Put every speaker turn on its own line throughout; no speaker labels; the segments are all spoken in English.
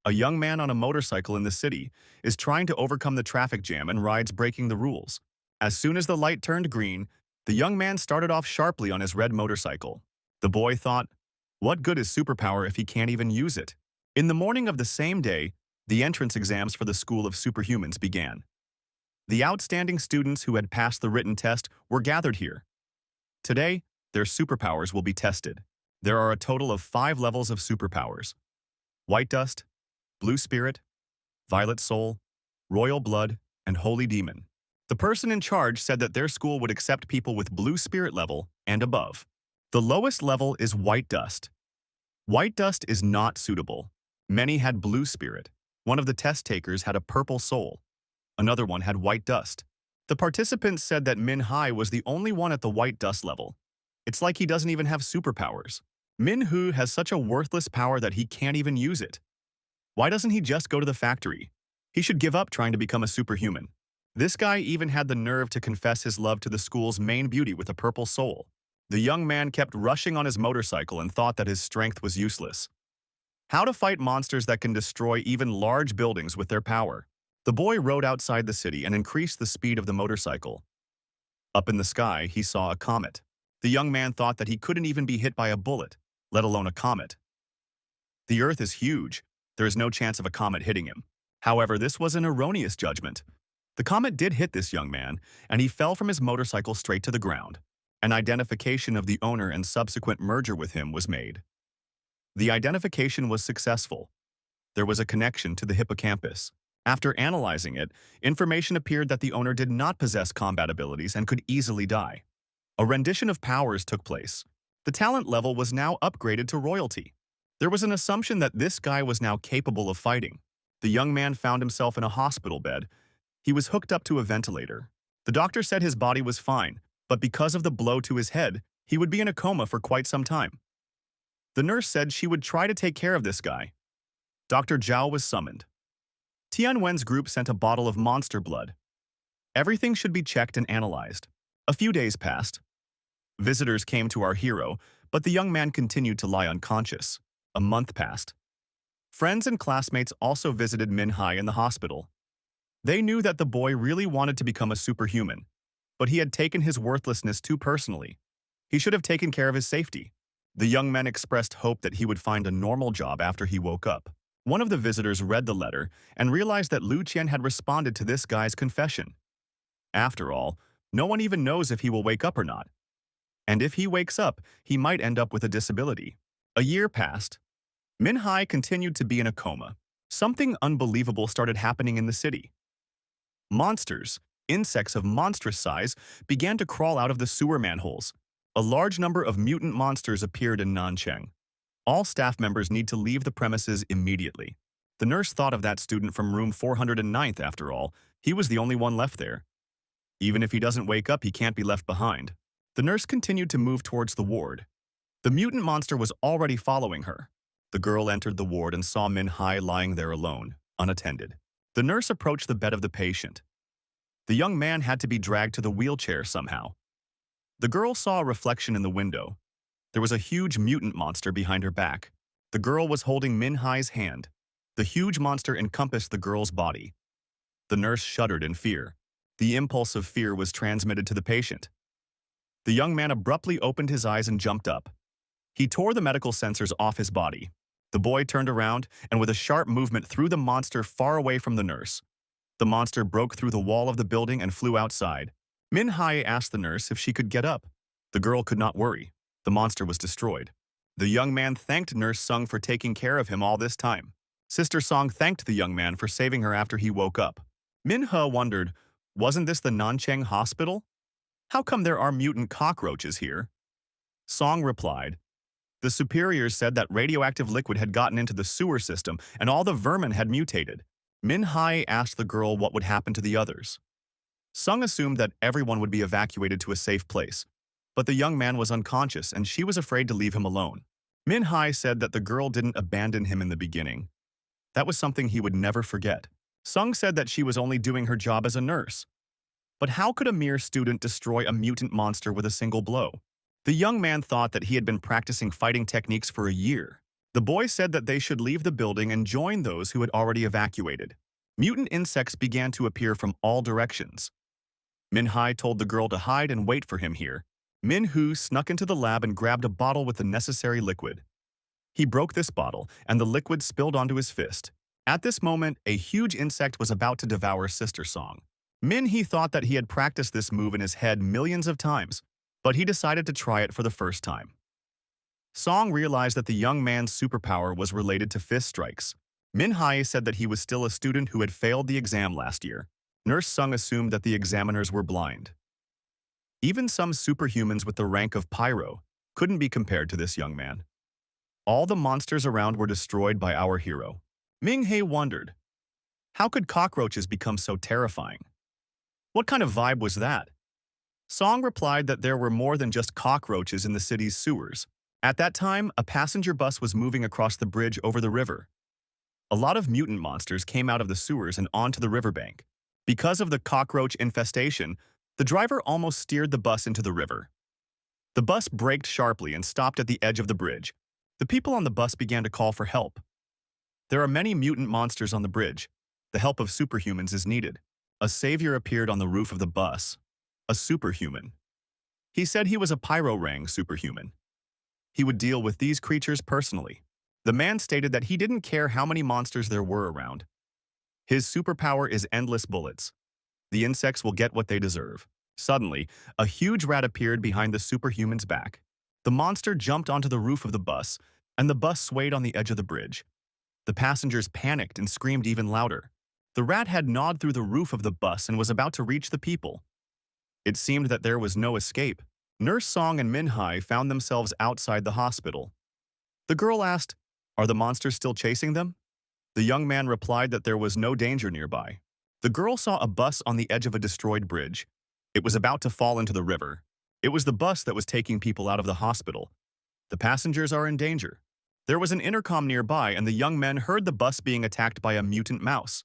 A young man on a motorcycle in the city is trying to overcome the traffic jam and rides breaking the rules. As soon as the light turned green, the young man started off sharply on his red motorcycle. The boy thought, what good is superpower if he can't even use it? In the morning of the same day, the entrance exams for the School of Superhumans began. The outstanding students who had passed the written test were gathered here. Today, their superpowers will be tested. There are a total of 5 levels of superpowers: White Dust, Blue Spirit, Violet Soul, Royal Blood, and Holy Demon. The person in charge said that their school would accept people with Blue Spirit level and above. The lowest level is White Dust. White Dust is not suitable. Many had Blue Spirit. One of the test takers had a Purple Soul. Another one had White Dust. The participants said that Min Hai was the only one at the White Dust level. It's like he doesn't even have superpowers. Min Hu has such a worthless power that he can't even use it. Why doesn't he just go to the factory? He should give up trying to become a superhuman. This guy even had the nerve to confess his love to the school's main beauty with a purple soul. The young man kept rushing on his motorcycle and thought that his strength was useless. How to fight monsters that can destroy even large buildings with their power. The boy rode outside the city and increased the speed of the motorcycle. Up in the sky, he saw a comet. The young man thought that he couldn't even be hit by a bullet, let alone a comet. The Earth is huge. There is no chance of a comet hitting him. However, this was an erroneous judgment. The comet did hit this young man, and he fell from his motorcycle straight to the ground. An identification of the owner and subsequent merger with him was made. The identification was successful. There was a connection to the hippocampus. After analyzing it, information appeared that the owner did not possess combat abilities and could easily die. A rendition of powers took place. The talent level was now upgraded to royalty. There was an assumption that this guy was now capable of fighting. The young man found himself in a hospital bed. He was hooked up to a ventilator. The doctor said his body was fine, but because of the blow to his head, he would be in a coma for quite some time. The nurse said she would try to take care of this guy. Dr. Zhao was summoned. Tianwen's group sent a bottle of monster blood. Everything should be checked and analyzed. A few days passed. Visitors came to our hero, but the young man continued to lie unconscious. A month passed. Friends and classmates also visited Min Hai in the hospital. They knew that the boy really wanted to become a superhuman, but he had taken his worthlessness too personally. He should have taken care of his safety. The young man expressed hope that he would find a normal job after he woke up. One of the visitors read the letter and realized that Lu Qian had responded to this guy's confession. After all, no one even knows if he will wake up or not. And if he wakes up, he might end up with a disability. A year passed. Min Hai continued to be in a coma. Something unbelievable started happening in the city. Monsters, insects of monstrous size, began to crawl out of the sewer manholes. A large number of mutant monsters appeared in Nancheng. All staff members need to leave the premises immediately. The nurse thought of that student from room 409th after all. He was the only one left there. Even if he doesn't wake up, he can't be left behind. The nurse continued to move towards the ward. The mutant monster was already following her. The girl entered the ward and saw Min Hai lying there alone, unattended. The nurse approached the bed of the patient. The young man had to be dragged to the wheelchair somehow. The girl saw a reflection in the window. There was a huge mutant monster behind her back. The girl was holding Min Hai's hand. The huge monster encompassed the girl's body. The nurse shuddered in fear. The impulse of fear was transmitted to the patient. The young man abruptly opened his eyes and jumped up. He tore the medical sensors off his body. The boy turned around and with a sharp movement threw the monster far away from the nurse. The monster broke through the wall of the building and flew outside. Min Hai asked the nurse if she could get up. The girl could not worry. The monster was destroyed. The young man thanked Nurse Sung for taking care of him all this time. Sister Song thanked the young man for saving her after he woke up. Min He wondered, wasn't this the Nancheng hospital? How come there are mutant cockroaches here? Song replied, the superiors said that radioactive liquid had gotten into the sewer system and all the vermin had mutated. Min Hai asked the girl what would happen to the others. Sung assumed that everyone would be evacuated to a safe place, but the young man was unconscious and she was afraid to leave him alone. Min Hai said that the girl didn't abandon him in the beginning. That was something he would never forget. Sung said that she was only doing her job as a nurse. But how could a mere student destroy a mutant monster with a single blow? The young man thought that he had been practicing fighting techniques for a year. The boy said that they should leave the building and join those who had already evacuated. Mutant insects began to appear from all directions. Min-hai told the girl to hide and wait for him here. Min-hu snuck into the lab and grabbed a bottle with the necessary liquid. He broke this bottle, and the liquid spilled onto his fist. At this moment, a huge insect was about to devour Sister Song. Min-he thought that he had practiced this move in his head millions of times, but he decided to try it for the first time. Song realized that the young man's superpower was related to fist strikes. Min-hai said that he was still a student who had failed the exam last year. Nurse Sung assumed that the examiners were blind. Even some superhumans with the rank of Pyro couldn't be compared to this young man. All the monsters around were destroyed by our hero. Ming-hae wondered, how could cockroaches become so terrifying? What kind of vibe was that? Song replied that there were more than just cockroaches in the city's sewers. At that time, a passenger bus was moving across the bridge over the river. A lot of mutant monsters came out of the sewers and onto the riverbank. Because of the cockroach infestation, the driver almost steered the bus into the river. The bus braked sharply and stopped at the edge of the bridge. The people on the bus began to call for help. There are many mutant monsters on the bridge. The help of superhumans is needed. A savior appeared on the roof of the bus. A superhuman. He said he was a pyro-rang superhuman. He would deal with these creatures personally. The man stated that he didn't care how many monsters there were around. His superpower is endless bullets. The insects will get what they deserve. Suddenly, a huge rat appeared behind the superhuman's back. The monster jumped onto the roof of the bus, and the bus swayed on the edge of the bridge. The passengers panicked and screamed even louder. The rat had gnawed through the roof of the bus and was about to reach the people. It seemed that there was no escape. Nurse Song and Min-hai found themselves outside the hospital. The girl asked, "Are the monsters still chasing them?" The young man replied that there was no danger nearby. The girl saw a bus on the edge of a destroyed bridge. It was about to fall into the river. It was the bus that was taking people out of the hospital. The passengers are in danger. There was an intercom nearby, and the young men heard the bus being attacked by a mutant mouse.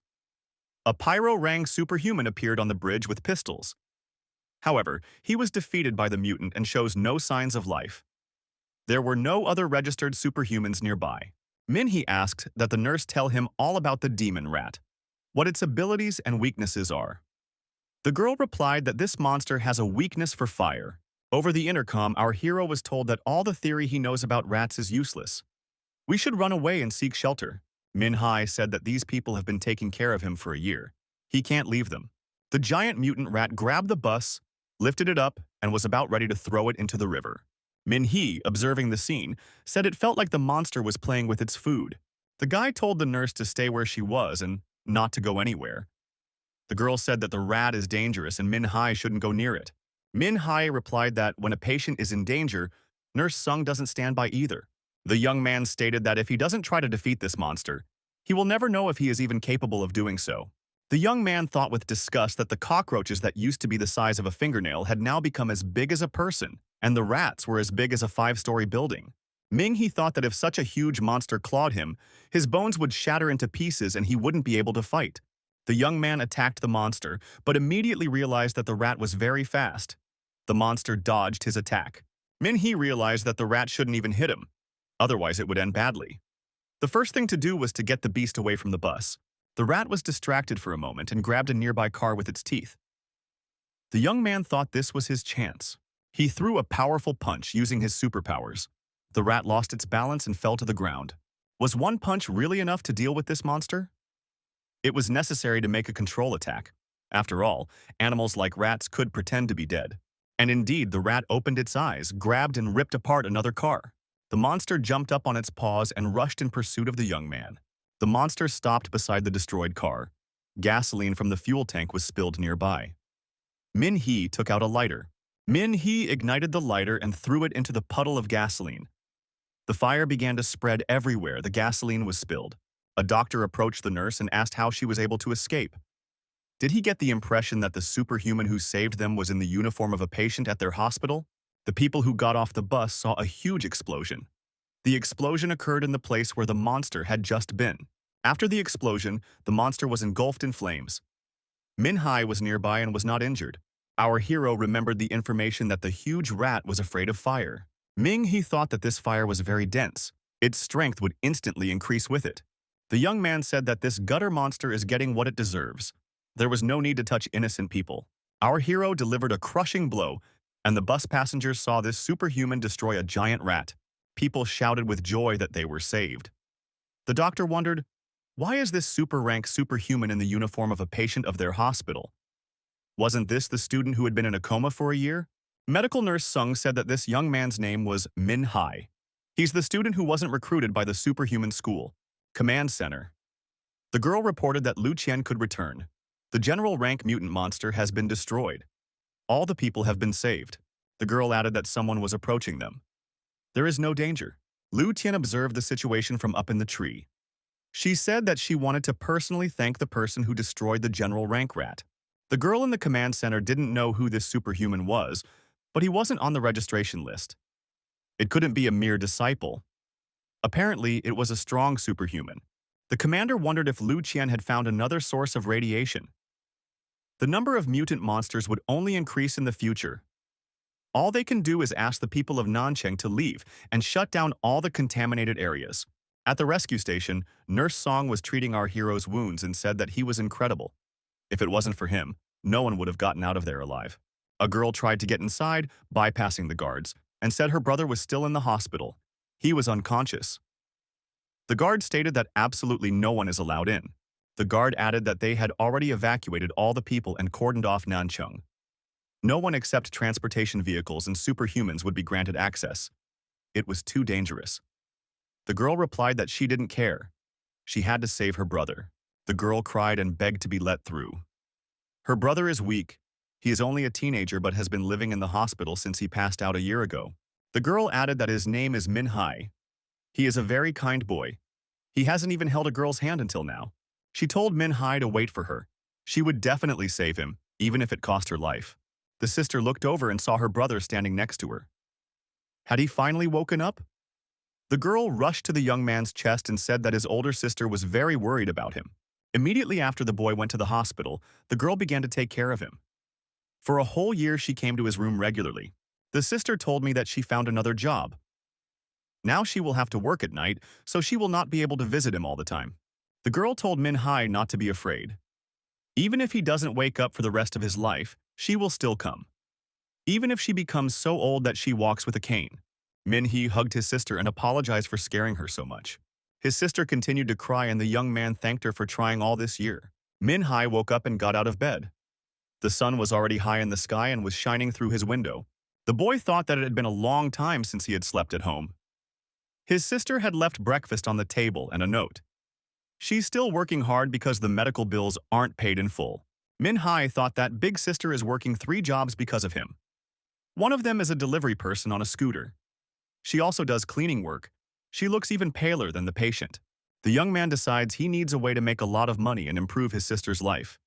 A pyro-rang superhuman appeared on the bridge with pistols. However, he was defeated by the mutant and shows no signs of life. There were no other registered superhumans nearby. Min-hee asked that the nurse tell him all about the demon rat, what its abilities and weaknesses are. The girl replied that this monster has a weakness for fire. Over the intercom, our hero was told that all the theory he knows about rats is useless. We should run away and seek shelter. Min-hai said that these people have been taking care of him for a year. He can't leave them. The giant mutant rat grabbed the bus, lifted it up, and was about ready to throw it into the river. Min-hee, observing the scene, said it felt like the monster was playing with its food. The guy told the nurse to stay where she was and not to go anywhere. The girl said that the rat is dangerous and Min-hai shouldn't go near it. Min-hai replied that when a patient is in danger, Nurse Sung doesn't stand by either. The young man stated that if he doesn't try to defeat this monster, he will never know if he is even capable of doing so. The young man thought with disgust that the cockroaches that used to be the size of a fingernail had now become as big as a person, and the rats were as big as a 5-story building. Ming-he thought that if such a huge monster clawed him, his bones would shatter into pieces and he wouldn't be able to fight. The young man attacked the monster, but immediately realized that the rat was very fast. The monster dodged his attack. Min-hee realized that the rat shouldn't even hit him, otherwise it would end badly. The first thing to do was to get the beast away from the bus. The rat was distracted for a moment and grabbed a nearby car with its teeth. The young man thought this was his chance. He threw a powerful punch using his superpowers. The rat lost its balance and fell to the ground. Was one punch really enough to deal with this monster? It was necessary to make a control attack. After all, animals like rats could pretend to be dead. And indeed, the rat opened its eyes, grabbed and ripped apart another car. The monster jumped up on its paws and rushed in pursuit of the young man. The monster stopped beside the destroyed car. Gasoline from the fuel tank was spilled nearby. Min-hee took out a lighter. Min-hee ignited the lighter and threw it into the puddle of gasoline. The fire began to spread everywhere. The gasoline was spilled. A doctor approached the nurse and asked how she was able to escape. Did he get the impression that the superhuman who saved them was in the uniform of a patient at their hospital? The people who got off the bus saw a huge explosion. The explosion occurred in the place where the monster had just been. After the explosion, the monster was engulfed in flames. Min-hai was nearby and was not injured. Our hero remembered the information that the huge rat was afraid of fire. Ming-he thought that this fire was very dense. its strength would instantly increase with it. The young man said that this gutter monster is getting what it deserves. There was no need to touch innocent people. Our hero delivered a crushing blow, and the bus passengers saw this superhuman destroy a giant rat. People shouted with joy that they were saved. The doctor wondered, why is this super-rank superhuman in the uniform of a patient of their hospital? Wasn't this the student who had been in a coma for a year? Medical nurse Sung said that this young man's name was Min Hai. He's the student who wasn't recruited by the superhuman school. Command Center. The girl reported that Lu Qian could return. The general rank mutant monster has been destroyed. All the people have been saved. The girl added that someone was approaching them. There is no danger. Lu Qian observed the situation from up in the tree. She said that she wanted to personally thank the person who destroyed the general rank rat. The girl in the command center didn't know who this superhuman was, but he wasn't on the registration list. It couldn't be a mere disciple. Apparently, it was a strong superhuman. The commander wondered if Lu Qian had found another source of radiation. The number of mutant monsters would only increase in the future. All they can do is ask the people of Nancheng to leave and shut down all the contaminated areas. At the rescue station, Nurse Song was treating our hero's wounds and said that he was incredible. If it wasn't for him, no one would have gotten out of there alive. A girl tried to get inside, bypassing the guards, and said her brother was still in the hospital. He was unconscious. The guard stated that absolutely no one is allowed in. The guard added that they had already evacuated all the people and cordoned off Nancheng. No one except transportation vehicles and superhumans would be granted access. It was too dangerous. The girl replied that she didn't care. She had to save her brother. The girl cried and begged to be let through. Her brother is weak. He is only a teenager but has been living in the hospital since he passed out a year ago. The girl added that his name is Min Hai. He is a very kind boy. He hasn't even held a girl's hand until now. She told Min Hai to wait for her. She would definitely save him, even if it cost her life. The sister looked over and saw her brother standing next to her. Had he finally woken up? The girl rushed to the young man's chest and said that his older sister was very worried about him. Immediately after the boy went to the hospital, the girl began to take care of him. For a whole year, she came to his room regularly. The sister told me that she found another job. Now she will have to work at night, so she will not be able to visit him all the time. The girl told Min Hai not to be afraid. Even if he doesn't wake up for the rest of his life, she will still come. Even if she becomes so old that she walks with a cane. Min Hai hugged his sister and apologized for scaring her so much. His sister continued to cry and the young man thanked her for trying all this year. Min Hai woke up and got out of bed. The sun was already high in the sky and was shining through his window. The boy thought that it had been a long time since he had slept at home. His sister had left breakfast on the table and a note. She's still working hard because the medical bills aren't paid in full. Min Hai thought that big sister is working 3 jobs because of him. One of them is a delivery person on a scooter. She also does cleaning work. She looks even paler than the patient. The young man decides he needs a way to make a lot of money and improve his sister's life.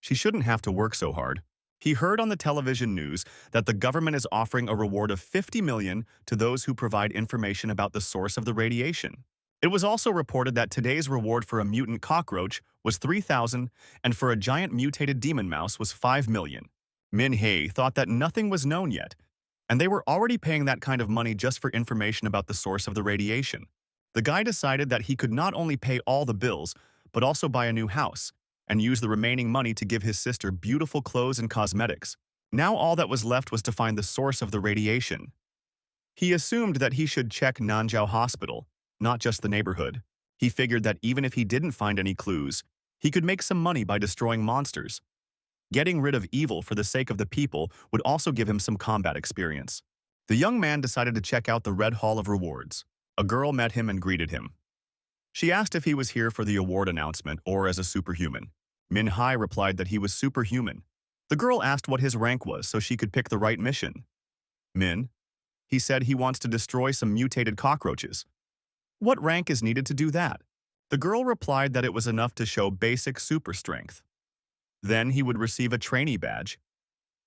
She shouldn't have to work so hard. He heard on the television news that the government is offering a reward of 50 million to those who provide information about the source of the radiation. It was also reported that today's reward for a mutant cockroach was 3,000 and for a giant mutated demon mouse was 5 million. Min Hai thought that nothing was known yet, and they were already paying that kind of money just for information about the source of the radiation. The guy decided that he could not only pay all the bills, but also buy a new house, and use the remaining money to give his sister beautiful clothes and cosmetics. Now all that was left was to find the source of the radiation. He assumed that he should check Nanjiao Hospital, not just the neighborhood. He figured that even if he didn't find any clues, he could make some money by destroying monsters. Getting rid of evil for the sake of the people would also give him some combat experience. The young man decided to check out the Red Hall of Rewards. A girl met him and greeted him. She asked if he was here for the award announcement or as a superhuman. Min Hai replied that he was superhuman. The girl asked what his rank was so she could pick the right mission. Min, he said he wants to destroy some mutated cockroaches. What rank is needed to do that? The girl replied that it was enough to show basic super strength. Then he would receive a trainee badge.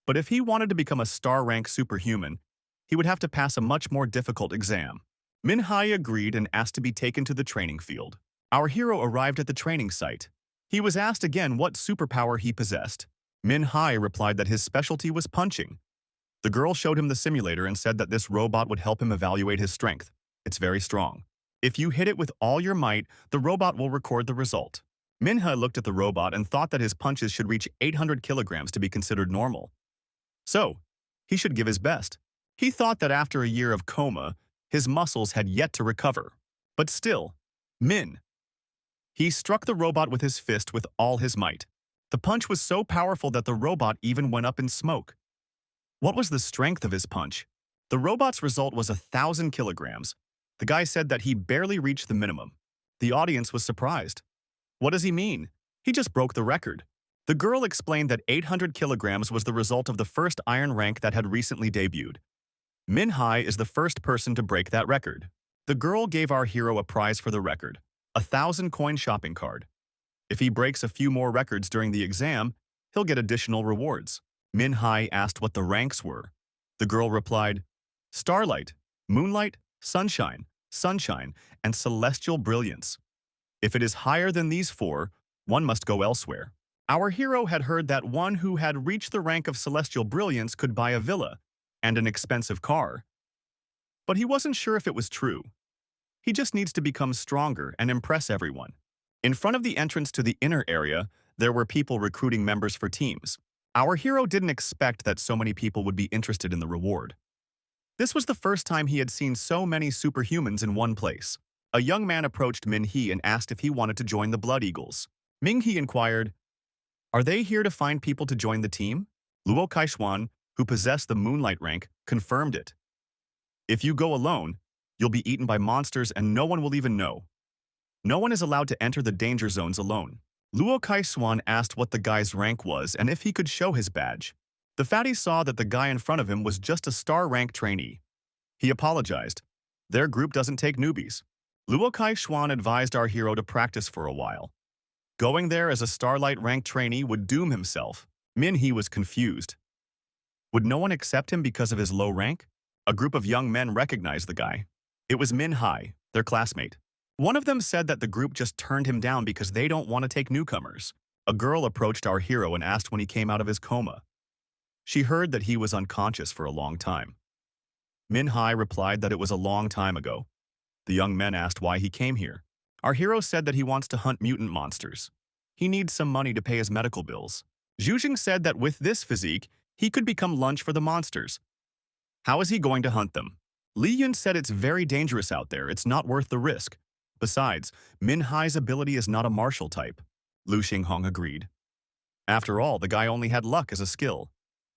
But if he wanted to become a star-rank superhuman, he would have to pass a much more difficult exam. Min Hai agreed and asked to be taken to the training field. Our hero arrived at the training site. He was asked again what superpower he possessed. Min Hai replied that his specialty was punching. The girl showed him the simulator and said that this robot would help him evaluate his strength. It's very strong. If you hit it with all your might, the robot will record the result. Minha looked at the robot and thought that his punches should reach 800 kilograms to be considered normal. So, he should give his best. He thought that after a year of coma, his muscles had yet to recover. But still, he struck the robot with his fist with all his might. The punch was so powerful that the robot even went up in smoke. What was the strength of his punch? The robot's result was 1,000 kilograms. The guy said that he barely reached the minimum. The audience was surprised. What does he mean? He just broke the record. The girl explained that 800 kilograms was the result of the first iron rank that had recently debuted. Minhai is the first person to break that record. The girl gave our hero a prize for the record, a 1,000-coin shopping card. If he breaks a few more records during the exam, he'll get additional rewards. Minhai asked what the ranks were. The girl replied, Starlight, Moonlight, Sunshine, and Celestial Brilliance. If it is higher than these four, one must go elsewhere. Our hero had heard that one who had reached the rank of Celestial Brilliance could buy a villa and an expensive car. But he wasn't sure if it was true. He just needs to become stronger and impress everyone. In front of the entrance to the inner area, there were people recruiting members for teams. Our hero didn't expect that so many people would be interested in the reward. This was the first time he had seen so many superhumans in one place. A young man approached Min-hee and asked if he wanted to join the Blood Eagles. Ming-hee inquired, Are they here to find people to join the team? Luo Kaixuan, who possessed the Moonlight rank, confirmed it. If you go alone, you'll be eaten by monsters and no one will even know. No one is allowed to enter the danger zones alone. Luo Kaixuan asked what the guy's rank was and if he could show his badge. The fatty saw that the guy in front of him was just a star-rank trainee. He apologized. Their group doesn't take newbies. Luo Kaixuan advised our hero to practice for a while. Going there as a Starlight-ranked trainee would doom himself. Min-hee was confused. Would no one accept him because of his low rank? A group of young men recognized the guy. It was Min-hai, their classmate. One of them said that the group just turned him down because they don't want to take newcomers. A girl approached our hero and asked when he came out of his coma. She heard that he was unconscious for a long time. Min-hai replied that it was a long time ago. The young men asked why he came here. Our hero said that he wants to hunt mutant monsters. He needs some money to pay his medical bills. Zhujing said that with this physique, he could become lunch for the monsters. How is he going to hunt them? Li Yun said it's very dangerous out there, it's not worth the risk. Besides, Min-hai's ability is not a martial type. Lu Xinghong agreed. After all, the guy only had luck as a skill.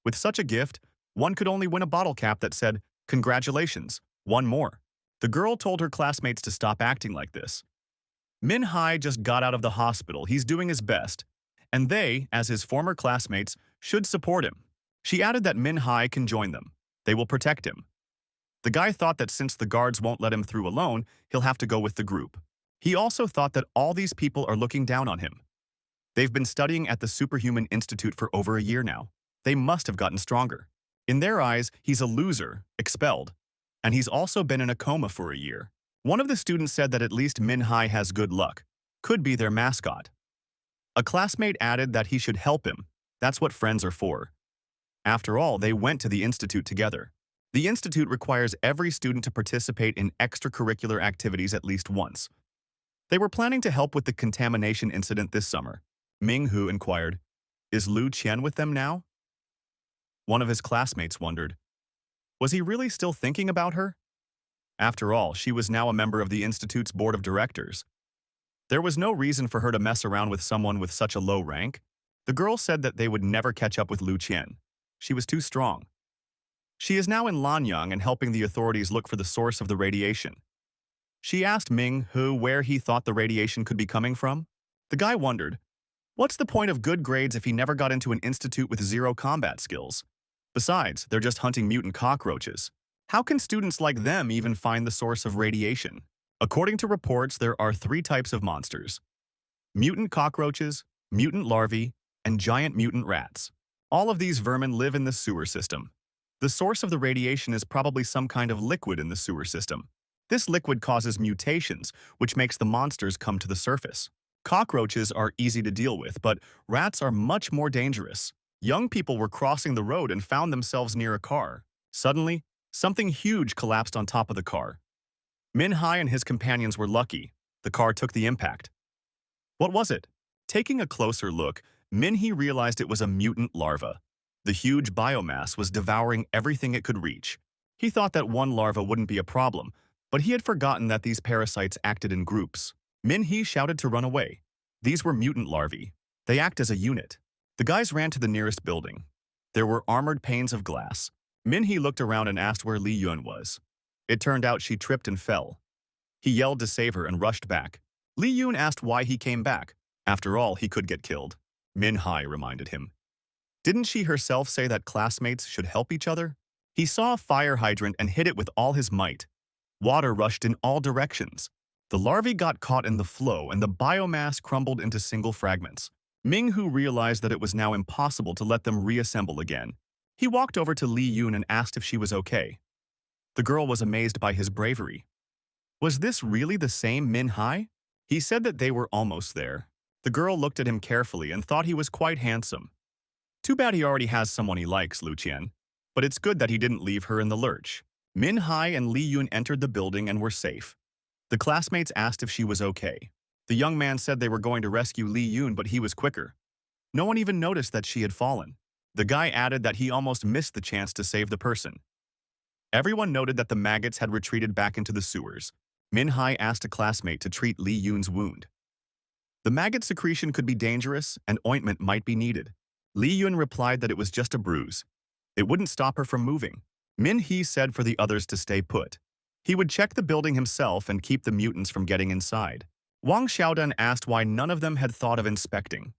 With such a gift, one could only win a bottle cap that said, "Congratulations, one more." The girl told her classmates to stop acting like this. Min-hai just got out of the hospital, he's doing his best, and they, as his former classmates, should support him. She added that Min-hai can join them. They will protect him. The guy thought that since the guards won't let him through alone, he'll have to go with the group. He also thought that all these people are looking down on him. They've been studying at the Superhuman Institute for over a year now. They must have gotten stronger. In their eyes, he's a loser, expelled. And he's also been in a coma for a year. One of the students said that at least Min-hai has good luck. Could be their mascot. A classmate added that he should help him. That's what friends are for. After all, they went to the institute together. The institute requires every student to participate in extracurricular activities at least once. They were planning to help with the contamination incident this summer. Ming-hu inquired, Is Lu Qian with them now? One of his classmates wondered, was he really still thinking about her? After all, she was now a member of the institute's board of directors. There was no reason for her to mess around with someone with such a low rank. The girl said that they would never catch up with Lu Qian. She was too strong. She is now in Lanyang and helping the authorities look for the source of the radiation. She asked Ming-hu where he thought the radiation could be coming from. The guy wondered, what's the point of good grades if he never got into an institute with zero combat skills? Besides, they're just hunting mutant cockroaches. How can students like them even find the source of radiation? According to reports, there are 3 types of monsters: mutant cockroaches, mutant larvae, and giant mutant rats. All of these vermin live in the sewer system. The source of the radiation is probably some kind of liquid in the sewer system. This liquid causes mutations, which makes the monsters come to the surface. Cockroaches are easy to deal with, but rats are much more dangerous. Young people were crossing the road and found themselves near a car. Suddenly, something huge collapsed on top of the car. Min Hai and his companions were lucky. The car took the impact. What was it? Taking a closer look, Min Hee realized it was a mutant larva. The huge biomass was devouring everything it could reach. He thought that one larva wouldn't be a problem, but he had forgotten that these parasites acted in groups. Min Hee shouted to run away. These were mutant larvae. They act as a unit. The guys ran to the nearest building. There were armored panes of glass. Min Hee looked around and asked where Li Yun was. It turned out she tripped and fell. He yelled to save her and rushed back. Li Yun asked why he came back. After all, he could get killed. Min Hai reminded him. Didn't she herself say that classmates should help each other? He saw a fire hydrant and hit it with all his might. Water rushed in all directions. The larvae got caught in the flow and the biomass crumbled into single fragments. Minghu realized that it was now impossible to let them reassemble again. He walked over to Li Yun and asked if she was okay. The girl was amazed by his bravery. Was this really the same Min Hai? He said that they were almost there. The girl looked at him carefully and thought he was quite handsome. Too bad he already has someone he likes, Lu Qian. But it's good that he didn't leave her in the lurch. Min Hai and Li Yun entered the building and were safe. The classmates asked if she was okay. The young man said they were going to rescue Li Yun, but he was quicker. No one even noticed that she had fallen. The guy added that he almost missed the chance to save the person. Everyone noted that the maggots had retreated back into the sewers. Min Hai asked a classmate to treat Li Yun's wound. The maggot secretion could be dangerous and ointment might be needed. Li Yun replied that it was just a bruise. It wouldn't stop her from moving. Min Hee said for the others to stay put. He would check the building himself and keep the mutants from getting inside. Wang Xiaodan asked why none of them had thought of inspecting.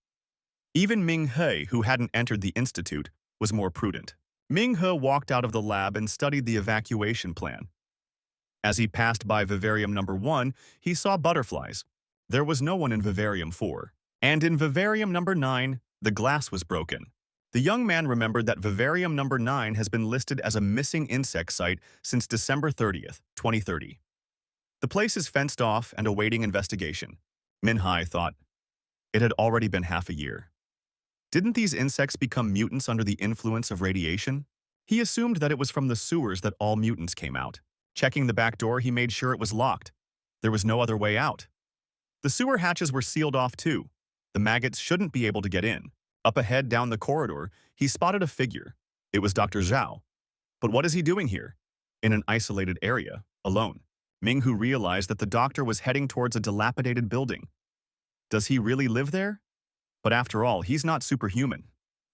Even Ming He, who hadn't entered the institute, was more prudent. Ming He walked out of the lab and studied the evacuation plan. As he passed by vivarium number 1, he saw butterflies. There was no one in vivarium 4. And in vivarium number 9, the glass was broken. The young man remembered that vivarium number 9 has been listed as a missing insect site since December 30th, 2030. The place is fenced off and awaiting investigation. Min Hai thought. It had already been half a year. Didn't these insects become mutants under the influence of radiation? He assumed that it was from the sewers that all mutants came out. Checking the back door, he made sure it was locked. There was no other way out. The sewer hatches were sealed off too. The maggots shouldn't be able to get in. Up ahead down the corridor, he spotted a figure. It was Dr. Zhao. But what is he doing here? In an isolated area, alone. Minghu realized that the doctor was heading towards a dilapidated building. Does he really live there? But after all, he's not superhuman.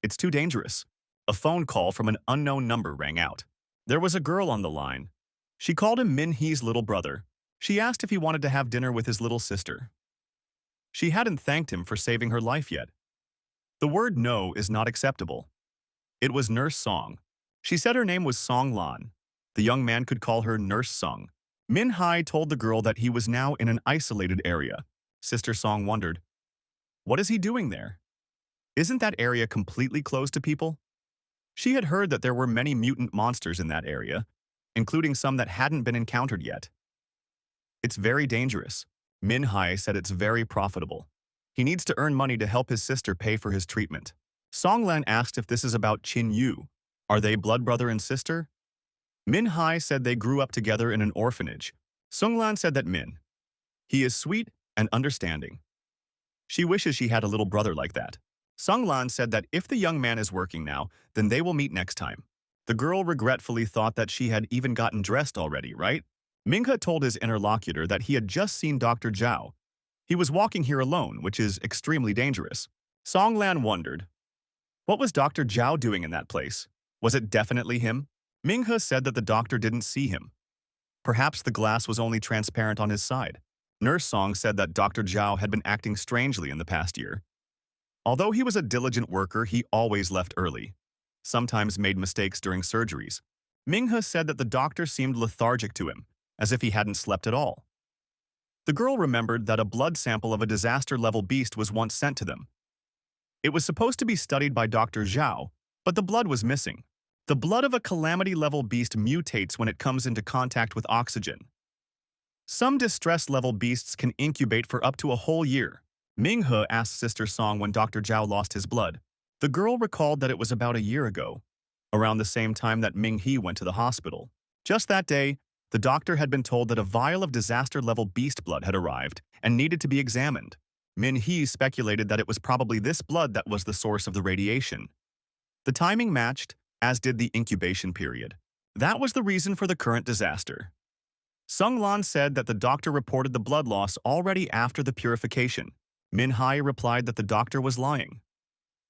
It's too dangerous. A phone call from an unknown number rang out. There was a girl on the line. She called him Min Hee's little brother. She asked if he wanted to have dinner with his little sister. She hadn't thanked him for saving her life yet. The word no is not acceptable. It was Nurse Song. She said her name was Song Lan. The young man could call her Nurse Song. Min Hai told the girl that he was now in an isolated area. Sister Song wondered, what is he doing there? Isn't that area completely closed to people? She had heard that there were many mutant monsters in that area, including some that hadn't been encountered yet. It's very dangerous. Min Hai said it's very profitable. He needs to earn money to help his sister pay for his treatment. Song Lan asked if this is about Qin Yu. Are they blood brother and sister? Min Hai said they grew up together in an orphanage. Song Lan said that he is sweet and understanding. She wishes she had a little brother like that. Song Lan said that if the young man is working now, then they will meet next time. The girl regretfully thought that she had even gotten dressed already, right? Minghe told his interlocutor that he had just seen Dr. Zhao. He was walking here alone, which is extremely dangerous. Song Lan wondered, what was Dr. Zhao doing in that place? Was it definitely him? Minghe said that the doctor didn't see him. Perhaps the glass was only transparent on his side. Nurse Song said that Dr. Zhao had been acting strangely in the past year. Although he was a diligent worker, he always left early. Sometimes made mistakes during surgeries. Minghe said that the doctor seemed lethargic to him, as if he hadn't slept at all. The girl remembered that a blood sample of a disaster-level beast was once sent to them. It was supposed to be studied by Dr. Zhao, but the blood was missing. The blood of a calamity-level beast mutates when it comes into contact with oxygen. Some distress-level beasts can incubate for up to a whole year. Minghe asked Sister Song when Dr. Zhao lost his blood. The girl recalled that it was about a year ago, around the same time that Ming He went to the hospital. Just that day, The doctor had been told that a vial of disaster-level beast blood had arrived and needed to be examined. Min-hee speculated that it was probably this blood that was the source of the radiation. The timing matched, as did the incubation period. That was the reason for the current disaster. Sung-lan said that the doctor reported the blood loss already after the purification. Min-hae replied that the doctor was lying.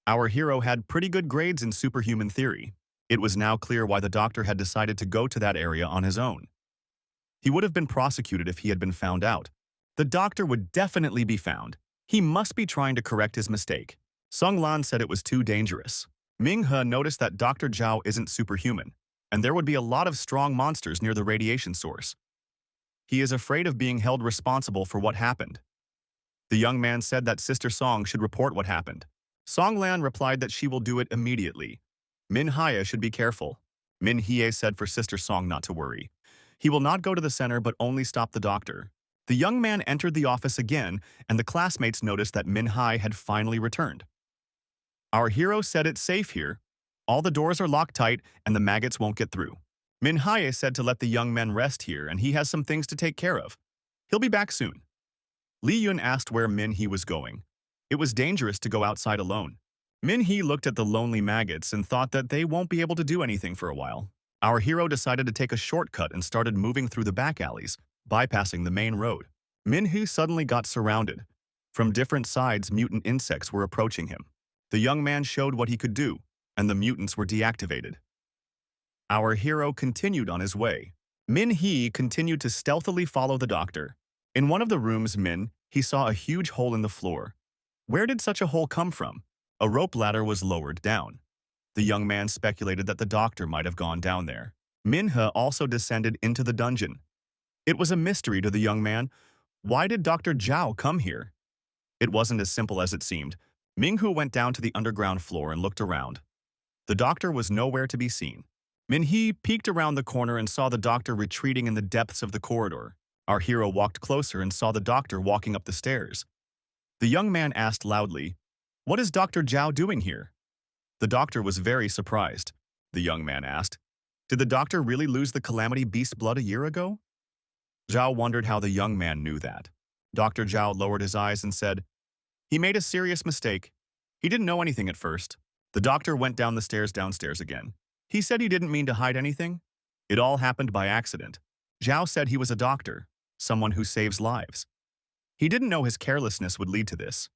Our hero had pretty good grades in superhuman theory. It was now clear why the doctor had decided to go to that area on his own. He would have been prosecuted if he had been found out. The doctor would definitely be found. He must be trying to correct his mistake. Sung-lan said it was too dangerous. Ming-he noticed that Dr. Zhao isn't superhuman, and there would be a lot of strong monsters near the radiation source. He is afraid of being held responsible for what happened. The young man said that Sister Song should report what happened. Song-lan replied that she will do it immediately. Min-hae should be careful. Min-hye said for Sister Song not to worry. He will not go to the center but only stop the doctor. The young man entered the office again, and the classmates noticed that Min-hae had finally returned. Our hero said it's safe here. All the doors are locked tight, and the maggots won't get through. Min-hae said to let the young men rest here, and he has some things to take care of. He'll be back soon. Li-yun asked where Min-hee was going. It was dangerous to go outside alone. Min-hee looked at the lonely maggots and thought that they won't be able to do anything for a while. Our hero decided to take a shortcut and started moving through the back alleys, bypassing the main road. Min-hee suddenly got surrounded. From different sides, mutant insects were approaching him. The young man showed what he could do, and the mutants were deactivated. Our hero continued on his way. Min-hee continued to stealthily follow the doctor. In one of the rooms, he saw a huge hole in the floor. Where did such a hole come from? A rope ladder was lowered down. The young man speculated that the doctor might have gone down there. Min-hee also descended into the dungeon. It was a mystery to the young man. Why did Dr. Zhao come here? It wasn't as simple as it seemed. Ming-hu went down to the underground floor and looked around. The doctor was nowhere to be seen. Min-hee peeked around the corner and saw the doctor retreating in the depths of the corridor. Our hero walked closer and saw the doctor walking up the stairs. The young man asked loudly, "What is Dr. Zhao doing here?" The doctor was very surprised. The young man asked, "Did the doctor really lose the calamity beast blood a year ago?" Zhao wondered how the young man knew that. Dr. Zhao lowered his eyes and said, "He made a serious mistake. He didn't know anything at first." The doctor went down the stairs downstairs again. He said he didn't mean to hide anything. It all happened by accident. Zhao said he was a doctor, someone who saves lives. He didn't know his carelessness would lead to this.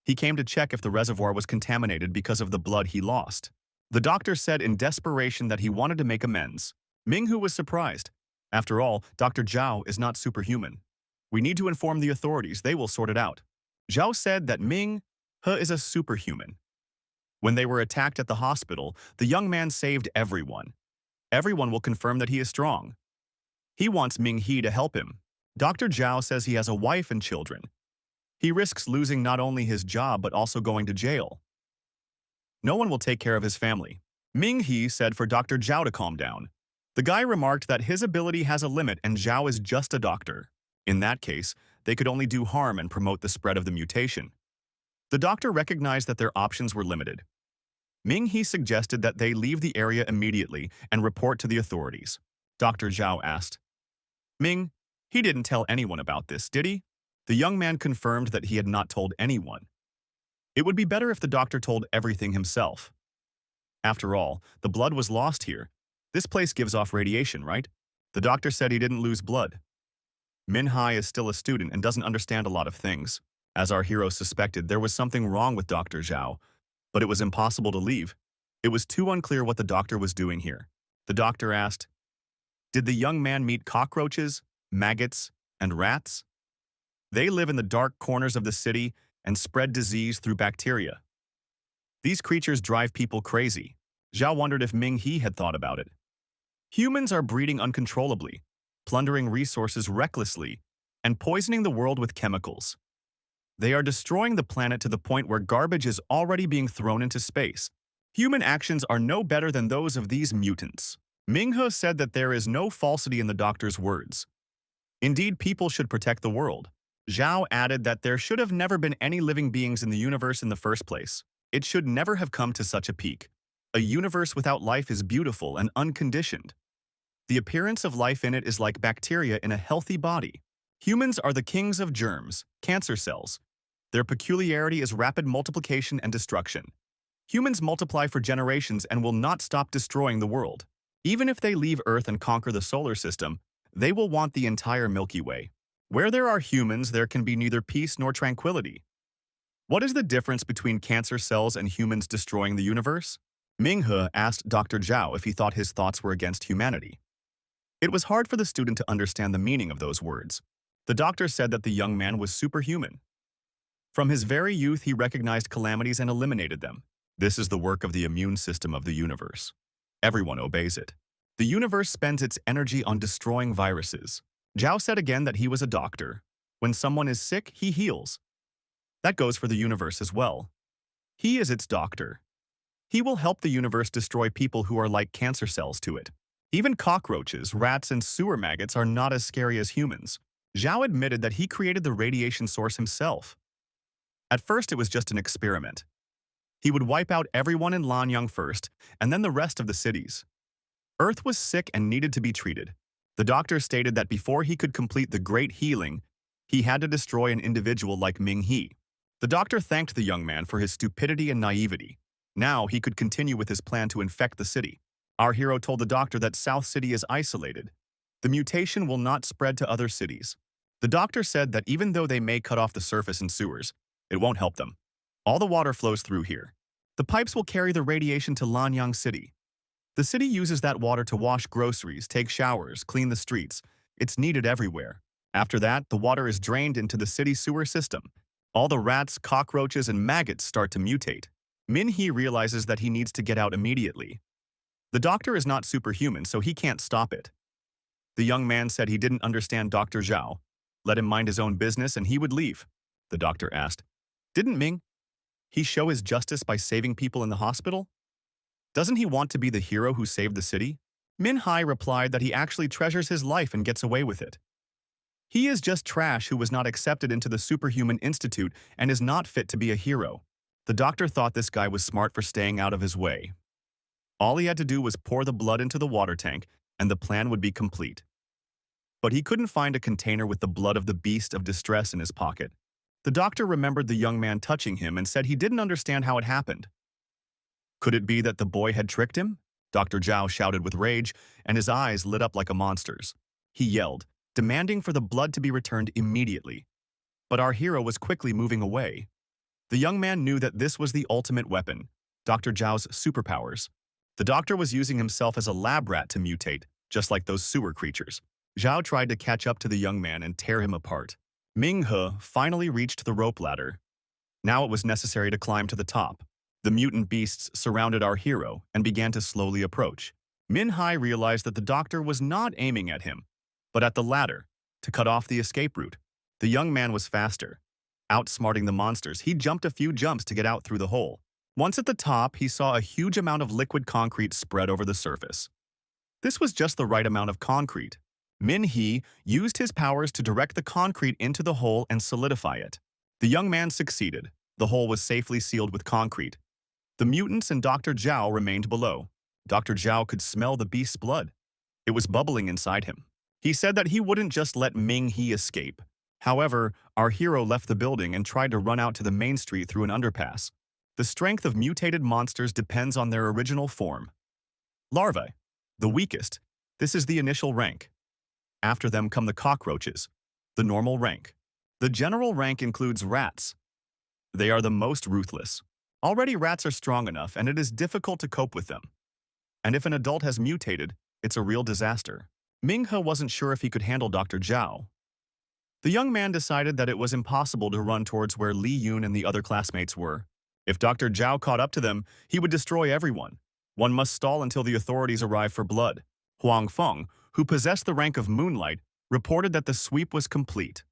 He came to check if the reservoir was contaminated because of the blood he lost. The doctor said in desperation that he wanted to make amends. Ming-hu was surprised. After all, Dr. Zhao is not superhuman. We need to inform the authorities. They will sort it out. Zhao said that Ming-hu is a superhuman. When they were attacked at the hospital, the young man saved everyone. Everyone will confirm that he is strong. He wants Ming-hee to help him. Dr. Zhao says he has a wife and children. He risks losing not only his job but also going to jail. No one will take care of his family. Ming-hee said for Dr. Zhao to calm down. The guy remarked that his ability has a limit and Zhao is just a doctor. In that case, they could only do harm and promote the spread of the mutation. The doctor recognized that their options were limited. Ming-hee suggested that they leave the area immediately and report to the authorities. Dr. Zhao asked, "Ming, he didn't tell anyone about this, did he?" The young man confirmed that he had not told anyone. It would be better if the doctor told everything himself. After all, the blood was lost here. This place gives off radiation, right? The doctor said he didn't lose blood. Min-hae is still a student and doesn't understand a lot of things. As our hero suspected, there was something wrong with Dr. Zhao, but it was impossible to leave. It was too unclear what the doctor was doing here. The doctor asked, "Did the young man meet cockroaches, maggots, and rats? They live in the dark corners of the city and spread disease through bacteria. These creatures drive people crazy." Zhao wondered if Ming-hee had thought about it. Humans are breeding uncontrollably, plundering resources recklessly, and poisoning the world with chemicals. They are destroying the planet to the point where garbage is already being thrown into space. Human actions are no better than those of these mutants. Ming-he said that there is no falsity in the doctor's words. Indeed, people should protect the world. Zhao added that there should have never been any living beings in the universe in the first place. It should never have come to such a peak. A universe without life is beautiful and unconditioned. The appearance of life in it is like bacteria in a healthy body. Humans are the kings of germs, cancer cells. Their peculiarity is rapid multiplication and destruction. Humans multiply for generations and will not stop destroying the world. Even if they leave Earth and conquer the solar system, they will want the entire Milky Way. Where there are humans, there can be neither peace nor tranquility. What is the difference between cancer cells and humans destroying the universe? Minghe asked Dr. Zhao if he thought his thoughts were against humanity. It was hard for the student to understand the meaning of those words. The doctor said that the young man was superhuman. From his very youth, he recognized calamities and eliminated them. This is the work of the immune system of the universe. Everyone obeys it. The universe spends its energy on destroying viruses. Zhao said again that he was a doctor. When someone is sick, he heals. That goes for the universe as well. He is its doctor. He will help the universe destroy people who are like cancer cells to it. Even cockroaches, rats, and sewer maggots are not as scary as humans. Zhao admitted that he created the radiation source himself. At first, it was just an experiment. He would wipe out everyone in Lanyang first, and then the rest of the cities. Earth was sick and needed to be treated. The doctor stated that before he could complete the great healing, he had to destroy an individual like Ming He. The doctor thanked the young man for his stupidity and naivety. Now he could continue with his plan to infect the city. Our hero told the doctor that South City is isolated. The mutation will not spread to other cities. The doctor said that even though they may cut off the surface and sewers, it won't help them. All the water flows through here. The pipes will carry the radiation to Lanyang City. The city uses that water to wash groceries, take showers, clean the streets. It's needed everywhere. After that, the water is drained into the city sewer system. All the rats, cockroaches, and maggots start to mutate. Min Hee realizes that he needs to get out immediately. The doctor is not superhuman, so he can't stop it. The young man said he didn't understand Dr. Zhao. Let him mind his own business and he would leave. The doctor asked, "Didn't Ming he show his justice by saving people in the hospital? Doesn't he want to be the hero who saved the city?" Min Hai replied that he actually treasures his life and gets away with it. He is just trash who was not accepted into the Superhuman Institute and is not fit to be a hero. The doctor thought this guy was smart for staying out of his way. All he had to do was pour the blood into the water tank, and the plan would be complete. But he couldn't find a container with the blood of the beast of distress in his pocket. The doctor remembered the young man touching him and said he didn't understand how it happened. Could it be that the boy had tricked him? Dr. Zhao shouted with rage, and his eyes lit up like a monster's. He yelled, demanding for the blood to be returned immediately. But our hero was quickly moving away. The young man knew that this was the ultimate weapon, Dr. Zhao's superpowers. The doctor was using himself as a lab rat to mutate, just like those sewer creatures. Zhao tried to catch up to the young man and tear him apart. Ming He finally reached the rope ladder. Now it was necessary to climb to the top. The mutant beasts surrounded our hero and began to slowly approach. Min Hai realized that the doctor was not aiming at him, but at the ladder, to cut off the escape route. The young man was faster. Outsmarting the monsters, he jumped a few jumps to get out through the hole. Once at the top, he saw a huge amount of liquid concrete spread over the surface. This was just the right amount of concrete. Min He used his powers to direct the concrete into the hole and solidify it. The young man succeeded. The hole was safely sealed with concrete. The mutants and Dr. Zhao remained below. Dr. Zhao could smell the beast's blood. It was bubbling inside him. He said that he wouldn't just let Ming He escape. However, our hero left the building and tried to run out to the main street through an underpass. The strength of mutated monsters depends on their original form. Larvae, the weakest. This is the initial rank. After them come the cockroaches, the normal rank. The general rank includes rats. They are the most ruthless. Already rats are strong enough and it is difficult to cope with them. And if an adult has mutated, it's a real disaster. Ming He wasn't sure if he could handle Dr. Zhao. The young man decided that it was impossible to run towards where Li Yun and the other classmates were. If Dr. Zhao caught up to them, he would destroy everyone. One must stall until the authorities arrive for blood. Huang Feng, who possessed the rank of Moonlight, reported that the sweep was complete.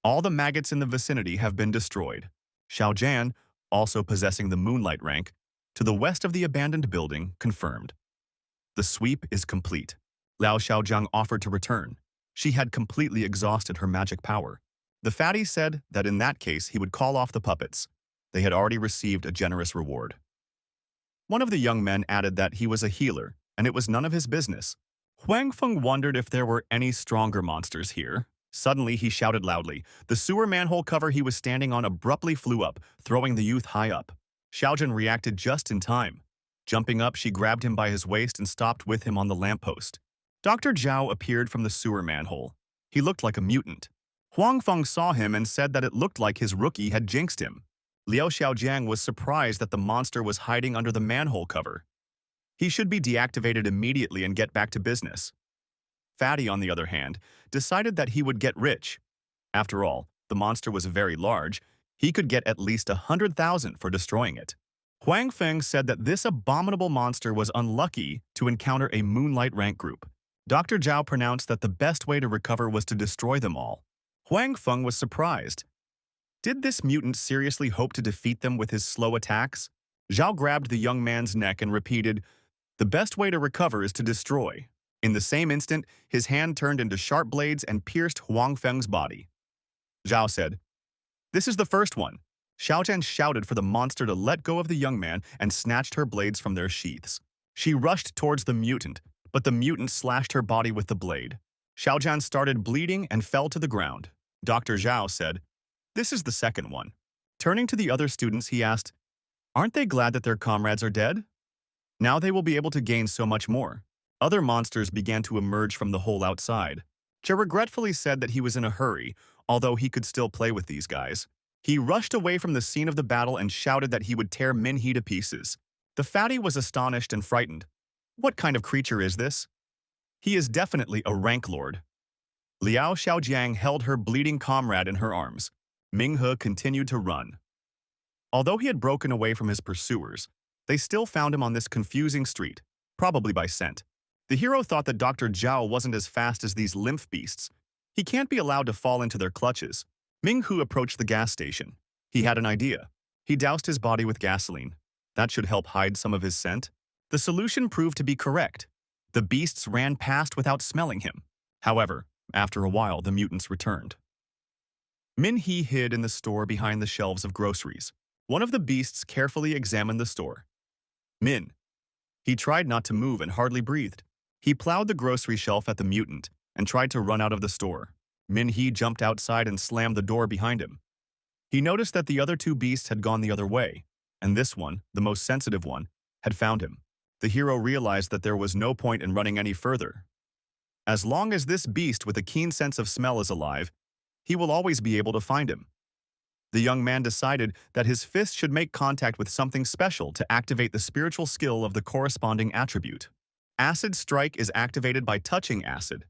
All the maggots in the vicinity have been destroyed. Xiao Jian, also possessing the Moonlight rank, to the west of the abandoned building, confirmed. The sweep is complete. Lao Xiaojiang offered to return. She had completely exhausted her magic power. The fatty said that in that case he would call off the puppets. They had already received a generous reward. One of the young men added that he was a healer, and it was none of his business. Huang Feng wondered if there were any stronger monsters here. Suddenly, he shouted loudly. The sewer manhole cover he was standing on abruptly flew up, throwing the youth high up. Xiaojun reacted just in time. Jumping up, she grabbed him by his waist and stopped with him on the lamppost. Dr. Zhao appeared from the sewer manhole. He looked like a mutant. Huang Feng saw him and said that it looked like his rookie had jinxed him. Liao Xiaojiang was surprised that the monster was hiding under the manhole cover. He should be deactivated immediately and get back to business. Fatty, on the other hand, decided that he would get rich. After all, the monster was very large. He could get at least 100,000 for destroying it. Huang Feng said that this abominable monster was unlucky to encounter a moonlight rank group. Dr. Zhao pronounced that the best way to recover was to destroy them all. Huang Feng was surprised. Did this mutant seriously hope to defeat them with his slow attacks? Zhao grabbed the young man's neck and repeated, "The best way to recover is to destroy." In the same instant, his hand turned into sharp blades and pierced Huang Feng's body. Zhao said, "This is the first one." Xiaojian shouted for the monster to let go of the young man and snatched her blades from their sheaths. She rushed towards the mutant, but the mutant slashed her body with the blade. Xiaojian started bleeding and fell to the ground. Dr. Zhao said, "This is the second one." Turning to the other students, he asked, "Aren't they glad that their comrades are dead? Now they will be able to gain so much more." Other monsters began to emerge from the hole outside. Che regretfully said that he was in a hurry, although he could still play with these guys. He rushed away from the scene of the battle and shouted that he would tear Minhee to pieces. The fatty was astonished and frightened. What kind of creature is this? He is definitely a rank lord. Liao Xiaojiang held her bleeding comrade in her arms. Minghe continued to run. Although he had broken away from his pursuers, they still found him on this confusing street, probably by scent. The hero thought that Dr. Zhao wasn't as fast as these lymph beasts. He can't be allowed to fall into their clutches. Minghu approached the gas station. He had an idea. He doused his body with gasoline. That should help hide some of his scent. The solution proved to be correct. The beasts ran past without smelling him. However, after a while, the mutants returned. Minhee hid in the store behind the shelves of groceries. One of the beasts carefully examined the store. Min. He tried not to move and hardly breathed. He plowed the grocery shelf at the mutant and tried to run out of the store. Minhee jumped outside and slammed the door behind him. He noticed that the other two beasts had gone the other way, and this one, the most sensitive one, had found him. The hero realized that there was no point in running any further. As long as this beast with a keen sense of smell is alive, he will always be able to find him. The young man decided that his fist should make contact with something special to activate the spiritual skill of the corresponding attribute. Acid Strike is activated by touching acid.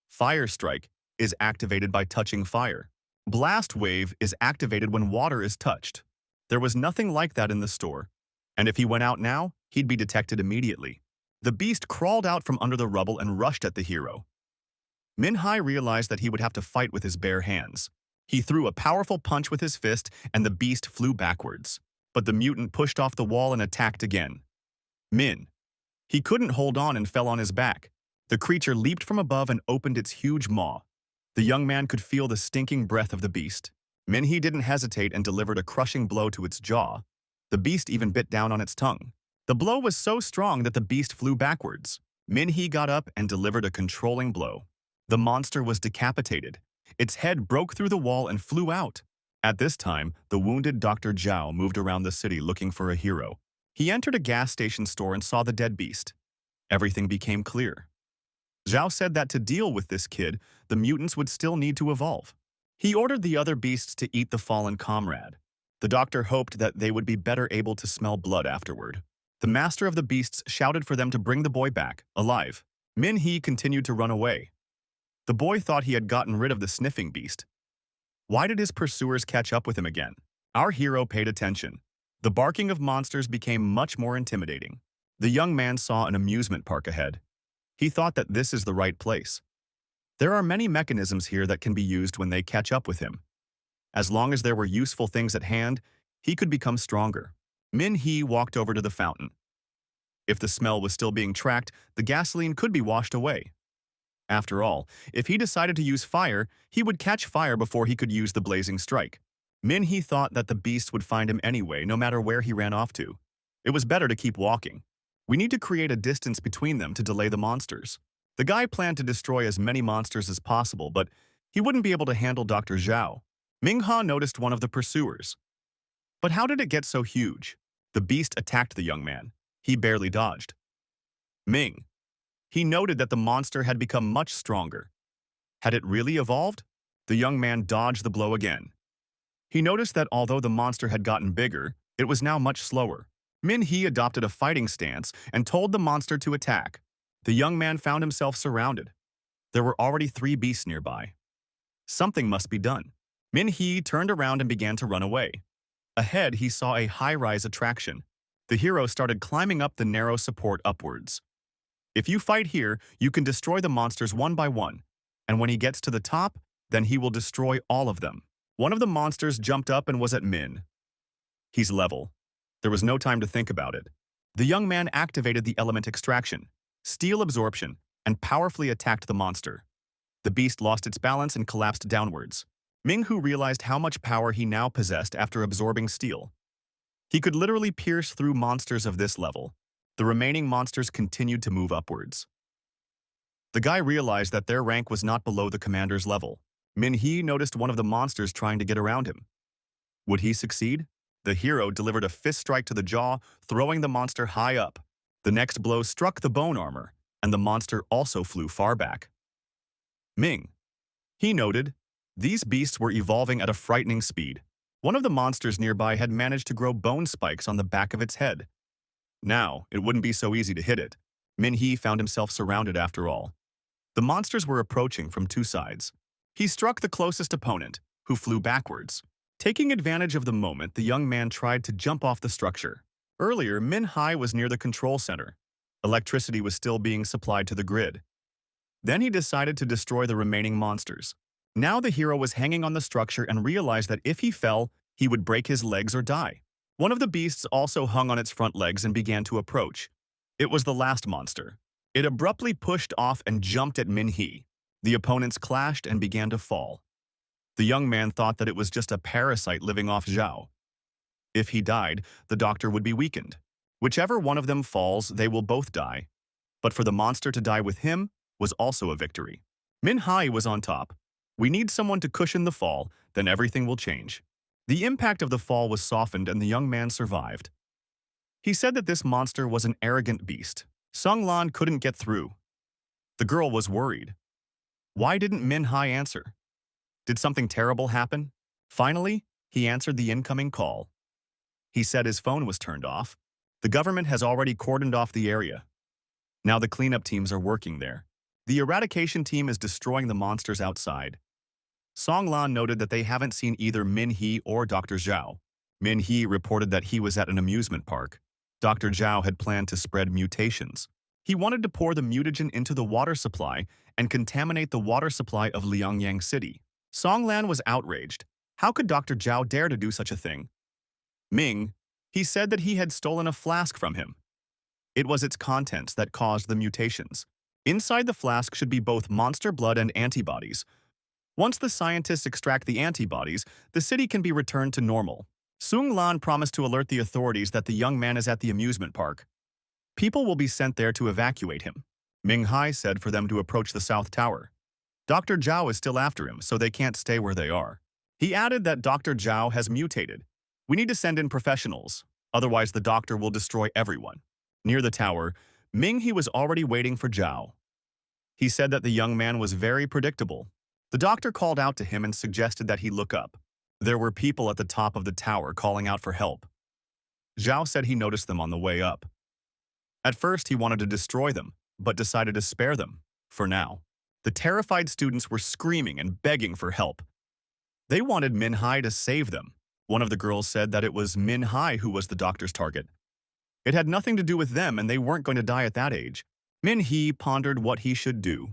Fire Strike is activated by touching fire. Blast Wave is activated when water is touched. There was nothing like that in the store, and if he went out now, he'd be detected immediately. The beast crawled out from under the rubble and rushed at the hero. Minhai realized that he would have to fight with his bare hands. He threw a powerful punch with his fist, and the beast flew backwards. But the mutant pushed off the wall and attacked again. Min. He couldn't hold on and fell on his back. The creature leaped from above and opened its huge maw. The young man could feel the stinking breath of the beast. Minhee didn't hesitate and delivered a crushing blow to its jaw. The beast even bit down on its tongue. The blow was so strong that the beast flew backwards. Minhee got up and delivered a controlling blow. The monster was decapitated. Its head broke through the wall and flew out. At this time, the wounded Dr. Zhao moved around the city looking for a hero. He entered a gas station store and saw the dead beast. Everything became clear. Zhao said that to deal with this kid, the mutants would still need to evolve. He ordered the other beasts to eat the fallen comrade. The doctor hoped that they would be better able to smell blood afterward. The master of the beasts shouted for them to bring the boy back, alive. Minhee continued to run away. The boy thought he had gotten rid of the sniffing beast. Why did his pursuers catch up with him again? Our hero paid attention. The barking of monsters became much more intimidating. The young man saw an amusement park ahead. He thought that this is the right place. There are many mechanisms here that can be used when they catch up with him. As long as there were useful things at hand, he could become stronger. Minhee walked over to the fountain. If the smell was still being tracked, the gasoline could be washed away. After all, if he decided to use fire, he would catch fire before he could use the blazing strike. Minhee thought that the beast would find him anyway, no matter where he ran off to. It was better to keep walking. We need to create a distance between them to delay the monsters. The guy planned to destroy as many monsters as possible, but he wouldn't be able to handle Dr. Zhao. Manhwa noticed one of the pursuers. But how did it get so huge? The beast attacked the young man. He barely dodged. Ming. He noted that the monster had become much stronger. Had it really evolved? The young man dodged the blow again. He noticed that although the monster had gotten bigger, it was now much slower. Min-hee adopted a fighting stance and told the monster to attack. The young man found himself surrounded. There were already 3 beasts nearby. Something must be done. Min-hee turned around and began to run away. Ahead, he saw a high-rise attraction. The hero started climbing up the narrow support upwards. If you fight here, you can destroy the monsters one by one, and when he gets to the top, then he will destroy all of them. One of the monsters jumped up and was at Min. He's level. There was no time to think about it. The young man activated the element extraction, steel absorption, and powerfully attacked the monster. The beast lost its balance and collapsed downwards. Ming-hu realized how much power he now possessed after absorbing steel. He could literally pierce through monsters of this level. The remaining monsters continued to move upwards. The guy realized that their rank was not below the commander's level. Min-hee noticed one of the monsters trying to get around him. Would he succeed? The hero delivered a fist strike to the jaw, throwing the monster high up. The next blow struck the bone armor, and the monster also flew far back. Ming. He noted, these beasts were evolving at a frightening speed. One of the monsters nearby had managed to grow bone spikes on the back of its head. Now, it wouldn't be so easy to hit it. Min-hee found himself surrounded after all. The monsters were approaching from 2 sides. He struck the closest opponent, who flew backwards. Taking advantage of the moment, the young man tried to jump off the structure. Earlier, Min-hee was near the control center. Electricity was still being supplied to the grid. Then he decided to destroy the remaining monsters. Now the hero was hanging on the structure and realized that if he fell, he would break his legs or die. One of the beasts also hung on its front legs and began to approach. It was the last monster. It abruptly pushed off and jumped at Min-hee. The opponents clashed and began to fall. The young man thought that it was just a parasite living off Zhao. If he died, the doctor would be weakened. Whichever one of them falls, they will both die. But for the monster to die with him was also a victory. Min-hee was on top. We need someone to cushion the fall, then everything will change. The impact of the fall was softened and the young man survived. He said that this monster was an arrogant beast. Sung Lan couldn't get through. The girl was worried. Why didn't Min-hee answer? Did something terrible happen? Finally, he answered the incoming call. He said his phone was turned off. The government has already cordoned off the area. Now the cleanup teams are working there. The eradication team is destroying the monsters outside. Song Lan noted that they haven't seen either Min-hee or Dr. Zhao. Min-hee reported that he was at an amusement park. Dr. Zhao had planned to spread mutations. He wanted to pour the mutagen into the water supply and contaminate the water supply of Liangyang City. Song Lan was outraged. How could Dr. Zhao dare to do such a thing? Ming, he said that he had stolen a flask from him. It was its contents that caused the mutations. Inside the flask should be both monster blood and antibodies. Once the scientists extract the antibodies, the city can be returned to normal. Sung Lan promised to alert the authorities that the young man is at the amusement park. People will be sent there to evacuate him. Ming-hee said for them to approach the South Tower. Dr. Zhao is still after him, so they can't stay where they are. He added that Dr. Zhao has mutated. We need to send in professionals, otherwise the doctor will destroy everyone. Near the tower, Ming-hee was already waiting for Zhao. He said that the young man was very predictable. The doctor called out to him and suggested that he look up. There were people at the top of the tower calling out for help. Zhao said he noticed them on the way up. At first, he wanted to destroy them, but decided to spare them, for now. The terrified students were screaming and begging for help. They wanted Min-hee to save them. One of the girls said that it was Min-hee who was the doctor's target. It had nothing to do with them and they weren't going to die at that age. Min-hee pondered what he should do.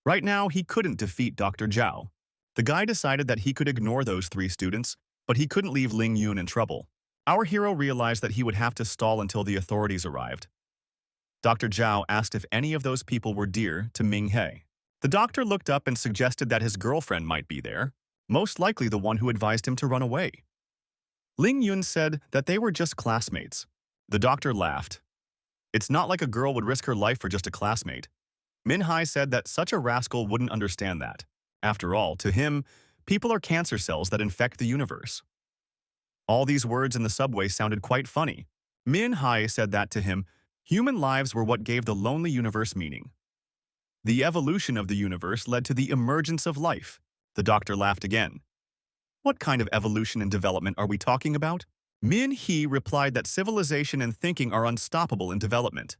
Right now, he couldn't defeat Dr. Zhao. The guy decided that he could ignore those 3 students, but he couldn't leave Ling Yun in trouble. Our hero realized that he would have to stall until the authorities arrived. Dr. Zhao asked if any of those people were dear to Ming-hee. The doctor looked up and suggested that his girlfriend might be there, most likely the one who advised him to run away. Ling Yun said that they were just classmates. The doctor laughed. It's not like a girl would risk her life for just a classmate. Min Hai said that such a rascal wouldn't understand that. After all, to him, people are cancer cells that infect the universe. All these words in the subway sounded quite funny. Min Hai said that to him, human lives were what gave the lonely universe meaning. The evolution of the universe led to the emergence of life. The doctor laughed again. What kind of evolution and development are we talking about? Min He replied that civilization and thinking are unstoppable in development.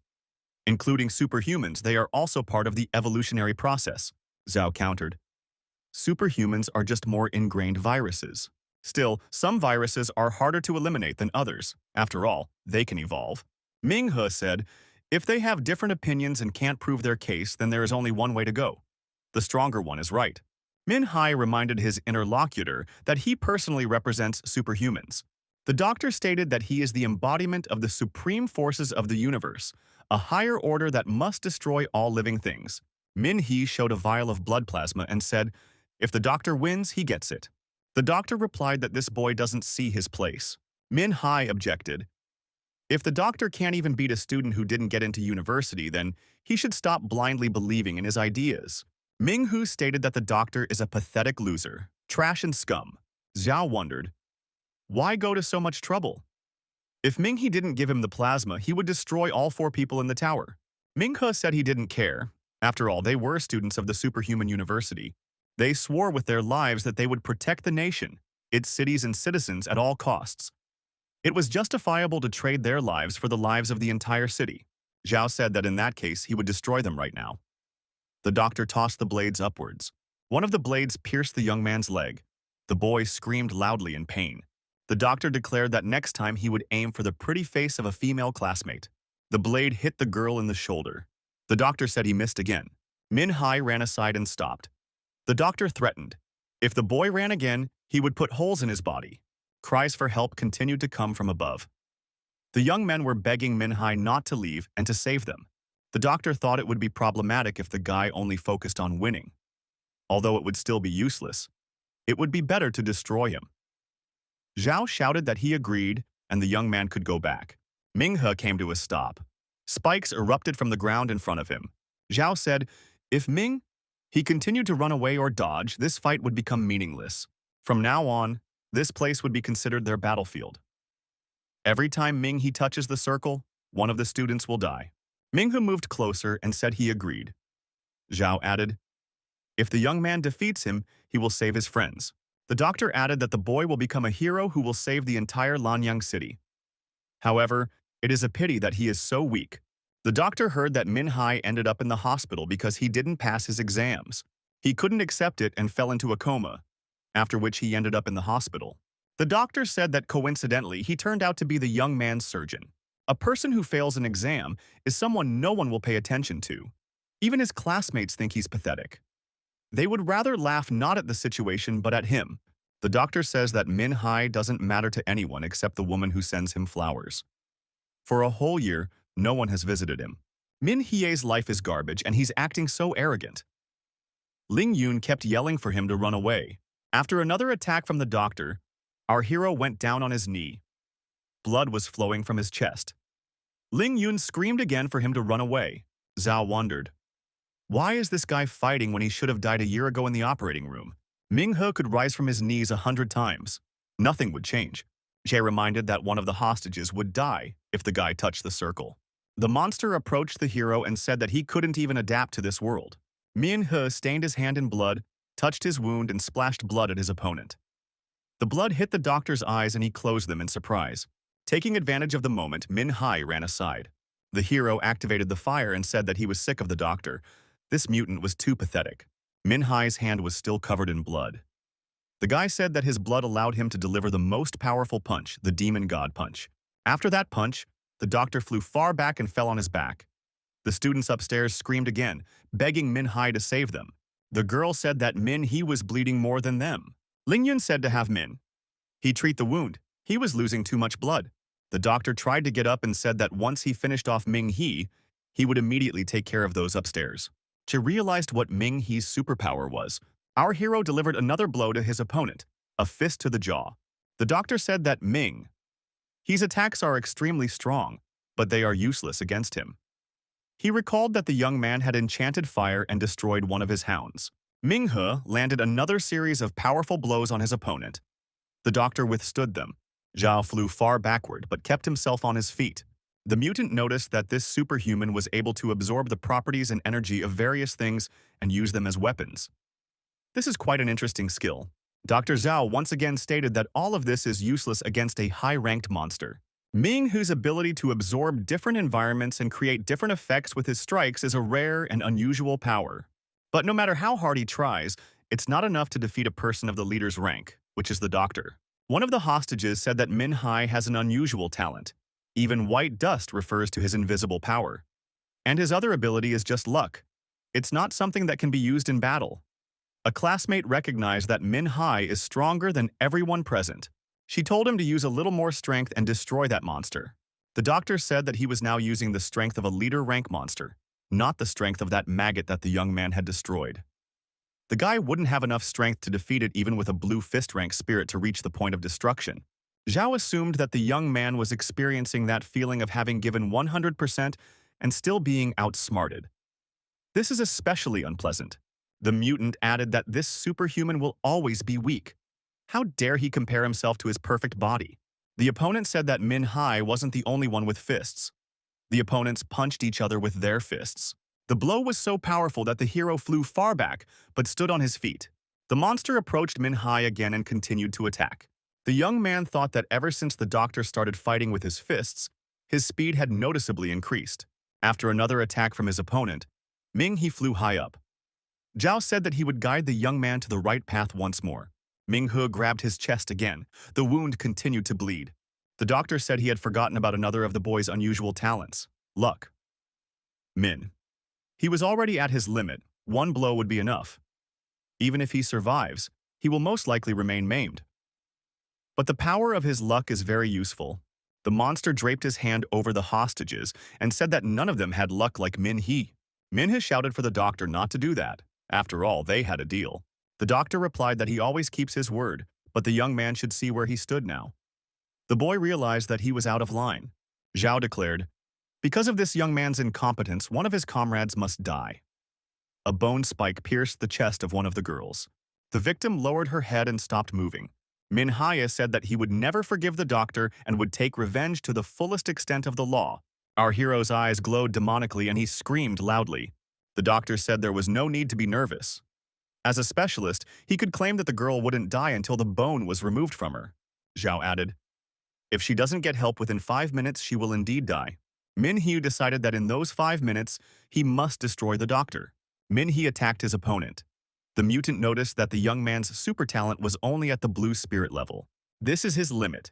Including superhumans, they are also part of the evolutionary process, Zhao countered. Superhumans are just more ingrained viruses. Still, some viruses are harder to eliminate than others. After all, they can evolve. Ming He said, if they have different opinions and can't prove their case, then there is only one way to go. The stronger one is right. Min Hai reminded his interlocutor that he personally represents superhumans. The doctor stated that he is the embodiment of the supreme forces of the universe, a higher order that must destroy all living things. Min He showed a vial of blood plasma and said, if the doctor wins, he gets it. The doctor replied that this boy doesn't see his place. Min Hai objected, if the doctor can't even beat a student who didn't get into university, then he should stop blindly believing in his ideas. Ming Hu stated that the doctor is a pathetic loser, trash and scum. Zhao wondered, why go to so much trouble? If Ming He didn't give him the plasma, he would destroy all 4 people in the tower. Ming He said he didn't care. After all, they were students of the superhuman university. They swore with their lives that they would protect the nation, its cities and citizens at all costs. It was justifiable to trade their lives for the lives of the entire city. Zhao said that in that case, he would destroy them right now. The doctor tossed the blades upwards. One of the blades pierced the young man's leg. The boy screamed loudly in pain. The doctor declared that next time he would aim for the pretty face of a female classmate. The blade hit the girl in the shoulder. The doctor said he missed again. Min Hai ran aside and stopped. The doctor threatened. If the boy ran again, he would put holes in his body. Cries for help continued to come from above. The young men were begging Min Hai not to leave and to save them. The doctor thought it would be problematic if the guy only focused on winning. Although it would still be useless, it would be better to destroy him. Zhao shouted that he agreed, and the young man could go back. Ming He came to a stop. Spikes erupted from the ground in front of him. Zhao said, if Ming He continued to run away or dodge, this fight would become meaningless. From now on, this place would be considered their battlefield. Every time Ming He touches the circle, one of the students will die. Ming He moved closer and said he agreed. Zhao added, if the young man defeats him, he will save his friends. The doctor added that the boy will become a hero who will save the entire Lanyang city. However, it is a pity that he is so weak. The doctor heard that Min Hai ended up in the hospital because he didn't pass his exams. He couldn't accept it and fell into a coma, after which he ended up in the hospital. The doctor said that coincidentally, he turned out to be the young man's surgeon. A person who fails an exam is someone no one will pay attention to. Even his classmates think he's pathetic. They would rather laugh not at the situation but at him. The doctor says that Min Hai doesn't matter to anyone except the woman who sends him flowers. For a whole year, no one has visited him. Min Hie's life is garbage and he's acting so arrogant. Ling Yun kept yelling for him to run away. After another attack from the doctor, our hero went down on his knee. Blood was flowing from his chest. Ling Yun screamed again for him to run away. Zhao wondered, why is this guy fighting when he should have died a year ago in the operating room? Ming He could rise from his knees 100 times. Nothing would change. Jie reminded that one of the hostages would die if the guy touched the circle. The monster approached the hero and said that he couldn't even adapt to this world. Min He stained his hand in blood, touched his wound, and splashed blood at his opponent. The blood hit the doctor's eyes and he closed them in surprise. Taking advantage of the moment, Min Hai ran aside. The hero activated the fire and said that he was sick of the doctor. This mutant was too pathetic. Min Hai's hand was still covered in blood. The guy said that his blood allowed him to deliver the most powerful punch, the Demon God Punch. After that punch, the doctor flew far back and fell on his back. The students upstairs screamed again, begging Min Hai to save them. The girl said that Min He was bleeding more than them. Ling Yun said to have Min He treat the wound. He was losing too much blood. The doctor tried to get up and said that once he finished off Ming He would immediately take care of those upstairs. She realized what Ming He's superpower was. Our hero delivered another blow to his opponent, a fist to the jaw. The doctor said that Ming He's attacks are extremely strong, but they are useless against him. He recalled that the young man had enchanted fire and destroyed one of his hounds. Minghe landed another series of powerful blows on his opponent. The doctor withstood them. Zhao flew far backward but kept himself on his feet. The mutant noticed that this superhuman was able to absorb the properties and energy of various things and use them as weapons. This is quite an interesting skill. Dr. Zhao once again stated that all of this is useless against a high-ranked monster. Ming Hu's ability to absorb different environments and create different effects with his strikes is a rare and unusual power. But no matter how hard he tries, it's not enough to defeat a person of the leader's rank, which is the doctor. One of the hostages said that Min Hai has an unusual talent. Even white dust refers to his invisible power. And his other ability is just luck. It's not something that can be used in battle. A classmate recognized that Min Hai is stronger than everyone present. She told him to use a little more strength and destroy that monster. The doctor said that he was now using the strength of a leader rank monster, not the strength of that maggot that the young man had destroyed. The guy wouldn't have enough strength to defeat it even with a blue fist rank spirit to reach the point of destruction. Zhao assumed that the young man was experiencing that feeling of having given 100% and still being outsmarted. This is especially unpleasant. The mutant added that this superhuman will always be weak. How dare he compare himself to his perfect body? The opponent said that Min Hai wasn't the only one with fists. The opponents punched each other with their fists. The blow was so powerful that the hero flew far back, but stood on his feet. The monster approached Min Hai again and continued to attack. The young man thought that ever since the doctor started fighting with his fists, his speed had noticeably increased. After another attack from his opponent, Ming He flew high up. Zhao said that he would guide the young man to the right path once more. Ming He grabbed his chest again. The wound continued to bleed. The doctor said he had forgotten about another of the boy's unusual talents, luck. Min. He was already at his limit. One blow would be enough. Even if he survives, he will most likely remain maimed. But the power of his luck is very useful. The monster draped his hand over the hostages and said that none of them had luck like Min He. Min He shouted for the doctor not to do that. After all, they had a deal. The doctor replied that he always keeps his word, but the young man should see where he stood now. The boy realized that he was out of line. Zhao declared, "Because of this young man's incompetence, one of his comrades must die." A bone spike pierced the chest of one of the girls. The victim lowered her head and stopped moving. Min Hai said that he would never forgive the doctor and would take revenge to the fullest extent of the law. Our hero's eyes glowed demonically and he screamed loudly. The doctor said there was no need to be nervous. As a specialist, he could claim that the girl wouldn't die until the bone was removed from her. Zhao added, "If she doesn't get help within 5 minutes, she will indeed die." Min He decided that in those 5 minutes, he must destroy the doctor. Min He attacked his opponent. The mutant noticed that the young man's super talent was only at the blue spirit level. This is his limit.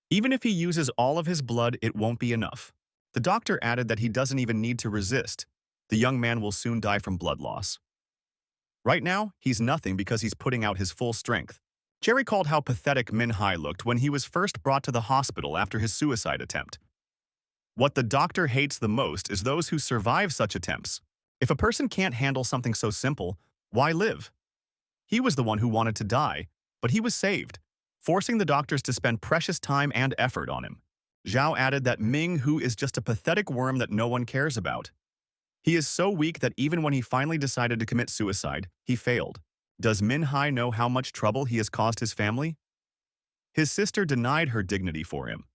Even if he uses all of his blood, it won't be enough. The doctor added that he doesn't even need to resist. The young man will soon die from blood loss. Right now, he's nothing because he's putting out his full strength. Jerry called how pathetic Min Hai looked when he was first brought to the hospital after his suicide attempt. What the doctor hates the most is those who survive such attempts. If a person can't handle something so simple, why live? He was the one who wanted to die, but he was saved, forcing the doctors to spend precious time and effort on him. Zhao added that Ming Hu is just a pathetic worm that no one cares about. He is so weak that even when he finally decided to commit suicide, he failed. Does Min Hai know how much trouble he has caused his family? His sister denied her dignity for him.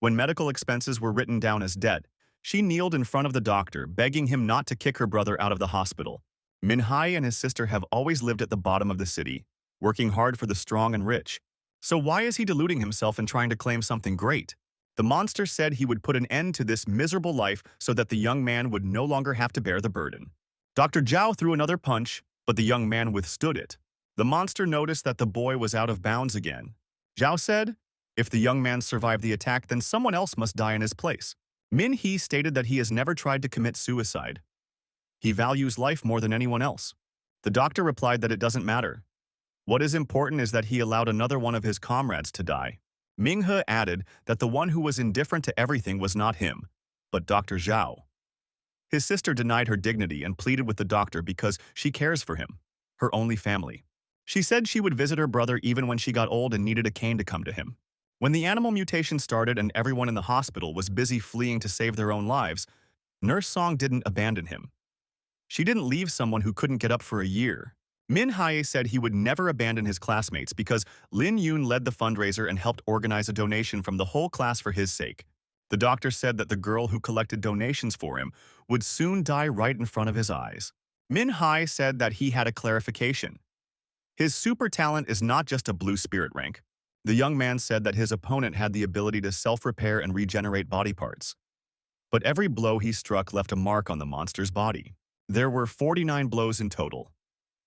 When medical expenses were written down as debt, she kneeled in front of the doctor, begging him not to kick her brother out of the hospital. Min Hai and his sister have always lived at the bottom of the city, working hard for the strong and rich. So why is he deluding himself and trying to claim something great? The monster said he would put an end to this miserable life so that the young man would no longer have to bear the burden. Dr. Zhao threw another punch, but the young man withstood it. The monster noticed that the boy was out of bounds again. Zhao said, "If the young man survived the attack, then someone else must die in his place." Min He stated that he has never tried to commit suicide. He values life more than anyone else. The doctor replied that it doesn't matter. What is important is that he allowed another one of his comrades to die. Ming He added that the one who was indifferent to everything was not him, but Dr. Zhao. His sister denied her dignity and pleaded with the doctor because she cares for him, her only family. She said she would visit her brother even when she got old and needed a cane to come to him. When the animal mutation started and everyone in the hospital was busy fleeing to save their own lives, Nurse Song didn't abandon him. She didn't leave someone who couldn't get up for a year. Min Hae said he would never abandon his classmates because Lin Yoon led the fundraiser and helped organize a donation from the whole class for his sake. The doctor said that the girl who collected donations for him would soon die right in front of his eyes. Min Hae said that he had a clarification. His super talent is not just a blue spirit rank. The young man said that his opponent had the ability to self-repair and regenerate body parts. But every blow he struck left a mark on the monster's body. There were 49 blows in total.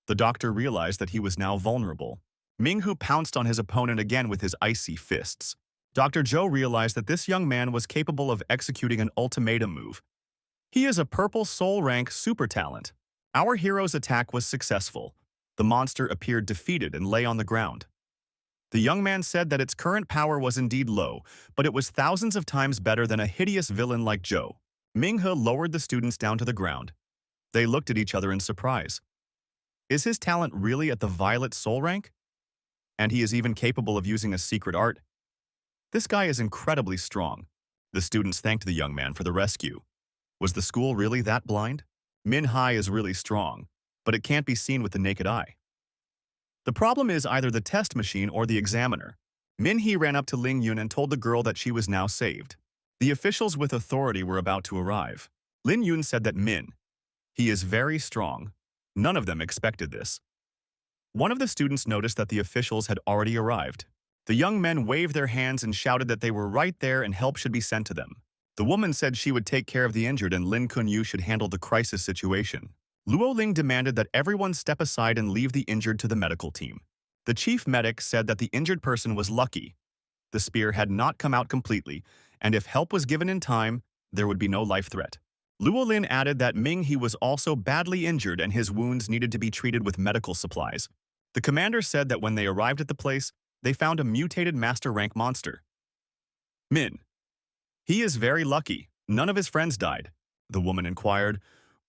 The doctor realized that he was now vulnerable. Minghu pounced on his opponent again with his icy fists. Dr. Zhou realized that this young man was capable of executing an ultimatum move. He is a purple soul rank super talent. Our hero's attack was successful. The monster appeared defeated and lay on the ground. The young man said that its current power was indeed low, but it was thousands of times better than a hideous villain like Zhou. Minghe lowered the students down to the ground. They looked at each other in surprise. Is his talent really at the violet soul rank? And he is even capable of using a secret art? This guy is incredibly strong. The students thanked the young man for the rescue. Was the school really that blind? Min Hai is really strong, but it can't be seen with the naked eye. The problem is either the test machine or the examiner. Min Hee ran up to Ling Yun and told the girl that she was now saved. The officials with authority were about to arrive. Lin Yun said that he is very strong. None of them expected this. One of the students noticed that the officials had already arrived. The young men waved their hands and shouted that they were right there and help should be sent to them. The woman said she would take care of the injured and Lin Kun Yu should handle the crisis situation. Luo Ling demanded that everyone step aside and leave the injured to the medical team. The chief medic said that the injured person was lucky. The spear had not come out completely, and if help was given in time, there would be no life threat. Luo Lin added that Ming He was also badly injured and his wounds needed to be treated with medical supplies. The commander said that when they arrived at the place, they found a mutated master rank monster. He is very lucky. None of his friends died. The woman inquired,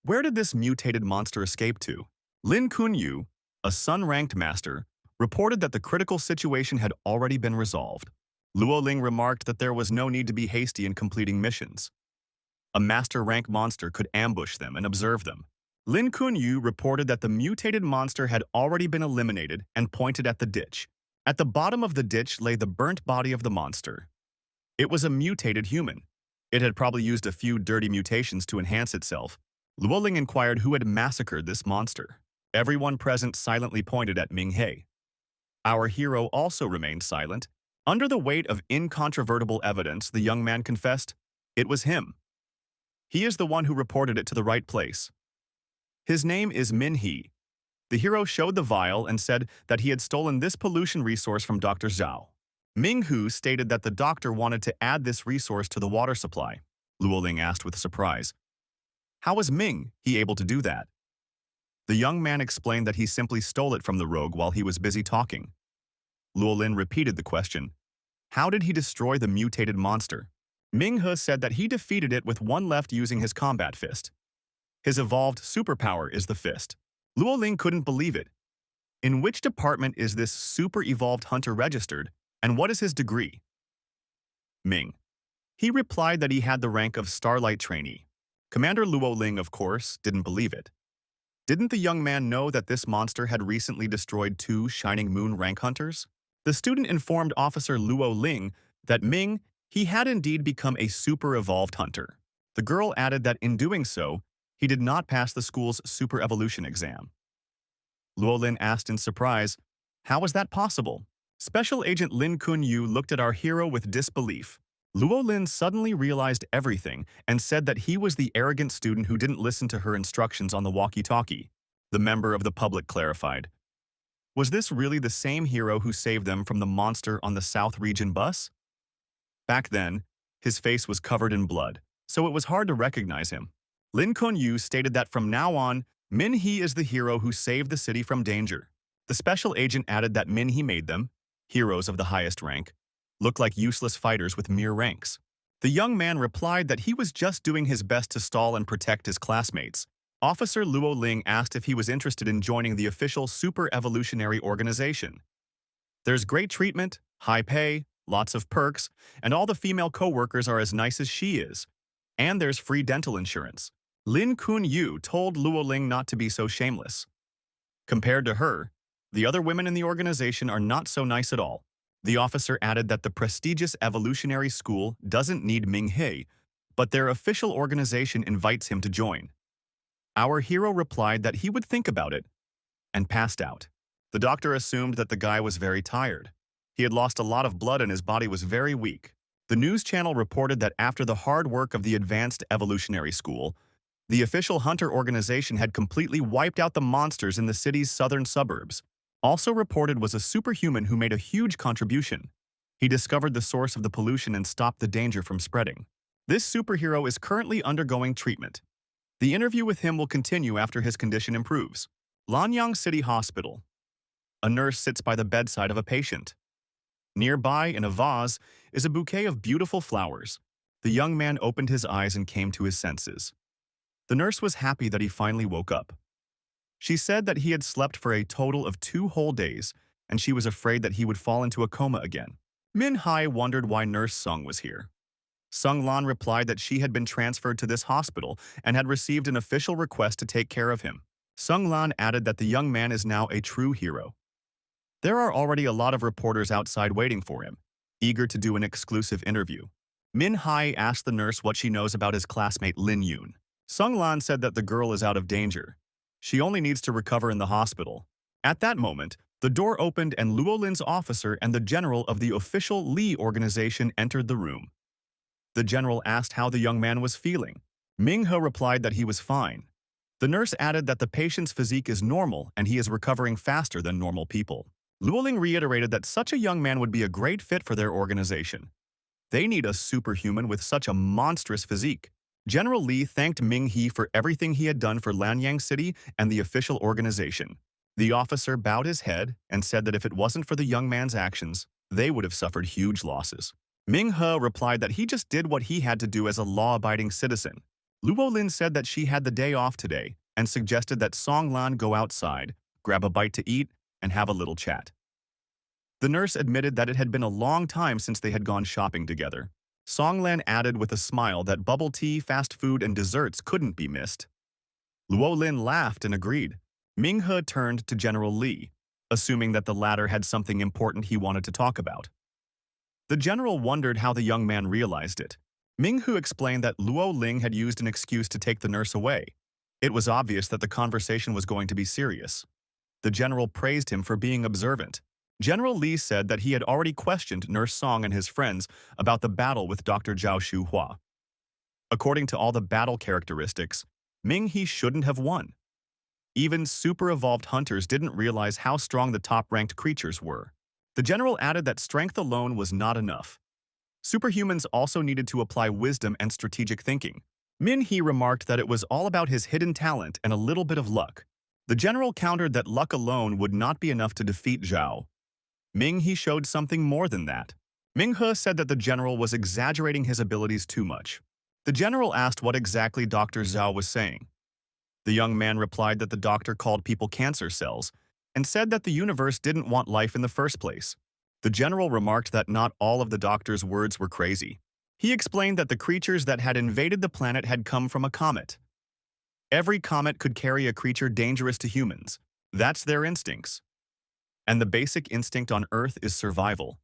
where did this mutated monster escape to? Lin Kun Yu, a sun-ranked master, reported that the critical situation had already been resolved. Luo Ling remarked that there was no need to be hasty in completing missions. A master rank monster could ambush them and observe them. Lin Kun Yu reported that the mutated monster had already been eliminated and pointed at the ditch. At the bottom of the ditch lay the burnt body of the monster. It was a mutated human. It had probably used a few dirty mutations to enhance itself. Luo Ling inquired who had massacred this monster. Everyone present silently pointed at Ming He. Our hero also remained silent. Under the weight of incontrovertible evidence, the young man confessed, it was him. He is the one who reported it to the right place. His name is Min Hee. The hero showed the vial and said that he had stolen this pollution resource from Dr. Zhao. Ming Hu stated that the doctor wanted to add this resource to the water supply. Luo Ling asked with surprise, how was Ming He able to do that? The young man explained that he simply stole it from the rogue while he was busy talking. Luo Lin repeated the question, how did he destroy the mutated monster? Ming He said that he defeated it with one left using his combat fist. His evolved superpower is the fist. Luo Ling couldn't believe it. In which department is this super-evolved hunter registered, and what is his degree? He replied that he had the rank of Starlight Trainee. Commander Luo Ling, of course, didn't believe it. Didn't the young man know that this monster had recently destroyed 2 Shining Moon rank hunters? The student informed Officer Luo Ling that he had indeed become a super-evolved hunter. The girl added that in doing so, he did not pass the school's super evolution exam. Luo Lin asked in surprise, how was that possible? Special Agent Lin Kun Yu looked at our hero with disbelief. Luo Lin suddenly realized everything and said that he was the arrogant student who didn't listen to her instructions on the walkie-talkie. The member of the public clarified. Was this really the same hero who saved them from the monster on the South Region bus? Back then, his face was covered in blood, so it was hard to recognize him. Lin Kun Yu stated that from now on, Min Hee is the hero who saved the city from danger. The special agent added that Min Hee made them, heroes of the highest rank, look like useless fighters with mere ranks. The young man replied that he was just doing his best to stall and protect his classmates. Officer Luo Ling asked if he was interested in joining the official super evolutionary organization. There's great treatment, high pay, lots of perks, and all the female co-workers are as nice as she is. And there's free dental insurance. Lin Kun Yu told Luo Ling not to be so shameless. Compared to her, the other women in the organization are not so nice at all. The officer added that the prestigious evolutionary school doesn't need Ming He, but their official organization invites him to join. Our hero replied that he would think about it and passed out. The doctor assumed that the guy was very tired. He had lost a lot of blood and his body was very weak. The news channel reported that after the hard work of the advanced evolutionary school, the official hunter organization had completely wiped out the monsters in the city's southern suburbs. Also reported was a superhuman who made a huge contribution. He discovered the source of the pollution and stopped the danger from spreading. This superhero is currently undergoing treatment. The interview with him will continue after his condition improves. Lanyang City Hospital. A nurse sits by the bedside of a patient. Nearby, in a vase, is a bouquet of beautiful flowers. The young man opened his eyes and came to his senses. The nurse was happy that he finally woke up. She said that he had slept for a total of 2 whole days, and she was afraid that he would fall into a coma again. Min Hai wondered why Nurse Sung was here. Sung Lan replied that she had been transferred to this hospital and had received an official request to take care of him. Sung Lan added that the young man is now a true hero. There are already a lot of reporters outside waiting for him, eager to do an exclusive interview. Min Hai asked the nurse what she knows about his classmate Lin Yun. Sung Lan said that the girl is out of danger. She only needs to recover in the hospital. At that moment, the door opened and Luo Lin's officer and the general of the official Li organization entered the room. The general asked how the young man was feeling. Ming He replied that he was fine. The nurse added that the patient's physique is normal and he is recovering faster than normal people. Luo Ling reiterated that such a young man would be a great fit for their organization. They need a superhuman with such a monstrous physique. General Li thanked Ming He for everything he had done for Lanyang City and the official organization. The officer bowed his head and said that if it wasn't for the young man's actions, they would have suffered huge losses. Ming He replied that he just did what he had to do as a law-abiding citizen. Luo Lin said that she had the day off today and suggested that Song Lan go outside, grab a bite to eat, and have a little chat. The nurse admitted that it had been a long time since they had gone shopping together. Song Lan added with a smile that bubble tea, fast food, and desserts couldn't be missed. Luo Lin laughed and agreed. Ming He turned to General Li, assuming that the latter had something important he wanted to talk about. The general wondered how the young man realized it. Ming He explained that Luo Ling had used an excuse to take the nurse away. It was obvious that the conversation was going to be serious. The general praised him for being observant. General Li said that he had already questioned Nurse Song and his friends about the battle with Dr. Zhao Shuhua. According to all the battle characteristics, Ming He shouldn't have won. Even super-evolved hunters didn't realize how strong the top-ranked creatures were. The general added that strength alone was not enough. Superhumans also needed to apply wisdom and strategic thinking. Min He remarked that it was all about his hidden talent and a little bit of luck. The general countered that luck alone would not be enough to defeat Zhao. Ming He showed something more than that. Ming He said that the general was exaggerating his abilities too much. The general asked what exactly Dr. Zhao was saying. The young man replied that the doctor called people cancer cells and said that the universe didn't want life in the first place. The general remarked that not all of the doctor's words were crazy. He explained that the creatures that had invaded the planet had come from a comet. Every comet could carry a creature dangerous to humans. That's their instincts. And the basic instinct on Earth is survival.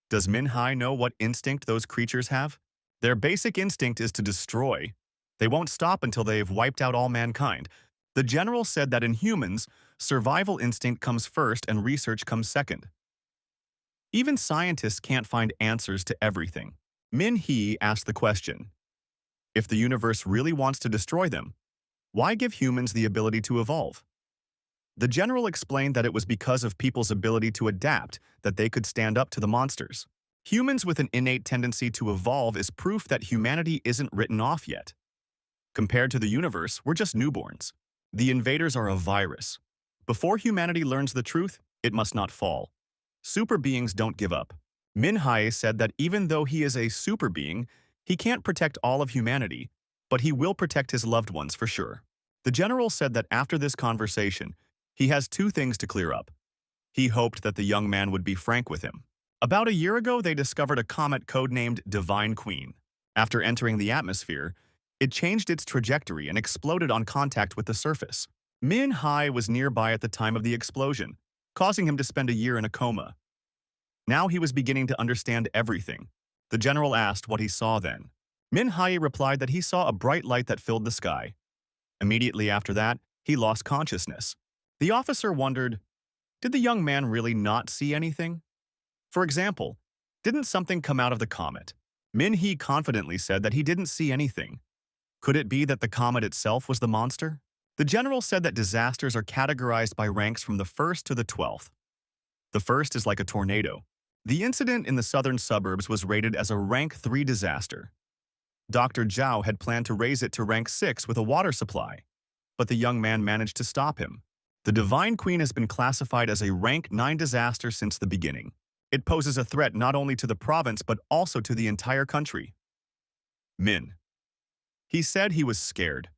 Does Min Hai know what instinct those creatures have? Their basic instinct is to destroy. They won't stop until they've wiped out all mankind. The general said that in humans, survival instinct comes first and research comes second. Even scientists can't find answers to everything. Min He asked the question, if the universe really wants to destroy them, why give humans the ability to evolve? The general explained that it was because of people's ability to adapt that they could stand up to the monsters. Humans with an innate tendency to evolve is proof that humanity isn't written off yet. Compared to the universe, we're just newborns. The invaders are a virus. Before humanity learns the truth, it must not fall. Super beings don't give up. Min Hai said that even though he is a super being, he can't protect all of humanity, but he will protect his loved ones for sure. The general said that after this conversation, he has 2 things to clear up. He hoped that the young man would be frank with him. About a year ago, they discovered a comet codenamed Divine Queen. After entering the atmosphere, it changed its trajectory and exploded on contact with the surface. Min Hai was nearby at the time of the explosion, causing him to spend a year in a coma. Now he was beginning to understand everything. The general asked what he saw then. Min Hai replied that he saw a bright light that filled the sky. Immediately after that, he lost consciousness. The officer wondered, did the young man really not see anything? For example, didn't something come out of the comet? Min Hee confidently said that he didn't see anything. Could it be that the comet itself was the monster? The general said that disasters are categorized by ranks from the 1st to the 12th. The first is like a tornado. The incident in the southern suburbs was rated as a rank 3 disaster. Dr. Zhao had planned to raise it to rank 6 with a water supply, but the young man managed to stop him. The Divine Queen has been classified as a rank 9 disaster since the beginning. It poses a threat not only to the province but also to the entire country. Min. He said he was scared.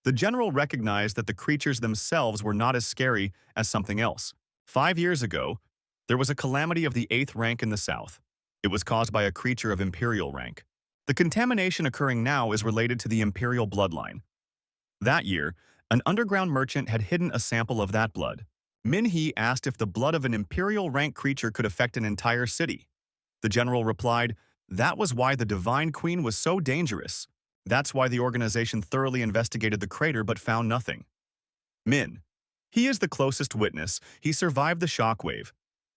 The general recognized that the creatures themselves were not as scary as something else. 5 years ago, there was a calamity of the 8th rank in the south. It was caused by a creature of imperial rank. The contamination occurring now is related to the imperial bloodline. That year, an underground merchant had hidden a sample of that blood. Min Hee asked if the blood of an imperial rank creature could affect an entire city. The general replied, that was why the Divine Queen was so dangerous. That's why the organization thoroughly investigated the crater but found nothing. Min. He is the closest witness. He survived the shockwave.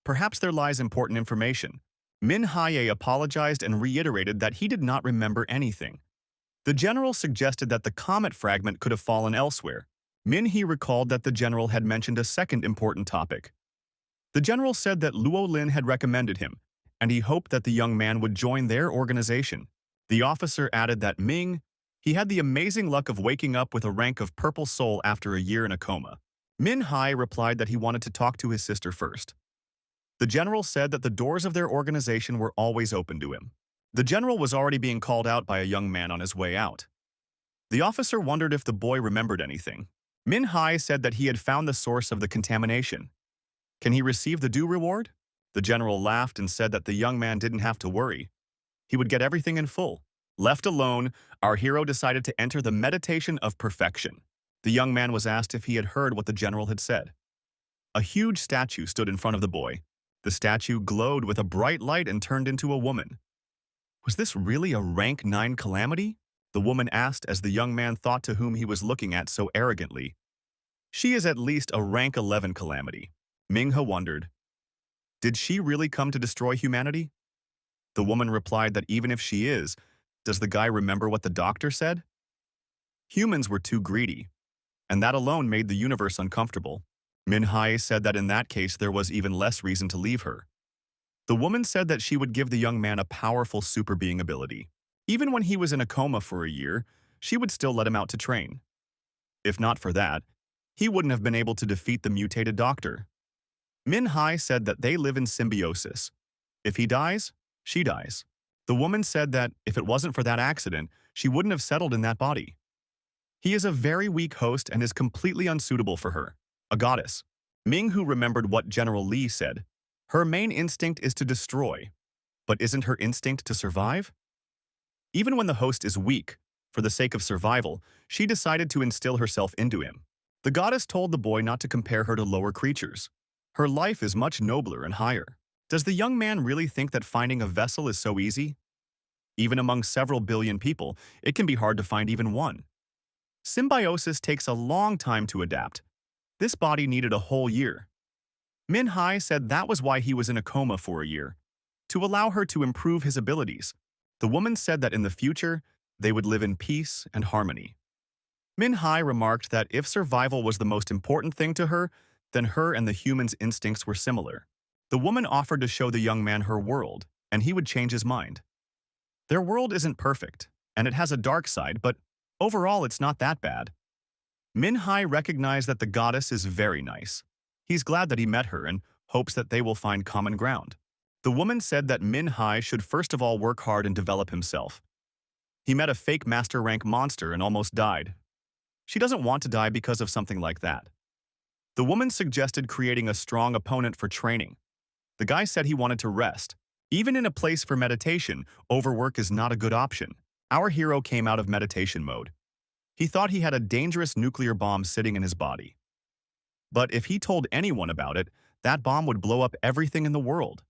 Perhaps there lies important information. Min Haye apologized and reiterated that he did not remember anything. The general suggested that the comet fragment could have fallen elsewhere. Min Hee recalled that the general had mentioned a second important topic. The general said that Luo Lin had recommended him, and he hoped that the young man would join their organization. The officer added that he had the amazing luck of waking up with a rank of Purple Soul after a year in a coma. Min Hai replied that he wanted to talk to his sister first. The general said that the doors of their organization were always open to him. The general was already being called out by a young man on his way out. The officer wondered if the boy remembered anything. Min Hai said that he had found the source of the contamination. Can he receive the due reward? The general laughed and said that the young man didn't have to worry. He would get everything in full. Left alone, our hero decided to enter the meditation of perfection. The young man was asked if he had heard what the general had said. A huge statue stood in front of the boy. The statue glowed with a bright light and turned into a woman. Was this really a rank 9 calamity? The woman asked as the young man thought to whom he was looking at so arrogantly. She is at least a rank 11 calamity. Minghe wondered. Did she really come to destroy humanity? The woman replied that even if she is, does the guy remember what the doctor said? Humans were too greedy, and that alone made the universe uncomfortable. Min Hai said that in that case there was even less reason to leave her. The woman said that she would give the young man a powerful super being ability. Even when he was in a coma for a year, she would still let him out to train. If not for that, he wouldn't have been able to defeat the mutated doctor. Min Hai said that they live in symbiosis. If he dies, she dies. The woman said that if it wasn't for that accident, she wouldn't have settled in that body. He is a very weak host and is completely unsuitable for her. A goddess. Ming Hu remembered what General Li said. Her main instinct is to destroy. But isn't her instinct to survive? Even when the host is weak, for the sake of survival, she decided to instill herself into him. The goddess told the boy not to compare her to lower creatures. Her life is much nobler and higher. Does the young man really think that finding a vessel is so easy? Even among several billion people, it can be hard to find even one. Symbiosis takes a long time to adapt. This body needed a whole year. Min Hai said that was why he was in a coma for a year, to allow her to improve his abilities. The woman said that in the future, they would live in peace and harmony. Min Hai remarked that if survival was the most important thing to her, then her and the human's instincts were similar. The woman offered to show the young man her world, and he would change his mind. Their world isn't perfect, and it has a dark side, but overall it's not that bad. Min Hai recognized that the goddess is very nice. He's glad that he met her and hopes that they will find common ground. The woman said that Min Hai should first of all work hard and develop himself. He met a fake master rank monster and almost died. She doesn't want to die because of something like that. The woman suggested creating a strong opponent for training. The guy said he wanted to rest. Even in a place for meditation, overwork is not a good option. Our hero came out of meditation mode. He thought he had a dangerous nuclear bomb sitting in his body. But if he told anyone about it, that bomb would blow up everything in the world.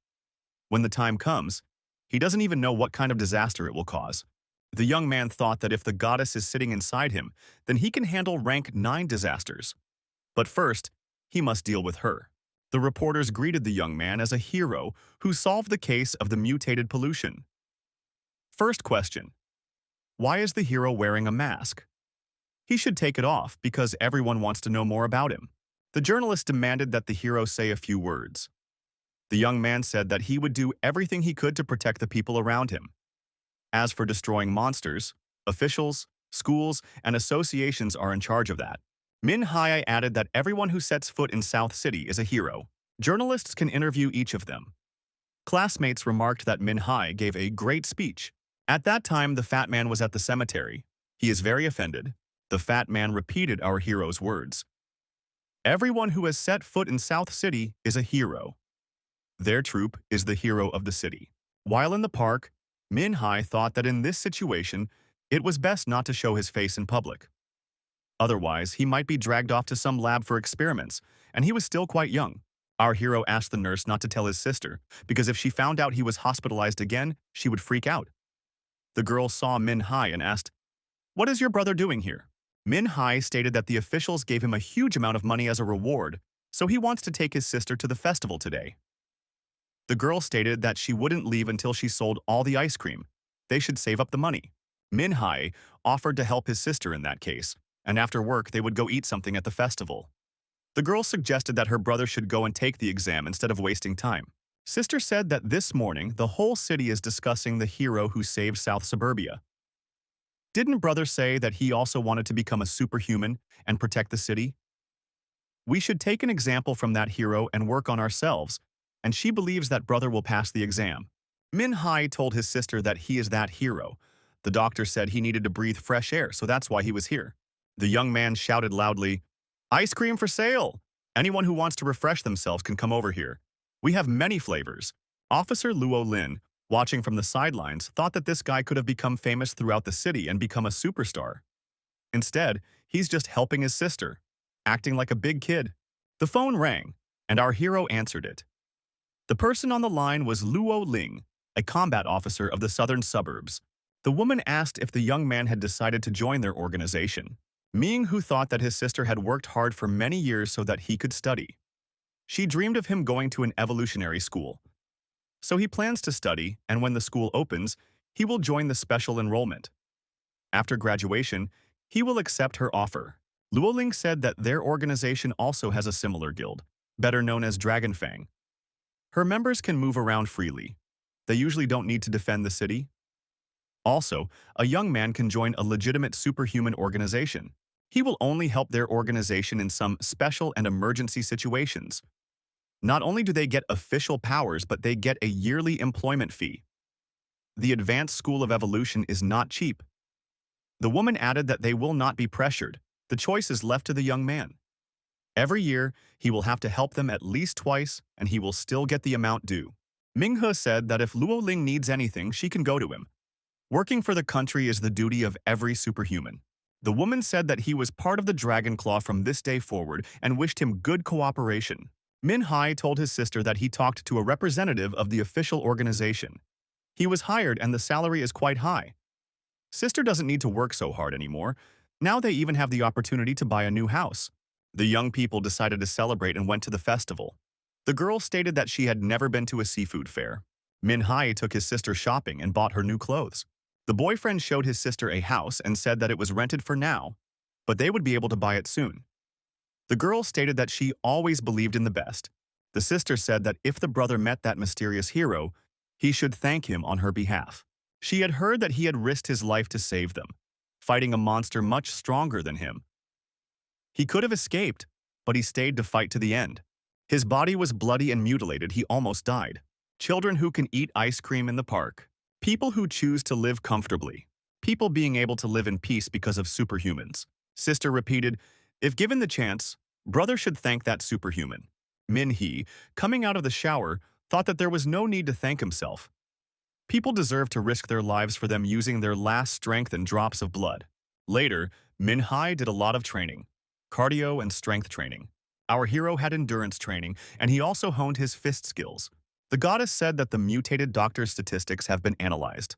When the time comes, he doesn't even know what kind of disaster it will cause. The young man thought that if the goddess is sitting inside him, then he can handle rank 9 disasters. But first, he must deal with her. The reporters greeted the young man as a hero who solved the case of the mutated pollution. First question: why is the hero wearing a mask? He should take it off because everyone wants to know more about him. The journalist demanded that the hero say a few words. The young man said that he would do everything he could to protect the people around him. As for destroying monsters, officials, schools, and associations are in charge of that. Manhwa added that everyone who sets foot in South City is a hero. Journalists can interview each of them. Classmates remarked that Manhwa gave a great speech. At that time, the fat man was at the cemetery. He is very offended. The fat man repeated our hero's words. Everyone who has set foot in South City is a hero. Their troop is the hero of the city. While in the park, Manhwa thought that in this situation, it was best not to show his face in public. Otherwise, he might be dragged off to some lab for experiments, and he was still quite young. Our hero asked the nurse not to tell his sister, because if she found out he was hospitalized again, she would freak out. The girl saw Manhwa and asked, "What is your brother doing here?" Manhwa stated that the officials gave him a huge amount of money as a reward, so he wants to take his sister to the festival today. The girl stated that she wouldn't leave until she sold all the ice cream. They should save up the money. Manhwa offered to help his sister in that case, and after work they would go eat something at the festival. The girl suggested that her brother should go and take the exam instead of wasting time. Sister said that this morning the whole city is discussing the hero who saved South Suburbia. Didn't brother say that he also wanted to become a superhuman and protect the city? We should take an example from that hero and work on ourselves, and she believes that brother will pass the exam. Manhwa told his sister that he is that hero. The doctor said he needed to breathe fresh air, so that's why he was here. The young man shouted loudly, "Ice cream for sale! Anyone who wants to refresh themselves can come over here. We have many flavors." Officer Luo Lin, watching from the sidelines, thought that this guy could have become famous throughout the city and become a superstar. Instead, he's just helping his sister, acting like a big kid. The phone rang, and our hero answered it. The person on the line was Luo Ling, a combat officer of the southern suburbs. The woman asked if the young man had decided to join their organization. Ming, who thought that his sister had worked hard for many years so that he could study. She dreamed of him going to an evolutionary school. So he plans to study, and when the school opens, he will join the special enrollment. After graduation, he will accept her offer. Luoling said that their organization also has a similar guild, better known as Dragonfang. Her members can move around freely. They usually don't need to defend the city. Also, a young man can join a legitimate superhuman organization. He will only help their organization in some special and emergency situations. Not only do they get official powers, but they get a yearly employment fee. The Advanced School of Evolution is not cheap. The woman added that they will not be pressured. The choice is left to the young man. Every year, he will have to help them at least twice, and he will still get the amount due. Minghe said that if Luo Ling needs anything, she can go to him. Working for the country is the duty of every superhuman. The woman said that he was part of the Dragon Claw from this day forward and wished him good cooperation. Manhwa told his sister that he talked to a representative of the official organization. He was hired and the salary is quite high. Sister doesn't need to work so hard anymore. Now they even have the opportunity to buy a new house. The young people decided to celebrate and went to the festival. The girl stated that she had never been to a seafood fair. Manhwa took his sister shopping and bought her new clothes. The boyfriend showed his sister a house and said that it was rented for now, but they would be able to buy it soon. The girl stated that she always believed in the best. The sister said that if the brother met that mysterious hero, he should thank him on her behalf. She had heard that he had risked his life to save them, fighting a monster much stronger than him. He could have escaped, but he stayed to fight to the end. His body was bloody and mutilated. He almost died. Children who can eat ice cream in the park. People who choose to live comfortably. People being able to live in peace because of superhumans. Sister repeated, "If given the chance, brother should thank that superhuman." Minhee, coming out of the shower, thought that there was no need to thank himself. People deserve to risk their lives for them using their last strength and drops of blood. Later, Minhai did a lot of training, cardio and strength training. Our hero had endurance training, and he also honed his fist skills. The goddess said that the mutated doctor's statistics have been analyzed.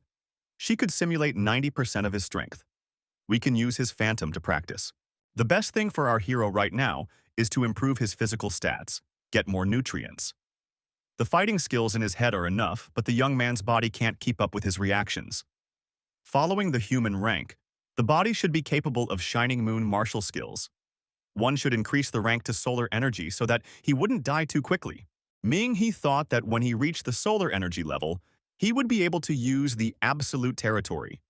She could simulate 90% of his strength. We can use his phantom to practice. The best thing for our hero right now is to improve his physical stats, get more nutrients. The fighting skills in his head are enough, but the young man's body can't keep up with his reactions. Following the human rank, the body should be capable of Shining Moon martial skills. One should increase the rank to solar energy so that he wouldn't die too quickly. He thought that when he reached the solar energy level, he would be able to use the absolute territory.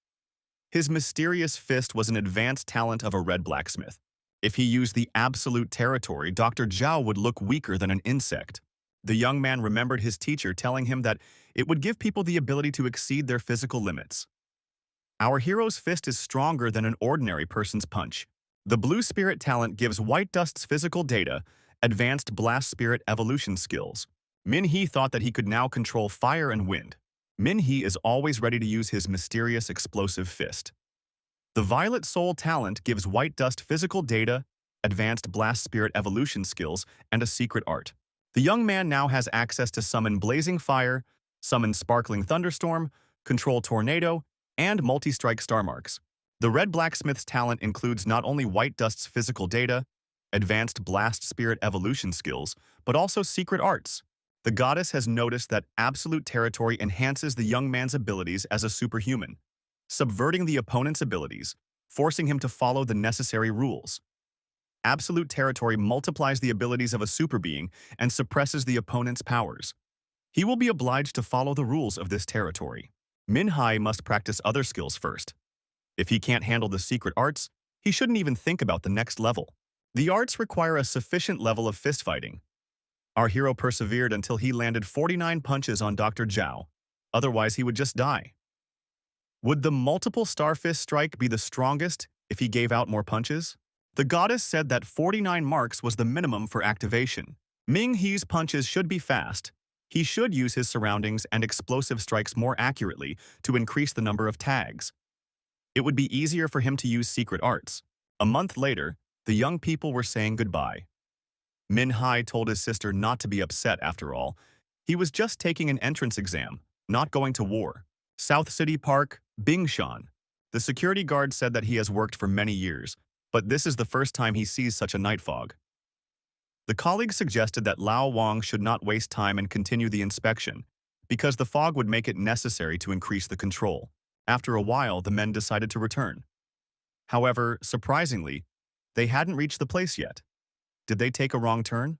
His mysterious fist was an advanced talent of a red blacksmith. If he used the absolute territory, Dr. Zhao would look weaker than an insect. The young man remembered his teacher telling him that it would give people the ability to exceed their physical limits. Our hero's fist is stronger than an ordinary person's punch. The blue spirit talent gives White Dust's physical data, advanced blast spirit evolution skills. Min-hee thought that he could now control fire and wind. Min-hee is always ready to use his mysterious explosive fist. The violet soul talent gives White Dust physical data, advanced blast spirit evolution skills, and a secret art. The young man now has access to summon blazing fire, summon sparkling thunderstorm, control tornado, and multi-strike star marks. The red blacksmith's talent includes not only White Dust's physical data, advanced blast spirit evolution skills, but also secret arts. The goddess has noticed that absolute territory enhances the young man's abilities as a superhuman, subverting the opponent's abilities, forcing him to follow the necessary rules. Absolute territory multiplies the abilities of a super being and suppresses the opponent's powers. He will be obliged to follow the rules of this territory. Minhai must practice other skills first. If he can't handle the secret arts, he shouldn't even think about the next level. The arts require a sufficient level of fistfighting. Our hero persevered until he landed 49 punches on Dr. Zhao. Otherwise, he would just die. Would the multiple star fist strike be the strongest if he gave out more punches? The goddess said that 49 marks was the minimum for activation. Ming-hee's punches should be fast. He should use his surroundings and explosive strikes more accurately to increase the number of tags. It would be easier for him to use secret arts. A month later, the young people were saying goodbye. Min-hai told his sister not to be upset after all. He was just taking an entrance exam, not going to war. South City Park, Bingshan. The security guard said that he has worked for many years, but this is the first time he sees such a night fog. The colleague suggested that Lao Wang should not waste time and continue the inspection, because the fog would make it necessary to increase the control. After a while, the men decided to return. However, surprisingly, they hadn't reached the place yet. Did they take a wrong turn?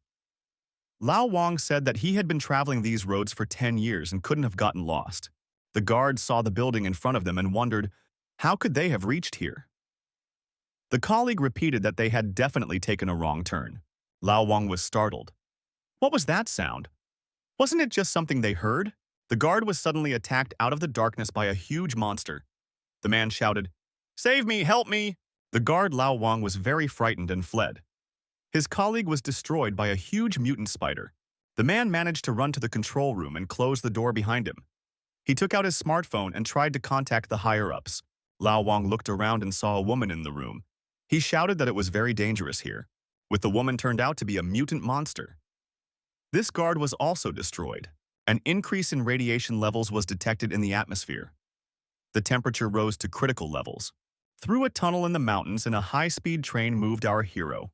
Lao Wang said that he had been traveling these roads for 10 years and couldn't have gotten lost. The guards saw the building in front of them and wondered, how could they have reached here? The colleague repeated that they had definitely taken a wrong turn. Lao Wang was startled. What was that sound? Wasn't it just something they heard? The guard was suddenly attacked out of the darkness by a huge monster. The man shouted, "Save me! Help me!" The guard Lao Wang was very frightened and fled. His colleague was destroyed by a huge mutant spider. The man managed to run to the control room and close the door behind him. He took out his smartphone and tried to contact the higher-ups. Lao Wang looked around and saw a woman in the room. He shouted that it was very dangerous here, with the woman turned out to be a mutant monster. This guard was also destroyed. An increase in radiation levels was detected in the atmosphere. The temperature rose to critical levels. Through a tunnel in the mountains, and a high-speed train moved our hero.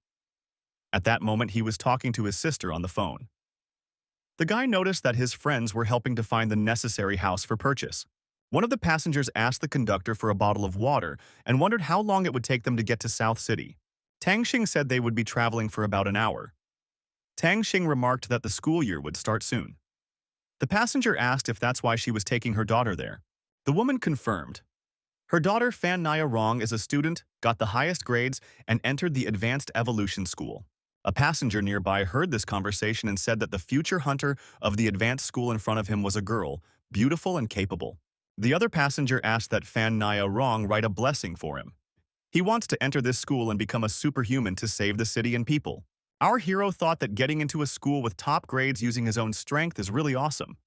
At that moment, he was talking to his sister on the phone. The guy noticed that his friends were helping to find the necessary house for purchase. One of the passengers asked the conductor for a bottle of water and wondered how long it would take them to get to South City. Tang Xing said they would be traveling for about an hour. Tang Xing remarked that the school year would start soon. The passenger asked if that's why she was taking her daughter there. The woman confirmed. Her daughter Fan Naya Rong is a student, got the highest grades, and entered the advanced evolution school. A passenger nearby heard this conversation and said that the future hunter of the advanced school in front of him was a girl, beautiful and capable. The other passenger asked that Fan Naya Rong write a blessing for him. He wants to enter this school and become a superhuman to save the city and people. Our hero thought that getting into a school with top grades using his own strength is really awesome.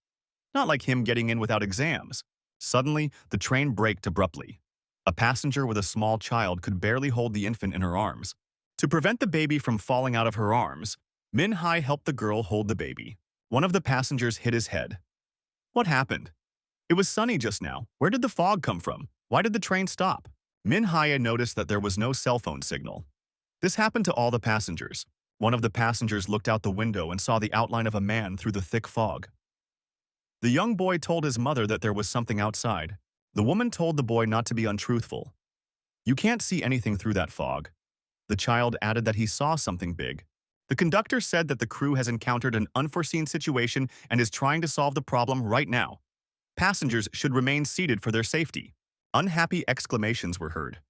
Not like him getting in without exams. Suddenly, the train braked abruptly. A passenger with a small child could barely hold the infant in her arms. To prevent the baby from falling out of her arms, Min Hai helped the girl hold the baby. One of the passengers hit his head. What happened? It was sunny just now. Where did the fog come from? Why did the train stop? Min Hai noticed that there was no cell phone signal. This happened to all the passengers. One of the passengers looked out the window and saw the outline of a man through the thick fog. The young boy told his mother that there was something outside. The woman told the boy not to be untruthful. You can't see anything through that fog. The child added that he saw something big. The conductor said that the crew has encountered an unforeseen situation and is trying to solve the problem right now. Passengers should remain seated for their safety. Unhappy exclamations were heard.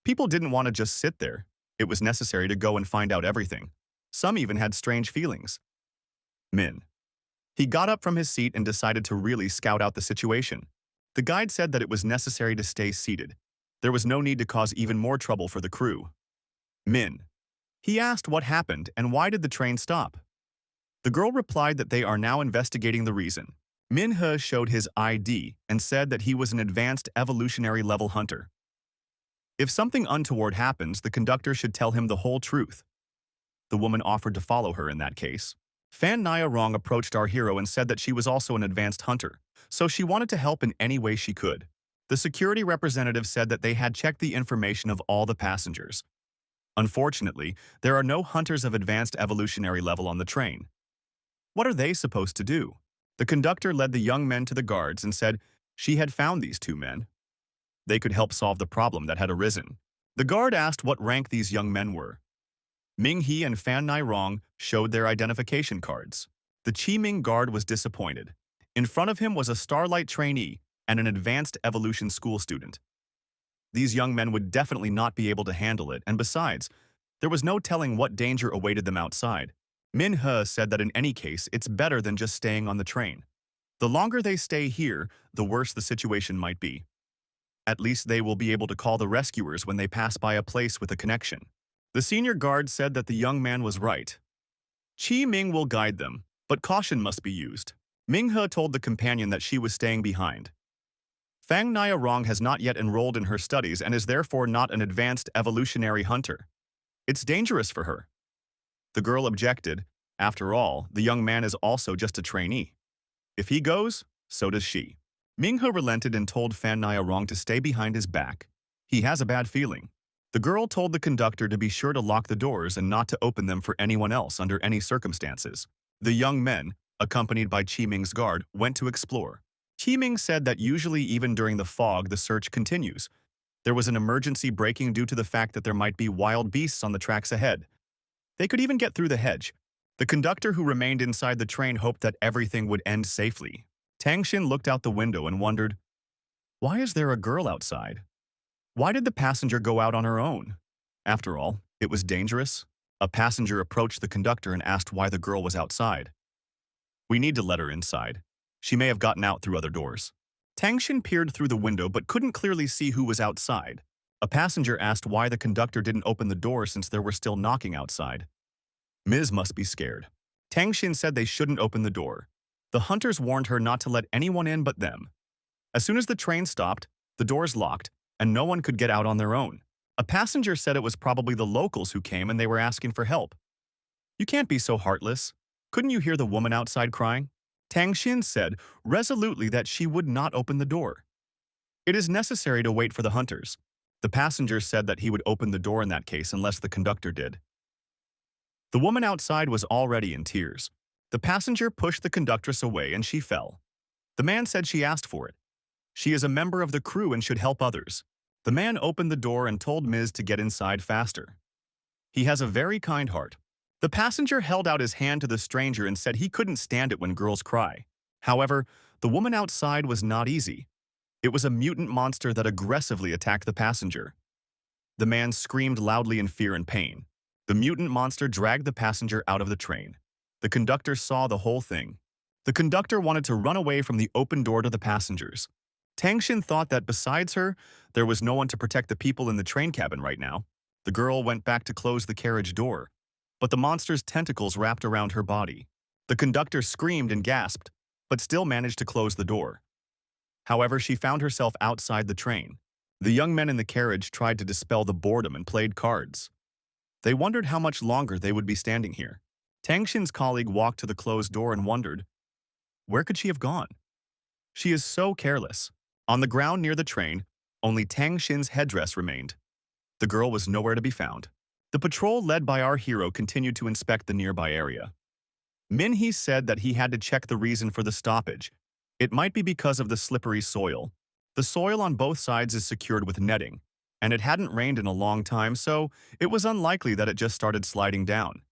People didn't want to just sit there. It was necessary to go and find out everything. Some even had strange feelings. Min. He got up from his seat and decided to really scout out the situation. The guide said that it was necessary to stay seated. There was no need to cause even more trouble for the crew. Min. He asked what happened and why did the train stop. The girl replied that they are now investigating the reason. Min He showed his ID and said that he was an advanced evolutionary level hunter. If something untoward happens, the conductor should tell him the whole truth. The woman offered to follow her in that case. Fan Nia Rong approached our hero and said that she was also an advanced hunter, so she wanted to help in any way she could. The security representative said that they had checked the information of all the passengers. Unfortunately, there are no hunters of advanced evolutionary level on the train. What are they supposed to do? The conductor led the young men to the guards and said she had found these two men. They could help solve the problem that had arisen. The guard asked what rank these young men were. Ming He and Fan Nai Rong showed their identification cards. The Chi Ming guard was disappointed. In front of him was a Starlight trainee and an advanced evolution school student. These young men would definitely not be able to handle it, and besides, there was no telling what danger awaited them outside. Min He said that in any case, it's better than just staying on the train. The longer they stay here, the worse the situation might be. At least they will be able to call the rescuers when they pass by a place with a connection. The senior guard said that the young man was right. Chi Ming will guide them, but caution must be used. Ming He told the companion that she was staying behind. Fang Nia Rong has not yet enrolled in her studies and is therefore not an advanced evolutionary hunter. It's dangerous for her. The girl objected. After all, the young man is also just a trainee. If he goes, so does she. Ming He relented and told Fan Nia Rong to stay behind his back. He has a bad feeling. The girl told the conductor to be sure to lock the doors and not to open them for anyone else under any circumstances. The young men, accompanied by Chi Ming's guard, went to explore. Chi Ming said that usually even during the fog the search continues. There was an emergency braking due to the fact that there might be wild beasts on the tracks ahead. They could even get through the hedge. The conductor who remained inside the train hoped that everything would end safely. Tang Xin looked out the window and wondered, why is there a girl outside? Why did the passenger go out on her own? After all, it was dangerous. A passenger approached the conductor and asked why the girl was outside. We need to let her inside. She may have gotten out through other doors. Tang Xin peered through the window but couldn't clearly see who was outside. A passenger asked why the conductor didn't open the door since there were still knocking outside. Ms. must be scared. Tang Xin said they shouldn't open the door. The hunters warned her not to let anyone in but them. As soon as the train stopped, the doors locked, and no one could get out on their own. A passenger said it was probably the locals who came and they were asking for help. You can't be so heartless. Couldn't you hear the woman outside crying? Tang Xin said resolutely that she would not open the door. It is necessary to wait for the hunters. The passenger said that he would open the door in that case unless the conductor did. The woman outside was already in tears. The passenger pushed the conductress away and she fell. The man said she asked for it. She is a member of the crew and should help others. The man opened the door and told Ms. to get inside faster. He has a very kind heart. The passenger held out his hand to the stranger and said he couldn't stand it when girls cry. However, the woman outside was not easy. It was a mutant monster that aggressively attacked the passenger. The man screamed loudly in fear and pain. The mutant monster dragged the passenger out of the train. The conductor saw the whole thing. The conductor wanted to run away from the open door to the passengers. Tang Xin thought that besides her, there was no one to protect the people in the train cabin right now. The girl went back to close the carriage door. but the monster's tentacles wrapped around her body. The conductor screamed and gasped, but still managed to close the door. However, she found herself outside the train. The young men in the carriage tried to dispel the boredom and played cards. They wondered how much longer they would be standing here. Tang Xin's colleague walked to the closed door and wondered, where could she have gone? She is so careless. On the ground near the train, only Tang Xin's headdress remained. The girl was nowhere to be found. The patrol led by our hero continued to inspect the nearby area. Minhee said that he had to check the reason for the stoppage. It might be because of the slippery soil. The soil on both sides is secured with netting, and it hadn't rained in a long time, so it was unlikely that it just started sliding down.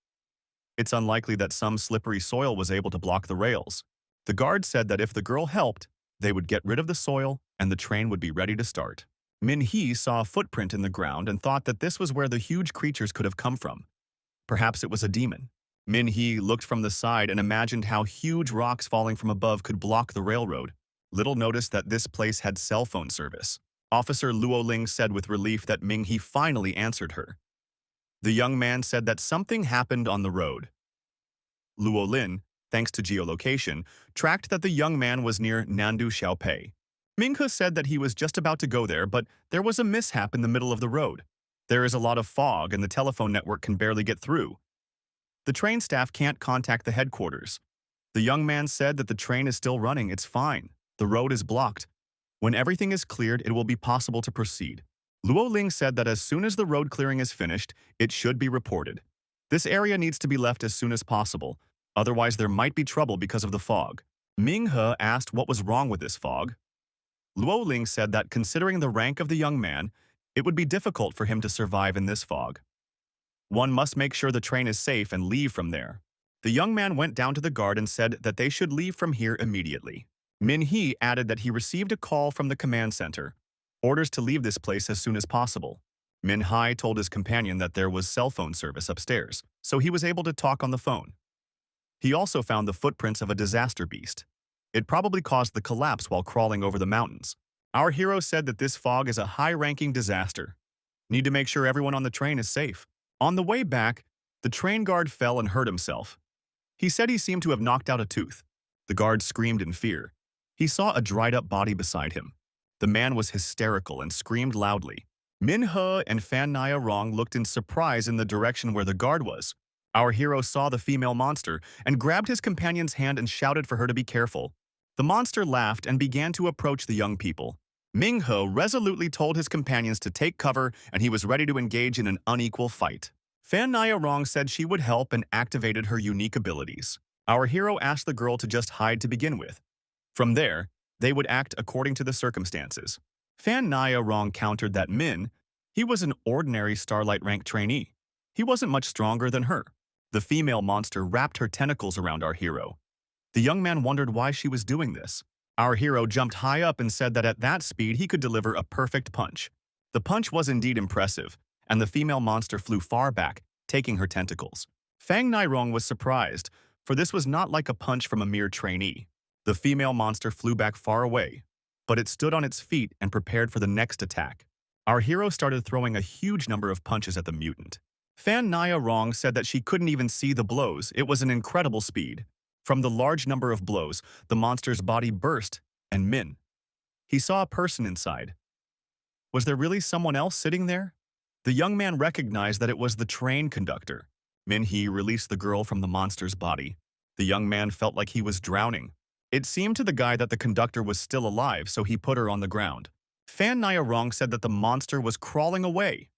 It's unlikely that some slippery soil was able to block the rails. The guard said that if the girl helped, they would get rid of the soil and the train would be ready to start. Minhee saw a footprint in the ground and thought that this was where the huge creatures could have come from. Perhaps it was a demon. Minhee looked from the side and imagined how huge rocks falling from above could block the railroad. Little noticed that this place had cell phone service. Officer Luoling said with relief that Minhee finally answered her. The young man said that something happened on the road. Luolin, thanks to geolocation, tracked that the young man was near Nandu Xiaopei. Minghe said that he was just about to go there, but there was a mishap in the middle of the road. There is a lot of fog and the telephone network can barely get through. The train staff can't contact the headquarters. The young man said that the train is still running, it's fine. The road is blocked. When everything is cleared, it will be possible to proceed. Luo Ling said that as soon as the road clearing is finished, it should be reported. This area needs to be left as soon as possible, otherwise there might be trouble because of the fog. Minghe asked what was wrong with this fog. Luo Ling said that considering the rank of the young man, it would be difficult for him to survive in this fog. One must make sure the train is safe and leave from there. The young man went down to the guard and said that they should leave from here immediately. Minhee added that he received a call from the command center, orders to leave this place as soon as possible. Minhai told his companion that there was cell phone service upstairs, so he was able to talk on the phone. He also found the footprints of a disaster beast. It probably caused the collapse while crawling over the mountains. Our hero said that this fog is a high-ranking disaster. Need to make sure everyone on the train is safe. On the way back, the train guard fell and hurt himself. He said he seemed to have knocked out a tooth. The guard screamed in fear. He saw a dried-up body beside him. The man was hysterical and screamed loudly. Minhe and Fan Nia Rong looked in surprise in the direction where the guard was. Our hero saw the female monster and grabbed his companion's hand and shouted for her to be careful. The monster laughed and began to approach the young people. Minghe resolutely told his companions to take cover and he was ready to engage in an unequal fight. Fan Nia Rong said she would help and activated her unique abilities. Our hero asked the girl to just hide to begin with. From there, they would act according to the circumstances. Fan Nia Rong countered that he was an ordinary Starlight rank trainee. He wasn't much stronger than her. The female monster wrapped her tentacles around our hero. The young man wondered why she was doing this. Our hero jumped high up and said that at that speed he could deliver a perfect punch. The punch was indeed impressive, and the female monster flew far back, taking her tentacles. Fang Nairong was surprised, for this was not like a punch from a mere trainee. The female monster flew back far away, but it stood on its feet and prepared for the next attack. Our hero started throwing a huge number of punches at the mutant. Fan Nia Rong said that she couldn't even see the blows. It was an incredible speed. From the large number of blows, the monster's body burst, and he saw a person inside. Was there really someone else sitting there? The young man recognized that it was the train conductor. Minhee released the girl from the monster's body. The young man felt like he was drowning. It seemed to the guy that the conductor was still alive, so he put her on the ground. Fan Nia Rong said that the monster was crawling away.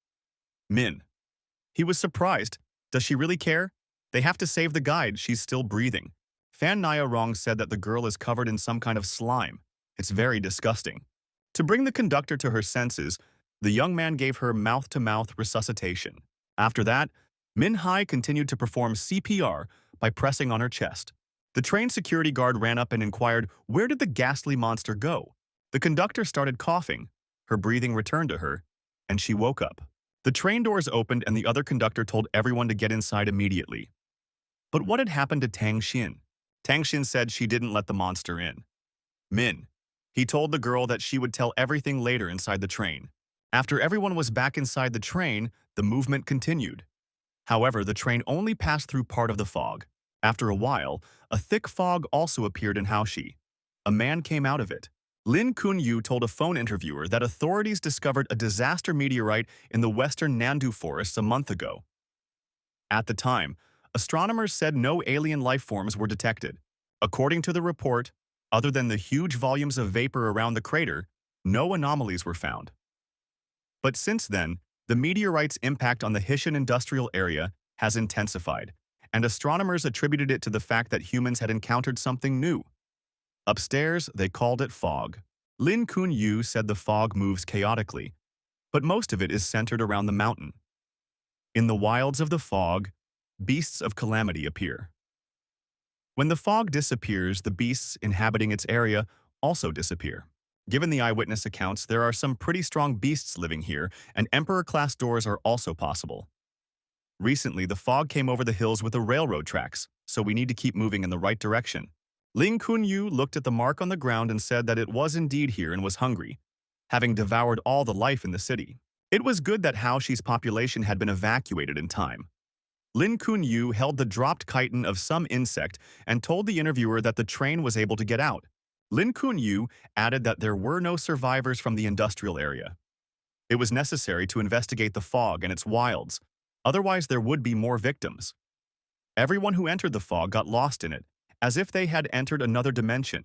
He was surprised. Does she really care? They have to save the guide, she's still breathing. Fan Nia Rong said that the girl is covered in some kind of slime. It's very disgusting. To bring the conductor to her senses, the young man gave her mouth-to-mouth resuscitation. After that, Minhai continued to perform CPR by pressing on her chest. The train security guard ran up and inquired, where did the ghastly monster go? The conductor started coughing. Her breathing returned to her, and she woke up. The train doors opened and the other conductor told everyone to get inside immediately. But what had happened to Tang Xin? Tang Xin said she didn't let the monster in. He told the girl that she would tell everything later inside the train. After everyone was back inside the train, the movement continued. However, the train only passed through part of the fog. After a while, a thick fog also appeared in Haoxi. A man came out of it. Lin Kunyu told a phone interviewer that authorities discovered a disaster meteorite in the western Nandu forests a month ago. At the time, astronomers said no alien life forms were detected. According to the report, other than the huge volumes of vapor around the crater, no anomalies were found. But since then, the meteorite's impact on the Hishan industrial area has intensified, and astronomers attributed it to the fact that humans had encountered something new. Upstairs, they called it fog. Lin Kun-yu said the fog moves chaotically, but most of it is centered around the mountain. In the wilds of the fog, beasts of calamity appear. When the fog disappears, the beasts inhabiting its area also disappear. Given the eyewitness accounts, there are some pretty strong beasts living here, and Emperor-class doors are also possible. Recently, the fog came over the hills with the railroad tracks, so we need to keep moving in the right direction. Ling Kun-yu looked at the mark on the ground and said that it was indeed here and was hungry, having devoured all the life in the city. It was good that Haoxi's population had been evacuated in time. Lin Kun-yu held the dropped chitin of some insect and told the interviewer that the train was able to get out. Lin Kun-yu added that there were no survivors from the industrial area. It was necessary to investigate the fog and its wilds, otherwise there would be more victims. Everyone who entered the fog got lost in it, as if they had entered another dimension.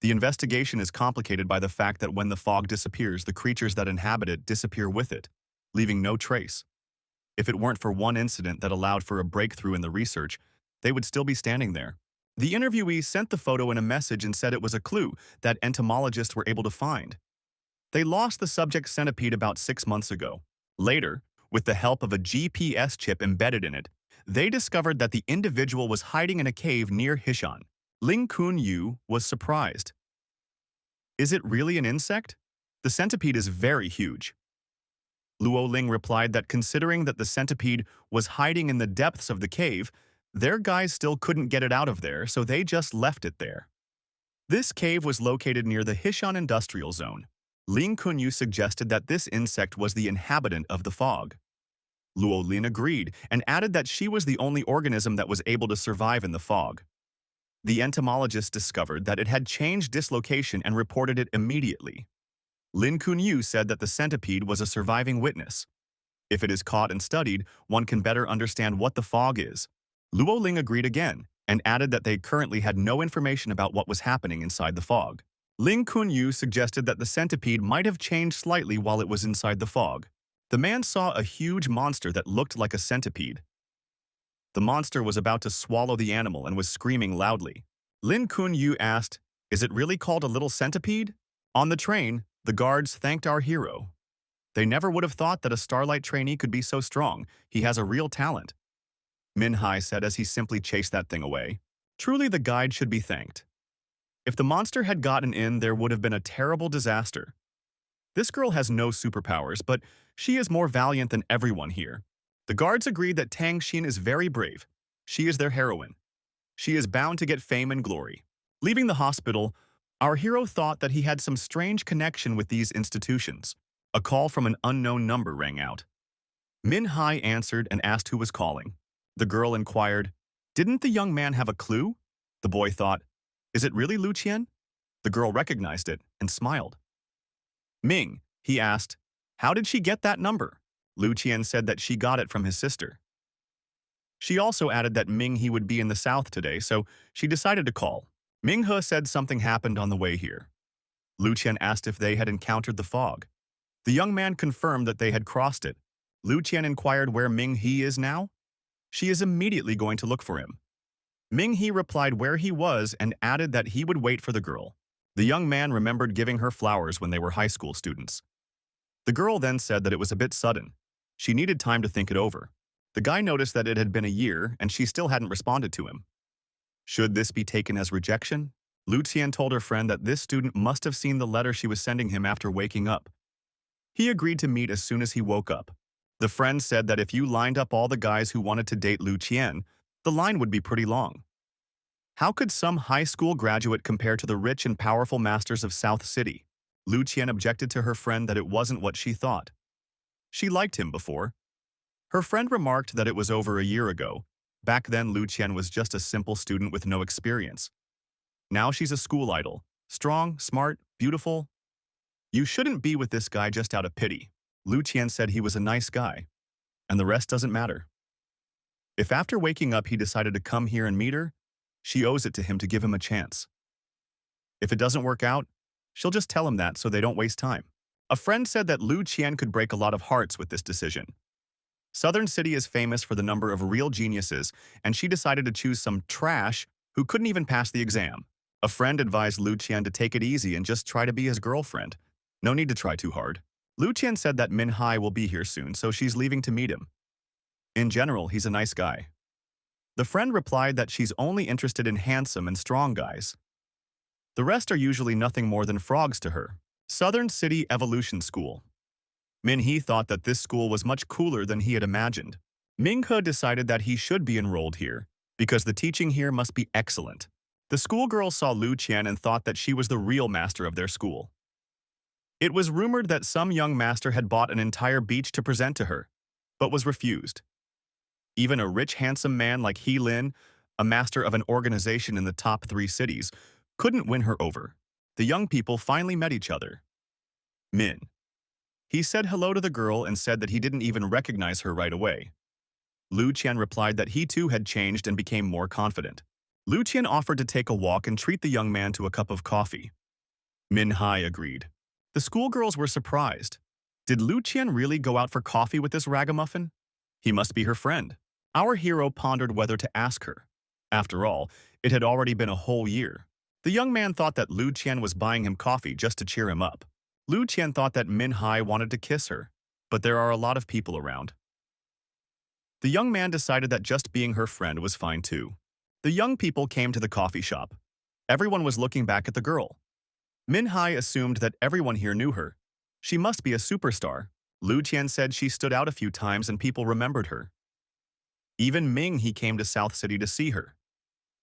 The investigation is complicated by the fact that when the fog disappears, the creatures that inhabit it disappear with it, leaving no trace. If it weren't for one incident that allowed for a breakthrough in the research, they would still be standing there. The interviewee sent the photo in a message and said it was a clue that entomologists were able to find. They lost the subject's centipede about 6 months ago. Later, with the help of a GPS chip embedded in it, they discovered that the individual was hiding in a cave near Hishan. Ling Kun-yu was surprised. Is it really an insect? The centipede is very huge. Luo Ling replied that considering that the centipede was hiding in the depths of the cave, their guys still couldn't get it out of there, so they just left it there. This cave was located near the Hishan industrial zone. Ling Kun-yu suggested that this insect was the inhabitant of the fog. Luo Lin agreed and added that she was the only organism that was able to survive in the fog. The entomologist discovered that it had changed dislocation and reported it immediately. Lin Kun-yu said that the centipede was a surviving witness. If it is caught and studied, one can better understand what the fog is. Luo Ling agreed again and added that they currently had no information about what was happening inside the fog. Ling Kun-yu suggested that the centipede might have changed slightly while it was inside the fog. The man saw a huge monster that looked like a centipede. The monster was about to swallow the animal and was screaming loudly. Lin Kun-yu asked, "Is it really called a little centipede?" On the train, the guards thanked our hero. They never would have thought that a Starlight trainee could be so strong. He has a real talent. Min-hai said as he simply chased that thing away. Truly, the guide should be thanked. If the monster had gotten in, there would have been a terrible disaster. This girl has no superpowers, but she is more valiant than everyone here. The guards agreed that Tang Xin is very brave. She is their heroine. She is bound to get fame and glory. Leaving the hospital, our hero thought that he had some strange connection with these institutions. A call from an unknown number rang out. Min-hai answered and asked who was calling. The girl inquired, "Didn't the young man have a clue?" The boy thought, "Is it really Lu Qian?" The girl recognized it and smiled. "Ming," he asked, "how did she get that number?" Lu Qian said that she got it from his sister. She also added that Ming he would be in the south today, so she decided to call. Ming He said something happened on the way here. Lu Qian asked if they had encountered the fog. The young man confirmed that they had crossed it. Lu Qian inquired where Ming He is now. She is immediately going to look for him. Ming He replied where he was and added that he would wait for the girl. The young man remembered giving her flowers when they were high school students. The girl then said that it was a bit sudden. She needed time to think it over. The guy noticed that it had been a year and she still hadn't responded to him. Should this be taken as rejection? Lu Qian told her friend that this student must have seen the letter she was sending him after waking up. He agreed to meet as soon as he woke up. The friend said that if you lined up all the guys who wanted to date Lu Qian, the line would be pretty long. How could some high school graduate compare to the rich and powerful masters of South City? Lu Qian objected to her friend that it wasn't what she thought. She liked him before. Her friend remarked that it was over a year ago. Back then, Lu Qian was just a simple student with no experience. Now she's a school idol. Strong, smart, beautiful. You shouldn't be with this guy just out of pity. Lu Qian said he was a nice guy, and the rest doesn't matter. If after waking up he decided to come here and meet her, she owes it to him to give him a chance. If it doesn't work out, she'll just tell him that so they don't waste time. A friend said that Lu Qian could break a lot of hearts with this decision. Southern City is famous for the number of real geniuses, and she decided to choose some trash who couldn't even pass the exam. A friend advised Lu Qian to take it easy and just try to be his girlfriend. No need to try too hard. Lu Qian said that Minhai will be here soon, so she's leaving to meet him. In general, he's a nice guy. The friend replied that she's only interested in handsome and strong guys. The rest are usually nothing more than frogs to her. Southern City Evolution School. Minhee thought that this school was much cooler than he had imagined. Minghe decided that he should be enrolled here, because the teaching here must be excellent. The schoolgirl saw Lu Qian and thought that she was the real master of their school. It was rumored that some young master had bought an entire beach to present to her, but was refused. Even a rich, handsome man like He Lin, a master of an organization in the top 3 cities, couldn't win her over. The young people finally met each other. Min. He said hello to the girl and said that he didn't even recognize her right away. Lu Qian replied that he too had changed and became more confident. Lu Qian offered to take a walk and treat the young man to a cup of coffee. Min Hai agreed. The schoolgirls were surprised. Did Lu Qian really go out for coffee with this ragamuffin? He must be her friend. Our hero pondered whether to ask her. After all, it had already been a whole year. The young man thought that Lu Qian was buying him coffee just to cheer him up. Lu Qian thought that Min Hai wanted to kiss her, but there are a lot of people around. The young man decided that just being her friend was fine too. The young people came to the coffee shop. Everyone was looking back at the girl. Min Hai assumed that everyone here knew her. She must be a superstar. Lu Qian said she stood out a few times and people remembered her. Even Ming He came to South City to see her.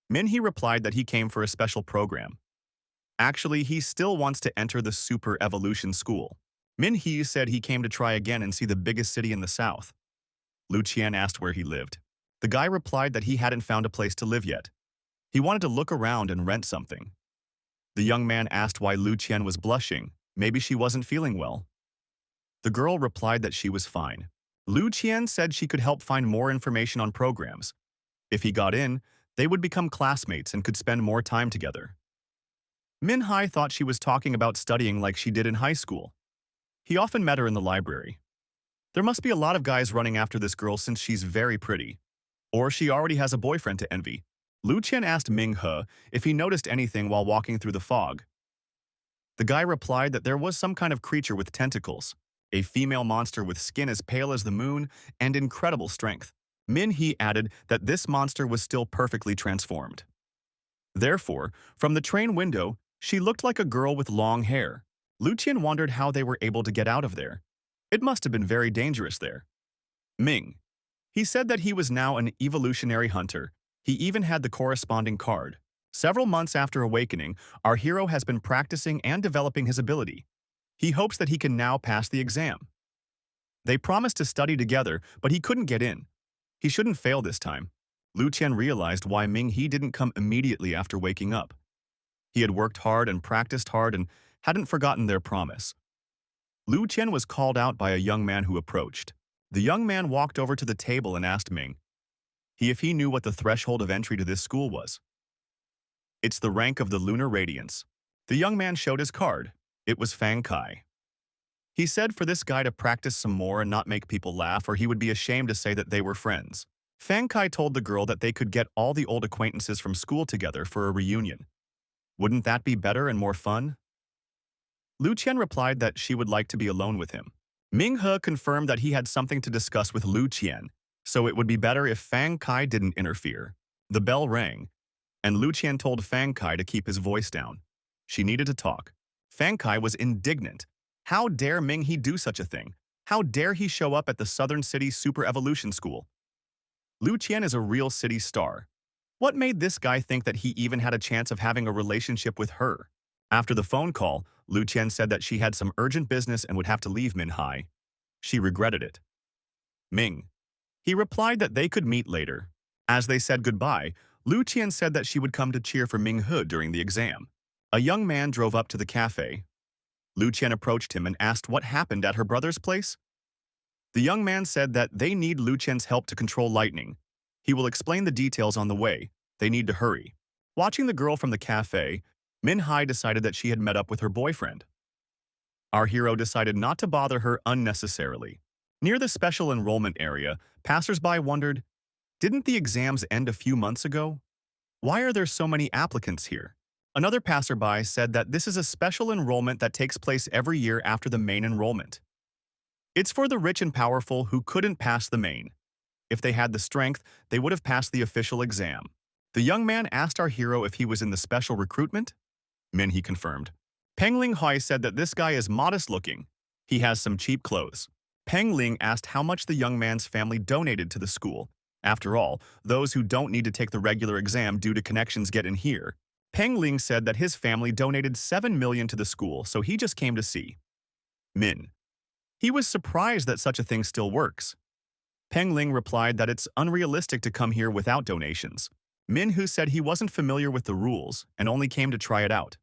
Min He replied that he came for a special program. Actually, he still wants to enter the Super Evolution School. Min He said he came to try again and see the biggest city in the south. Lu Qian asked where he lived. The guy replied that he hadn't found a place to live yet. He wanted to look around and rent something. The young man asked why Lu Qian was blushing. Maybe she wasn't feeling well. The girl replied that she was fine. Lu Qian said she could help find more information on programs. If he got in, they would become classmates and could spend more time together. Min Hai thought she was talking about studying like she did in high school. He often met her in the library. There must be a lot of guys running after this girl since she's very pretty. Or she already has a boyfriend to envy. Lu Qian asked Ming He if he noticed anything while walking through the fog. The guy replied that there was some kind of creature with tentacles, a female monster with skin as pale as the moon and incredible strength. Min He added that this monster was still perfectly transformed. Therefore, from the train window, she looked like a girl with long hair. Lu Qian wondered how they were able to get out of there. It must have been very dangerous there. Ming. He said that he was now an evolutionary hunter. He even had the corresponding card. Several months after awakening, our hero has been practicing and developing his ability. He hopes that he can now pass the exam. They promised to study together, but he couldn't get in. He shouldn't fail this time. Lu Qian realized why Ming He didn't come immediately after waking up. He had worked hard and practiced hard and hadn't forgotten their promise. Lu Qian was called out by a young man who approached. The young man walked over to the table and asked Ming if he knew what the threshold of entry to this school was. It's the rank of the Lunar Radiance. The young man showed his card. It was Fang Kai. He said for this guy to practice some more and not make people laugh, or he would be ashamed to say that they were friends. Fang Kai told the girl that they could get all the old acquaintances from school together for a reunion. Wouldn't that be better and more fun? Lu Qian replied that she would like to be alone with him. Ming He confirmed that he had something to discuss with Lu Qian, so it would be better if Fang Kai didn't interfere. The bell rang, and Lu Qian told Fang Kai to keep his voice down. She needed to talk. Fang Kai was indignant. How dare Ming He do such a thing? How dare he show up at the Southern City Super Evolution School? Lu Qian is a real city star. What made this guy think that he even had a chance of having a relationship with her? After the phone call, Lu Qian said that she had some urgent business and would have to leave Min Hai. She regretted it. Ming. He replied that they could meet later. As they said goodbye, Lu Qian said that she would come to cheer for Ming He during the exam. A young man drove up to the cafe. Lu Qian approached him and asked what happened at her brother's place. The young man said that they need Lu Qian's help to control lightning. He will explain the details on the way. They need to hurry. Watching the girl from the cafe, Min Hai decided that she had met up with her boyfriend. Our hero decided not to bother her unnecessarily. Near the special enrollment area, passersby wondered, didn't the exams end a few months ago? Why are there so many applicants here? Another passerby said that this is a special enrollment that takes place every year after the main enrollment. It's for the rich and powerful who couldn't pass the main. If they had the strength, they would have passed the official exam. The young man asked our hero if he was in the special recruitment. Min he confirmed. Peng Ling Hui said that this guy is modest-looking. He has some cheap clothes. Peng Ling asked how much the young man's family donated to the school. After all, those who don't need to take the regular exam due to connections get in here. Peng Ling said that his family donated 7 million to the school, so he just came to see. Min. He was surprised that such a thing still works. Peng Ling replied that it's unrealistic to come here without donations. Min Hu said he wasn't familiar with the rules and only came to try it out.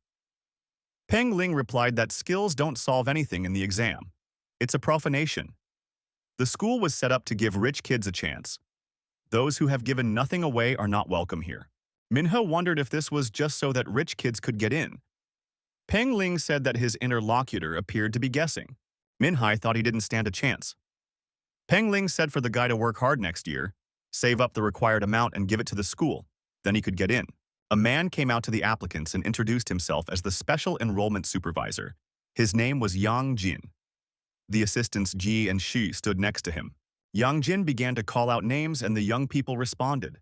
Peng Ling replied that skills don't solve anything in the exam. It's a profanation. The school was set up to give rich kids a chance. Those who have given nothing away are not welcome here. Minho wondered if this was just so that rich kids could get in. Peng Ling said that his interlocutor appeared to be guessing. Minhai thought he didn't stand a chance. Peng Ling said for the guy to work hard next year, save up the required amount and give it to the school, then he could get in. A man came out to the applicants and introduced himself as the special enrollment supervisor. His name was Yang Jin. The assistants Ji and Shi stood next to him. Yang Jin began to call out names and the young people responded.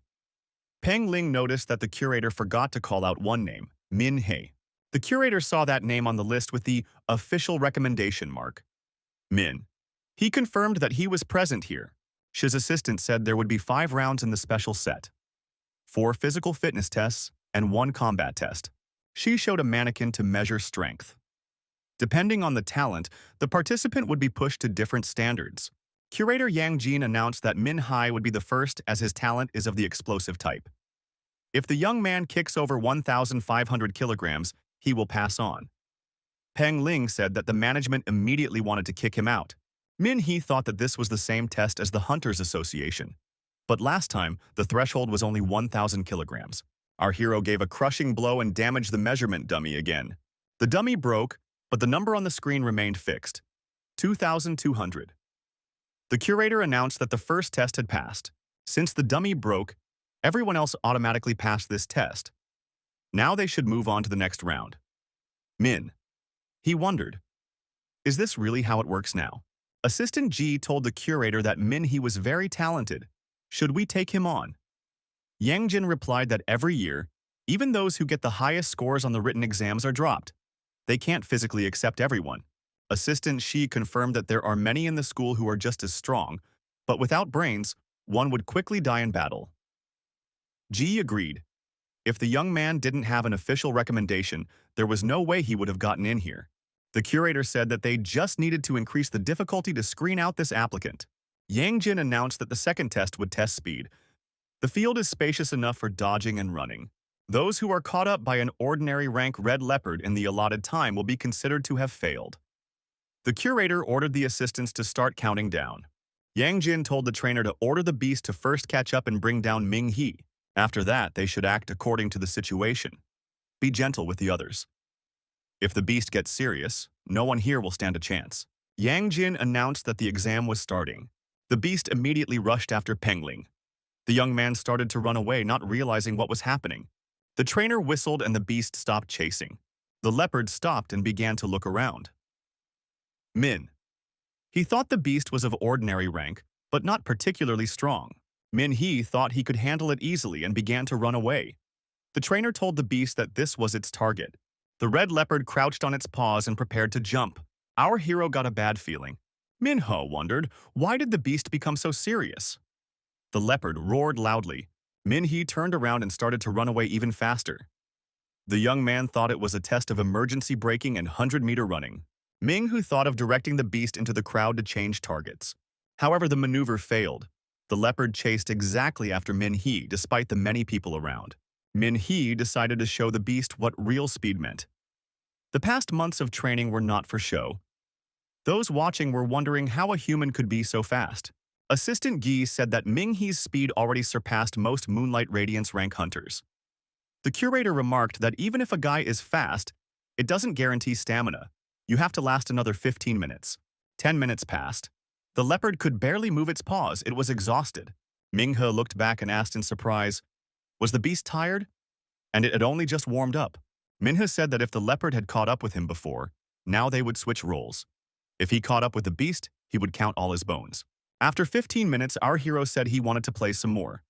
Peng Ling noticed that the curator forgot to call out one name, Min He. The curator saw that name on the list with the official recommendation mark. Min. He confirmed that he was present here. Shi's assistant said there would be 5 rounds in the special set. 4 physical fitness tests and 1 combat test. She showed a mannequin to measure strength. Depending on the talent, the participant would be pushed to different standards. Curator Yang Jin announced that Min Hai would be the first as his talent is of the explosive type. If the young man kicks over 1,500 kilograms, he will pass on. Peng Ling said that the management immediately wanted to kick him out. Min He thought that this was the same test as the Hunters Association. But last time, the threshold was only 1,000 kilograms. Our hero gave a crushing blow and damaged the measurement dummy again. The dummy broke, but the number on the screen remained fixed. 2,200. The curator announced that the first test had passed. Since the dummy broke, everyone else automatically passed this test. Now they should move on to the next round. Min. He wondered, is this really how it works now? Assistant Ji told the curator that Min He was very talented. Should we take him on? Yang Jin replied that every year, even those who get the highest scores on the written exams are dropped. They can't physically accept everyone. Assistant Shi confirmed that there are many in the school who are just as strong, but without brains, one would quickly die in battle. Ji agreed. If the young man didn't have an official recommendation, there was no way he would have gotten in here. The curator said that they just needed to increase the difficulty to screen out this applicant. Yang Jin announced that the second test would test speed. The field is spacious enough for dodging and running. Those who are caught up by an ordinary rank red leopard in the allotted time will be considered to have failed. The curator ordered the assistants to start counting down. Yang Jin told the trainer to order the beast to first catch up and bring down Ming He. After that, they should act according to the situation. Be gentle with the others. If the beast gets serious, no one here will stand a chance. Yang Jin announced that the exam was starting. The beast immediately rushed after Peng Ling. The young man started to run away, not realizing what was happening. The trainer whistled and the beast stopped chasing. The leopard stopped and began to look around. Min. He thought the beast was of ordinary rank, but not particularly strong. Min He thought he could handle it easily and began to run away. The trainer told the beast that this was its target. The red leopard crouched on its paws and prepared to jump. Our hero got a bad feeling. Minho wondered, why did the beast become so serious? The leopard roared loudly. Min He turned around and started to run away even faster. The young man thought it was a test of emergency braking and 100-meter running. Ming Hu thought of directing the beast into the crowd to change targets. However, the maneuver failed. The leopard chased exactly after Min-hee despite the many people around. Min-hee decided to show the beast what real speed meant. The past months of training were not for show. Those watching were wondering how a human could be so fast. Assistant Gi said that Ming-hee's speed already surpassed most Moonlight Radiance rank hunters. The curator remarked that even if a guy is fast, it doesn't guarantee stamina. You have to last another 15 minutes. 10 minutes passed. The leopard could barely move its paws. It was exhausted. Ming-he looked back and asked in surprise, "Was the beast tired?" And it had only just warmed up. Min-he said that if the leopard had caught up with him before, now they would switch roles. If he caught up with the beast, he would count all his bones. After 15 minutes, our hero said he wanted to play some more.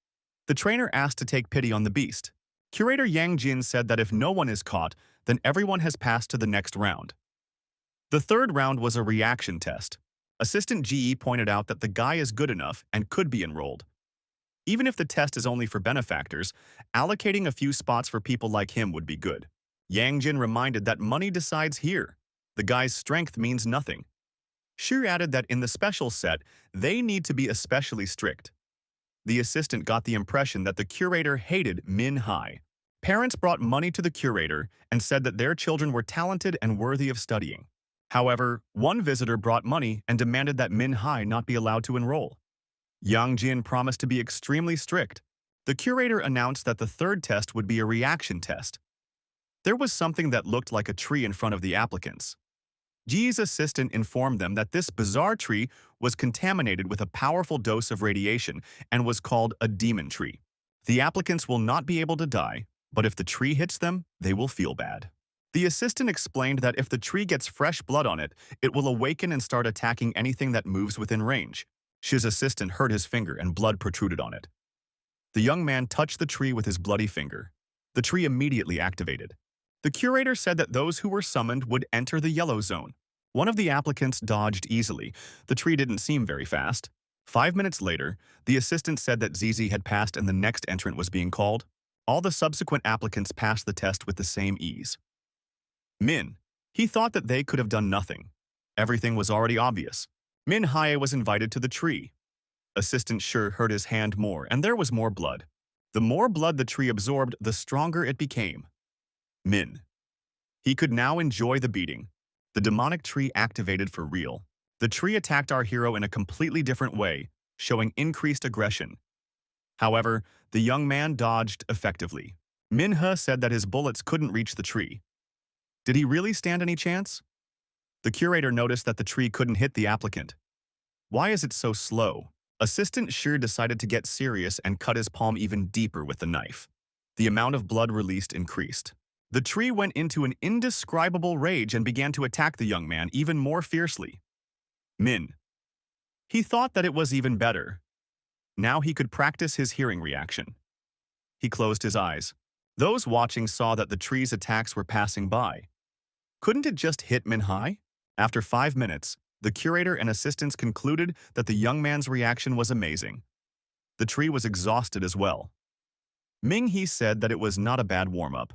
The trainer asked to take pity on the beast. Curator Yang Jin said that if no one is caught, then everyone has passed to the next round. The third round was a reaction test. Assistant GE pointed out that the guy is good enough and could be enrolled. Even if the test is only for benefactors, allocating a few spots for people like him would be good. Yang Jin reminded that money decides here. The guy's strength means nothing. Shu added that in the special set, they need to be especially strict. The assistant got the impression that the curator hated Min-hee. Parents brought money to the curator and said that their children were talented and worthy of studying. However, one visitor brought money and demanded that Min-hee not be allowed to enroll. Yang Jin promised to be extremely strict. The curator announced that the third test would be a reaction test. There was something that looked like a tree in front of the applicants. Ji's assistant informed them that this bizarre tree was contaminated with a powerful dose of radiation and was called a demon tree. The applicants will not be able to die, but if the tree hits them, they will feel bad. The assistant explained that if the tree gets fresh blood on it, it will awaken and start attacking anything that moves within range. Shi's assistant hurt his finger and blood protruded on it. The young man touched the tree with his bloody finger. The tree immediately activated. The curator said that those who were summoned would enter the yellow zone. One of the applicants dodged easily. The tree didn't seem very fast. 5 minutes later, the assistant said that ZZ had passed and the next entrant was being called. All the subsequent applicants passed the test with the same ease. Min. He thought that they could have done nothing. Everything was already obvious. Min-hee was invited to the tree. Assistant Sure hurt his hand more, and there was more blood. The more blood the tree absorbed, the stronger it became. Min. He could now enjoy the beating. The demonic tree activated for real. The tree attacked our hero in a completely different way, showing increased aggression. However, the young man dodged effectively. Min-he said that his bullets couldn't reach the tree. Did he really stand any chance? The curator noticed that the tree couldn't hit the applicant. Why is it so slow? Assistant Sure decided to get serious and cut his palm even deeper with the knife. The amount of blood released increased. The tree went into an indescribable rage and began to attack the young man even more fiercely. Min. He thought that it was even better. Now he could practice his hearing reaction. He closed his eyes. Those watching saw that the tree's attacks were passing by. Couldn't it just hit Min-hee? After 5 minutes, the curator and assistants concluded that the young man's reaction was amazing. The tree was exhausted as well. Ming-hee said that it was not a bad warm-up.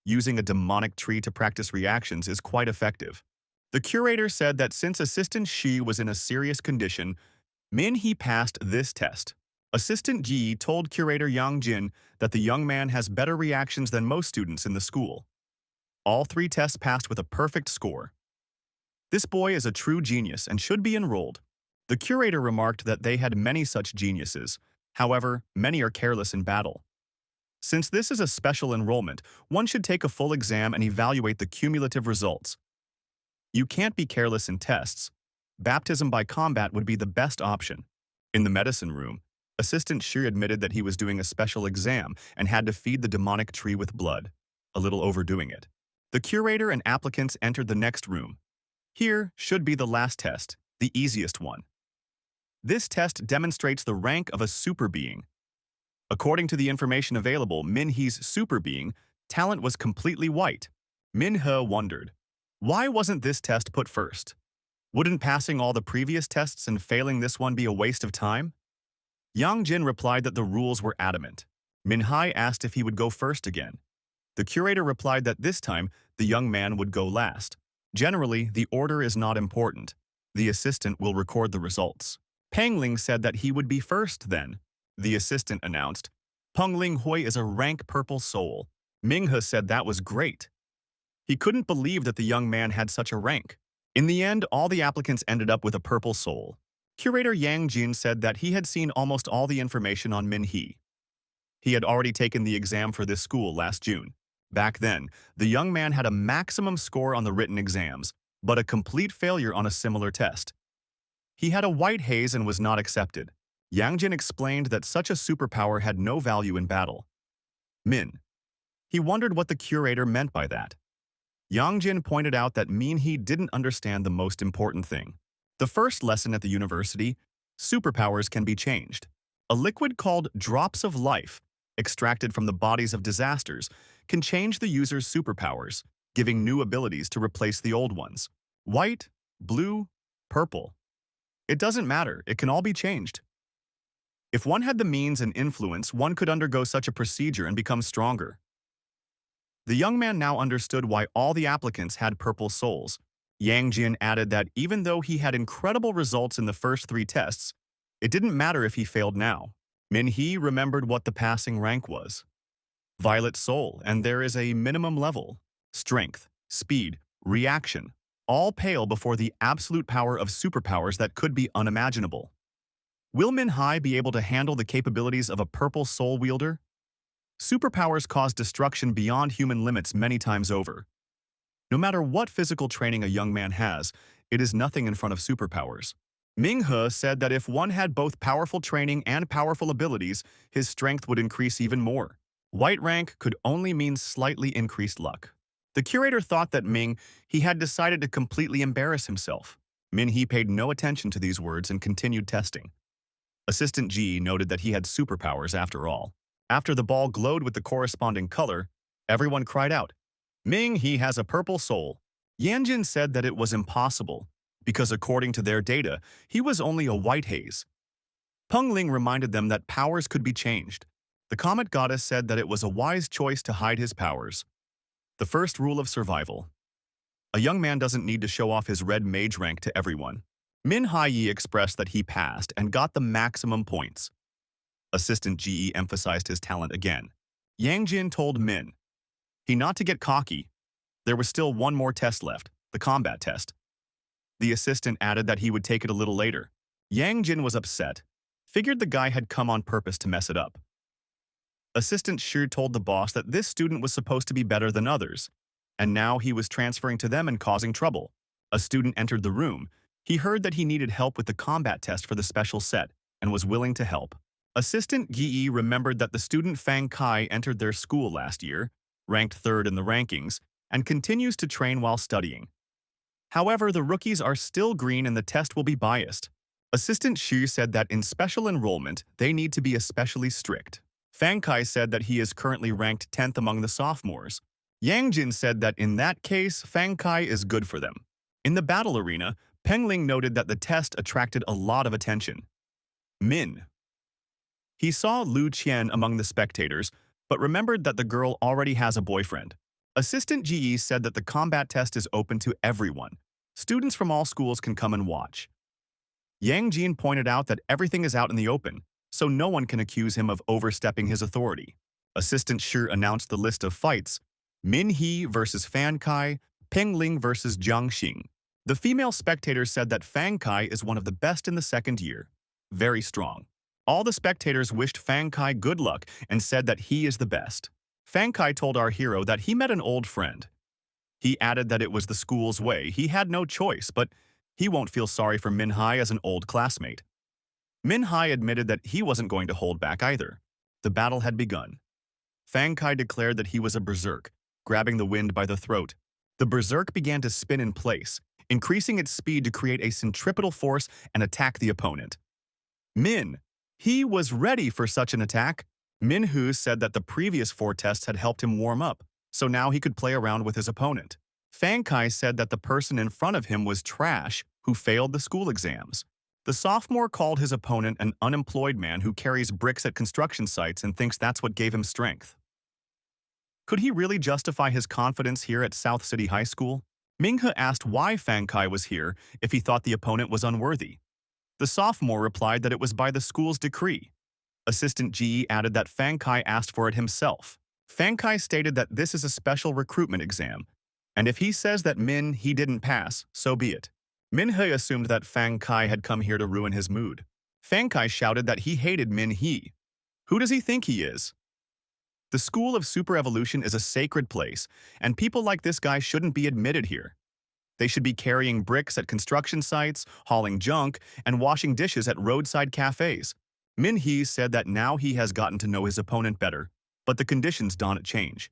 Using a demonic tree to practice reactions is quite effective. The curator said that since Assistant Shi was in a serious condition, Min-hee passed this test. Assistant Ji told Curator Yang Jin that the young man has better reactions than most students in the school. All 3 tests passed with a perfect score. This boy is a true genius and should be enrolled. The curator remarked that they had many such geniuses. However, many are careless in battle. Since this is a special enrollment, one should take a full exam and evaluate the cumulative results. You can't be careless in tests. Baptism by combat would be the best option. In the medicine room, Assistant Shi admitted that he was doing a special exam and had to feed the demonic tree with blood, a little overdoing it. The curator and applicants entered the next room. Here should be the last test, the easiest one. This test demonstrates the rank of a super being. According to the information available, Min-hee's super being talent was completely white. Min-he wondered, why wasn't this test put first? Wouldn't passing all the previous tests and failing this one be a waste of time? Yang Jin replied that the rules were adamant. Min-hee asked if he would go first again. The curator replied that this time the young man would go last. Generally, the order is not important. The assistant will record the results. Pangling said that he would be first then. The assistant announced, Pengling Hui is a rank purple soul. Minghe said that was great. He couldn't believe that the young man had such a rank. In the end, all the applicants ended up with a purple soul. Curator Yang Jin said that he had seen almost all the information on Min He. He had already taken the exam for this school last June. Back then, the young man had a maximum score on the written exams, but a complete failure on a similar test. He had a white haze and was not accepted. Yang Jin explained that such a superpower had no value in battle. Min. He wondered what the curator meant by that. Yang Jin pointed out that Min He didn't understand the most important thing. The first lesson at the university, superpowers can be changed. A liquid called drops of life, extracted from the bodies of disasters, can change the user's superpowers, giving new abilities to replace the old ones. White, blue, purple. It doesn't matter, it can all be changed. If one had the means and influence, one could undergo such a procedure and become stronger. The young man now understood why all the applicants had purple souls. Yang Jin added that even though he had incredible results in the first 3 tests, it didn't matter if he failed now. Min He remembered what the passing rank was. Violet soul, and there is a minimum level. Strength, speed, reaction, all pale before the absolute power of superpowers that could be unimaginable. Will Min Hai be able to handle the capabilities of a purple soul wielder? Superpowers cause destruction beyond human limits many times over. No matter what physical training a young man has, it is nothing in front of superpowers. Minghe said that if one had both powerful training and powerful abilities, his strength would increase even more. White rank could only mean slightly increased luck. The curator thought that He had decided to completely embarrass himself. Min He paid no attention to these words and continued testing. Assistant Ji noted that he had superpowers after all. After the ball glowed with the corresponding color, everyone cried out, He has a purple soul. Yanjin said that it was impossible, because according to their data, he was only a white haze. Pengling reminded them that powers could be changed. The comet goddess said that it was a wise choice to hide his powers. The first rule of survival. A young man doesn't need to show off his red mage rank to everyone. Min Hai expressed that he passed and got the maximum points. Assistant Ge emphasized his talent again. Yang Jin told Min he not to get cocky. There was still one more test left, the combat test. The assistant added that he would take it a little later. Yang Jin was upset, figured the guy had come on purpose to mess it up. Assistant Shi told the boss that this student was supposed to be better than others, and now he was transferring to them and causing trouble. A student entered the room. He heard that he needed help with the combat test for the special set and was willing to help. Assistant Gi remembered that the student Fang Kai entered their school last year, ranked 3rd in the rankings, and continues to train while studying. However, the rookies are still green and the test will be biased. Assistant Shi said that in special enrollment, they need to be especially strict. Fang Kai said that he is currently ranked 10th among the sophomores. Yang Jin said that in that case, Fang Kai is good for them. In the battle arena, Pengling noted that the test attracted a lot of attention. Min. He saw Lu Qian among the spectators, but remembered that the girl already has a boyfriend. Assistant Ji said that the combat test is open to everyone. Students from all schools can come and watch. Yang Jin pointed out that everything is out in the open, so no one can accuse him of overstepping his authority. Assistant Shi announced the list of fights: Min He versus Fan Kai, Pengling versus Jiang Xing. The female spectators said that Fang Kai is one of the best in the 2nd year. Very strong. All the spectators wished Fang Kai good luck and said that he is the best. Fang Kai told our hero that he met an old friend. He added that it was the school's way. He had no choice, but he won't feel sorry for Min Hai as an old classmate. Min Hai admitted that he wasn't going to hold back either. The battle had begun. Fang Kai declared that he was a berserk, grabbing the wind by the throat. The berserk began to spin in place, increasing its speed to create a centripetal force and attack the opponent. He was ready for such an attack. Min Hu said that the previous 4 tests had helped him warm up, so now he could play around with his opponent. Fang Kai said that the person in front of him was trash, who failed the school exams. The sophomore called his opponent an unemployed man who carries bricks at construction sites and thinks that's what gave him strength. Could he really justify his confidence here at South City High School? Minghe asked why Fang Kai was here if he thought the opponent was unworthy. The sophomore replied that it was by the school's decree. Assistant Ji added that Fang Kai asked for it himself. Fang Kai stated that this is a special recruitment exam, and if he says that Min he didn't pass, so be it. Min He assumed that Fang Kai had come here to ruin his mood. Fang Kai shouted that he hated Min He. Who does he think he is? The school of super evolution is a sacred place, and people like this guy shouldn't be admitted here. They should be carrying bricks at construction sites, hauling junk, and washing dishes at roadside cafes. Min He said that now he has gotten to know his opponent better, but the conditions don't change.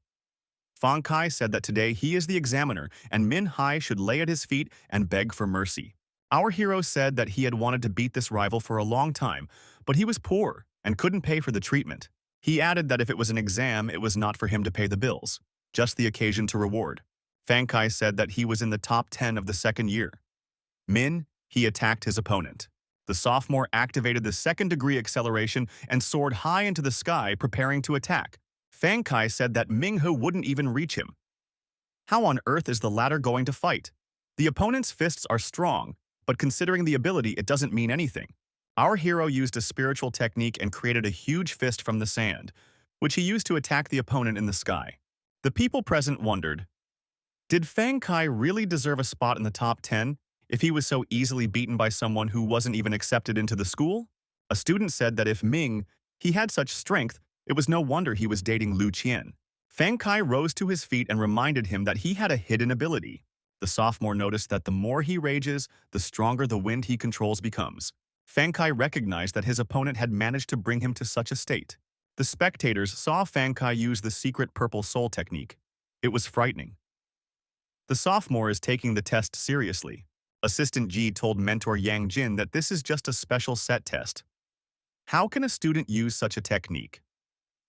Fang Kai said that today he is the examiner and Min Hai should lay at his feet and beg for mercy. Our hero said that he had wanted to beat this rival for a long time, but he was poor and couldn't pay for the treatment. He added that if it was an exam, it was not for him to pay the bills, just the occasion to reward. Fang Kai said that he was in the top 10 of the second year. Min, he attacked his opponent. The sophomore activated the second-degree acceleration and soared high into the sky, preparing to attack. Fang Kai said that Ming Hu wouldn't even reach him. How on earth is the latter going to fight? The opponent's fists are strong, but considering the ability, it doesn't mean anything. Our hero used a spiritual technique and created a huge fist from the sand, which he used to attack the opponent in the sky. The people present wondered, did Fang Kai really deserve a spot in the top 10 if he was so easily beaten by someone who wasn't even accepted into the school? A student said that if Ming, he had such strength, it was no wonder he was dating Lu Qian. Fang Kai rose to his feet and reminded him that he had a hidden ability. The sophomore noticed that the more he rages, the stronger the wind he controls becomes. Fang Kai recognized that his opponent had managed to bring him to such a state. The spectators saw Fang Kai use the secret purple soul technique. It was frightening. The sophomore is taking the test seriously. Assistant Ji told mentor Yang Jin that this is just a special set test. How can a student use such a technique?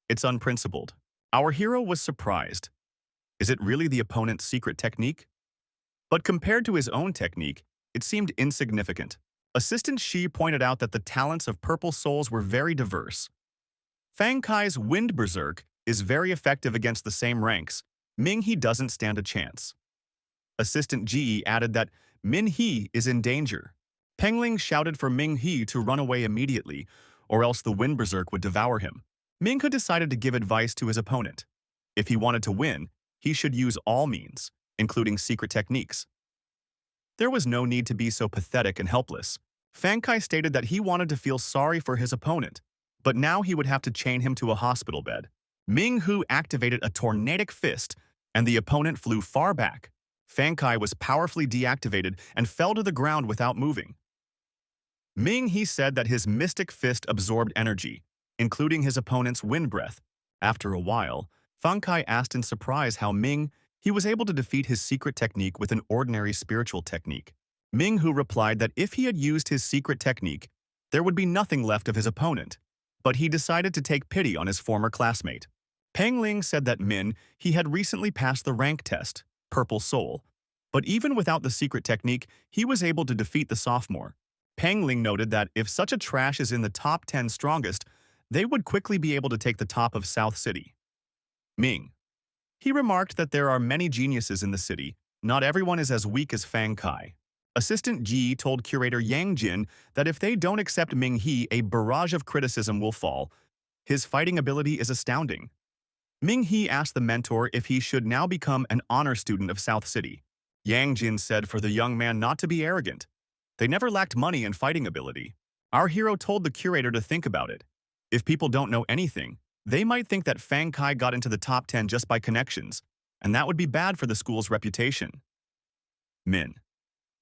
It's unprincipled. Our hero was surprised. Is it really the opponent's secret technique? But compared to his own technique, it seemed insignificant. Assistant Shi pointed out that the talents of purple souls were very diverse. Fang Kai's Wind Berserk is very effective against the same ranks. Ming He doesn't stand a chance. Assistant Ji added that Min He is in danger. Pengling shouted for Ming He to run away immediately, or else the Wind Berserk would devour him. Ming He decided to give advice to his opponent. If he wanted to win, he should use all means, including secret techniques. There was no need to be so pathetic and helpless. Fang Kai stated that he wanted to feel sorry for his opponent, but now he would have to chain him to a hospital bed. Ming Hu activated a tornadic fist, and the opponent flew far back. Fang Kai was powerfully deactivated and fell to the ground without moving. Ming He said that his mystic fist absorbed energy, including his opponent's wind breath. After a while, Fang Kai asked in surprise how Ming He was able to defeat his secret technique with an ordinary spiritual technique. Ming Hu replied that if he had used his secret technique, there would be nothing left of his opponent, but he decided to take pity on his former classmate. Peng Ling said that Min He had recently passed the rank test, Purple Soul, but even without the secret technique, he was able to defeat the sophomore. Peng Ling noted that if such a trash is in the top 10 strongest, they would quickly be able to take the top of South City. Ming. He remarked that there are many geniuses in the city. Not everyone is as weak as Fang Kai. Assistant Ji told curator Yang Jin that if they don't accept Ming He, a barrage of criticism will fall. His fighting ability is astounding. Ming He asked the mentor if he should now become an honor student of South City. Yang Jin said for the young man not to be arrogant. They never lacked money and fighting ability. Our hero told the curator to think about it. If people don't know anything, they might think that Fang Kai got into the top 10 just by connections, and that would be bad for the school's reputation. Min.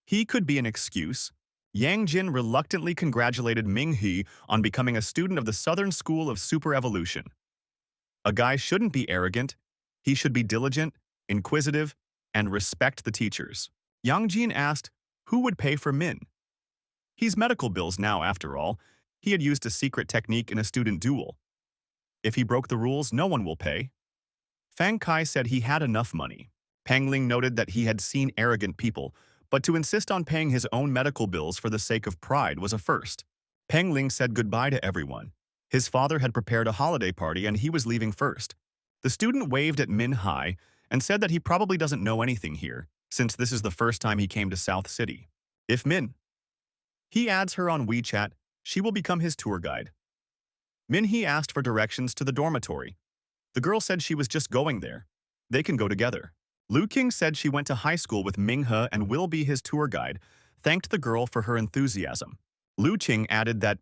He could be an excuse. Yang Jin reluctantly congratulated Ming He on becoming a student of the Southern School of Super Evolution. A guy shouldn't be arrogant. He should be diligent, inquisitive, and respect the teachers. Yang Jin asked, who would pay for Min? He's medical bills now, after all. He had used a secret technique in a student duel. If he broke the rules, no one will pay. Fang Kai said he had enough money. Peng Ling noted that he had seen arrogant people, but to insist on paying his own medical bills for the sake of pride was a first. Peng Ling said goodbye to everyone. His father had prepared a holiday party and he was leaving first. The student waved at Min Hai and said that he probably doesn't know anything here, since this is the first time he came to South City. If Min He adds her on WeChat. She will become his tour guide. Minhee asked for directions to the dormitory. The girl said she was just going there. They can go together. Lu King said she went to high school with Minghe and will be his tour guide, thanked the girl for her enthusiasm. Lu Qing added that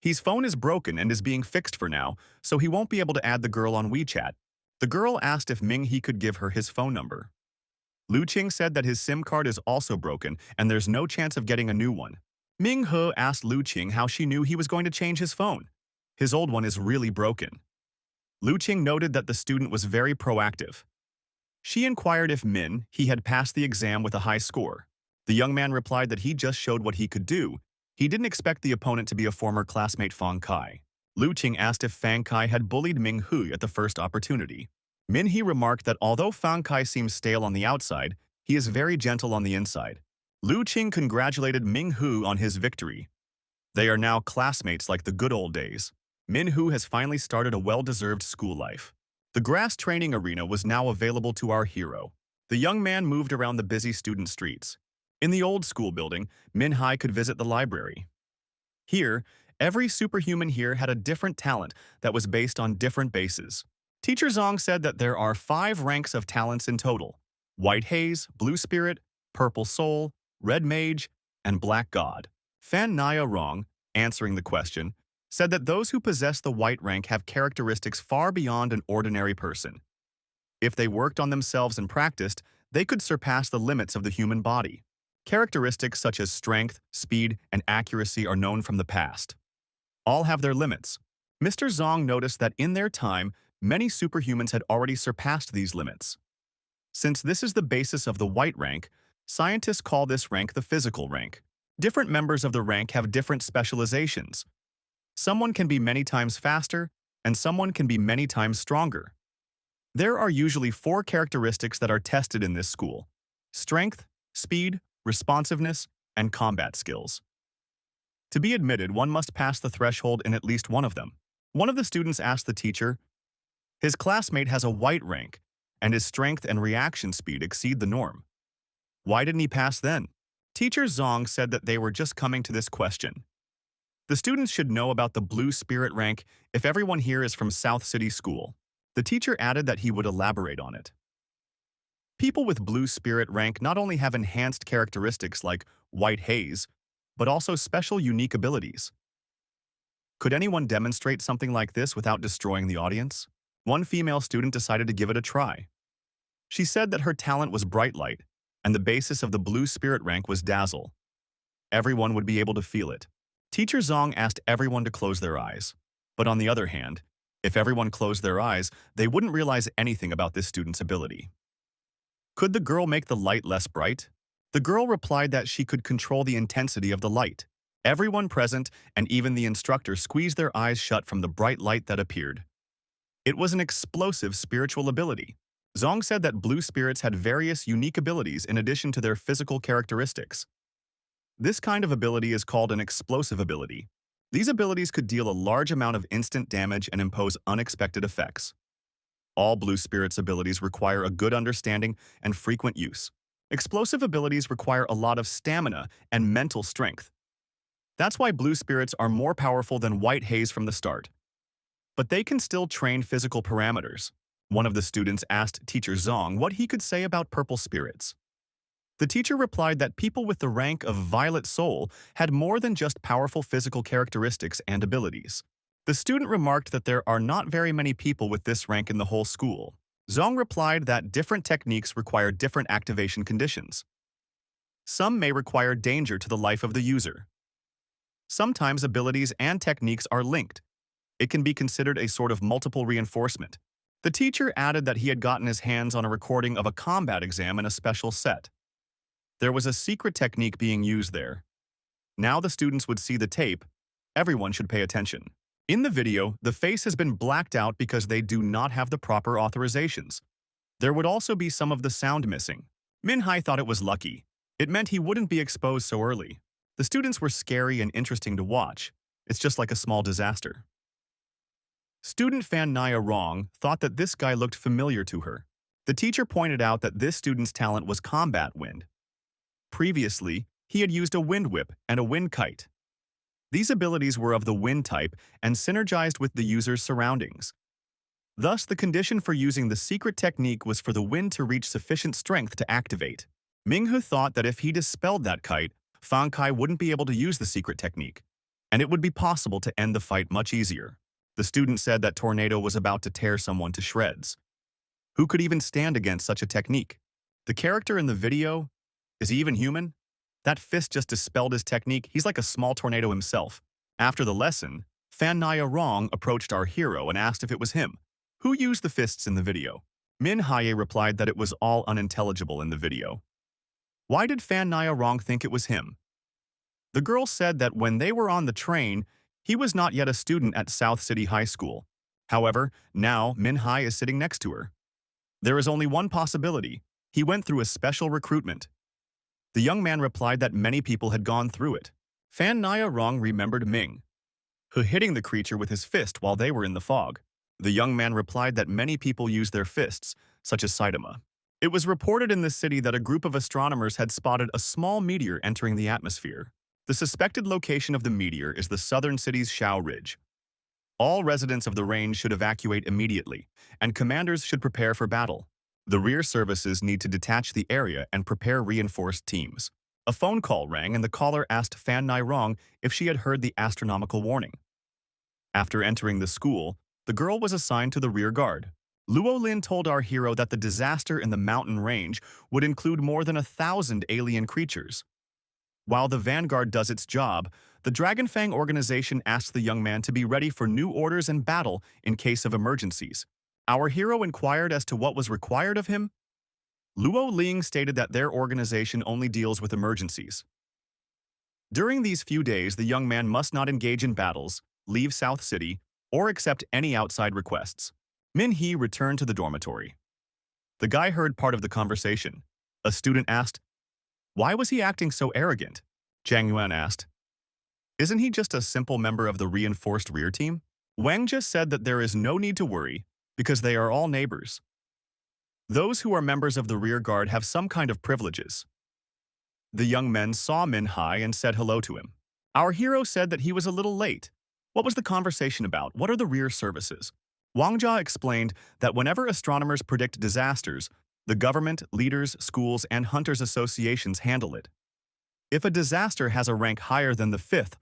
his phone is broken and is being fixed for now, so he won't be able to add the girl on WeChat. The girl asked if Minghe could give her his phone number. Lu Qing said that his SIM card is also broken and there's no chance of getting a new one. Minghe asked Lu Qing how she knew he was going to change his phone. His old one is really broken. Lu Qing noted that the student was very proactive. She inquired if he had passed the exam with a high score. The young man replied that he just showed what he could do. He didn't expect the opponent to be a former classmate Fang Kai. Lu Qing asked if Fang Kai had bullied Minghe at the first opportunity. Minhee remarked that although Fang Kai seems stale on the outside, he is very gentle on the inside. Lu Qing congratulated Minghe on his victory. They are now classmates like the good old days. Minhee has finally started a well-deserved school life. The grass training arena was now available to our hero. The young man moved around the busy student streets. In the old school building, Minhee could visit the library. Here, every superhuman here had a different talent that was based on different bases. Teacher Zong said that there are 5 ranks of talents in total: White Haze, Blue Spirit, Purple Soul, Red Mage, and Black God. Fan Naya Rong, answering the question, said that those who possess the white rank have characteristics far beyond an ordinary person. If they worked on themselves and practiced, they could surpass the limits of the human body. Characteristics such as strength, speed, and accuracy are known from the past. All have their limits. Mr. Zong noticed that in their time, many superhumans had already surpassed these limits. Since this is the basis of the white rank, scientists call this rank the physical rank. Different members of the rank have different specializations. Someone can be many times faster, and someone can be many times stronger. There are usually 4 characteristics that are tested in this school: strength, speed, responsiveness, and combat skills. To be admitted, one must pass the threshold in at least one of them. One of the students asked the teacher, his classmate has a white rank, and his strength and reaction speed exceed the norm. Why didn't he pass then? Teacher Zong said that they were just coming to this question. The students should know about the Blue Spirit rank if everyone here is from South City School. The teacher added that he would elaborate on it. People with Blue Spirit rank not only have enhanced characteristics like White Haze, but also special unique abilities. Could anyone demonstrate something like this without destroying the audience? One female student decided to give it a try. She said that her talent was Bright Light, and the basis of the Blue Spirit rank was Dazzle. Everyone would be able to feel it. Teacher Zong asked everyone to close their eyes. But on the other hand, if everyone closed their eyes, they wouldn't realize anything about this student's ability. Could the girl make the light less bright? The girl replied that she could control the intensity of the light. Everyone present, and even the instructor, squeezed their eyes shut from the bright light that appeared. It was an explosive spiritual ability. Zong said that blue spirits had various unique abilities in addition to their physical characteristics. This kind of ability is called an explosive ability. These abilities could deal a large amount of instant damage and impose unexpected effects. All blue spirits' abilities require a good understanding and frequent use. Explosive abilities require a lot of stamina and mental strength. That's why blue spirits are more powerful than white haze from the start. But they can still train physical parameters. One of the students asked Teacher Zong what he could say about purple spirits. The teacher replied that people with the rank of Violet Soul had more than just powerful physical characteristics and abilities. The student remarked that there are not very many people with this rank in the whole school. Zong replied that different techniques require different activation conditions. Some may require danger to the life of the user. Sometimes abilities and techniques are linked. It can be considered a sort of multiple reinforcement. The teacher added that he had gotten his hands on a recording of a combat exam in a special set. There was a secret technique being used there. Now the students would see the tape. Everyone should pay attention. In the video, the face has been blacked out because they do not have the proper authorizations. There would also be some of the sound missing. Minhai thought it was lucky. It meant he wouldn't be exposed so early. The students were scary and interesting to watch. It's just like a small disaster. Student fan Naya Rong thought that this guy looked familiar to her. The teacher pointed out that this student's talent was combat wind. Previously, he had used a wind whip and a wind kite. These abilities were of the wind type and synergized with the user's surroundings. Thus, the condition for using the secret technique was for the wind to reach sufficient strength to activate. Minghu thought that if he dispelled that kite, Fan Kai wouldn't be able to use the secret technique, and it would be possible to end the fight much easier. The student said that Tornado was about to tear someone to shreds. Who could even stand against such a technique? The character in the video, is he even human? That fist just dispelled his technique. He's like a small tornado himself. After the lesson, Fan Naya Rong approached our hero and asked if it was him. Who used the fists in the video? Min Haye replied that it was all unintelligible in the video. Why did Fan Naya Rong think it was him? The girl said that when they were on the train, he was not yet a student at South City High School. However, now Min Hai is sitting next to her. There is only one possibility. He went through a special recruitment. The young man replied that many people had gone through it. Fan Naya Rong remembered Ming, who hitting the creature with his fist while they were in the fog. The young man replied that many people use their fists, such as Saitama. It was reported in the city that a group of astronomers had spotted a small meteor entering the atmosphere. The suspected location of the meteor is the southern city's Shao Ridge. All residents of the range should evacuate immediately, and commanders should prepare for battle. The rear services need to detach the area and prepare reinforced teams. A phone call rang and the caller asked Fan Nai Rong if she had heard the astronomical warning. After entering the school, the girl was assigned to the rear guard. Luo Lin told our hero that the disaster in the mountain range would include more than 1,000 alien creatures. While the vanguard does its job, the Dragonfang organization asked the young man to be ready for new orders and battle in case of emergencies. Our hero inquired as to what was required of him. Luo Ling stated that their organization only deals with emergencies. During these few days, the young man must not engage in battles, leave South City, or accept any outside requests. Min Hee returned to the dormitory. The guy heard part of the conversation. A student asked, "Why was he acting so arrogant?" Zhang Yuan asked, "Isn't he just a simple member of the reinforced rear team?" Wang just said that there is no need to worry, because they are all neighbors. Those who are members of the rear guard have some kind of privileges. The young men saw Min Hai and said hello to him. Our hero said that he was a little late. What was the conversation about? What are the rear services? Wang Jia explained that whenever astronomers predict disasters, the government, leaders, schools, and hunters associations handle it. If a disaster has a rank higher than the 5th,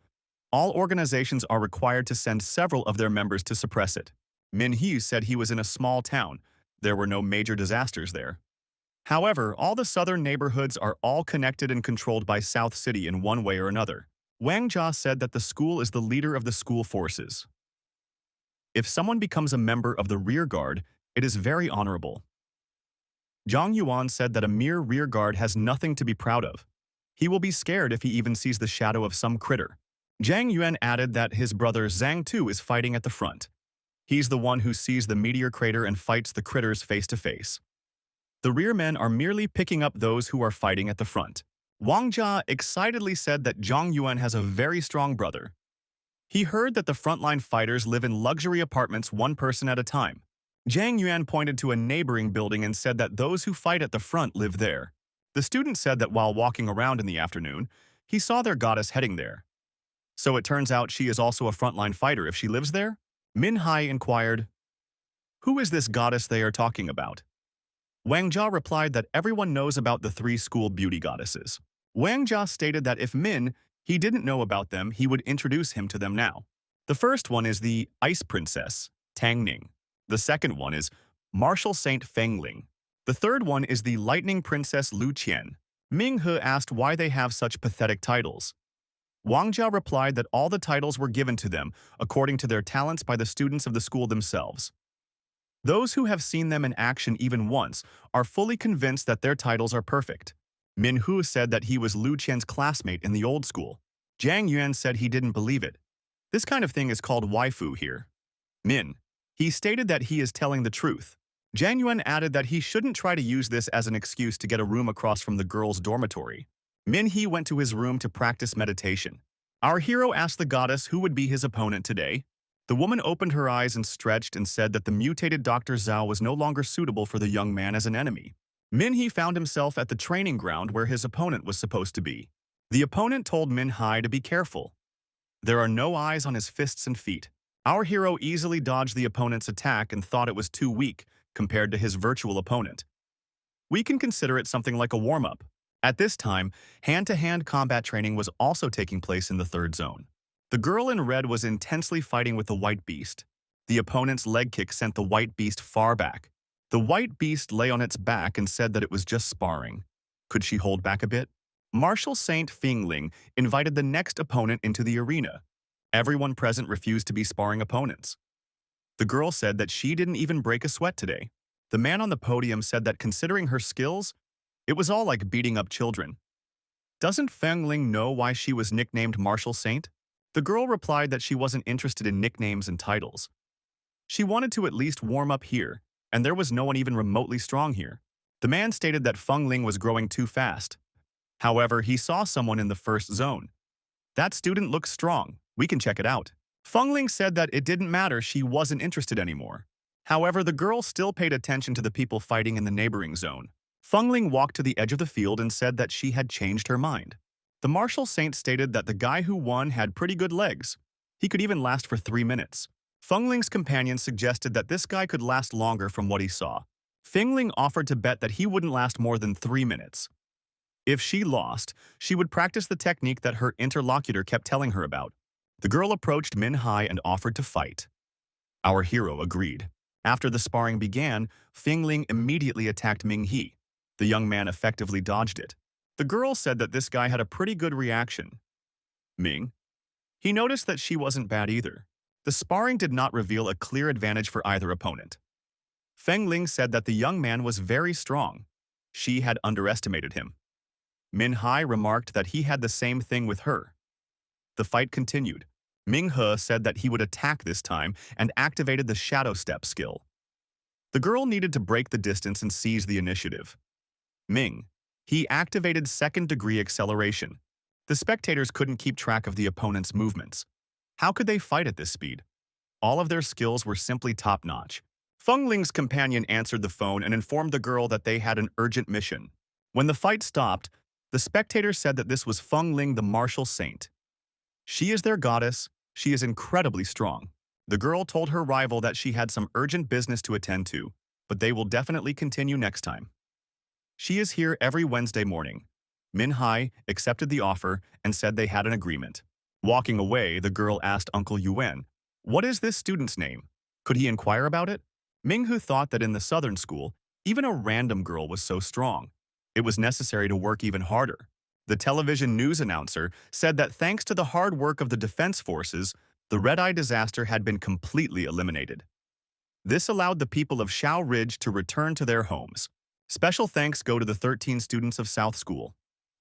all organizations are required to send several of their members to suppress it. Min Hee said he was in a small town. There were no major disasters there. However, all the southern neighborhoods are all connected and controlled by South City in one way or another. Wang Jia said that the school is the leader of the school forces. If someone becomes a member of the rear guard, it is very honorable. Zhang Yuan said that a mere rear guard has nothing to be proud of. He will be scared if he even sees the shadow of some critter. Zhang Yuan added that his brother Zhang too is fighting at the front. He's the one who sees the meteor crater and fights the critters face to face. The rear men are merely picking up those who are fighting at the front. Wang Jia excitedly said that Zhang Yuan has a very strong brother. He heard that the frontline fighters live in luxury apartments one person at a time. Zhang Yuan pointed to a neighboring building and said that those who fight at the front live there. The student said that while walking around in the afternoon, he saw their goddess heading there. So it turns out she is also a frontline fighter if she lives there? Min Hai inquired, "Who is this goddess they are talking about?" Wang Jia replied that everyone knows about the 3 school beauty goddesses. Wang Jia stated that if he didn't know about them, he would introduce him to them now. The first one is the Ice Princess, Tang Ning. The second one is Martial Saint Feng Ling. The third one is the Lightning Princess Lu Qian. Ming He asked why they have such pathetic titles. Wang Jia replied that all the titles were given to them according to their talents by the students of the school themselves. Those who have seen them in action even once are fully convinced that their titles are perfect. Min Hu said that he was Lu Qian's classmate in the old school. Zhang Yuan said he didn't believe it. This kind of thing is called waifu here. He stated that he is telling the truth. Zhang Yuan added that he shouldn't try to use this as an excuse to get a room across from the girls' dormitory. Min Hee went to his room to practice meditation. Our hero asked the goddess who would be his opponent today. The woman opened her eyes and stretched and said that the mutated Dr. Zhao was no longer suitable for the young man as an enemy. Min Hee found himself at the training ground where his opponent was supposed to be. The opponent told Min-hai to be careful. There are no eyes on his fists and feet. Our hero easily dodged the opponent's attack and thought it was too weak compared to his virtual opponent. We can consider it something like a warm-up. At this time, hand-to-hand combat training was also taking place in the third zone. The girl in red was intensely fighting with the white beast. The opponent's leg kick sent the white beast far back. The white beast lay on its back and said that it was just sparring. Could she hold back a bit? Marshal Saint Fingling invited the next opponent into the arena. Everyone present refused to be sparring opponents. The girl said that she didn't even break a sweat today. The man on the podium said that considering her skills, it was all like beating up children. Doesn't Feng Ling know why she was nicknamed Marshal Saint? The girl replied that she wasn't interested in nicknames and titles. She wanted to at least warm up here, and there was no one even remotely strong here. The man stated that Feng Ling was growing too fast. However, he saw someone in the first zone. That student looks strong. We can check it out. Feng Ling said that it didn't matter, she wasn't interested anymore. However, the girl still paid attention to the people fighting in the neighboring zone. Feng Ling walked to the edge of the field and said that she had changed her mind. The Marshal Saint stated that the guy who won had pretty good legs. He could even last for 3 minutes. Feng Ling's companion suggested that this guy could last longer from what he saw. Feng Ling offered to bet that he wouldn't last more than 3 minutes. If she lost, she would practice the technique that her interlocutor kept telling her about. The girl approached Min-hai and offered to fight. Our hero agreed. After the sparring began, Feng Ling immediately attacked Ming-he. The young man effectively dodged it. The girl said that this guy had a pretty good reaction. Ming? He noticed that she wasn't bad either. The sparring did not reveal a clear advantage for either opponent. Feng Ling said that the young man was very strong. She had underestimated him. Min-hai remarked that he had the same thing with her. The fight continued. Ming-he said that he would attack this time and activated the shadow step skill. The girl needed to break the distance and seize the initiative. He activated second-degree acceleration. The spectators couldn't keep track of the opponent's movements. How could they fight at this speed? All of their skills were simply top-notch. Feng Ling's companion answered the phone and informed the girl that they had an urgent mission. When the fight stopped, the spectators said that this was Feng Ling, the Marshal Saint. She is their goddess. She is incredibly strong. The girl told her rival that she had some urgent business to attend to, but they will definitely continue next time. She is here every Wednesday morning. Min-hai accepted the offer and said they had an agreement. Walking away, the girl asked Uncle Yuan, "What is this student's name? Could he inquire about it?" Ming-hu thought that in the southern school, even a random girl was so strong. It was necessary to work even harder. The television news announcer said that thanks to the hard work of the defense forces, the red-eye disaster had been completely eliminated. This allowed the people of Shao Ridge to return to their homes. Special thanks go to the 13 students of South School.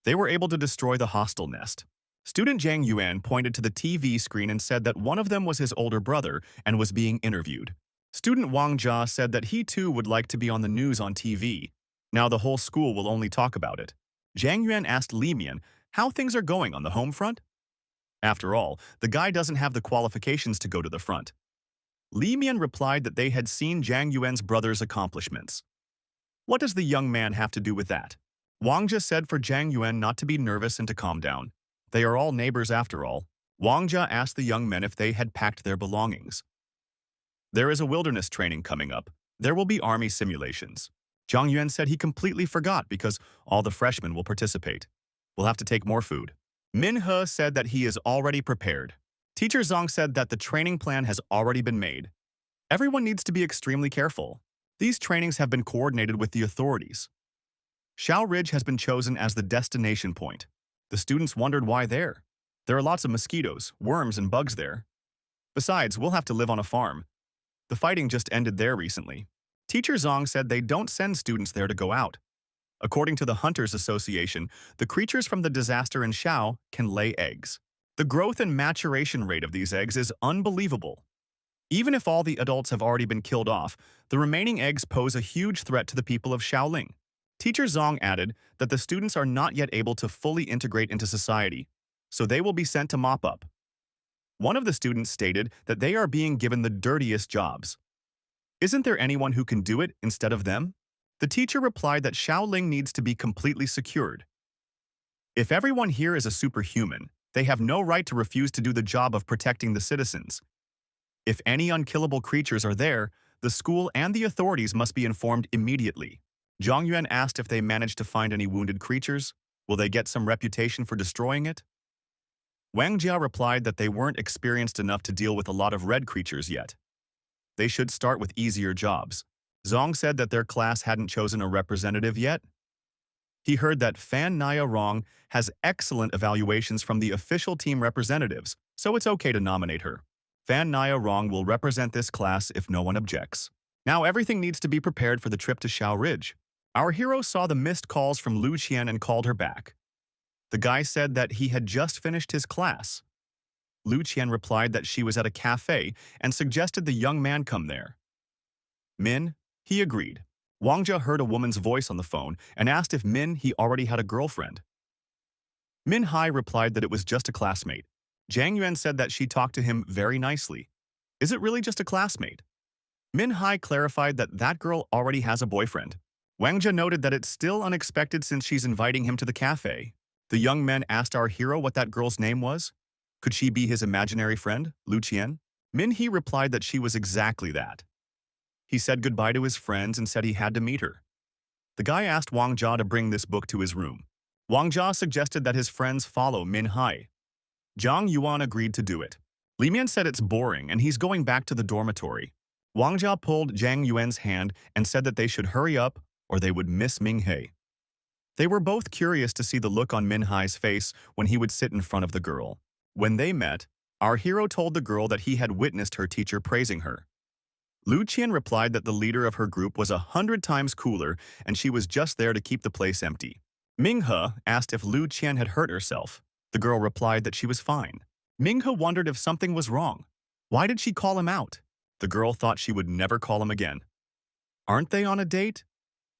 They were able to destroy the hostile nest. Student Zhang Yuan pointed to the TV screen and said that one of them was his older brother and was being interviewed. Student Wang Jia said that he too would like to be on the news on TV. Now the whole school will only talk about it. Zhang Yuan asked Li Mian how things are going on the home front. After all, the guy doesn't have the qualifications to go to the front. Li Mian replied that they had seen Zhang Yuan's brother's accomplishments. What does the young man have to do with that? Wang Jia said for Zhang Yuan not to be nervous and to calm down. They are all neighbors after all. Wang Jia asked the young men if they had packed their belongings. There is a wilderness training coming up. There will be army simulations. Zhang Yuan said he completely forgot because all the freshmen will participate. We'll have to take more food. Min-he said that he is already prepared. Teacher Zhang said that the training plan has already been made. Everyone needs to be extremely careful. These trainings have been coordinated with the authorities. Shao Ridge has been chosen as the destination point. The students wondered why there. There are lots of mosquitoes, worms, and bugs there. Besides, we'll have to live on a farm. The fighting just ended there recently. Teacher Zhang said they don't send students there to go out. According to the Hunters Association, the creatures from the disaster in Shao can lay eggs. The growth and maturation rate of these eggs is unbelievable. Even if all the adults have already been killed off, the remaining eggs pose a huge threat to the people of Shaoling. Teacher Zhang added that the students are not yet able to fully integrate into society, so they will be sent to mop up. One of the students stated that they are being given the dirtiest jobs. Isn't there anyone who can do it instead of them? The teacher replied that Shaoling needs to be completely secured. If everyone here is a superhuman, they have no right to refuse to do the job of protecting the citizens. If any unkillable creatures are there, the school and the authorities must be informed immediately. Zhang Yuan asked if they managed to find any wounded creatures. Will they get some reputation for destroying it? Wang Jia replied that they weren't experienced enough to deal with a lot of red creatures yet. They should start with easier jobs. Zhang said that their class hadn't chosen a representative yet. He heard that Fan Naya Rong has excellent evaluations from the official team representatives, so it's okay to nominate her. Fan Naya Rong will represent this class if no one objects. Now everything needs to be prepared for the trip to Xiao Ridge. Our hero saw the missed calls from Lu Qian and called her back. The guy said that he had just finished his class. Lu Qian replied that she was at a cafe and suggested the young man come there. Min, he agreed. Wang Jia heard a woman's voice on the phone and asked if Min he already had a girlfriend. Min Hai replied that it was just a classmate. Zhang Yuan said that she talked to him very nicely. Is it really just a classmate? Min Hai clarified that that girl already has a boyfriend. Wang Jia noted that it's still unexpected since she's inviting him to the cafe. The young man asked our hero what that girl's name was. Could she be his imaginary friend, Lu Qian? Min He replied that she was exactly that. He said goodbye to his friends and said he had to meet her. The guy asked Wang Jia to bring this book to his room. Wang Jia suggested that his friends follow Min Hai. Zhang Yuan agreed to do it. Li Mian said it's boring and he's going back to the dormitory. Wang Jia pulled Zhang Yuan's hand and said that they should hurry up or they would miss Ming He. They were both curious to see the look on Min Hai's face when he would sit in front of the girl. When they met, our hero told the girl that he had witnessed her teacher praising her. Lu Qian replied that the leader of her group was 100 times cooler and she was just there to keep the place empty. Ming He asked if Lu Qian had hurt herself. The girl replied that she was fine. Ming He wondered if something was wrong. Why did she call him out? The girl thought she would never call him again. Aren't they on a date?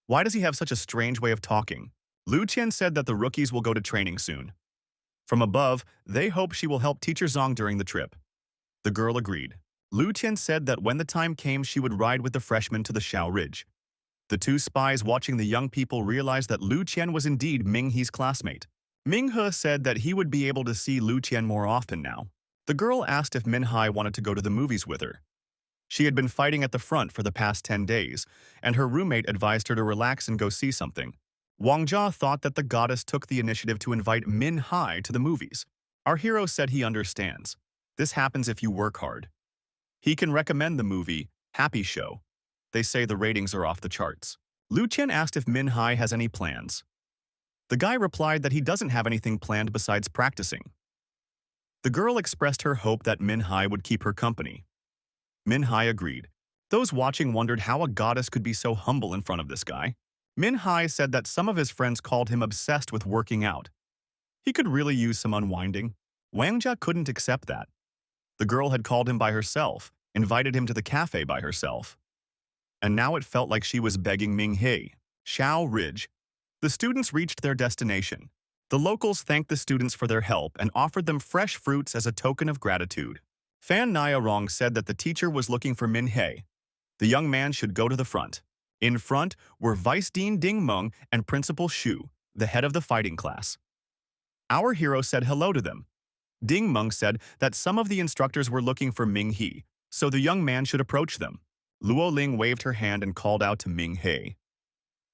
Why does he have such a strange way of talking? Lu Qian said that the rookies will go to training soon. From above, they hope she will help Teacher Zong during the trip. The girl agreed. Lu Qian said that when the time came she would ride with the freshmen to the Xiao Ridge. The two spies watching the young people realized that Lu Qian was indeed Ming He's classmate. Ming He said that he would be able to see Lu Qian more often now. The girl asked if Min Hai wanted to go to the movies with her. She had been fighting at the front for the past 10 days, and her roommate advised her to relax and go see something. Wang Jia thought that the goddess took the initiative to invite Min Hai to the movies. Our hero said he understands. This happens if you work hard. He can recommend the movie, Happy Show. They say the ratings are off the charts. Lu Qian asked if Min Hai has any plans. The guy replied that he doesn't have anything planned besides practicing. The girl expressed her hope that Min Hai would keep her company. Min Hai agreed. Those watching wondered how a goddess could be so humble in front of this guy. Min Hai said that some of his friends called him obsessed with working out. He could really use some unwinding. Wang Jia couldn't accept that. The girl had called him by herself, invited him to the cafe by herself. And now it felt like she was begging Ming He. Xiao Ridge. The students reached their destination. The locals thanked the students for their help and offered them fresh fruits as a token of gratitude. Fan Naya Rong said that the teacher was looking for Min He. The young man should go to the front. In front were Vice Dean Ding Meng and Principal Shu, the head of the fighting class. Our hero said hello to them. Ding Meng said that some of the instructors were looking for Ming He, so the young man should approach them. Luo Ling waved her hand and called out to Ming He.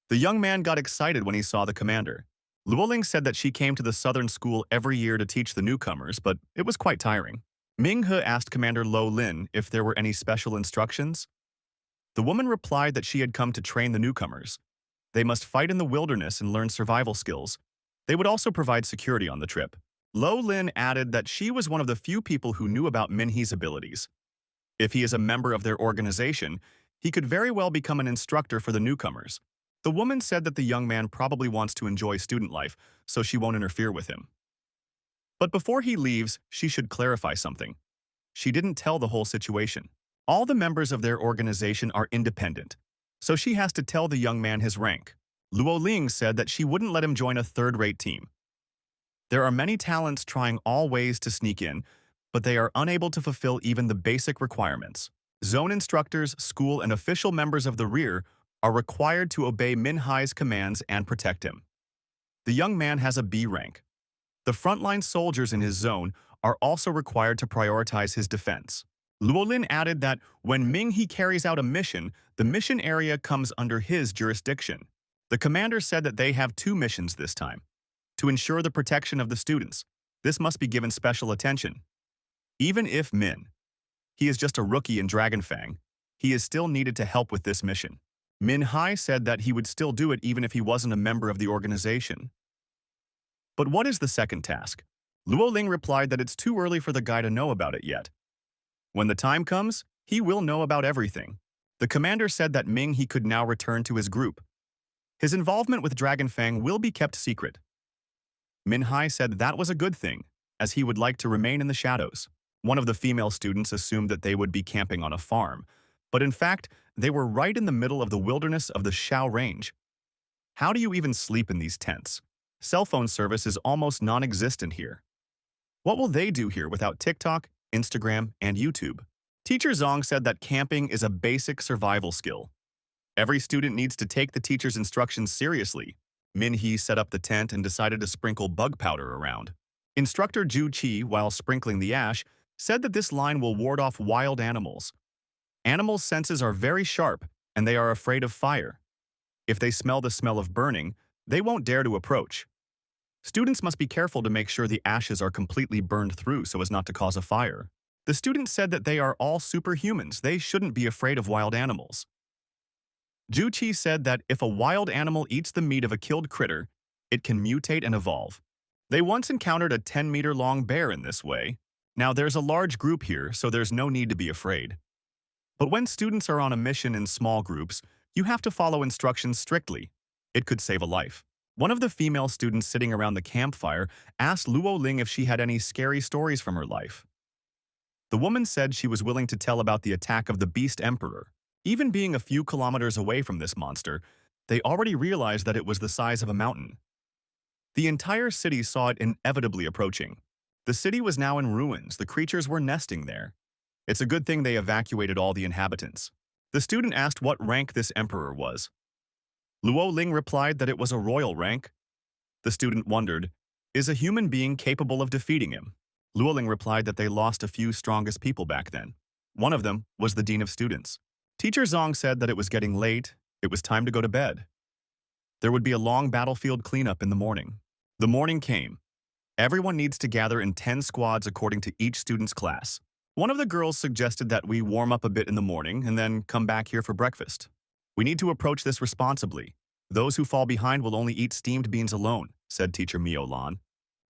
The young man got excited when he saw the commander. Luo Ling said that she came to the southern school every year to teach the newcomers, but it was quite tiring. Ming He asked Commander Lo Lin if there were any special instructions. The woman replied that she had come to train the newcomers. They must fight in the wilderness and learn survival skills. They would also provide security on the trip. Lo Lin added that she was one of the few people who knew about Min He's abilities. If he is a member of their organization, he could very well become an instructor for the newcomers. The woman said that the young man probably wants to enjoy student life, so she won't interfere with him. But before he leaves, she should clarify something. She didn't tell the whole situation. All the members of their organization are independent, so she has to tell the young man his rank. Luo Ling said that she wouldn't let him join a third-rate team. There are many talents trying all ways to sneak in, but they are unable to fulfill even the basic requirements. Zone instructors, school, and official members of the rear are required to obey Min Hai's commands and protect him. The young man has a B rank. The frontline soldiers in his zone are also required to prioritize his defense. Luolin added that when Ming He carries out a mission, the mission area comes under his jurisdiction. The commander said that they have two missions this time. To ensure the protection of the students, this must be given special attention. Even if he is just a rookie in Dragonfang, he is still needed to help with this mission. Min Hai said that he would still do it even if he wasn't a member of the organization. But what is the second task? Luo Ling replied that it's too early for the guy to know about it yet. When the time comes, he will know about everything. The commander said that Ming He could now return to his group. His involvement with Dragonfang will be kept secret. Min Hai said that was a good thing, as he would like to remain in the shadows. One of the female students assumed that they would be camping on a farm, but in fact, they were right in the middle of the wilderness of the Shao Range. How do you even sleep in these tents? Cell phone service is almost non-existent here. What will they do here without TikTok, Instagram, and YouTube? Teacher Zong said that camping is a basic survival skill. Every student needs to take the teacher's instructions seriously. Min He set up the tent and decided to sprinkle bug powder around. Instructor Ju Qi, while sprinkling the ash, said that this line will ward off wild animals. Animals' senses are very sharp, and they are afraid of fire. If they smell the smell of burning, they won't dare to approach. Students must be careful to make sure the ashes are completely burned through so as not to cause a fire. The students said that they are all superhumans. They shouldn't be afraid of wild animals. Ju Qi said that if a wild animal eats the meat of a killed critter, it can mutate and evolve. They once encountered a 10-meter-long bear in this way. Now there's a large group here, so there's no need to be afraid. But when students are on a mission in small groups, you have to follow instructions strictly. It could save a life. One of the female students sitting around the campfire asked Luo Ling if she had any scary stories from her life. The woman said she was willing to tell about the attack of the Beast Emperor. Even being a few kilometers away from this monster, they already realized that it was the size of a mountain. The entire city saw it inevitably approaching. The city was now in ruins. The creatures were nesting there. It's a good thing they evacuated all the inhabitants. The student asked what rank this emperor was. Luo Ling replied that it was a royal rank. The student wondered, is a human being capable of defeating him? Luo Ling replied that they lost a few strongest people back then. One of them was the dean of students. Teacher Zong said that it was getting late. It was time to go to bed. There would be a long battlefield cleanup in the morning. The morning came. Everyone needs to gather in 10 squads according to each student's class. One of the girls suggested that we warm up a bit in the morning and then come back here for breakfast. We need to approach this responsibly. Those who fall behind will only eat steamed beans alone, said Teacher Mio Lan.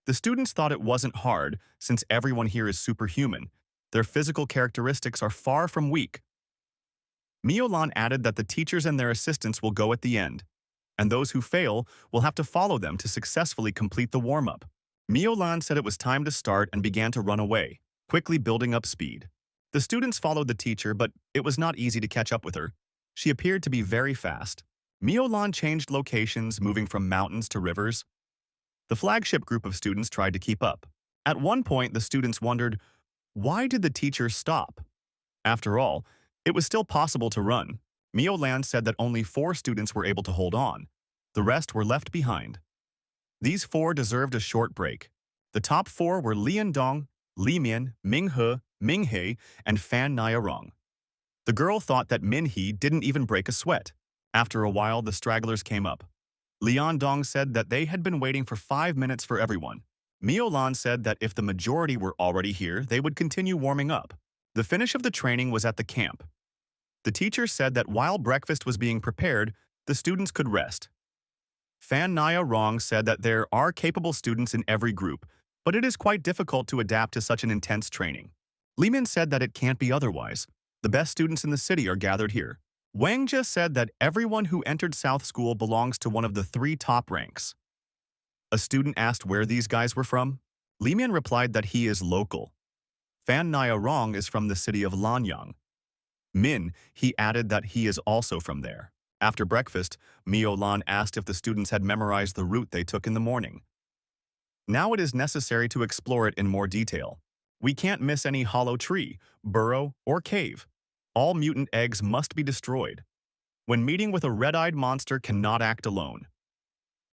The students thought it wasn't hard, since everyone here is superhuman. Their physical characteristics are far from weak. Mio Lan added that the teachers and their assistants will go at the end, and those who fail will have to follow them to successfully complete the warm-up. Mio Lan said it was time to start and began to run away, quickly building up speed. The students followed the teacher, but it was not easy to catch up with her. She appeared to be very fast. Mio Lan changed locations, moving from mountains to rivers. The flagship group of students tried to keep up. At one point, the students wondered, why did the teacher stop? After all, it was still possible to run. Mio Lan said that only 4 students were able to hold on. The rest were left behind. These 4 deserved a short break. The top 4 were Lian Dong, Li Mian, Ming He, Ming He, and Fan Niarong. The girl thought that Min He didn't even break a sweat. After a while, the stragglers came up. Lian Dong said that they had been waiting for 5 minutes for everyone. Mio Lan said that if the majority were already here, they would continue warming up. The finish of the training was at the camp. The teacher said that while breakfast was being prepared, the students could rest. Fan Nia Rong said that there are capable students in every group, but it is quite difficult to adapt to such an intense training. Li Min said that it can't be otherwise. The best students in the city are gathered here. Wang Jie said that everyone who entered South School belongs to one of the 3 top ranks. A student asked where these guys were from. Li Min replied that he is local. Fan Nia Rong is from the city of Lanyang. Min, he added that he is also from there. After breakfast, Mio Lan asked if the students had memorized the route they took in the morning. Now it is necessary to explore it in more detail. We can't miss any hollow tree, burrow, or cave. All mutant eggs must be destroyed. When meeting with a red-eyed monster cannot act alone.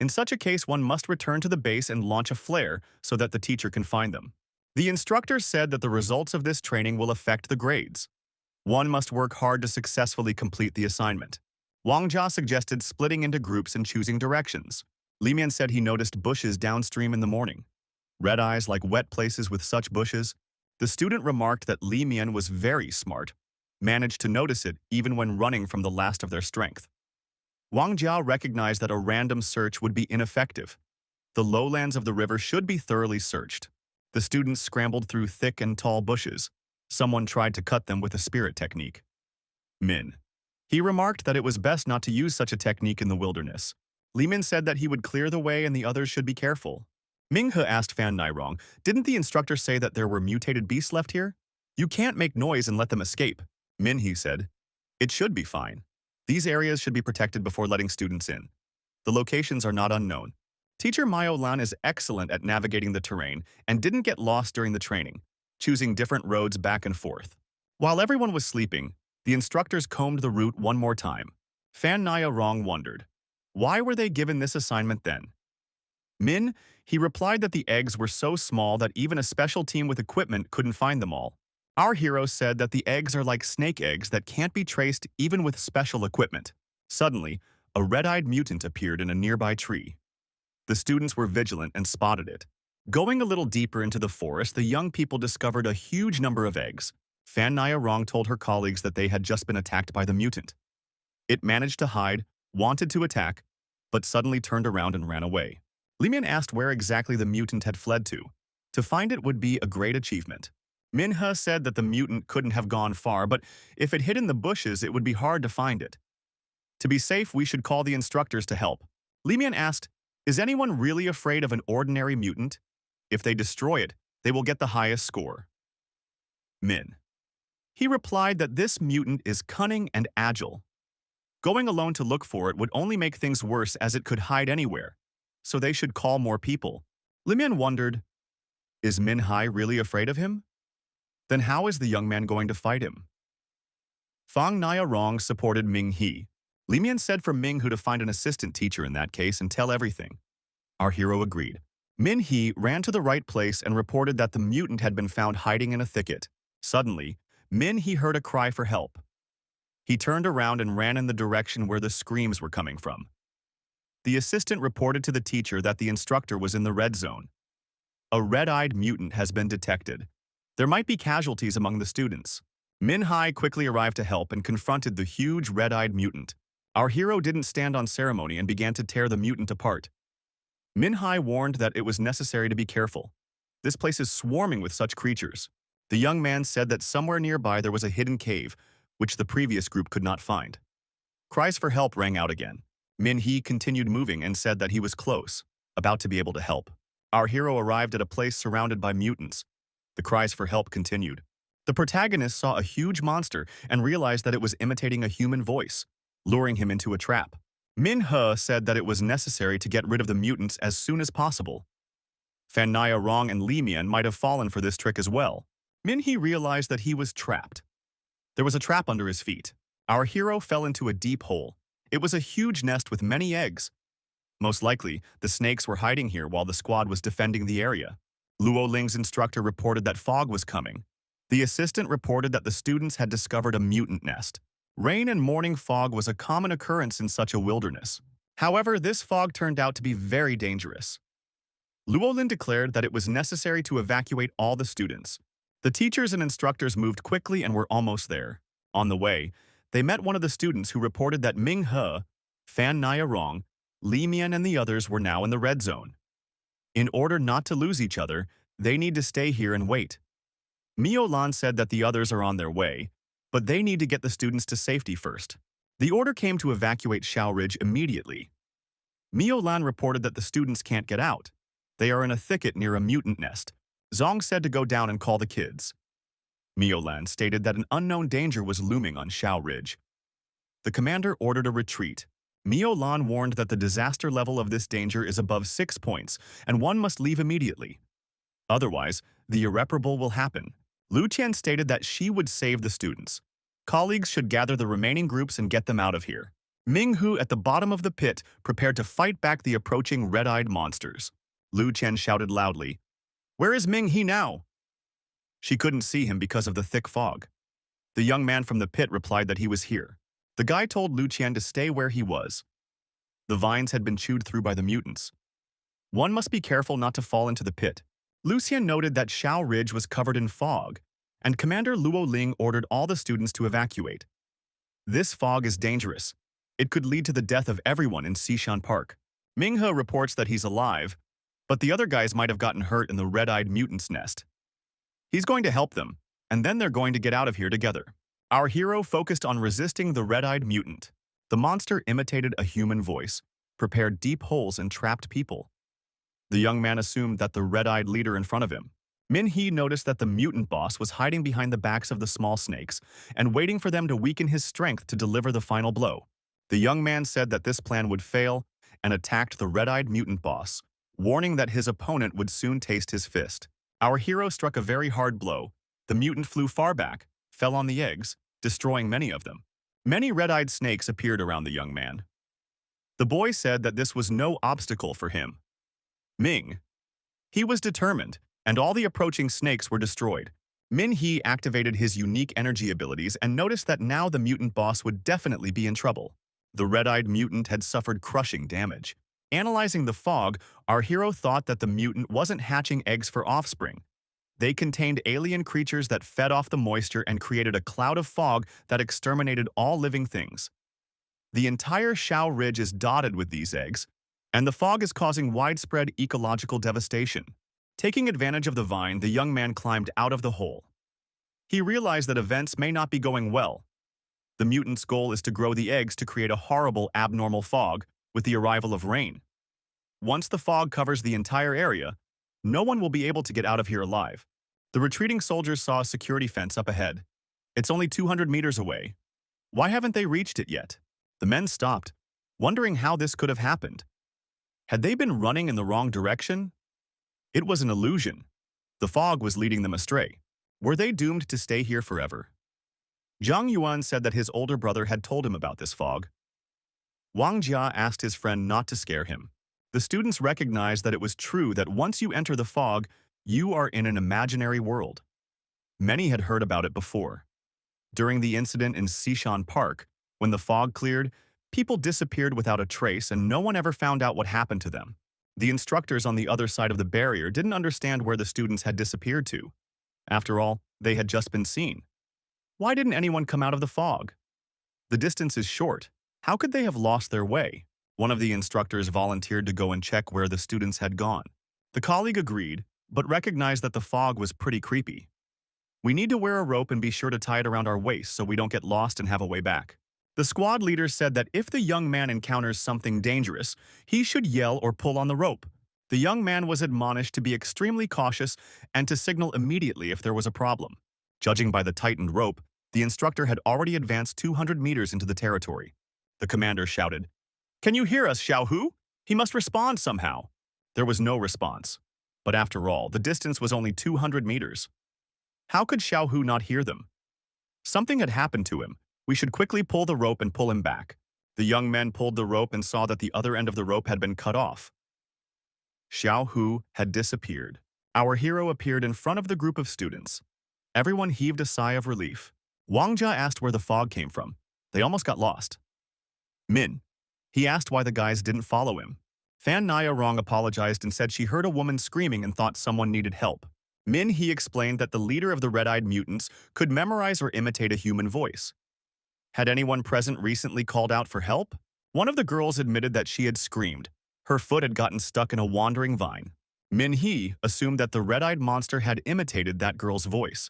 In such a case, one must return to the base and launch a flare so that the teacher can find them. The instructor said that the results of this training will affect the grades. One must work hard to successfully complete the assignment. Wang Jia suggested splitting into groups and choosing directions. Li Mian said he noticed bushes downstream in the morning. Red eyes like wet places with such bushes. The student remarked that Li Mian was very smart, managed to notice it even when running from the last of their strength. Wang Jiao recognized that a random search would be ineffective. The lowlands of the river should be thoroughly searched. The students scrambled through thick and tall bushes. Someone tried to cut them with a spirit technique. Min. He remarked that it was best not to use such a technique in the wilderness. Li Min said that he would clear the way and the others should be careful. Ming He asked Fan Nairong, "Didn't the instructor say that there were mutated beasts left here? You can't make noise and let them escape." Min He said, "It should be fine. These areas should be protected before letting students in. The locations are not unknown." Teacher Mao Lan is excellent at navigating the terrain and didn't get lost during the training, choosing different roads back and forth. While everyone was sleeping, the instructors combed the route one more time. Fan Nairong wondered, why were they given this assignment then? Min, he replied that the eggs were so small that even a special team with equipment couldn't find them all. Our hero said that the eggs are like snake eggs that can't be traced even with special equipment. Suddenly, a red-eyed mutant appeared in a nearby tree. The students were vigilant and spotted it. Going a little deeper into the forest, the young people discovered a huge number of eggs. Fan Nairong told her colleagues that they had just been attacked by the mutant. It managed to hide, wanted to attack, but suddenly turned around and ran away. Li Mian asked where exactly the mutant had fled to. To find it would be a great achievement. Min He said that the mutant couldn't have gone far, but if it hid in the bushes, it would be hard to find it. To be safe, we should call the instructors to help. Li Mian asked, "Is anyone really afraid of an ordinary mutant? If they destroy it, they will get the highest score." Min. He replied that this mutant is cunning and agile. Going alone to look for it would only make things worse as it could hide anywhere, so they should call more people. Li Mian wondered, is Min Hai really afraid of him? Then how is the young man going to fight him? Fang Nairong supported Ming He. Li Mian said for Ming Hu to find an assistant teacher in that case and tell everything. Our hero agreed. Min He ran to the right place and reported that the mutant had been found hiding in a thicket. Suddenly, Min He heard a cry for help. He turned around and ran in the direction where the screams were coming from. The assistant reported to the teacher that the instructor was in the red zone. A red-eyed mutant has been detected. There might be casualties among the students. Min Hai quickly arrived to help and confronted the huge red-eyed mutant. Our hero didn't stand on ceremony and began to tear the mutant apart. Min Hai warned that it was necessary to be careful. This place is swarming with such creatures. The young man said that somewhere nearby there was a hidden cave, which the previous group could not find. Cries for help rang out again. Min He continued moving and said that he was close, about to be able to help. Our hero arrived at a place surrounded by mutants. The cries for help continued. The protagonist saw a huge monster and realized that it was imitating a human voice, luring him into a trap. Min He said that it was necessary to get rid of the mutants as soon as possible. Fan Nairong and Li Mian might have fallen for this trick as well. Min He realized that he was trapped. There was a trap under his feet. Our hero fell into a deep hole. It was a huge nest with many eggs. Most likely, the snakes were hiding here while the squad was defending the area. Luo Ling's instructor reported that fog was coming. The assistant reported that the students had discovered a mutant nest. Rain and morning fog was a common occurrence in such a wilderness. However, this fog turned out to be very dangerous. Luo Lin declared that it was necessary to evacuate all the students. The teachers and instructors moved quickly and were almost there. On the way, they met one of the students who reported that Ming He, Fan Nairong, Li Mian and the others were now in the red zone. In order not to lose each other, they need to stay here and wait. Mio Lan said that the others are on their way, but they need to get the students to safety first. The order came to evacuate Shao Ridge immediately. Mio Lan reported that the students can't get out. They are in a thicket near a mutant nest. Zong said to go down and call the kids. Mio Lan stated that an unknown danger was looming on Shao Ridge. The commander ordered a retreat. Mio Lan warned that the disaster level of this danger is above 6 points, and one must leave immediately. Otherwise, the irreparable will happen. Lu Qian stated that she would save the students. Colleagues should gather the remaining groups and get them out of here. Ming-hu at the bottom of the pit prepared to fight back the approaching red-eyed monsters. Lu Chen shouted loudly, "Where is Ming-he now?" She couldn't see him because of the thick fog. The young man from the pit replied that he was here. The guy told Lu Chen to stay where he was. The vines had been chewed through by the mutants. One must be careful not to fall into the pit. Lucien noted that Shao Ridge was covered in fog, and Commander Luo Ling ordered all the students to evacuate. This fog is dangerous. It could lead to the death of everyone in Xishan Park. Minghe reports that he's alive, but the other guys might have gotten hurt in the red-eyed mutant's nest. He's going to help them, and then they're going to get out of here together. Our hero focused on resisting the red-eyed mutant. The monster imitated a human voice, prepared deep holes and trapped people. The young man assumed that the red-eyed leader in front of him. Min-hee noticed that the mutant boss was hiding behind the backs of the small snakes and waiting for them to weaken his strength to deliver the final blow. The young man said that this plan would fail and attacked the red-eyed mutant boss, warning that his opponent would soon taste his fist. Our hero struck a very hard blow. The mutant flew far back, fell on the eggs, destroying many of them. Many red-eyed snakes appeared around the young man. The boy said that this was no obstacle for him. Ming. He was determined, and all the approaching snakes were destroyed. Min-hee activated his unique energy abilities and noticed that now the mutant boss would definitely be in trouble. The red-eyed mutant had suffered crushing damage. Analyzing the fog, our hero thought that the mutant wasn't hatching eggs for offspring. They contained alien creatures that fed off the moisture and created a cloud of fog that exterminated all living things. The entire Shao Ridge is dotted with these eggs, and the fog is causing widespread ecological devastation. Taking advantage of the vine, the young man climbed out of the hole. He realized that events may not be going well. The mutant's goal is to grow the eggs to create a horrible, abnormal fog with the arrival of rain. Once the fog covers the entire area, no one will be able to get out of here alive. The retreating soldiers saw a security fence up ahead. It's only 200 meters away. Why haven't they reached it yet? The men stopped, wondering how this could have happened. Had they been running in the wrong direction? It was an illusion. The fog was leading them astray. Were they doomed to stay here forever? Zhang Yuan said that his older brother had told him about this fog. Wang Jia asked his friend not to scare him. The students recognized that it was true that once you enter the fog, you are in an imaginary world. Many had heard about it before. During the incident in Xishan Park, when the fog cleared, people disappeared without a trace and no one ever found out what happened to them. The instructors on the other side of the barrier didn't understand where the students had disappeared to. After all, they had just been seen. Why didn't anyone come out of the fog? The distance is short. How could they have lost their way? One of the instructors volunteered to go and check where the students had gone. The colleague agreed, but recognized that the fog was pretty creepy. We need to wear a rope and be sure to tie it around our waist so we don't get lost and have a way back. The squad leader said that if the young man encounters something dangerous, he should yell or pull on the rope. The young man was admonished to be extremely cautious and to signal immediately if there was a problem. Judging by the tightened rope, the instructor had already advanced 200 meters into the territory. The commander shouted, "Can you hear us, Xiao Hu? He must respond somehow." There was no response. But after all, the distance was only 200 meters. How could Xiao Hu not hear them? Something had happened to him. We should quickly pull the rope and pull him back. The young men pulled the rope and saw that the other end of the rope had been cut off. Xiao Hu had disappeared. Our hero appeared in front of the group of students. Everyone heaved a sigh of relief. Wang Jia asked where the fog came from. They almost got lost. Min. He asked why the guys didn't follow him. Fan Naya Rong apologized and said she heard a woman screaming and thought someone needed help. Min He explained that the leader of the red-eyed mutants could memorize or imitate a human voice. Had anyone present recently called out for help? One of the girls admitted that she had screamed. Her foot had gotten stuck in a wandering vine. Min He assumed that the red-eyed monster had imitated that girl's voice.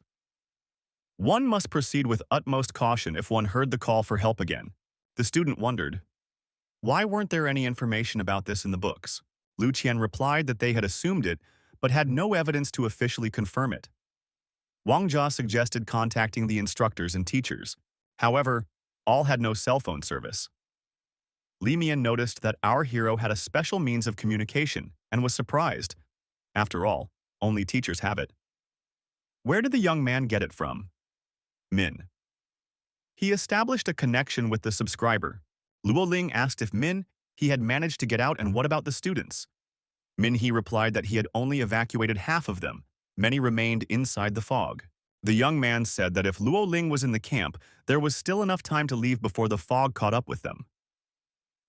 One must proceed with utmost caution if one heard the call for help again. The student wondered, why weren't there any information about this in the books? Lu Qian replied that they had assumed it, but had no evidence to officially confirm it. Wang Jia suggested contacting the instructors and teachers. However, all had no cell phone service. Li Mian noticed that our hero had a special means of communication and was surprised. After all, only teachers have it. Where did the young man get it from? Min. He established a connection with the subscriber. Luo Ling asked if he had managed to get out and what about the students. He replied that he had only evacuated half of them. Many remained inside the fog. The young man said that if Luo Ling was in the camp, there was still enough time to leave before the fog caught up with them.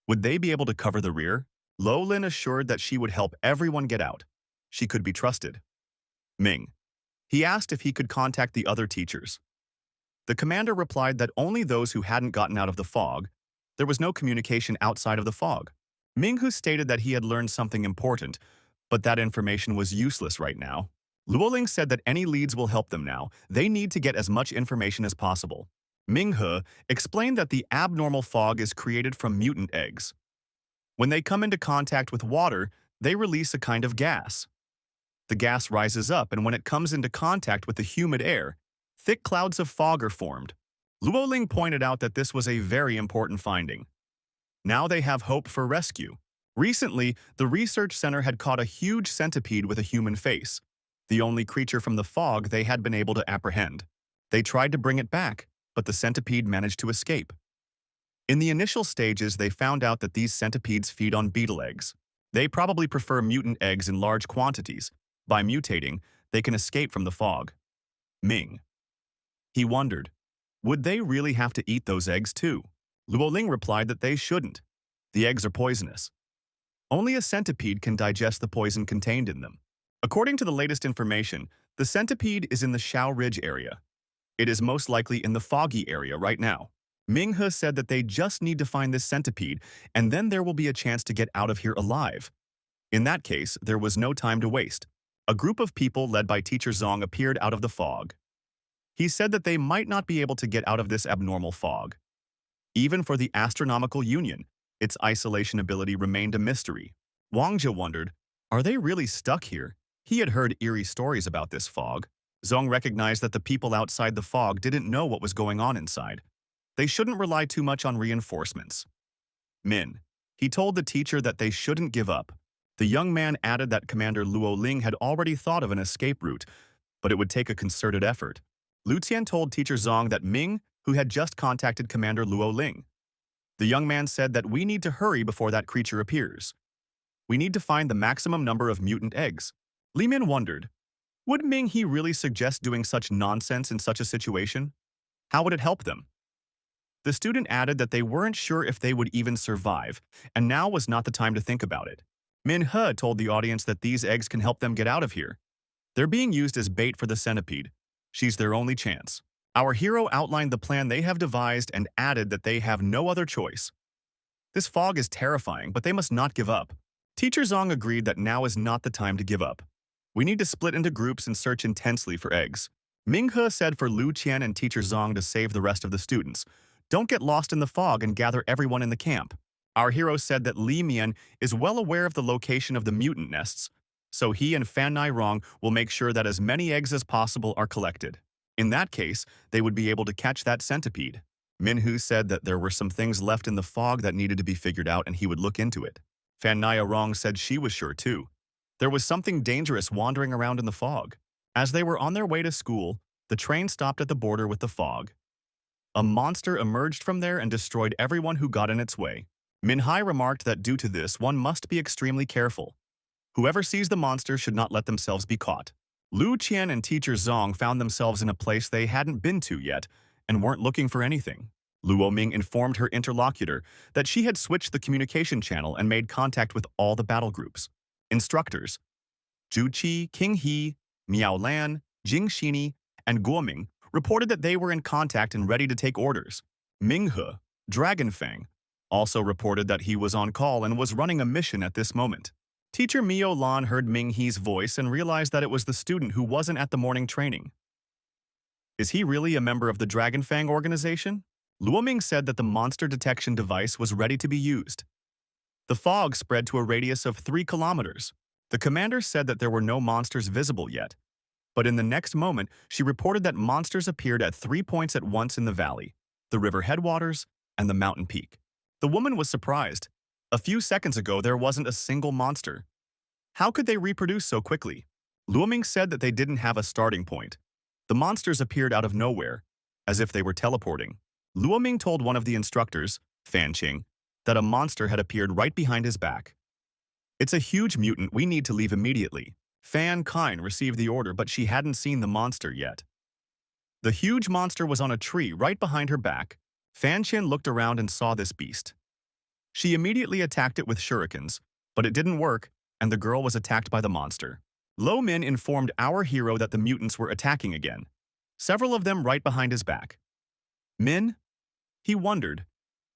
Would they be able to cover the rear? Luo Lin assured that she would help everyone get out. She could be trusted. Ming. He asked if he could contact the other teachers. The commander replied that only those who hadn't gotten out of the fog. There was no communication outside of the fog. Minghu stated that he had learned something important, but that information was useless right now. Luoling said that any leads will help them now. They need to get as much information as possible. Minghe explained that the abnormal fog is created from mutant eggs. When they come into contact with water, they release a kind of gas. The gas rises up, and when it comes into contact with the humid air, thick clouds of fog are formed. Luoling pointed out that this was a very important finding. Now they have hope for rescue. Recently, the research center had caught a huge centipede with a human face, the only creature from the fog they had been able to apprehend. They tried to bring it back, but the centipede managed to escape. In the initial stages, they found out that these centipedes feed on beetle eggs. They probably prefer mutant eggs in large quantities. By mutating, they can escape from the fog. Ming. He wondered, would they really have to eat those eggs too? Luoling replied that they shouldn't. The eggs are poisonous. Only a centipede can digest the poison contained in them. According to the latest information, the centipede is in the Shao Ridge area. It is most likely in the foggy area right now. Minghe said that they just need to find this centipede, and then there will be a chance to get out of here alive. In that case, there was no time to waste. A group of people led by Teacher Zong appeared out of the fog. He said that they might not be able to get out of this abnormal fog. Even for the Astronomical Union, its isolation ability remained a mystery. Wang Jie wondered, are they really stuck here? He had heard eerie stories about this fog. Zong recognized that the people outside the fog didn't know what was going on inside. They shouldn't rely too much on reinforcements. Min. He told the teacher that they shouldn't give up. The young man added that Commander Luo Ling had already thought of an escape route, but it would take a concerted effort. Lu Tian told Teacher Zong that Ming, who had just contacted Commander Luo Ling. The young man said that we need to hurry before that creature appears. We need to find the maximum number of mutant eggs. Li Min wondered, would Ming He really suggest doing such nonsense in such a situation? How would it help them? The student added that they weren't sure if they would even survive, and now was not the time to think about it. Min He told the audience that these eggs can help them get out of here. They're being used as bait for the centipede. She's their only chance. Our hero outlined the plan they have devised and added that they have no other choice. This fog is terrifying, but they must not give up. Teacher Zong agreed that now is not the time to give up. We need to split into groups and search intensely for eggs. Minghe said for Lu Qian and Teacher Zong to save the rest of the students. Don't get lost in the fog and gather everyone in the camp. Our hero said that Li Mian is well aware of the location of the mutant nests, so he and Fan Nai Rong will make sure that as many eggs as possible are collected. In that case, they would be able to catch that centipede. Minhu said that there were some things left in the fog that needed to be figured out and he would look into it. Fan Nai Rong said she was sure too. There was something dangerous wandering around in the fog. As they were on their way to school, the train stopped at the border with the fog. A monster emerged from there and destroyed everyone who got in its way. Min Hai remarked that due to this, one must be extremely careful. Whoever sees the monster should not let themselves be caught. Lu Qian and Teacher Zong found themselves in a place they hadn't been to yet and weren't looking for anything. Luo Ming informed her interlocutor that she had switched the communication channel and made contact with all the battle groups. Instructors Zhu Qi, King He, Miao Lan, Jing Xini, and Guoming reported that they were in contact and ready to take orders. Ming He, Dragon Fang, also reported that he was on call and was running a mission at this moment. Teacher Mio Lan heard Ming He's voice and realized that it was the student who wasn't at the morning training. Is he really a member of the Dragon Fang organization? Luo Ming said that the monster detection device was ready to be used. The fog spread to a radius of 3 kilometers. The commander said that there were no monsters visible yet, but in the next moment, she reported that monsters appeared at 3 points at once in the valley, the river headwaters, and the mountain peak. The woman was surprised. A few seconds ago, there wasn't a single monster. How could they reproduce so quickly? Luoming said that they didn't have a starting point. The monsters appeared out of nowhere, as if they were teleporting. Luoming told one of the instructors, Fan Qing, that a monster had appeared right behind his back. "It's a huge mutant, we need to leave immediately." Fan Kine received the order, but she hadn't seen the monster yet. The huge monster was on a tree right behind her back. Fan Chin looked around and saw this beast. She immediately attacked it with shurikens, but it didn't work, and the girl was attacked by the monster. Lo Min informed our hero that the mutants were attacking again, several of them right behind his back. Min? He wondered,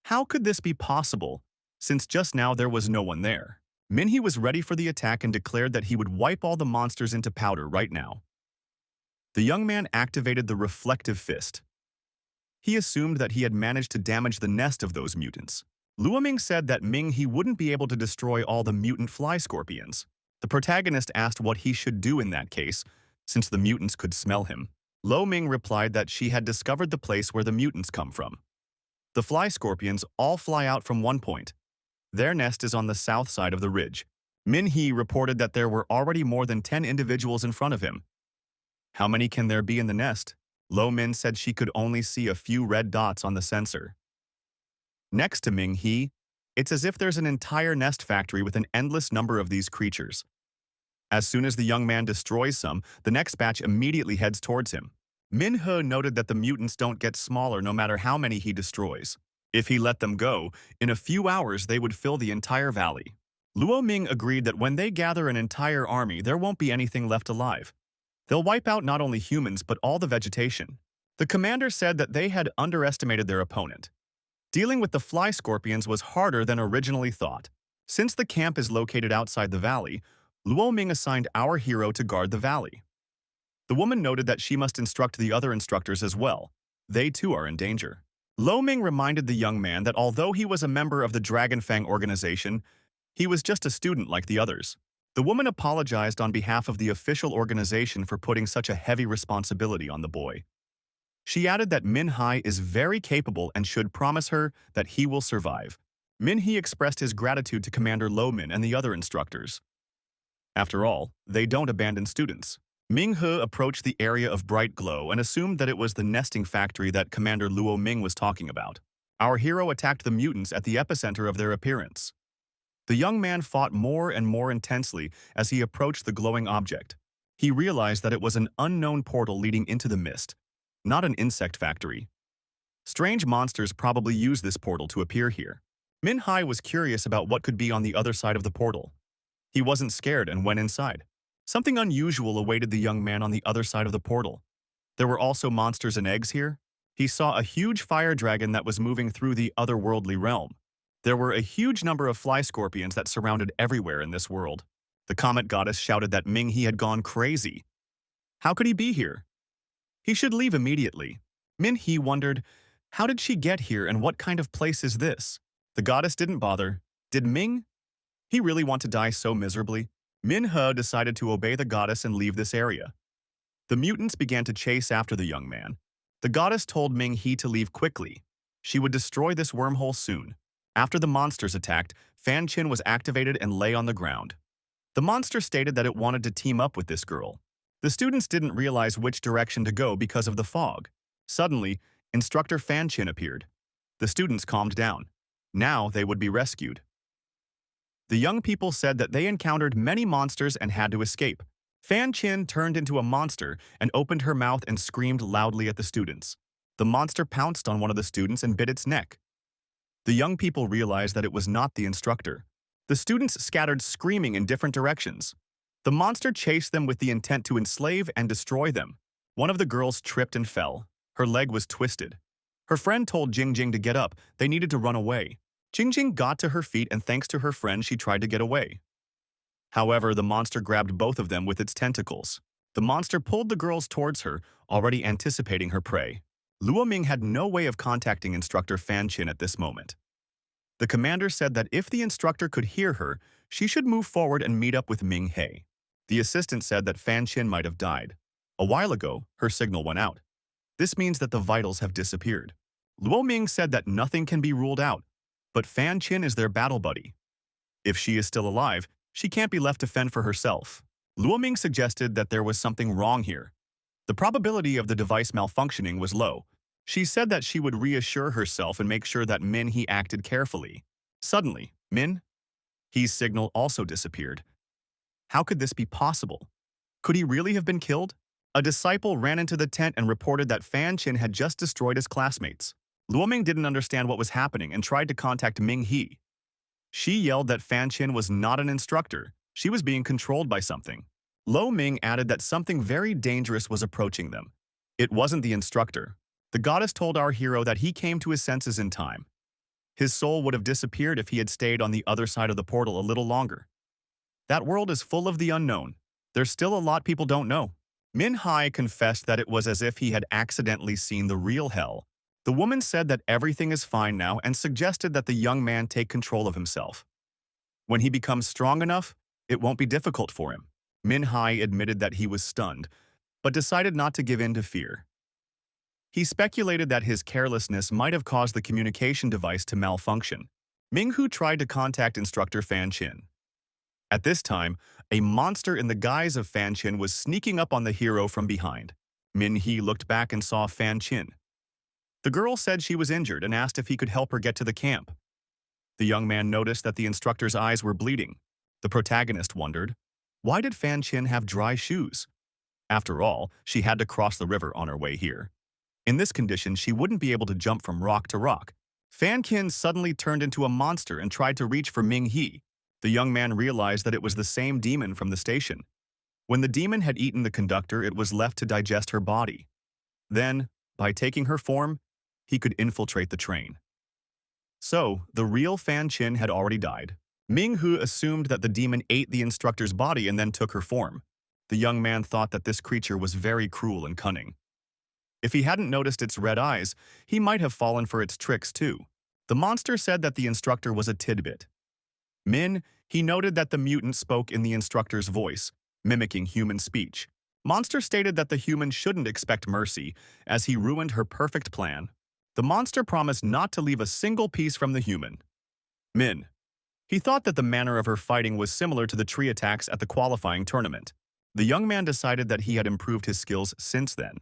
how could this be possible, since just now there was no one there? Minhee was ready for the attack and declared that he would wipe all the monsters into powder right now. The young man activated the reflective fist. He assumed that he had managed to damage the nest of those mutants. Luoming said that Minhee wouldn't be able to destroy all the mutant fly scorpions. The protagonist asked what he should do in that case, since the mutants could smell him. Lo Ming replied that she had discovered the place where the mutants come from. The fly scorpions all fly out from one point. Their nest is on the south side of the ridge. Minhee reported that there were already more than 10 individuals in front of him. How many can there be in the nest? Lo Min said she could only see a few red dots on the sensor. Next to Minhee, it's as if there's an entire nest factory with an endless number of these creatures. As soon as the young man destroys some, the next batch immediately heads towards him. Minhe noted that the mutants don't get smaller no matter how many he destroys. If he let them go, in a few hours they would fill the entire valley. Luo Ming agreed that when they gather an entire army, there won't be anything left alive. They'll wipe out not only humans but all the vegetation. The commander said that they had underestimated their opponent. Dealing with the fly scorpions was harder than originally thought. Since the camp is located outside the valley, Luo Ming assigned our hero to guard the valley. The woman noted that she must instruct the other instructors as well. They too are in danger. Lo Ming reminded the young man that although he was a member of the Dragonfang organization, he was just a student like the others. The woman apologized on behalf of the official organization for putting such a heavy responsibility on the boy. She added that Minhai is very capable and should promise her that he will survive. Minhee expressed his gratitude to Commander Lo Min and the other instructors. After all, they don't abandon students. Minghe approached the area of bright glow and assumed that it was the nesting factory that Commander Luo Ming was talking about. Our hero attacked the mutants at the epicenter of their appearance. The young man fought more and more intensely as he approached the glowing object. He realized that it was an unknown portal leading into the mist, not an insect factory. Strange monsters probably use this portal to appear here. Minhai was curious about what could be on the other side of the portal. He wasn't scared and went inside. Something unusual awaited the young man on the other side of the portal. There were also monsters and eggs here. He saw a huge fire dragon that was moving through the otherworldly realm. There were a huge number of fly scorpions that surrounded everywhere in this world. The comet goddess shouted that Minhee had gone crazy. How could he be here? He should leave immediately. Minhee wondered, how did she get here and what kind of place is this? The goddess didn't bother. Did Ming? He really want to die so miserably? Minhe decided to obey the goddess and leave this area. The mutants began to chase after the young man. The goddess told Minhee to leave quickly. She would destroy this wormhole soon. After the monsters attacked, Fan Chin was activated and lay on the ground. The monster stated that it wanted to team up with this girl. The students didn't realize which direction to go because of the fog. Suddenly, Instructor Fan Chin appeared. The students calmed down. Now they would be rescued. The young people said that they encountered many monsters and had to escape. Fan Chin turned into a monster and opened her mouth and screamed loudly at the students. The monster pounced on one of the students and bit its neck. The young people realized that it was not the instructor. The students scattered screaming in different directions. The monster chased them with the intent to enslave and destroy them. One of the girls tripped and fell. Her leg was twisted. Her friend told Jingjing to get up. They needed to run away. Jingjing got to her feet and thanks to her friend she tried to get away. However, the monster grabbed both of them with its tentacles. The monster pulled the girls towards her, already anticipating her prey. Luo Ming had no way of contacting Instructor Fan Chin at this moment. The commander said that if the instructor could hear her, she should move forward and meet up with Ming He. The assistant said that Fan Chin might have died. A while ago, her signal went out. This means that the vitals have disappeared. Luo Ming said that nothing can be ruled out, but Fan Chin is their battle buddy. If she is still alive, she can't be left to fend for herself. Luo Ming suggested that there was something wrong here. The probability of the device malfunctioning was low. She said that she would reassure herself and make sure that Minhee acted carefully. Suddenly, Min He's signal also disappeared. How could this be possible? Could he really have been killed? A disciple ran into the tent and reported that Fan Qin had just destroyed his classmates. Luoming didn't understand what was happening and tried to contact Ming He. She yelled that Fan Qin was not an instructor. She was being controlled by something. Lo Ming added that something very dangerous was approaching them. It wasn't the instructor. The goddess told our hero that he came to his senses in time. His soul would have disappeared if he had stayed on the other side of the portal a little longer. That world is full of the unknown. There's still a lot people don't know. Min Hai confessed that it was as if he had accidentally seen the real hell. The woman said that everything is fine now and suggested that the young man take control of himself. When he becomes strong enough, it won't be difficult for him. Min Hai admitted that he was stunned, but decided not to give in to fear. He speculated that his carelessness might have caused the communication device to malfunction. Minghu tried to contact instructor Fan Qin. At this time, a monster in the guise of Fan Qin was sneaking up on the hero from behind. Min He looked back and saw Fan Qin. The girl said she was injured and asked if he could help her get to the camp. The young man noticed that the instructor's eyes were bleeding. The protagonist wondered, why did Fan Qin have dry shoes? After all, she had to cross the river on her way here. In this condition, she wouldn't be able to jump from rock to rock. Fan Qin suddenly turned into a monster and tried to reach for Ming He. The young man realized that it was the same demon from the station. When the demon had eaten the conductor, it was left to digest her body. Then, by taking her form, he could infiltrate the train. So, the real Fan Qin had already died. Ming Hu assumed that the demon ate the instructor's body and then took her form. The young man thought that this creature was very cruel and cunning. If he hadn't noticed its red eyes, he might have fallen for its tricks too. The monster said that the instructor was a tidbit. He noted that the mutant spoke in the instructor's voice, mimicking human speech. Monster stated that the human shouldn't expect mercy, as he ruined her perfect plan. The monster promised not to leave a single piece from the human. He thought that the manner of her fighting was similar to the tree attacks at the qualifying tournament. The young man decided that he had improved his skills since then.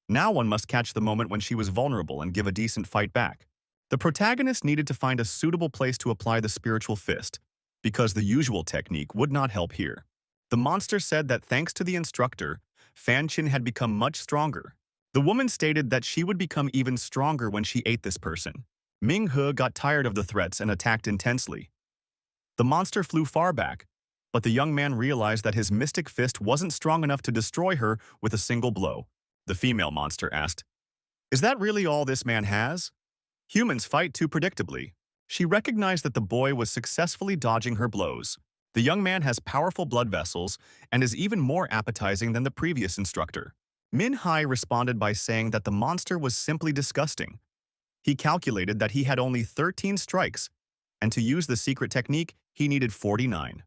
Now one must catch the moment when she was vulnerable and give a decent fight back. The protagonist needed to find a suitable place to apply the spiritual fist, because the usual technique would not help here. The monster said that thanks to the instructor, Fan Qin had become much stronger. The woman stated that she would become even stronger when she ate this person. Ming He got tired of the threats and attacked intensely. The monster flew far back, but the young man realized that his mystic fist wasn't strong enough to destroy her with a single blow. The female monster asked, "Is that really all this man has?" Humans fight too predictably. She recognized that the boy was successfully dodging her blows. The young man has powerful blood vessels and is even more appetizing than the previous instructor. Min Hai responded by saying that the monster was simply disgusting. He calculated that he had only 13 strikes, and to use the secret technique, he needed 49.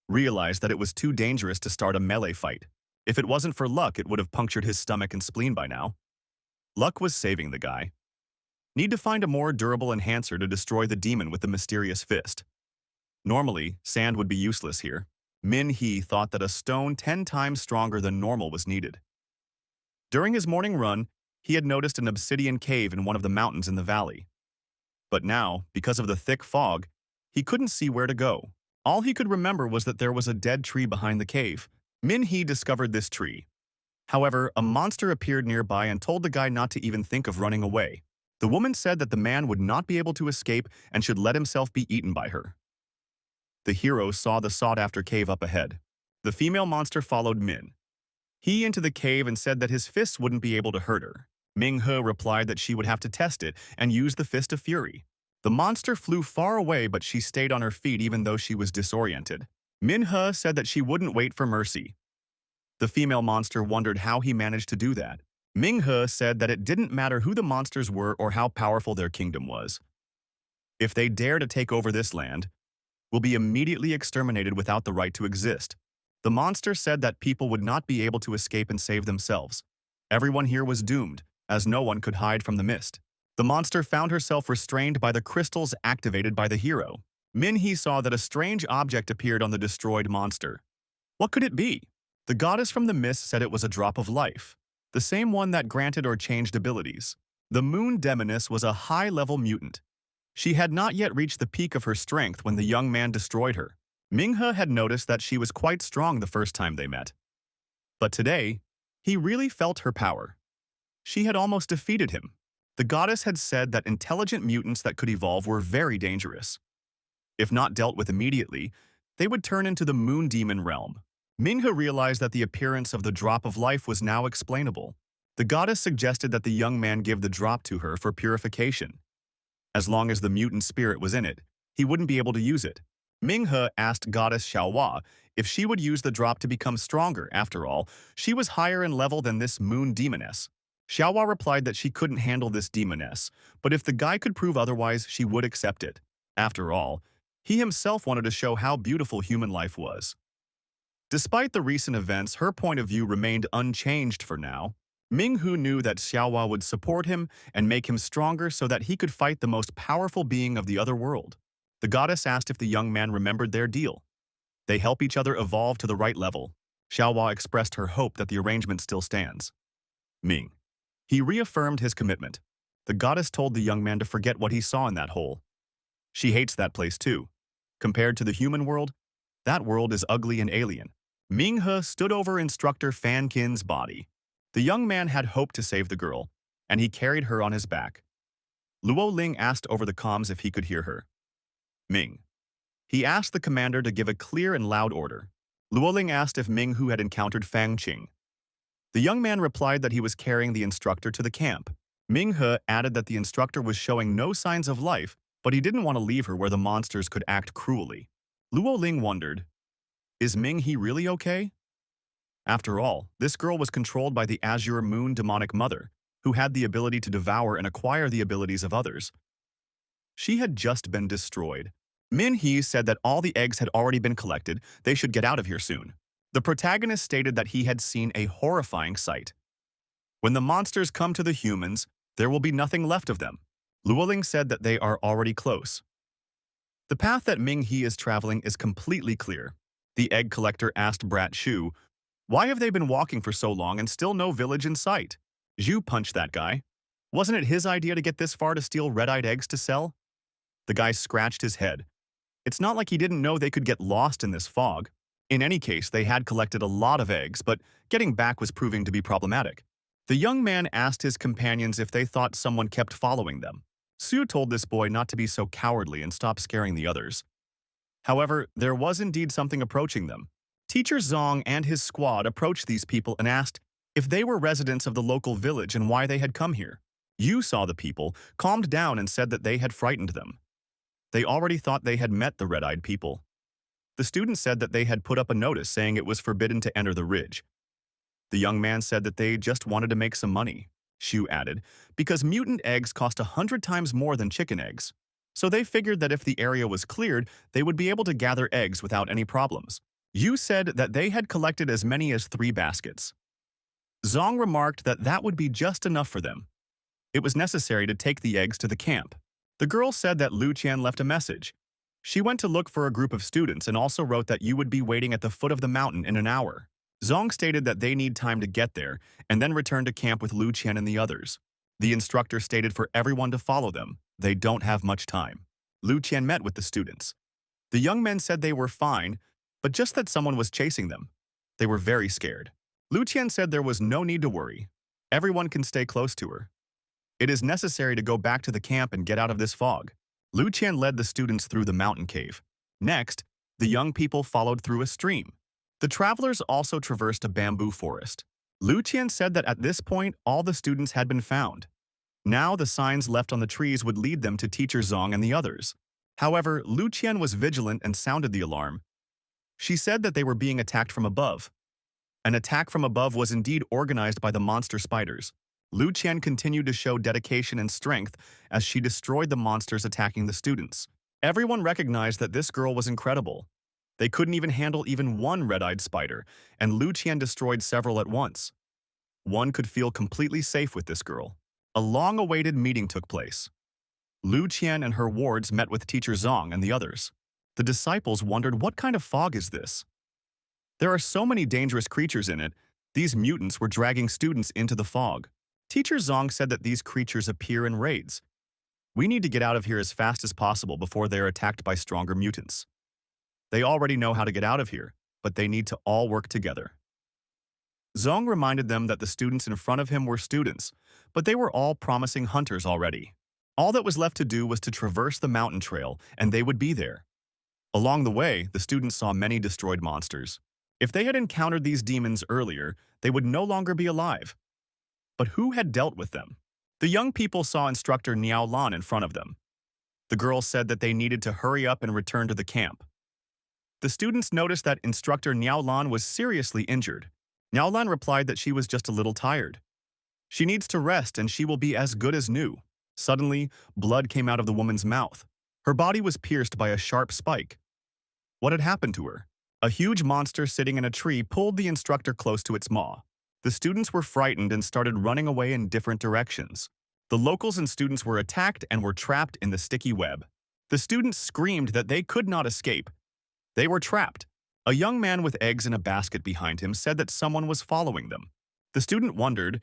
Realized that it was too dangerous to start a melee fight. If it wasn't for luck, it would have punctured his stomach and spleen by now. Luck was saving the guy. Need to find a more durable enhancer to destroy the demon with the mysterious fist. Normally, sand would be useless here. Min He thought that a stone 10 times stronger than normal was needed. During his morning run, he had noticed an obsidian cave in one of the mountains in the valley. But now, because of the thick fog, he couldn't see where to go. All he could remember was that there was a dead tree behind the cave. Min He discovered this tree. However, a monster appeared nearby and told the guy not to even think of running away. The woman said that the man would not be able to escape and should let himself be eaten by her. The hero saw the sought-after cave up ahead. The female monster followed Min He into the cave and said that his fists wouldn't be able to hurt her. Ming He replied that she would have to test it and use the Fist of Fury. The monster flew far away, but she stayed on her feet even though she was disoriented. Min He said that she wouldn't wait for mercy. The female monster wondered how he managed to do that. Ming He said that it didn't matter who the monsters were or how powerful their kingdom was. If they dare to take over this land, will be immediately exterminated without the right to exist. The monster said that people would not be able to escape and save themselves. Everyone here was doomed, as no one could hide from the mist. The monster found herself restrained by the crystals activated by the hero. Min He saw that a strange object appeared on the destroyed monster. What could it be? The goddess from the mist said it was a drop of life, the same one that granted or changed abilities. The moon demoness was a high-level mutant. She had not yet reached the peak of her strength when the young man destroyed her. Minghe had noticed that she was quite strong the first time they met. But today, he really felt her power. She had almost defeated him. The goddess had said that intelligent mutants that could evolve were very dangerous. If not dealt with immediately, they would turn into the moon demon realm. Minghe realized that the appearance of the drop of life was now explainable. The goddess suggested that the young man give the drop to her for purification. As long as the mutant spirit was in it, he wouldn't be able to use it. Minghe asked goddess Xiaohua if she would use the drop to become stronger. After all, she was higher in level than this moon demoness. Xiaohua replied that she couldn't handle this demoness, but if the guy could prove otherwise, she would accept it. After all, he himself wanted to show how beautiful human life was. Despite the recent events, her point of view remained unchanged for now. Minghu knew that Xiaohua would support him and make him stronger so that he could fight the most powerful being of the other world. The goddess asked if the young man remembered their deal. They help each other evolve to the right level. Xiaohua expressed her hope that the arrangement still stands. Ming. He reaffirmed his commitment. The goddess told the young man to forget what he saw in that hole. She hates that place too. Compared to the human world, that world is ugly and alien. Minghe stood over instructor Fan Qin's body. The young man had hoped to save the girl, and he carried her on his back. Luo Ling asked over the comms if he could hear her. Ming. He asked the commander to give a clear and loud order. Luo Ling asked if Minghu had encountered Fang Qing. The young man replied that he was carrying the instructor to the camp. Minghe added that the instructor was showing no signs of life, but he didn't want to leave her where the monsters could act cruelly. Luo Ling wondered, is Minghe really okay? After all, this girl was controlled by the Azure Moon demonic mother, who had the ability to devour and acquire the abilities of others. She had just been destroyed. Min He said that all the eggs had already been collected, they should get out of here soon. The protagonist stated that he had seen a horrifying sight. When the monsters come to the humans, there will be nothing left of them. Luoling said that they are already close. The path that Ming He is traveling is completely clear. The egg collector asked Brat Shu, why have they been walking for so long and still no village in sight? Zhu punched that guy. Wasn't it his idea to get this far to steal red-eyed eggs to sell? The guy scratched his head. It's not like he didn't know they could get lost in this fog. In any case, they had collected a lot of eggs, but getting back was proving to be problematic. The young man asked his companions if they thought someone kept following them. Su told this boy not to be so cowardly and stop scaring the others. However, there was indeed something approaching them. Teacher Zong and his squad approached these people and asked if they were residents of the local village and why they had come here. Yu saw the people, calmed down and said that they had frightened them. They already thought they had met the red-eyed people. The student said that they had put up a notice saying it was forbidden to enter the ridge. The young man said that they just wanted to make some money. Shu added, because mutant eggs cost 100 times more than chicken eggs. So they figured that if the area was cleared, they would be able to gather eggs without any problems. Yu said that they had collected as many as 3 baskets. Zong remarked that that would be just enough for them. It was necessary to take the eggs to the camp. The girl said that Lu Qian left a message. She went to look for a group of students and also wrote that you would be waiting at the foot of the mountain in an hour. Zong stated that they need time to get there and then return to camp with Lu Qian and the others. The instructor stated for everyone to follow them. They don't have much time. Lu Qian met with the students. The young men said they were fine, but just that someone was chasing them. They were very scared. Lu Qian said there was no need to worry. Everyone can stay close to her. It is necessary to go back to the camp and get out of this fog. Lu Qian led the students through the mountain cave. Next, the young people followed through a stream. The travelers also traversed a bamboo forest. Lu Qian said that at this point, all the students had been found. Now the signs left on the trees would lead them to Teacher Zong and the others. However, Lu Qian was vigilant and sounded the alarm. She said that they were being attacked from above. An attack from above was indeed organized by the monster spiders. Lu Qian continued to show dedication and strength as she destroyed the monsters attacking the students. Everyone recognized that this girl was incredible. They couldn't even handle even one red-eyed spider, and Lu Qian destroyed several at once. One could feel completely safe with this girl. A long-awaited meeting took place. Lu Qian and her wards met with Teacher Zong and the others. The disciples wondered, what kind of fog is this? There are so many dangerous creatures in it. These mutants were dragging students into the fog. Teacher Zong said that these creatures appear in raids. We need to get out of here as fast as possible before they are attacked by stronger mutants. They already know how to get out of here, but they need to all work together. Zong reminded them that the students in front of him were students, but they were all promising hunters already. All that was left to do was to traverse the mountain trail, and they would be there. Along the way, the students saw many destroyed monsters. If they had encountered these demons earlier, they would no longer be alive. But who had dealt with them? The young people saw instructor Niao Lan in front of them. The girls said that they needed to hurry up and return to the camp. The students noticed that instructor Niao Lan was seriously injured. Niao Lan replied that she was just a little tired. She needs to rest and she will be as good as new. Suddenly, blood came out of the woman's mouth. Her body was pierced by a sharp spike. What had happened to her? A huge monster sitting in a tree pulled the instructor close to its maw. The students were frightened and started running away in different directions. The locals and students were attacked and were trapped in the sticky web. The students screamed that they could not escape. They were trapped. A young man with eggs in a basket behind him said that someone was following them. The student wondered,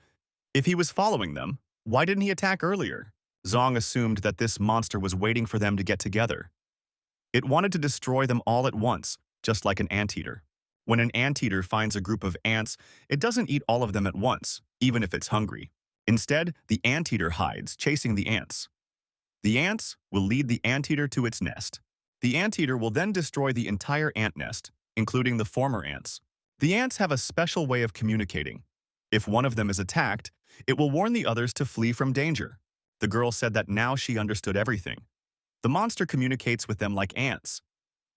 if he was following them, why didn't he attack earlier? Zong assumed that this monster was waiting for them to get together. It wanted to destroy them all at once, just like an anteater. When an anteater finds a group of ants, it doesn't eat all of them at once, even if it's hungry. Instead, the anteater hides, chasing the ants. The ants will lead the anteater to its nest. The anteater will then destroy the entire ant nest, including the former ants. The ants have a special way of communicating. If one of them is attacked, it will warn the others to flee from danger. The girl said that now she understood everything. The monster communicates with them like ants.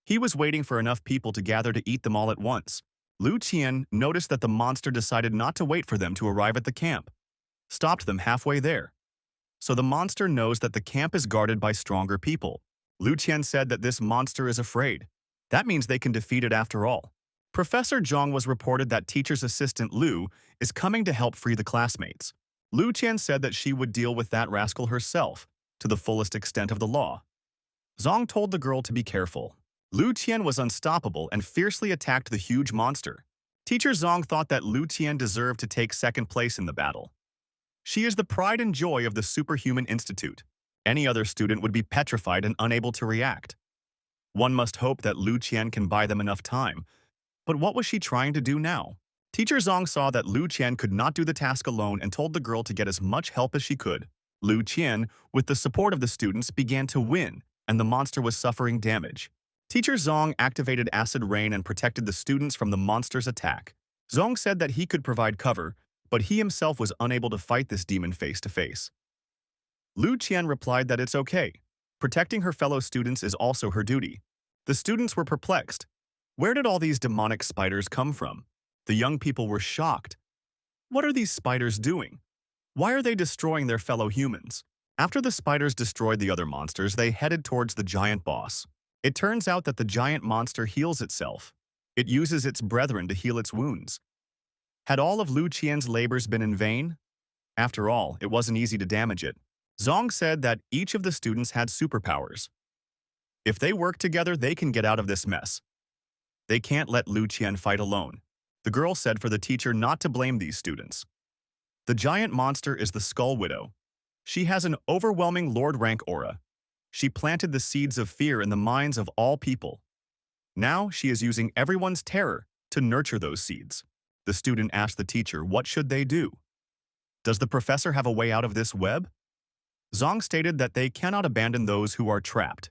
He was waiting for enough people to gather to eat them all at once. Lu Qian noticed that the monster decided not to wait for them to arrive at the camp, stopped them halfway there. So the monster knows that the camp is guarded by stronger people. Lu Qian said that this monster is afraid. That means they can defeat it after all. Professor Zhang was reported that teacher's assistant Lu is coming to help free the classmates. Lu Qian said that she would deal with that rascal herself, to the fullest extent of the law. Zhang told the girl to be careful. Lu Qian was unstoppable and fiercely attacked the huge monster. Teacher Zhang thought that Lu Qian deserved to take second place in the battle. She is the pride and joy of the Superhuman Institute. Any other student would be petrified and unable to react. One must hope that Lu Qian can buy them enough time. But what was she trying to do now? Teacher Zhang saw that Lu Qian could not do the task alone and told the girl to get as much help as she could. Lu Qian, with the support of the students, began to win, and the monster was suffering damage. Teacher Zhang activated acid rain and protected the students from the monster's attack. Zhang said that he could provide cover, but he himself was unable to fight this demon face to face. Lu Qian replied that it's okay. Protecting her fellow students is also her duty. The students were perplexed. Where did all these demonic spiders come from? The young people were shocked. What are these spiders doing? Why are they destroying their fellow humans? After the spiders destroyed the other monsters, they headed towards the giant boss. It turns out that the giant monster heals itself. It uses its brethren to heal its wounds. Had all of Lu Qian's labors been in vain? After all, it wasn't easy to damage it. Zhang said that each of the students had superpowers. If they work together, they can get out of this mess. They can't let Lu Qian fight alone. The girl said for the teacher not to blame these students. The giant monster is the Skull Widow. She has an overwhelming Lord rank aura. She planted the seeds of fear in the minds of all people. Now she is using everyone's terror to nurture those seeds. The student asked the teacher what should they do. Does the professor have a way out of this web? Zhang stated that they cannot abandon those who are trapped.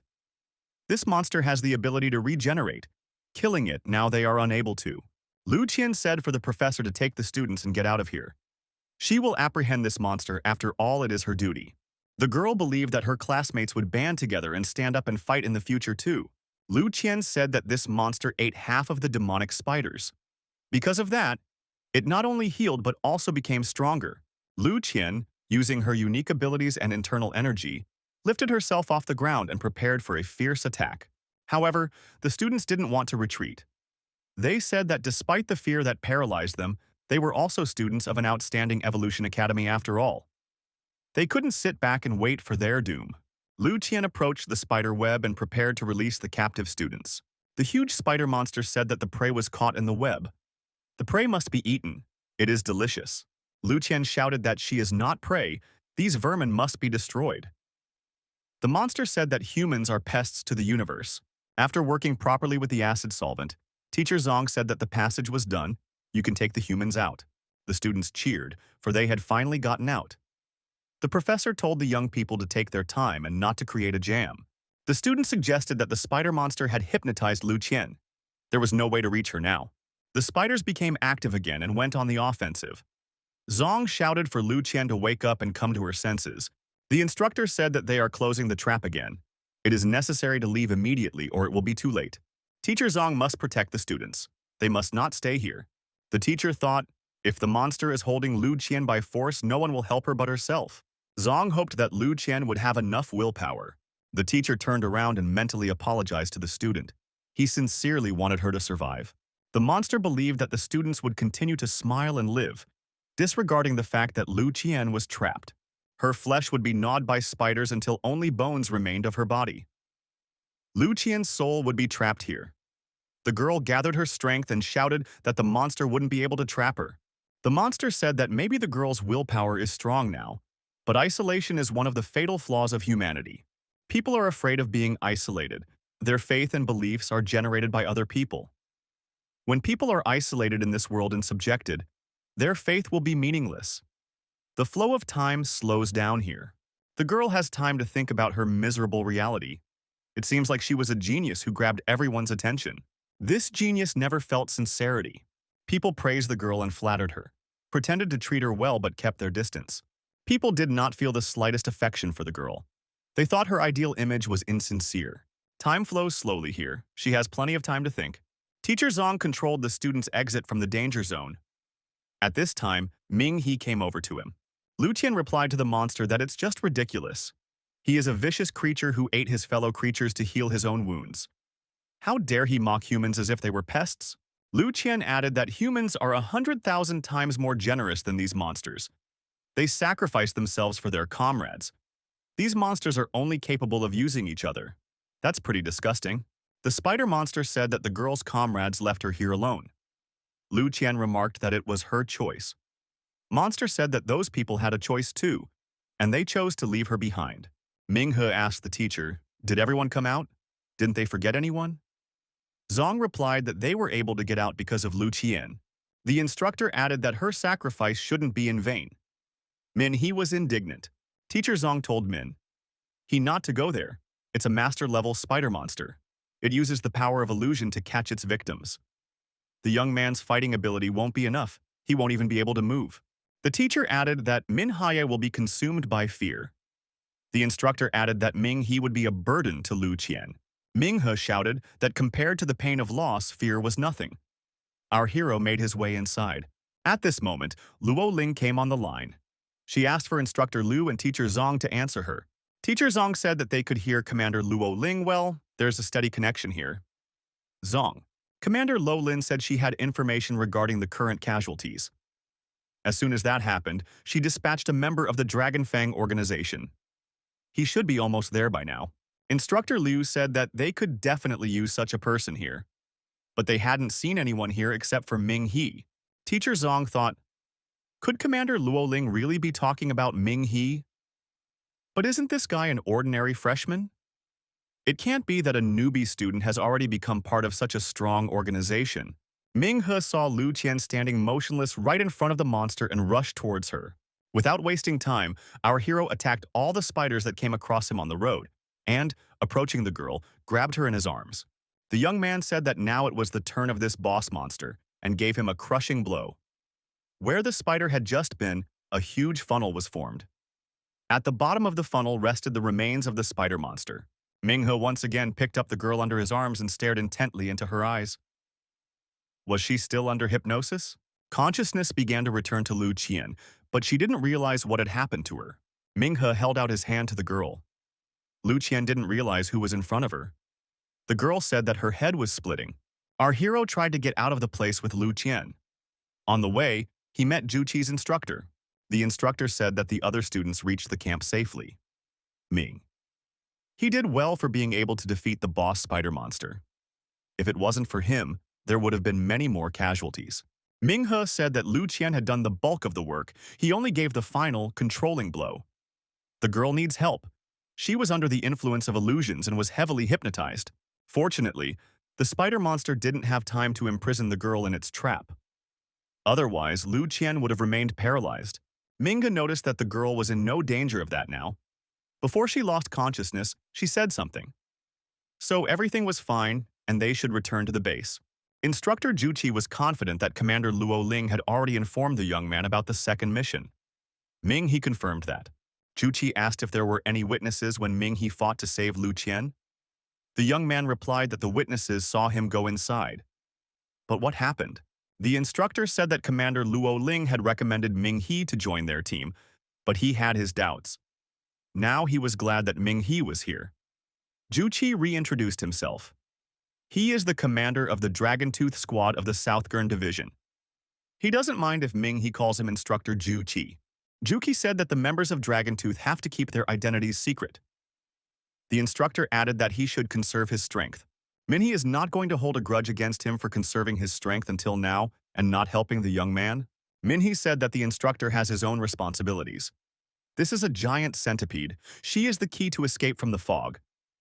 This monster has the ability to regenerate. Killing it now they are unable to. Lu Qian said for the professor to take the students and get out of here. She will apprehend this monster, after all it is her duty. The girl believed that her classmates would band together and stand up and fight in the future too. Lu Qian said that this monster ate half of the demonic spiders. Because of that, it not only healed but also became stronger. Lu Qian, using her unique abilities and internal energy, lifted herself off the ground and prepared for a fierce attack. However, the students didn't want to retreat. They said that despite the fear that paralyzed them, they were also students of an outstanding evolution academy after all. They couldn't sit back and wait for their doom. Lu Qian approached the spider web and prepared to release the captive students. The huge spider monster said that the prey was caught in the web. The prey must be eaten. It is delicious. Lu Qian shouted that she is not prey. These vermin must be destroyed. The monster said that humans are pests to the universe. After working properly with the acid solvent, Teacher Zong said that the passage was done. You can take the humans out. The students cheered, for they had finally gotten out. The professor told the young people to take their time and not to create a jam. The students suggested that the spider monster had hypnotized Lu Qian. There was no way to reach her now. The spiders became active again and went on the offensive. Zong shouted for Lu Qian to wake up and come to her senses. The instructor said that they are closing the trap again. It is necessary to leave immediately or it will be too late. Teacher Zong must protect the students. They must not stay here. The teacher thought, if the monster is holding Lu Qian by force, no one will help her but herself. Zong hoped that Lu Qian would have enough willpower. The teacher turned around and mentally apologized to the student. He sincerely wanted her to survive. The monster believed that the students would continue to smile and live, disregarding the fact that Lu Qian was trapped. Her flesh would be gnawed by spiders until only bones remained of her body. Lu Qian's soul would be trapped here. The girl gathered her strength and shouted that the monster wouldn't be able to trap her. The monster said that maybe the girl's willpower is strong now, but isolation is one of the fatal flaws of humanity. People are afraid of being isolated. Their faith and beliefs are generated by other people. When people are isolated in this world and subjected, their faith will be meaningless. The flow of time slows down here. The girl has time to think about her miserable reality. It seems like she was a genius who grabbed everyone's attention. This genius never felt sincerity. People praised the girl and flattered her, pretended to treat her well but kept their distance. People did not feel the slightest affection for the girl. They thought her ideal image was insincere. Time flows slowly here. She has plenty of time to think. Teacher Zong controlled the student's exit from the danger zone. At this time, Ming He came over to him. Lu Qian replied to the monster that it's just ridiculous. He is a vicious creature who ate his fellow creatures to heal his own wounds. How dare he mock humans as if they were pests? Lu Qian added that humans are 100,000 times more generous than these monsters. They sacrifice themselves for their comrades. These monsters are only capable of using each other. That's pretty disgusting. The spider monster said that the girl's comrades left her here alone. Lu Qian remarked that it was her choice. Monster said that those people had a choice too, and they chose to leave her behind. Ming He asked the teacher, "Did everyone come out? Didn't they forget anyone?" Zong replied that they were able to get out because of Lu Qian. The instructor added that her sacrifice shouldn't be in vain. Min He was indignant. Teacher Zong told Min He not to go there. It's a master-level spider monster. It uses the power of illusion to catch its victims. The young man's fighting ability won't be enough. He won't even be able to move. The teacher added that Min Haye will be consumed by fear. The instructor added that Ming He would be a burden to Lu Qian. Ming He shouted that compared to the pain of loss, fear was nothing. Our hero made his way inside. At this moment, Luo Ling came on the line. She asked for Instructor Lu and Teacher Zong to answer her. Teacher Zong said that they could hear Commander Luo Ling well. There's a steady connection here. Zong. Commander Lo Lin said she had information regarding the current casualties. As soon as that happened, she dispatched a member of the Dragon Fang organization. He should be almost there by now. Instructor Liu said that they could definitely use such a person here. But they hadn't seen anyone here except for Ming He. Teacher Zong thought, could Commander Luo Ling really be talking about Ming He? But isn't this guy an ordinary freshman? It can't be that a newbie student has already become part of such a strong organization. Ming He saw Lu Qian standing motionless right in front of the monster and rushed towards her. Without wasting time, our hero attacked all the spiders that came across him on the road, and, approaching the girl, grabbed her in his arms. The young man said that now it was the turn of this boss monster, and gave him a crushing blow. Where the spider had just been, a huge funnel was formed. At the bottom of the funnel rested the remains of the spider monster. Ming He once again picked up the girl under his arms and stared intently into her eyes. Was she still under hypnosis? Consciousness began to return to Lu Qian, but she didn't realize what had happened to her. Ming He held out his hand to the girl. Lu Qian didn't realize who was in front of her. The girl said that her head was splitting. Our hero tried to get out of the place with Lu Qian. On the way, he met Juqi's instructor. The instructor said that the other students reached the camp safely. Ming. He did well for being able to defeat the boss spider monster. If it wasn't for him, there would have been many more casualties. Ming He said that Lu Qian had done the bulk of the work. He only gave the final, controlling blow. The girl needs help. She was under the influence of illusions and was heavily hypnotized. Fortunately, the spider monster didn't have time to imprison the girl in its trap. Otherwise, Lu Qian would have remained paralyzed. Minga noticed that the girl was in no danger of that now. Before she lost consciousness, she said something. So everything was fine, and they should return to the base. Instructor Juqi was confident that Commander Luo Ling had already informed the young man about the second mission. Ming He confirmed that. Juqi asked if there were any witnesses when Ming He fought to save Lu Qian. The young man replied that the witnesses saw him go inside. But what happened? The instructor said that Commander Luo Ling had recommended Ming He to join their team, but he had his doubts. Now he was glad that Ming He was here. Juqi reintroduced himself. He is the commander of the Dragon-Tooth Squad of the Southgurn Division. He doesn't mind if Ming He calls him Instructor Juqi. Juqi said that the members of Dragon-Tooth have to keep their identities secret. The instructor added that he should conserve his strength. Min He is not going to hold a grudge against him for conserving his strength until now and not helping the young man. Min He said that the instructor has his own responsibilities. This is a giant centipede. She is the key to escape from the fog,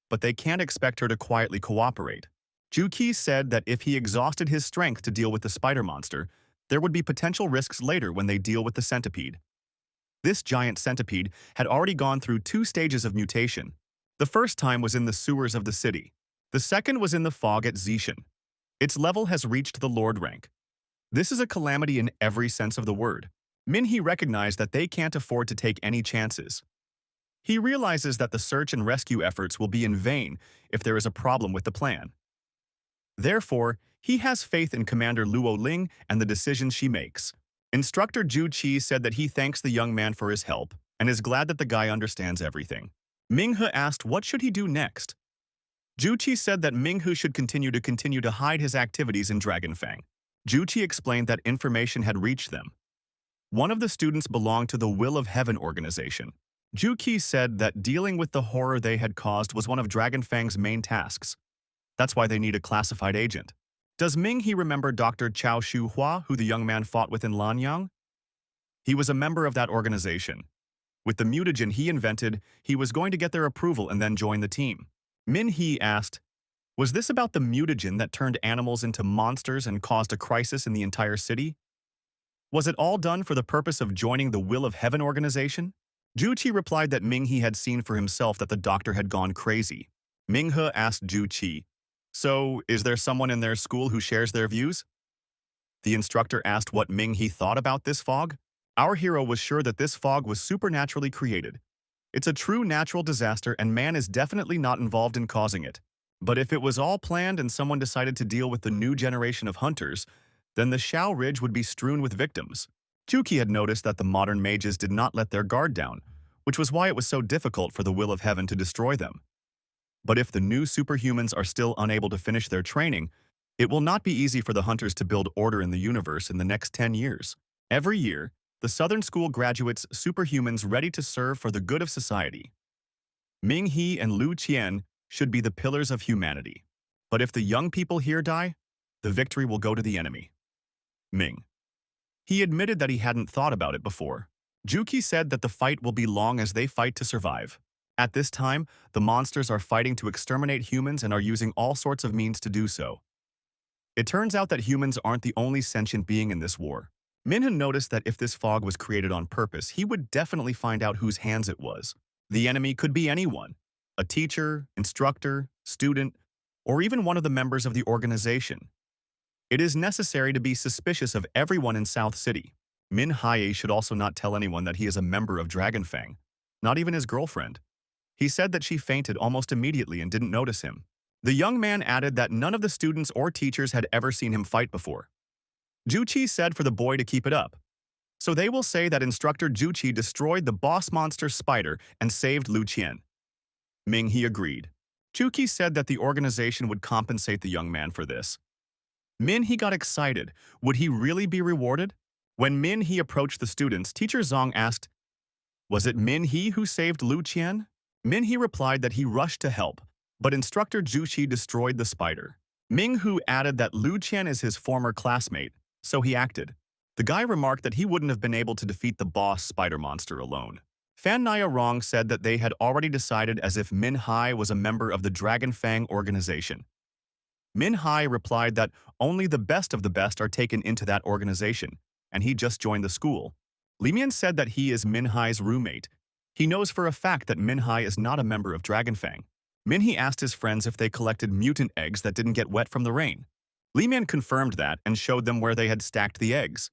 but they can't expect her to quietly cooperate. Juqi said that if he exhausted his strength to deal with the spider monster, there would be potential risks later when they deal with the centipede. This giant centipede had already gone through 2 stages of mutation. The first time was in the sewers of the city. The second was in the fog at Zishan. Its level has reached the Lord rank. This is a calamity in every sense of the word. Min He recognized that they can't afford to take any chances. He realizes that the search and rescue efforts will be in vain if there is a problem with the plan. Therefore, he has faith in Commander Luo Ling and the decisions she makes. Instructor Juqi said that he thanks the young man for his help and is glad that the guy understands everything. Ming He asked what should he do next. Juqi said that Ming He should continue to hide his activities in Dragonfang. Juqi explained that information had reached them. One of the students belonged to the Will of Heaven organization. Juqi said that dealing with the horror they had caused was one of Dragonfang's main tasks. That's why they need a classified agent. Does Ming He remember Dr. Chao Shu Hua, who the young man fought with in Lanyang? He was a member of that organization. With the mutagen he invented, he was going to get their approval and then join the team. Min He asked, was this about the mutagen that turned animals into monsters and caused a crisis in the entire city? Was it all done for the purpose of joining the Will of Heaven organization? Juqi replied that Ming He had seen for himself that the doctor had gone crazy. Ming He asked Juqi, so, is there someone in their school who shares their views? The instructor asked what Ming He thought about this fog. Our hero was sure that this fog was supernaturally created. It's a true natural disaster and man is definitely not involved in causing it. But if it was all planned and someone decided to deal with the new generation of hunters, then the Shao Ridge would be strewn with victims. Juqi had noticed that the modern mages did not let their guard down, which was why it was so difficult for the Will of Heaven to destroy them. But if the new superhumans are still unable to finish their training, it will not be easy for the hunters to build order in the universe in the next 10 years. Every year, the Southern School graduates superhumans ready to serve for the good of society. Ming He and Lu Qian should be the pillars of humanity. But if the young people here die, the victory will go to the enemy. Ming. He admitted that he hadn't thought about it before. Juqi said that the fight will be long as they fight to survive. At this time, the monsters are fighting to exterminate humans and are using all sorts of means to do so. It turns out that humans aren't the only sentient being in this war. Minhun noticed that if this fog was created on purpose, he would definitely find out whose hands it was. The enemy could be anyone, a teacher, instructor, student, or even one of the members of the organization. It is necessary to be suspicious of everyone in South City. Min Haye should also not tell anyone that he is a member of Dragonfang, not even his girlfriend. He said that she fainted almost immediately and didn't notice him. The young man added that none of the students or teachers had ever seen him fight before. Juqi said for the boy to keep it up. So they will say that Instructor Juqi destroyed the boss monster Spider and saved Lu Qian. Ming He agreed. Juqi said that the organization would compensate the young man for this. Min He got excited. Would he really be rewarded? When Min He approached the students, Teacher Zong asked, was it Min He who saved Lu Qian? Min He replied that he rushed to help, but Instructor Juqi destroyed the spider. Ming Hu added that Lu Qian is his former classmate, so he acted. The guy remarked that he wouldn't have been able to defeat the boss spider monster alone. Fan Naya Rong said that they had already decided as if Min Hai was a member of the Dragon Fang organization. Min Hai replied that only the best of the best are taken into that organization, and he just joined the school. Li Mian said that he is Min Hai's roommate. He knows for a fact that Min Hai is not a member of Dragon Fang. Min He asked his friends if they collected mutant eggs that didn't get wet from the rain. Li Mian confirmed that and showed them where they had stacked the eggs.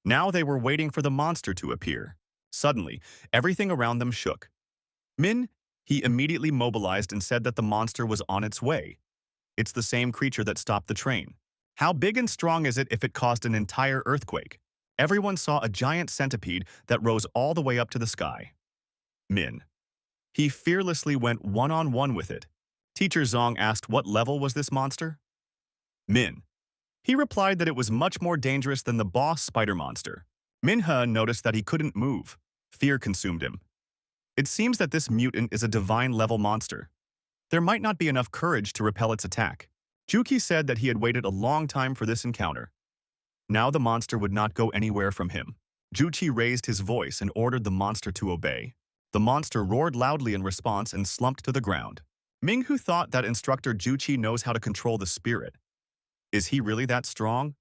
Now they were waiting for the monster to appear. Suddenly, everything around them shook. Min, he immediately mobilized and said that the monster was on its way. It's the same creature that stopped the train. How big and strong is it if it caused an entire earthquake? Everyone saw a giant centipede that rose all the way up to the sky. Min. He fearlessly went one-on-one with it. Teacher Zong asked what level was this monster? Min. He replied that it was much more dangerous than the boss spider monster. Min-he noticed that he couldn't move. Fear consumed him. It seems that this mutant is a divine-level monster. There might not be enough courage to repel its attack. Juki said that he had waited a long time for this encounter. Now the monster would not go anywhere from him. Juchi raised his voice and ordered the monster to obey. The monster roared loudly in response and slumped to the ground. Minghu thought that instructor Juchi knows how to control the spirit. Is he really that strong?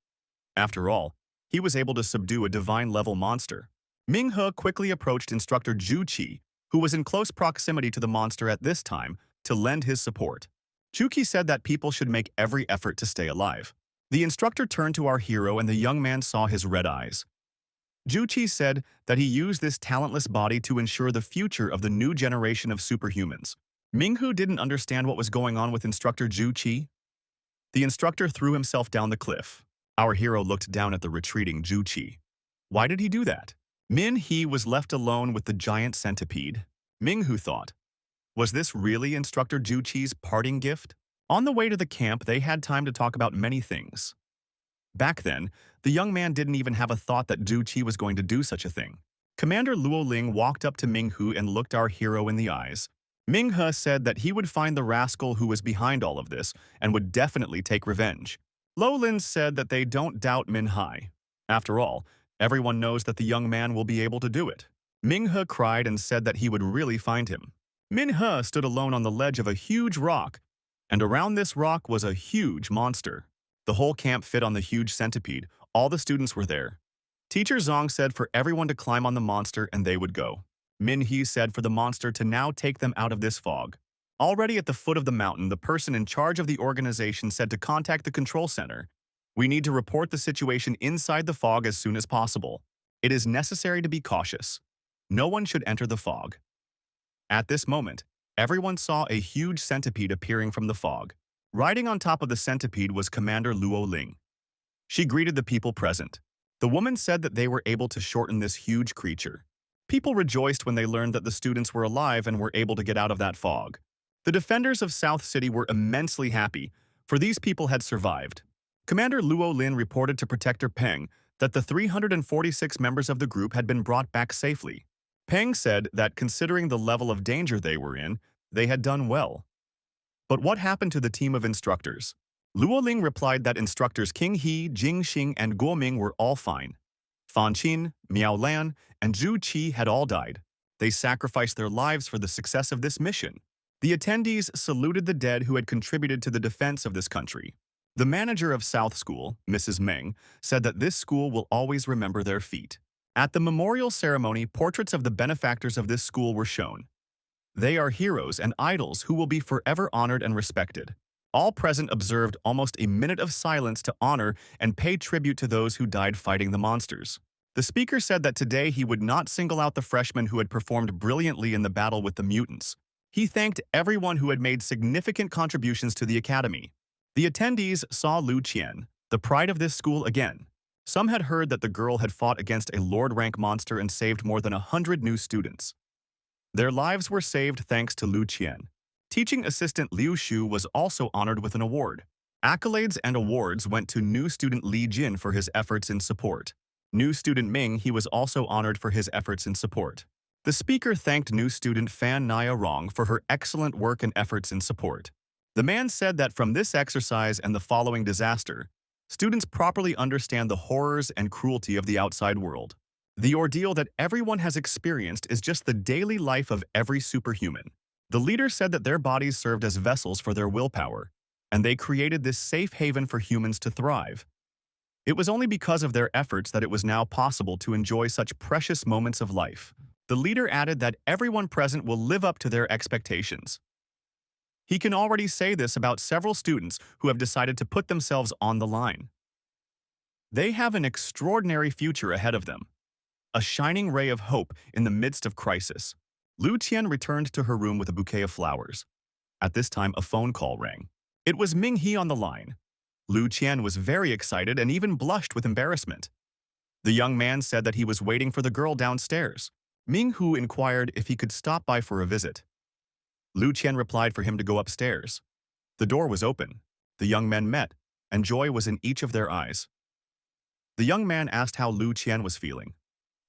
After all, he was able to subdue a divine-level monster. Minghe quickly approached instructor Juchi, who was in close proximity to the monster at this time, to lend his support. Juki said that people should make every effort to stay alive. The instructor turned to our hero and the young man saw his red eyes. Juchi said that he used this talentless body to ensure the future of the new generation of superhumans. Minghu didn't understand what was going on with instructor Juchi. The instructor threw himself down the cliff. Our hero looked down at the retreating Juchi. Why did he do that? Min He was left alone with the giant centipede. Minghu thought, was this really instructor Juchi's parting gift? On the way to the camp, they had time to talk about many things. Back then, the young man didn't even have a thought that Juchi was going to do such a thing. Commander Luo Ling walked up to Minghu and looked our hero in the eyes. Minghe said that he would find the rascal who was behind all of this and would definitely take revenge. Lo Lin said that they don't doubt Min Hai. After all, everyone knows that the young man will be able to do it. Minghe cried and said that he would really find him. Minhe stood alone on the ledge of a huge rock, and around this rock was a huge monster. The whole camp fit on the huge centipede. All the students were there. Teacher Zong said for everyone to climb on the monster and they would go. Min He said for the monster to now take them out of this fog. Already at the foot of the mountain, the person in charge of the organization said to contact the control center. We need to report the situation inside the fog as soon as possible. It is necessary to be cautious. No one should enter the fog. At this moment, everyone saw a huge centipede appearing from the fog. Riding on top of the centipede was Commander Luo Ling. She greeted the people present. The woman said that they were able to shorten this huge creature. People rejoiced when they learned that the students were alive and were able to get out of that fog. The defenders of South City were immensely happy, for these people had survived. Commander Luo Lin reported to Protector Peng that the 346 members of the group had been brought back safely. Peng said that considering the level of danger they were in, they had done well. But what happened to the team of instructors? Luo Ling replied that instructors King He, Jing Xing, and Guo Ming were all fine. Fan Qin, Miao Lan, and Zhu Qi had all died. They sacrificed their lives for the success of this mission. The attendees saluted the dead who had contributed to the defense of this country. The manager of South School, Mrs. Meng, said that this school will always remember their feat. At the memorial ceremony, portraits of the benefactors of this school were shown. They are heroes and idols who will be forever honored and respected. All present observed almost a minute of silence to honor and pay tribute to those who died fighting the monsters. The speaker said that today he would not single out the freshmen who had performed brilliantly in the battle with the mutants. He thanked everyone who had made significant contributions to the academy. The attendees saw Lu Qian, the pride of this school, again. Some had heard that the girl had fought against a Lord-rank monster and saved more than 100 new students. Their lives were saved thanks to Lu Qian. Teaching assistant Liu Shu was also honored with an award. Accolades and awards went to new student Li Jin for his efforts in support. New student Ming, he was also honored for his efforts in support. The speaker thanked new student Fan Naya Rong for her excellent work and efforts in support. The man said that from this exercise and the following disaster, students properly understand the horrors and cruelty of the outside world. The ordeal that everyone has experienced is just the daily life of every superhuman. The leader said that their bodies served as vessels for their willpower, and they created this safe haven for humans to thrive. It was only because of their efforts that it was now possible to enjoy such precious moments of life. The leader added that everyone present will live up to their expectations. He can already say this about several students who have decided to put themselves on the line. They have an extraordinary future ahead of them, a shining ray of hope in the midst of crisis. Lu Qian returned to her room with a bouquet of flowers. At this time, a phone call rang. It was Ming He on the line. Lu Qian was very excited and even blushed with embarrassment. The young man said that he was waiting for the girl downstairs. Ming Hu inquired if he could stop by for a visit. Lu Qian replied for him to go upstairs. The door was open. The young men met, and joy was in each of their eyes. The young man asked how Lu Qian was feeling.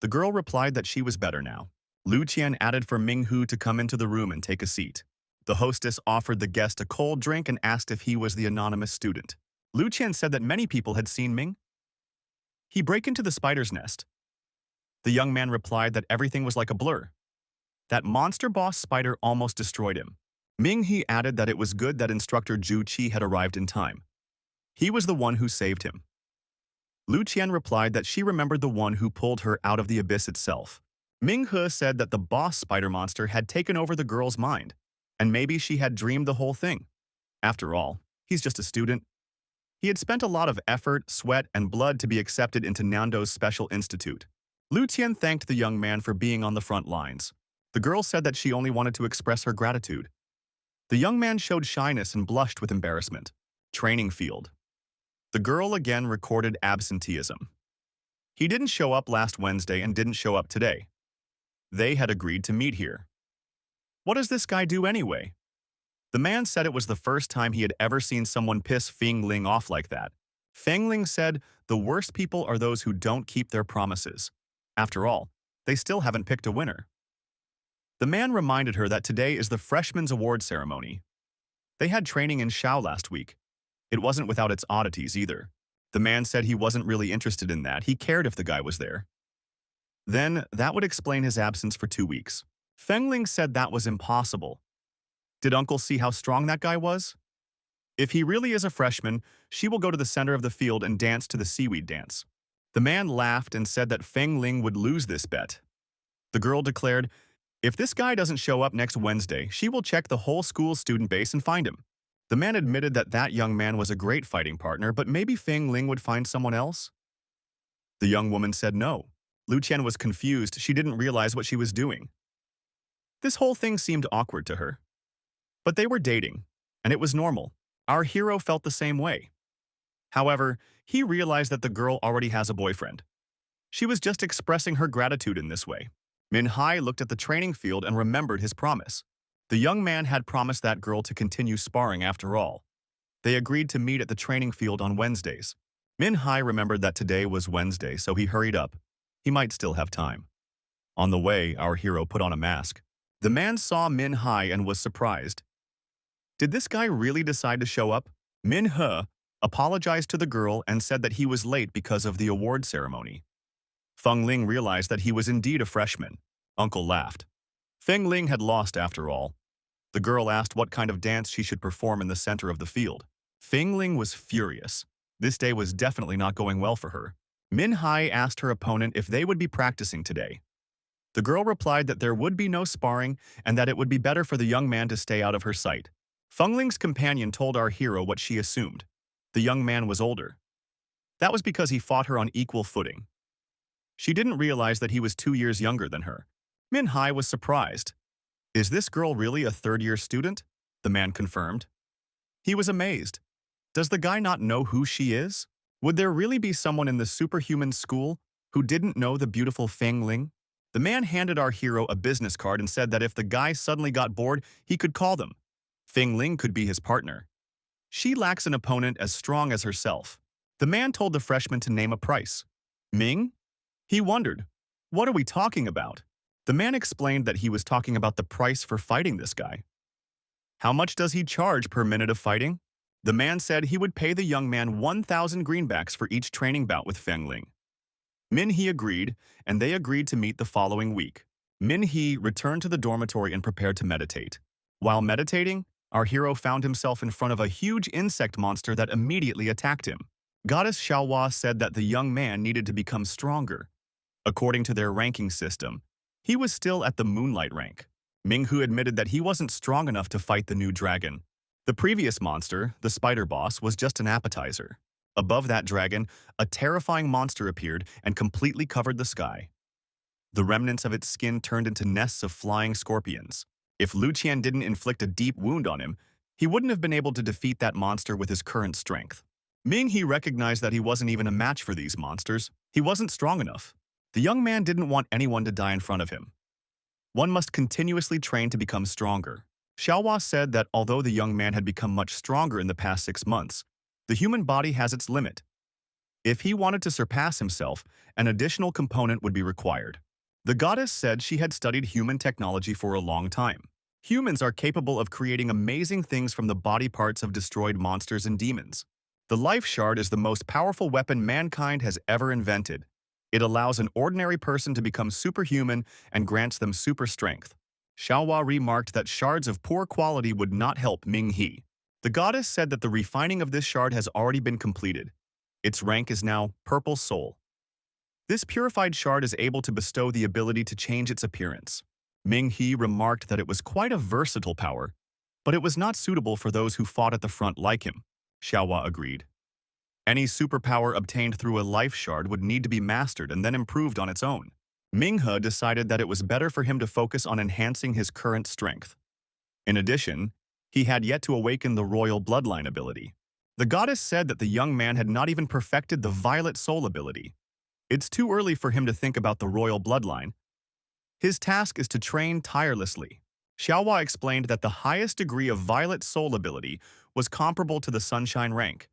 The girl replied that she was better now. Lu Qian added for Ming Hu to come into the room and take a seat. The hostess offered the guest a cold drink and asked if he was the anonymous student. Lu Qian said that many people had seen Ming. He break into the spider's nest. The young man replied that everything was like a blur. That monster boss spider almost destroyed him. Ming He added that it was good that instructor Zhu Qi had arrived in time. He was the one who saved him. Lu Qian replied that she remembered the one who pulled her out of the abyss itself. Ming He said that the boss spider monster had taken over the girl's mind, and maybe she had dreamed the whole thing. After all, he's just a student. He had spent a lot of effort, sweat, and blood to be accepted into Nando's special institute. Lu Qian thanked the young man for being on the front lines. The girl said that she only wanted to express her gratitude. The young man showed shyness and blushed with embarrassment. Training field. The girl again recorded absenteeism. He didn't show up last Wednesday and didn't show up today. They had agreed to meet here. What does this guy do anyway? The man said it was the first time he had ever seen someone piss Feng Ling off like that. Feng Ling said, the worst people are those who don't keep their promises. After all, they still haven't picked a winner. The man reminded her that today is the freshman's award ceremony. They had training in Shao last week. It wasn't without its oddities either. The man said he wasn't really interested in that. He cared if the guy was there. Then, that would explain his absence for 2 weeks. Feng Ling said that was impossible. Did Uncle see how strong that guy was? If he really is a freshman, she will go to the center of the field and dance to the seaweed dance. The man laughed and said that Feng Ling would lose this bet. The girl declared, if this guy doesn't show up next Wednesday, she will check the whole school student base and find him. The man admitted that that young man was a great fighting partner, but maybe Feng Ling would find someone else? The young woman said no. Lu Qian was confused. She didn't realize what she was doing. This whole thing seemed awkward to her. But they were dating, and it was normal. Our hero felt the same way. However, he realized that the girl already has a boyfriend. She was just expressing her gratitude in this way. Min Hai looked at the training field and remembered his promise. The young man had promised that girl to continue sparring after all. They agreed to meet at the training field on Wednesdays. Min Hai remembered that today was Wednesday, so he hurried up. He might still have time. On the way, our hero put on a mask. The man saw Min Hai and was surprised. Did this guy really decide to show up? Min He apologized to the girl and said that he was late because of the award ceremony. Feng Ling realized that he was indeed a freshman. Uncle laughed. Feng Ling had lost after all. The girl asked what kind of dance she should perform in the center of the field. Feng Ling was furious. This day was definitely not going well for her. Min Hai asked her opponent if they would be practicing today. The girl replied that there would be no sparring and that it would be better for the young man to stay out of her sight. Feng Ling's companion told our hero what she assumed. The young man was older. That was because he fought her on equal footing. She didn't realize that he was 2 years younger than her. Min Hai was surprised. Is this girl really a third-year student? The man confirmed. He was amazed. Does the guy not know who she is? Would there really be someone in the superhuman school who didn't know the beautiful Feng Ling? The man handed our hero a business card and said that if the guy suddenly got bored, he could call them. Feng Ling could be his partner. She lacks an opponent as strong as herself. The man told the freshman to name a price. Ming? He wondered, what are we talking about? The man explained that he was talking about the price for fighting this guy. How much does he charge per minute of fighting? The man said he would pay the young man 1,000 greenbacks for each training bout with Feng Ling. Min-hee agreed, and they agreed to meet the following week. Min-hee returned to the dormitory and prepared to meditate. While meditating, our hero found himself in front of a huge insect monster that immediately attacked him. Goddess Xiaohua said that the young man needed to become stronger. According to their ranking system, he was still at the Moonlight rank. Minghu admitted that he wasn't strong enough to fight the new dragon. The previous monster, the spider boss, was just an appetizer. Above that dragon, a terrifying monster appeared and completely covered the sky. The remnants of its skin turned into nests of flying scorpions. If Lu Qian didn't inflict a deep wound on him, he wouldn't have been able to defeat that monster with his current strength. Ming-hee recognized that he wasn't even a match for these monsters. He wasn't strong enough. The young man didn't want anyone to die in front of him. One must continuously train to become stronger. Xiaohua said that although the young man had become much stronger in the past 6 months, the human body has its limit. If he wanted to surpass himself, an additional component would be required. The goddess said she had studied human technology for a long time. Humans are capable of creating amazing things from the body parts of destroyed monsters and demons. The life shard is the most powerful weapon mankind has ever invented. It allows an ordinary person to become superhuman and grants them super strength. Xiaohua remarked that shards of poor quality would not help Ming-hee. The goddess said that the refining of this shard has already been completed. Its rank is now Purple Soul. This purified shard is able to bestow the ability to change its appearance. Ming-hee remarked that it was quite a versatile power, but it was not suitable for those who fought at the front like him. Xiaohua agreed. Any superpower obtained through a life shard would need to be mastered and then improved on its own. Minghe decided that it was better for him to focus on enhancing his current strength. In addition, he had yet to awaken the royal bloodline ability. The goddess said that the young man had not even perfected the violet soul ability. It's too early for him to think about the royal bloodline. His task is to train tirelessly. Xiaohua explained that the highest degree of violet soul ability was comparable to the sunshine rank.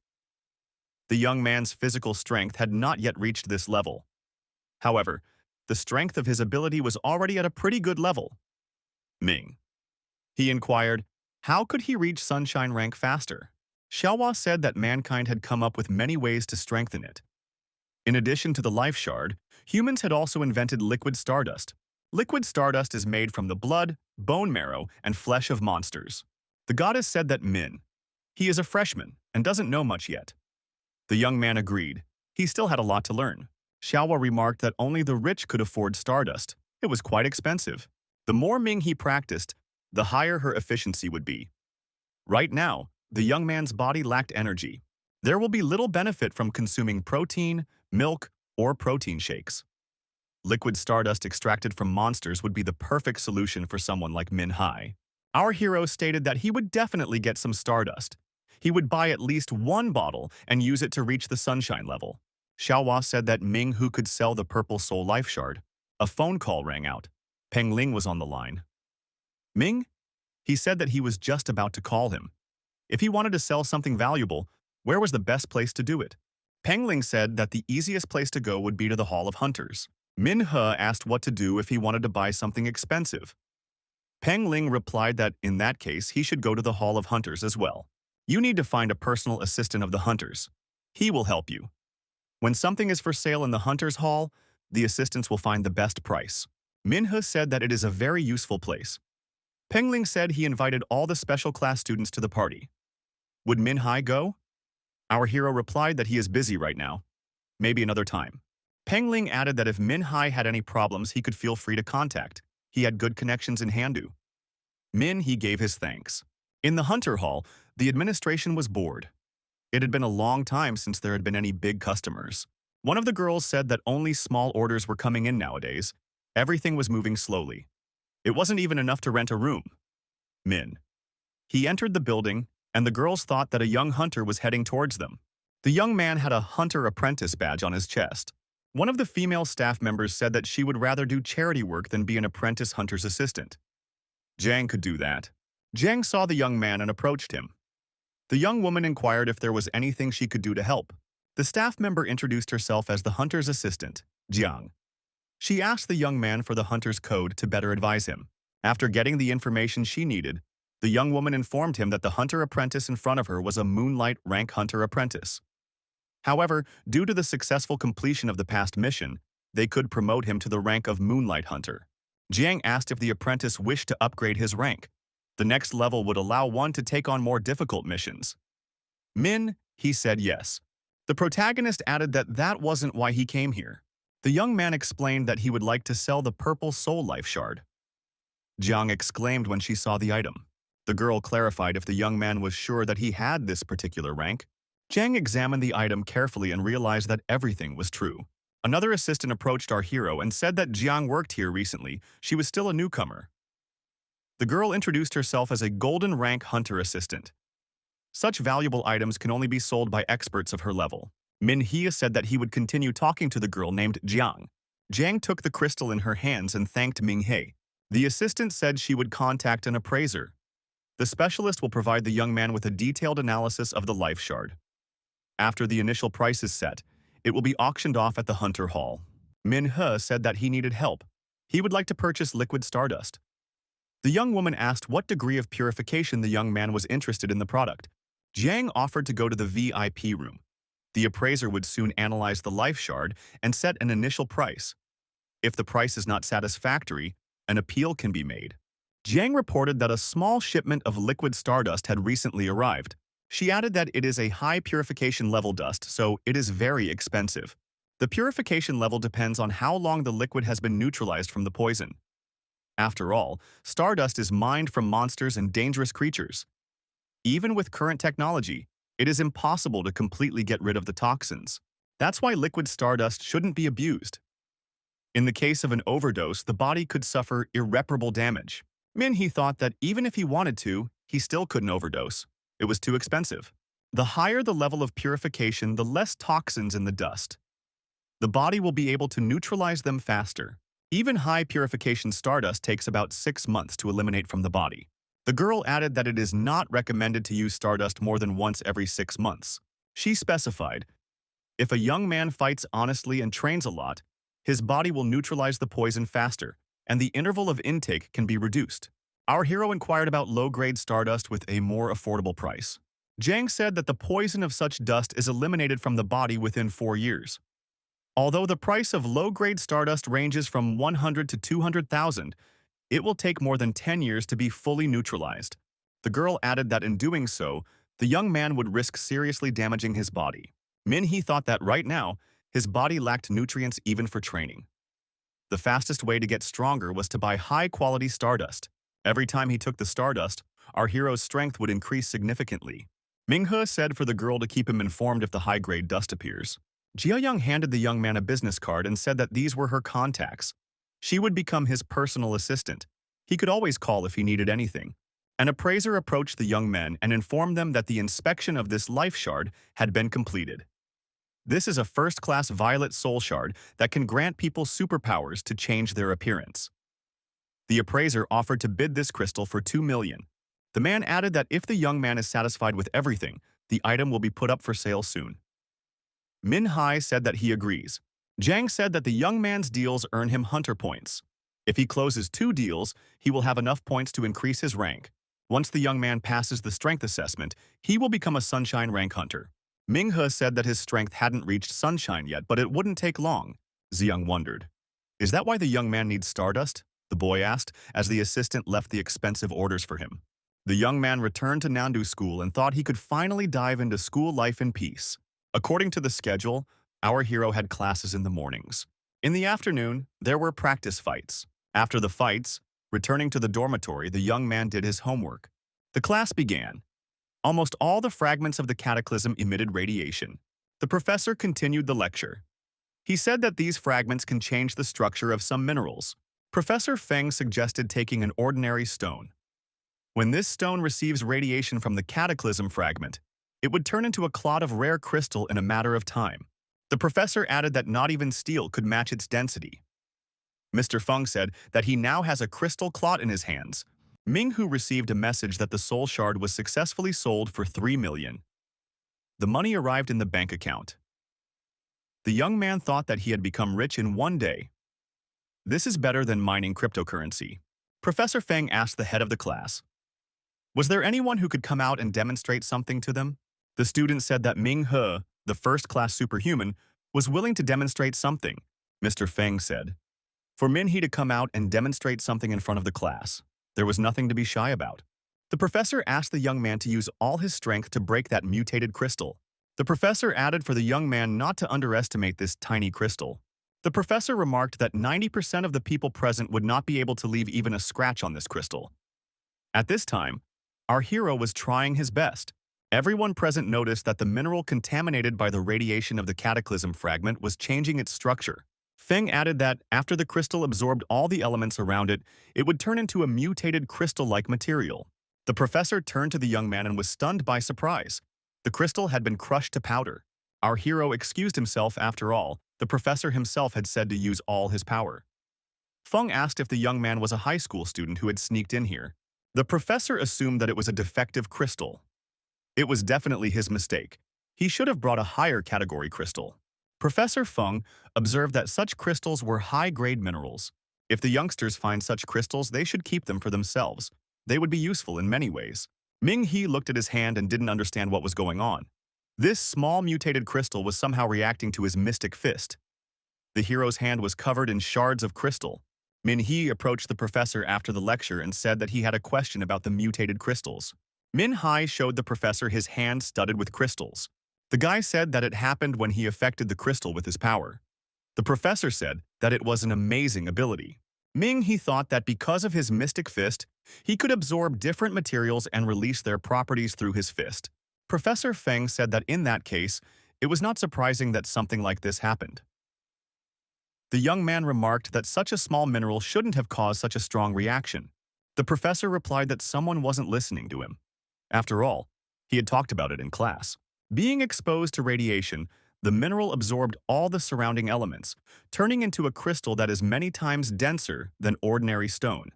The young man's physical strength had not yet reached this level. However, the strength of his ability was already at a pretty good level. Ming. He inquired, how could he reach sunshine rank faster? Xiaohua said that mankind had come up with many ways to strengthen it. In addition to the life shard, humans had also invented liquid stardust. Liquid stardust is made from the blood, bone marrow, and flesh of monsters. The goddess said that he is a freshman and doesn't know much yet. The young man agreed. He still had a lot to learn. Xiaohua remarked that only the rich could afford stardust. It was quite expensive. The more Ming-hee practiced, the higher her efficiency would be. Right now, the young man's body lacked energy. There will be little benefit from consuming protein, milk, or protein shakes. Liquid stardust extracted from monsters would be the perfect solution for someone like Min-hai. Our hero stated that he would definitely get some stardust. He would buy at least 1 bottle and use it to reach the sunshine level. Xiaohua said that Ming-hu could sell the Purple Soul Life Shard. A phone call rang out. Peng Ling was on the line. Ming? He said that he was just about to call him. If he wanted to sell something valuable, where was the best place to do it? Peng Ling said that the easiest place to go would be to the Hall of Hunters. Min-he asked what to do if he wanted to buy something expensive. Peng Ling replied that in that case he should go to the Hall of Hunters as well. You need to find a personal assistant of the hunters. He will help you. When something is for sale in the Hunters Hall, the assistants will find the best price. Min-he said that it is a very useful place. Peng Ling said he invited all the special class students to the party. Would Min-hai go? Our hero replied that he is busy right now. Maybe another time. Peng Ling added that if Min-hai had any problems, he could feel free to contact. He had good connections in Handu. Min-he gave his thanks. In the Hunter Hall, the administration was bored. It had been a long time since there had been any big customers. One of the girls said that only small orders were coming in nowadays. Everything was moving slowly. It wasn't even enough to rent a room. He entered the building, and the girls thought that a young hunter was heading towards them. The young man had a hunter apprentice badge on his chest. One of the female staff members said that she would rather do charity work than be an apprentice hunter's assistant. Jiang could do that. Jiang saw the young man and approached him. The young woman inquired if there was anything she could do to help. The staff member introduced herself as the hunter's assistant, Jiang. She asked the young man for the hunter's code to better advise him. After getting the information she needed, the young woman informed him that the hunter apprentice in front of her was a moonlight rank hunter apprentice. However, due to the successful completion of the past mission, they could promote him to the rank of Moonlight Hunter. Jiang asked if the apprentice wished to upgrade his rank. The next level would allow one to take on more difficult missions. He said yes. The protagonist added that that wasn't why he came here. The young man explained that he would like to sell the purple soul life shard. Jiang exclaimed when she saw the item. The girl clarified if the young man was sure that he had this particular rank. Jiang examined the item carefully and realized that everything was true. Another assistant approached our hero and said that Jiang worked here recently. She was still a newcomer. The girl introduced herself as a golden rank hunter assistant. Such valuable items can only be sold by experts of her level. He said that he would continue talking to the girl named Jiang. Jiang took the crystal in her hands and thanked He. The assistant said she would contact an appraiser. The specialist will provide the young man with a detailed analysis of the life shard. After the initial price is set, it will be auctioned off at the Hunter Hall. He said that he needed help. He would like to purchase liquid stardust. The young woman asked what degree of purification the young man was interested in the product. Jiang offered to go to the VIP room. The appraiser would soon analyze the life shard and set an initial price. If the price is not satisfactory, an appeal can be made. Jiang reported that a small shipment of liquid stardust had recently arrived. She added that it is a high purification level dust, so it is very expensive. The purification level depends on how long the liquid has been neutralized from the poison. After all, stardust is mined from monsters and dangerous creatures. Even with current technology, it is impossible to completely get rid of the toxins. That's why liquid stardust shouldn't be abused. In the case of an overdose, the body could suffer irreparable damage. He thought that even if he wanted to, he still couldn't overdose. It was too expensive. The higher the level of purification, the less toxins in the dust. The body will be able to neutralize them faster. Even high purification stardust takes about 6 months to eliminate from the body. The girl added that it is not recommended to use stardust more than once every 6 months. She specified, if a young man fights honestly and trains a lot, his body will neutralize the poison faster, and the interval of intake can be reduced. Our hero inquired about low-grade stardust with a more affordable price. Jiang said that the poison of such dust is eliminated from the body within 4 years. Although the price of low-grade stardust ranges from 100 to 200,000, it will take more than 10 years to be fully neutralized. The girl added that in doing so, the young man would risk seriously damaging his body. He thought that right now, his body lacked nutrients even for training. The fastest way to get stronger was to buy high-quality stardust. Every time he took the stardust, our hero's strength would increase significantly. He said for the girl to keep him informed if the high-grade dust appears. Jiayang handed the young man a business card and said that these were her contacts. She would become his personal assistant. He could always call if he needed anything. An appraiser approached the young men and informed them that the inspection of this life shard had been completed. This is a first-class violet soul shard that can grant people superpowers to change their appearance. The appraiser offered to bid this crystal for 2 million. The man added that if the young man is satisfied with everything, the item will be put up for sale soon. Hai said that he agrees. Jiang said that the young man's deals earn him hunter points. If he closes 2 deals, he will have enough points to increase his rank. Once the young man passes the strength assessment, he will become a sunshine rank hunter. He said that his strength hadn't reached sunshine yet, but it wouldn't take long. Xiang wondered. Is that why the young man needs stardust? The boy asked, as the assistant left the expensive orders for him. The young man returned to Nandu school and thought he could finally dive into school life in peace. According to the schedule, our hero had classes in the mornings. In the afternoon, there were practice fights. After the fights, returning to the dormitory, the young man did his homework. The class began. Almost all the fragments of the cataclysm emitted radiation. The professor continued the lecture. He said that these fragments can change the structure of some minerals. Professor Feng suggested taking an ordinary stone. When this stone receives radiation from the cataclysm fragment, it would turn into a clot of rare crystal in a matter of time. The professor added that not even steel could match its density. Mr. Feng said that he now has a crystal clot in his hands. Minghu received a message that the soul shard was successfully sold for 3 million. The money arrived in the bank account. The young man thought that he had become rich in one day. This is better than mining cryptocurrency. Professor Feng asked the head of the class. Was there anyone who could come out and demonstrate something to them? The student said that Minghe The first-class superhuman was willing to demonstrate something, Mr. Feng said. For Minhee to come out and demonstrate something in front of the class, there was nothing to be shy about. The professor asked the young man to use all his strength to break that mutated crystal. The professor added for the young man not to underestimate this tiny crystal. The professor remarked that 90% of the people present would not be able to leave even a scratch on this crystal. At this time, our hero was trying his best. Everyone present noticed that the mineral contaminated by the radiation of the cataclysm fragment was changing its structure. Feng added that, after the crystal absorbed all the elements around it, it would turn into a mutated crystal-like material. The professor turned to the young man and was stunned by surprise. The crystal had been crushed to powder. Our hero excused himself after all. The professor himself had said to use all his power. Feng asked if the young man was a high school student who had sneaked in here. The professor assumed that it was a defective crystal. It was definitely his mistake. He should have brought a higher category crystal. Professor Feng observed that such crystals were high-grade minerals. If the youngsters find such crystals, they should keep them for themselves. They would be useful in many ways. Minhee looked at his hand and didn't understand what was going on. This small mutated crystal was somehow reacting to his mystic fist. The hero's hand was covered in shards of crystal. Minhee approached the professor after the lecture and said that he had a question about the mutated crystals. Minhee showed the professor his hand studded with crystals. The guy said that it happened when he affected the crystal with his power. The professor said that it was an amazing ability. Minhee thought that because of his mystic fist, he could absorb different materials and release their properties through his fist. Professor Feng said that in that case, it was not surprising that something like this happened. The young man remarked that such a small mineral shouldn't have caused such a strong reaction. The professor replied that someone wasn't listening to him. After all, he had talked about it in class. Being exposed to radiation, the mineral absorbed all the surrounding elements, turning into a crystal that is many times denser than ordinary stone.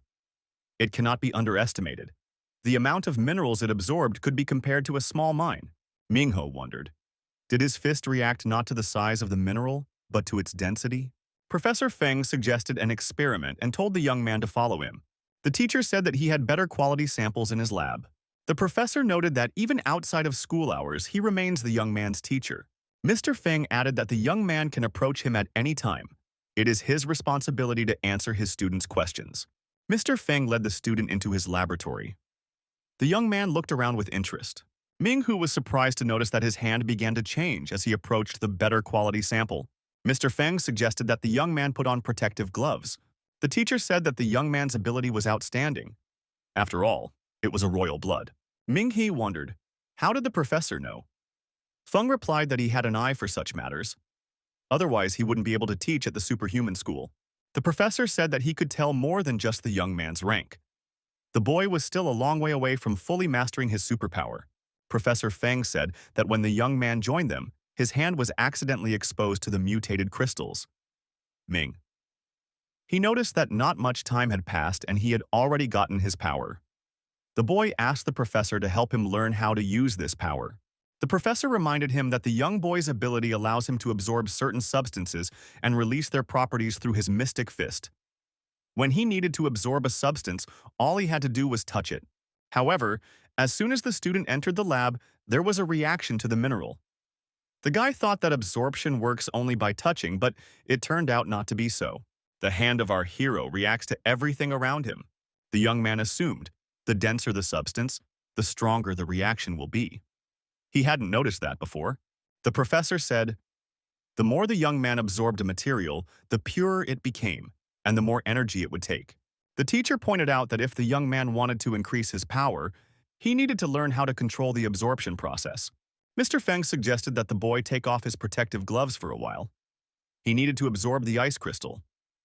It cannot be underestimated. The amount of minerals it absorbed could be compared to a small mine. Mingho wondered. Did his fist react not to the size of the mineral, but to its density? Professor Feng suggested an experiment and told the young man to follow him. The teacher said that he had better quality samples in his lab. The professor noted that even outside of school hours, he remains the young man's teacher. Mr. Feng added that the young man can approach him at any time. It is his responsibility to answer his students' questions. Mr. Feng led the student into his laboratory. The young man looked around with interest. Minghu was surprised to notice that his hand began to change as he approached the better quality sample. Mr. Feng suggested that the young man put on protective gloves. The teacher said that the young man's ability was outstanding. After all, it was a royal blood. Minhee wondered, how did the professor know? Feng replied that he had an eye for such matters. Otherwise, he wouldn't be able to teach at the superhuman school. The professor said that he could tell more than just the young man's rank. The boy was still a long way away from fully mastering his superpower. Professor Feng said that when the young man joined them, his hand was accidentally exposed to the mutated crystals. Ming. He noticed that not much time had passed and he had already gotten his power. The boy asked the professor to help him learn how to use this power. The professor reminded him that the young boy's ability allows him to absorb certain substances and release their properties through his mystic fist. When he needed to absorb a substance, all he had to do was touch it. However, as soon as the student entered the lab, there was a reaction to the mineral. The guy thought that absorption works only by touching, but it turned out not to be so. The hand of our hero reacts to everything around him. The young man assumed, the denser the substance, the stronger the reaction will be. He hadn't noticed that before. The professor said, the more the young man absorbed a material, the purer it became, and the more energy it would take. The teacher pointed out that if the young man wanted to increase his power, he needed to learn how to control the absorption process. Mr. Feng suggested that the boy take off his protective gloves for a while. He needed to absorb the ice crystal,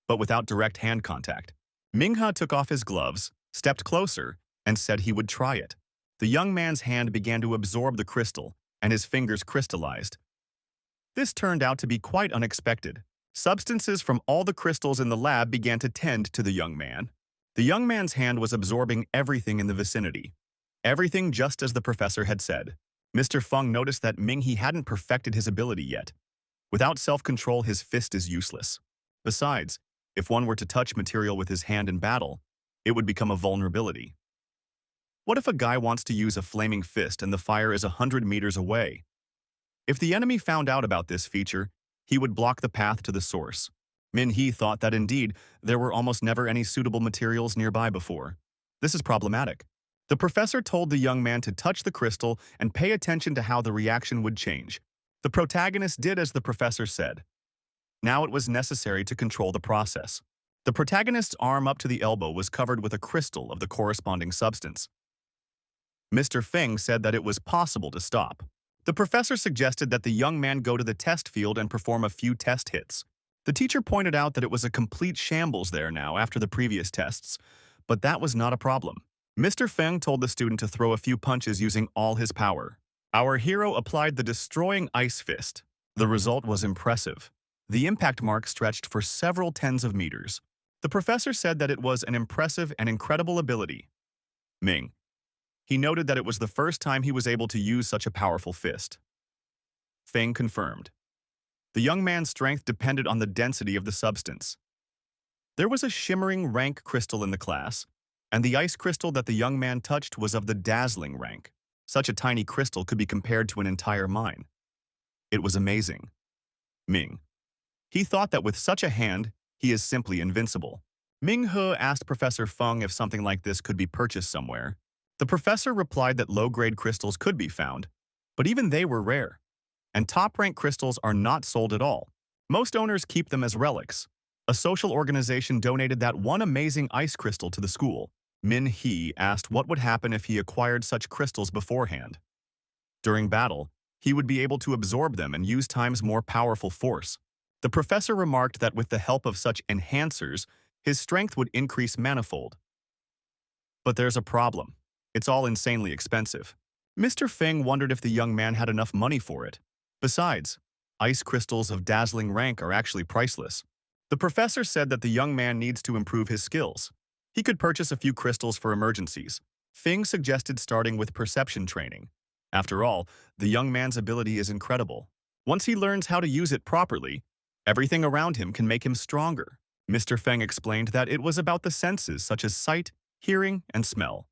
but without direct hand contact. Mingha took off his gloves, stepped closer, and said he would try it. The young man's hand began to absorb the crystal, and his fingers crystallized. This turned out to be quite unexpected. Substances from all the crystals in the lab began to tend to the young man. The young man's hand was absorbing everything in the vicinity. Everything just as the professor had said. Mr. Feng noticed that Minghe hadn't perfected his ability yet. Without self-control, his fist is useless. Besides, if one were to touch material with his hand in battle, it would become a vulnerability. What if a guy wants to use a flaming fist and the fire is 100 meters away? If the enemy found out about this feature, he would block the path to the source. Min-hee thought that indeed, there were almost never any suitable materials nearby before. This is problematic. The professor told the young man to touch the crystal and pay attention to how the reaction would change. The protagonist did as the professor said. Now it was necessary to control the process. The protagonist's arm up to the elbow was covered with a crystal of the corresponding substance. Mr. Feng said that it was possible to stop. The professor suggested that the young man go to the test field and perform a few test hits. The teacher pointed out that it was a complete shambles there now after the previous tests, but that was not a problem. Mr. Feng told the student to throw a few punches using all his power. Our hero applied the destroying ice fist. The result was impressive. The impact mark stretched for several tens of meters. The professor said that it was an impressive and incredible ability. Ming. He noted that it was the first time he was able to use such a powerful fist. Feng confirmed. The young man's strength depended on the density of the substance. There was a shimmering rank crystal in the class, and the ice crystal that the young man touched was of the dazzling rank. Such a tiny crystal could be compared to an entire mine. It was amazing. Ming. He thought that with such a hand, he is simply invincible. Ming-he asked Professor Feng if something like this could be purchased somewhere. The professor replied that low-grade crystals could be found, but even they were rare. And top-rank crystals are not sold at all. Most owners keep them as relics. A social organization donated that one amazing ice crystal to the school. Min-hee asked what would happen if he acquired such crystals beforehand. During battle, he would be able to absorb them and use times more powerful force. The professor remarked that with the help of such enhancers, his strength would increase manifold. But there's a problem. It's all insanely expensive. Mr. Feng wondered if the young man had enough money for it. Besides, ice crystals of dazzling rank are actually priceless. The professor said that the young man needs to improve his skills. He could purchase a few crystals for emergencies. Feng suggested starting with perception training. After all, the young man's ability is incredible. Once he learns how to use it properly, everything around him can make him stronger. Mr. Feng explained that it was about the senses such as sight, hearing, and smell.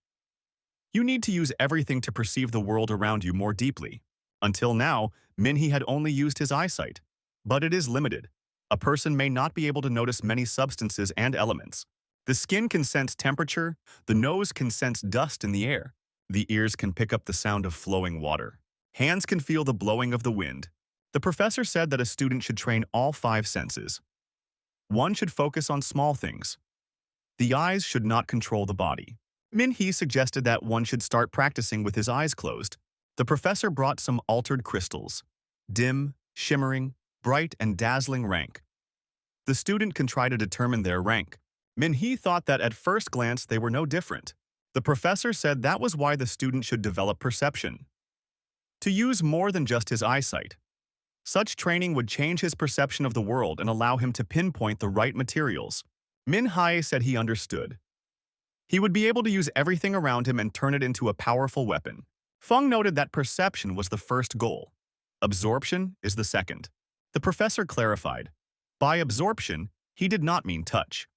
You need to use everything to perceive the world around you more deeply. Until now, Min-hee had only used his eyesight. But it is limited. A person may not be able to notice many substances and elements. The skin can sense temperature, the nose can sense dust in the air, the ears can pick up the sound of flowing water. Hands can feel the blowing of the wind. The professor said that a student should train all 5 senses. One should focus on small things. The eyes should not control the body. Min-hee suggested that one should start practicing with his eyes closed. The professor brought some altered crystals. Dim, shimmering, bright, and dazzling rank. The student can try to determine their rank. Min-hee thought that at first glance they were no different. The professor said that was why the student should develop perception. To use more than just his eyesight. Such training would change his perception of the world and allow him to pinpoint the right materials. Min-hee said he understood. He would be able to use everything around him and turn it into a powerful weapon. Feng noted that perception was the first goal. Absorption is the second. The professor clarified. By absorption, he did not mean touch.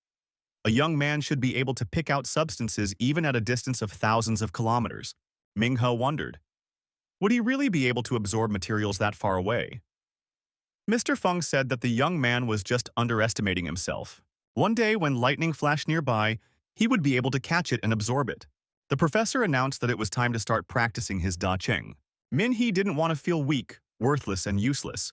A young man should be able to pick out substances even at a distance of thousands of kilometers. Ming-he wondered. Would he really be able to absorb materials that far away? Mr. Feng said that the young man was just underestimating himself. One day when lightning flashed nearby, he would be able to catch it and absorb it. The professor announced that it was time to start practicing his Da Cheng. Min-hee didn't want to feel weak, worthless, and useless.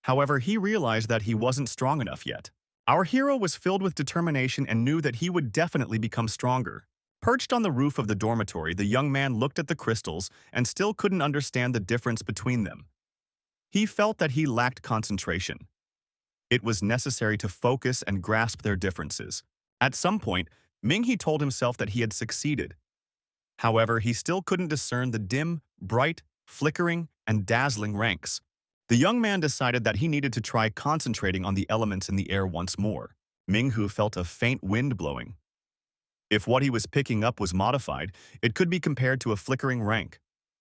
However, he realized that he wasn't strong enough yet. Our hero was filled with determination and knew that he would definitely become stronger. Perched on the roof of the dormitory, the young man looked at the crystals and still couldn't understand the difference between them. He felt that he lacked concentration. It was necessary to focus and grasp their differences. At some point, Ming-hee told himself that he had succeeded. However, he still couldn't discern the dim, bright, flickering, and dazzling ranks. The young man decided that he needed to try concentrating on the elements in the air once more. Ming-hee felt a faint wind blowing. If what he was picking up was modified, it could be compared to a flickering rank.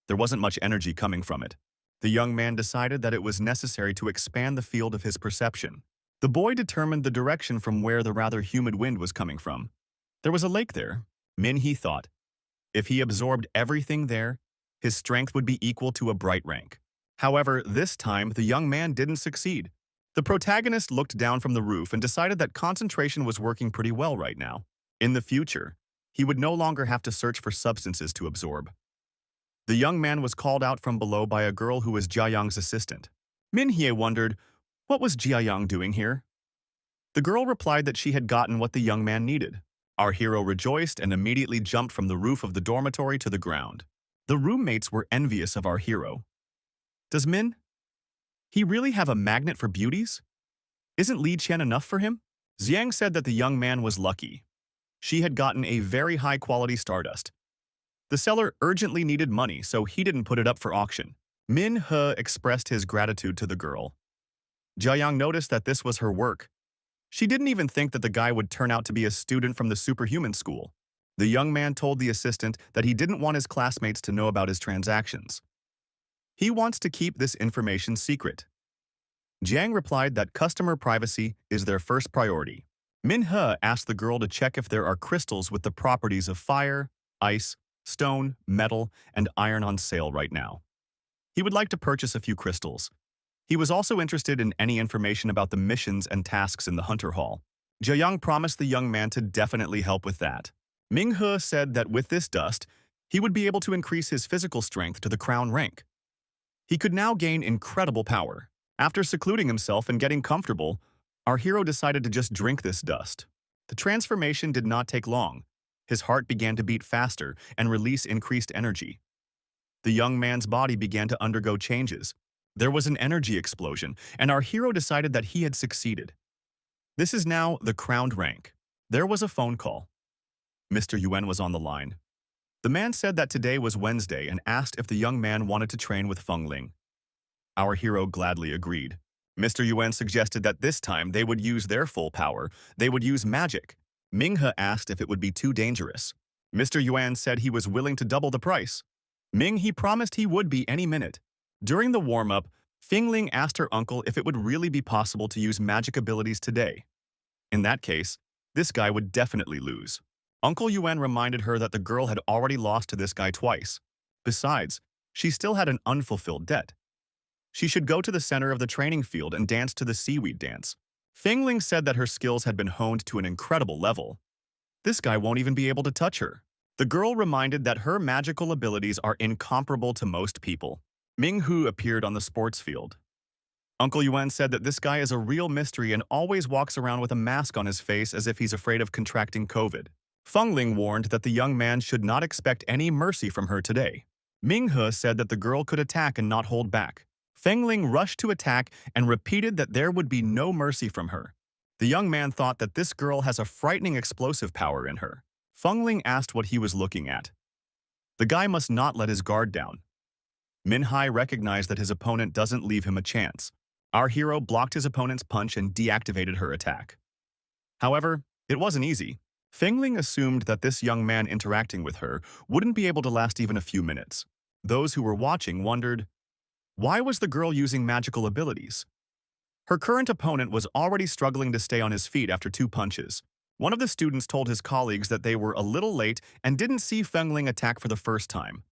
There wasn't much energy coming from it. The young man decided that it was necessary to expand the field of his perception. The boy determined the direction from where the rather humid wind was coming from. There was a lake there, Min-hee thought. If he absorbed everything there, his strength would be equal to a bright rank. However, this time, the young man didn't succeed. The protagonist looked down from the roof and decided that concentration was working pretty well right now. In the future, he would no longer have to search for substances to absorb. The young man was called out from below by a girl who was Jiayang's assistant. Minhye wondered, what was Jiayang doing here? The girl replied that she had gotten what the young man needed. Our hero rejoiced and immediately jumped from the roof of the dormitory to the ground. The roommates were envious of our hero. Does he really have a magnet for beauties? Isn't Li Qian enough for him? Xiang said that the young man was lucky. She had gotten a very high-quality stardust. The seller urgently needed money, so he didn't put it up for auction. Min He expressed his gratitude to the girl. Jiayang noticed that this was her work. She didn't even think that the guy would turn out to be a student from the superhuman school. The young man told the assistant that he didn't want his classmates to know about his transactions. He wants to keep this information secret. Jiang replied that customer privacy is their first priority. Min He asked the girl to check if there are crystals with the properties of fire, ice, stone, metal, and iron on sale right now. He would like to purchase a few crystals. He was also interested in any information about the missions and tasks in the Hunter Hall. Jiayang promised the young man to definitely help with that. Ming He said that with this dust, he would be able to increase his physical strength to the crown rank. He could now gain incredible power. After secluding himself and getting comfortable, our hero decided to just drink this dust. The transformation did not take long. His heart began to beat faster and release increased energy. The young man's body began to undergo changes. There was an energy explosion, and our hero decided that he had succeeded. This is now the crowned rank. There was a phone call. Mr. Yuan was on the line. The man said that today was Wednesday and asked if the young man wanted to train with Feng Ling. Our hero gladly agreed. Mr. Yuan suggested that this time they would use their full power. They would use magic. Ming He asked if it would be too dangerous. Mr. Yuan said he was willing to double the price. Ming He promised he would be any minute. During the warm-up, Feng Ling asked her uncle if it would really be possible to use magic abilities today. In that case, this guy would definitely lose. Uncle Yuan reminded her that the girl had already lost to this guy twice. Besides, she still had an unfulfilled debt. She should go to the center of the training field and dance to the seaweed dance. Feng Ling said that her skills had been honed to an incredible level. This guy won't even be able to touch her. The girl reminded that her magical abilities are incomparable to most people. Ming Hu appeared on the sports field. Uncle Yuan said that this guy is a real mystery and always walks around with a mask on his face as if he's afraid of contracting COVID. Feng Ling warned that the young man should not expect any mercy from her today. Ming He said that the girl could attack and not hold back. Feng Ling rushed to attack and repeated that there would be no mercy from her. The young man thought that this girl has a frightening explosive power in her. Feng Ling asked what he was looking at. The guy must not let his guard down. Min Hai recognized that his opponent doesn't leave him a chance. Our hero blocked his opponent's punch and deactivated her attack. However, it wasn't easy. Feng Ling assumed that this young man interacting with her wouldn't be able to last even a few minutes. Those who were watching wondered, why was the girl using magical abilities? Her current opponent was already struggling to stay on his feet after 2 punches. One of the students told his colleagues that they were a little late and didn't see Feng Ling attack for the first time.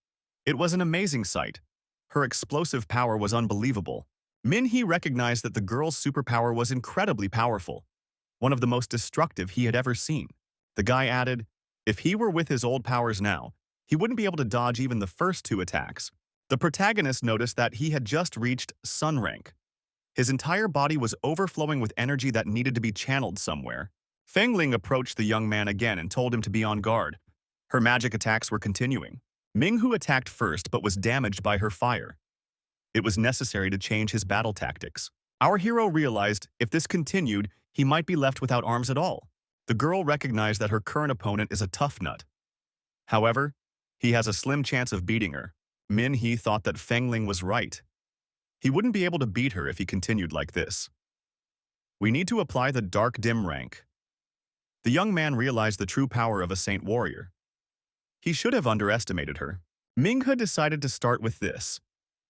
It was an amazing sight. Her explosive power was unbelievable. Min He recognized that the girl's superpower was incredibly powerful, one of the most destructive he had ever seen. The guy added, if he were with his old powers now, he wouldn't be able to dodge even the first 2 attacks. The protagonist noticed that he had just reached Sun rank. His entire body was overflowing with energy that needed to be channeled somewhere. Feng Ling approached the young man again and told him to be on guard. Her magic attacks were continuing. Ming Hu attacked first but was damaged by her fire. It was necessary to change his battle tactics. Our hero realized if this continued, he might be left without arms at all. The girl recognized that her current opponent is a tough nut. However, he has a slim chance of beating her. Min He thought that Feng Ling was right. He wouldn't be able to beat her if he continued like this. We need to apply the dark dim rank. The young man realized the true power of a saint warrior. He should have underestimated her. Ming He decided to start with this.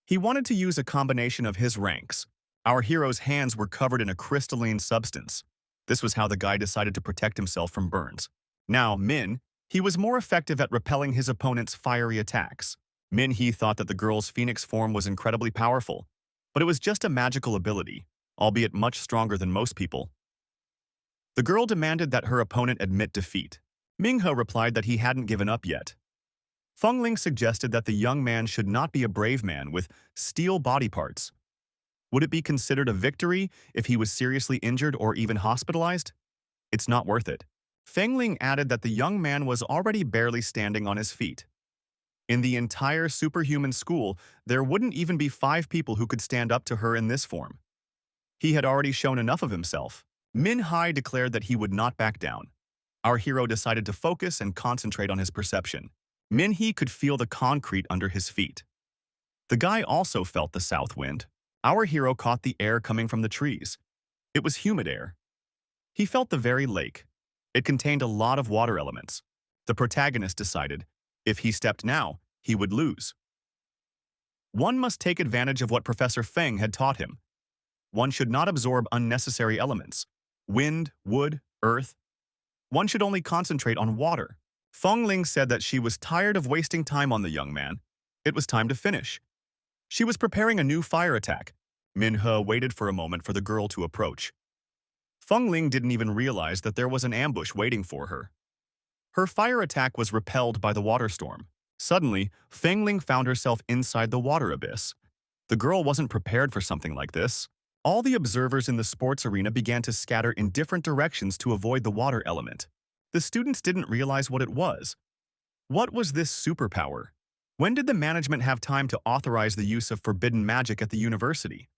He wanted to use a combination of his ranks. Our hero's hands were covered in a crystalline substance. This was how the guy decided to protect himself from burns. Now, he was more effective at repelling his opponent's fiery attacks. Min-hee thought that the girl's phoenix form was incredibly powerful, but it was just a magical ability, albeit much stronger than most people. The girl demanded that her opponent admit defeat. Minghe replied that he hadn't given up yet. Fengling suggested that the young man should not be a brave man with steel body parts. Would it be considered a victory if he was seriously injured or even hospitalized? It's not worth it. Fengling added that the young man was already barely standing on his feet. In the entire superhuman school, there wouldn't even be 5 people who could stand up to her in this form. He had already shown enough of himself. Min-hai declared that he would not back down. Our hero decided to focus and concentrate on his perception. Min-hee could feel the concrete under his feet. The guy also felt the south wind. Our hero caught the air coming from the trees. It was humid air. He felt the very lake. It contained a lot of water elements. The protagonist decided, if he stepped now, he would lose. One must take advantage of what Professor Feng had taught him. One should not absorb unnecessary elements. Wind, wood, earth. One should only concentrate on water. Fengling said that she was tired of wasting time on the young man. It was time to finish. She was preparing a new fire attack. Minhe waited for a moment for the girl to approach. Fengling didn't even realize that there was an ambush waiting for her. Her fire attack was repelled by the water storm. Suddenly, Fengling found herself inside the water abyss. The girl wasn't prepared for something like this. All the observers in the sports arena began to scatter in different directions to avoid the water element. The students didn't realize what it was. What was this superpower? When did the management have time to authorize the use of forbidden magic at the university?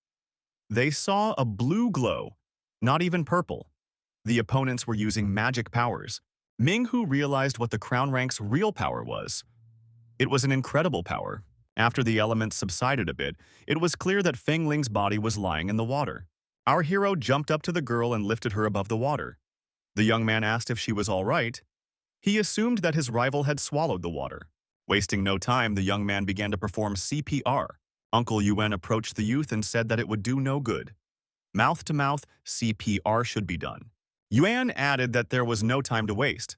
They saw a blue glow, not even purple. The opponents were using magic powers. Minghu realized what the crown rank's real power was. It was an incredible power. After the elements subsided a bit, it was clear that Fengling's body was lying in the water. Our hero jumped up to the girl and lifted her above the water. The young man asked if she was all right. He assumed that his rival had swallowed the water. Wasting no time, the young man began to perform CPR. Uncle Yuen approached the youth and said that it would do no good. Mouth-to-mouth, CPR should be done. Yuan added that there was no time to waste.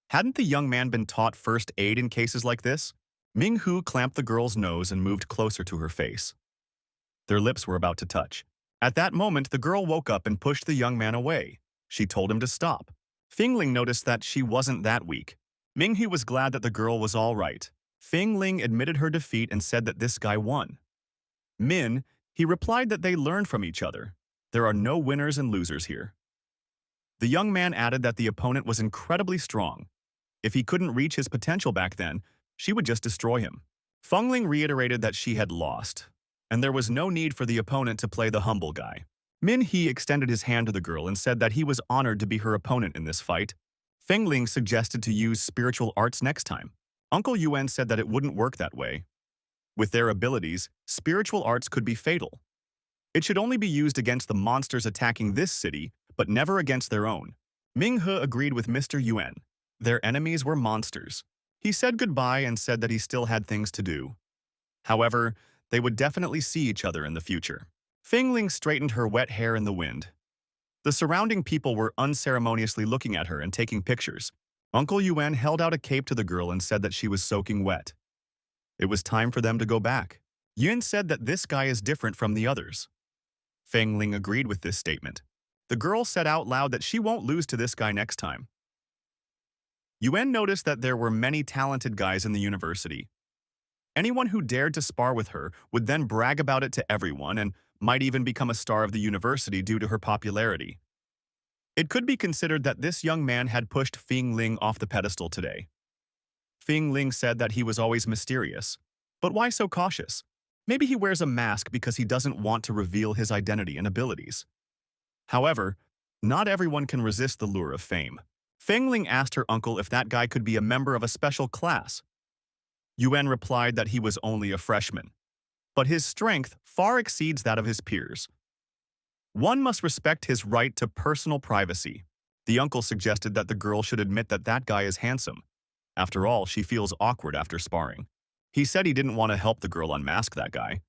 Hadn't the young man been taught first aid in cases like this? Minghu clamped the girl's nose and moved closer to her face. Their lips were about to touch. At that moment, the girl woke up and pushed the young man away. She told him to stop. Fengling noticed that she wasn't that weak. Minghu was glad that the girl was all right. Fengling admitted her defeat and said that this guy won. He replied that they learned from each other. There are no winners and losers here. The young man added that the opponent was incredibly strong. If he couldn't reach his potential back then, she would just destroy him. Fengling reiterated that she had lost, and there was no need for the opponent to play the humble guy. Min-hee extended his hand to the girl and said that he was honored to be her opponent in this fight. Fengling suggested to use spiritual arts next time. Uncle Yuen said that it wouldn't work that way. With their abilities, spiritual arts could be fatal. It should only be used against the monsters attacking this city, but never against their own. Minghe agreed with Mr. Yuen. Their enemies were monsters. He said goodbye and said that he still had things to do. However, they would definitely see each other in the future. Fengling straightened her wet hair in the wind. The surrounding people were unceremoniously looking at her and taking pictures. Uncle Yuen held out a cape to the girl and said that she was soaking wet. It was time for them to go back. Yuen said that this guy is different from the others. Fengling agreed with this statement. The girl said out loud that she won't lose to this guy next time. Yuen noticed that there were many talented guys in the university. Anyone who dared to spar with her would then brag about it to everyone and might even become a star of the university due to her popularity. It could be considered that this young man had pushed Fengling off the pedestal today. Fengling said that he was always mysterious. But why so cautious? Maybe he wears a mask because he doesn't want to reveal his identity and abilities. However, not everyone can resist the lure of fame. Fengling asked her uncle if that guy could be a member of a special class. Yuen replied that he was only a freshman, but his strength far exceeds that of his peers. One must respect his right to personal privacy. The uncle suggested that the girl should admit that that guy is handsome. After all, she feels awkward after sparring. He said he didn't want to help the girl unmask that guy.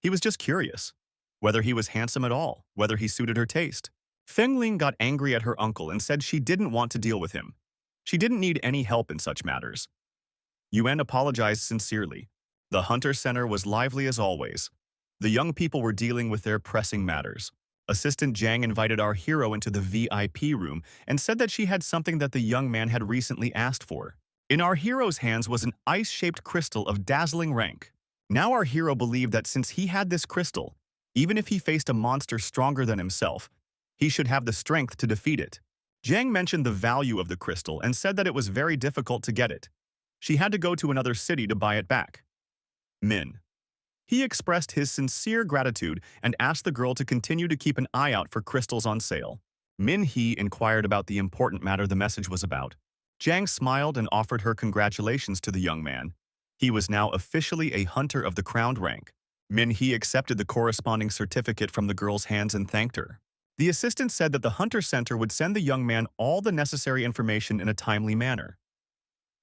He was just curious, whether he was handsome at all, whether he suited her taste. Fengling got angry at her uncle and said she didn't want to deal with him. She didn't need any help in such matters. Yuen apologized sincerely. The Hunter Center was lively as always. The young people were dealing with their pressing matters. Assistant Jang invited our hero into the VIP room and said that she had something that the young man had recently asked for. In our hero's hands was an ice-shaped crystal of dazzling rank. Now our hero believed that since he had this crystal, even if he faced a monster stronger than himself, he should have the strength to defeat it. Jang mentioned the value of the crystal and said that it was very difficult to get it. She had to go to another city to buy it back. Min. He expressed his sincere gratitude and asked the girl to continue to keep an eye out for crystals on sale. Min Hee inquired about the important matter the message was about. Jang smiled and offered her congratulations to the young man. He was now officially a hunter of the crowned rank. Min Hee accepted the corresponding certificate from the girl's hands and thanked her. The assistant said that the Hunter Center would send the young man all the necessary information in a timely manner.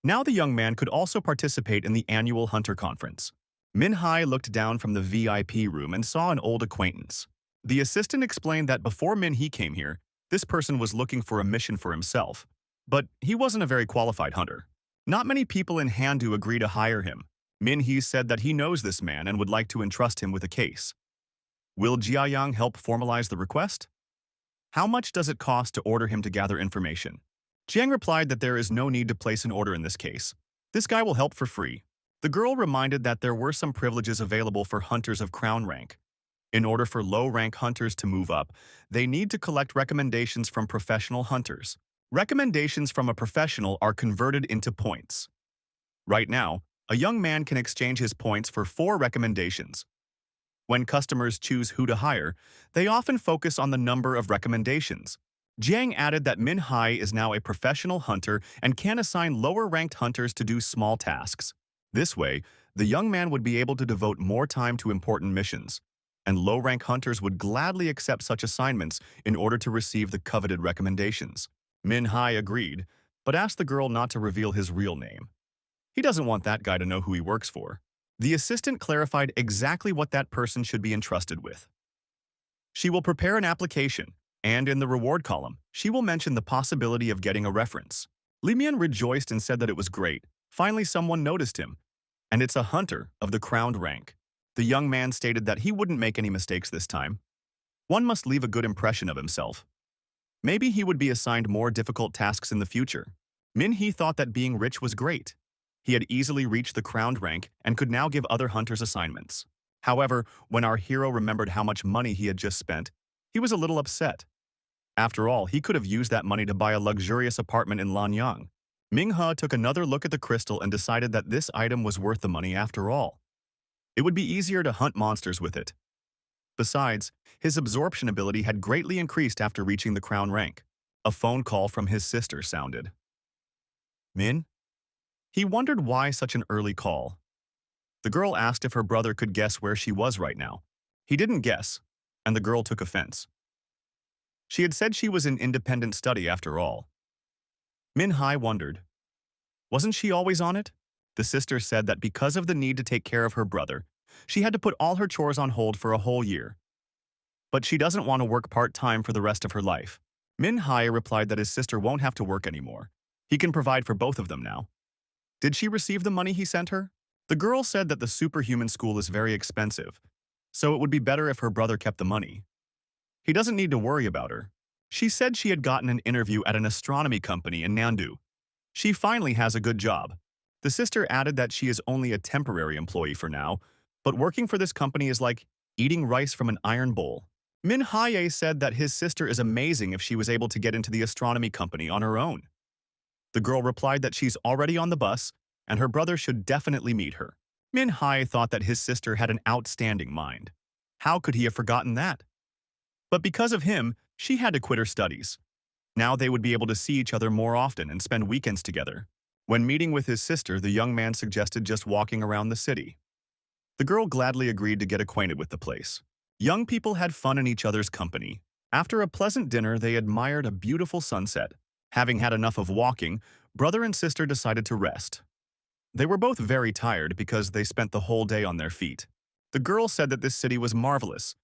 Now the young man could also participate in the annual Hunter Conference. Min Hai looked down from the VIP room and saw an old acquaintance. The assistant explained that before Min Hee came here, this person was looking for a mission for himself, but he wasn't a very qualified hunter. Not many people in Handu agree to hire him. Min Hee said that he knows this man and would like to entrust him with a case. Will Jiayang help formalize the request? How much does it cost to order him to gather information? Jiang replied that there is no need to place an order in this case. This guy will help for free. The girl reminded that there were some privileges available for hunters of crown rank. In order for low-rank hunters to move up, they need to collect recommendations from professional hunters. Recommendations from a professional are converted into points. Right now, a young man can exchange his points for 4 recommendations. When customers choose who to hire, they often focus on the number of recommendations. Jiang added that Min Hai is now a professional hunter and can assign lower-ranked hunters to do small tasks. This way, the young man would be able to devote more time to important missions, and low-rank hunters would gladly accept such assignments in order to receive the coveted recommendations. Min Hai agreed, but asked the girl not to reveal his real name. He doesn't want that guy to know who he works for. The assistant clarified exactly what that person should be entrusted with. She will prepare an application, and in the reward column, she will mention the possibility of getting a reference. Li Mian rejoiced and said that it was great. Finally, someone noticed him, and it's a hunter of the crowned rank. The young man stated that he wouldn't make any mistakes this time. One must leave a good impression of himself. Maybe he would be assigned more difficult tasks in the future. Min Hee thought that being rich was great. He had easily reached the crowned rank and could now give other hunters assignments. However, when our hero remembered how much money he had just spent, he was a little upset. After all, he could have used that money to buy a luxurious apartment in Lanyang. Ming-he took another look at the crystal and decided that this item was worth the money after all. It would be easier to hunt monsters with it. Besides, his absorption ability had greatly increased after reaching the crown rank. A phone call from his sister sounded. Min? He wondered why such an early call. The girl asked if her brother could guess where she was right now. He didn't guess, and the girl took offense. She had said she was in independent study after all. Min Hai wondered. Wasn't she always on it? The sister said that because of the need to take care of her brother, she had to put all her chores on hold for a whole year. But she doesn't want to work part-time for the rest of her life. Min Hai replied that his sister won't have to work anymore. He can provide for both of them now. Did she receive the money he sent her? The girl said that the superhuman school is very expensive, so it would be better if her brother kept the money. He doesn't need to worry about her. She said she had gotten an interview at an astronomy company in Nandu. She finally has a good job. The sister added that she is only a temporary employee for now, but working for this company is like eating rice from an iron bowl. Min Haye said that his sister is amazing if she was able to get into the astronomy company on her own. The girl replied that she's already on the bus, and her brother should definitely meet her. Min Hai thought that his sister had an outstanding mind. How could he have forgotten that? But because of him, she had to quit her studies. Now they would be able to see each other more often and spend weekends together. When meeting with his sister, the young man suggested just walking around the city. The girl gladly agreed to get acquainted with the place. Young people had fun in each other's company. After a pleasant dinner, they admired a beautiful sunset. Having had enough of walking, brother and sister decided to rest. They were both very tired because they spent the whole day on their feet. The girl said that this city was marvelous.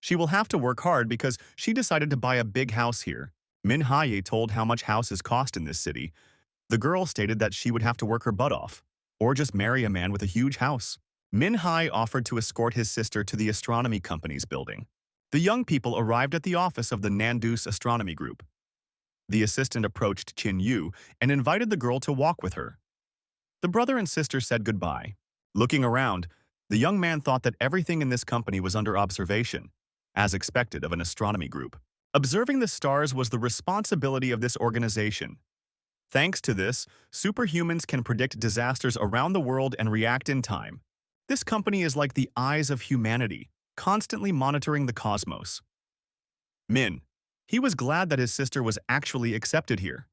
She will have to work hard because she decided to buy a big house here. Min Haye told how much houses cost in this city. The girl stated that she would have to work her butt off, or just marry a man with a huge house. Hai offered to escort his sister to the astronomy company's building. The young people arrived at the office of the Nandus Astronomy Group. The assistant approached Chin Yu and invited the girl to walk with her. The brother and sister said goodbye. Looking around, the young man thought that everything in this company was under observation, as expected of an astronomy group. Observing the stars was the responsibility of this organization. Thanks to this, superhumans can predict disasters around the world and react in time. This company is like the eyes of humanity, constantly monitoring the cosmos. Min. He was glad that his sister was actually accepted here.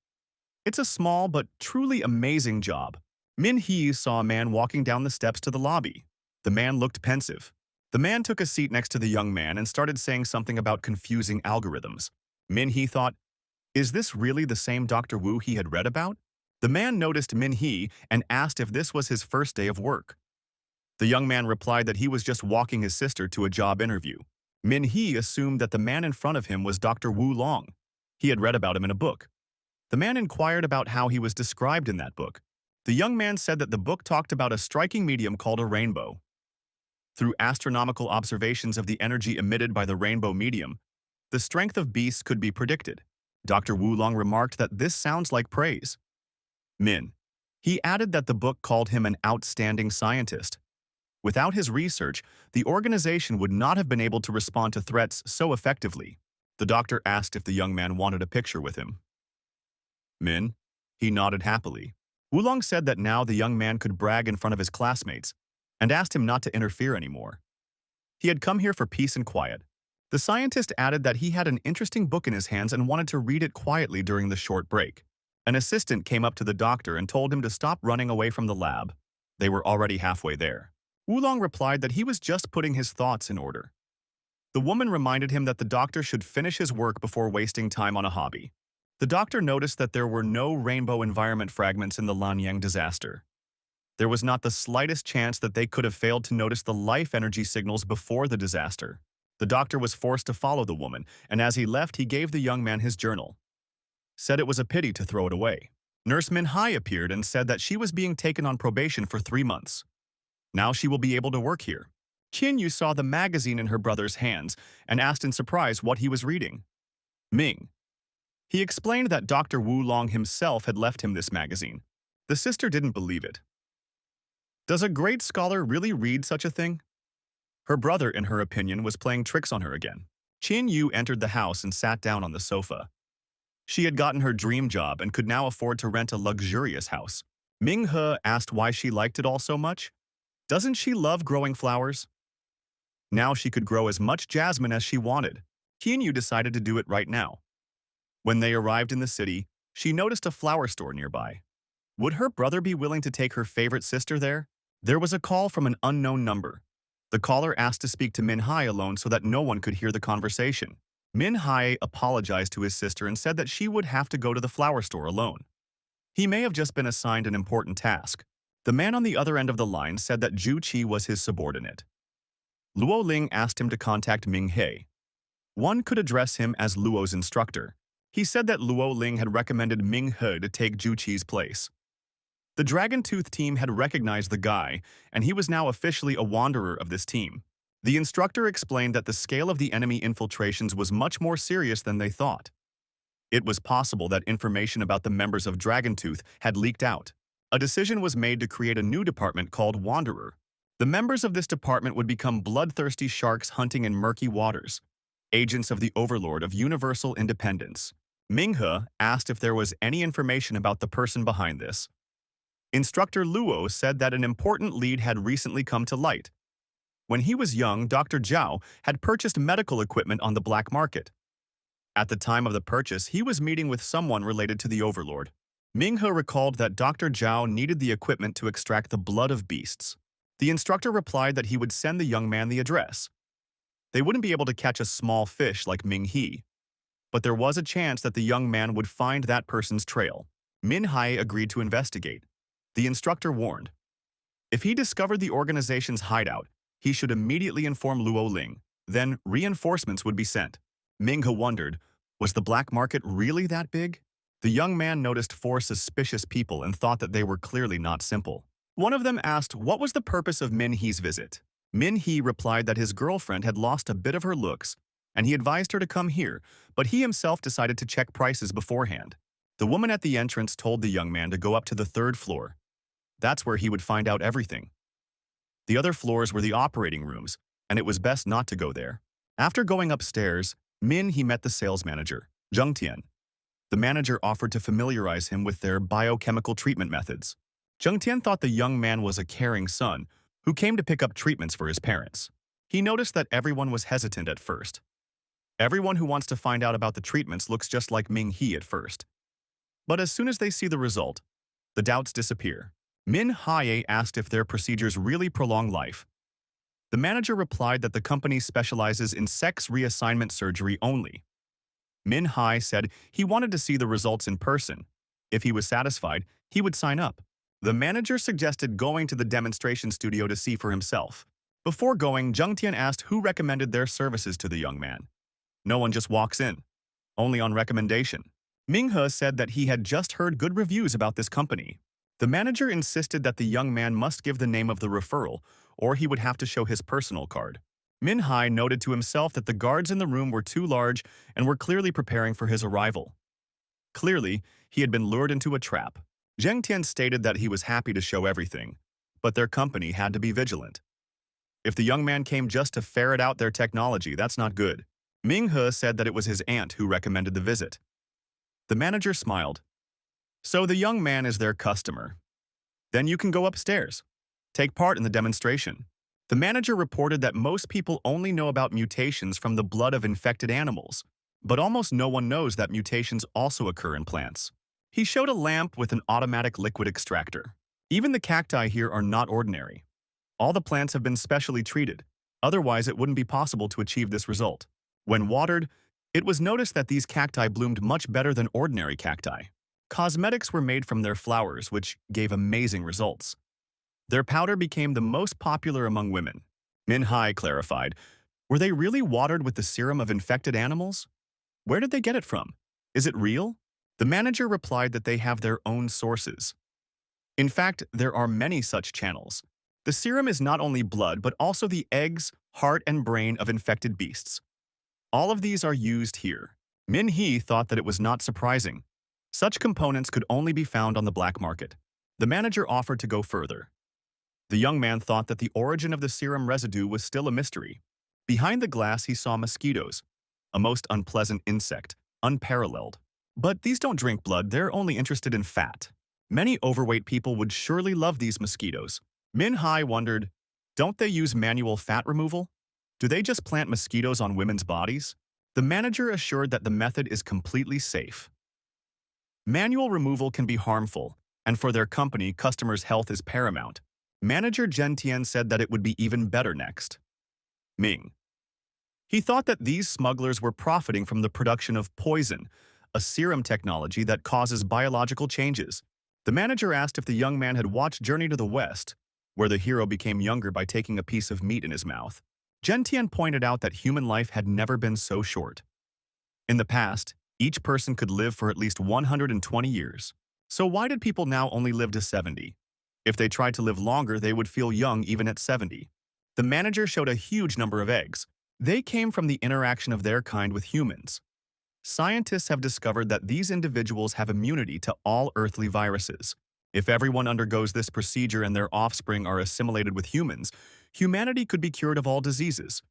It's a small but truly amazing job. Min Hee saw a man walking down the steps to the lobby. The man looked pensive. The man took a seat next to the young man and started saying something about confusing algorithms. Min Hee thought, is this really the same Dr. Wu he had read about? The man noticed Min Hee and asked if this was his first day of work. The young man replied that he was just walking his sister to a job interview. Min Hee assumed that the man in front of him was Dr. Wu Long. He had read about him in a book. The man inquired about how he was described in that book. The young man said that the book talked about a striking medium called a rainbow. Through astronomical observations of the energy emitted by the rainbow medium, the strength of beasts could be predicted. Dr. Wu Long remarked that this sounds like praise. Min. He added that the book called him an outstanding scientist. Without his research, the organization would not have been able to respond to threats so effectively. The doctor asked if the young man wanted a picture with him. Min. He nodded happily. Wulong said that now the young man could brag in front of his classmates and asked him not to interfere anymore. He had come here for peace and quiet. The scientist added that he had an interesting book in his hands and wanted to read it quietly during the short break. An assistant came up to the doctor and told him to stop running away from the lab. They were already halfway there. Wulong replied that he was just putting his thoughts in order. The woman reminded him that the doctor should finish his work before wasting time on a hobby. The doctor noticed that there were no rainbow environment fragments in the Lanyang disaster. There was not the slightest chance that they could have failed to notice the life energy signals before the disaster. The doctor was forced to follow the woman, and as he left, he gave the young man his journal. Said it was a pity to throw it away. Nurse Min Hai appeared and said that she was being taken on probation for 3 months. Now she will be able to work here. Qin Yu saw the magazine in her brother's hands and asked in surprise what he was reading. Ming. He explained that Dr. Wu Long himself had left him this magazine. The sister didn't believe it. Does a great scholar really read such a thing? Her brother, in her opinion, was playing tricks on her again. Qin Yu entered the house and sat down on the sofa. She had gotten her dream job and could now afford to rent a luxurious house. Ming He asked why she liked it all so much. Doesn't she love growing flowers? Now she could grow as much jasmine as she wanted. Qin Yu decided to do it right now. When they arrived in the city, she noticed a flower store nearby. Would her brother be willing to take her favorite sister there? There was a call from an unknown number. The caller asked to speak to Min Hai alone so that no one could hear the conversation. Min Hai apologized to his sister and said that she would have to go to the flower store alone. He may have just been assigned an important task. The man on the other end of the line said that Zhu Qi was his subordinate. Luo Ling asked him to contact Ming He. One could address him as Luo's instructor. He said that Luo Ling had recommended Ming He to take Zhu Qi's place. The Dragon Tooth team had recognized the guy, and he was now officially a wanderer of this team. The instructor explained that the scale of the enemy infiltrations was much more serious than they thought. It was possible that information about the members of Dragon Tooth had leaked out. A decision was made to create a new department called Wanderer. The members of this department would become bloodthirsty sharks hunting in murky waters, agents of the Overlord of Universal Independence. Ming He asked if there was any information about the person behind this. Instructor Luo said that an important lead had recently come to light. When he was young, Dr. Zhao had purchased medical equipment on the black market. At the time of the purchase, he was meeting with someone related to the Overlord. Ming He recalled that Dr. Zhao needed the equipment to extract the blood of beasts. The instructor replied that he would send the young man the address. They wouldn't be able to catch a small fish like Ming He, but there was a chance that the young man would find that person's trail. Min Hai agreed to investigate. The instructor warned. If he discovered the organization's hideout, he should immediately inform Luo Ling. Then reinforcements would be sent. Ming He wondered, was the black market really that big? The young man noticed 4 suspicious people and thought that they were clearly not simple. One of them asked what was the purpose of Min Hee's visit. Min Hee replied that his girlfriend had lost a bit of her looks, and he advised her to come here, but he himself decided to check prices beforehand. The woman at the entrance told the young man to go up to the third floor. That's where he would find out everything. The other floors were the operating rooms, and it was best not to go there. After going upstairs, Min Hee met the sales manager, Jung Tian. The manager offered to familiarize him with their biochemical treatment methods. Jung Tian thought the young man was a caring son who came to pick up treatments for his parents. He noticed that everyone was hesitant at first. Everyone who wants to find out about the treatments looks just like Ming Hee at first. But as soon as they see the result, the doubts disappear. Min Haye asked if their procedures really prolong life. The manager replied that the company specializes in sex reassignment surgery only. Min Hai said he wanted to see the results in person. If he was satisfied, he would sign up. The manager suggested going to the demonstration studio to see for himself. Before going, Jung Tian asked who recommended their services to the young man. No one just walks in, only on recommendation. Ming He said that he had just heard good reviews about this company. The manager insisted that the young man must give the name of the referral, or he would have to show his personal card. Min Hai noted to himself that the guards in the room were too large and were clearly preparing for his arrival. Clearly, he had been lured into a trap. Zheng Tian stated that he was happy to show everything, but their company had to be vigilant. If the young man came just to ferret out their technology, that's not good. Ming He said that it was his aunt who recommended the visit. The manager smiled. So the young man is their customer. Then you can go upstairs. Take part in the demonstration. The manager reported that most people only know about mutations from the blood of infected animals, but almost no one knows that mutations also occur in plants. He showed a lamp with an automatic liquid extractor. Even the cacti here are not ordinary. All the plants have been specially treated, otherwise it wouldn't be possible to achieve this result. When watered, it was noticed that these cacti bloomed much better than ordinary cacti. Cosmetics were made from their flowers, which gave amazing results. Their powder became the most popular among women. Min Hai clarified, were they really watered with the serum of infected animals? Where did they get it from? Is it real? The manager replied that they have their own sources. In fact, there are many such channels. The serum is not only blood, but also the eggs, heart, and brain of infected beasts. All of these are used here. Min Hee thought that it was not surprising. Such components could only be found on the black market. The manager offered to go further. The young man thought that the origin of the serum residue was still a mystery. Behind the glass, he saw mosquitoes, a most unpleasant insect, unparalleled. But these don't drink blood, they're only interested in fat. Many overweight people would surely love these mosquitoes. Min Hai wondered, don't they use manual fat removal? Do they just plant mosquitoes on women's bodies? The manager assured that the method is completely safe. Manual removal can be harmful, and for their company, customers' health is paramount. Manager Zhen Tian said that it would be even better next. Ming. He thought that these smugglers were profiting from the production of poison, a serum technology that causes biological changes. The manager asked if the young man had watched Journey to the West, where the hero became younger by taking a piece of meat in his mouth. Zhen Tian pointed out that human life had never been so short. In the past, each person could live for at least 120 years. So why did people now only live to 70? If they tried to live longer, they would feel young even at 70. The manager showed a huge number of eggs. They came from the interaction of their kind with humans. Scientists have discovered that these individuals have immunity to all earthly viruses. If everyone undergoes this procedure and their offspring are assimilated with humans, humanity could be cured of all diseases,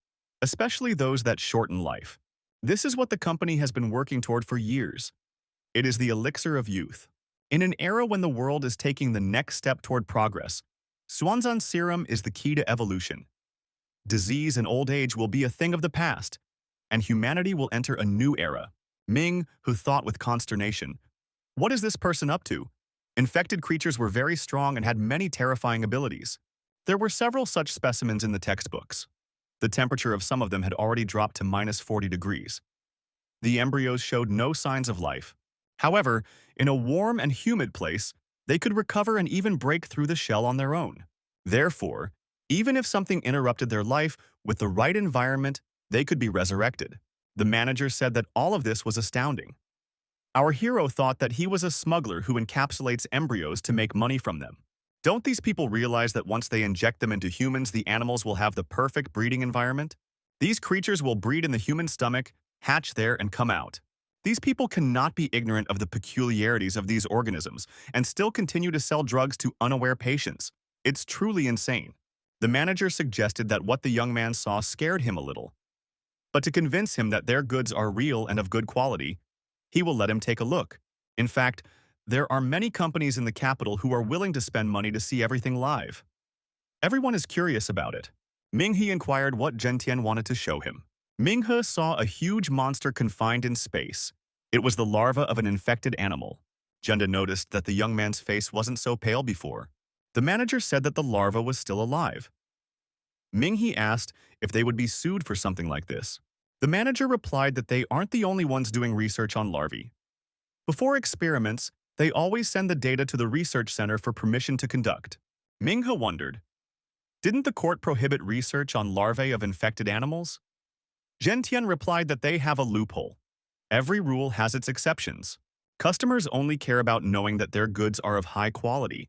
especially those that shorten life. This is what the company has been working toward for years. It is the elixir of youth. In an era when the world is taking the next step toward progress, Swanzan serum is the key to evolution. Disease and old age will be a thing of the past, and humanity will enter a new era. Ming, who thought with consternation, what is this person up to? Infected creatures were very strong and had many terrifying abilities. There were several such specimens in the textbooks. The temperature of some of them had already dropped to -40 degrees. The embryos showed no signs of life. However, in a warm and humid place, they could recover and even break through the shell on their own. Therefore, even if something interrupted their life, with the right environment, they could be resurrected. The manager said that all of this was astounding. Our hero thought that he was a smuggler who encapsulates embryos to make money from them. Don't these people realize that once they inject them into humans, the animals will have the perfect breeding environment? These creatures will breed in the human stomach, hatch there, and come out. These people cannot be ignorant of the peculiarities of these organisms and still continue to sell drugs to unaware patients. It's truly insane. The manager suggested that what the young man saw scared him a little. But to convince him that their goods are real and of good quality, he will let him take a look. In fact, there are many companies in the capital who are willing to spend money to see everything live. Everyone is curious about it. Ming-he inquired what Gentian wanted to show him. Ming-he saw a huge monster confined in space. It was the larva of an infected animal. Jenda noticed that the young man's face wasn't so pale before. The manager said that the larva was still alive. Ming-he asked if they would be sued for something like this. The manager replied that they aren't the only ones doing research on larvae. Before experiments, they always send the data to the research center for permission to conduct. Ming-he wondered, didn't the court prohibit research on larvae of infected animals? Gentian replied that they have a loophole. Every rule has its exceptions. Customers only care about knowing that their goods are of high quality.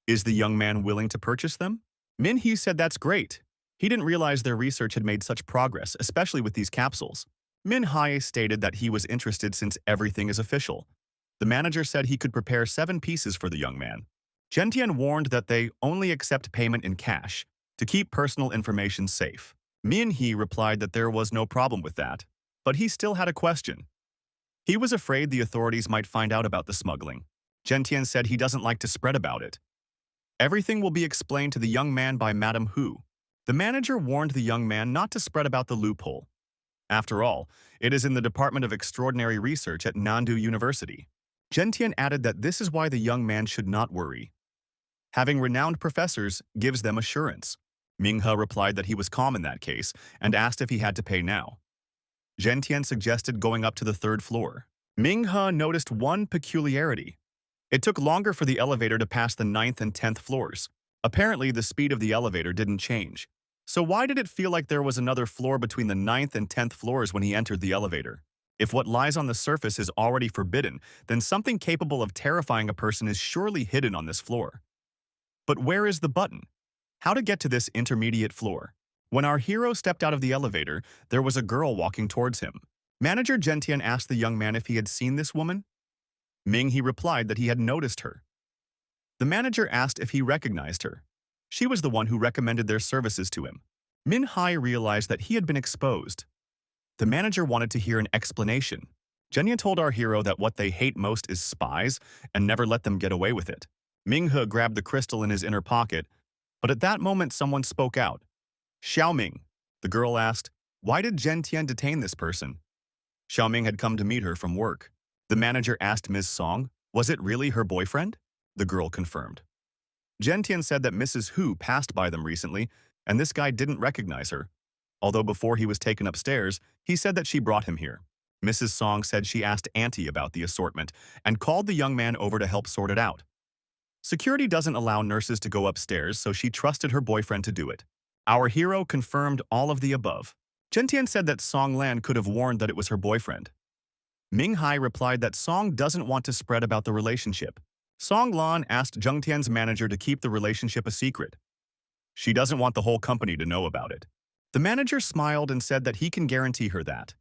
Is the young man willing to purchase them? Min-he said that's great. He didn't realize their research had made such progress, especially with these capsules. Min-hai stated that he was interested since everything is official. The manager said he could prepare 7 pieces for the young man. Gentian warned that they only accept payment in cash to keep personal information safe. Min-he replied that there was no problem with that, but he still had a question. He was afraid the authorities might find out about the smuggling. Gentian said he doesn't like to spread about it. Everything will be explained to the young man by Madame Hu. The manager warned the young man not to spread about the loophole. After all, it is in the Department of Extraordinary Research at Nandu University. Gentian added that this is why the young man should not worry. Having renowned professors gives them assurance. Ming-he replied that he was calm in that case and asked if he had to pay now. Gentian suggested going up to the 3rd floor. Ming-he noticed one peculiarity. It took longer for the elevator to pass the 9th and 10th floors. Apparently, the speed of the elevator didn't change. So why did it feel like there was another floor between the 9th and 10th floors when he entered the elevator? If what lies on the surface is already forbidden, then something capable of terrifying a person is surely hidden on this floor. But where is the button? How to get to this intermediate floor? When our hero stepped out of the elevator, there was a girl walking towards him. Manager Gentian asked the young man if he had seen this woman. Ming-he replied that he had noticed her. The manager asked if he recognized her. She was the one who recommended their services to him. Min-hai realized that he had been exposed. The manager wanted to hear an explanation. Genya told our hero that what they hate most is spies and never let them get away with it. Ming-he grabbed the crystal in his inner pocket, but at that moment someone spoke out. Xiaoming, the girl asked, why did Gentian detain this person? Xiaoming had come to meet her from work. The manager asked Ms. Song, was it really her boyfriend? The girl confirmed. Gentian said that Mrs. Hu passed by them recently, and this guy didn't recognize her. Although before he was taken upstairs, he said that she brought him here. Mrs. Song said she asked Auntie about the assortment and called the young man over to help sort it out. Security doesn't allow nurses to go upstairs, so she trusted her boyfriend to do it. Our hero confirmed all of the above. Gentian said that Song Lan could have warned that it was her boyfriend. Ming-hai replied that Song doesn't want to spread about the relationship. Song Lan asked Gentian's manager to keep the relationship a secret. She doesn't want the whole company to know about it. The manager smiled and said that he can guarantee her that.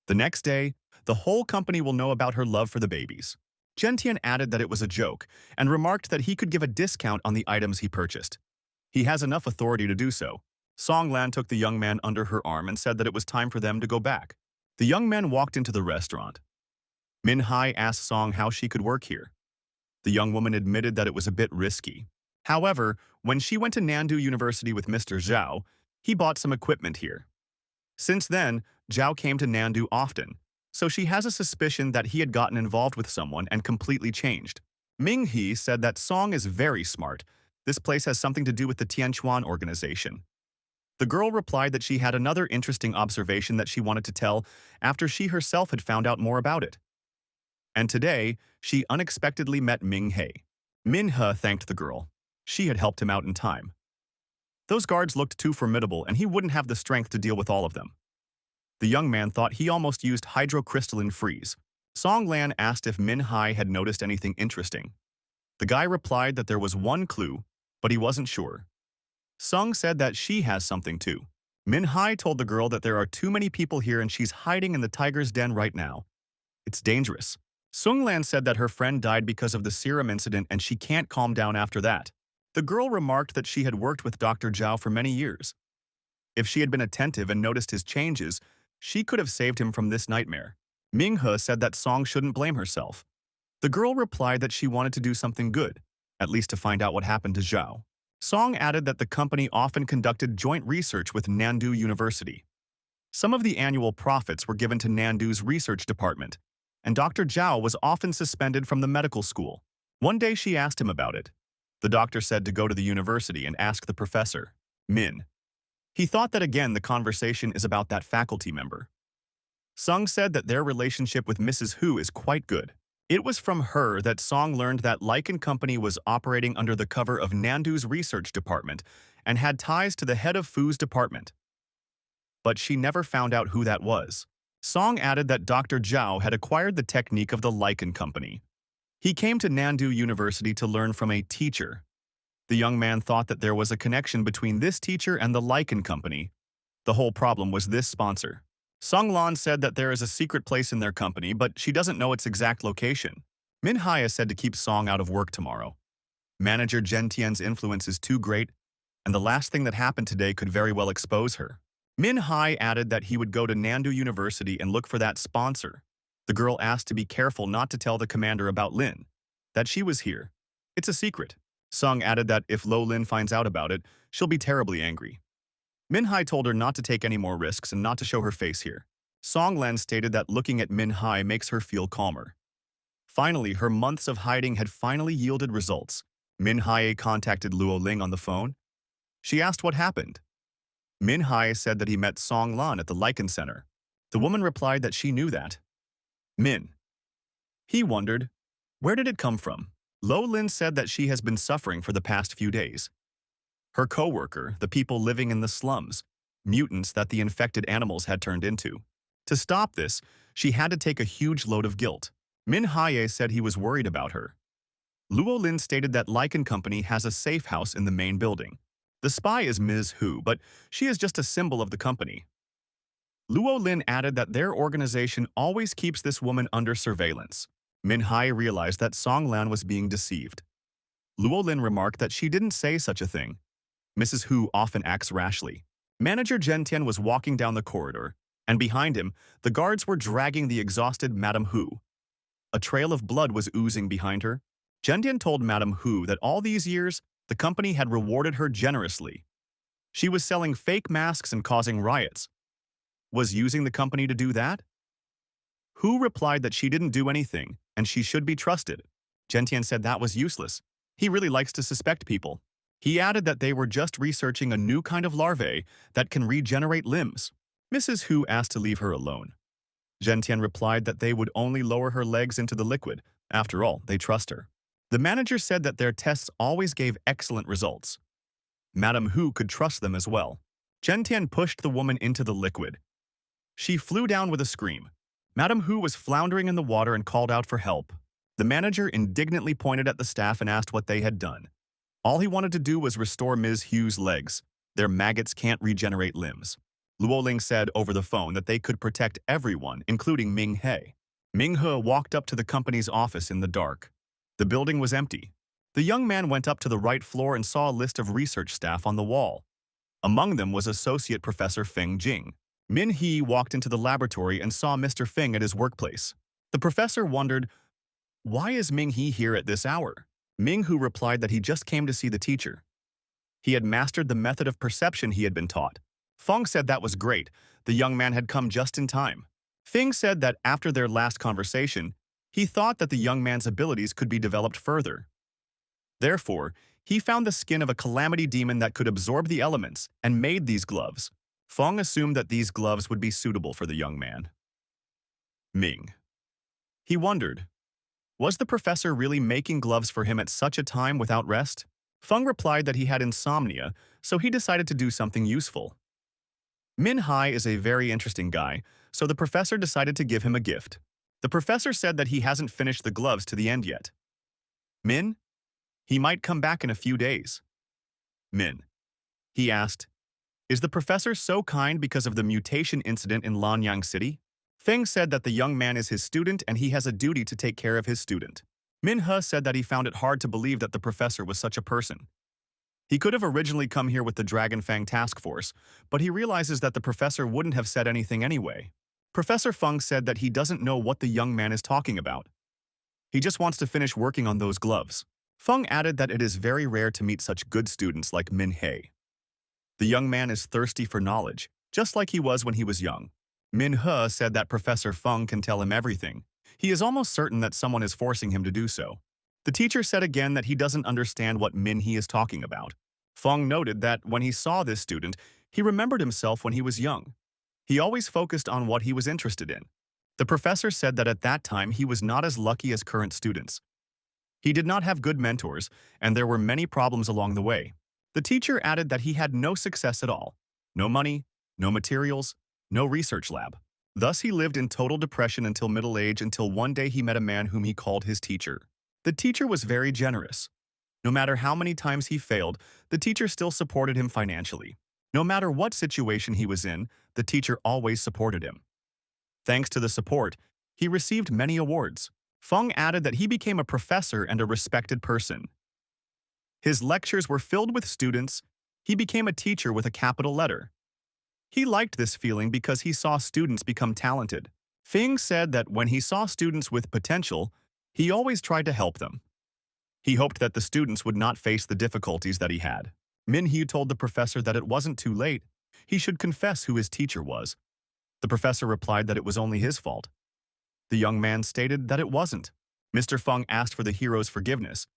The next day, the whole company will know about her love for the babies. Gentian added that it was a joke and remarked that he could give a discount on the items he purchased. He has enough authority to do so. Song Lan took the young man under her arm and said that it was time for them to go back. The young man walked into the restaurant. Min-hai asked Song how she could work here. The young woman admitted that it was a bit risky. However, when she went to Nandu University with Mr. Zhao, he bought some equipment here. Since then, Zhao came to Nandu often, so she has a suspicion that he had gotten involved with someone and completely changed. Ming-he said that Song is very smart. This place has something to do with the Tianquan organization. The girl replied that she had another interesting observation that she wanted to tell after she herself had found out more about it. And today, she unexpectedly met Ming-he. Min-he thanked the girl. She had helped him out in time. Those guards looked too formidable and he wouldn't have the strength to deal with all of them. The young man thought he almost used hydrocrystalline freeze. Song Lan asked if Min-hai had noticed anything interesting. The guy replied that there was one clue, but he wasn't sure. Sung said that she has something too. Min-hai told the girl that there are too many people here and she's hiding in the tiger's den right now. It's dangerous. Sung-lan said that her friend died because of the serum incident and she can't calm down after that. The girl remarked that she had worked with Dr. Zhao for many years. If she had been attentive and noticed his changes, she could have saved him from this nightmare. Ming-he said that Song shouldn't blame herself. The girl replied that she wanted to do something good, at least to find out what happened to Zhao. Song added that the company often conducted joint research with Nandu University. Some of the annual profits were given to Nandu's research department, and Dr. Zhao was often suspended from the medical school. One day she asked him about it. The doctor said to go to the university and ask the professor, Min. He thought that again the conversation is about that faculty member. Sung said that their relationship with Mrs. Hu is quite good. It was from her that Song learned that Lichen Company was operating under the cover of Nandu's research department and had ties to the head of Fu's department. But she never found out who that was. Song added that Dr. Zhao had acquired the technique of the Lichen Company. He came to Nandu University to learn from a teacher. The young man thought that there was a connection between this teacher and the Lichen Company. The whole problem was this sponsor. Sung Lan said that there is a secret place in their company, but she doesn't know its exact location. Min Haya said to keep Song out of work tomorrow. Manager Jen Tian's influence is too great, and the last thing that happened today could very well expose her. Min Hai added that he would go to Nandu University and look for that sponsor. The girl asked to be careful not to tell the commander about Lin, that she was here. It's a secret. Sung added that if Lo Lin finds out about it, she'll be terribly angry. Min Hai told her not to take any more risks and not to show her face here. Song Lan stated that looking at Min Hai makes her feel calmer. Finally, her months of hiding had finally yielded results. Min Hai contacted Luo Ling on the phone. She asked what happened. Min Hai said that he met Song Lan at the Lichen Center. The woman replied that she knew that. Min. He wondered, where did it come from? Lo Lin said that she has been suffering for the past few days. Her co-worker, the people living in the slums, mutants that the infected animals had turned into. To stop this, she had to take a huge load of guilt. Min Haye said he was worried about her. Luo Lin stated that Lichen Company has a safe house in the main building. The spy is Ms. Hu, but she is just a symbol of the company. Luo Lin added that their organization always keeps this woman under surveillance. Min Hai realized that Song Lan was being deceived. Luo Lin remarked that she didn't say such a thing. Mrs. Hu often acts rashly. Manager Jen Tian was walking down the corridor, and behind him, the guards were dragging the exhausted Madame Hu. A trail of blood was oozing behind her. Jen Tian told Madame Hu that all these years, the company had rewarded her generously. She was selling fake masks and causing riots. Was using the company to do that? Hu replied that she didn't do anything, and she should be trusted. Jen Tian said that was useless. He really likes to suspect people. He added that they were just researching a new kind of larvae that can regenerate limbs. Mrs. Hu asked to leave her alone. Jen Tian replied that they would only lower her legs into the liquid. After all, they trust her. The manager said that their tests always gave excellent results. Madame Hu could trust them as well. Jen Tian pushed the woman into the liquid. She flew down with a scream. Madame Hu was floundering in the water and called out for help. The manager indignantly pointed at the staff and asked what they had done. All he wanted to do was restore Ms. Hu's legs. Their maggots can't regenerate limbs. Luo Ling said over the phone that they could protect everyone, including Ming He. Ming He walked up to the company's office in the dark. The building was empty. The young man went up to the right floor and saw a list of research staff on the wall. Among them was Associate Professor Feng Jing. Min He walked into the laboratory and saw Mr. Feng at his workplace. The professor wondered, why is Ming He here at this hour? Ming Hu replied that he just came to see the teacher. He had mastered the method of perception he had been taught. Feng said that was great. The young man had come just in time. Feng said that after their last conversation, he thought that the young man's abilities could be developed further. Therefore, he found the skin of a calamity demon that could absorb the elements and made these gloves. Feng assumed that these gloves would be suitable for the young man. Ming. He wondered, was the professor really making gloves for him at such a time without rest? Feng replied that he had insomnia, so he decided to do something useful. Min Hai is a very interesting guy, so the professor decided to give him a gift. The professor said that he hasn't finished the gloves to the end yet. Min, He might come back in a few days. Min. He asked, is the professor so kind because of the mutation incident in Lanyang City? Feng said that the young man is his student and he has a duty to take care of his student. Minhe said that he found it hard to believe that the professor was such a person. He could have originally come here with the Dragon Fang task force, but he realizes that the professor wouldn't have said anything anyway. Professor Feng said that he doesn't know what the young man is talking about. He just wants to finish working on those gloves. Feng added that it is very rare to meet such good students like Min He. The young man is thirsty for knowledge, just like he was when he was young. Min He said that Professor Feng can tell him everything. He is almost certain that someone is forcing him to do so. The teacher said again that he doesn't understand what Min He is talking about. Feng noted that when he saw this student, he remembered himself when he was young. He always focused on what he was interested in. The professor said that at that time he was not as lucky as current students. He did not have good mentors, and there were many problems along the way. The teacher added that he had no success at all. No money, no materials, no research lab. Thus he lived in total depression until middle age until one day he met a man whom he called his teacher. The teacher was very generous. No matter how many times he failed, the teacher still supported him financially. No matter what situation he was in, the teacher always supported him. Thanks to the support, he received many awards. Feng added that he became a professor and a respected person. His lectures were filled with students. He became a teacher with a capital letter. He liked this feeling because he saw students become talented. Feng said that when he saw students with potential, he always tried to help them. He hoped that the students would not face the difficulties that he had. Minhyu told the professor that it wasn't too late. He should confess who his teacher was. The professor replied that it was only his fault. The young man stated that it wasn't. Mr. Feng asked for the hero's forgiveness.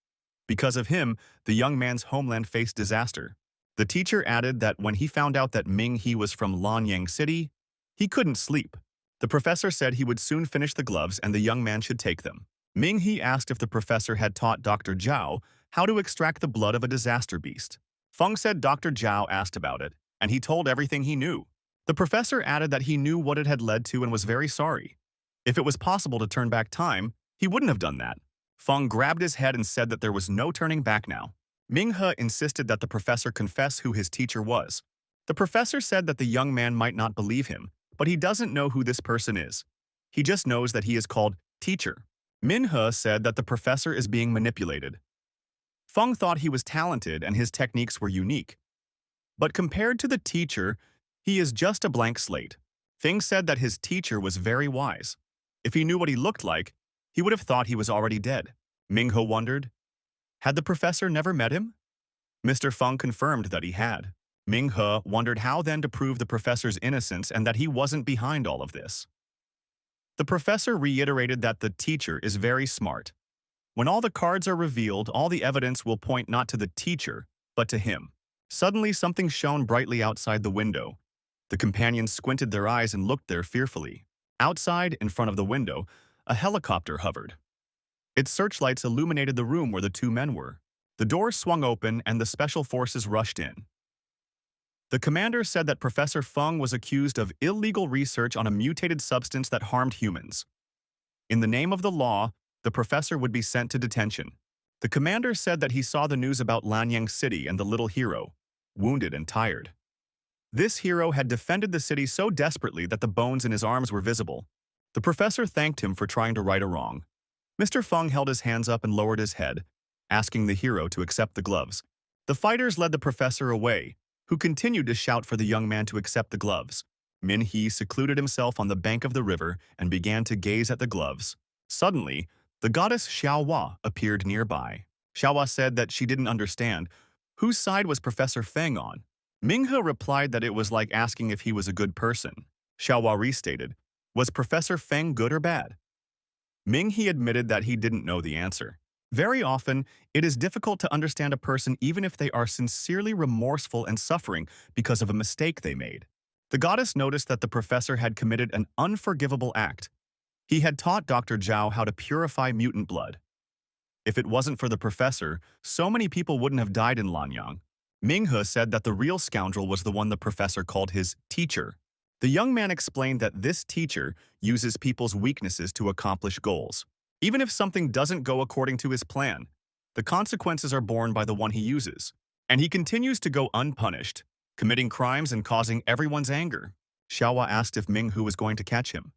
Because of him, the young man's homeland faced disaster. The teacher added that when he found out that Ming He was from Lanyang City, he couldn't sleep. The professor said he would soon finish the gloves and the young man should take them. Ming He asked if the professor had taught Dr. Zhao how to extract the blood of a disaster beast. Feng said Dr. Zhao asked about it, and he told everything he knew. The professor added that he knew what it had led to and was very sorry. If it was possible to turn back time, he wouldn't have done that. Feng grabbed his head and said that there was no turning back now. Ming He insisted that the professor confess who his teacher was. The professor said that the young man might not believe him, but he doesn't know who this person is. He just knows that he is called teacher. Min He said that the professor is being manipulated. Feng thought he was talented and his techniques were unique. But compared to the teacher, he is just a blank slate. Feng said that his teacher was very wise. If he knew what he looked like, he would have thought he was already dead. Ming He wondered, had the professor never met him? Mr. Feng confirmed that he had. Ming He wondered how then to prove the professor's innocence and that he wasn't behind all of this. The professor reiterated that the teacher is very smart. When all the cards are revealed, all the evidence will point not to the teacher, but to him. Suddenly, something shone brightly outside the window. The companions squinted their eyes and looked there fearfully. Outside, in front of the window, a helicopter hovered. Its searchlights illuminated the room where the two men were. The door swung open and the special forces rushed in. The commander said that Professor Feng was accused of illegal research on a mutated substance that harmed humans. In the name of the law, the professor would be sent to detention. The commander said that he saw the news about Lanyang City and the little hero, wounded and tired. This hero had defended the city so desperately that the bones in his arms were visible. The professor thanked him for trying to right a wrong. Mr. Feng held his hands up and lowered his head, asking the hero to accept the gloves. The fighters led the professor away, who continued to shout for the young man to accept the gloves. Min He secluded himself on the bank of the river and began to gaze at the gloves. Suddenly, the goddess Xiaohua appeared nearby. Xiaohua said that she didn't understand. Whose side was Professor Feng on? Ming He replied that it was like asking if he was a good person. Xiaohua restated, was Professor Feng good or bad? Ming He admitted that he didn't know the answer. Very often, it is difficult to understand a person even if they are sincerely remorseful and suffering because of a mistake they made. The goddess noticed that the professor had committed an unforgivable act. He had taught Dr. Zhao how to purify mutant blood. If it wasn't for the professor, so many people wouldn't have died in Lanyang. Ming He said that the real scoundrel was the one the professor called his teacher. The young man explained that this teacher uses people's weaknesses to accomplish goals. Even if something doesn't go according to his plan, The consequences are borne by the one he uses, and he continues to go unpunished, committing crimes and causing everyone's anger. Xiaohua asked if Minghu was going to catch him.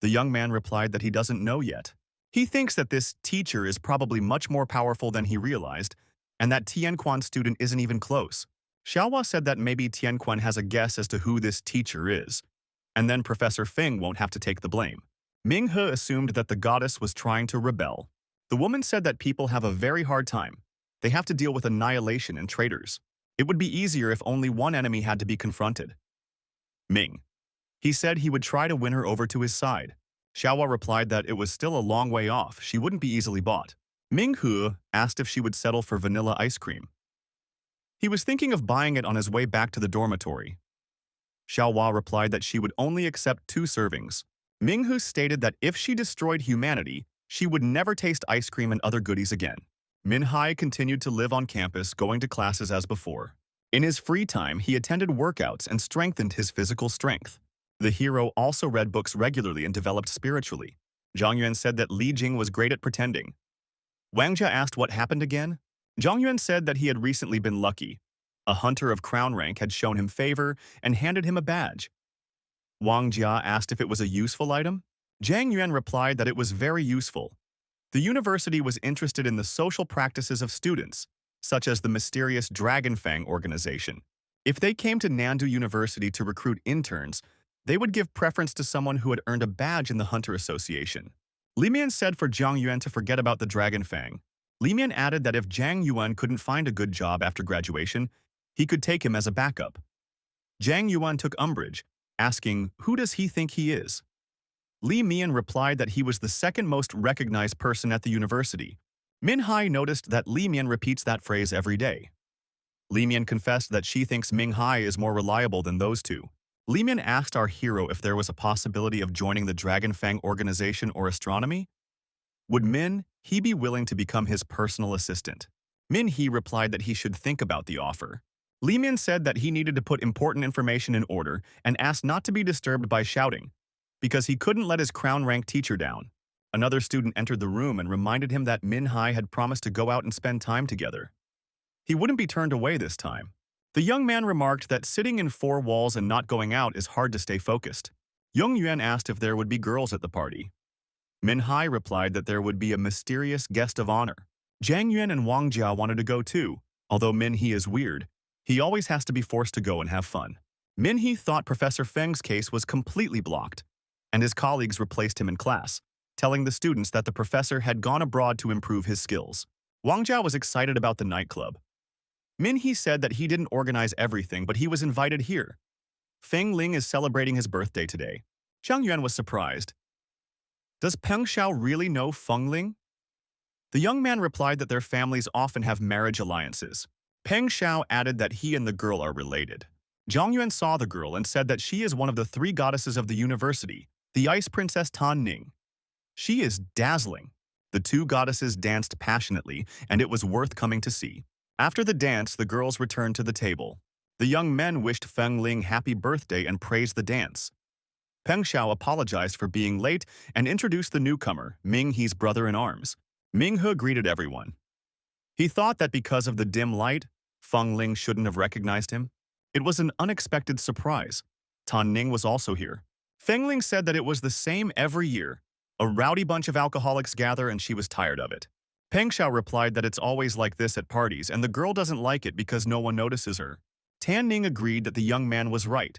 The young man replied that he doesn't know yet. He thinks that this teacher is probably much more powerful than he realized, and that Tianquan's student isn't even close. Xiaohua said that maybe Tianquan has a guess as to who this teacher is, and then Professor Feng won't have to take the blame. Minghe assumed that the goddess was trying to rebel. The woman said that people have a very hard time. They have to deal with annihilation and traitors. It would be easier if only one enemy had to be confronted. Ming. He said he would try to win her over to his side. Xiaohua replied that it was still a long way off, she wouldn't be easily bought. Minghu asked if she would settle for vanilla ice cream. He was thinking of buying it on his way back to the dormitory. Xiaohua replied that she would only accept 2 servings. Minghu stated that if she destroyed humanity, she would never taste ice cream and other goodies again. Minhai continued to live on campus, going to classes as before. In his free time, he attended workouts and strengthened his physical strength. The hero also read books regularly and developed spiritually. Zhang Yuan said that Li Jing was great at pretending. Wang Jia asked what happened again. Zhang Yuan said that he had recently been lucky. A hunter of crown rank had shown him favor and handed him a badge. Wang Jia asked if it was a useful item. Zhang Yuan replied that it was very useful. The university was interested in the social practices of students, such as the mysterious Dragonfang organization. If they came to Nandu University to recruit interns, they would give preference to someone who had earned a badge in the Hunter Association. Li Mian said for Zhang Yuan to forget about the Dragonfang. Li Mian added that if Zhang Yuan couldn't find a good job after graduation, he could take him as a backup. Zhang Yuan took umbrage, asking, who does he think he is? Li Mian replied that he was the second most recognized person at the university. Min Hai noticed that Li Mian repeats that phrase every day. Li Mian confessed that she thinks Ming Hai is more reliable than those two. Li Mian asked our hero if there was a possibility of joining the Dragonfang organization or astronomy. Would Min He be willing to become his personal assistant? Min He replied that he should think about the offer. Li Mian said that he needed to put important information in order and asked not to be disturbed by shouting, because he couldn't let his crown rank teacher down. Another student entered the room and reminded him that Min Hai had promised to go out and spend time together. He wouldn't be turned away this time. The young man remarked that sitting in 4 walls and not going out is hard to stay focused. Young Yuan asked if there would be girls at the party. Min Hai replied that there would be a mysterious guest of honor. Zhang Yuan and Wang Jia wanted to go too. Although Min He is weird, he always has to be forced to go and have fun. Min He thought Professor Feng's case was completely blocked, and his colleagues replaced him in class, telling the students that the professor had gone abroad to improve his skills. Wang Jia was excited about the nightclub. Min He said that he didn't organize everything, but he was invited here. Feng Ling is celebrating his birthday today. Zhang Yuan was surprised. Does Peng Xiao really know Feng Ling? The young man replied that their families often have marriage alliances. Peng Xiao added that he and the girl are related. Zhang Yuan saw the girl and said that she is one of the 3 goddesses of the university, the Ice Princess Tan Ning. She is dazzling. The 2 goddesses danced passionately, and it was worth coming to see. After the dance, the girls returned to the table. The young men wished Feng Ling happy birthday and praised the dance. Peng Xiao apologized for being late and introduced the newcomer, Ming He's brother-in-arms. Ming He greeted everyone. He thought that because of the dim light, Feng Ling shouldn't have recognized him. It was an unexpected surprise. Tan Ning was also here. Feng Ling said that it was the same every year. A rowdy bunch of alcoholics gather and she was tired of it. Peng Xiao replied that it's always like this at parties and the girl doesn't like it because no one notices her. Tan Ning agreed that the young man was right,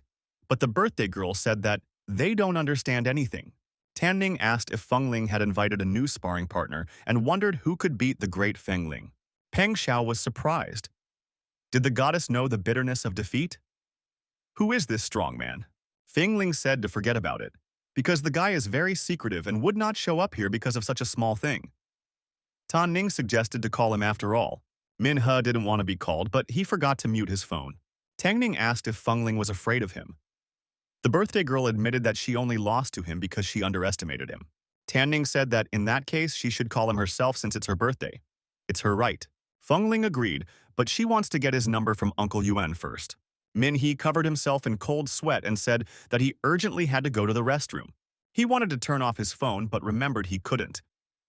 but the birthday girl said that they don't understand anything. Tan Ning asked if Feng Ling had invited a new sparring partner and wondered who could beat the great Feng Ling. Peng Xiao was surprised. Did the goddess know the bitterness of defeat? Who is this strong man? Feng Ling said to forget about it, because the guy is very secretive and would not show up here because of such a small thing. Tan Ning suggested to call him after all. Min He didn't want to be called, but he forgot to mute his phone. Tang Ning asked if Feng Ling was afraid of him. The birthday girl admitted that she only lost to him because she underestimated him. Tan Ning said that in that case she should call him herself since it's her birthday. It's her right. Feng Ling agreed, but she wants to get his number from Uncle Yuan first. Min He covered himself in cold sweat and said that he urgently had to go to the restroom. He wanted to turn off his phone but remembered he couldn't.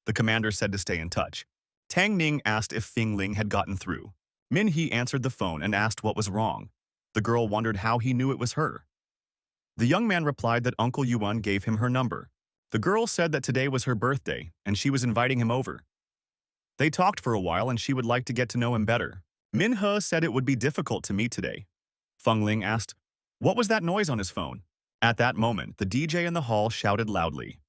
The commander said to stay in touch. Tang Ning asked if Fing Ling had gotten through. Min He answered the phone and asked what was wrong. The girl wondered how he knew it was her. The young man replied that Uncle Yuan gave him her number. The girl said that today was her birthday and she was inviting him over. They talked for a while and she would like to get to know him better. Min He said it would be difficult to meet today. Feng Ling asked, "What was that noise on his phone?" At that moment, the DJ in the hall shouted loudly.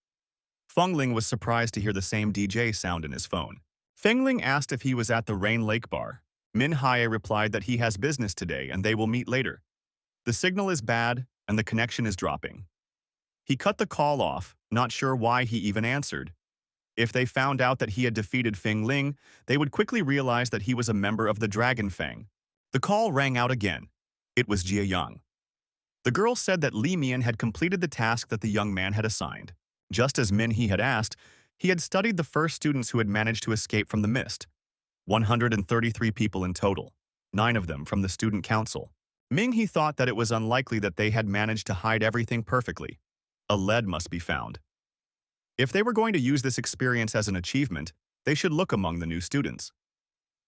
Feng Ling was surprised to hear the same DJ sound in his phone. Feng Ling asked if he was at the Rain Lake bar. Min Haye replied that he has business today and they will meet later. The signal is bad and the connection is dropping. He cut the call off, not sure why he even answered. If they found out that he had defeated Feng Ling, they would quickly realize that he was a member of the Dragon Fang. The call rang out again. It was Jia Yang. The girl said that Li Mian had completed the task that the young man had assigned. Just as Min He had asked, he had studied the first students who had managed to escape from the mist. 133 people in total, 9 of them from the student council. Ming He thought that it was unlikely that they had managed to hide everything perfectly. A lead must be found. If they were going to use this experience as an achievement, they should look among the new students.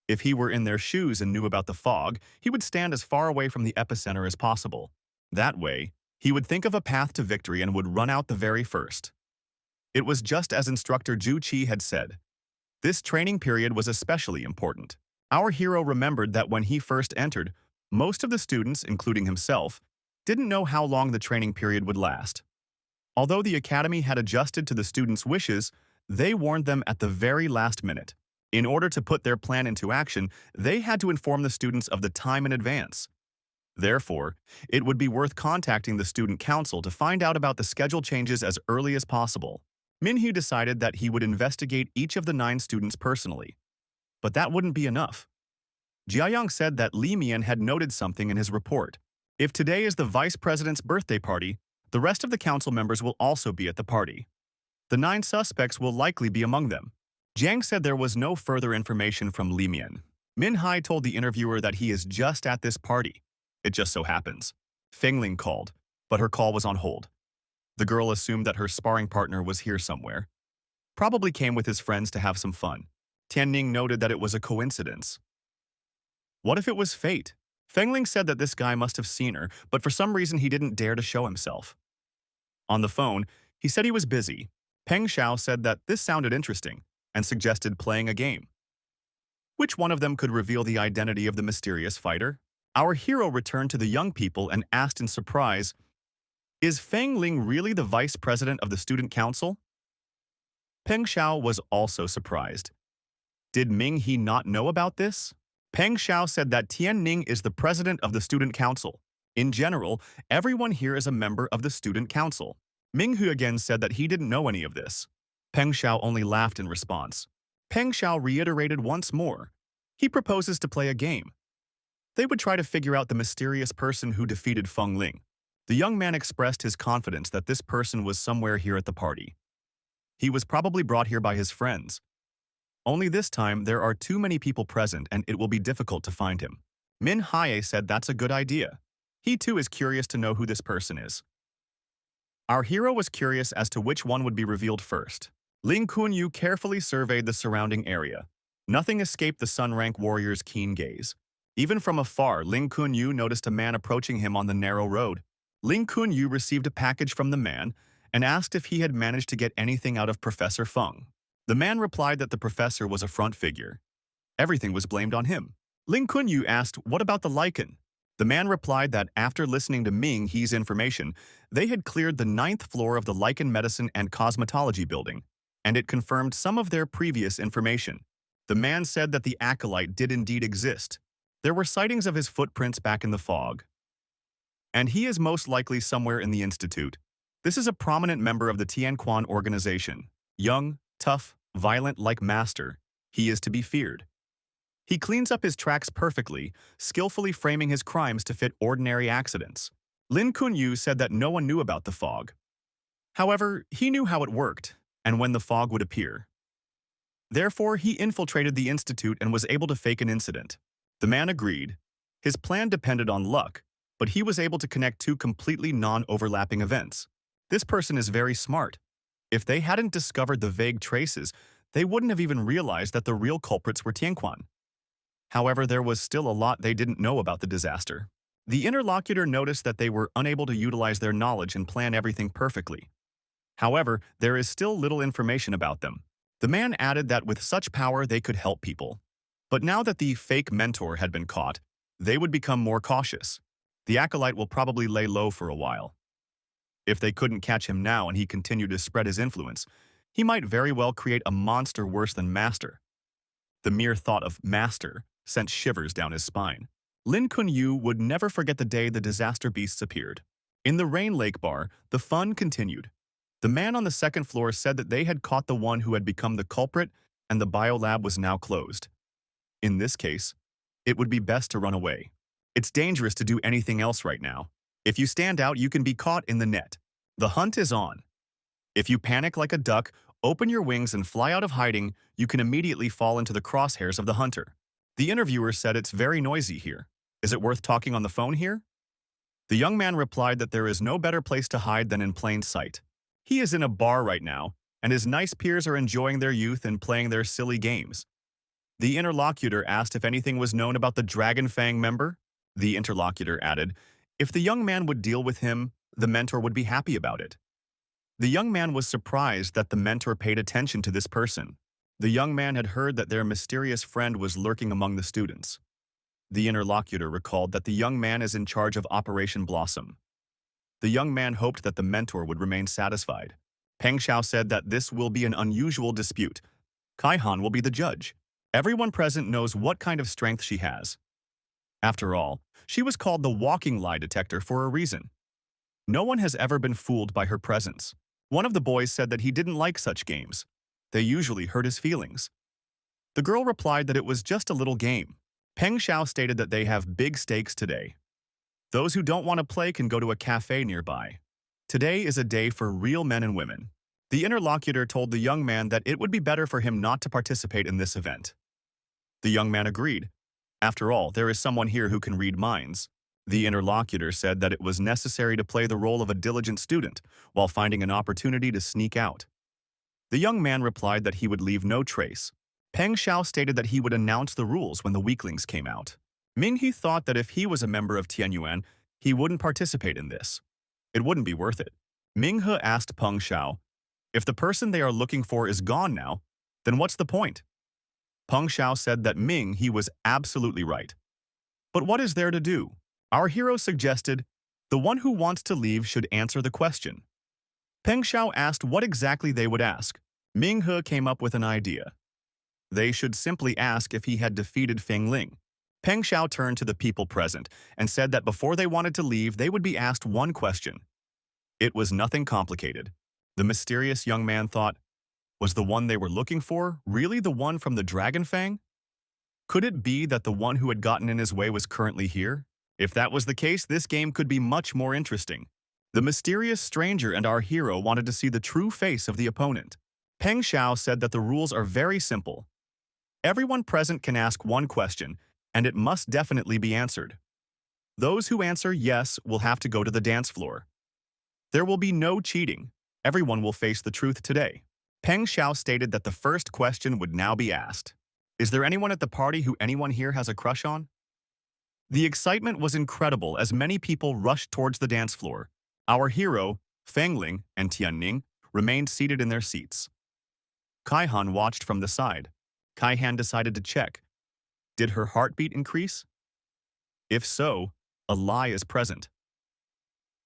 If he were in their shoes and knew about the fog, he would stand as far away from the epicenter as possible. That way, he would think of a path to victory and would run out the very first. It was just as instructor Zhu Qi had said. This training period was especially important. Our hero remembered that when he first entered, most of the students, including himself, didn't know how long the training period would last. Although the academy had adjusted to the students' wishes, they warned them at the very last minute. In order to put their plan into action, they had to inform the students of the time in advance. Therefore, it would be worth contacting the student council to find out about the schedule changes as early as possible. Minhee decided that he would investigate each of the 9 students personally. But that wouldn't be enough. Jiayang said that Li Mian had noted something in his report. If today is the vice president's birthday party, the rest of the council members will also be at the party. The 9 suspects will likely be among them. Jiang said there was no further information from Li Mian. Min Hai told the interviewer that he is just at this party. It just so happens. Feng Ling called, but her call was on hold. The girl assumed that her sparring partner was here somewhere. Probably came with his friends to have some fun. Tianning noted that it was a coincidence. What if it was fate? Feng Ling said that this guy must have seen her, but for some reason he didn't dare to show himself. On the phone, he said he was busy. Peng Xiao said that this sounded interesting and suggested playing a game. Which one of them could reveal the identity of the mysterious fighter? Our hero returned to the young people and asked in surprise, "Is Feng Ling really the vice president of the student council?" Peng Xiao was also surprised. Did Ming He not know about this? Peng Xiao said that Tian Ning is the president of the student council. In general, everyone here is a member of the student council. Ming Hu again said that he didn't know any of this. Peng Xiao only laughed in response. Peng Xiao reiterated once more. He proposes to play a game. They would try to figure out the mysterious person who defeated Feng Ling. The young man expressed his confidence that this person was somewhere here at the party. He was probably brought here by his friends. Only this time, there are too many people present and it will be difficult to find him. Min Haye said that's a good idea. He too is curious to know who this person is. Our hero was curious as to which one would be revealed first. Ling Kunyu carefully surveyed the surrounding area. Nothing escaped the Sun-rank warrior's keen gaze. Even from afar, Ling Kunyu noticed a man approaching him on the narrow road. Ling Kunyu received a package from the man and asked if he had managed to get anything out of Professor Feng. The man replied that the professor was a front figure. Everything was blamed on him. Ling Kunyu asked, "What about the lichen?" The man replied that after listening to Ming He's information, they had cleared the 9th floor of the Lichen Medicine and Cosmetology building, and it confirmed some of their previous information. The man said that the acolyte did indeed exist. There were sightings of his footprints back in the fog. And he is most likely somewhere in the institute. This is a prominent member of the Tianquan organization. Young, tough, violent like master, he is to be feared. He cleans up his tracks perfectly, skillfully framing his crimes to fit ordinary accidents. Lin Kunyu said that no one knew about the fog. However, he knew how it worked, and when the fog would appear. Therefore, he infiltrated the institute and was able to fake an incident. The man agreed. His plan depended on luck, but he was able to connect 2 completely non-overlapping events. This person is very smart. If they hadn't discovered the vague traces, they wouldn't have even realized that the real culprits were Tianquan. However, there was still a lot they didn't know about the disaster. The interlocutor noticed that they were unable to utilize their knowledge and plan everything perfectly. However, there is still little information about them. The man added that with such power they could help people. But now that the fake mentor had been caught, they would become more cautious. The acolyte will probably lay low for a while. If they couldn't catch him now and he continued to spread his influence, he might very well create a monster worse than Master. The mere thought of Master sent shivers down his spine. Lin Kunyu would never forget the day the disaster beasts appeared. In the Rain Lake bar, the fun continued. The man on the second floor said that they had caught the one who had become the culprit and the biolab was now closed. In this case, it would be best to run away. It's dangerous to do anything else right now. If you stand out, you can be caught in the net. The hunt is on. If you panic like a duck, open your wings and fly out of hiding, you can immediately fall into the crosshairs of the hunter. The interviewer said it's very noisy here. Is it worth talking on the phone here? The young man replied that there is no better place to hide than in plain sight. He is in a bar right now, and his nice peers are enjoying their youth and playing their silly games. The interlocutor asked if anything was known about the Dragon Fang member. The interlocutor added, if the young man would deal with him, the mentor would be happy about it. The young man was surprised that the mentor paid attention to this person. The young man had heard that their mysterious friend was lurking among the students. The interlocutor recalled that the young man is in charge of Operation Blossom. The young man hoped that the mentor would remain satisfied. Peng Xiao said that this will be an unusual dispute. Kai Han will be the judge. Everyone present knows what kind of strength she has. After all, she was called the walking lie detector for a reason. No one has ever been fooled by her presence. One of the boys said that he didn't like such games. They usually hurt his feelings. The girl replied that it was just a little game. Peng Xiao stated that they have big stakes today. Those who don't want to play can go to a cafe nearby. Today is a day for real men and women. The interlocutor told the young man that it would be better for him not to participate in this event. The young man agreed. After all, there is someone here who can read minds. The interlocutor said that it was necessary to play the role of a diligent student while finding an opportunity to sneak out. The young man replied that he would leave no trace. Peng Xiao stated that he would announce the rules when the weaklings came out. Ming He thought that if he was a member of Tianyuan, he wouldn't participate in this. It wouldn't be worth it. Ming He asked Peng Xiao, if the person they are looking for is gone now, then what's the point? Peng Xiao said that Ming He was absolutely right. But what is there to do? Our hero suggested, the one who wants to leave should answer the question. Peng Xiao asked what exactly they would ask. Ming He came up with an idea. They should simply ask if he had defeated Feng Ling. Peng Xiao turned to the people present and said that before they wanted to leave, they would be asked one question. It was nothing complicated. The mysterious young man thought, was the one they were looking for really the one from the Dragon Fang? Could it be that the one who had gotten in his way was currently here? If that was the case, this game could be much more interesting. The mysterious stranger and our hero wanted to see the true face of the opponent. Peng Xiao said that the rules are very simple. Everyone present can ask one question, and it must definitely be answered. Those who answer yes will have to go to the dance floor. There will be no cheating. Everyone will face the truth today. Peng Xiao stated that the first question would now be asked. Is there anyone at the party who anyone here has a crush on? The excitement was incredible as many people rushed towards the dance floor. Our hero, Feng Ling and Tianning, remained seated in their seats. Kai Han watched from the side. Kai Han decided to check. Did her heartbeat increase? If so, a lie is present.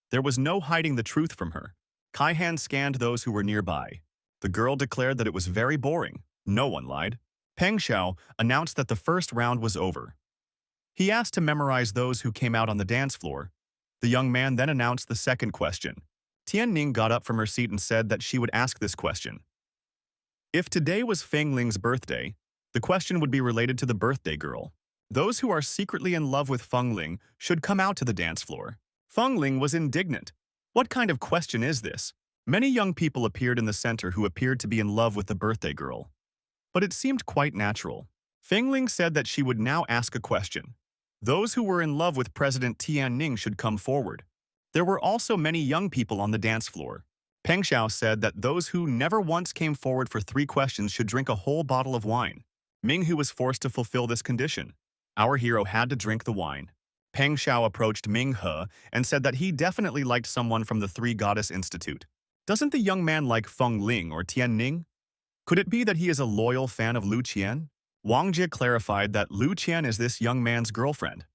There was no hiding the truth from her. Kai Han scanned those who were nearby. The girl declared that it was very boring. No one lied. Peng Xiao announced that the first round was over. He asked to memorize those who came out on the dance floor. The young man then announced the second question. Tianning got up from her seat and said that she would ask this question. If today was Feng Ling's birthday, the question would be related to the birthday girl. Those who are secretly in love with Feng Ling should come out to the dance floor. Feng Ling was indignant. What kind of question is this? Many young people appeared in the center who appeared to be in love with the birthday girl. But it seemed quite natural. Feng Ling said that she would now ask a question. Those who were in love with President Tianning should come forward. There were also many young people on the dance floor. Peng Xiao said that those who never once came forward for 3 questions should drink a whole bottle of wine. Ming Hu was forced to fulfill this condition. Our hero had to drink the wine. Peng Xiao approached Ming He and said that he definitely liked someone from the Three Goddess Institute. Doesn't the young man like Feng Ling or Tian Ning? Could it be that he is a loyal fan of Lu Qian? Wang Jie clarified that Lu Qian is this young man's girlfriend.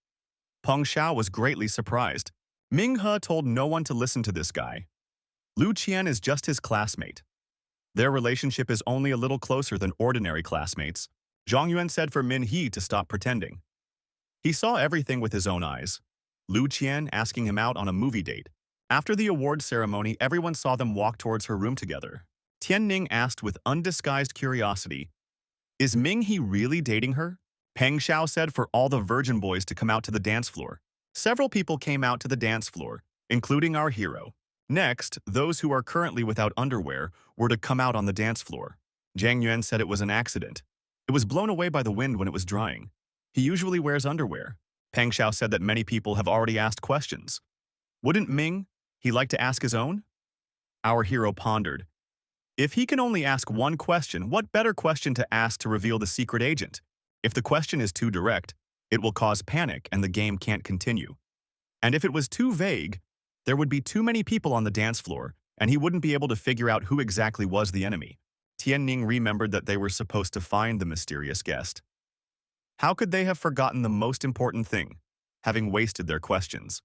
Peng Xiao was greatly surprised. Ming He told no one to listen to this guy. Lu Qian is just his classmate. Their relationship is only a little closer than ordinary classmates. Zhang Yuan said for Min He to stop pretending. He saw everything with his own eyes. Lu Qian asking him out on a movie date. After the award ceremony, everyone saw them walk towards her room together. Tian Ning asked with undisguised curiosity, "Is Ming He really dating her?" Peng Xiao said for all the virgin boys to come out to the dance floor. Several people came out to the dance floor, including our hero. Next, those who are currently without underwear were to come out on the dance floor. Zhang Yuan said it was an accident. It was blown away by the wind when it was drying. He usually wears underwear. Peng Xiao said that many people have already asked questions. Wouldn't Ming he like to ask his own? Our hero pondered. If he can only ask one question, what better question to ask to reveal the secret agent? If the question is too direct, it will cause panic and the game can't continue. And if it was too vague, there would be too many people on the dance floor, and he wouldn't be able to figure out who exactly was the enemy. Tian Ning remembered that they were supposed to find the mysterious guest. How could they have forgotten the most important thing, having wasted their questions?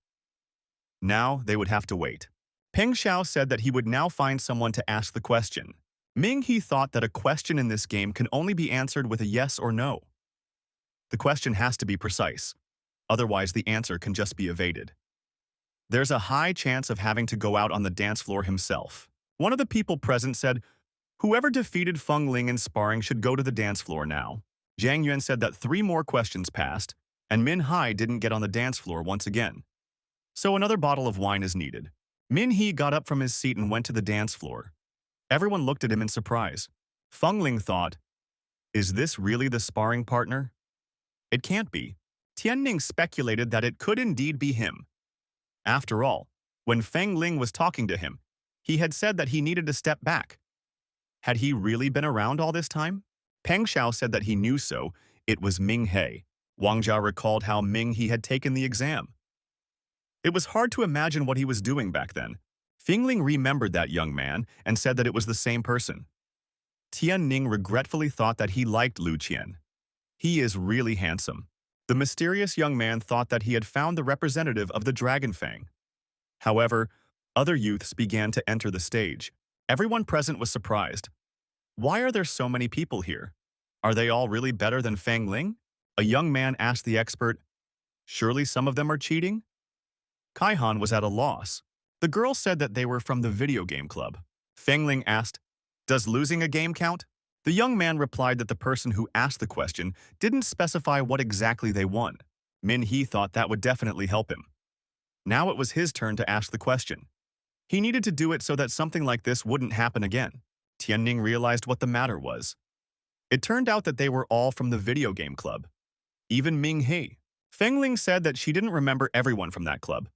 Now they would have to wait. Peng Xiao said that he would now find someone to ask the question. Ming He thought that a question in this game can only be answered with a yes or no. The question has to be precise, otherwise the answer can just be evaded. There's a high chance of having to go out on the dance floor himself. One of the people present said, "Whoever defeated Feng Ling in sparring should go to the dance floor now." Zhang Yuan said that 3 more questions passed, and Min Hai didn't get on the dance floor once again. So another bottle of wine is needed. Min He got up from his seat and went to the dance floor. Everyone looked at him in surprise. Feng Ling thought, "Is this really the sparring partner?" It can't be. Tian Ning speculated that it could indeed be him. After all, when Feng Ling was talking to him, he had said that he needed to step back. Had he really been around all this time? Peng Xiao said that he knew so. It was Ming He. Wang Jia recalled how Ming He had taken the exam. It was hard to imagine what he was doing back then. Feng Ling remembered that young man and said that it was the same person. Tian Ning regretfully thought that he liked Lu Qian. He is really handsome. The mysterious young man thought that he had found the representative of the Dragon Fang. However, other youths began to enter the stage. Everyone present was surprised. Why are there so many people here? Are they all really better than Feng Ling? A young man asked the expert, "Surely some of them are cheating?" Kai Han was at a loss. The girl said that they were from the video game club. Feng Ling asked, "Does losing a game count?" The young man replied that the person who asked the question didn't specify what exactly they won. Min He thought that would definitely help him. Now it was his turn to ask the question. He needed to do it so that something like this wouldn't happen again. Tian Ning realized what the matter was. It turned out that they were all from the video game club. Even Ming He. Feng Ling said that she didn't remember everyone from that club.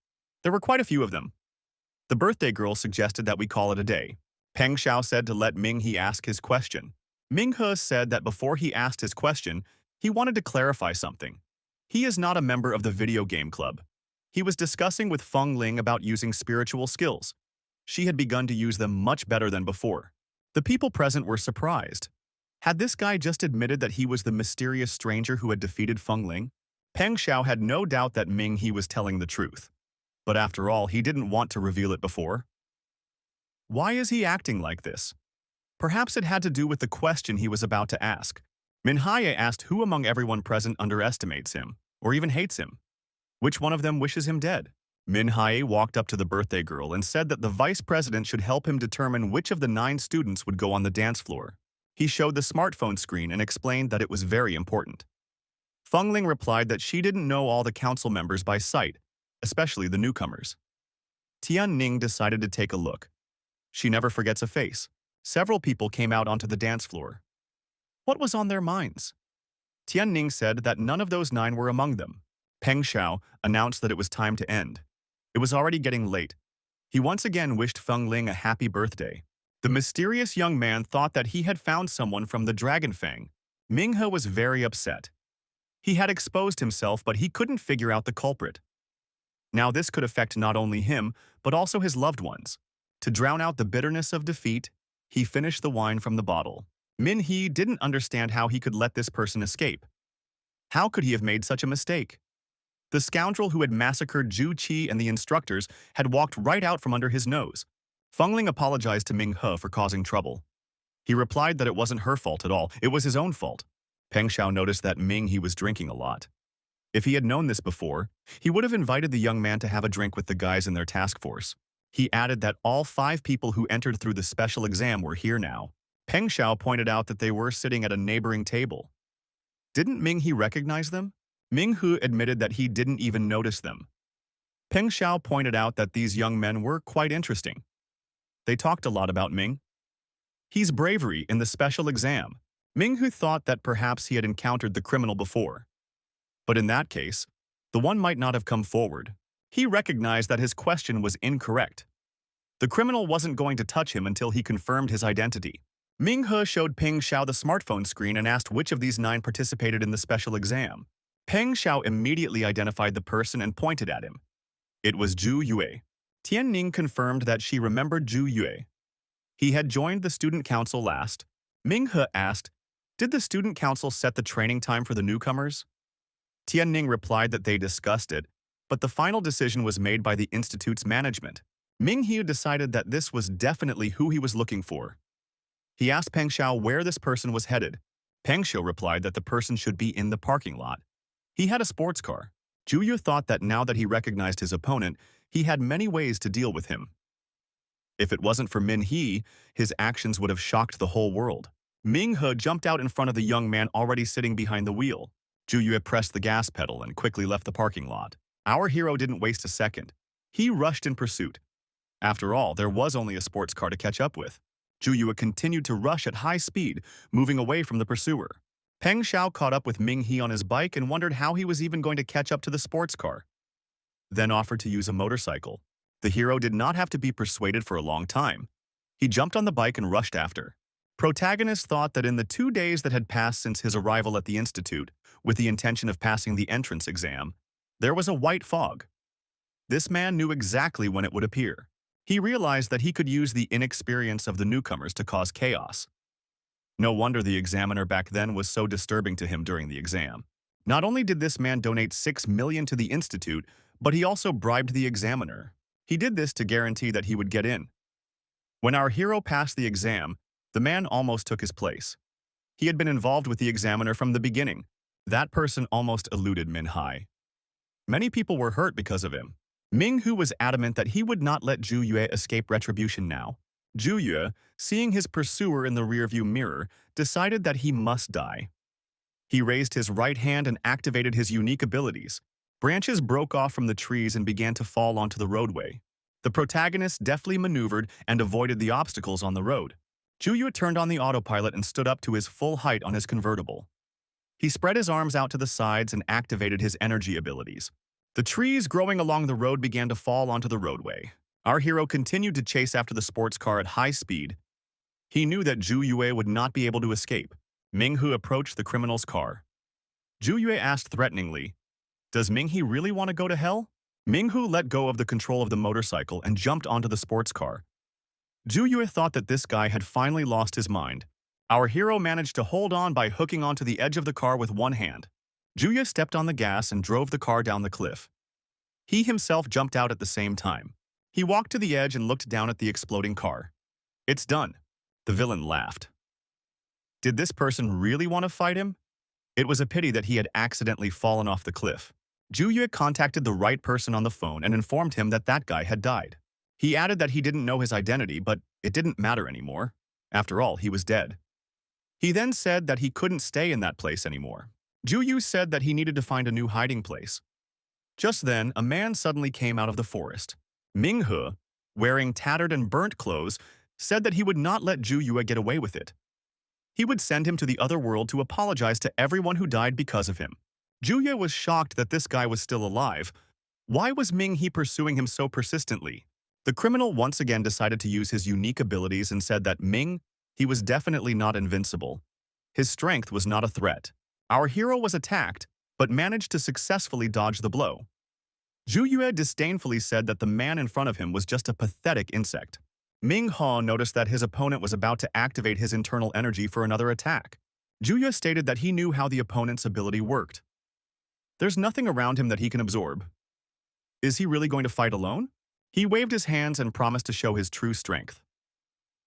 There were quite a few of them. The birthday girl suggested that we call it a day. Peng Xiao said to let Ming He ask his question. Ming He said that before he asked his question, he wanted to clarify something. He is not a member of the video game club. He was discussing with Feng Ling about using spiritual skills. She had begun to use them much better than before. The people present were surprised. Had this guy just admitted that he was the mysterious stranger who had defeated Feng Ling? Peng Xiao had no doubt that Ming He was telling the truth. But after all, he didn't want to reveal it before. Why is he acting like this? Perhaps it had to do with the question he was about to ask. Min Hai asked who among everyone present underestimates him, or even hates him. Which one of them wishes him dead? Min Hai walked up to the birthday girl and said that the vice president should help him determine which of the 9 students would go on the dance floor. He showed the smartphone screen and explained that it was very important. Feng Ling replied that she didn't know all the council members by sight, especially the newcomers. Tian Ning decided to take a look. She never forgets a face. Several people came out onto the dance floor. What was on their minds? Tian Ning said that none of those 9 were among them. Peng Xiao announced that it was time to end. It was already getting late. He once again wished Feng Ling a happy birthday. The mysterious young man thought that he had found someone from the Dragon Fang. Minghe was very upset. He had exposed himself, but he couldn't figure out the culprit. Now this could affect not only him, but also his loved ones. To drown out the bitterness of defeat, he finished the wine from the bottle. Min He didn't understand how he could let this person escape. How could he have made such a mistake? The scoundrel who had massacred Zhu Qi and the instructors had walked right out from under his nose. Feng Ling apologized to Ming He for causing trouble. He replied that it wasn't her fault at all, it was his own fault. Peng Xiao noticed that Ming He was drinking a lot. If he had known this before, he would have invited the young man to have a drink with the guys in their task force. He added that all 5 people who entered through the special exam were here now. Peng Xiao pointed out that they were sitting at a neighboring table. Didn't Ming He recognize them? Ming Hu admitted that he didn't even notice them. Peng Xiao pointed out that these young men were quite interesting. They talked a lot about Ming. He's bravery in the special exam. Ming Hu thought that perhaps he had encountered the criminal before. But in that case, the one might not have come forward. He recognized that his question was incorrect. The criminal wasn't going to touch him until he confirmed his identity. Ming He showed Peng Xiao the smartphone screen and asked which of these 9 participated in the special exam. Peng Xiao immediately identified the person and pointed at him. It was Zhu Yue. Tian Ning confirmed that she remembered Zhu Yue. He had joined the student council last. Ming He asked, "Did the student council set the training time for the newcomers?" Tian Ning replied that they discussed it, but the final decision was made by the institute's management. Ming He decided that this was definitely who he was looking for. He asked Peng Xiao where this person was headed. Peng Xiao replied that the person should be in the parking lot. He had a sports car. Zhu Yu thought that now that he recognized his opponent, he had many ways to deal with him. If it wasn't for Min He, his actions would have shocked the whole world. Ming He jumped out in front of the young man already sitting behind the wheel. Zhu Yu pressed the gas pedal and quickly left the parking lot. Our hero didn't waste a second. He rushed in pursuit. After all, there was only a sports car to catch up with. Zhu Yu continued to rush at high speed, moving away from the pursuer. Peng Xiao caught up with Ming He on his bike and wondered how he was even going to catch up to the sports car. Then offered to use a motorcycle. The hero did not have to be persuaded for a long time. He jumped on the bike and rushed after. Protagonist thought that in the 2 days that had passed since his arrival at the institute, with the intention of passing the entrance exam, there was a white fog. This man knew exactly when it would appear. He realized that he could use the inexperience of the newcomers to cause chaos. No wonder the examiner back then was so disturbing to him during the exam. Not only did this man donate 6 million to the institute, but he also bribed the examiner. He did this to guarantee that he would get in. When our hero passed the exam, the man almost took his place. He had been involved with the examiner from the beginning. That person almost eluded Min Hai. Many people were hurt because of him. Ming Hu was adamant that he would not let Zhu Yue escape retribution now. Zhu Yue, seeing his pursuer in the rearview mirror, decided that he must die. He raised his right hand and activated his unique abilities. Branches broke off from the trees and began to fall onto the roadway. The protagonist deftly maneuvered and avoided the obstacles on the road. Zhu Yue turned on the autopilot and stood up to his full height on his convertible. He spread his arms out to the sides and activated his energy abilities. The trees growing along the road began to fall onto the roadway. Our hero continued to chase after the sports car at high speed. He knew that Zhu Yue would not be able to escape. Ming Hu approached the criminal's car. Zhu Yue asked threateningly, "Does Ming He really want to go to hell?" Ming Hu let go of the control of the motorcycle and jumped onto the sports car. Zhu Yue thought that this guy had finally lost his mind. Our hero managed to hold on by hooking onto the edge of the car with one hand. Zhu Yue stepped on the gas and drove the car down the cliff. He himself jumped out at the same time. He walked to the edge and looked down at the exploding car. "It's done." The villain laughed. Did this person really want to fight him? It was a pity that he had accidentally fallen off the cliff. Zhu Yue contacted the right person on the phone and informed him that that guy had died. He added that he didn't know his identity, but it didn't matter anymore. After all, he was dead. He then said that he couldn't stay in that place anymore. Zhu Yu said that he needed to find a new hiding place. Just then, a man suddenly came out of the forest. Ming He, wearing tattered and burnt clothes, said that he would not let Zhu Yue get away with it. He would send him to the other world to apologize to everyone who died because of him. Zhu Yue was shocked that this guy was still alive. Why was Ming He pursuing him so persistently? The criminal once again decided to use his unique abilities and said that he was definitely not invincible. His strength was not a threat. Our hero was attacked, but managed to successfully dodge the blow. Zhu Yue disdainfully said that the man in front of him was just a pathetic insect. Ming He noticed that his opponent was about to activate his internal energy for another attack. Zhu Yue stated that he knew how the opponent's ability worked. There's nothing around him that he can absorb. Is he really going to fight alone? He waved his hands and promised to show his true strength.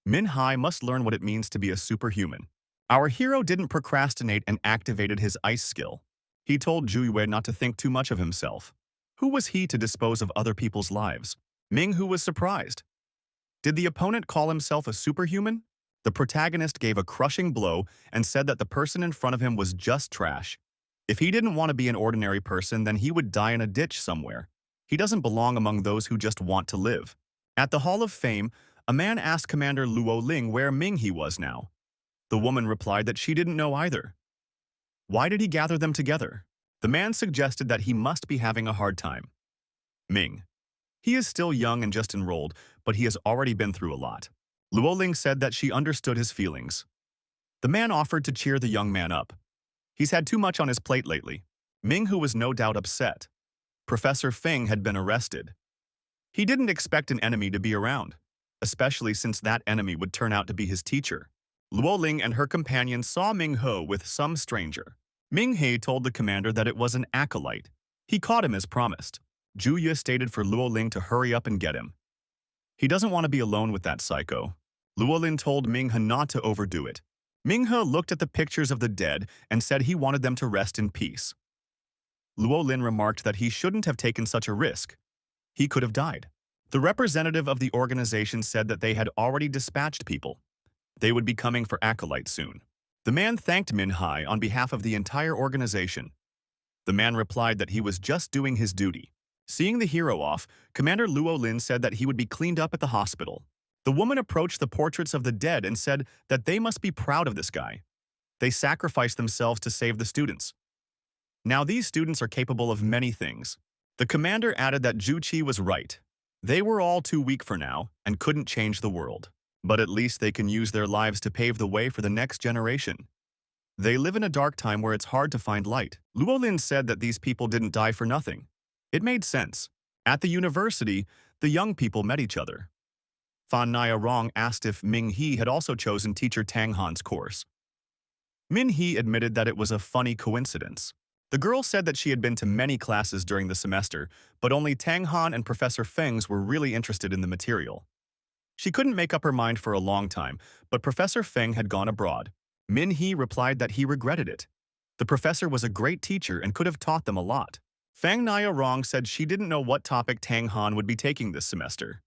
Min Hai must learn what it means to be a superhuman. Our hero didn't procrastinate and activated his ice skill. He told Zhu Yue not to think too much of himself. Who was he to dispose of other people's lives? Ming Hu was surprised. Did the opponent call himself a superhuman? The protagonist gave a crushing blow and said that the person in front of him was just trash. If he didn't want to be an ordinary person, then he would die in a ditch somewhere. He doesn't belong among those who just want to live. At the Hall of Fame, a man asked Commander Luo Ling where Ming He was now. The woman replied that she didn't know either. Why did he gather them together? The man suggested that he must be having a hard time. Ming. He is still young and just enrolled, but he has already been through a lot. Luo Ling said that she understood his feelings. The man offered to cheer the young man up. He's had too much on his plate lately. Ming Hu was no doubt upset. Professor Feng had been arrested. He didn't expect an enemy to be around, especially since that enemy would turn out to be his teacher. Luo Ling and her companion saw Ming He with some stranger. Ming He told the commander that it was an acolyte. He caught him as promised. Zhu Yue stated for Luo Ling to hurry up and get him. He doesn't want to be alone with that psycho. Luo Ling told Ming He not to overdo it. Ming He looked at the pictures of the dead and said he wanted them to rest in peace. Luo Lin remarked that he shouldn't have taken such a risk. He could have died. The representative of the organization said that they had already dispatched people. They would be coming for acolytes soon. The man thanked Min Hai on behalf of the entire organization. The man replied that he was just doing his duty. Seeing the hero off, Commander Luo Lin said that he would be cleaned up at the hospital. The woman approached the portraits of the dead and said that they must be proud of this guy. They sacrificed themselves to save the students. Now these students are capable of many things. The commander added that Zhu Qi was right. They were all too weak for now and couldn't change the world. But at least they can use their lives to pave the way for the next generation. They live in a dark time where it's hard to find light. Luo Lin said that these people didn't die for nothing. It made sense. At the university, the young people met each other. Fan Nia Rong asked if Ming He had also chosen teacher Tang Han's course. Min He admitted that it was a funny coincidence. The girl said that she had been to many classes during the semester, but only Tang Han and Professor Feng's were really interested in the material. She couldn't make up her mind for a long time, but Professor Feng had gone abroad. Min He replied that he regretted it. The professor was a great teacher and could have taught them a lot. Fang Nia Rong said she didn't know what topic Tang Han would be taking this semester.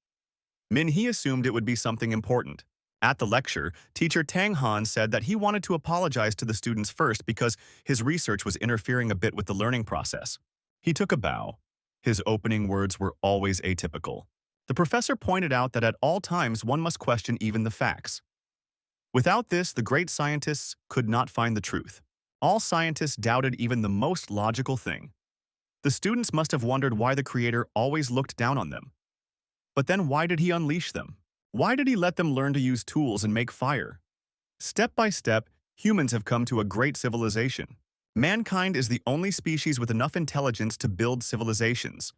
Min He assumed it would be something important. At the lecture, teacher Tang Han said that he wanted to apologize to the students first because his research was interfering a bit with the learning process. He took a bow. His opening words were always atypical. The professor pointed out that at all times one must question even the facts. Without this, the great scientists could not find the truth. All scientists doubted even the most logical thing. The students must have wondered why the creator always looked down on them. But then why did he unleash them? Why did he let them learn to use tools and make fire? Step by step, humans have come to a great civilization. Mankind is the only species with enough intelligence to build civilizations.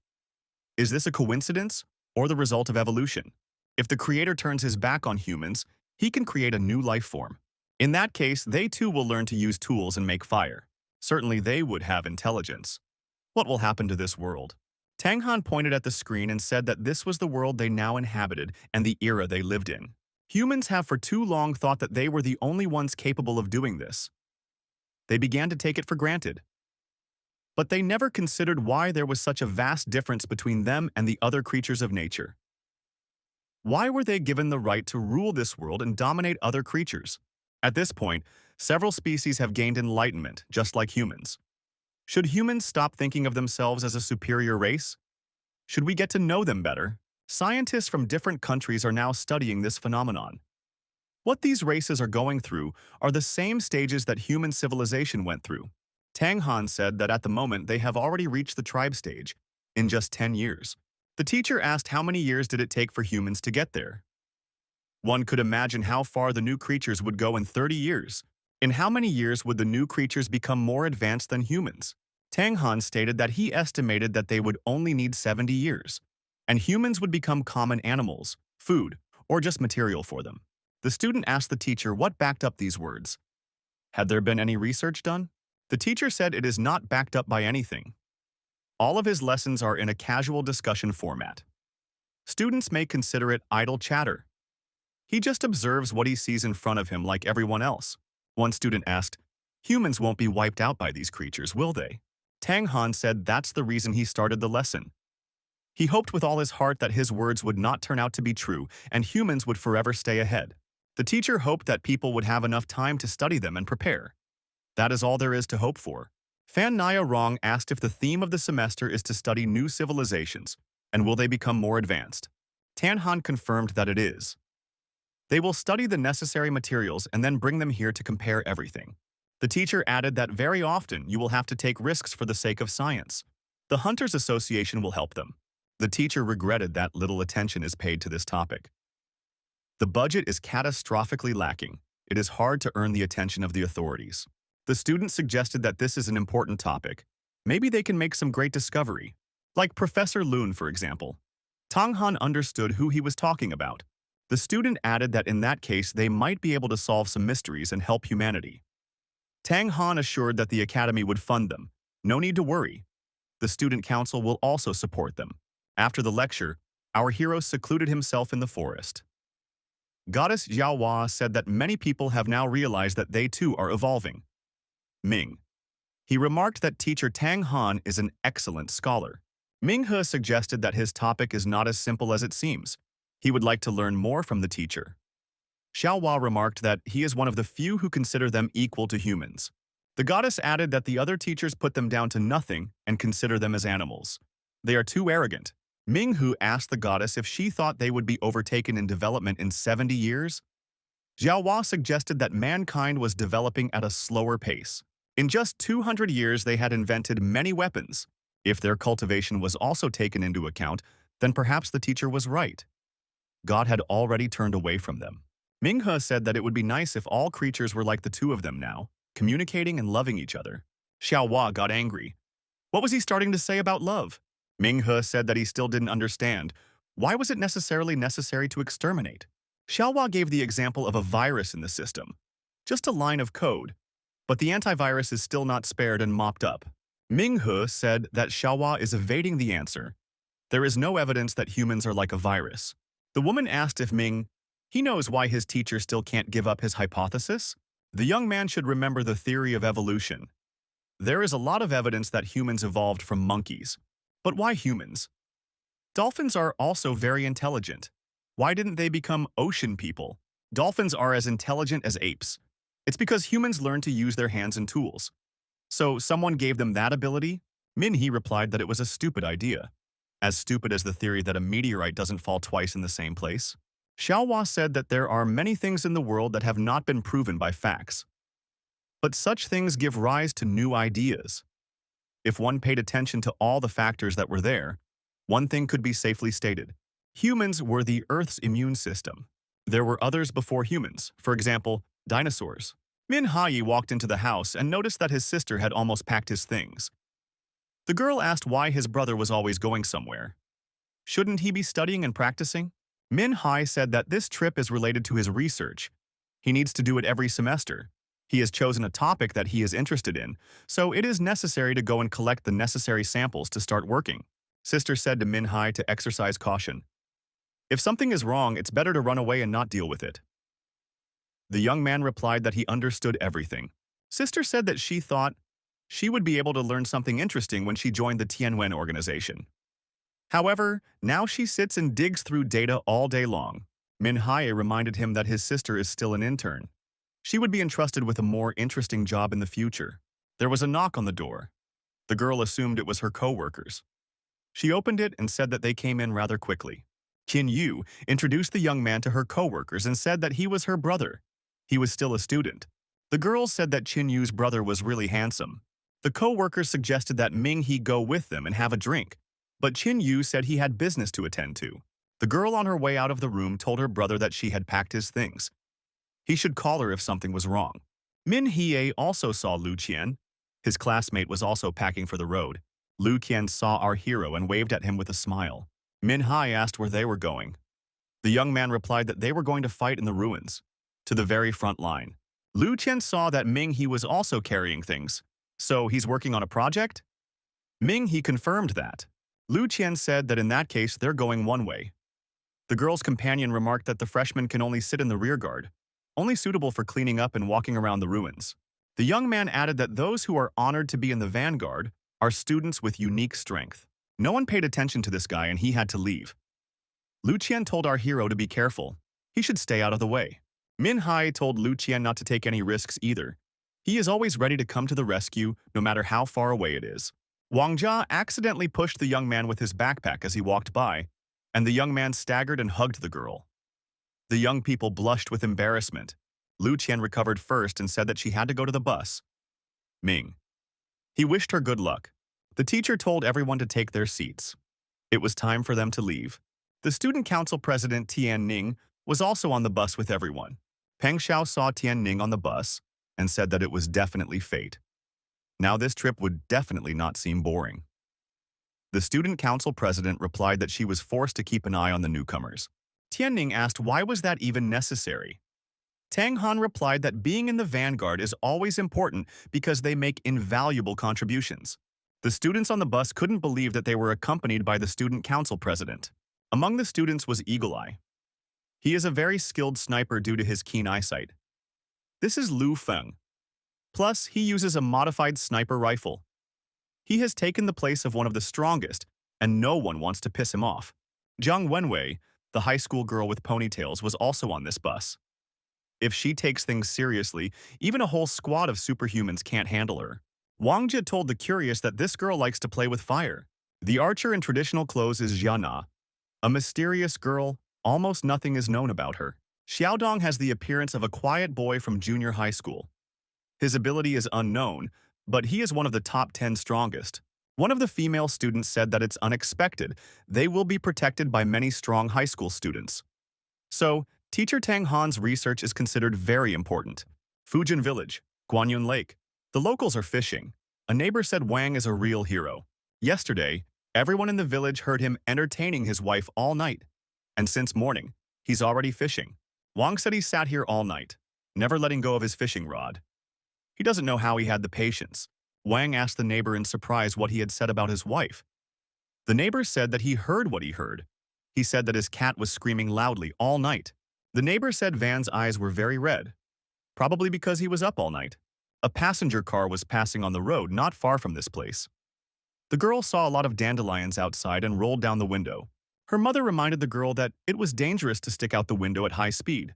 Is this a coincidence or the result of evolution? If the creator turns his back on humans, he can create a new life form. In that case, they too will learn to use tools and make fire. Certainly they would have intelligence. What will happen to this world? Tang Han pointed at the screen and said that this was the world they now inhabited and the era they lived in. Humans have for too long thought that they were the only ones capable of doing this. They began to take it for granted. But they never considered why there was such a vast difference between them and the other creatures of nature. Why were they given the right to rule this world and dominate other creatures? At this point, several species have gained enlightenment, just like humans. Should humans stop thinking of themselves as a superior race? Should we get to know them better? Scientists from different countries are now studying this phenomenon. What these races are going through are the same stages that human civilization went through. Tang Han said that at the moment they have already reached the tribe stage in just 10 years. The teacher asked how many years did it take for humans to get there. One could imagine how far the new creatures would go in 30 years. In how many years would the new creatures become more advanced than humans? Tang Han stated that he estimated that they would only need 70 years, and humans would become common animals, food, or just material for them. The student asked the teacher what backed up these words. Had there been any research done? The teacher said it is not backed up by anything. All of his lessons are in a casual discussion format. Students may consider it idle chatter. He just observes what he sees in front of him like everyone else. One student asked, humans won't be wiped out by these creatures, will they? Tang Han said that's the reason he started the lesson. He hoped with all his heart that his words would not turn out to be true and humans would forever stay ahead. The teacher hoped that people would have enough time to study them and prepare. That is all there is to hope for. Fan Nia Rong asked if the theme of the semester is to study new civilizations, and will they become more advanced? Tan Han confirmed that it is. They will study the necessary materials and then bring them here to compare everything. The teacher added that very often you will have to take risks for the sake of science. The Hunters Association will help them. The teacher regretted that little attention is paid to this topic. The budget is catastrophically lacking. It is hard to earn the attention of the authorities. The student suggested that this is an important topic. Maybe they can make some great discovery. Like Professor Loon, for example. Tang Han understood who he was talking about. The student added that in that case they might be able to solve some mysteries and help humanity. Tang Han assured that the academy would fund them. No need to worry. The student council will also support them. After the lecture, our hero secluded himself in the forest. Goddess Xiaohua said that many people have now realized that they too are evolving. Ming. He remarked that teacher Tang Han is an excellent scholar. Ming He suggested that his topic is not as simple as it seems. He would like to learn more from the teacher. Xiaohua remarked that he is one of the few who consider them equal to humans. The goddess added that the other teachers put them down to nothing and consider them as animals. They are too arrogant. Ming Hu asked the goddess if she thought they would be overtaken in development in 70 years. Xiaohua suggested that mankind was developing at a slower pace. In just 200 years, they had invented many weapons. If their cultivation was also taken into account, then perhaps the teacher was right. God had already turned away from them. Ming He said that it would be nice if all creatures were like the two of them now, communicating and loving each other. Xiaohua got angry. What was he starting to say about love? Ming He said that he still didn't understand. Why was it necessary to exterminate? Xiaohua gave the example of a virus in the system. Just a line of code. But the antivirus is still not spared and mopped up. Ming He said that Xiaohua is evading the answer. There is no evidence that humans are like a virus. The woman asked if he knows why his teacher still can't give up his hypothesis? The young man should remember the theory of evolution. There is a lot of evidence that humans evolved from monkeys. But why humans? Dolphins are also very intelligent. Why didn't they become ocean people? Dolphins are as intelligent as apes. It's because humans learned to use their hands and tools. So someone gave them that ability? Min-hee replied that it was a stupid idea. As stupid as the theory that a meteorite doesn't fall twice in the same place. Xiaohua said that there are many things in the world that have not been proven by facts. But such things give rise to new ideas. If one paid attention to all the factors that were there, one thing could be safely stated. Humans were the Earth's immune system. There were others before humans, for example, dinosaurs. Min Hayi walked into the house and noticed that his sister had almost packed his things. The girl asked why his brother was always going somewhere. Shouldn't he be studying and practicing? Min Hai said that this trip is related to his research. He needs to do it every semester. He has chosen a topic that he is interested in, so it is necessary to go and collect the necessary samples to start working. Sister said to Min Hai to exercise caution. If something is wrong, it's better to run away and not deal with it. The young man replied that he understood everything. Sister said that she thought she would be able to learn something interesting when she joined the Tianwen organization. However, now she sits and digs through data all day long. Min Hai reminded him that his sister is still an intern. She would be entrusted with a more interesting job in the future. There was a knock on the door. The girl assumed it was her co-workers. She opened it and said that they came in rather quickly. Qin Yu introduced the young man to her co-workers and said that he was her brother. He was still a student. The girls said that Qin Yu's brother was really handsome. The co-workers suggested that Ming He go with them and have a drink. But Qin Yu said he had business to attend to. The girl on her way out of the room told her brother that she had packed his things. He should call her if something was wrong. Min Hye also saw Lu Qian. His classmate was also packing for the road. Lu Qian saw our hero and waved at him with a smile. Min Hye asked where they were going. The young man replied that they were going to fight in the ruins, to the very front line. Lu Qian saw that Ming He was also carrying things. So he's working on a project? Ming He confirmed that. Lu Qian said that in that case they're going one way. The girl's companion remarked that the freshman can only sit in the rear guard, only suitable for cleaning up and walking around the ruins. The young man added that those who are honored to be in the vanguard are students with unique strength. No one paid attention to this guy and he had to leave. Lu Qian told our hero to be careful. He should stay out of the way. Min Hai told Lu Qian not to take any risks either. He is always ready to come to the rescue, no matter how far away it is. Wang Jia accidentally pushed the young man with his backpack as he walked by, and the young man staggered and hugged the girl. The young people blushed with embarrassment. Lu Qian recovered first and said that she had to go to the bus. Ming. He wished her good luck. The teacher told everyone to take their seats. It was time for them to leave. The student council president Tian Ning was also on the bus with everyone. Peng Xiao saw Tian Ning on the bus and said that it was definitely fate. Now this trip would definitely not seem boring. The student council president replied that she was forced to keep an eye on the newcomers. Tian Ning asked why was that even necessary. Tang Han replied that being in the vanguard is always important because they make invaluable contributions. The students on the bus couldn't believe that they were accompanied by the student council president. Among the students was Eagle Eye. He is a very skilled sniper due to his keen eyesight. This is Lu Feng. Plus, he uses a modified sniper rifle. He has taken the place of one of the strongest, and no one wants to piss him off. Zhang Wenwei, the high school girl with ponytails, was also on this bus. If she takes things seriously, even a whole squad of superhumans can't handle her. Wang Jia told the curious that this girl likes to play with fire. The archer in traditional clothes is Jiana, a mysterious girl. Almost nothing is known about her. Xiaodong has the appearance of a quiet boy from junior high school. His ability is unknown, but he is one of the top 10 strongest. One of the female students said that it's unexpected. They will be protected by many strong high school students. So, Teacher Tang Han's research is considered very important. Fujin Village, Guanyun Lake. The locals are fishing. A neighbor said Wang is a real hero. Yesterday, everyone in the village heard him entertaining his wife all night. And since morning, he's already fishing. Wang said he sat here all night, never letting go of his fishing rod. He doesn't know how he had the patience. Wang asked the neighbor in surprise what he had said about his wife. The neighbor said that he heard what he heard. He said that his cat was screaming loudly all night. The neighbor said Van's eyes were very red, probably because he was up all night. A passenger car was passing on the road not far from this place. The girl saw a lot of dandelions outside and rolled down the window. Her mother reminded the girl that it was dangerous to stick out the window at high speed.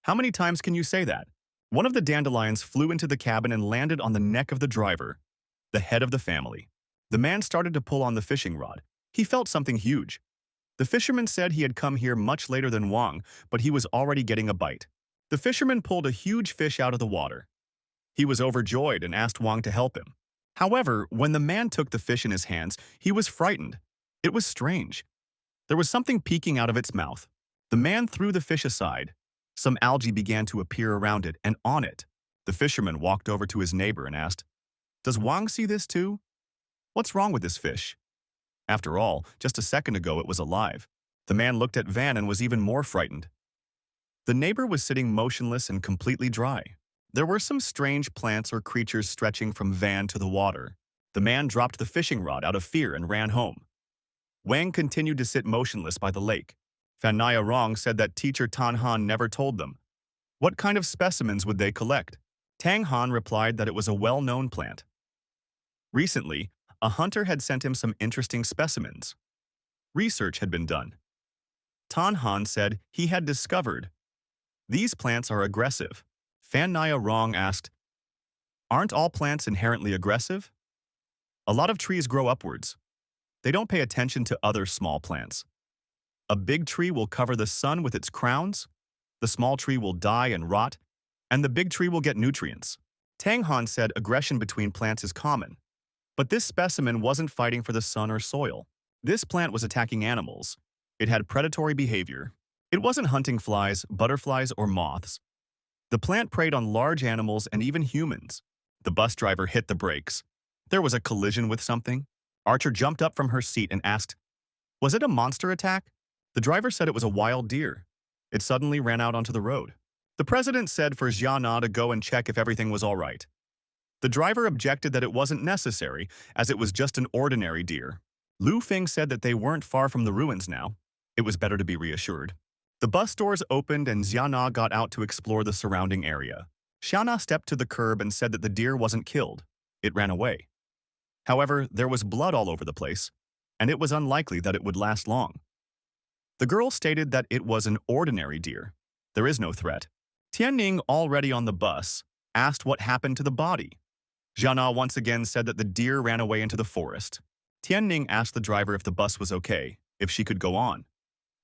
How many times can you say that? One of the dandelions flew into the cabin and landed on the neck of the driver, the head of the family. The man started to pull on the fishing rod. He felt something huge. The fisherman said he had come here much later than Wang, but he was already getting a bite. The fisherman pulled a huge fish out of the water. He was overjoyed and asked Wang to help him. However, when the man took the fish in his hands, he was frightened. It was strange. There was something peeking out of its mouth. The man threw the fish aside. Some algae began to appear around it and on it. The fisherman walked over to his neighbor and asked, "Does Wang see this too? What's wrong with this fish?" After all, just a second ago it was alive. The man looked at Van and was even more frightened. The neighbor was sitting motionless and completely dry. There were some strange plants or creatures stretching from Van to the water. The man dropped the fishing rod out of fear and ran home. Wang continued to sit motionless by the lake. Fan Naya Rong said that teacher Tan Han never told them. What kind of specimens would they collect? Tang Han replied that it was a well-known plant. Recently, a hunter had sent him some interesting specimens. Research had been done. Tan Han said he had discovered these plants are aggressive. Fan Naya Rong asked, "Aren't all plants inherently aggressive? A lot of trees grow upwards. They don't pay attention to other small plants. A big tree will cover the sun with its crowns, the small tree will die and rot, and the big tree will get nutrients." Tang Han said aggression between plants is common, but this specimen wasn't fighting for the sun or soil. This plant was attacking animals. It had predatory behavior. It wasn't hunting flies, butterflies, or moths. The plant preyed on large animals and even humans. The bus driver hit the brakes. There was a collision with something. Archer jumped up from her seat and asked, "Was it a monster attack?" The driver said it was a wild deer. It suddenly ran out onto the road. The president said for Jiana to go and check if everything was all right. The driver objected that it wasn't necessary, as it was just an ordinary deer. Lu Feng said that they weren't far from the ruins now. It was better to be reassured. The bus doors opened and Jiana got out to explore the surrounding area. Xiana stepped to the curb and said that the deer wasn't killed. It ran away. However, there was blood all over the place, and it was unlikely that it would last long. The girl stated that it was an ordinary deer. There is no threat. Tianning, already on the bus, asked what happened to the body. Jiana once again said that the deer ran away into the forest. Tianning asked the driver if the bus was okay, if she could go on.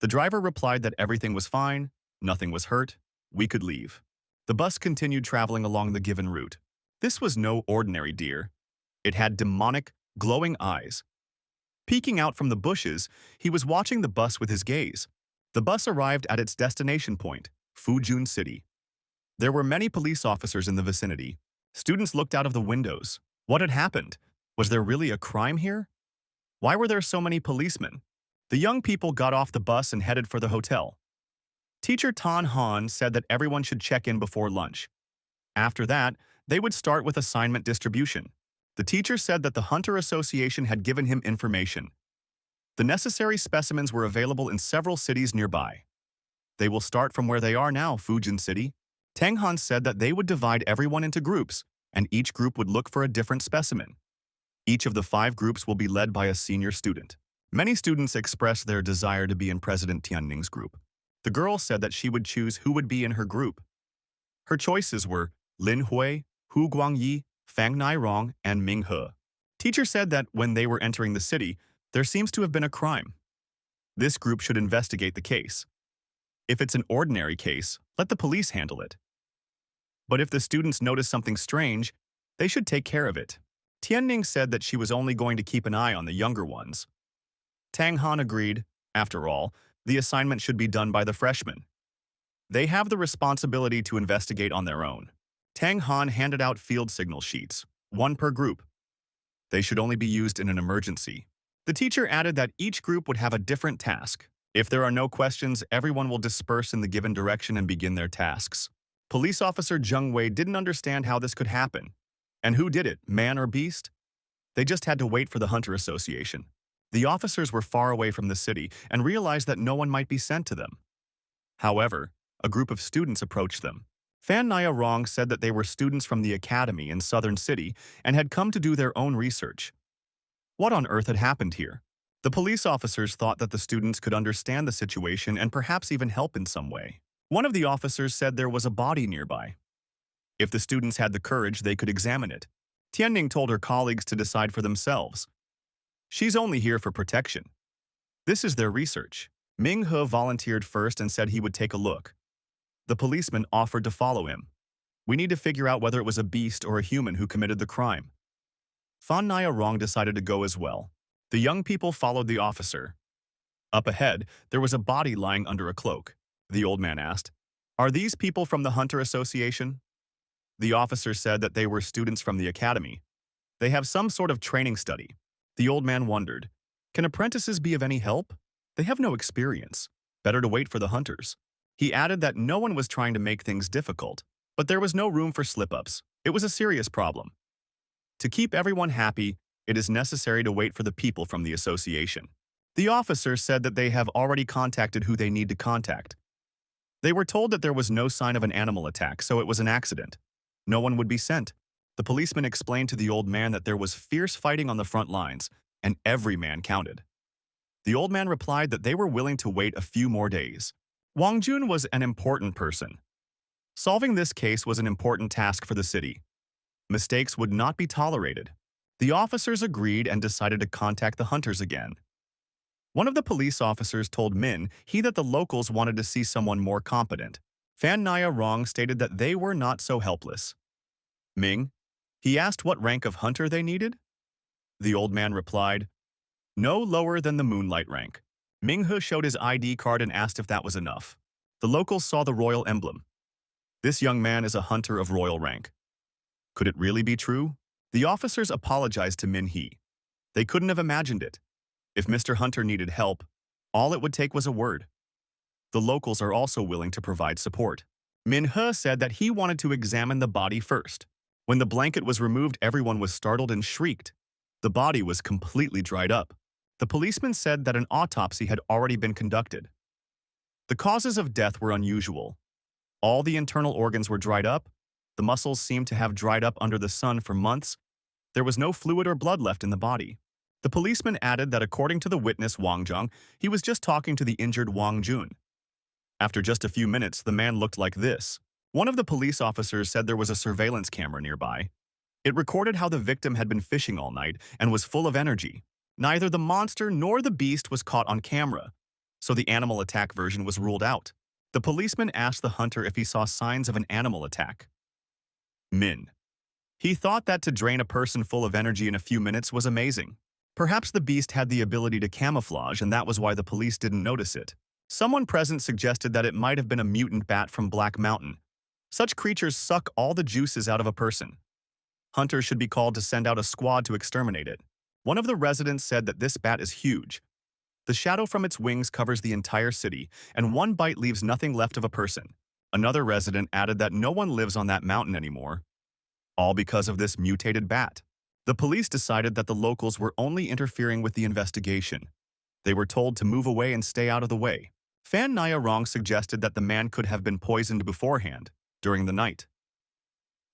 The driver replied that everything was fine, nothing was hurt, we could leave. The bus continued traveling along the given route. This was no ordinary deer. It had demonic, glowing eyes. Peeking out from the bushes, he was watching the bus with his gaze. The bus arrived at its destination point, Fujun City. There were many police officers in the vicinity. Students looked out of the windows. What had happened? Was there really a crime here? Why were there so many policemen? The young people got off the bus and headed for the hotel. Teacher Tan Han said that everyone should check in before lunch. After that, they would start with assignment distribution. The teacher said that the Hunter Association had given him information. The necessary specimens were available in several cities nearby. They will start from where they are now, Fujin City. Tang Han said that they would divide everyone into groups, and each group would look for a different specimen. Each of the 5 groups will be led by a senior student. Many students expressed their desire to be in President Tianning's group. The girl said that she would choose who would be in her group. Her choices were Lin Hui, Hu Guangyi, Fang Nairong, and Ming He. Teacher said that when they were entering the city, there seems to have been a crime. This group should investigate the case. If it's an ordinary case, let the police handle it. But if the students notice something strange, they should take care of it. Tianning said that she was only going to keep an eye on the younger ones. Tang Han agreed. After all, the assignment should be done by the freshmen. They have the responsibility to investigate on their own. Tang Han handed out field signal sheets, 1 per group. They should only be used in an emergency. The teacher added that each group would have a different task. If there are no questions, everyone will disperse in the given direction and begin their tasks. Police officer Zheng Wei didn't understand how this could happen. And who did it, man or beast? They just had to wait for the Hunter Association. The officers were far away from the city and realized that no one might be sent to them. However, a group of students approached them. Fan Naya Rong said that they were students from the academy in Southern City and had come to do their own research. What on earth had happened here? The police officers thought that the students could understand the situation and perhaps even help in some way. One of the officers said there was a body nearby. If the students had the courage, they could examine it. Tianning told her colleagues to decide for themselves. She's only here for protection. This is their research. Ming He volunteered first and said he would take a look. The policeman offered to follow him. We need to figure out whether it was a beast or a human who committed the crime. Fan Naya Rong decided to go as well. The young people followed the officer. Up ahead, there was a body lying under a cloak. The old man asked, "Are these people from the Hunter Association?" The officer said that they were students from the academy. They have some sort of training study. The old man wondered, can apprentices be of any help? They have no experience. Better to wait for the hunters. He added that no one was trying to make things difficult, but there was no room for slip-ups. It was a serious problem. To keep everyone happy, it is necessary to wait for the people from the association. The officer said that they have already contacted who they need to contact. They were told that there was no sign of an animal attack, so it was an accident. No one would be sent. The policeman explained to the old man that there was fierce fighting on the front lines, and every man counted. The old man replied that they were willing to wait a few more days. Wang Jun was an important person. Solving this case was an important task for the city. Mistakes would not be tolerated. The officers agreed and decided to contact the hunters again. One of the police officers told Min that the locals wanted to see someone more competent. Fan Naya Rong stated that they were not so helpless. Ming, he asked what rank of hunter they needed. The old man replied, no lower than the moonlight rank. Ming-he showed his ID card and asked if that was enough. The locals saw the royal emblem. This young man is a hunter of royal rank. Could it really be true? The officers apologized to Min-he. They couldn't have imagined it. If Mr. Hunter needed help, all it would take was a word. The locals are also willing to provide support. Min-he said that he wanted to examine the body first. When the blanket was removed, everyone was startled and shrieked. The body was completely dried up. The policeman said that an autopsy had already been conducted. The causes of death were unusual. All the internal organs were dried up. The muscles seemed to have dried up under the sun for months. There was no fluid or blood left in the body. The policeman added that according to the witness Wang Zhang, he was just talking to the injured Wang Jun. After just a few minutes, the man looked like this. One of the police officers said there was a surveillance camera nearby. It recorded how the victim had been fishing all night and was full of energy. Neither the monster nor the beast was caught on camera, so the animal attack version was ruled out. The policeman asked the hunter if he saw signs of an animal attack. Min. He thought that to drain a person full of energy in a few minutes was amazing. Perhaps the beast had the ability to camouflage, and that was why the police didn't notice it. Someone present suggested that it might have been a mutant bat from Black Mountain. Such creatures suck all the juices out of a person. Hunters should be called to send out a squad to exterminate it. One of the residents said that this bat is huge. The shadow from its wings covers the entire city, and one bite leaves nothing left of a person. Another resident added that no one lives on that mountain anymore, all because of this mutated bat. The police decided that the locals were only interfering with the investigation. They were told to move away and stay out of the way. Fan Nia Rong suggested that the man could have been poisoned beforehand, during the night.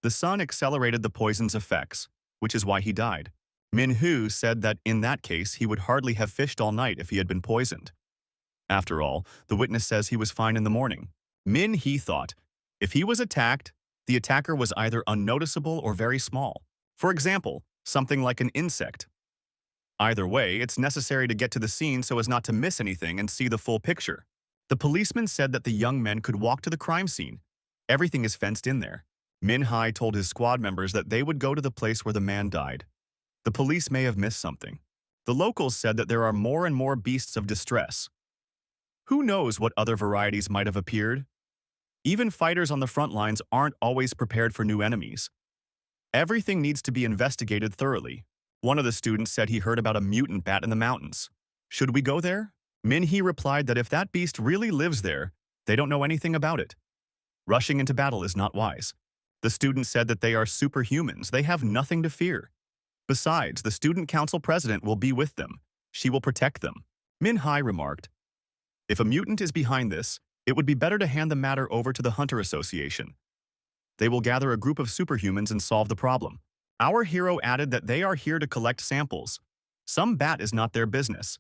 The sun accelerated the poison's effects, which is why he died. Min-hu said that in that case he would hardly have fished all night if he had been poisoned. After all, the witness says he was fine in the morning. Min-he thought, if he was attacked, the attacker was either unnoticeable or very small. For example, something like an insect. Either way, it's necessary to get to the scene so as not to miss anything and see the full picture. The policeman said that the young men could walk to the crime scene. Everything is fenced in there. Min-hai told his squad members that they would go to the place where the man died. The police may have missed something. The locals said that there are more and more beasts of distress. Who knows what other varieties might have appeared? Even fighters on the front lines aren't always prepared for new enemies. Everything needs to be investigated thoroughly. One of the students said he heard about a mutant bat in the mountains. Should we go there? Min-he replied that if that beast really lives there, they don't know anything about it. Rushing into battle is not wise. The student said that they are superhumans. They have nothing to fear. Besides, the student council president will be with them. She will protect them. Min-hai remarked, if a mutant is behind this, it would be better to hand the matter over to the Hunter Association. They will gather a group of superhumans and solve the problem. Our hero added that they are here to collect samples. Some bat is not their business.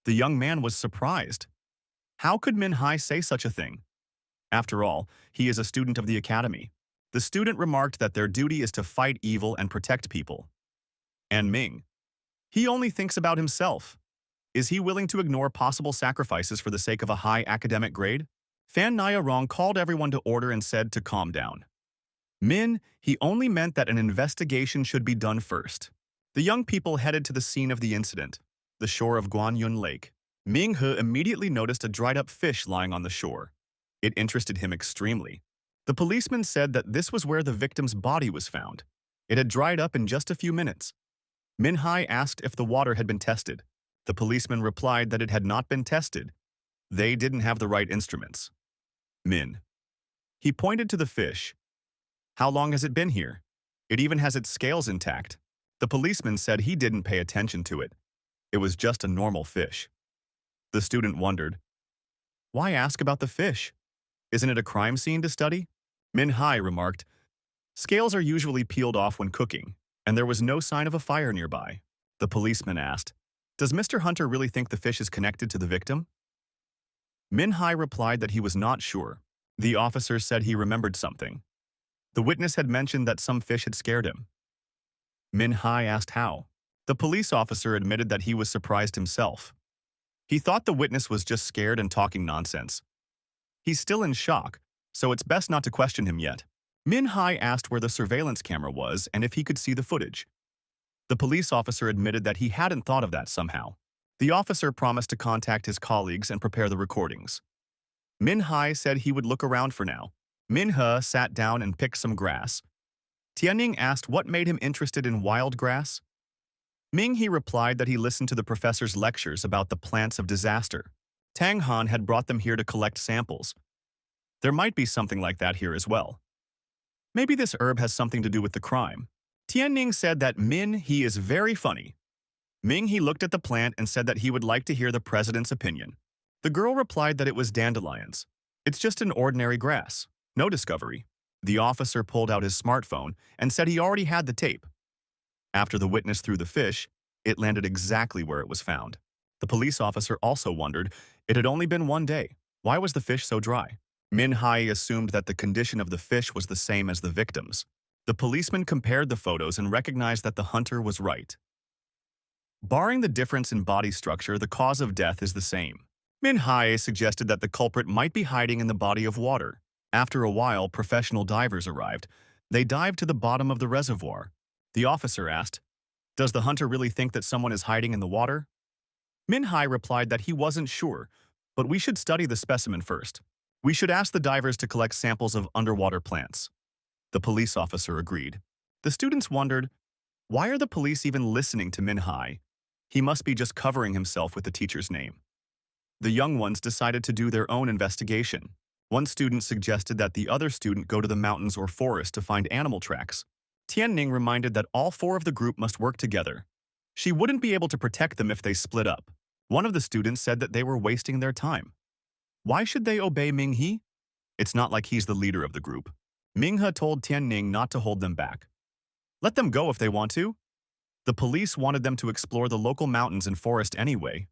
The young man was surprised. How could Min-hai say such a thing? After all, he is a student of the academy. The student remarked that their duty is to fight evil and protect people. And Ming. He only thinks about himself. Is he willing to ignore possible sacrifices for the sake of a high academic grade? Fan Nia Rong called everyone to order and said to calm down. He only meant that an investigation should be done first. The young people headed to the scene of the incident, the shore of Guanyun Lake. Ming-he immediately noticed a dried-up fish lying on the shore. It interested him extremely. The policeman said that this was where the victim's body was found. It had dried up in just a few minutes. Min-hai asked if the water had been tested. The policeman replied that it had not been tested. They didn't have the right instruments. He pointed to the fish. How long has it been here? It even has its scales intact. The policeman said he didn't pay attention to it. It was just a normal fish. The student wondered, why ask about the fish? Isn't it a crime scene to study? Min-hai remarked, scales are usually peeled off when cooking, and there was no sign of a fire nearby. The policeman asked, does Mr. Hunter really think the fish is connected to the victim? Min-hai replied that he was not sure. The officer said he remembered something. The witness had mentioned that some fish had scared him. Min-hai asked how. The police officer admitted that he was surprised himself. He thought the witness was just scared and talking nonsense. He's still in shock, so it's best not to question him yet. Min-hai asked where the surveillance camera was and if he could see the footage. The police officer admitted that he hadn't thought of that somehow. The officer promised to contact his colleagues and prepare the recordings. Min Hai said he would look around for now. Min He sat down and picked some grass. Tianning asked what made him interested in wild grass. Ming He replied that he listened to the professor's lectures about the plants of disaster. Tang Han had brought them here to collect samples. There might be something like that here as well. Maybe this herb has something to do with the crime. Tianning said that Min He is very funny. Ming He looked at the plant and said that he would like to hear the president's opinion. The girl replied that it was dandelions. It's just an ordinary grass. No discovery. The officer pulled out his smartphone and said he already had the tape. After the witness threw the fish, it landed exactly where it was found. The police officer also wondered, it had only been one day. Why was the fish so dry? Min Hai assumed that the condition of the fish was the same as the victim's. The policeman compared the photos and recognized that the hunter was right. Barring the difference in body structure, the cause of death is the same. Min Hai suggested that the culprit might be hiding in the body of water. After a while, professional divers arrived. They dived to the bottom of the reservoir. The officer asked, "Does the hunter really think that someone is hiding in the water?" Min Hai replied that he wasn't sure, but we should study the specimen first. We should ask the divers to collect samples of underwater plants. The police officer agreed. The students wondered, why are the police even listening to Min Hai? He must be just covering himself with the teacher's name. The young ones decided to do their own investigation. One student suggested that the other student go to the mountains or forest to find animal tracks. Tianning reminded that all four of the group must work together. She wouldn't be able to protect them if they split up. One of the students said that they were wasting their time. Why should they obey Ming He? It's not like he's the leader of the group. Ming He told Tianning not to hold them back. Let them go if they want to. The police wanted them to explore the local mountains and forest anyway.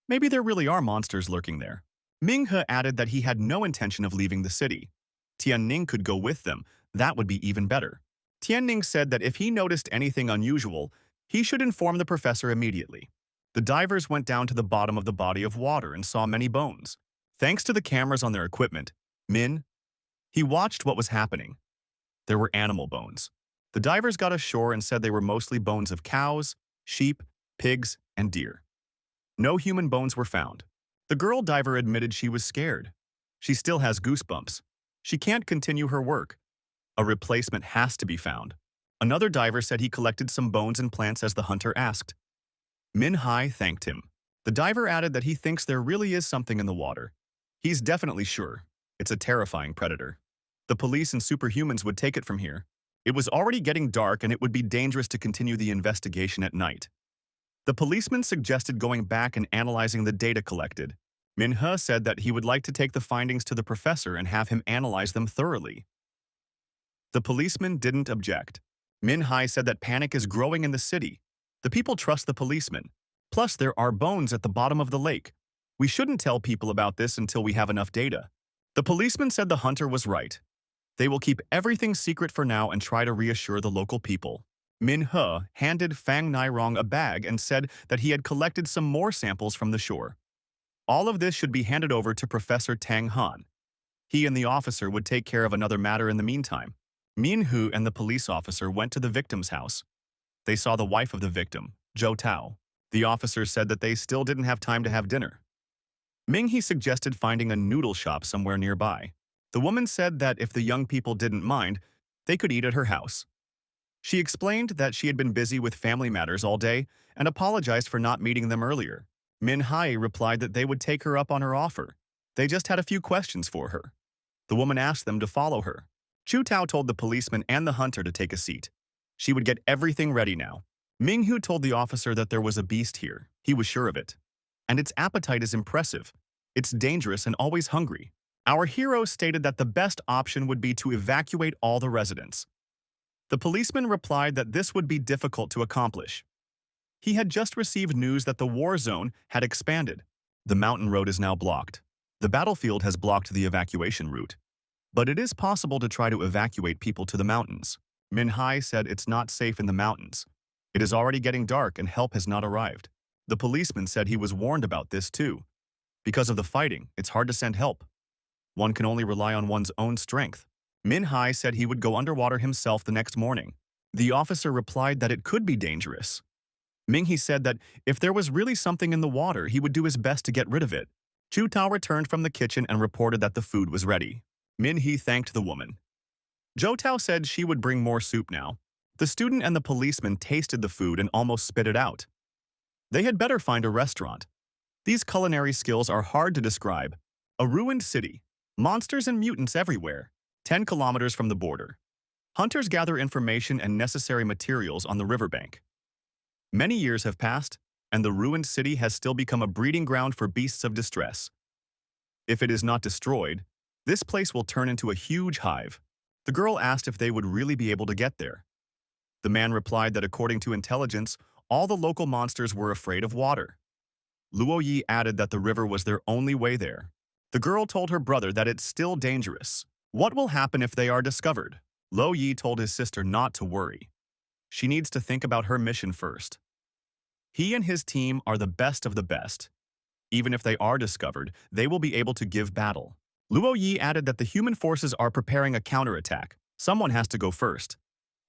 Maybe there really are monsters lurking there. Ming He added that he had no intention of leaving the city. Tianning could go with them. That would be even better. Tianning said that if he noticed anything unusual, he should inform the professor immediately. The divers went down to the bottom of the body of water and saw many bones. Thanks to the cameras on their equipment, he watched what was happening. There were animal bones. The divers got ashore and said they were mostly bones of cows, sheep, pigs, and deer. No human bones were found. The girl diver admitted she was scared. She still has goosebumps. She can't continue her work. A replacement has to be found. Another diver said he collected some bones and plants as the hunter asked. Min Hai thanked him. The diver added that he thinks there really is something in the water. He's definitely sure. It's a terrifying predator. The police and superhumans would take it from here. It was already getting dark and it would be dangerous to continue the investigation at night. The policeman suggested going back and analyzing the data collected. Min He said that he would like to take the findings to the professor and have him analyze them thoroughly. The policeman didn't object. Min Hai said that panic is growing in the city. The people trust the policeman. Plus, there are bones at the bottom of the lake. We shouldn't tell people about this until we have enough data. The policeman said the hunter was right. They will keep everything secret for now and try to reassure the local people. Min He handed Fang Nairong a bag and said that he had collected some more samples from the shore. All of this should be handed over to Professor Tang Han. He and the officer would take care of another matter in the meantime. Min Hu and the police officer went to the victim's house. They saw the wife of the victim, Zhou Tao. The officer said that they still didn't have time to have dinner. Ming He suggested finding a noodle shop somewhere nearby. The woman said that if the young people didn't mind, they could eat at her house. She explained that she had been busy with family matters all day and apologized for not meeting them earlier. Min Hai replied that they would take her up on her offer. They just had a few questions for her. The woman asked them to follow her. Chu Tao told the policeman and the hunter to take a seat. She would get everything ready now. Ming Hu told the officer that there was a beast here. He was sure of it. And its appetite is impressive. It's dangerous and always hungry. Our hero stated that the best option would be to evacuate all the residents. The policeman replied that this would be difficult to accomplish. He had just received news that the war zone had expanded. The mountain road is now blocked. The battlefield has blocked the evacuation route. But it is possible to try to evacuate people to the mountains. Min Hai said it's not safe in the mountains. It is already getting dark and help has not arrived. The policeman said he was warned about this too. Because of the fighting, it's hard to send help. One can only rely on one's own strength. Min Hai said he would go underwater himself the next morning. The officer replied that it could be dangerous. Ming-hee said that if there was really something in the water, he would do his best to get rid of it. Chu Tao returned from the kitchen and reported that the food was ready. Min-hee thanked the woman. Jo Tao said she would bring more soup now. The student and the policeman tasted the food and almost spit it out. They had better find a restaurant. These culinary skills are hard to describe. A ruined city. Monsters and mutants everywhere. 10 kilometers from the border. Hunters gather information and necessary materials on the riverbank. Many years have passed, and the ruined city has still become a breeding ground for beasts of distress. If it is not destroyed, this place will turn into a huge hive. The girl asked if they would really be able to get there. The man replied that according to intelligence, all the local monsters were afraid of water. Luo Yi added that the river was their only way there. The girl told her brother that it's still dangerous. What will happen if they are discovered? Luo Yi told his sister not to worry. She needs to think about her mission first. He and his team are the best of the best. Even if they are discovered, they will be able to give battle. Luo Yi added that the human forces are preparing a counterattack. Someone has to go first.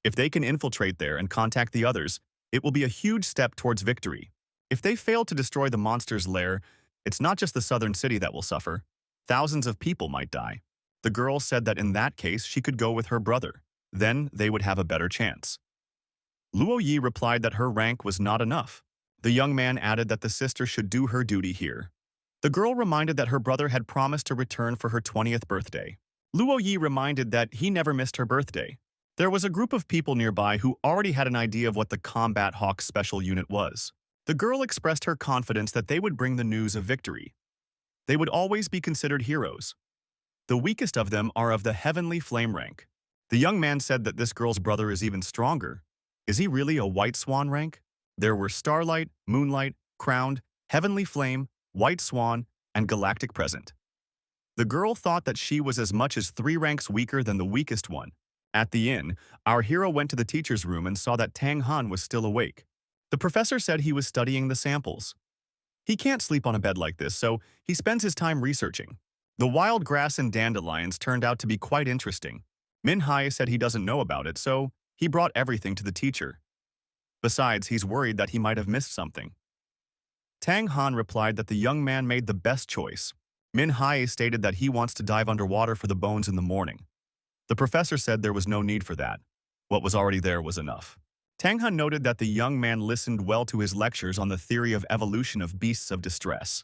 If they can infiltrate there and contact the others, it will be a huge step towards victory. If they fail to destroy the monster's lair, it's not just the southern city that will suffer. Thousands of people might die. The girl said that in that case she could go with her brother. Then they would have a better chance. Luo Yi replied that her rank was not enough. The young man added that the sister should do her duty here. The girl reminded that her brother had promised to return for her 20th birthday. Luo Yi reminded that he never missed her birthday. There was a group of people nearby who already had an idea of what the Combat Hawk Special Unit was. The girl expressed her confidence that they would bring the news of victory. They would always be considered heroes. The weakest of them are of the Heavenly Flame rank. The young man said that this girl's brother is even stronger. Is he really a White Swan rank? There were Starlight, Moonlight, Crowned, Heavenly Flame, White Swan, and Galactic present. The girl thought that she was as much as 3 ranks weaker than the weakest one. At the inn, our hero went to the teacher's room and saw that Tang Han was still awake. The professor said he was studying the samples. He can't sleep on a bed like this, so he spends his time researching. The wild grass and dandelions turned out to be quite interesting. Min Hai said he doesn't know about it, so he brought everything to the teacher. Besides, he's worried that he might have missed something. Tang Han replied that the young man made the best choice. Min Hai stated that he wants to dive underwater for the bones in the morning. The professor said there was no need for that. What was already there was enough. Tang Han noted that the young man listened well to his lectures on the theory of evolution of beasts of distress.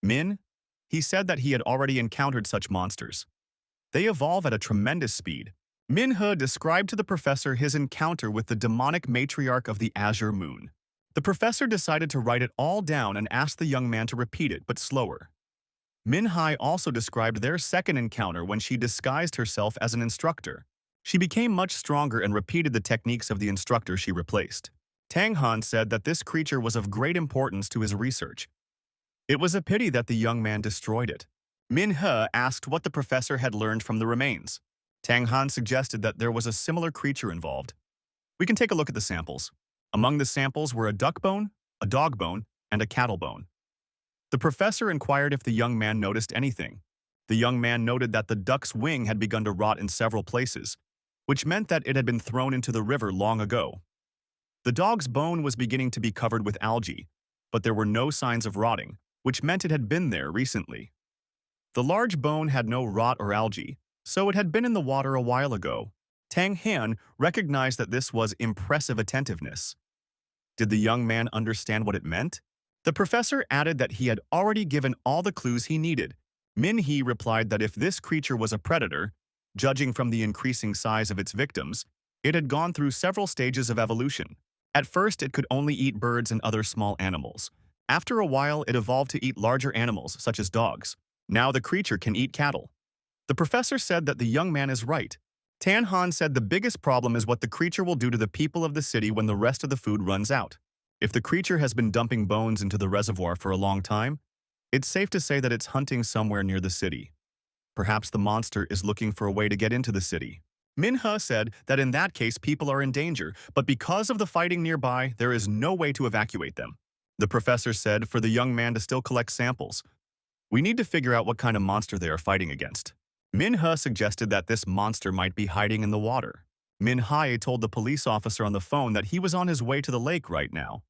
Min? He said that he had already encountered such monsters. They evolve at a tremendous speed. Min He described to the professor his encounter with the demonic matriarch of the Azure Moon. The professor decided to write it all down and asked the young man to repeat it, but slower. Min Hai also described their second encounter when she disguised herself as an instructor. She became much stronger and repeated the techniques of the instructor she replaced. Tang Han said that this creature was of great importance to his research. It was a pity that the young man destroyed it. Min He asked what the professor had learned from the remains. Tang Han suggested that there was a similar creature involved. We can take a look at the samples. Among the samples were a duck bone, a dog bone, and a cattle bone. The professor inquired if the young man noticed anything. The young man noted that the duck's wing had begun to rot in several places, which meant that it had been thrown into the river long ago. The dog's bone was beginning to be covered with algae, but there were no signs of rotting, which meant it had been there recently. The large bone had no rot or algae, so it had been in the water a while ago. Tang Han recognized that this was impressive attentiveness. Did the young man understand what it meant? The professor added that he had already given all the clues he needed. Min He replied that if this creature was a predator, judging from the increasing size of its victims, it had gone through several stages of evolution. At first, it could only eat birds and other small animals. After a while, it evolved to eat larger animals, such as dogs. Now the creature can eat cattle. The professor said that the young man is right. Tang Han said the biggest problem is what the creature will do to the people of the city when the rest of the food runs out. If the creature has been dumping bones into the reservoir for a long time, it's safe to say that it's hunting somewhere near the city. Perhaps the monster is looking for a way to get into the city. Min He said that in that case people are in danger, but because of the fighting nearby, there is no way to evacuate them. The professor said for the young man to still collect samples. We need to figure out what kind of monster they are fighting against. Min He suggested that this monster might be hiding in the water. Min Hai told the police officer on the phone that he was on his way to the lake right now.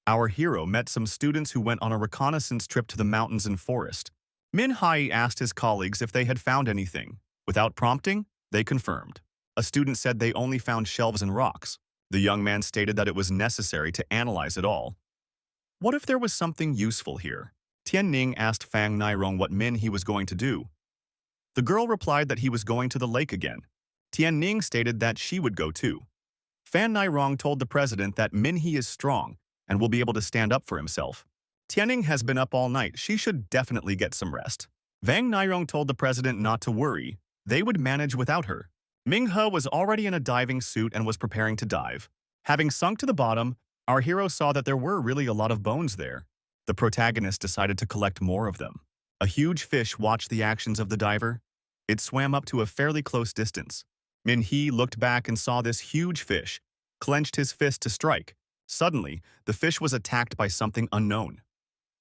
Our hero met some students who went on a reconnaissance trip to the mountains and forest. Min Hai asked his colleagues if they had found anything. Without prompting, they confirmed. A student said they only found shelves and rocks. The young man stated that it was necessary to analyze it all. What if there was something useful here? Tian Ning asked Fang Nairong what Min he was going to do. The girl replied that he was going to the lake again. Tian Ning stated that she would go too. Fan Nairong told the president that Min He is strong and will be able to stand up for himself. Tianning has been up all night. She should definitely get some rest. Vang Nairong told the president not to worry. They would manage without her. Ming He was already in a diving suit and was preparing to dive. Having sunk to the bottom, our hero saw that there were really a lot of bones there. The protagonist decided to collect more of them. A huge fish watched the actions of the diver. It swam up to a fairly close distance. Min He looked back and saw this huge fish, clenched his fist to strike. Suddenly, the fish was attacked by something unknown.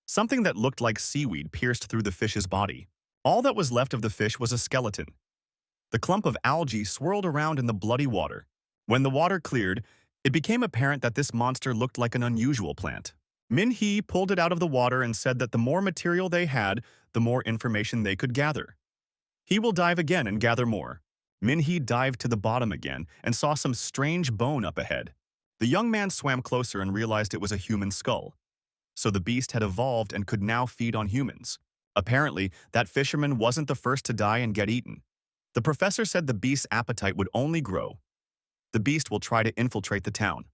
Something that looked like seaweed pierced through the fish's body. All that was left of the fish was a skeleton. The clump of algae swirled around in the bloody water. When the water cleared, it became apparent that this monster looked like an unusual plant. Min He pulled it out of the water and said that the more material they had, the more information they could gather. He will dive again and gather more. Min He dived to the bottom again and saw some strange bone up ahead. The young man swam closer and realized it was a human skull. So the beast had evolved and could now feed on humans. Apparently, that fisherman wasn't the first to die and get eaten. The professor said the beast's appetite would only grow. The beast will try to infiltrate the town.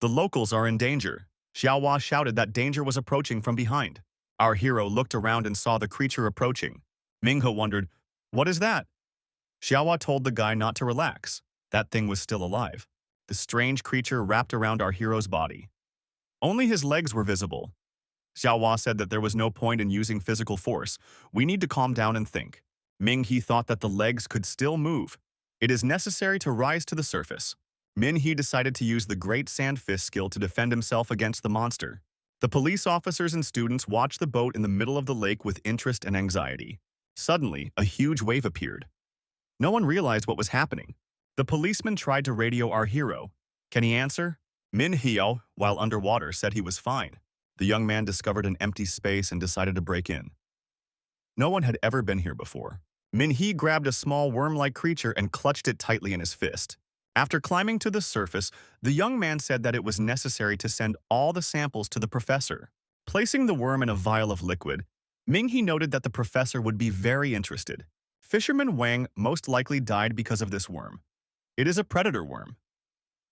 The locals are in danger. Xiaohua shouted that danger was approaching from behind. Our hero looked around and saw the creature approaching. Minghe wondered, "What is that?" Xiaohua told the guy not to relax. That thing was still alive. The strange creature wrapped around our hero's body. Only his legs were visible. Xiaohua said that there was no point in using physical force. We need to calm down and think. Ming He thought that the legs could still move. It is necessary to rise to the surface. Min He decided to use the great sand fist skill to defend himself against the monster. The police officers and students watched the boat in the middle of the lake with interest and anxiety. Suddenly, a huge wave appeared. No one realized what was happening. The policeman tried to radio our hero. Can he answer? Min Hyo, while underwater, said he was fine. The young man discovered an empty space and decided to break in. No one had ever been here before. Min He grabbed a small worm-like creature and clutched it tightly in his fist. After climbing to the surface, the young man said that it was necessary to send all the samples to the professor. Placing the worm in a vial of liquid, Ming He noted that the professor would be very interested. Fisherman Wang most likely died because of this worm. It is a predator worm.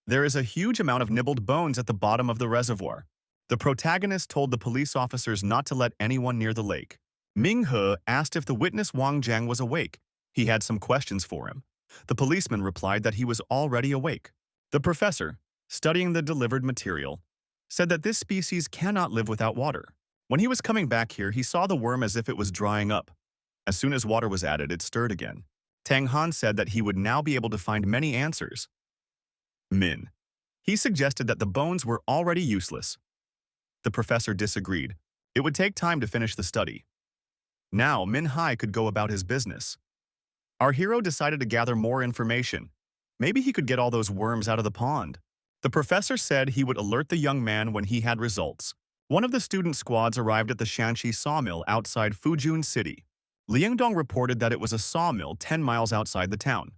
There is a huge amount of nibbled bones at the bottom of the reservoir. The protagonist told the police officers not to let anyone near the lake. Ming He asked if the witness Wang Jiang was awake. He had some questions for him. The policeman replied that he was already awake. The professor, studying the delivered material, said that this species cannot live without water. When he was coming back here, he saw the worm as if it was drying up. As soon as water was added, it stirred again. Tang Han said that he would now be able to find many answers. Min. He suggested that the bones were already useless. The professor disagreed. It would take time to finish the study. Now, Min Hai could go about his business. Our hero decided to gather more information. Maybe he could get all those worms out of the pond. The professor said he would alert the young man when he had results. One of the student squads arrived at the Shanxi sawmill outside Fujun City. Liangdong reported that it was a sawmill 10 miles outside the town.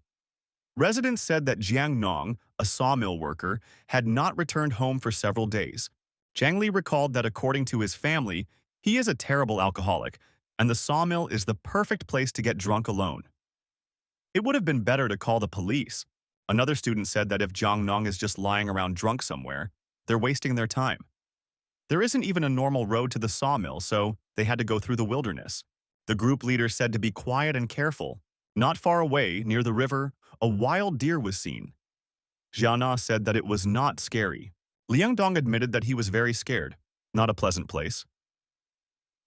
Residents said that Jiang Nong, a sawmill worker, had not returned home for several days. Jiang Li recalled that according to his family, he is a terrible alcoholic, and the sawmill is the perfect place to get drunk alone. It would have been better to call the police. Another student said that if Jiang Nong is just lying around drunk somewhere, they're wasting their time. There isn't even a normal road to the sawmill, so they had to go through the wilderness. The group leader said to be quiet and careful. Not far away, near the river, a wild deer was seen. Jiana said that it was not scary. Liangdong admitted that he was very scared. Not a pleasant place.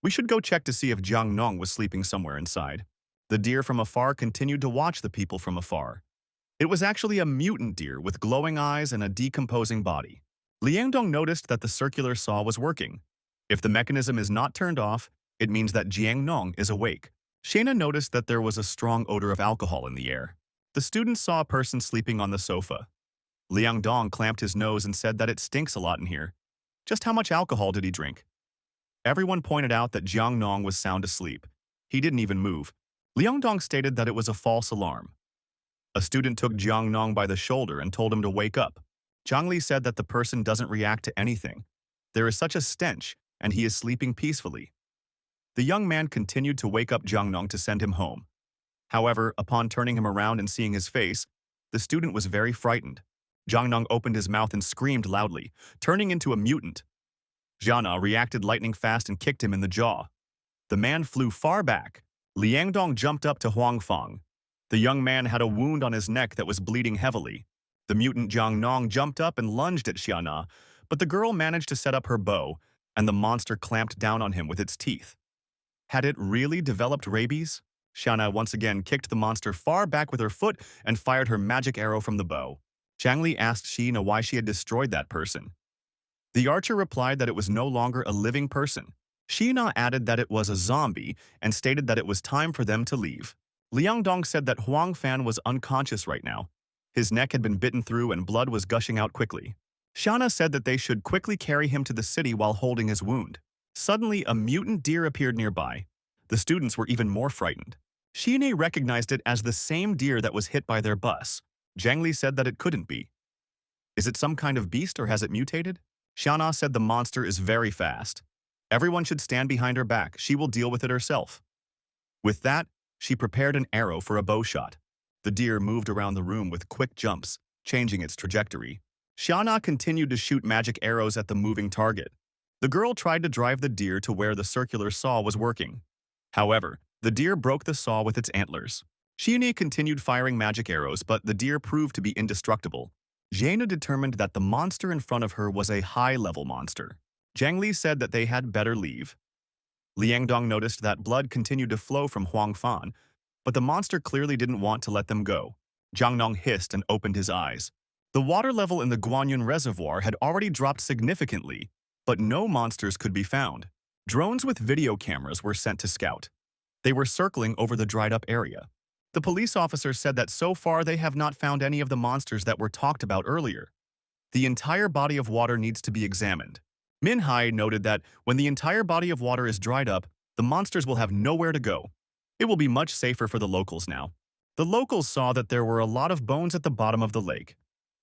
We should go check to see if Jiang Nong was sleeping somewhere inside. The deer from afar continued to watch the people from afar. It was actually a mutant deer with glowing eyes and a decomposing body. Liangdong noticed that the circular saw was working. If the mechanism is not turned off, it means that Jiang Nong is awake. Shana noticed that there was a strong odor of alcohol in the air. The students saw a person sleeping on the sofa. Liang Dong clamped his nose and said that it stinks a lot in here. Just how much alcohol did he drink? Everyone pointed out that Jiang Nong was sound asleep. He didn't even move. Liang Dong stated that it was a false alarm. A student took Jiang Nong by the shoulder and told him to wake up. Zhang Li said that the person doesn't react to anything. There is such a stench, and he is sleeping peacefully. The young man continued to wake up Jiang Nong to send him home. However, upon turning him around and seeing his face, the student was very frightened. Jiang Nong opened his mouth and screamed loudly, turning into a mutant. Jiana reacted lightning fast and kicked him in the jaw. The man flew far back. Liang Dong jumped up to Huang Fang. The young man had a wound on his neck that was bleeding heavily. The mutant Jiang Nong jumped up and lunged at Xiana, but the girl managed to set up her bow, and the monster clamped down on him with its teeth. Had it really developed rabies? Xiana once again kicked the monster far back with her foot and fired her magic arrow from the bow. Zhang Li asked Xiana why she had destroyed that person. The archer replied that it was no longer a living person. Xiana added that it was a zombie and stated that it was time for them to leave. Liang Dong said that Huang Fan was unconscious right now. His neck had been bitten through and blood was gushing out quickly. Xiana said that they should quickly carry him to the city while holding his wound. Suddenly, a mutant deer appeared nearby. The students were even more frightened. Xiana recognized it as the same deer that was hit by their bus. Zhang Li said that it couldn't be. Is it some kind of beast or has it mutated? Xiana said the monster is very fast. Everyone should stand behind her back. She will deal with it herself. With that, she prepared an arrow for a bow shot. The deer moved around the room with quick jumps, changing its trajectory. Xiana continued to shoot magic arrows at the moving target. The girl tried to drive the deer to where the circular saw was working. However, the deer broke the saw with its antlers. Xiana continued firing magic arrows, but the deer proved to be indestructible. Xiana determined that the monster in front of her was a high-level monster. Zhang Li said that they had better leave. Liang Dong noticed that blood continued to flow from Huang Fan, but the monster clearly didn't want to let them go. Jiang Nong hissed and opened his eyes. The water level in the Guanyun Reservoir had already dropped significantly, but no monsters could be found. Drones with video cameras were sent to scout. They were circling over the dried-up area. The police officer said that so far they have not found any of the monsters that were talked about earlier. The entire body of water needs to be examined. Min Hai noted that when the entire body of water is dried up, the monsters will have nowhere to go. It will be much safer for the locals now. The locals saw that there were a lot of bones at the bottom of the lake.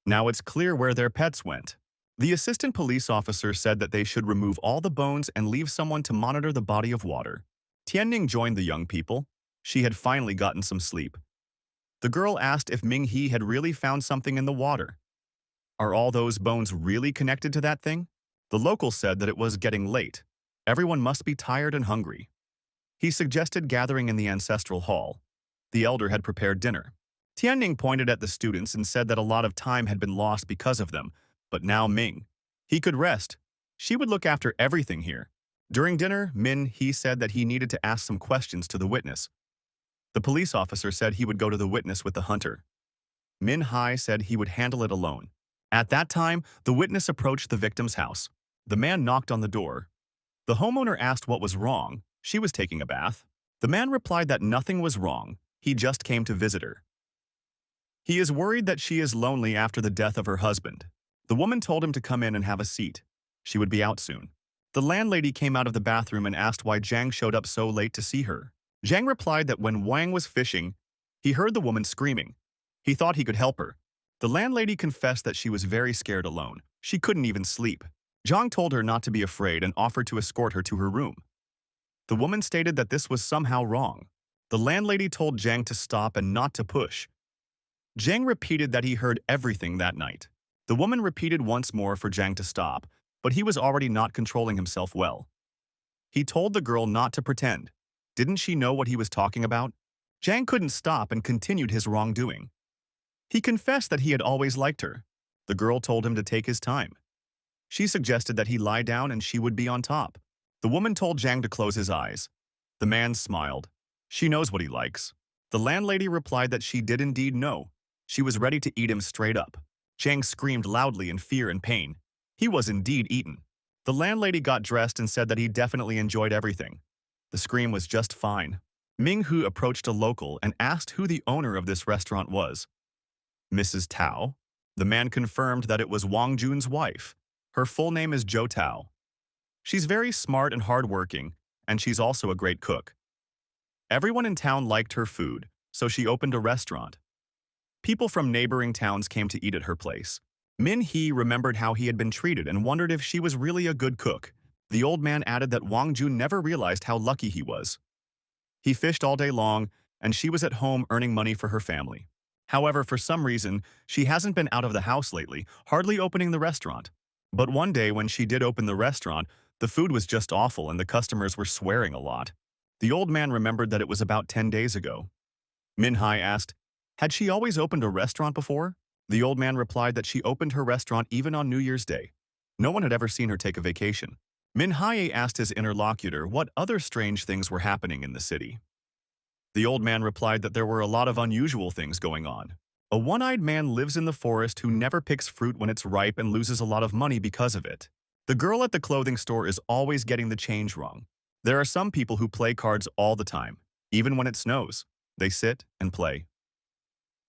Now it's clear where their pets went. The assistant police officer said that they should remove all the bones and leave someone to monitor the body of water. Tianning joined the young people. She had finally gotten some sleep. The girl asked if Ming He had really found something in the water. Are all those bones really connected to that thing? The locals said that it was getting late. Everyone must be tired and hungry. He suggested gathering in the ancestral hall. The elder had prepared dinner. Tianning pointed at the students and said that a lot of time had been lost because of them, but now Ming. He could rest. She would look after everything here. During dinner, He said that he needed to ask some questions to the witness. The police officer said he would go to the witness with the hunter. Min Hai said he would handle it alone. At that time, the witness approached the victim's house. The man knocked on the door. The homeowner asked what was wrong. She was taking a bath. The man replied that nothing was wrong. He just came to visit her. He is worried that she is lonely after the death of her husband. The woman told him to come in and have a seat. She would be out soon. The landlady came out of the bathroom and asked why Zhang showed up so late to see her. Zhang replied that when Wang was fishing, he heard the woman screaming. He thought he could help her. The landlady confessed that she was very scared alone. She couldn't even sleep. Zhang told her not to be afraid and offered to escort her to her room. The woman stated that this was somehow wrong. The landlady told Zhang to stop and not to push. Zhang repeated that he heard everything that night. The woman repeated once more for Zhang to stop, but he was already not controlling himself well. He told the girl not to pretend. Didn't she know what he was talking about? Zhang couldn't stop and continued his wrongdoing. He confessed that he had always liked her. The girl told him to take his time. She suggested that he lie down and she would be on top. The woman told Zhang to close his eyes. The man smiled. She knows what he likes. The landlady replied that she did indeed know. She was ready to eat him straight up. Zhang screamed loudly in fear and pain. He was indeed eaten. The landlady got dressed and said that he definitely enjoyed everything. The scream was just fine. Ming-hu approached a local and asked who the owner of this restaurant was. Mrs. Tao. The man confirmed that it was Wang Jun's wife. Her full name is Jo Tao. She's very smart and hardworking, and she's also a great cook. Everyone in town liked her food, so she opened a restaurant. People from neighboring towns came to eat at her place. Min-hee remembered how he had been treated and wondered if she was really a good cook. The old man added that Wang Jun never realized how lucky he was. He fished all day long, and she was at home earning money for her family. However, for some reason, she hasn't been out of the house lately, hardly opening the restaurant. But one day when she did open the restaurant, the food was just awful and the customers were swearing a lot. The old man remembered that it was about 10 days ago. Min-hai asked, had she always opened a restaurant before? The old man replied that she opened her restaurant even on New Year's Day. No one had ever seen her take a vacation. Min-hai asked his interlocutor what other strange things were happening in the city. The old man replied that there were a lot of unusual things going on. A one-eyed man lives in the forest who never picks fruit when it's ripe and loses a lot of money because of it. The girl at the clothing store is always getting the change wrong. There are some people who play cards all the time, even when it snows. They sit and play.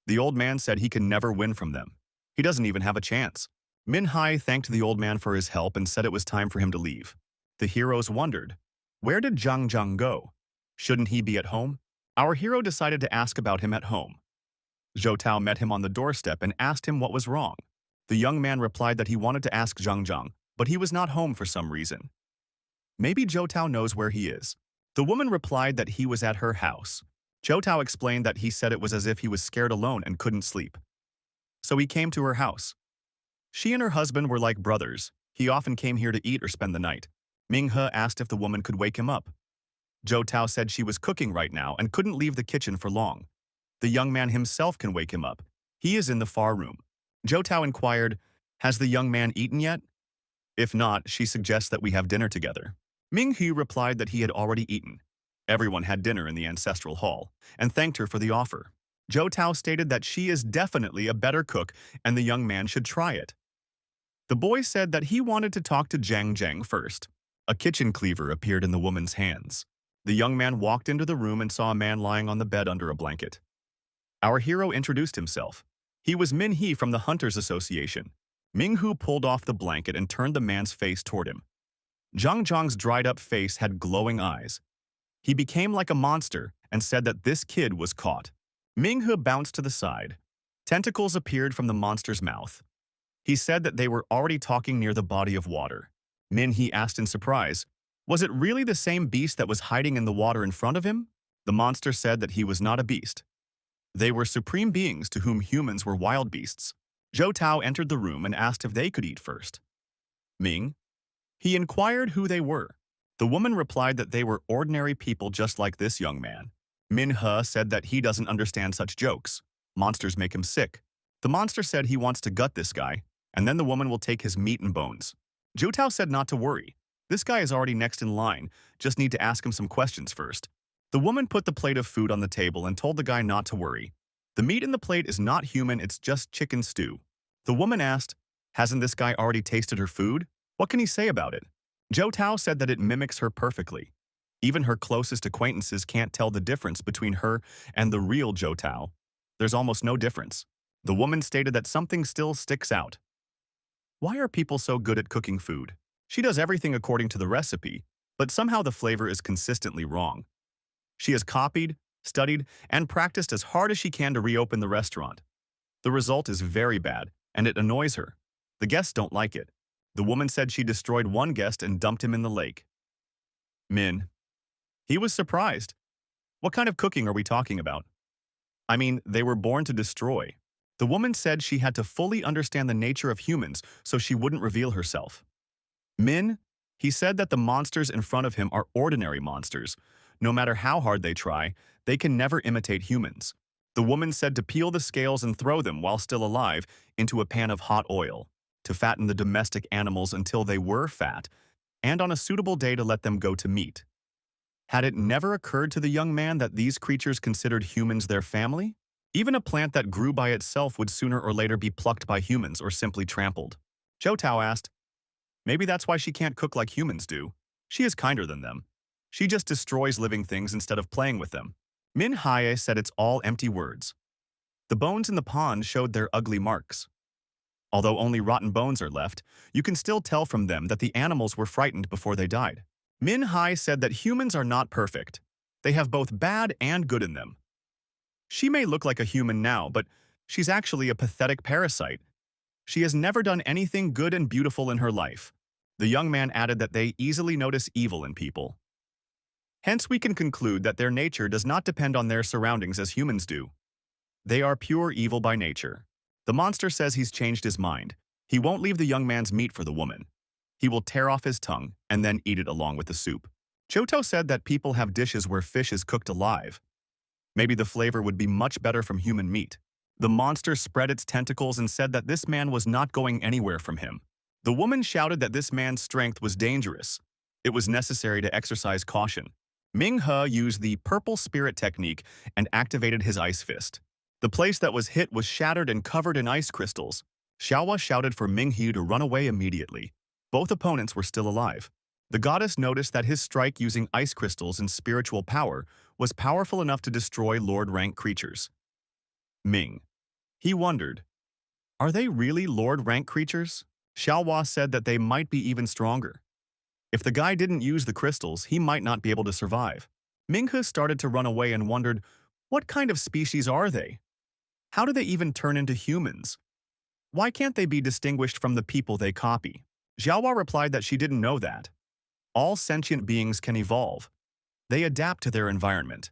The old man said he can never win from them. He doesn't even have a chance. Min-hai thanked the old man for his help and said it was time for him to leave. The heroes wondered, where did Zhang Zhang go? Shouldn't he be at home? Our hero decided to ask about him at home. Zhou Tao met him on the doorstep and asked him what was wrong. The young man replied that he wanted to ask Zhang Zhang, but he was not home for some reason. Maybe Zhou Tao knows where he is. The woman replied that he was at her house. Zhou Tao explained that he said it was as if he was scared alone and couldn't sleep. So he came to her house. She and her husband were like brothers. He often came here to eat or spend the night. Ming-he asked if the woman could wake him up. Zhou Tao said she was cooking right now and couldn't leave the kitchen for long. The young man himself can wake him up. He is in the far room. Zhou Tao inquired, has the young man eaten yet? If not, she suggests that we have dinner together. Ming-he replied that he had already eaten. Everyone had dinner in the ancestral hall and thanked her for the offer. Zhou Tao stated that she is definitely a better cook and the young man should try it. The boy said that he wanted to talk to Zhang Zhang first. A kitchen cleaver appeared in the woman's hands. The young man walked into the room and saw a man lying on the bed under a blanket. Our hero introduced himself. He was Min-hee from the Hunters Association. Ming-hu pulled off the blanket and turned the man's face toward him. Zhang Zhang's dried-up face had glowing eyes. He became like a monster and said that this kid was caught. Ming-hu bounced to the side. Tentacles appeared from the monster's mouth. He said that they were already talking near the body of water. Min-hee asked in surprise, was it really the same beast that was hiding in the water in front of him? The monster said that he was not a beast. They were supreme beings to whom humans were wild beasts. Zhou Tao entered the room and asked if they could eat first. Ming? He inquired who they were. The woman replied that they were ordinary people just like this young man. Min-he said that he doesn't understand such jokes. Monsters make him sick. The monster said he wants to gut this guy, and then the woman will take his meat and bones. Zhou Tao said not to worry. This guy is already next in line, just need to ask him some questions first. The woman put the plate of food on the table and told the guy not to worry. The meat in the plate is not human, it's just chicken stew. The woman asked, hasn't this guy already tasted her food? What can he say about it? Zhou Tao said that it mimics her perfectly. Even her closest acquaintances can't tell the difference between her and the real Zhou Tao. There's almost no difference. The woman stated that something still sticks out. Why are people so good at cooking food? She does everything according to the recipe, but somehow the flavor is consistently wrong. She has copied, studied, and practiced as hard as she can to reopen the restaurant. The result is very bad, and it annoys her. The guests don't like it. The woman said she destroyed one guest and dumped him in the lake. Min. He was surprised. What kind of cooking are we talking about? I mean, they were born to destroy. The woman said she had to fully understand the nature of humans so she wouldn't reveal herself. Min, he said that the monsters in front of him are ordinary monsters. No matter how hard they try, they can never imitate humans. The woman said to peel the scales and throw them while still alive into a pan of hot oil, to fatten the domestic animals until they were fat, and on a suitable day to let them go to meat. Had it never occurred to the young man that these creatures considered humans their family? Even a plant that grew by itself would sooner or later be plucked by humans or simply trampled. Zhou Tao asked, maybe that's why she can't cook like humans do. She is kinder than them. She just destroys living things instead of playing with them. Min Hae said it's all empty words. The bones in the pond showed their ugly marks. Although only rotten bones are left, you can still tell from them that the animals were frightened before they died. Min Hae said that humans are not perfect. They have both bad and good in them. She may look like a human now, but she's actually a pathetic parasite. She has never done anything good and beautiful in her life. The young man added that they easily notice evil in people. Hence, we can conclude that their nature does not depend on their surroundings as humans do. They are pure evil by nature. The monster says he's changed his mind. He won't leave the young man's meat for the woman. He will tear off his tongue and then eat it along with the soup. Choto said that people have dishes where fish is cooked alive. Maybe the flavor would be much better from human meat. The monster spread its tentacles and said that this man was not going anywhere from him. The woman shouted that this man's strength was dangerous. It was necessary to exercise caution. Ming He used the purple spirit technique and activated his ice fist. The place that was hit was shattered and covered in ice crystals. Xiaohua shouted for Ming He to run away immediately. Both opponents were still alive. The goddess noticed that his strike using ice crystals and spiritual power was powerful enough to destroy Lord-rank creatures. Ming. He wondered, are they really Lord-rank creatures? Xiaohua said that they might be even stronger. If the guy didn't use the crystals, he might not be able to survive. Minghe started to run away and wondered, what kind of species are they? How do they even turn into humans? Why can't they be distinguished from the people they copy? Xiaohua replied that she didn't know that. All sentient beings can evolve. They adapt to their environment.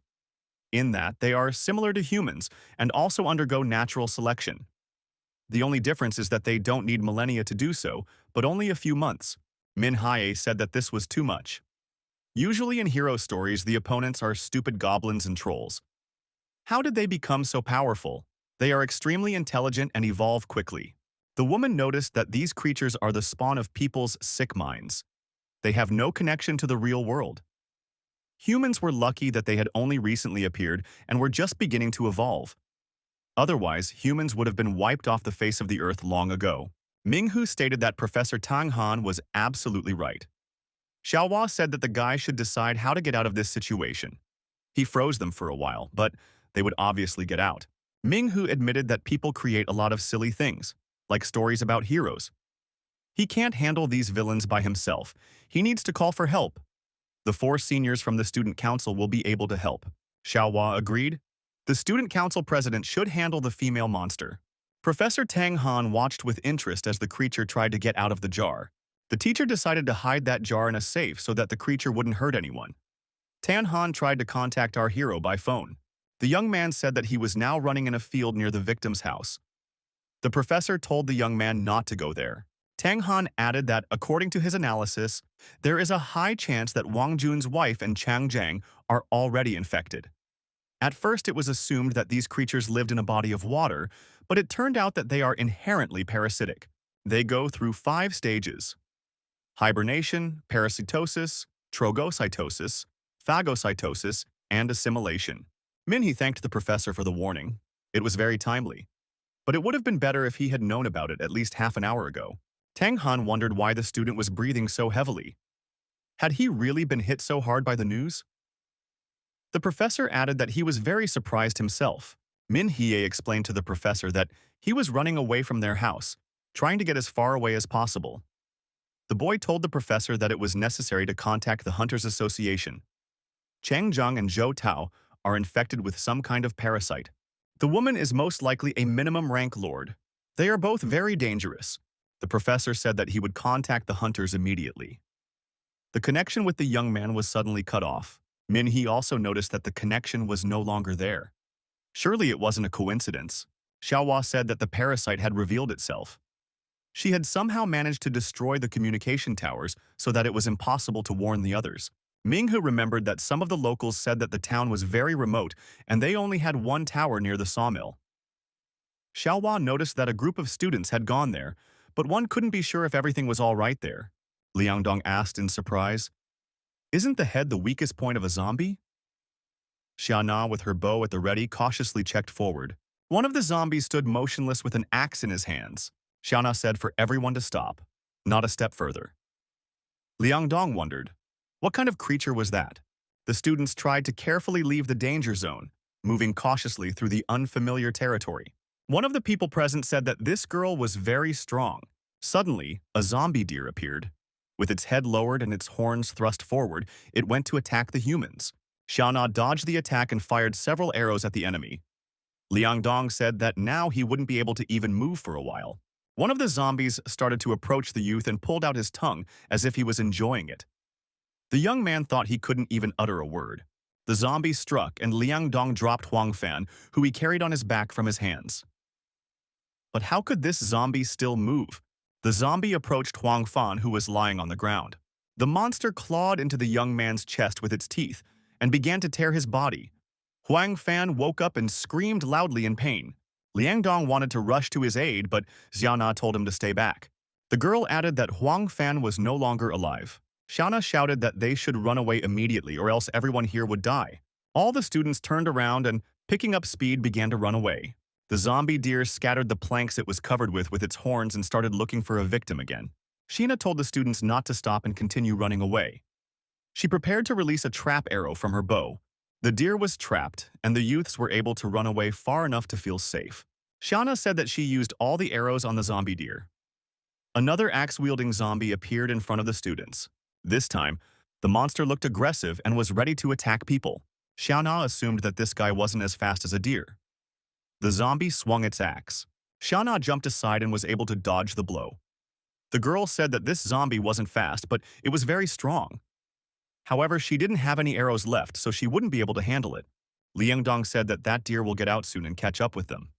In that, they are similar to humans and also undergo natural selection. The only difference is that they don't need millennia to do so, but only a few months. Min Hae said that this was too much. Usually in hero stories, the opponents are stupid goblins and trolls. How did they become so powerful? They are extremely intelligent and evolve quickly. The woman noticed that these creatures are the spawn of people's sick minds. They have no connection to the real world. Humans were lucky that they had only recently appeared and were just beginning to evolve. Otherwise, humans would have been wiped off the face of the earth long ago. Minghu stated that Professor Tang Han was absolutely right. Xiaohua said that the guy should decide how to get out of this situation. He froze them for a while, but they would obviously get out. Minghu admitted that people create a lot of silly things, like stories about heroes. He can't handle these villains by himself. He needs to call for help. The 4 seniors from the student council will be able to help. Xiaohua agreed. The student council president should handle the female monster. Professor Tang Han watched with interest as the creature tried to get out of the jar. The teacher decided to hide that jar in a safe so that the creature wouldn't hurt anyone. Tan Han tried to contact our hero by phone. The young man said that he was now running in a field near the victim's house. The professor told the young man not to go there. Tang Han added that, according to his analysis, there is a high chance that Wang Jun's wife and Chang Jiang are already infected. At first, it was assumed that these creatures lived in a body of water, but it turned out that they are inherently parasitic. They go through 5 stages: hibernation, parasitosis, trogocytosis, phagocytosis, and assimilation. Minhee thanked the professor for the warning. It was very timely. But it would have been better if he had known about it at least half an hour ago. Tang Han wondered why the student was breathing so heavily. Had he really been hit so hard by the news? The professor added that he was very surprised himself. Min Hye explained to the professor that he was running away from their house, trying to get as far away as possible. The boy told the professor that it was necessary to contact the Hunters Association. Chang Zhang and Zhou Tao are infected with some kind of parasite. The woman is most likely a minimum rank lord. They are both very dangerous. The professor said that he would contact the hunters immediately. The connection with the young man was suddenly cut off. Min Hee also noticed that the connection was no longer there. Surely it wasn't a coincidence. Xiaohua said that the parasite had revealed itself. She had somehow managed to destroy the communication towers so that it was impossible to warn the others. Minghu remembered that some of the locals said that the town was very remote and they only had 1 tower near the sawmill. Xiaohua noticed that a group of students had gone there, but one couldn't be sure if everything was all right there. Liangdong asked in surprise, "Isn't the head the weakest point of a zombie?" Xiana, with her bow at the ready, cautiously checked forward. One of the zombies stood motionless with an axe in his hands. Xiana said for everyone to stop, not a step further. Liangdong wondered, what kind of creature was that? The students tried to carefully leave the danger zone, moving cautiously through the unfamiliar territory. One of the people present said that this girl was very strong. Suddenly, a zombie deer appeared. With its head lowered and its horns thrust forward, it went to attack the humans. Xiaona dodged the attack and fired several arrows at the enemy. Liang Dong said that now he wouldn't be able to even move for a while. One of the zombies started to approach the youth and pulled out his tongue as if he was enjoying it. The young man thought he couldn't even utter a word. The zombie struck and Liang Dong dropped Huang Fan, who he carried on his back from his hands. But how could this zombie still move? The zombie approached Huang Fan, who was lying on the ground. The monster clawed into the young man's chest with its teeth and began to tear his body. Huang Fan woke up and screamed loudly in pain. Liang Dong wanted to rush to his aid, but Xiaona told him to stay back. The girl added that Huang Fan was no longer alive. Xiaona shouted that they should run away immediately or else everyone here would die. All the students turned around and, picking up speed, began to run away. The zombie deer scattered the planks it was covered with its horns and started looking for a victim again. Sheena told the students not to stop and continue running away. She prepared to release a trap arrow from her bow. The deer was trapped, and the youths were able to run away far enough to feel safe. Xiaona said that she used all the arrows on the zombie deer. Another axe-wielding zombie appeared in front of the students. This time, the monster looked aggressive and was ready to attack people. Xiaona assumed that this guy wasn't as fast as a deer. The zombie swung its axe. Xiaona jumped aside and was able to dodge the blow. The girl said that this zombie wasn't fast, but it was very strong. However, she didn't have any arrows left, so she wouldn't be able to handle it. Liang Dong said that that deer will get out soon and catch up with them.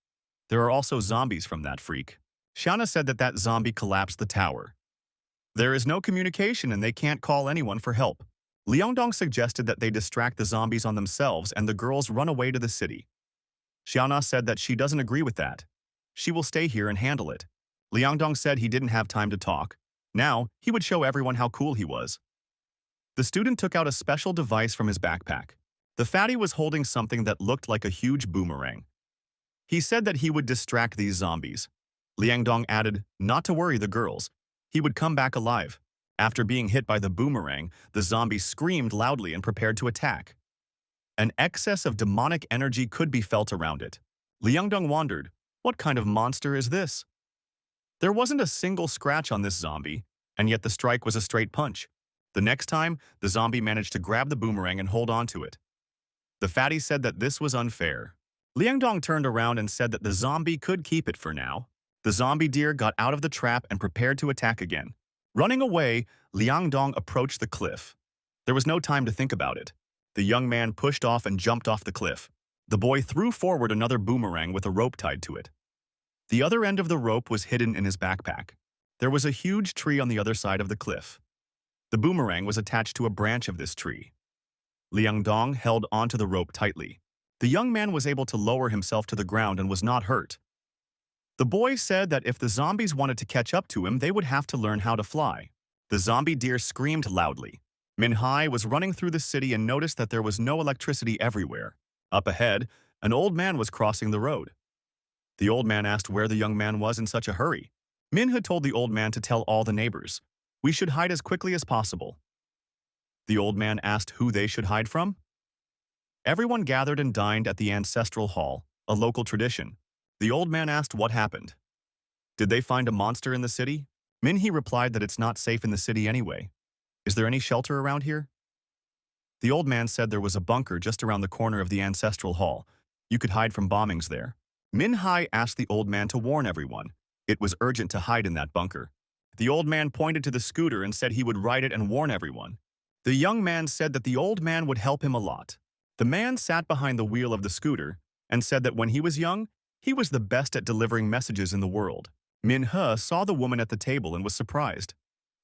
There are also zombies from that freak. Xiaona said that that zombie collapsed the tower. There is no communication and they can't call anyone for help. Liang Dong suggested that they distract the zombies on themselves and the girls run away to the city. Xiaona said that she doesn't agree with that. She will stay here and handle it. Liang Dong said he didn't have time to talk. Now, he would show everyone how cool he was. The student took out a special device from his backpack. The fatty was holding something that looked like a huge boomerang. He said that he would distract these zombies. Liang Dong added, not to worry the girls. He would come back alive. After being hit by the boomerang, the zombie screamed loudly and prepared to attack. An excess of demonic energy could be felt around it. Liang Dong wondered, what kind of monster is this? There wasn't a single scratch on this zombie, and yet the strike was a straight punch. The next time, the zombie managed to grab the boomerang and hold on to it. The fatty said that this was unfair. Liang Dong turned around and said that the zombie could keep it for now. The zombie deer got out of the trap and prepared to attack again. Running away, Liang Dong approached the cliff. There was no time to think about it. The young man pushed off and jumped off the cliff. The boy threw forward another boomerang with a rope tied to it. The other end of the rope was hidden in his backpack. There was a huge tree on the other side of the cliff. The boomerang was attached to a branch of this tree. Liang Dong held onto the rope tightly. The young man was able to lower himself to the ground and was not hurt. The boy said that if the zombies wanted to catch up to him, they would have to learn how to fly. The zombie deer screamed loudly. Minhai was running through the city and noticed that there was no electricity everywhere. Up ahead, an old man was crossing the road. The old man asked where the young man was in such a hurry. Minha told the old man to tell all the neighbors. We should hide as quickly as possible. The old man asked who they should hide from. Everyone gathered and dined at the ancestral hall, a local tradition. The old man asked what happened. Did they find a monster in the city? Minhee replied that it's not safe in the city anyway. Is there any shelter around here? The old man said there was a bunker just around the corner of the ancestral hall. You could hide from bombings there. Minhai asked the old man to warn everyone. It was urgent to hide in that bunker. The old man pointed to the scooter and said he would ride it and warn everyone. The young man said that the old man would help him a lot. The man sat behind the wheel of the scooter and said that when he was young, he was the best at delivering messages in the world. Minhe saw the woman at the table and was surprised.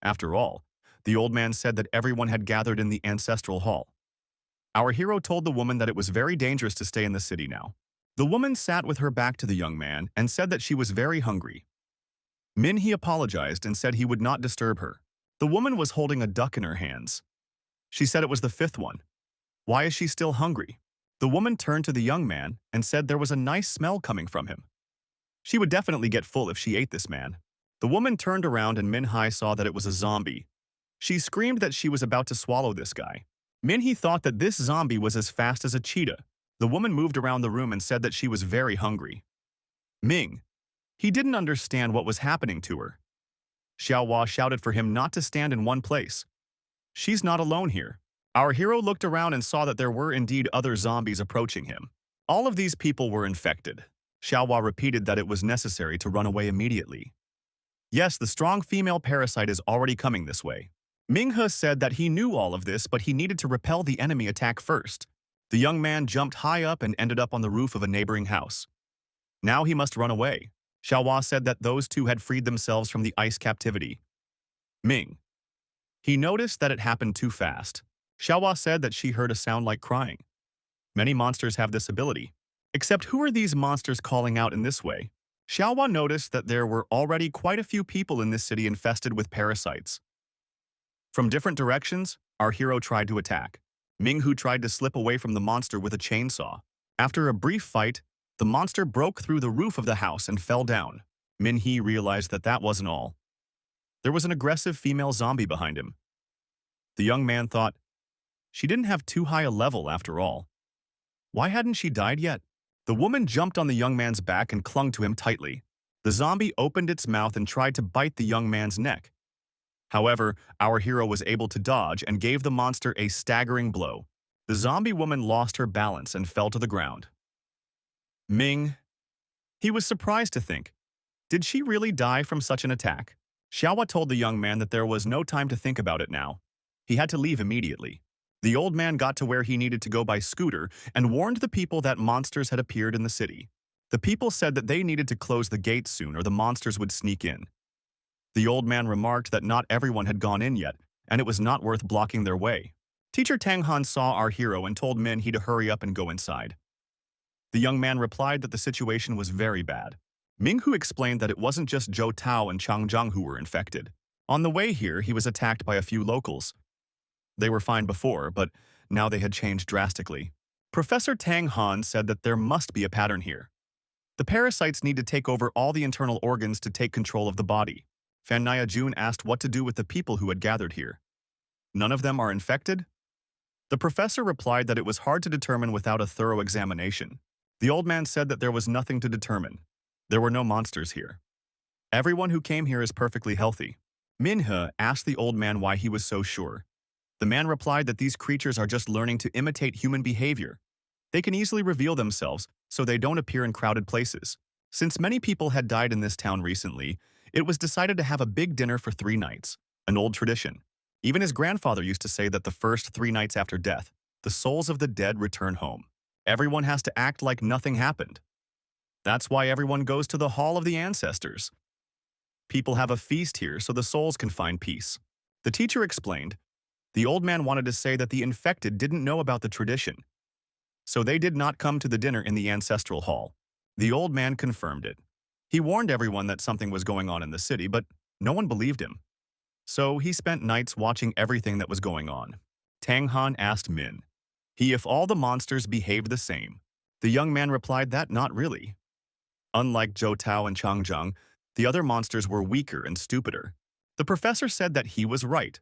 After all, the old man said that everyone had gathered in the ancestral hall. Our hero told the woman that it was very dangerous to stay in the city now. The woman sat with her back to the young man and said that she was very hungry. Minhee apologized and said he would not disturb her. The woman was holding a duck in her hands. She said it was the fifth one. Why is she still hungry? The woman turned to the young man and said there was a nice smell coming from him. She would definitely get full if she ate this man. The woman turned around and Minhai saw that it was a zombie. She screamed that she was about to swallow this guy. Minhee thought that this zombie was as fast as a cheetah. The woman moved around the room and said that she was very hungry. Ming. He didn't understand what was happening to her. Xiaohua shouted for him not to stand in one place. She's not alone here. Our hero looked around and saw that there were indeed other zombies approaching him. All of these people were infected. Xiaohua repeated that it was necessary to run away immediately. Yes, the strong female parasite is already coming this way. Minghe said that he knew all of this, but he needed to repel the enemy attack first. The young man jumped high up and ended up on the roof of a neighboring house. Now he must run away. Xiaohua said that those two had freed themselves from the ice captivity. Ming. He noticed that it happened too fast. Xiaohua said that she heard a sound like crying. Many monsters have this ability. Except who are these monsters calling out in this way? Xiaohua noticed that there were already quite a few people in this city infested with parasites. From different directions, our hero tried to attack. Minghu tried to slip away from the monster with a chainsaw. After a brief fight, the monster broke through the roof of the house and fell down. Minhee realized that that wasn't all. There was an aggressive female zombie behind him. The young man thought, she didn't have too high a level after all. Why hadn't she died yet? The woman jumped on the young man's back and clung to him tightly. The zombie opened its mouth and tried to bite the young man's neck. However, our hero was able to dodge and gave the monster a staggering blow. The zombie woman lost her balance and fell to the ground. Ming. He was surprised to think, did she really die from such an attack? Xiaohua told the young man that there was no time to think about it now. He had to leave immediately. The old man got to where he needed to go by scooter and warned the people that monsters had appeared in the city. The people said that they needed to close the gates soon or the monsters would sneak in. The old man remarked that not everyone had gone in yet, and it was not worth blocking their way. Teacher Tang Han saw our hero and told Min he to hurry up and go inside. The young man replied that the situation was very bad. Minghu explained that it wasn't just Zhou Tao and Chang Zhang who were infected. On the way here, he was attacked by a few locals. They were fine before, but now they had changed drastically. Professor Tang Han said that there must be a pattern here. The parasites need to take over all the internal organs to take control of the body. Fan Nia Jun asked what to do with the people who had gathered here. None of them are infected? The professor replied that it was hard to determine without a thorough examination. The old man said that there was nothing to determine. There were no monsters here. Everyone who came here is perfectly healthy. Minhe asked the old man why he was so sure. The man replied that these creatures are just learning to imitate human behavior. They can easily reveal themselves, so they don't appear in crowded places. Since many people had died in this town recently, it was decided to have a big dinner for 3 nights, an old tradition. Even his grandfather used to say that the first 3 nights after death, the souls of the dead return home. Everyone has to act like nothing happened. That's why everyone goes to the Hall of the Ancestors. People have a feast here so the souls can find peace. The teacher explained. The old man wanted to say that the infected didn't know about the tradition, so they did not come to the dinner in the ancestral hall. The old man confirmed it. He warned everyone that something was going on in the city, but no one believed him. So he spent nights watching everything that was going on. Tang Han asked Min, if all the monsters behaved the same. The young man replied that not really. Unlike Zhou Tao and Chang Zhang, the other monsters were weaker and stupider. The professor said that he was right.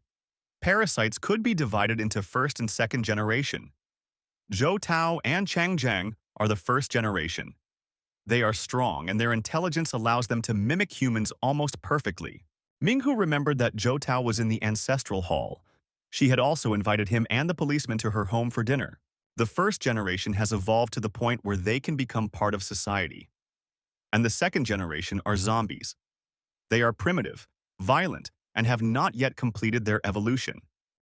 Parasites could be divided into first and second generation. Zhou Tao and Chang Zhang are the first generation. They are strong and their intelligence allows them to mimic humans almost perfectly. Minghu remembered that Zhou Tao was in the ancestral hall. She had also invited him and the policeman to her home for dinner. The first generation has evolved to the point where they can become part of society. And the second generation are zombies. They are primitive, violent, and have not yet completed their evolution.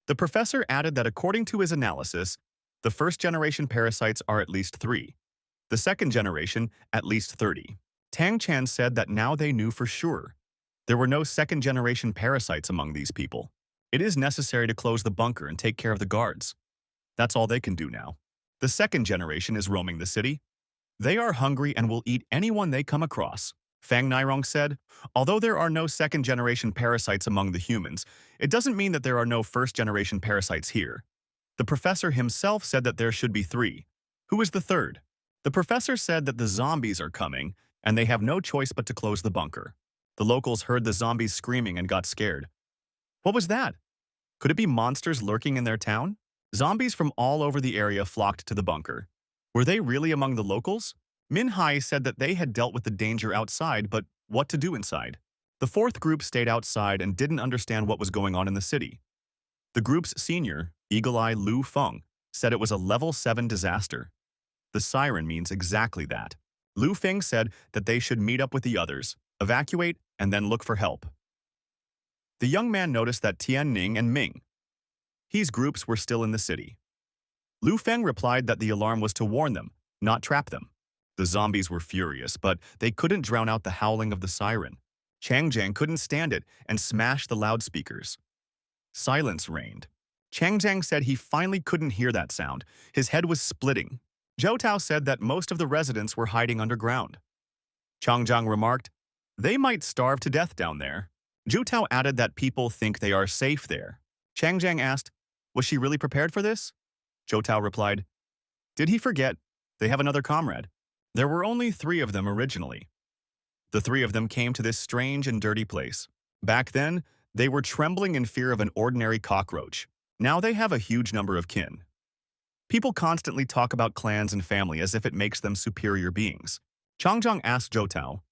The professor added that according to his analysis, the first generation parasites are at least 3. The second generation, at least 30. Tang Chan said that now they knew for sure. There were no second generation parasites among these people. It is necessary to close the bunker and take care of the guards. That's all they can do now. The second generation is roaming the city. They are hungry and will eat anyone they come across. Fang Nirong said, although there are no second-generation parasites among the humans, it doesn't mean that there are no first-generation parasites here. The professor himself said that there should be 3. Who is the third? The professor said that the zombies are coming, and they have no choice but to close the bunker. The locals heard the zombies screaming and got scared. What was that? Could it be monsters lurking in their town? Zombies from all over the area flocked to the bunker. Were they really among the locals? Min Hai said that they had dealt with the danger outside, but what to do inside? The fourth group stayed outside and didn't understand what was going on in the city. The group's senior, Eagle Eye Lu Feng, said it was a level 7 disaster. The siren means exactly that. Lu Feng said that they should meet up with the others, evacuate, and then look for help. The young man noticed that Tian Ning and Ming, his groups were still in the city. Lu Feng replied that the alarm was to warn them, not trap them. The zombies were furious, but they couldn't drown out the howling of the siren. Chang Jiang couldn't stand it and smashed the loudspeakers. Silence reigned. Chang Jiang said he finally couldn't hear that sound. His head was splitting. Zhou Tao said that most of the residents were hiding underground. Chang Jiang remarked, "They might starve to death down there." Zhou Tao added that people think they are safe there. Chang Jiang asked, "Was she really prepared for this?" Zhou Tao replied, "Did he forget? They have another comrade." There were only 3 of them originally. The 3 of them came to this strange and dirty place. Back then, they were trembling in fear of an ordinary cockroach. Now they have a huge number of kin. People constantly talk about clans and family as if it makes them superior beings. Chang Jiang asked Zhou Tao,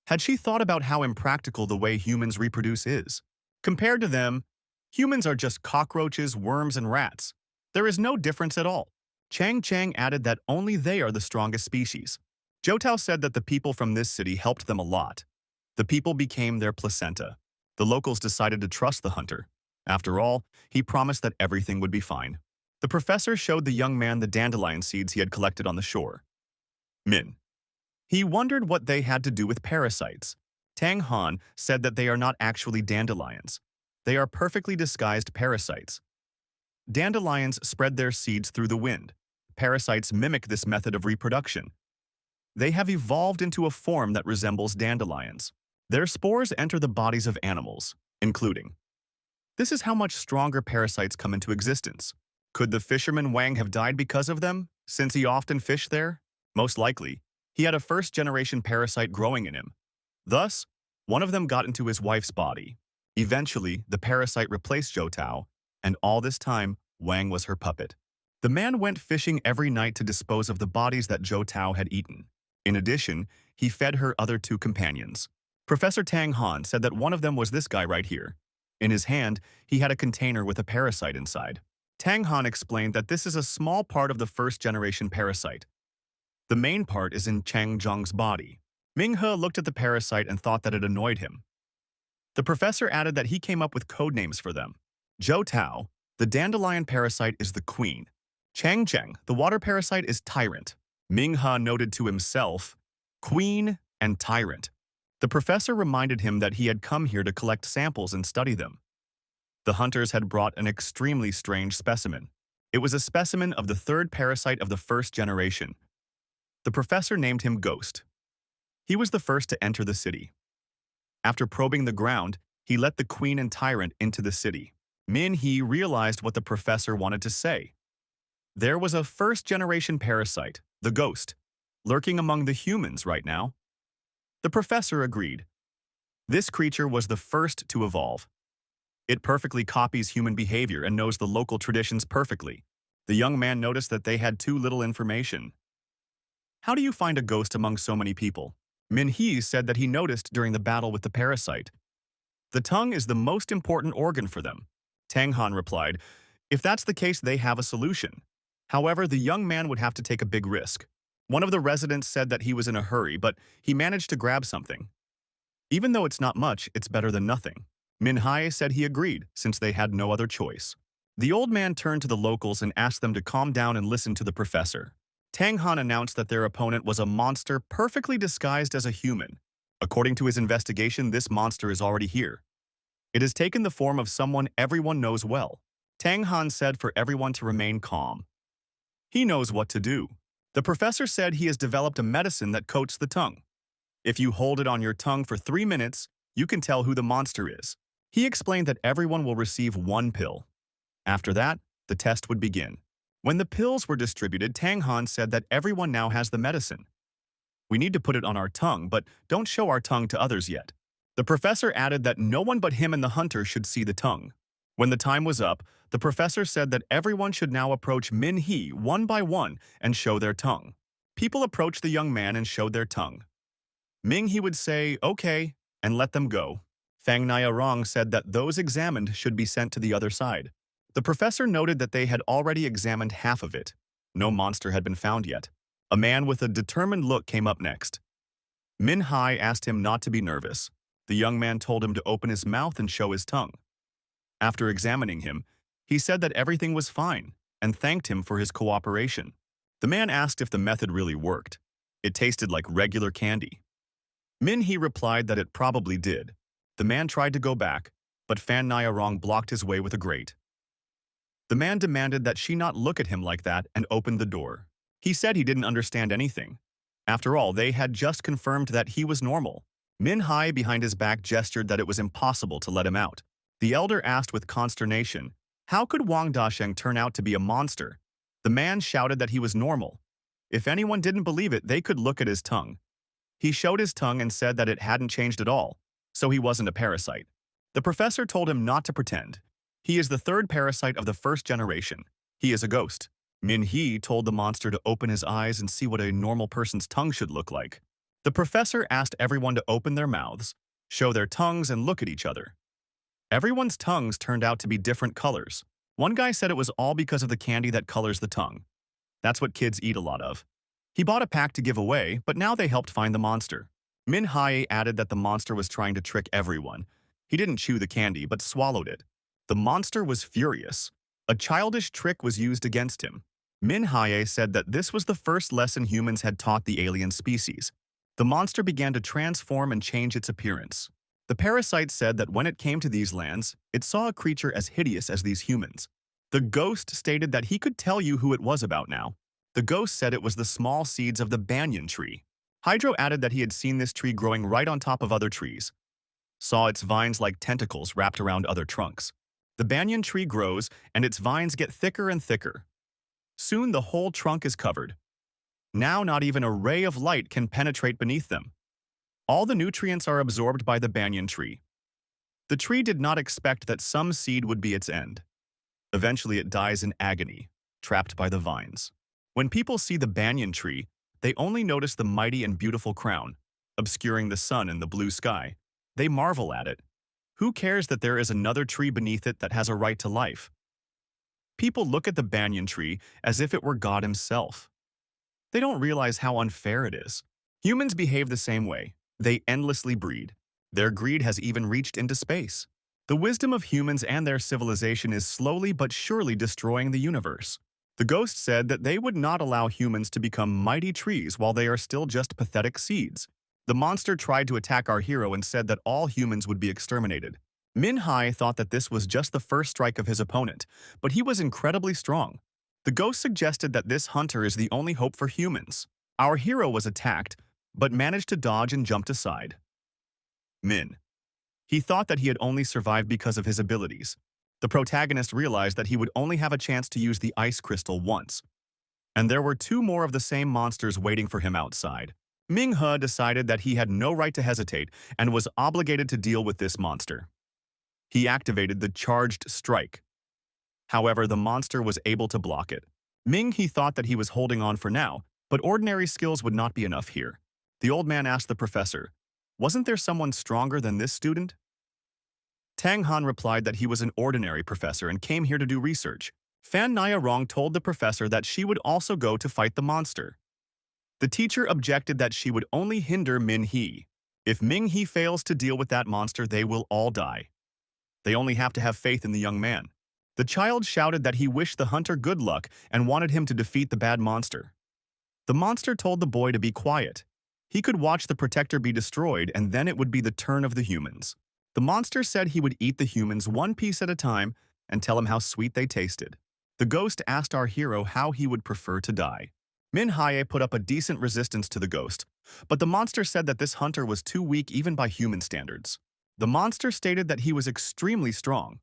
had she thought about how impractical the way humans reproduce is? Compared to them, humans are just cockroaches, worms, and rats. There is no difference at all. Chang Chang added that only they are the strongest species. Zhou Tao said that the people from this city helped them a lot. The people became their placenta. The locals decided to trust the hunter. After all, he promised that everything would be fine. The professor showed the young man the dandelion seeds he had collected on the shore. Min. He wondered what they had to do with parasites. Tang Han said that they are not actually dandelions. They are perfectly disguised parasites. Dandelions spread their seeds through the wind. Parasites mimic this method of reproduction. They have evolved into a form that resembles dandelions. Their spores enter the bodies of animals, including. This is how much stronger parasites come into existence. Could the fisherman Wang have died because of them, since he often fished there? Most likely, he had a first-generation parasite growing in him. Thus, one of them got into his wife's body. Eventually, the parasite replaced Zhou Tao, and all this time, Wang was her puppet. The man went fishing every night to dispose of the bodies that Zhou Tao had eaten. In addition, he fed her other 2 companions. Professor Tang Han said that one of them was this guy right here. In his hand, he had a container with a parasite inside. Tang Han explained that this is a small part of the first-generation parasite. The main part is in Chang Zhang's body. Ming He looked at the parasite and thought that it annoyed him. The professor added that he came up with code names for them. Zhou Tao, the dandelion parasite, is the queen. Chang Cheng, the water parasite, is tyrant. Ming He noted to himself, queen and tyrant. The professor reminded him that he had come here to collect samples and study them. The hunters had brought an extremely strange specimen. It was a specimen of the 3rd parasite of the first generation. The professor named him Ghost. He was the first to enter the city. After probing the ground, he let the queen and tyrant into the city. Min He realized what the professor wanted to say. There was a first-generation parasite, the Ghost, lurking among the humans right now. The professor agreed. This creature was the first to evolve. It perfectly copies human behavior and knows the local traditions perfectly. The young man noticed that they had too little information. How do you find a ghost among so many people? Min He said that he noticed during the battle with the parasite. The tongue is the most important organ for them. Tang Han replied, if that's the case, they have a solution. However, the young man would have to take a big risk. One of the residents said that he was in a hurry, but he managed to grab something. Even though it's not much, it's better than nothing. Min Hai said he agreed, since they had no other choice. The old man turned to the locals and asked them to calm down and listen to the professor. Tang Han announced that their opponent was a monster perfectly disguised as a human. According to his investigation, this monster is already here. It has taken the form of someone everyone knows well. Tang Han said for everyone to remain calm. He knows what to do. The professor said he has developed a medicine that coats the tongue. If you hold it on your tongue for 3 minutes, you can tell who the monster is. He explained that everyone will receive 1 pill. After that, the test would begin. When the pills were distributed, Tang Han said that everyone now has the medicine. We need to put it on our tongue, but don't show our tongue to others yet. The professor added that no one but him and the hunter should see the tongue. When the time was up, the professor said that everyone should now approach Min-hee one by one and show their tongue. People approached the young man and showed their tongue. Ming-hee would say, "Okay," and let them go. Fang Nia-rong said that those examined should be sent to the other side. The professor noted that they had already examined half of it. No monster had been found yet. A man with a determined look came up next. Min-hai asked him not to be nervous. The young man told him to open his mouth and show his tongue. After examining him, he said that everything was fine and thanked him for his cooperation. The man asked if the method really worked. It tasted like regular candy. Min-hee replied that it probably did. The man tried to go back, but Fan Nia-rong blocked his way with a grate. The man demanded that she not look at him like that and opened the door. He said he didn't understand anything. After all, they had just confirmed that he was normal. Min-hai behind his back gestured that it was impossible to let him out. The elder asked with consternation, how could Wang Dasheng turn out to be a monster? The man shouted that he was normal. If anyone didn't believe it, they could look at his tongue. He showed his tongue and said that it hadn't changed at all, so he wasn't a parasite. The professor told him not to pretend. He is the third parasite of the first generation. He is a ghost. Min-hee told the monster to open his eyes and see what a normal person's tongue should look like. The professor asked everyone to open their mouths, show their tongues, and look at each other. Everyone's tongues turned out to be different colors. One guy said it was all because of the candy that colors the tongue. That's what kids eat a lot of. He bought a pack to give away, but now they helped find the monster. Min-hai added that the monster was trying to trick everyone. He didn't chew the candy, but swallowed it. The monster was furious. A childish trick was used against him. Min-hai said that this was the first lesson humans had taught the alien species. The monster began to transform and change its appearance. The parasite said that when it came to these lands, it saw a creature as hideous as these humans. The ghost stated that he could tell you who it was about now. The ghost said it was the small seeds of the banyan tree. Hydro added that he had seen this tree growing right on top of other trees. Saw its vines like tentacles wrapped around other trunks. The banyan tree grows, and its vines get thicker and thicker. Soon the whole trunk is covered. Now not even a ray of light can penetrate beneath them. All the nutrients are absorbed by the banyan tree. The tree did not expect that some seed would be its end. Eventually it dies in agony, trapped by the vines. When people see the banyan tree, they only notice the mighty and beautiful crown, obscuring the sun and the blue sky. They marvel at it. Who cares that there is another tree beneath it that has a right to life? People look at the banyan tree as if it were God himself. They don't realize how unfair it is. Humans behave the same way. They endlessly breed. Their greed has even reached into space. The wisdom of humans and their civilization is slowly but surely destroying the universe. The ghost said that they would not allow humans to become mighty trees while they are still just pathetic seeds. The monster tried to attack our hero and said that all humans would be exterminated. Min-hai thought that this was just the first strike of his opponent, but he was incredibly strong. The ghost suggested that this hunter is the only hope for humans. Our hero was attacked, but managed to dodge and jumped aside. Min. He thought that he had only survived because of his abilities. The protagonist realized that he would only have a chance to use the ice crystal once. And there were two more of the same monsters waiting for him outside. Ming-he decided that he had no right to hesitate and was obligated to deal with this monster. He activated the charged strike. However, the monster was able to block it. Ming-he thought that he was holding on for now, but ordinary skills would not be enough here. The old man asked the professor, "Wasn't there someone stronger than this student?" Tang Han replied that he was an ordinary professor and came here to do research. Fan Nia-rong told the professor that she would also go to fight the monster. The teacher objected that she would only hinder Min-hee. If Ming-hee fails to deal with that monster, they will all die. They only have to have faith in the young man. The child shouted that he wished the hunter good luck and wanted him to defeat the bad monster. The monster told the boy to be quiet. He could watch the protector be destroyed, and then it would be the turn of the humans. The monster said he would eat the humans one piece at a time and tell him how sweet they tasted. The ghost asked our hero how he would prefer to die. Min-hai put up a decent resistance to the ghost, but the monster said that this hunter was too weak even by human standards. The monster stated that he was extremely strong.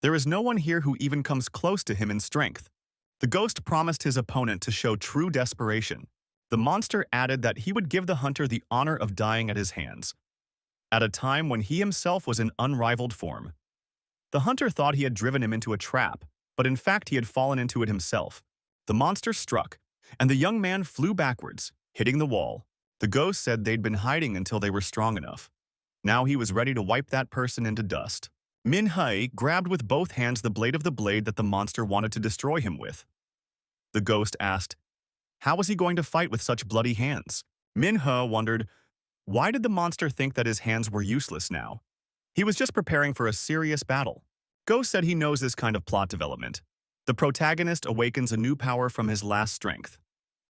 There is no one here who even comes close to him in strength. The ghost promised his opponent to show true desperation. The monster added that he would give the hunter the honor of dying at his hands, at a time when he himself was in unrivaled form. The hunter thought he had driven him into a trap, but in fact he had fallen into it himself. The monster struck, and the young man flew backwards, hitting the wall. The ghost said they'd been hiding until they were strong enough. Now he was ready to wipe that person into dust. Min-hye grabbed with both hands the blade of the blade that the monster wanted to destroy him with. The ghost asked, how was he going to fight with such bloody hands? Min-hye wondered, why did the monster think that his hands were useless now? He was just preparing for a serious battle. Ghost said he knows this kind of plot development. The protagonist awakens a new power from his last strength.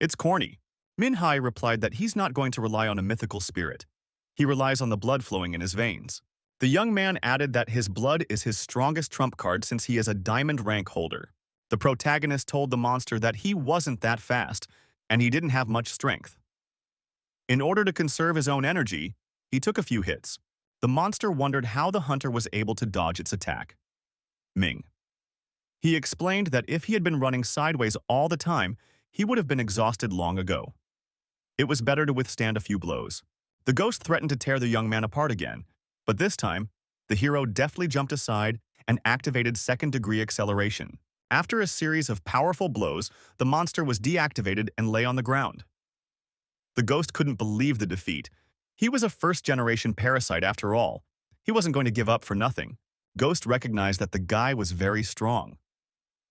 It's corny. Min-hye replied that he's not going to rely on a mythical spirit. He relies on the blood flowing in his veins. The young man added that his blood is his strongest trump card since he is a diamond rank holder. The protagonist told the monster that he wasn't that fast, and he didn't have much strength. In order to conserve his own energy, he took a few hits. The monster wondered how the hunter was able to dodge its attack. Ming. He explained that if he had been running sideways all the time, he would have been exhausted long ago. It was better to withstand a few blows. The ghost threatened to tear the young man apart again, but this time, the hero deftly jumped aside and activated second-degree acceleration. After a series of powerful blows, the monster was deactivated and lay on the ground. The ghost couldn't believe the defeat. He was a first-generation parasite after all. He wasn't going to give up for nothing. Ghost recognized that the guy was very strong.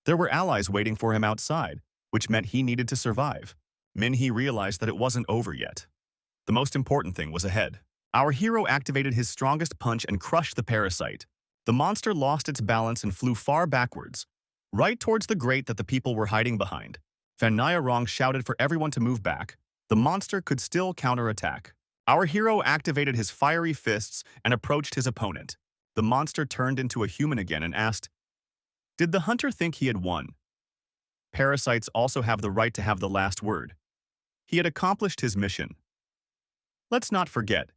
There were allies waiting for him outside, which meant he needed to survive. Min-hye realized that it wasn't over yet. The most important thing was ahead. Our hero activated his strongest punch and crushed the parasite. The monster lost its balance and flew far backwards, right towards the grate that the people were hiding behind. Rong shouted for everyone to move back. The monster could still counterattack. Our hero activated his fiery fists and approached his opponent. The monster turned into a human again and asked, did the hunter think he had won? Parasites also have the right to have the last word. He had accomplished his mission. Let's not forget,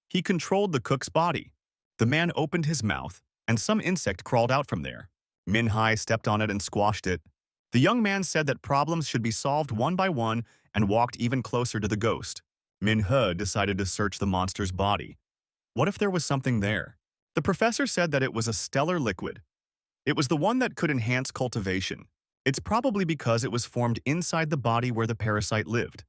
he controlled the cook's body. The man opened his mouth, and some insect crawled out from there. Min-hye stepped on it and squashed it. The young man said that problems should be solved one by one and walked even closer to the ghost. Min-hye decided to search the monster's body. What if there was something there? The professor said that it was a stellar liquid. It was the one that could enhance cultivation. It's probably because it was formed inside the body where the parasite lived.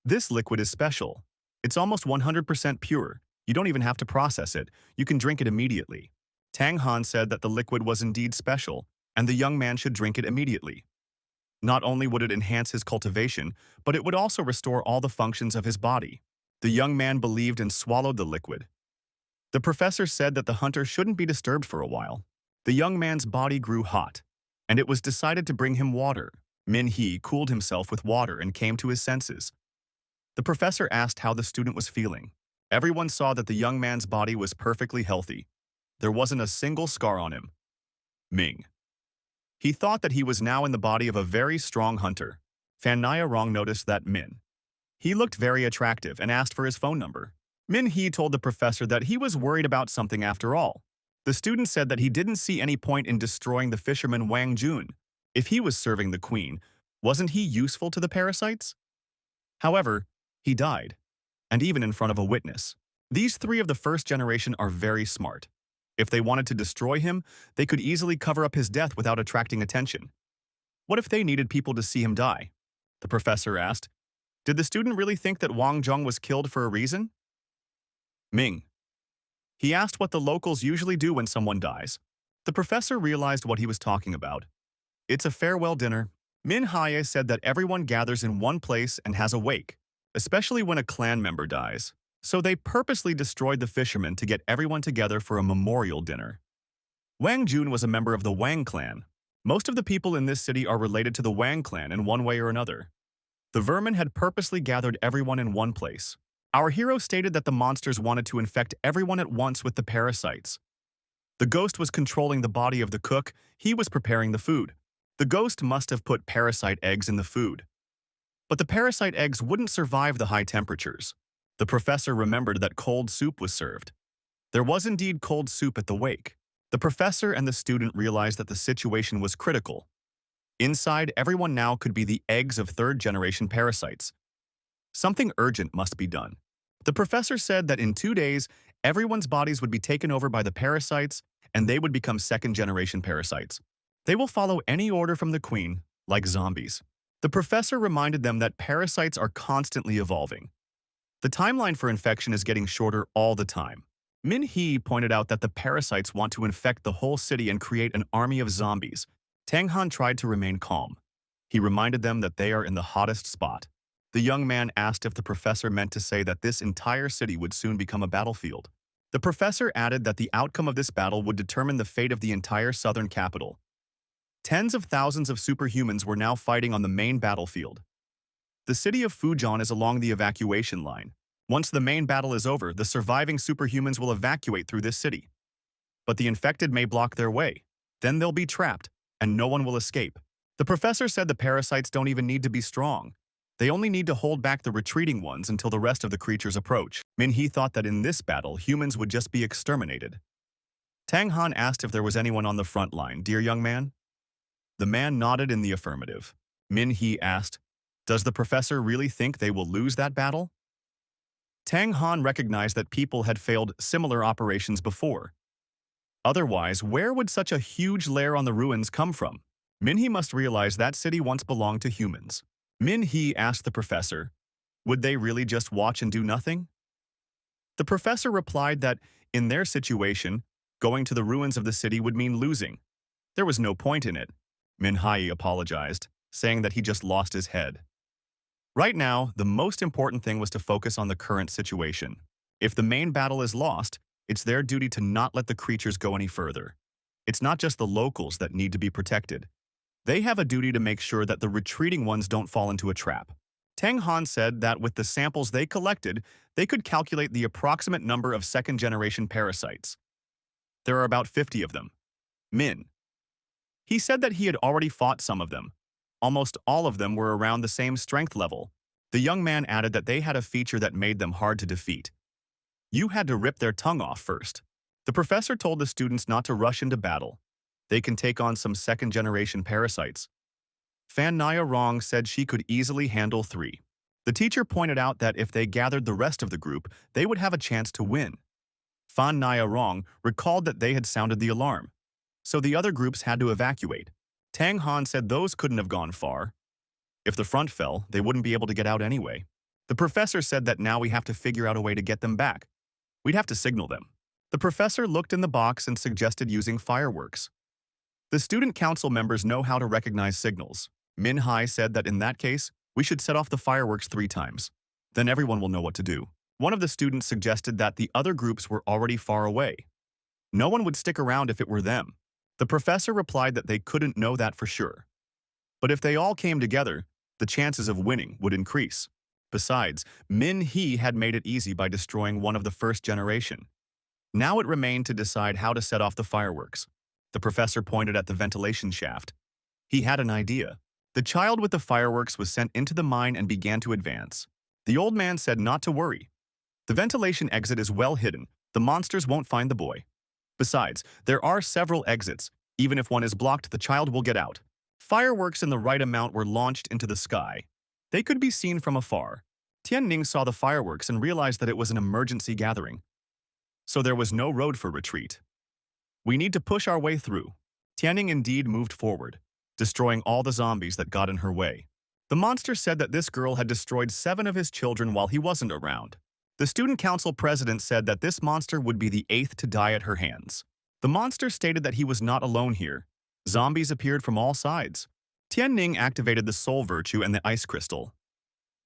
This liquid is special. It's almost 100% pure. You don't even have to process it. You can drink it immediately. Tang Han said that the liquid was indeed special, and the young man should drink it immediately. Not only would it enhance his cultivation, but it would also restore all the functions of his body. The young man believed and swallowed the liquid. The professor said that the hunter shouldn't be disturbed for a while. The young man's body grew hot, and it was decided to bring him water. Min-hye cooled himself with water and came to his senses. The professor asked how the student was feeling. Everyone saw that the young man's body was perfectly healthy. There wasn't a single scar on him. Ming. He thought that he was now in the body of a very strong hunter. Rong noticed that Min. He looked very attractive and asked for his phone number. Min-hye told the professor that he was worried about something after all. The student said that he didn't see any point in destroying the fisherman Wang Jun. If he was serving the queen, wasn't he useful to the parasites? However, he died, and even in front of a witness. These three of the first generation are very smart. If they wanted to destroy him, they could easily cover up his death without attracting attention. What if they needed people to see him die? The professor asked. Did the student really think that Wang Zhong was killed for a reason? Ming. He asked what the locals usually do when someone dies. The professor realized what he was talking about. It's a farewell dinner. Min-hye said that everyone gathers in one place and has a wake, especially when a clan member dies. So they purposely destroyed the fishermen to get everyone together for a memorial dinner. Wang Jun was a member of the Wang clan. Most of the people in this city are related to the Wang clan in one way or another. The vermin had purposely gathered everyone in one place. Our hero stated that the monsters wanted to infect everyone at once with the parasites. The ghost was controlling the body of the cook. He was preparing the food. The ghost must have put parasite eggs in the food. But the parasite eggs wouldn't survive the high temperatures. The professor remembered that cold soup was served. There was indeed cold soup at the wake. The professor and the student realized that the situation was critical. Inside, everyone now could be the eggs of third-generation parasites. Something urgent must be done. The professor said that in 2 days, everyone's bodies would be taken over by the parasites, and they would become second-generation parasites. They will follow any order from the queen, like zombies. The professor reminded them that parasites are constantly evolving. The timeline for infection is getting shorter all the time. Min-hee pointed out that the parasites want to infect the whole city and create an army of zombies. Tang-han tried to remain calm. He reminded them that they are in the hottest spot. The young man asked if the professor meant to say that this entire city would soon become a battlefield. The professor added that the outcome of this battle would determine the fate of the entire southern capital. Tens of thousands of superhumans were now fighting on the main battlefield. The city of Fujian is along the evacuation line. Once the main battle is over, the surviving superhumans will evacuate through this city. But the infected may block their way. Then they'll be trapped, and no one will escape. The professor said the parasites don't even need to be strong. They only need to hold back the retreating ones until the rest of the creatures approach. Min-hee thought that in this battle, humans would just be exterminated. Tang-han asked if there was anyone on the front line, "Dear young man?" The man nodded in the affirmative. Min-hee asked, "Does the professor really think they will lose that battle?" Tang-han recognized that people had failed similar operations before. Otherwise, where would such a huge lair on the ruins come from? Min-hee must realize that city once belonged to humans. Min-hee asked the professor, would they really just watch and do nothing? The professor replied that, in their situation, going to the ruins of the city would mean losing. There was no point in it. Min-hee apologized, saying that he just lost his head. Right now, the most important thing was to focus on the current situation. If the main battle is lost, it's their duty to not let the creatures go any further. It's not just the locals that need to be protected. They have a duty to make sure that the retreating ones don't fall into a trap. Tang-han said that with the samples they collected, they could calculate the approximate number of second-generation parasites. There are about 50 of them. He said that he had already fought some of them. Almost all of them were around the same strength level. The young man added that they had a feature that made them hard to defeat. You had to rip their tongue off first. The professor told the students not to rush into battle. They can take on some second-generation parasites. Fan Nia Rong said she could easily handle 3. The teacher pointed out that if they gathered the rest of the group, they would have a chance to win. Fan Nia Rong recalled that they had sounded the alarm, so the other groups had to evacuate. Tang Han said those couldn't have gone far. If the front fell, they wouldn't be able to get out anyway. The professor said that now we have to figure out a way to get them back. We'd have to signal them. The professor looked in the box and suggested using fireworks. The student council members know how to recognize signals. Min-hee said that in that case, we should set off the fireworks 3 times. Then everyone will know what to do. One of the students suggested that the other groups were already far away. No one would stick around if it were them. The professor replied that they couldn't know that for sure. But if they all came together, the chances of winning would increase. Besides, Min-hee had made it easy by destroying one of the first generation. Now it remained to decide how to set off the fireworks. The professor pointed at the ventilation shaft. He had an idea. The child with the fireworks was sent into the mine and began to advance. The old man said not to worry. The ventilation exit is well hidden. The monsters won't find the boy. Besides, there are several exits. Even if one is blocked, the child will get out. Fireworks in the right amount were launched into the sky. They could be seen from afar. Tianning saw the fireworks and realized that it was an emergency gathering. So there was no road for retreat. We need to push our way through. Tianning indeed moved forward, destroying all the zombies that got in her way. The monster said that this girl had destroyed 7 of his children while he wasn't around. The student council president said that this monster would be the 8th to die at her hands. The monster stated that he was not alone here. Zombies appeared from all sides. Tianning activated the soul virtue and the ice crystal.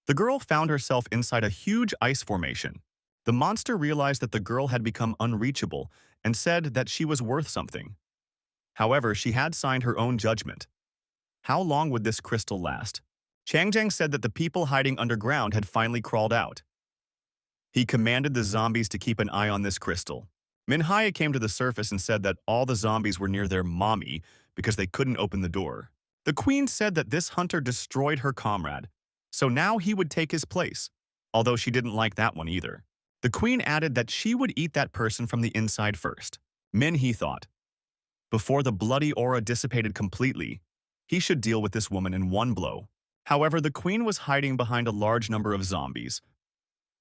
The girl found herself inside a huge ice formation. The monster realized that the girl had become unreachable and said that she was worth something. However, she had signed her own judgment. How long would this crystal last? Changjiang said that the people hiding underground had finally crawled out. He commanded the zombies to keep an eye on this crystal. Min-hee came to the surface and said that all the zombies were near their mommy because they couldn't open the door. The queen said that this hunter destroyed her comrade, so now he would take his place, although she didn't like that one either. The queen added that she would eat that person from the inside first. Min-hee thought, before the bloody aura dissipated completely, he should deal with this woman in one blow. However, the queen was hiding behind a large number of zombies.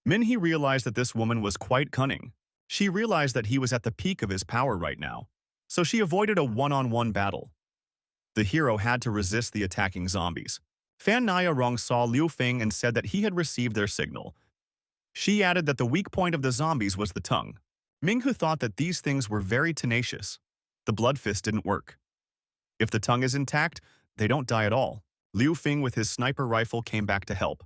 Min-hee realized that this woman was quite cunning. She realized that he was at the peak of his power right now. so she avoided a one-on-one battle. The hero had to resist the attacking zombies. Fan Nia Rong saw Liu Feng and said that he had received their signal. She added that the weak point of the zombies was the tongue. Minghu thought that these things were very tenacious. The blood fist didn't work. If the tongue is intact, they don't die at all. Liu Feng with his sniper rifle came back to help.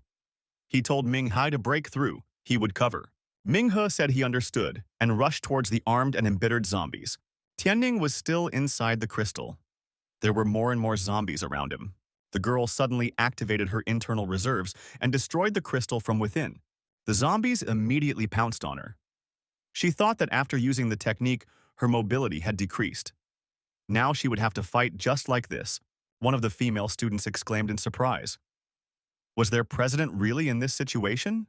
He told Ming Hai to break through. He would cover. Ming He said he understood and rushed towards the armed and embittered zombies. Tianning was still inside the crystal. There were more and more zombies around him. The girl suddenly activated her internal reserves and destroyed the crystal from within. The zombies immediately pounced on her. She thought that after using the technique, her mobility had decreased. Now she would have to fight just like this, one of the female students exclaimed in surprise. Was their president really in this situation?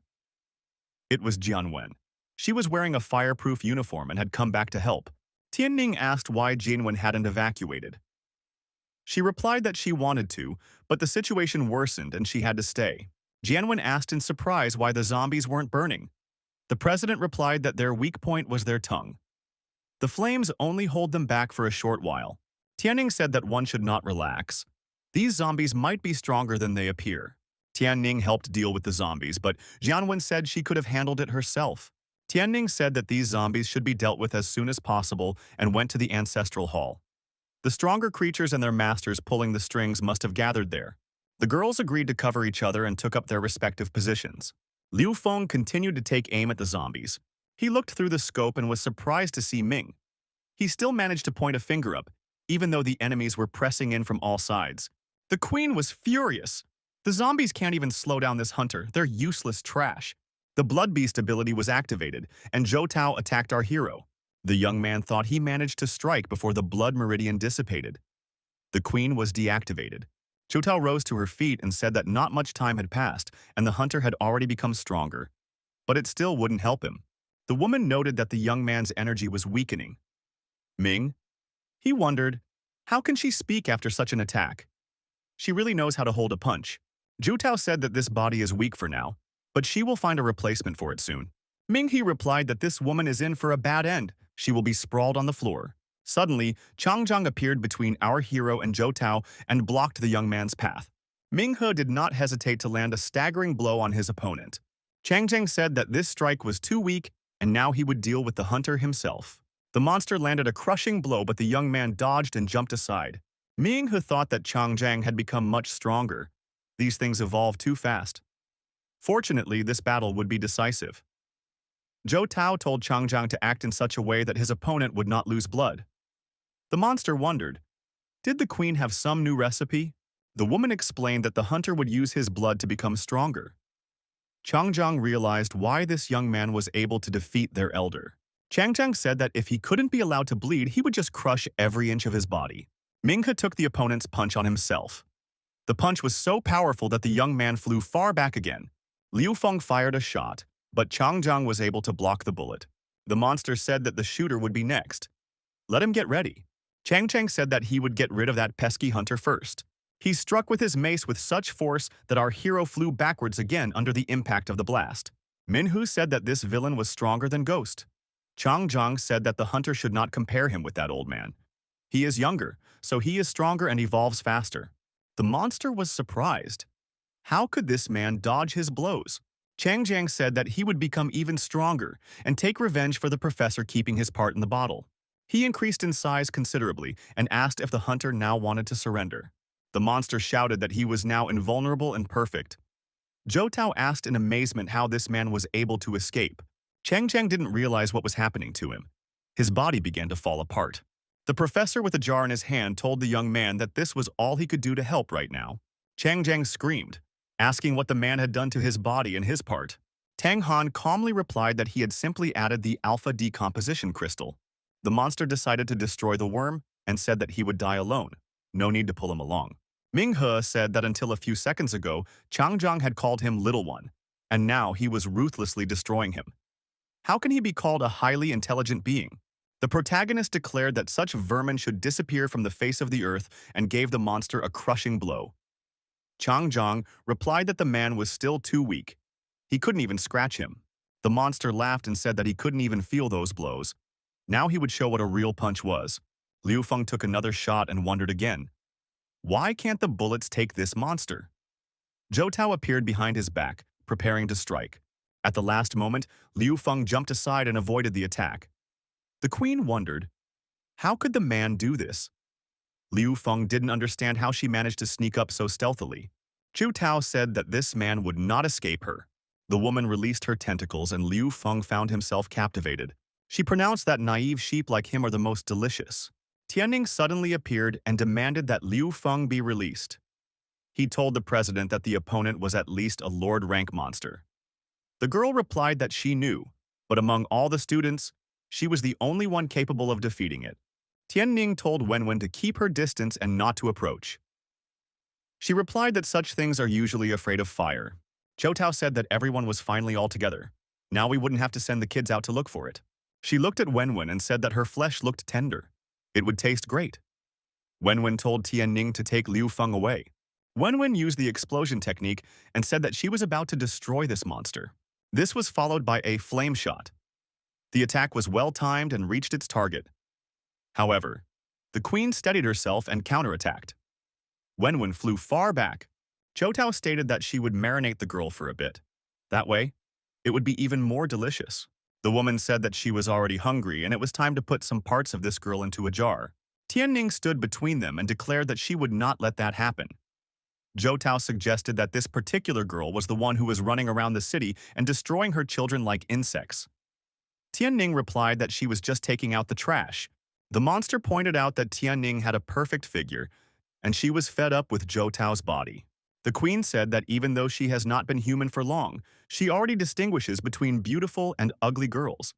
It was Jianwen. She was wearing a fireproof uniform and had come back to help. Tianning asked why Jianwen hadn't evacuated. She replied that she wanted to, but the situation worsened and she had to stay. Jianwen asked in surprise why the zombies weren't burning. The president replied that their weak point was their tongue. The flames only hold them back for a short while. Tianning said that one should not relax. These zombies might be stronger than they appear. Tianning helped deal with the zombies, but Jianwen said she could have handled it herself. Tianning said that these zombies should be dealt with as soon as possible and went to the ancestral hall. The stronger creatures and their masters pulling the strings must have gathered there. The girls agreed to cover each other and took up their respective positions. Liu Feng continued to take aim at the zombies. He looked through the scope and was surprised to see Ming. He still managed to point a finger up, even though the enemies were pressing in from all sides. The queen was furious. The zombies can't even slow down this hunter. They're useless trash. The Blood Beast ability was activated, and Zhou Tao attacked our hero. The young man thought he managed to strike before the blood meridian dissipated. The queen was deactivated. Zhou Tao rose to her feet and said that not much time had passed, and the hunter had already become stronger. But it still wouldn't help him. The woman noted that the young man's energy was weakening. Ming? He wondered, how can she speak after such an attack? She really knows how to hold a punch. Zhou Tao said that this body is weak for now, but she will find a replacement for it soon. Ming He replied that this woman is in for a bad end. She will be sprawled on the floor. Suddenly, Chang Zhang appeared between our hero and Zhou Tao and blocked the young man's path. Ming He did not hesitate to land a staggering blow on his opponent. Chang Zhang said that this strike was too weak and now he would deal with the hunter himself. The monster landed a crushing blow, but the young man dodged and jumped aside. Ming He thought that Chang Zhang had become much stronger. These things evolved too fast. Fortunately, this battle would be decisive. Zhou Tao told Chang Zhang to act in such a way that his opponent would not lose blood. The monster wondered, did the queen have some new recipe? The woman explained that the hunter would use his blood to become stronger. Chang Zhang realized why this young man was able to defeat their elder. Chang Zhang said that if he couldn't be allowed to bleed, he would just crush every inch of his body. Ming He took the opponent's punch on himself. The punch was so powerful that the young man flew far back again. Liu Feng fired a shot, but Chang Zhang was able to block the bullet. The monster said that the shooter would be next. Let him get ready. Chang Chang said that he would get rid of that pesky hunter first. He struck with his mace with such force that our hero flew backwards again under the impact of the blast. Minhu said that this villain was stronger than Ghost. Chang Zhang said that the hunter should not compare him with that old man. He is younger, so he is stronger and evolves faster. The monster was surprised. How could this man dodge his blows? Chang Jiang said that he would become even stronger and take revenge for the professor keeping his part in the bottle. He increased in size considerably and asked if the hunter now wanted to surrender. The monster shouted that he was now invulnerable and perfect. Zhou Tao asked in amazement how this man was able to escape. Chang Jiang didn't realize what was happening to him. His body began to fall apart. The professor with a jar in his hand told the young man that this was all he could do to help right now. Chang Jiang screamed, asking what the man had done to his body and his part. Tang Han calmly replied that he had simply added the alpha decomposition crystal. The monster decided to destroy the worm and said that he would die alone. No need to pull him along. Ming He said that until a few seconds ago, Chang Zhang had called him Little One, and now he was ruthlessly destroying him. How can he be called a highly intelligent being? The protagonist declared that such vermin should disappear from the face of the earth and gave the monster a crushing blow. Chang Zhang replied that the man was still too weak. He couldn't even scratch him. The monster laughed and said that he couldn't even feel those blows. Now he would show what a real punch was. Liu Feng took another shot and wondered again, why can't the bullets take this monster? Zhou Tao appeared behind his back, preparing to strike. At the last moment, Liu Feng jumped aside and avoided the attack. The queen wondered, how could the man do this? Liu Feng didn't understand how she managed to sneak up so stealthily. Zhou Tao said that this man would not escape her. The woman released her tentacles and Liu Feng found himself captivated. She pronounced that naive sheep like him are the most delicious. Tianning suddenly appeared and demanded that Liu Feng be released. He told the president that the opponent was at least a lord-rank monster. The girl replied that she knew, but among all the students, she was the only one capable of defeating it. Tianning told Wenwen to keep her distance and not to approach. She replied that such things are usually afraid of fire. Zhou Tao said that everyone was finally all together. Now we wouldn't have to send the kids out to look for it. She looked at Wenwen and said that her flesh looked tender. It would taste great. Wenwen told Tianning to take Liu Feng away. Wenwen used the explosion technique and said that she was about to destroy this monster. This was followed by a flame shot. The attack was well-timed and reached its target. However, the queen steadied herself and counterattacked. Wenwen flew far back. Zhou Tao stated that she would marinate the girl for a bit. That way, it would be even more delicious. The woman said that she was already hungry and it was time to put some parts of this girl into a jar. Tianning stood between them and declared that she would not let that happen. Zhou Tao suggested that this particular girl was the one who was running around the city and destroying her children like insects. Tianning replied that she was just taking out the trash. The monster pointed out that Tianning had a perfect figure, and she was fed up with Zhou Tao's body. The queen said that even though she has not been human for long, she already distinguishes between beautiful and ugly girls.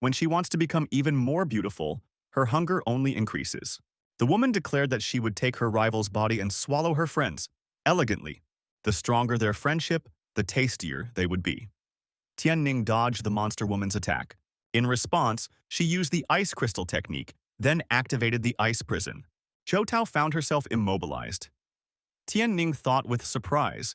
When she wants to become even more beautiful, her hunger only increases. The woman declared that she would take her rival's body and swallow her friends, elegantly. The stronger their friendship, the tastier they would be. Tianning dodged the monster woman's attack. In response, she used the ice crystal technique, then activated the ice prison. Zhou Tao found herself immobilized. Tianning thought with surprise,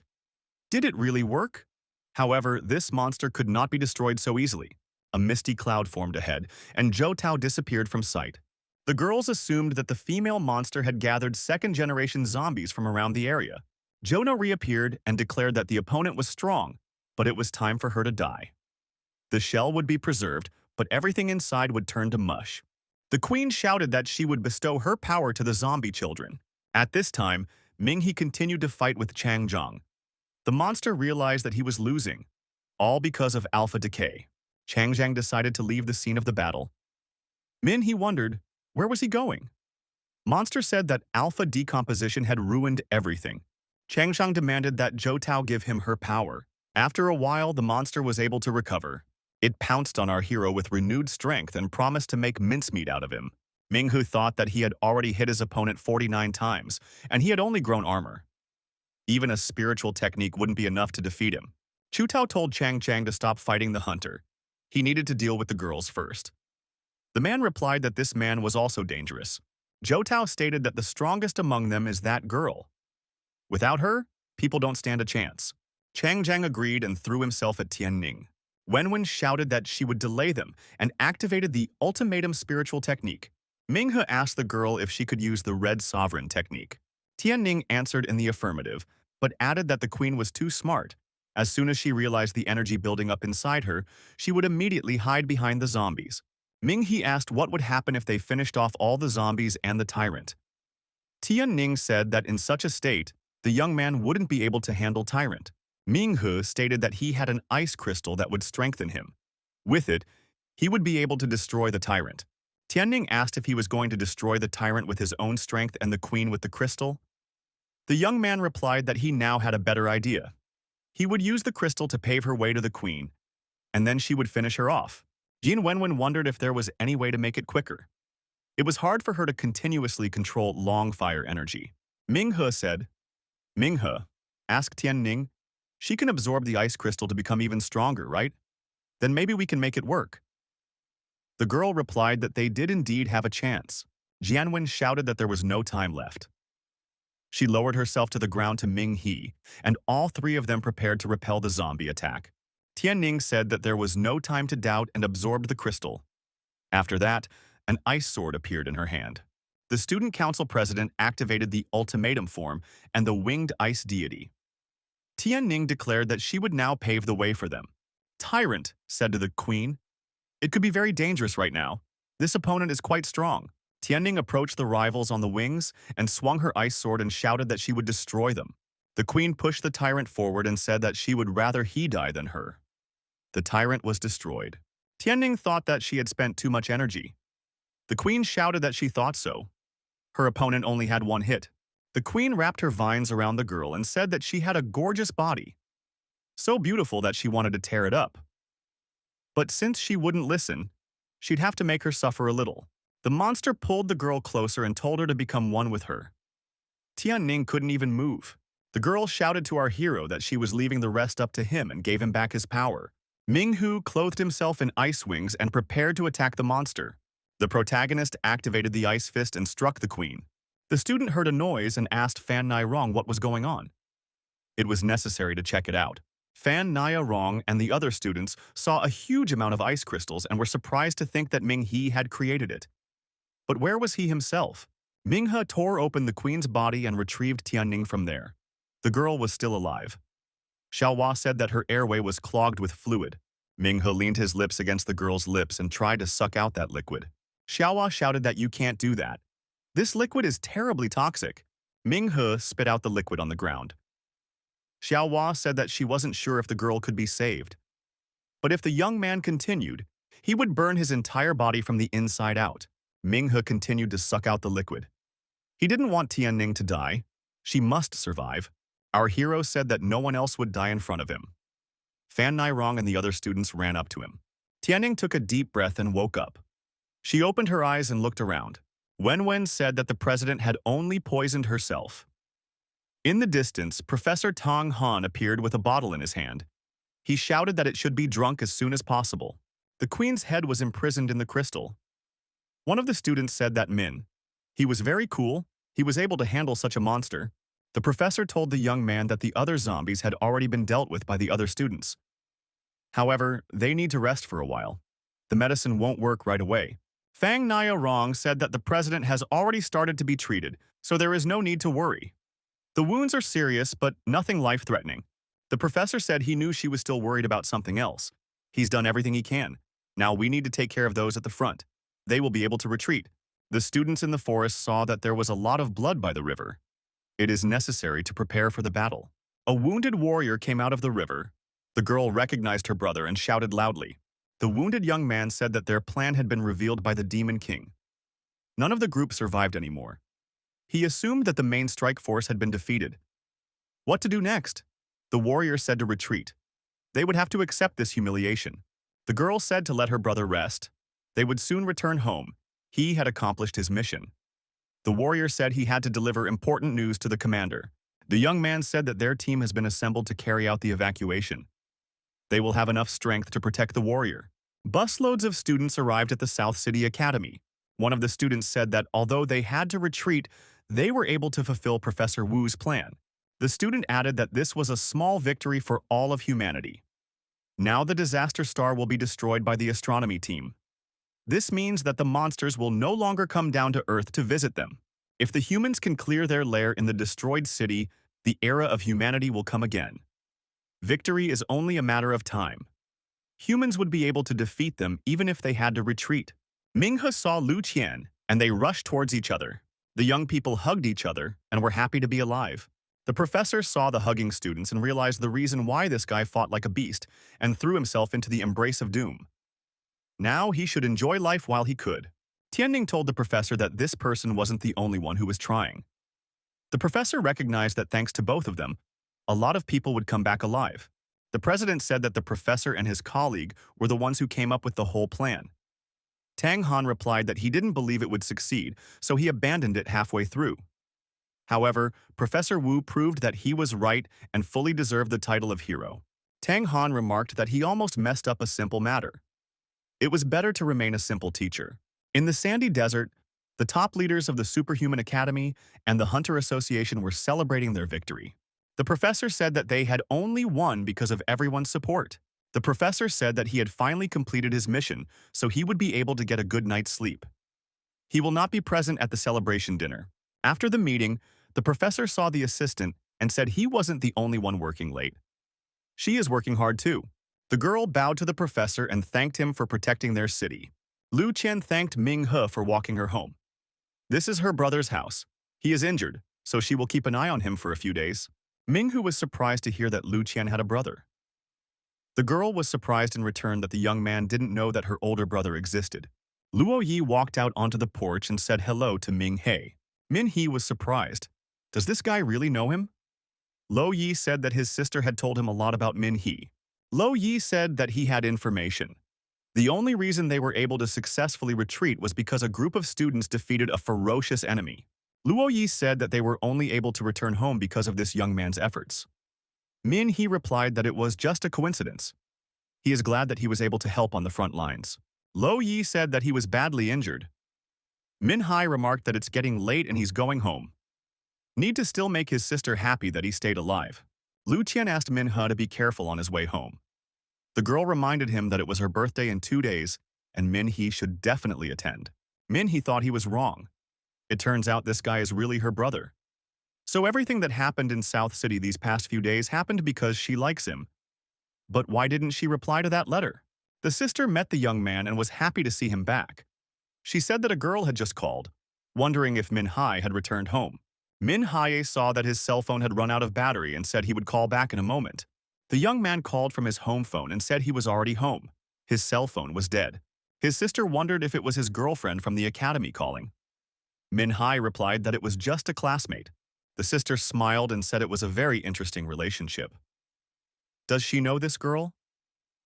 did it really work? However, this monster could not be destroyed so easily. A misty cloud formed ahead, and Zhou Tao disappeared from sight. The girls assumed that the female monster had gathered second-generation zombies from around the area. Jonah reappeared and declared that the opponent was strong, but it was time for her to die. The shell would be preserved, but everything inside would turn to mush. The queen shouted that she would bestow her power to the zombie children. At this time, Minghe continued to fight with Changzhang. The monster realized that he was losing, all because of alpha decay. Changzhang decided to leave the scene of the battle. Minghe wondered, where was he going? Monster said that alpha decomposition had ruined everything. Changzhang demanded that Zhou Tao give him her power. After a while, the monster was able to recover. It pounced on our hero with renewed strength and promised to make mincemeat out of him. Minghe thought that he had already hit his opponent 49 times, and he had only grown armor. Even a spiritual technique wouldn't be enough to defeat him. Chu Tao told Chang Chang to stop fighting the hunter. He needed to deal with the girls first. The man replied that this man was also dangerous. Zhou Tao stated that the strongest among them is that girl. Without her, people don't stand a chance. Chang Jiang agreed and threw himself at Tianning. Wenwen shouted that she would delay them and activated the ultimatum spiritual technique. Minghe asked the girl if she could use the red sovereign technique. Tianning answered in the affirmative, but added that the queen was too smart. As soon as she realized the energy building up inside her, she would immediately hide behind the zombies. Minghe asked what would happen if they finished off all the zombies and the tyrant. Tianning said that in such a state, the young man wouldn't be able to handle tyrant. Minghe stated that he had an ice crystal that would strengthen him. With it, he would be able to destroy the tyrant. Tianning asked if he was going to destroy the tyrant with his own strength and the queen with the crystal. The young man replied that he now had a better idea. He would use the crystal to pave her way to the queen, and then she would finish her off. Jin Wenwen wondered if there was any way to make it quicker. It was hard for her to continuously control long fire energy. Minghe said, Minghe, ask Tianning. She can absorb the ice crystal to become even stronger, right? Then maybe we can make it work. The girl replied that they did indeed have a chance. Jianwen shouted that there was no time left. She lowered herself to the ground to Minghe, and all three of them prepared to repel the zombie attack. Tianning said that there was no time to doubt and absorbed the crystal. After that, an ice sword appeared in her hand. The student council president activated the ultimatum form and the winged ice deity. Tianning declared that she would now pave the way for them. Tyrant said to the queen, "It could be very dangerous right now. This opponent is quite strong." Tianning approached the rivals on the wings and swung her ice sword and shouted that she would destroy them. The queen pushed the tyrant forward and said that she would rather he die than her. The tyrant was destroyed. Tianning thought that she had spent too much energy. The queen shouted that she thought so. Her opponent only had one hit. The queen wrapped her vines around the girl and said that she had a gorgeous body, so beautiful that she wanted to tear it up. But since she wouldn't listen, she'd have to make her suffer a little. The monster pulled the girl closer and told her to become one with her. Tianning couldn't even move. The girl shouted to our hero that she was leaving the rest up to him and gave him back his power. Minghu clothed himself in ice wings and prepared to attack the monster. The protagonist activated the ice fist and struck the queen. The student heard a noise and asked Fan Nai Rong what was going on. It was necessary to check it out. Fan Nai Rong and the other students saw a huge amount of ice crystals and were surprised to think that Ming He had created it. But where was he himself? Minghe tore open the queen's body and retrieved Tianning from there. The girl was still alive. Xiaohua said that her airway was clogged with fluid. Minghe leaned his lips against the girl's lips and tried to suck out that liquid. Xiaohua shouted that you can't do that. This liquid is terribly toxic. Minghe spit out the liquid on the ground. Xiaohua said that she wasn't sure if the girl could be saved. But if the young man continued, he would burn his entire body from the inside out. Minghe continued to suck out the liquid. He didn't want Tianning to die. She must survive. Our hero said that no one else would die in front of him. Fan Nai Rong and the other students ran up to him. Tianning took a deep breath and woke up. She opened her eyes and looked around. Wen said that the president had only poisoned herself. In the distance, Professor Tong Han appeared with a bottle in his hand. He shouted that it should be drunk as soon as possible. The queen's head was imprisoned in the crystal. One of the students said that he was very cool. He was able to handle such a monster. The professor told the young man that the other zombies had already been dealt with by the other students. However, they need to rest for a while. The medicine won't work right away. Fang Naya Rong said that the president has already started to be treated, so there is no need to worry. The wounds are serious, but nothing life-threatening. The professor said he knew she was still worried about something else. He's done everything he can. Now we need to take care of those at the front. They will be able to retreat. The students in the forest saw that there was a lot of blood by the river. It is necessary to prepare for the battle. A wounded warrior came out of the river. The girl recognized her brother and shouted loudly. The wounded young man said that their plan had been revealed by the Demon King. None of the group survived anymore. He assumed that the main strike force had been defeated. What to do next? The warrior said to retreat. They would have to accept this humiliation. The girl said to let her brother rest. They would soon return home. He had accomplished his mission. The warrior said he had to deliver important news to the commander. The young man said that their team has been assembled to carry out the evacuation. They will have enough strength to protect the warrior. Busloads of students arrived at the South City Academy. One of the students said that although they had to retreat, they were able to fulfill Professor Wu's plan. The student added that this was a small victory for all of humanity. Now the disaster star will be destroyed by the astronomy team. This means that the monsters will no longer come down to Earth to visit them. If the humans can clear their lair in the destroyed city, the era of humanity will come again. Victory is only a matter of time. Humans would be able to defeat them even if they had to retreat. Minghe saw Lu Qian, and they rushed towards each other. The young people hugged each other and were happy to be alive. The professor saw the hugging students and realized the reason why this guy fought like a beast and threw himself into the embrace of doom. Now he should enjoy life while he could. Tianning told the professor that this person wasn't the only one who was trying. The professor recognized that thanks to both of them, a lot of people would come back alive. The president said that the professor and his colleague were the ones who came up with the whole plan. Tang Han replied that he didn't believe it would succeed, so he abandoned it halfway through. However, Professor Wu proved that he was right and fully deserved the title of hero. Tang Han remarked that he almost messed up a simple matter. It was better to remain a simple teacher. In the sandy desert, the top leaders of the Superhuman Academy and the Hunter Association were celebrating their victory. The professor said that they had only won because of everyone's support. The professor said that he had finally completed his mission, so he would be able to get a good night's sleep. He will not be present at the celebration dinner. After the meeting, the professor saw the assistant and said he wasn't the only one working late. She is working hard too. The girl bowed to the professor and thanked him for protecting their city. Lu Qian thanked Ming He for walking her home. This is her brother's house. He is injured, so she will keep an eye on him for a few days. Ming He was surprised to hear that Lu Qian had a brother. The girl was surprised in return that the young man didn't know that her older brother existed. Luo Yi walked out onto the porch and said hello to Ming He. Min He was surprised. Does this guy really know him? Lo Yi said that his sister had told him a lot about Min He. Lo Yi said that he had information. The only reason they were able to successfully retreat was because a group of students defeated a ferocious enemy. Luo Yi said that they were only able to return home because of this young man's efforts. Min He replied that it was just a coincidence. He is glad that he was able to help on the front lines. Lo Yi said that he was badly injured. Min Hai remarked that it's getting late and he's going home. Need to still make his sister happy that he stayed alive. Lu Qian asked Min He to be careful on his way home. The girl reminded him that it was her birthday in 2 days and Min He should definitely attend. Min He thought he was wrong. It turns out this guy is really her brother. So everything that happened in South City these past few days happened because she likes him. But why didn't she reply to that letter? The sister met the young man and was happy to see him back. She said that a girl had just called, wondering if Min Hai had returned home. Min Hai saw that his cell phone had run out of battery and said he would call back in a moment. The young man called from his home phone and said he was already home. His cell phone was dead. His sister wondered if it was his girlfriend from the academy calling. Min Hai replied that it was just a classmate. The sister smiled and said it was a very interesting relationship. Does she know this girl?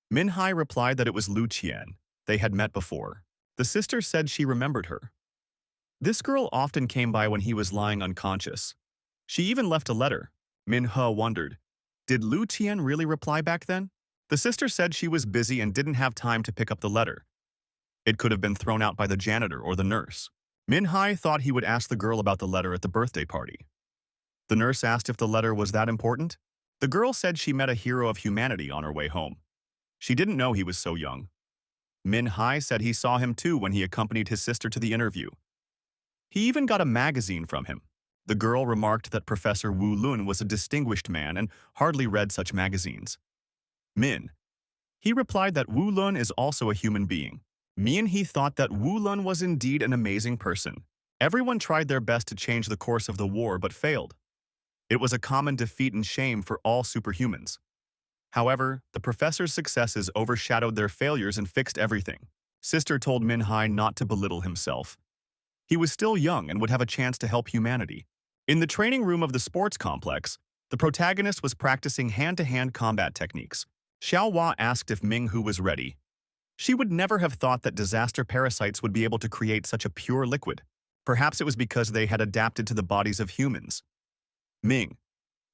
Min Hai replied that it was Lu Qian. They had met before. The sister said she remembered her. This girl often came by when he was lying unconscious. She even left a letter. Min He wondered, did Lu Qian really reply back then? The sister said she was busy and didn't have time to pick up the letter. It could have been thrown out by the janitor or the nurse. Min Hai thought he would ask the girl about the letter at the birthday party. The nurse asked if the letter was that important. The girl said she met a hero of humanity on her way home. She didn't know he was so young. Min Hai said he saw him too when he accompanied his sister to the interview. He even got a magazine from him. The girl remarked that Professor Wu Lun was a distinguished man and hardly read such magazines. He replied that Wu Lun is also a human being. He thought that Wu Lun was indeed an amazing person. Everyone tried their best to change the course of the war but failed. It was a common defeat and shame for all superhumans. However, the professor's successes overshadowed their failures and fixed everything. Sister told Min Hai not to belittle himself. He was still young and would have a chance to help humanity. In the training room of the sports complex, the protagonist was practicing hand-to-hand combat techniques. Xiao Hua asked if Ming Hu was ready. She would never have thought that disaster parasites would be able to create such a pure liquid. Perhaps it was because they had adapted to the bodies of humans.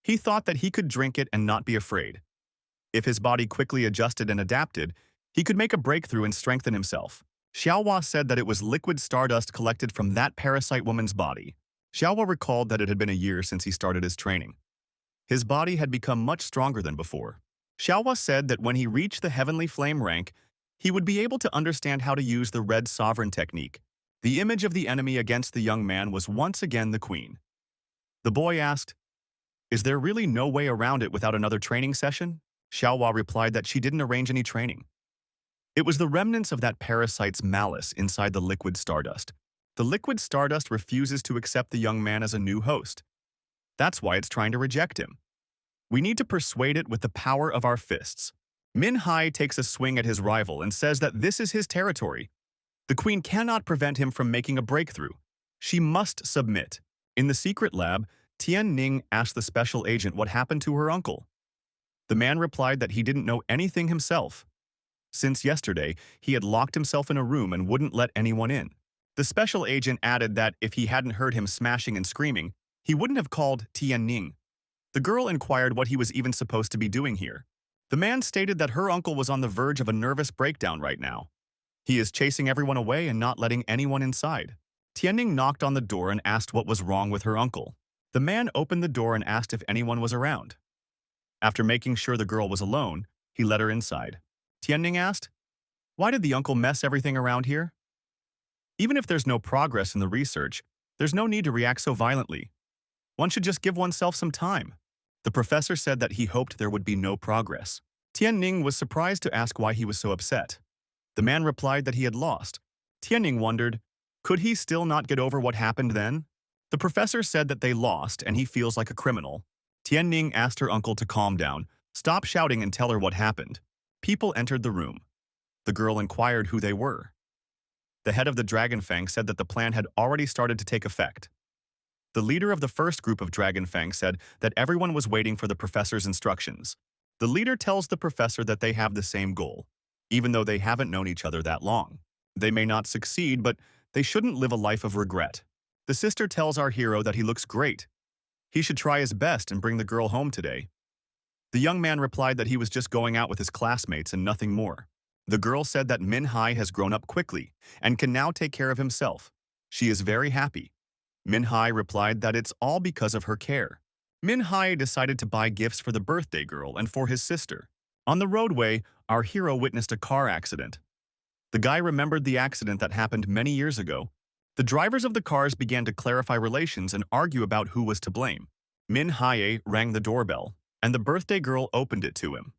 He thought that he could drink it and not be afraid. If his body quickly adjusted and adapted, he could make a breakthrough and strengthen himself. Xiaohua said that it was liquid stardust collected from that parasite woman's body. Xiaohua recalled that it had been a year since he started his training. His body had become much stronger than before. Xiaohua said that when he reached the Heavenly Flame rank, he would be able to understand how to use the Red Sovereign technique. The image of the enemy against the young man was once again the queen. The boy asked, "Is there really no way around it without another training session?" Xiaohua replied that she didn't arrange any training. It was the remnants of that parasite's malice inside the liquid stardust. The liquid stardust refuses to accept the young man as a new host. That's why it's trying to reject him. We need to persuade it with the power of our fists. Min Hai takes a swing at his rival and says that this is his territory. The queen cannot prevent him from making a breakthrough. She must submit. In the secret lab, Tian Ning asked the special agent what happened to her uncle. The man replied that he didn't know anything himself. Since yesterday, he had locked himself in a room and wouldn't let anyone in. The special agent added that if he hadn't heard him smashing and screaming, he wouldn't have called Tian Ning. The girl inquired what he was even supposed to be doing here. The man stated that her uncle was on the verge of a nervous breakdown right now. He is chasing everyone away and not letting anyone inside. Tianning knocked on the door and asked what was wrong with her uncle. The man opened the door and asked if anyone was around. After making sure the girl was alone, he let her inside. Tianning asked, "Why did the uncle mess everything around here?" Even if there's no progress in the research, there's no need to react so violently. One should just give oneself some time. The professor said that he hoped there would be no progress. Tianning was surprised to ask why he was so upset. The man replied that he had lost. Tianning wondered, could he still not get over what happened then? The professor said that they lost and he feels like a criminal. Tianning asked her uncle to calm down, stop shouting and tell her what happened. People entered the room. The girl inquired who they were. The head of the Dragon Fang said that the plan had already started to take effect. The leader of the first group of Dragon Fang said that everyone was waiting for the professor's instructions. The leader tells the professor that they have the same goal, even though they haven't known each other that long. They may not succeed, but they shouldn't live a life of regret. The sister tells our hero that he looks great. He should try his best and bring the girl home today. The young man replied that he was just going out with his classmates and nothing more. The girl said that Min Hai has grown up quickly and can now take care of himself. She is very happy. Min Hai replied that it's all because of her care. Min Hai decided to buy gifts for the birthday girl and for his sister. On the roadway, our hero witnessed a car accident. The guy remembered the accident that happened many years ago. The drivers of the cars began to clarify relations and argue about who was to blame. Min Hai rang the doorbell, and the birthday girl opened it to him.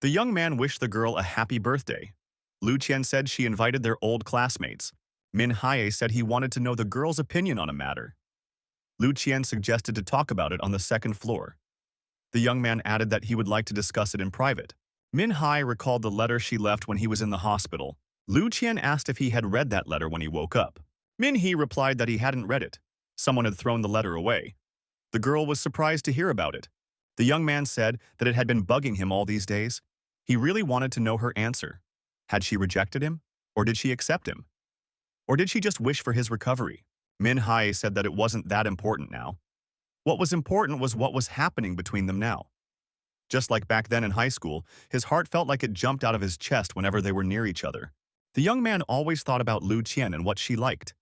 The young man wished the girl a happy birthday. Lu Qian said she invited their old classmates. Min Hai said he wanted to know the girl's opinion on a matter. Lu Qian suggested to talk about it on the second floor. The young man added that he would like to discuss it in private. Min Hai recalled the letter she left when he was in the hospital. Lu Qian asked if he had read that letter when he woke up. Min He replied that he hadn't read it. Someone had thrown the letter away. The girl was surprised to hear about it. The young man said that it had been bugging him all these days. He really wanted to know her answer. Had she rejected him? Or did she accept him? Or did she just wish for his recovery? Min Hai said that it wasn't that important now. What was important was what was happening between them now. Just like back then in high school, his heart felt like it jumped out of his chest whenever they were near each other. The young man always thought about Lu Qian and what she liked.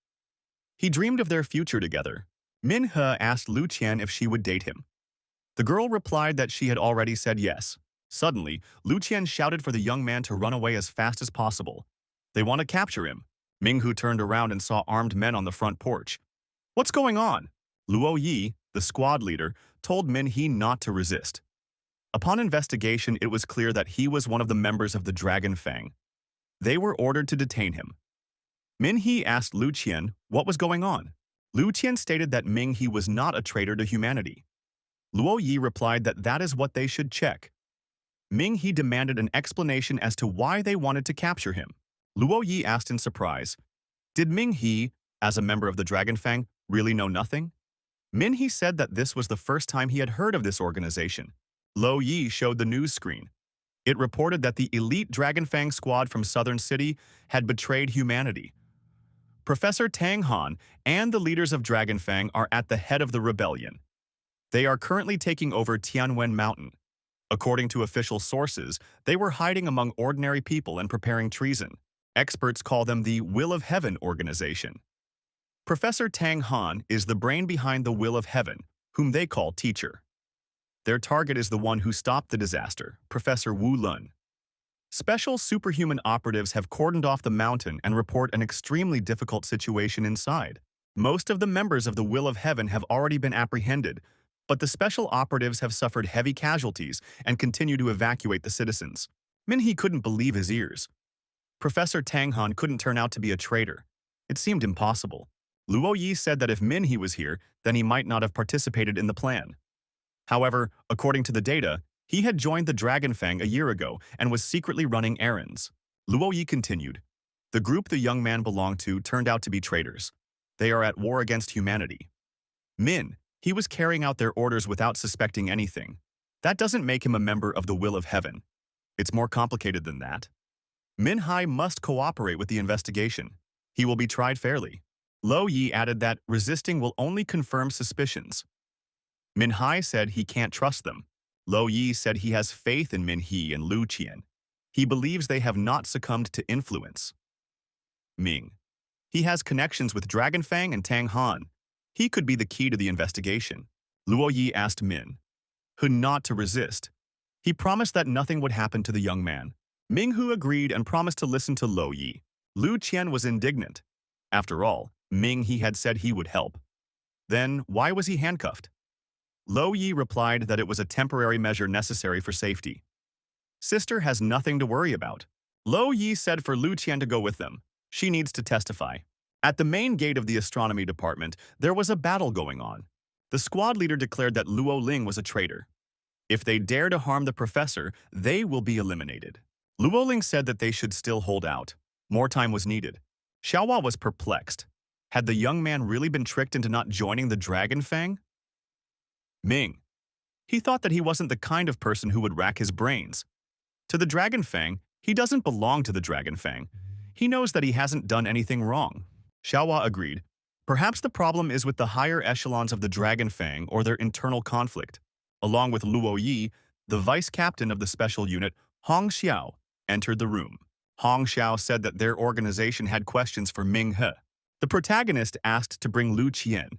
He dreamed of their future together. Min He asked Lu Qian if she would date him. The girl replied that she had already said yes. Suddenly, Lu Qian shouted for the young man to run away as fast as possible. They want to capture him. Minghu turned around and saw armed men on the front porch. What's going on? Luo Yi, the squad leader, told Min He not to resist. Upon investigation, it was clear that he was one of the members of the Dragon Fang. They were ordered to detain him. Min He asked Lu Qian what was going on. Lu Qian stated that Ming He was not a traitor to humanity. Luo Yi replied that that is what they should check. Ming He demanded an explanation as to why they wanted to capture him. Luo Yi asked in surprise, did Ming He, as a member of the Dragon Fang, really know nothing? Min He said that this was the first time he had heard of this organization. Luo Yi showed the news screen. It reported that the elite Dragon Fang squad from Southern City had betrayed humanity. Professor Tang Han and the leaders of Dragon Fang are at the head of the rebellion. They are currently taking over Tianwen Mountain. According to official sources, they were hiding among ordinary people and preparing treason. Experts call them the Will of Heaven organization. Professor Tang Han is the brain behind the Will of Heaven, whom they call Teacher. Their target is the one who stopped the disaster, Professor Wu Lun. Special superhuman operatives have cordoned off the mountain and report an extremely difficult situation inside. Most of the members of the Will of Heaven have already been apprehended, but the special operatives have suffered heavy casualties and continue to evacuate the citizens. Min He couldn't believe his ears. Professor Tang Han couldn't turn out to be a traitor. It seemed impossible. Luo Yi said that if Min He was here, then he might not have participated in the plan. However, according to the data, he had joined the Dragon Fang a year ago and was secretly running errands. Luo Yi continued. The group the young man belonged to turned out to be traitors. They are at war against humanity. Min, he was carrying out their orders without suspecting anything. That doesn't make him a member of the Will of Heaven. It's more complicated than that. Min Hai must cooperate with the investigation. He will be tried fairly. Luo Yi added that resisting will only confirm suspicions. Min Hai said he can't trust them. Luo Yi said he has faith in Min He and Lu Qian. He believes they have not succumbed to influence. Ming. He has connections with Dragon Fang and Tang Han. He could be the key to the investigation. Luo Yi asked Min He not to resist. He promised that nothing would happen to the young man. Ming Hu agreed and promised to listen to Luo Yi. Lu Qian was indignant. After all, Ming he had said he would help. Then, why was he handcuffed? Lo Yi replied that it was a temporary measure necessary for safety. Sister has nothing to worry about. Lo Yi said for Lu Qian to go with them. She needs to testify. At the main gate of the astronomy department, there was a battle going on. The squad leader declared that Luo Ling was a traitor. If they dare to harm the professor, they will be eliminated. Luo Ling said that they should still hold out. More time was needed. Xiaohua was perplexed. Had the young man really been tricked into not joining the Dragon Fang? Ming. He thought that he wasn't the kind of person who would rack his brains. To the Dragon Fang, he doesn't belong to the Dragon Fang. He knows that he hasn't done anything wrong. Xiaohua agreed. Perhaps the problem is with the higher echelons of the Dragon Fang or their internal conflict. Along with Luo Yi, the vice captain of the special unit, Hong Xiao, entered the room. Hong Xiao said that their organization had questions for Ming He. The protagonist asked to bring Lu Qian.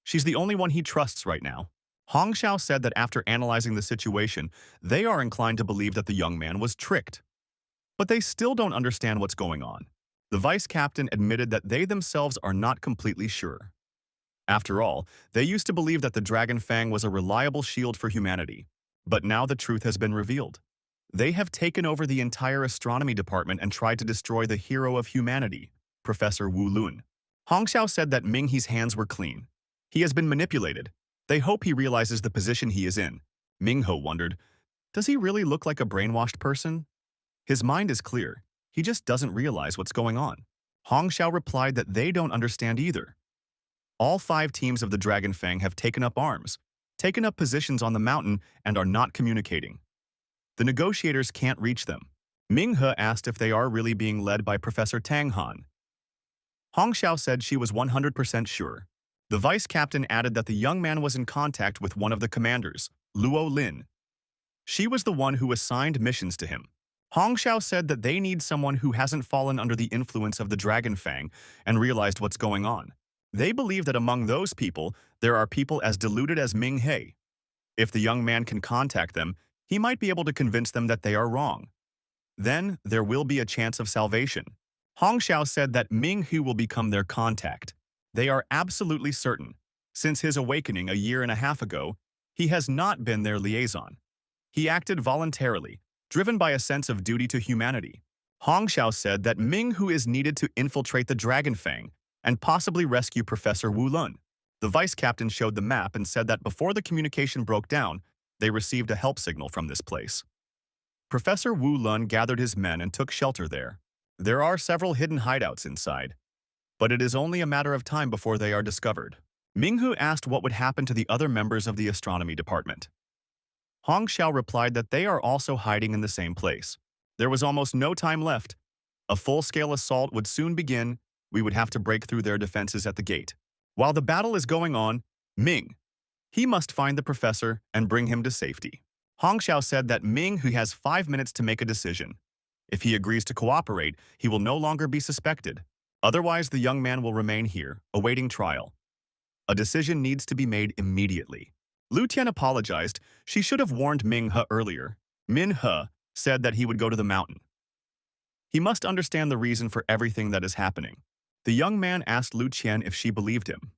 She's the only one he trusts right now. Hong Xiao said that after analyzing the situation, they are inclined to believe that the young man was tricked. But they still don't understand what's going on. The vice captain admitted that they themselves are not completely sure. After all, they used to believe that the Dragon Fang was a reliable shield for humanity. But now the truth has been revealed. They have taken over the entire astronomy department and tried to destroy the hero of humanity, Professor Wu Lun. Hong Xiao said that Ming He's hands were clean. He has been manipulated. They hope he realizes the position he is in. Ming He wondered, does he really look like a brainwashed person? His mind is clear. He just doesn't realize what's going on. Hong Xiao replied that they don't understand either. All 5 teams of the Dragon Fang have taken up arms, taken up positions on the mountain, and are not communicating. The negotiators can't reach them. Ming He asked if they are really being led by Professor Tang Han. Hong Xiao said she was 100% sure. The vice captain added that the young man was in contact with one of the commanders, Luo Lin. She was the one who assigned missions to him. Hong Xiao said that they need someone who hasn't fallen under the influence of the Dragon Fang and realized what's going on. They believe that among those people, there are people as deluded as Ming He. If the young man can contact them, he might be able to convince them that they are wrong. Then, there will be a chance of salvation. Hong Xiao said that Ming He will become their contact. They are absolutely certain. Since his awakening a year and a half ago, he has not been their liaison. He acted voluntarily, driven by a sense of duty to humanity. Hong Xiao said that Ming He is needed to infiltrate the Dragon Fang and possibly rescue Professor Wu Lun. The vice captain showed the map and said that before the communication broke down, they received a help signal from this place. Professor Wu Lun gathered his men and took shelter there. There are several hidden hideouts inside, but it is only a matter of time before they are discovered. Ming He asked what would happen to the other members of the astronomy department. Hong Xiao replied that they are also hiding in the same place. There was almost no time left. A full-scale assault would soon begin. We would have to break through their defenses at the gate. While the battle is going on, he must find the professor and bring him to safety. Hong Xiao said that Ming He has 5 minutes to make a decision. If he agrees to cooperate, he will no longer be suspected. Otherwise, the young man will remain here, awaiting trial. A decision needs to be made immediately. Lu Tian apologized. She should have warned Ming He earlier. Min He said that he would go to the mountain. He must understand the reason for everything that is happening. The young man asked Lu Qian if she believed him.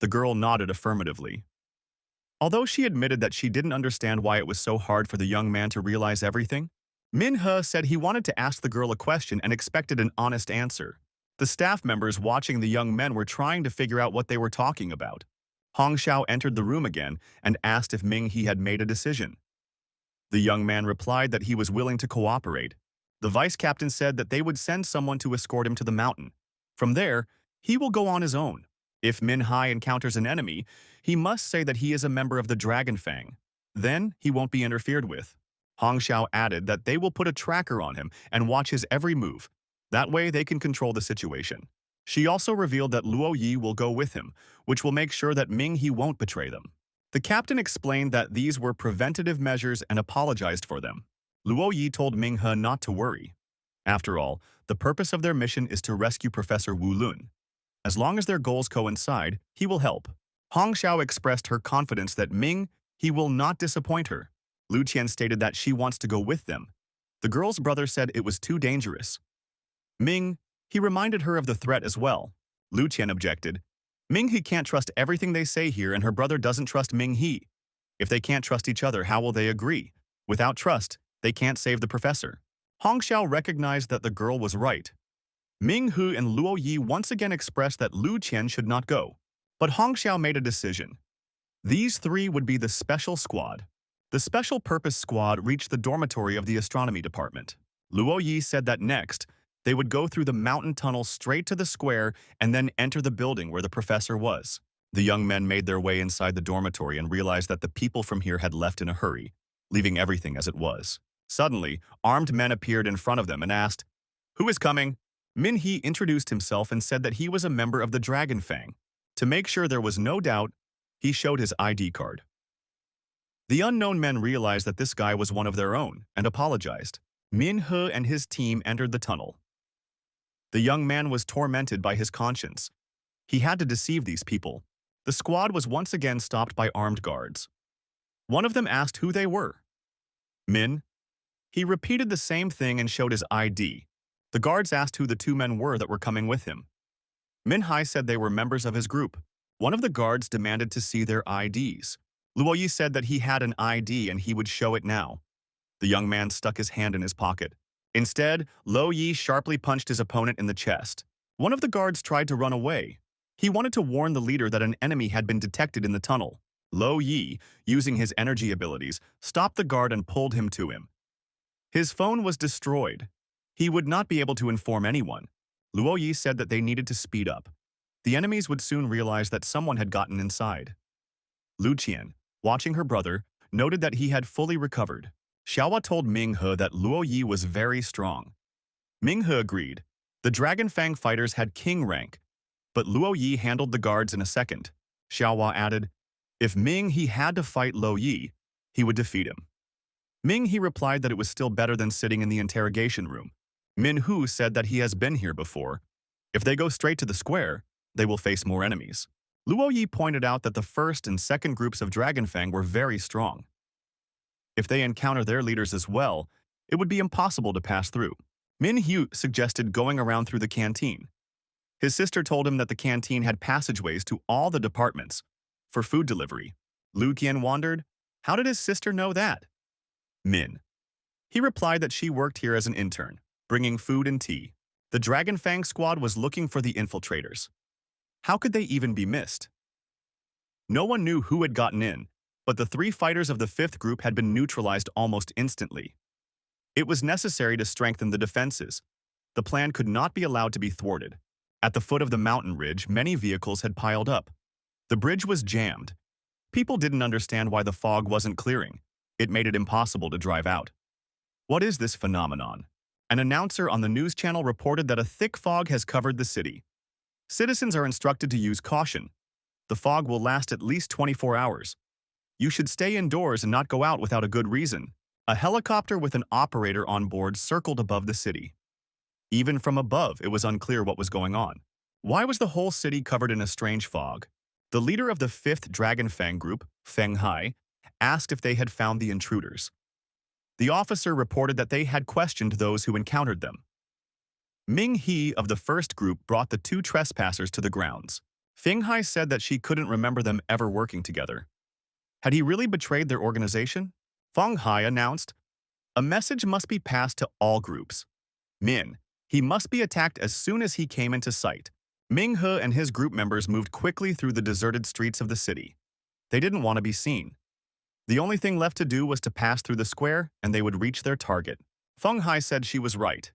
The girl nodded affirmatively. Although she admitted that she didn't understand why it was so hard for the young man to realize everything, Min He said he wanted to ask the girl a question and expected an honest answer. The staff members watching the young men were trying to figure out what they were talking about. Hong Xiao entered the room again and asked if Ming He had made a decision. The young man replied that he was willing to cooperate. The vice captain said that they would send someone to escort him to the mountain. From there, he will go on his own. If Min Hai encounters an enemy, he must say that he is a member of the Dragon Fang. Then, he won't be interfered with. Hong Xiao added that they will put a tracker on him and watch his every move. That way, they can control the situation. She also revealed that Luo Yi will go with him, which will make sure that Ming He won't betray them. The captain explained that these were preventative measures and apologized for them. Luo Yi told Ming He not to worry. After all, the purpose of their mission is to rescue Professor Wu Lun. As long as their goals coincide, he will help. Hong Xiao expressed her confidence that Ming He will not disappoint her. Lu Qian stated that she wants to go with them. The girl's brother said it was too dangerous. Ming He reminded her of the threat as well. Lu Qian objected. Ming He can't trust everything they say here, and her brother doesn't trust Ming He. If they can't trust each other, how will they agree? Without trust, they can't save the professor. Hong Xiao recognized that the girl was right. Ming Hu and Luo Yi once again expressed that Lu Qian should not go. But Hong Xiao made a decision. These three would be the special squad. The special purpose squad reached the dormitory of the astronomy department. Luo Yi said that next, they would go through the mountain tunnel straight to the square and then enter the building where the professor was. The young men made their way inside the dormitory and realized that the people from here had left in a hurry, leaving everything as it was. Suddenly, armed men appeared in front of them and asked, "Who is coming?" Min He introduced himself and said that he was a member of the Dragon Fang. To make sure there was no doubt, he showed his ID card. The unknown men realized that this guy was one of their own and apologized. Min He and his team entered the tunnel. The young man was tormented by his conscience. He had to deceive these people. The squad was once again stopped by armed guards. One of them asked who they were. Min. He repeated the same thing and showed his ID. The guards asked who the two men were that were coming with him. Min Hai said they were members of his group. One of the guards demanded to see their IDs. Luo Yi said that he had an ID and he would show it now. The young man stuck his hand in his pocket. Instead, Luo Yi sharply punched his opponent in the chest. One of the guards tried to run away. He wanted to warn the leader that an enemy had been detected in the tunnel. Luo Yi, using his energy abilities, stopped the guard and pulled him to him. His phone was destroyed. He would not be able to inform anyone. Luo Yi said that they needed to speed up. The enemies would soon realize that someone had gotten inside. Lu Qian, watching her brother, noted that he had fully recovered. Xiaohua told Ming He that Luo Yi was very strong. Ming He agreed. The Dragon Fang fighters had king rank, but Luo Yi handled the guards in a second. Xiaohua added, if Ming He had to fight Luo Yi, he would defeat him. Ming He replied that it was still better than sitting in the interrogation room. Min Hu said that he has been here before. If they go straight to the square, they will face more enemies. Luo Yi pointed out that the first and second groups of Dragon Fang were very strong. If they encounter their leaders as well, it would be impossible to pass through. Min Hu suggested going around through the canteen. His sister told him that the canteen had passageways to all the departments for food delivery. Lu Qian wondered, how did his sister know that? Min. He replied that she worked here as an intern, bringing food and tea. The Dragon Fang squad was looking for the infiltrators. How could they even be missed? No one knew who had gotten in, but the three fighters of the fifth group had been neutralized almost instantly. It was necessary to strengthen the defenses. The plan could not be allowed to be thwarted. At the foot of the mountain ridge, many vehicles had piled up. The bridge was jammed. People didn't understand why the fog wasn't clearing. It made it impossible to drive out. What is this phenomenon? An announcer on the news channel reported that a thick fog has covered the city. Citizens are instructed to use caution. The fog will last at least 24 hours. You should stay indoors and not go out without a good reason. A helicopter with an operator on board circled above the city. Even from above, it was unclear what was going on. Why was the whole city covered in a strange fog? The leader of the 5th Dragon Fang group, Feng Hai, asked if they had found the intruders. The officer reported that they had questioned those who encountered them. Ming He of the first group brought the two trespassers to the grounds. Feng Hai said that she couldn't remember them ever working together. Had he really betrayed their organization? Feng Hai announced, a message must be passed to all groups. Min, he must be attacked as soon as he came into sight. Ming He and his group members moved quickly through the deserted streets of the city. They didn't want to be seen. The only thing left to do was to pass through the square and they would reach their target. Feng Hai said she was right.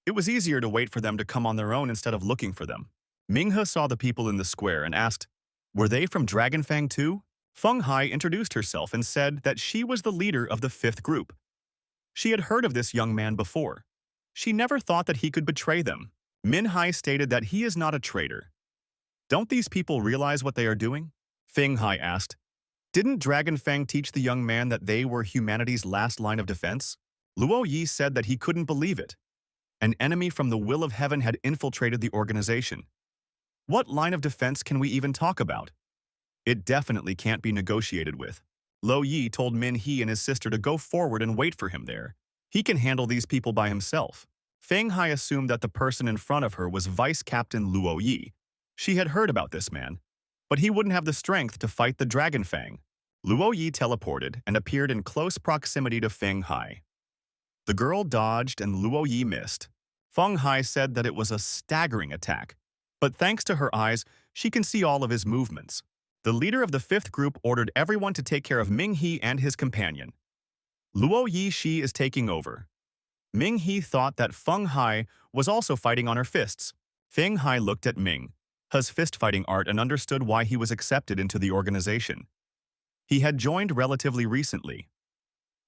It was easier to wait for them to come on their own instead of looking for them. Ming He saw the people in the square and asked, were they from Dragon Fang too? Feng Hai introduced herself and said that she was the leader of the 5th group. She had heard of this young man before. She never thought that he could betray them. Min Hai stated that he is not a traitor. Don't these people realize what they are doing? Feng Hai asked, didn't Dragon Fang teach the young man that they were humanity's last line of defense? Luo Yi said that he couldn't believe it. An enemy from the will of heaven had infiltrated the organization. What line of defense can we even talk about? It definitely can't be negotiated with. Luo Yi told Min He and his sister to go forward and wait for him there. He can handle these people by himself. Feng Hai assumed that the person in front of her was Vice Captain Luo Yi. She had heard about this man, but he wouldn't have the strength to fight the Dragon Fang. Luo Yi teleported and appeared in close proximity to Feng Hai. The girl dodged and Luo Yi missed. Feng Hai said that it was a staggering attack, but thanks to her eyes, she can see all of his movements. The leader of the fifth group ordered everyone to take care of Ming He and his companion. Luo Yi Shi is taking over. Ming He thought that Feng Hai was also fighting on her fists. Feng Hai looked at Ming He's fist-fighting art and understood why he was accepted into the organization. He had joined relatively recently.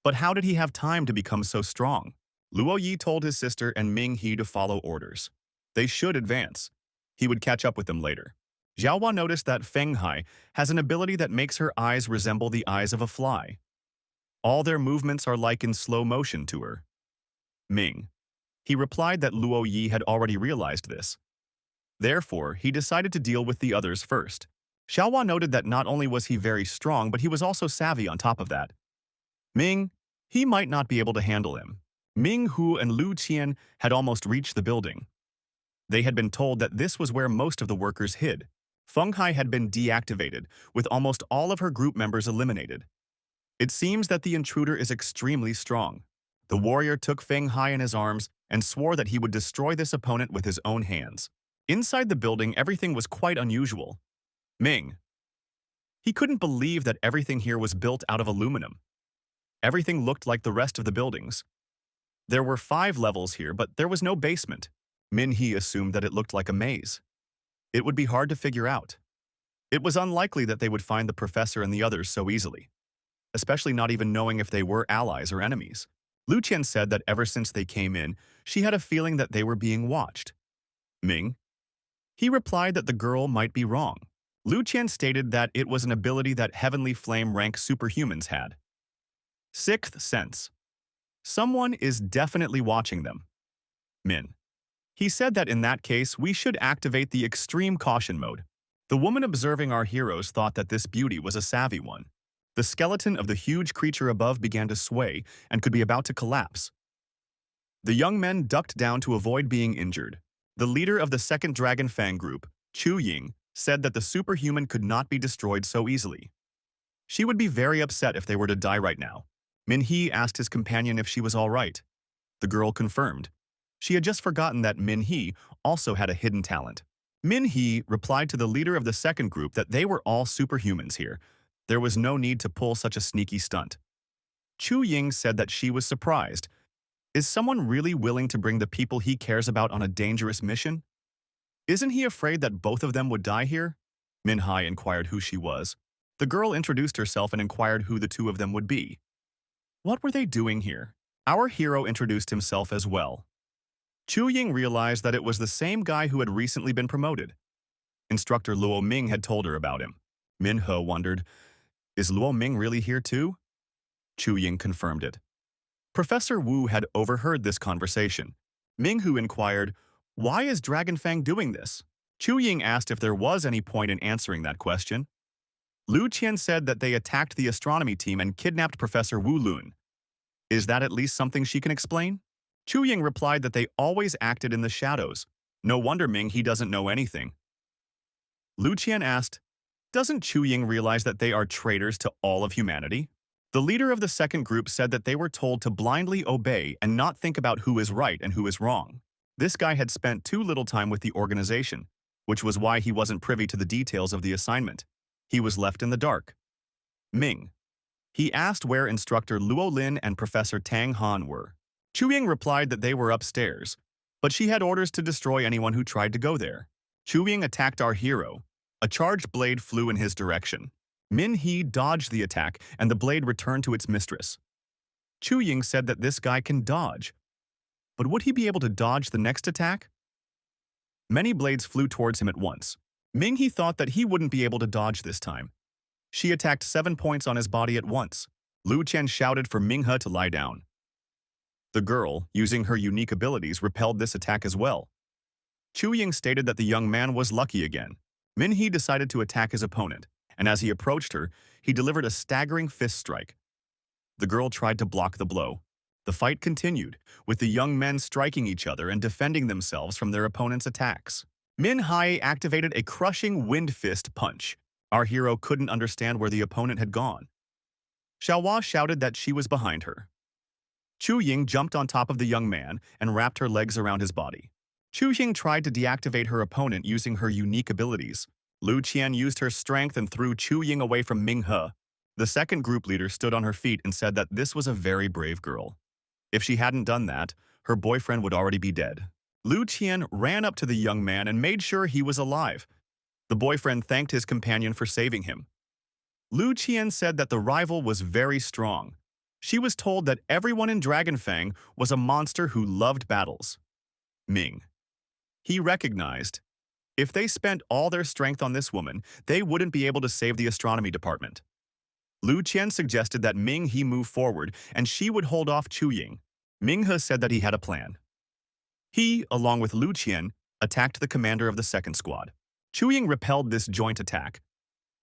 But how did he have time to become so strong? Luo Yi told his sister and Ming He to follow orders. They should advance. He would catch up with them later. Xiaohua noticed that Feng Hai has an ability that makes her eyes resemble the eyes of a fly. All their movements are like in slow motion to her. Ming. He replied that Luo Yi had already realized this. Therefore, he decided to deal with the others first. Xiaohua noted that not only was he very strong, but he was also savvy on top of that. Ming, he might not be able to handle him. Ming Hu and Lu Qian had almost reached the building. They had been told that this was where most of the workers hid. Feng Hai had been deactivated, with almost all of her group members eliminated. It seems that the intruder is extremely strong. The warrior took Feng Hai in his arms and swore that he would destroy this opponent with his own hands. Inside the building, everything was quite unusual. Ming. He couldn't believe that everything here was built out of aluminum. Everything looked like the rest of the buildings. There were 5 levels here, but there was no basement. Min He assumed that it looked like a maze. It would be hard to figure out. It was unlikely that they would find the professor and the others so easily, especially not even knowing if they were allies or enemies. Lu Qian said that ever since they came in, she had a feeling that they were being watched. Ming. He replied that the girl might be wrong. Lu Qian stated that it was an ability that Heavenly Flame rank superhumans had. Sixth sense. Someone is definitely watching them. Min. He said that in that case, we should activate the extreme caution mode. The woman observing our heroes thought that this beauty was a savvy one. The skeleton of the huge creature above began to sway and could be about to collapse. The young men ducked down to avoid being injured. The leader of the second Dragon Fang group, Chu Ying, said that the superhuman could not be destroyed so easily. She would be very upset if they were to die right now. Min He asked his companion if she was all right. The girl confirmed. She had just forgotten that Min He also had a hidden talent. Min He replied to the leader of the second group that they were all superhumans here. There was no need to pull such a sneaky stunt. Chu Ying said that she was surprised. Is someone really willing to bring the people he cares about on a dangerous mission? Isn't he afraid that both of them would die here? Min Hai inquired who she was. The girl introduced herself and inquired who the 2 of them would be. What were they doing here? Our hero introduced himself as well. Chu Ying realized that it was the same guy who had recently been promoted. Instructor Luo Ming had told her about him. Min He wondered, is Luo Ming really here too? Chu Ying confirmed it. Professor Wu had overheard this conversation. Ming Hu inquired, why is Dragonfang doing this? Chu Ying asked if there was any point in answering that question. Lu Qian said that they attacked the astronomy team and kidnapped Professor Wu Lun. Is that at least something she can explain? Chu Ying replied that they always acted in the shadows. No wonder Ming He doesn't know anything. Lu Qian asked, doesn't Chu Ying realize that they are traitors to all of humanity? The leader of the second group said that they were told to blindly obey and not think about who is right and who is wrong. This guy had spent too little time with the organization, which was why he wasn't privy to the details of the assignment. He was left in the dark. Ming. He asked where instructor Luo Lin and Professor Tang Han were. Chu Ying replied that they were upstairs, but she had orders to destroy anyone who tried to go there. Chu Ying attacked our hero. A charged blade flew in his direction. Min He dodged the attack, and the blade returned to its mistress. Chu Ying said that this guy can dodge. But would he be able to dodge the next attack? Many blades flew towards him at once. Ming He thought that he wouldn't be able to dodge this time. She attacked 7 points on his body at once. Lu Qian shouted for Ming He to lie down. The girl, using her unique abilities, repelled this attack as well. Chu Ying stated that the young man was lucky again. Min He decided to attack his opponent, and as he approached her, he delivered a staggering fist strike. The girl tried to block the blow. The fight continued, with the young men striking each other and defending themselves from their opponent's attacks. Min Hai activated a crushing wind fist punch. Our hero couldn't understand where the opponent had gone. Xiaohua shouted that she was behind her. Chu Ying jumped on top of the young man and wrapped her legs around his body. Chu Ying tried to deactivate her opponent using her unique abilities. Lu Qian used her strength and threw Chu Ying away from Ming He. The second group leader stood on her feet and said that this was a very brave girl. If she hadn't done that, her boyfriend would already be dead. Lu Qian ran up to the young man and made sure he was alive. The boyfriend thanked his companion for saving him. Lu Qian said that the rival was very strong. She was told that everyone in Dragonfang was a monster who loved battles. Ming. He recognized, if they spent all their strength on this woman, they wouldn't be able to save the astronomy department. Lu Qian suggested that Ming He move forward and she would hold off Chu Ying. Ming He said that he had a plan. He, along with Lu Qian, attacked the commander of the second squad. Chu Ying repelled this joint attack.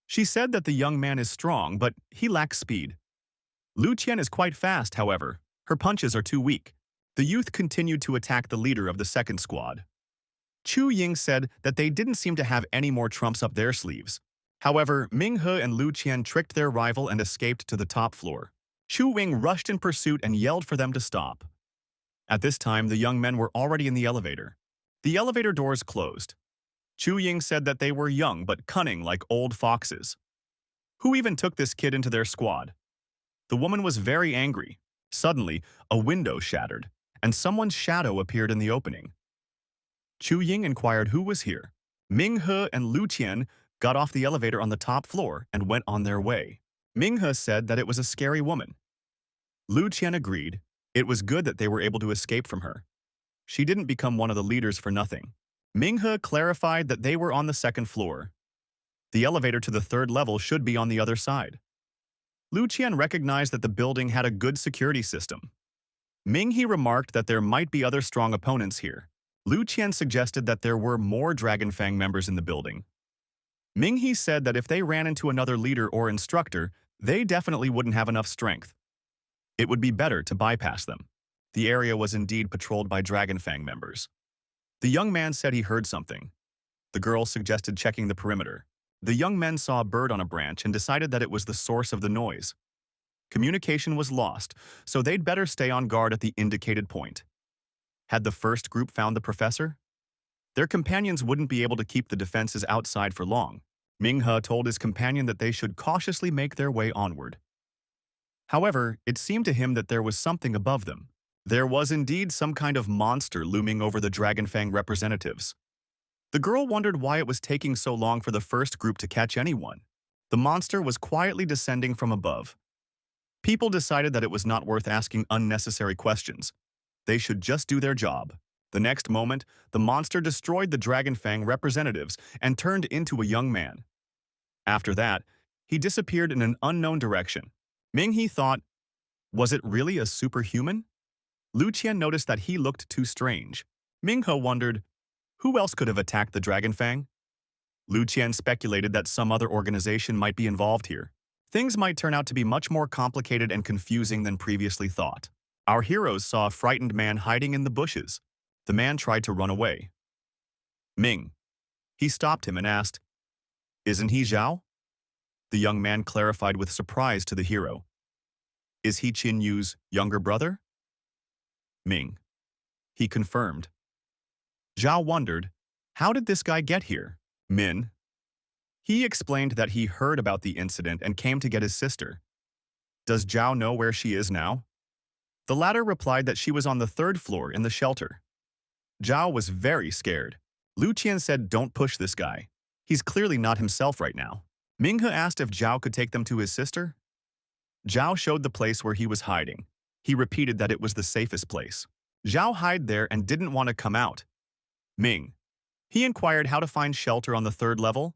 She said that the young man is strong, but he lacks speed. Lu Qian is quite fast, however. Her punches are too weak. The youth continued to attack the leader of the second squad. Chu Ying said that they didn't seem to have any more trumps up their sleeves. However, Ming He and Lu Qian tricked their rival and escaped to the top floor. Chu Ying rushed in pursuit and yelled for them to stop. At this time, the young men were already in the elevator. The elevator doors closed. Chu Ying said that they were young but cunning like old foxes. Who even took this kid into their squad? The woman was very angry. Suddenly, a window shattered, and someone's shadow appeared in the opening. Chu Ying inquired who was here. Ming He and Lu Qian got off the elevator on the top floor and went on their way. Ming He said that it was a scary woman. Lu Qian agreed. It was good that they were able to escape from her. She didn't become one of the leaders for nothing. Ming He clarified that they were on the second floor. The elevator to the third level should be on the other side. Lu Qian recognized that the building had a good security system. Ming He remarked that there might be other strong opponents here. Lu Qian suggested that there were more Dragonfang members in the building. Ming He said that if they ran into another leader or instructor, they definitely wouldn't have enough strength. It would be better to bypass them. The area was indeed patrolled by Dragonfang members. The young man said he heard something. The girl suggested checking the perimeter. The young men saw a bird on a branch and decided that it was the source of the noise. Communication was lost, so they'd better stay on guard at the indicated point. Had the first group found the professor? Their companions wouldn't be able to keep the defenses outside for long. Ming He told his companion that they should cautiously make their way onward. However, it seemed to him that there was something above them. There was indeed some kind of monster looming over the Dragonfang representatives. The girl wondered why it was taking so long for the first group to catch anyone. The monster was quietly descending from above. People decided that it was not worth asking unnecessary questions. They should just do their job. The next moment, the monster destroyed the Dragonfang representatives and turned into a young man. After that, he disappeared in an unknown direction. Ming He thought, was it really a superhuman? Lu Qian noticed that he looked too strange. Ming He wondered, who else could have attacked the Dragonfang? Lu Qian speculated that some other organization might be involved here. Things might turn out to be much more complicated and confusing than previously thought. Our heroes saw a frightened man hiding in the bushes. The man tried to run away. Ming. He stopped him and asked, isn't he Zhao? The young man clarified with surprise to the hero. Is he Qin Yu's younger brother? Ming. He confirmed. Zhao wondered, how did this guy get here? Min. He explained that he heard about the incident and came to get his sister. Does Zhao know where she is now? The latter replied that she was on the third floor in the shelter. Zhao was very scared. Lu Qian said, don't push this guy. He's clearly not himself right now. Ming He asked if Zhao could take them to his sister. Zhao showed the place where he was hiding. He repeated that it was the safest place. Zhao hid there and didn't want to come out. Ming. He inquired how to find shelter on the third level.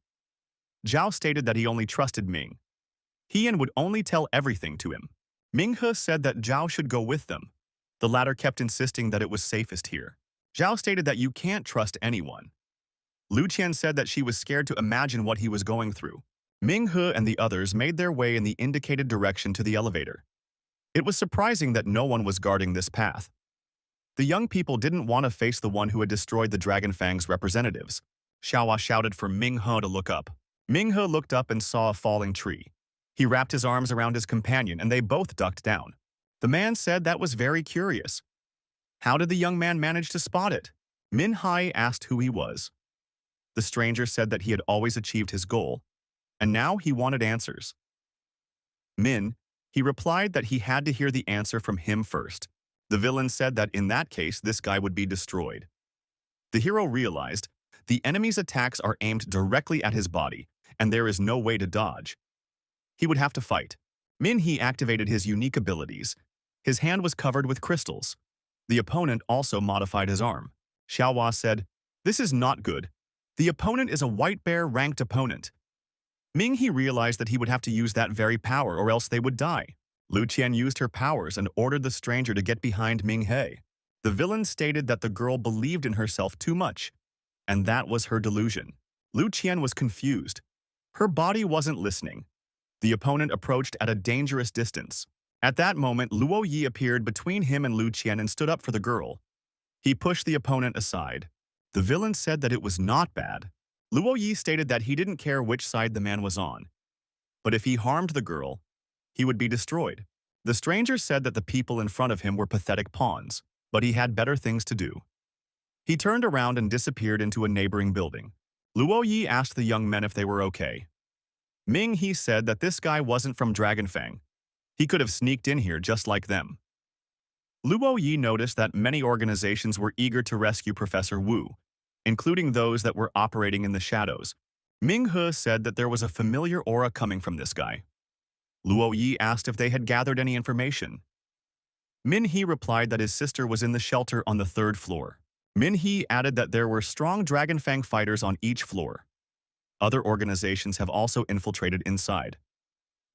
Zhao stated that he only trusted Ming. He would only tell everything to him. Ming He said that Zhao should go with them. The latter kept insisting that it was safest here. Zhao stated that you can't trust anyone. Lu Qian said that she was scared to imagine what he was going through. Ming He and the others made their way in the indicated direction to the elevator. It was surprising that no one was guarding this path. The young people didn't want to face the one who had destroyed the Dragonfang's representatives. Xiaohua shouted for Ming He to look up. Ming He looked up and saw a falling tree. He wrapped his arms around his companion and they both ducked down. The man said that was very curious. How did the young man manage to spot it? Min Hai asked who he was. The stranger said that he had always achieved his goal, and now he wanted answers. He replied that he had to hear the answer from him first. The villain said that in that case, this guy would be destroyed. The hero realized the enemy's attacks are aimed directly at his body, and there is no way to dodge. He would have to fight. He activated his unique abilities. His hand was covered with crystals. The opponent also modified his arm. Xiaohua said, "This is not good. The opponent is a white bear ranked opponent." He realized that he would have to use that very power or else they would die. Lu Qian used her powers and ordered the stranger to get behind Ming He. The villain stated that the girl believed in herself too much, and that was her delusion. Lu Qian was confused. Her body wasn't listening. The opponent approached at a dangerous distance. At that moment, Luo Yi appeared between him and Lu Qian and stood up for the girl. He pushed the opponent aside. The villain said that it was not bad. Luo Yi stated that he didn't care which side the man was on. But if he harmed the girl, he would be destroyed. The stranger said that the people in front of him were pathetic pawns, but he had better things to do. He turned around and disappeared into a neighboring building. Luo Yi asked the young men if they were okay. He said that this guy wasn't from Dragonfang. He could have sneaked in here just like them. Luo Yi noticed that many organizations were eager to rescue Professor Wu, including those that were operating in the shadows. Ming He said that there was a familiar aura coming from this guy. Luo Yi asked if they had gathered any information. Min He replied that his sister was in the shelter on the 3rd floor. Min He added that there were strong Dragonfang fighters on each floor. Other organizations have also infiltrated inside.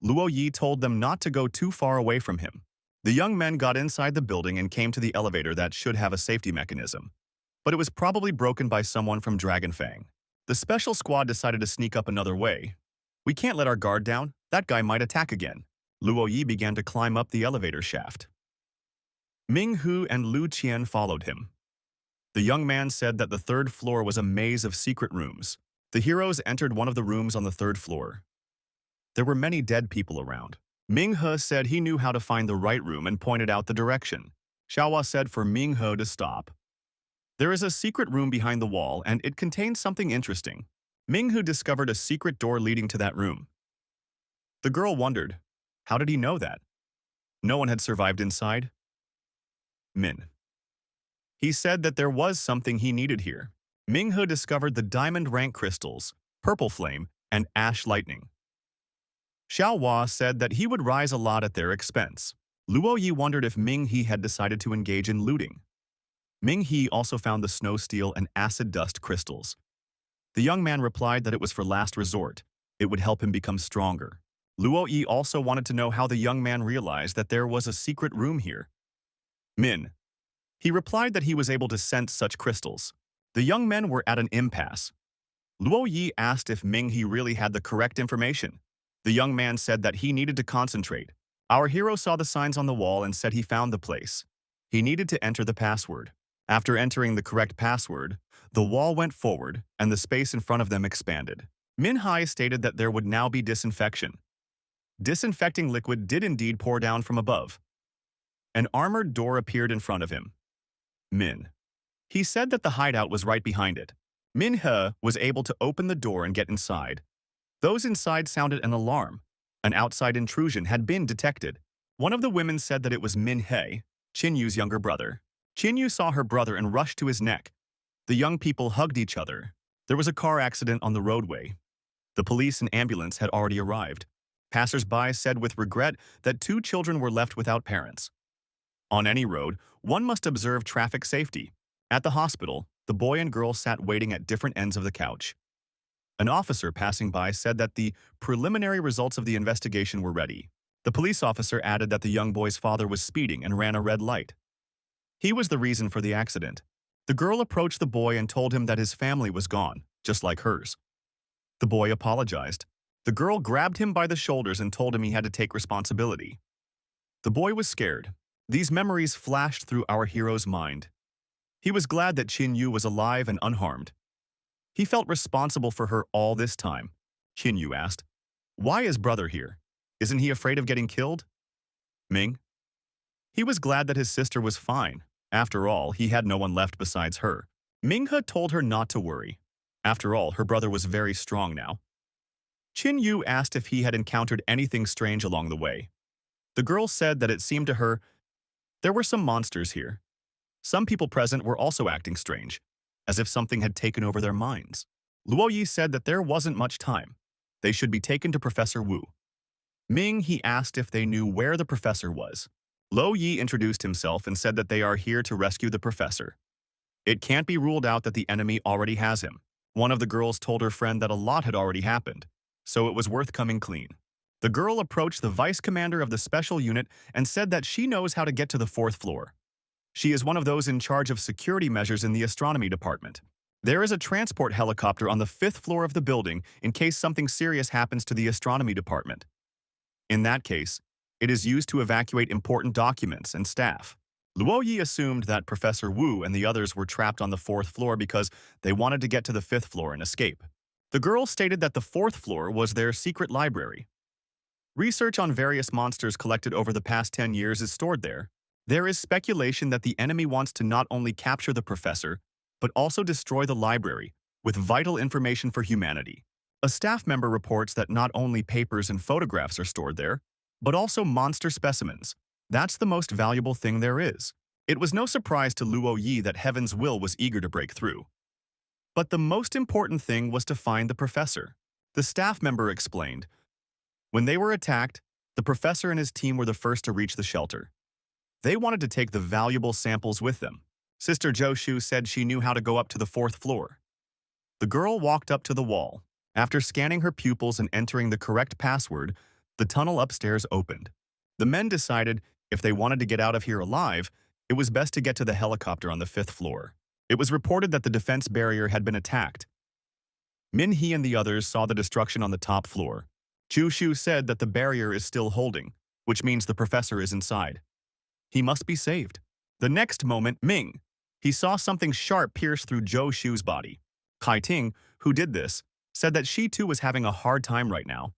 Luo Yi told them not to go too far away from him. The young men got inside the building and came to the elevator that should have a safety mechanism. But it was probably broken by someone from Dragonfang. The special squad decided to sneak up another way. "We can't let our guard down. That guy might attack again." Luo Yi began to climb up the elevator shaft. Ming Hu and Lu Qian followed him. The young man said that the 3rd floor was a maze of secret rooms. The heroes entered one of the rooms on the 3rd floor. There were many dead people around. Ming He said he knew how to find the right room and pointed out the direction. Xiaohua said for Ming He to stop. There is a secret room behind the wall, and it contains something interesting. Ming He discovered a secret door leading to that room. The girl wondered, how did he know that? No one had survived inside. He said that there was something he needed here. Ming He discovered the diamond rank crystals, purple flame, and ash lightning. Xiaohua said that he would rise a lot at their expense. Luo Yi wondered if Ming He had decided to engage in looting. Ming He also found the snow steel and acid dust crystals. The young man replied that it was for last resort. It would help him become stronger. Luo Yi also wanted to know how the young man realized that there was a secret room here. He replied that he was able to sense such crystals. The young men were at an impasse. Luo Yi asked if Ming He really had the correct information. The young man said that he needed to concentrate. Our hero saw the signs on the wall and said he found the place. He needed to enter the password. After entering the correct password, the wall went forward and the space in front of them expanded. Min Hai stated that there would now be disinfection. Disinfecting liquid did indeed pour down from above. An armored door appeared in front of him. He said that the hideout was right behind it. Min He was able to open the door and get inside. Those inside sounded an alarm. An outside intrusion had been detected. One of the women said that it was Min He, Qin Yu's younger brother. Qin Yu saw her brother and rushed to his neck. The young people hugged each other. There was a car accident on the roadway. The police and ambulance had already arrived. Passers-by said with regret that 2 children were left without parents. On any road, one must observe traffic safety. At the hospital, the boy and girl sat waiting at different ends of the couch. An officer passing by said that the preliminary results of the investigation were ready. The police officer added that the young boy's father was speeding and ran a red light. He was the reason for the accident. The girl approached the boy and told him that his family was gone, just like hers. The boy apologized. The girl grabbed him by the shoulders and told him he had to take responsibility. The boy was scared. These memories flashed through our hero's mind. He was glad that Qin Yu was alive and unharmed. He felt responsible for her all this time. Qin asked, "Why is brother here? Isn't he afraid of getting killed?" Ming. He was glad that his sister was fine. After all, he had no one left besides her. Minghe told her not to worry. After all, her brother was very strong now. Qin Yu asked if he had encountered anything strange along the way. The girl said that it seemed to her there were some monsters here. Some people present were also acting strange, as if something had taken over their minds. Luo Yi said that there wasn't much time. They should be taken to Professor Wu. Ming, he asked if they knew where the professor was. Luo Yi introduced himself and said that they are here to rescue the professor. It can't be ruled out that the enemy already has him. One of the girls told her friend that a lot had already happened, so it was worth coming clean. The girl approached the vice commander of the special unit and said that she knows how to get to the 4th floor. She is one of those in charge of security measures in the astronomy department. There is a transport helicopter on the 5th floor of the building in case something serious happens to the astronomy department. In that case, it is used to evacuate important documents and staff. Luo Yi assumed that Professor Wu and the others were trapped on the 4th floor because they wanted to get to the 5th floor and escape. The girl stated that the 4th floor was their secret library. Research on various monsters collected over the past 10 years is stored there. There is speculation that the enemy wants to not only capture the professor, but also destroy the library, with vital information for humanity. A staff member reports that not only papers and photographs are stored there, but also monster specimens. That's the most valuable thing there is. It was no surprise to Luo Yi that Heaven's Will was eager to break through. But the most important thing was to find the professor. The staff member explained, when they were attacked, the professor and his team were the first to reach the shelter. They wanted to take the valuable samples with them. Sister Zhou Shu said she knew how to go up to the 4th floor. The girl walked up to the wall. After scanning her pupils and entering the correct password, the tunnel upstairs opened. The men decided if they wanted to get out of here alive, it was best to get to the helicopter on the 5th floor. It was reported that the defense barrier had been attacked. Min He and the others saw the destruction on the top floor. Zhu Shu said that the barrier is still holding, which means the professor is inside. He must be saved. The next moment, Ming. He saw something sharp pierce through Zhou Shu's body. Kai Ting, who did this, said that she too was having a hard time right now.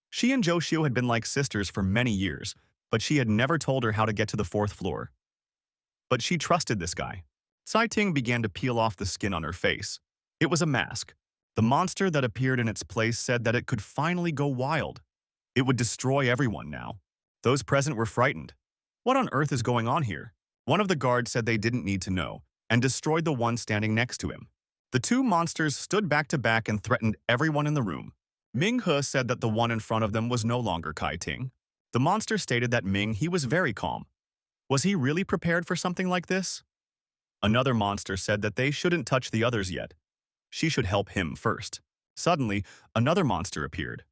She and Zhou Shu had been like sisters for many years, but she had never told her how to get to the 4th floor. But she trusted this guy. Cai Ting began to peel off the skin on her face. It was a mask. The monster that appeared in its place said that it could finally go wild. It would destroy everyone now. Those present were frightened. What on earth is going on here? One of the guards said they didn't need to know, and destroyed the one standing next to him. The two monsters stood back to back and threatened everyone in the room. Ming He said that the one in front of them was no longer Kai Ting. The monster stated that Ming He was very calm. Was he really prepared for something like this? Another monster said that they shouldn't touch the others yet. She should help him first. Suddenly, another monster appeared.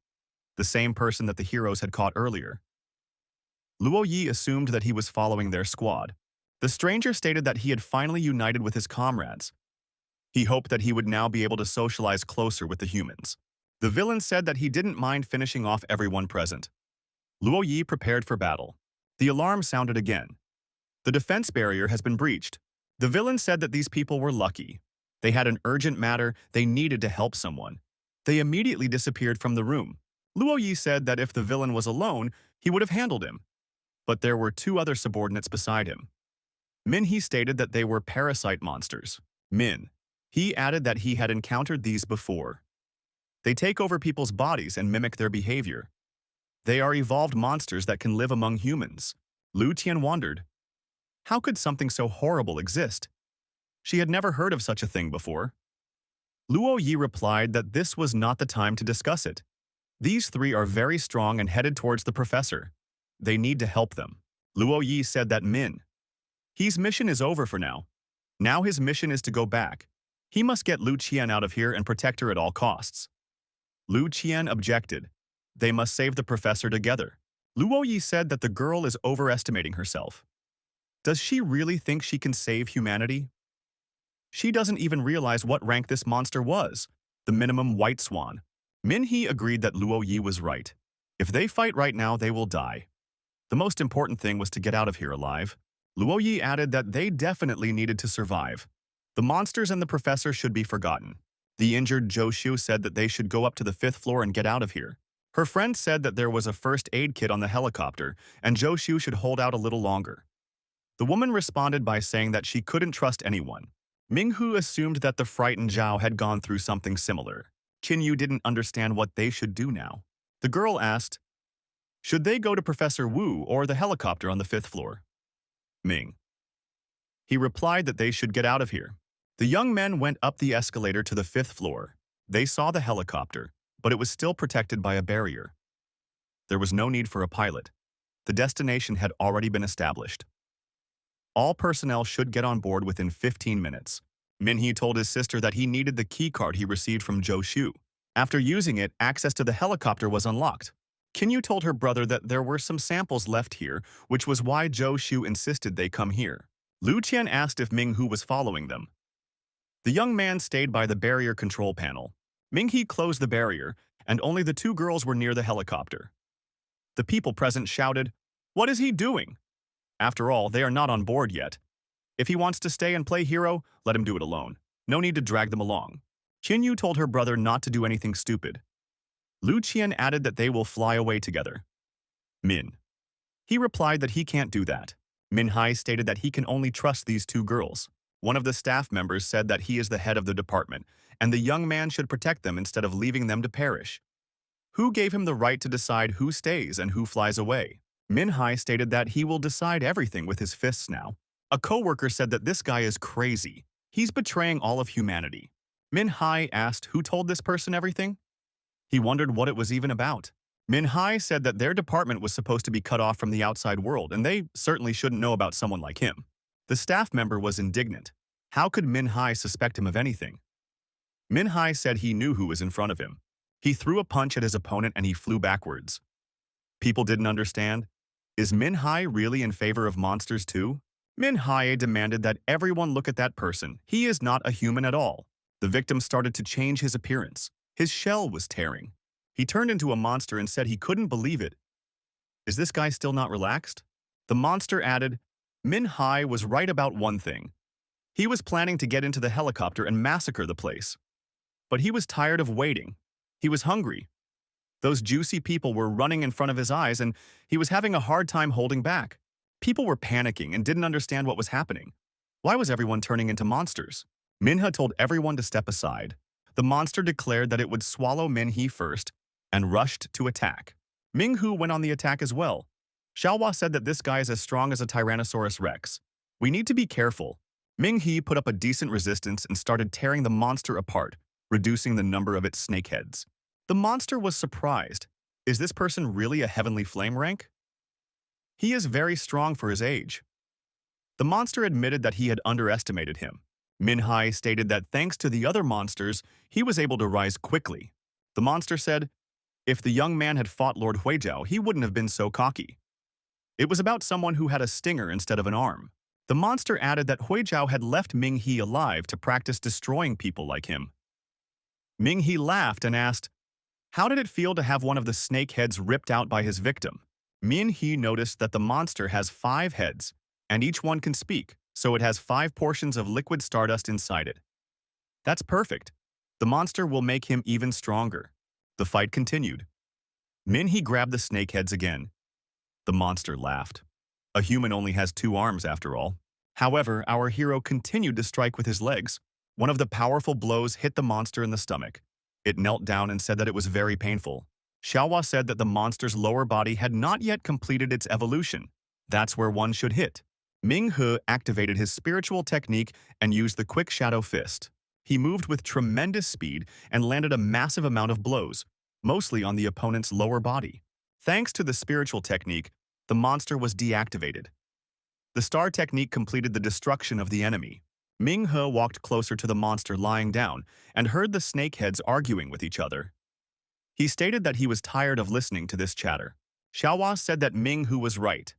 The same person that the heroes had caught earlier. Luo Yi assumed that he was following their squad. The stranger stated that he had finally united with his comrades. He hoped that he would now be able to socialize closer with the humans. The villain said that he didn't mind finishing off everyone present. Luo Yi prepared for battle. The alarm sounded again. The defense barrier has been breached. The villain said that these people were lucky. They had an urgent matter, they needed to help someone. They immediately disappeared from the room. Luo Yi said that if the villain was alone, he would have handled him. But there were two other subordinates beside him. Min He stated that they were parasite monsters. Min. He added that he had encountered these before. They take over people's bodies and mimic their behavior. They are evolved monsters that can live among humans. Lu Tian wondered, how could something so horrible exist? She had never heard of such a thing before. Luo Yi replied that this was not the time to discuss it. These three are very strong and headed towards the professor. They need to help them. Luo Yi said that He's mission is over for now. Now his mission is to go back. He must get Lu Qian out of here and protect her at all costs. Lu Qian objected. They must save the professor together. Luo Yi said that the girl is overestimating herself. Does she really think she can save humanity? She doesn't even realize what rank this monster was, the minimum white swan. Min He agreed that Luo Yi was right. If they fight right now, they will die. The most important thing was to get out of here alive. Luo Yi added that they definitely needed to survive. The monsters and the professor should be forgotten. The injured Zhou Shu said that they should go up to the 5th floor and get out of here. Her friend said that there was a first aid kit on the helicopter and Zhou Shu should hold out a little longer. The woman responded by saying that she couldn't trust anyone. Minghu assumed that the frightened Zhao had gone through something similar. Qinyu didn't understand what they should do now. The girl asked, should they go to Professor Wu or the helicopter on the 5th floor? Ming. He replied that they should get out of here. The young men went up the escalator to the 5th floor. They saw the helicopter, but it was still protected by a barrier. There was no need for a pilot. The destination had already been established. All personnel should get on board within 15 minutes. Minhee told his sister that he needed the key card he received from Zhou Shu. After using it, access to the helicopter was unlocked. Qinyu told her brother that there were some samples left here, which was why Zhou Shu insisted they come here. Lu Qian asked if Minghu was following them. The young man stayed by the barrier control panel. Minghee closed the barrier, and only the two girls were near the helicopter. The people present shouted, "What is he doing?" After all, they are not on board yet. If he wants to stay and play hero, let him do it alone. No need to drag them along. Qinyu told her brother not to do anything stupid. Lu Qian added that they will fly away together. Min. He replied that he can't do that. Min Hai stated that he can only trust these two girls. One of the staff members said that he is the head of the department, and the young man should protect them instead of leaving them to perish. Who gave him the right to decide who stays and who flies away? Min Hai stated that he will decide everything with his fists now. A co-worker said that this guy is crazy. He's betraying all of humanity. Min Hai asked who told this person everything. He wondered what it was even about. Min Hai said that their department was supposed to be cut off from the outside world, and they certainly shouldn't know about someone like him. The staff member was indignant. How could Min Hai suspect him of anything? Min Hai said he knew who was in front of him. He threw a punch at his opponent and he flew backwards. People didn't understand. Is Min Hai really in favor of monsters too? Min Hai demanded that everyone look at that person. He is not a human at all. The victim started to change his appearance. His shell was tearing. He turned into a monster and said he couldn't believe it. Is this guy still not relaxed? The monster added, Min Hai was right about one thing. He was planning to get into the helicopter and massacre the place. But he was tired of waiting. He was hungry. Those juicy people were running in front of his eyes and he was having a hard time holding back. People were panicking and didn't understand what was happening. Why was everyone turning into monsters? Minha told everyone to step aside. The monster declared that it would swallow Minhee first and rushed to attack. Minghu went on the attack as well. Xiaohua said that this guy is as strong as a Tyrannosaurus Rex. We need to be careful. Minghee put up a decent resistance and started tearing the monster apart, reducing the number of its snakeheads. The monster was surprised. Is this person really a heavenly flame rank? He is very strong for his age. The monster admitted that he had underestimated him. Minhai stated that thanks to the other monsters, he was able to rise quickly. The monster said, if the young man had fought Lord Huijiao, he wouldn't have been so cocky. It was about someone who had a stinger instead of an arm. The monster added that Huijiao had left Minghee alive to practice destroying people like him. Minghee laughed and asked, how did it feel to have one of the snake heads ripped out by his victim? Minhee noticed that the monster has 5 heads, and each one can speak, so it has 5 portions of liquid stardust inside it. That's perfect. The monster will make him even stronger. The fight continued. Minhee grabbed the snake heads again. The monster laughed. A human only has 2 arms after all. However, our hero continued to strike with his legs. One of the powerful blows hit the monster in the stomach. It knelt down and said that it was very painful. Xiaohua said that the monster's lower body had not yet completed its evolution. That's where one should hit. Minghe activated his spiritual technique and used the quick shadow fist. He moved with tremendous speed and landed a massive amount of blows, mostly on the opponent's lower body. Thanks to the spiritual technique, the monster was deactivated. The star technique completed the destruction of the enemy. Minghe walked closer to the monster lying down and heard the snakeheads arguing with each other. He stated that he was tired of listening to this chatter. Xiaohua said that Minghu was right.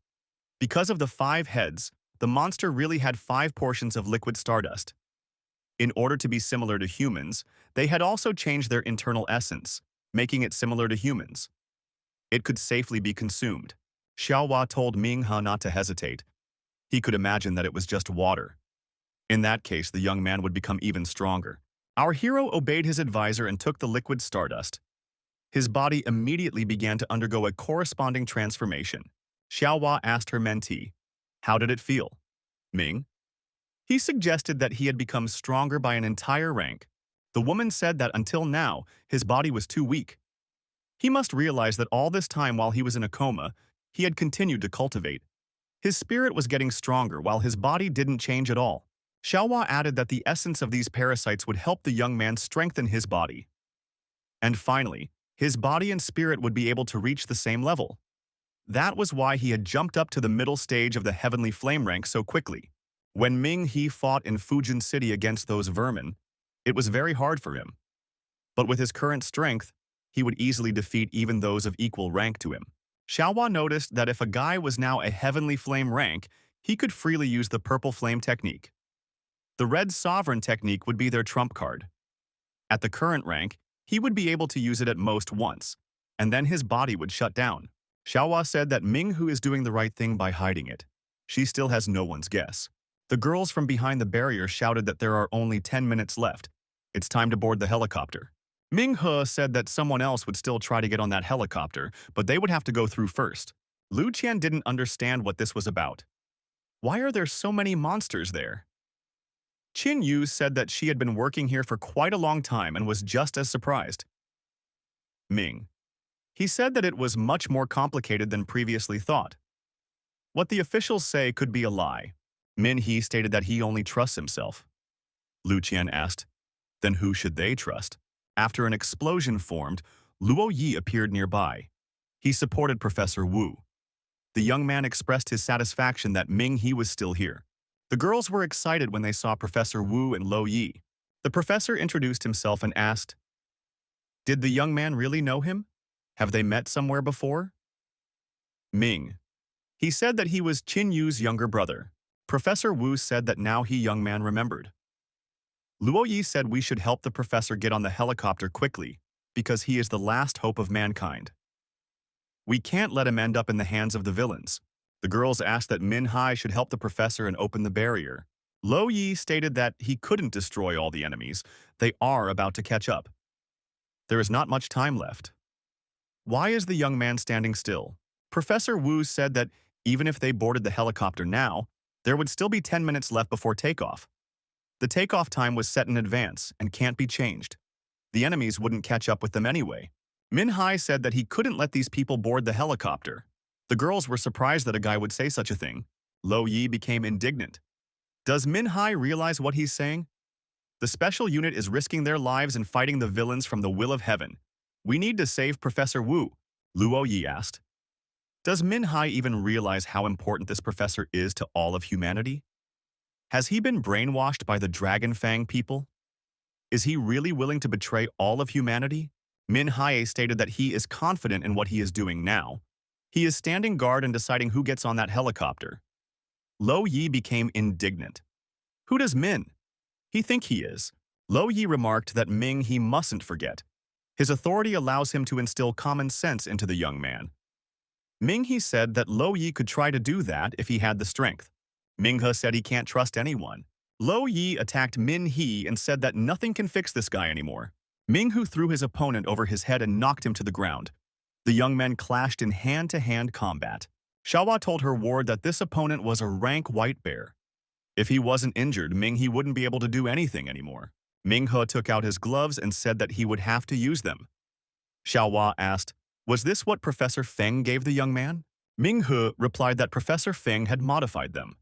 Because of the 5 heads, the monster really had 5 portions of liquid stardust. In order to be similar to humans, they had also changed their internal essence, making it similar to humans. It could safely be consumed. Xiaohua told Minghe not to hesitate. He could imagine that it was just water. In that case, the young man would become even stronger. Our hero obeyed his advisor and took the liquid stardust. His body immediately began to undergo a corresponding transformation. Xiaohua asked her mentee, "How did it feel?" Ming. He suggested that he had become stronger by an entire rank. The woman said that until now, his body was too weak. He must realize that all this time while he was in a coma, he had continued to cultivate. His spirit was getting stronger while his body didn't change at all. Xiaohua added that the essence of these parasites would help the young man strengthen his body. And finally, his body and spirit would be able to reach the same level. That was why he had jumped up to the middle stage of the heavenly flame rank so quickly. When Ming He fought in Fujin City against those vermin, it was very hard for him. But with his current strength, he would easily defeat even those of equal rank to him. Xiaohua noticed that if a guy was now a heavenly flame rank, he could freely use the purple flame technique. The red sovereign technique would be their trump card. At the current rank, he would be able to use it at most once, and then his body would shut down. Xiaohua said that Ming Hu is doing the right thing by hiding it. She still has no one's guess. The girls from behind the barrier shouted that there are only 10 minutes left. It's time to board the helicopter. Ming He said that someone else would still try to get on that helicopter, but they would have to go through first. Lu Qian didn't understand what this was about. Why are there so many monsters there? Qin Yu said that she had been working here for quite a long time and was just as surprised. Ming. He said that it was much more complicated than previously thought. What the officials say could be a lie. Min He stated that he only trusts himself. Lu Qian asked, then who should they trust? After an explosion formed, Luo Yi appeared nearby. He supported Professor Wu. The young man expressed his satisfaction that Ming He was still here. The girls were excited when they saw Professor Wu and Lo Yi. The professor introduced himself and asked, "Did the young man really know him? Have they met somewhere before?" Ming. He said that he was Qin Yu's younger brother. Professor Wu said that now he young man remembered. Luo Yi said we should help the professor get on the helicopter quickly, because he is the last hope of mankind. We can't let him end up in the hands of the villains. The girls asked that Min Hai should help the professor and open the barrier. Lo Yi stated that he couldn't destroy all the enemies. They are about to catch up. There is not much time left. Why is the young man standing still? Professor Wu said that even if they boarded the helicopter now, there would still be 10 minutes left before takeoff. The takeoff time was set in advance and can't be changed. The enemies wouldn't catch up with them anyway. Min Hai said that he couldn't let these people board the helicopter. The girls were surprised that a guy would say such a thing. Lo Yi became indignant. Does Min Hai realize what he's saying? The special unit is risking their lives and fighting the villains from the will of heaven. We need to save Professor Wu, Luo Yi asked. Does Min Hai even realize how important this professor is to all of humanity? Has he been brainwashed by the Dragon Fang people? Is he really willing to betray all of humanity? Min Hai stated that he is confident in what he is doing now. He is standing guard and deciding who gets on that helicopter. Lo Yi became indignant. Who does Min He think he is? Lo Yi remarked that Ming He mustn't forget. His authority allows him to instill common sense into the young man. Ming He said that Lo Yi could try to do that if he had the strength. Ming He said he can't trust anyone. Lo Yi attacked Min He and said that nothing can fix this guy anymore. Ming Hu threw his opponent over his head and knocked him to the ground. The young men clashed in hand-to-hand combat. Xiaohua told her ward that this opponent was a rank white bear. If he wasn't injured, Ming He wouldn't be able to do anything anymore. Ming He took out his gloves and said that he would have to use them. Xiaohua asked, was this what Professor Feng gave the young man? Ming He replied that Professor Feng had modified them.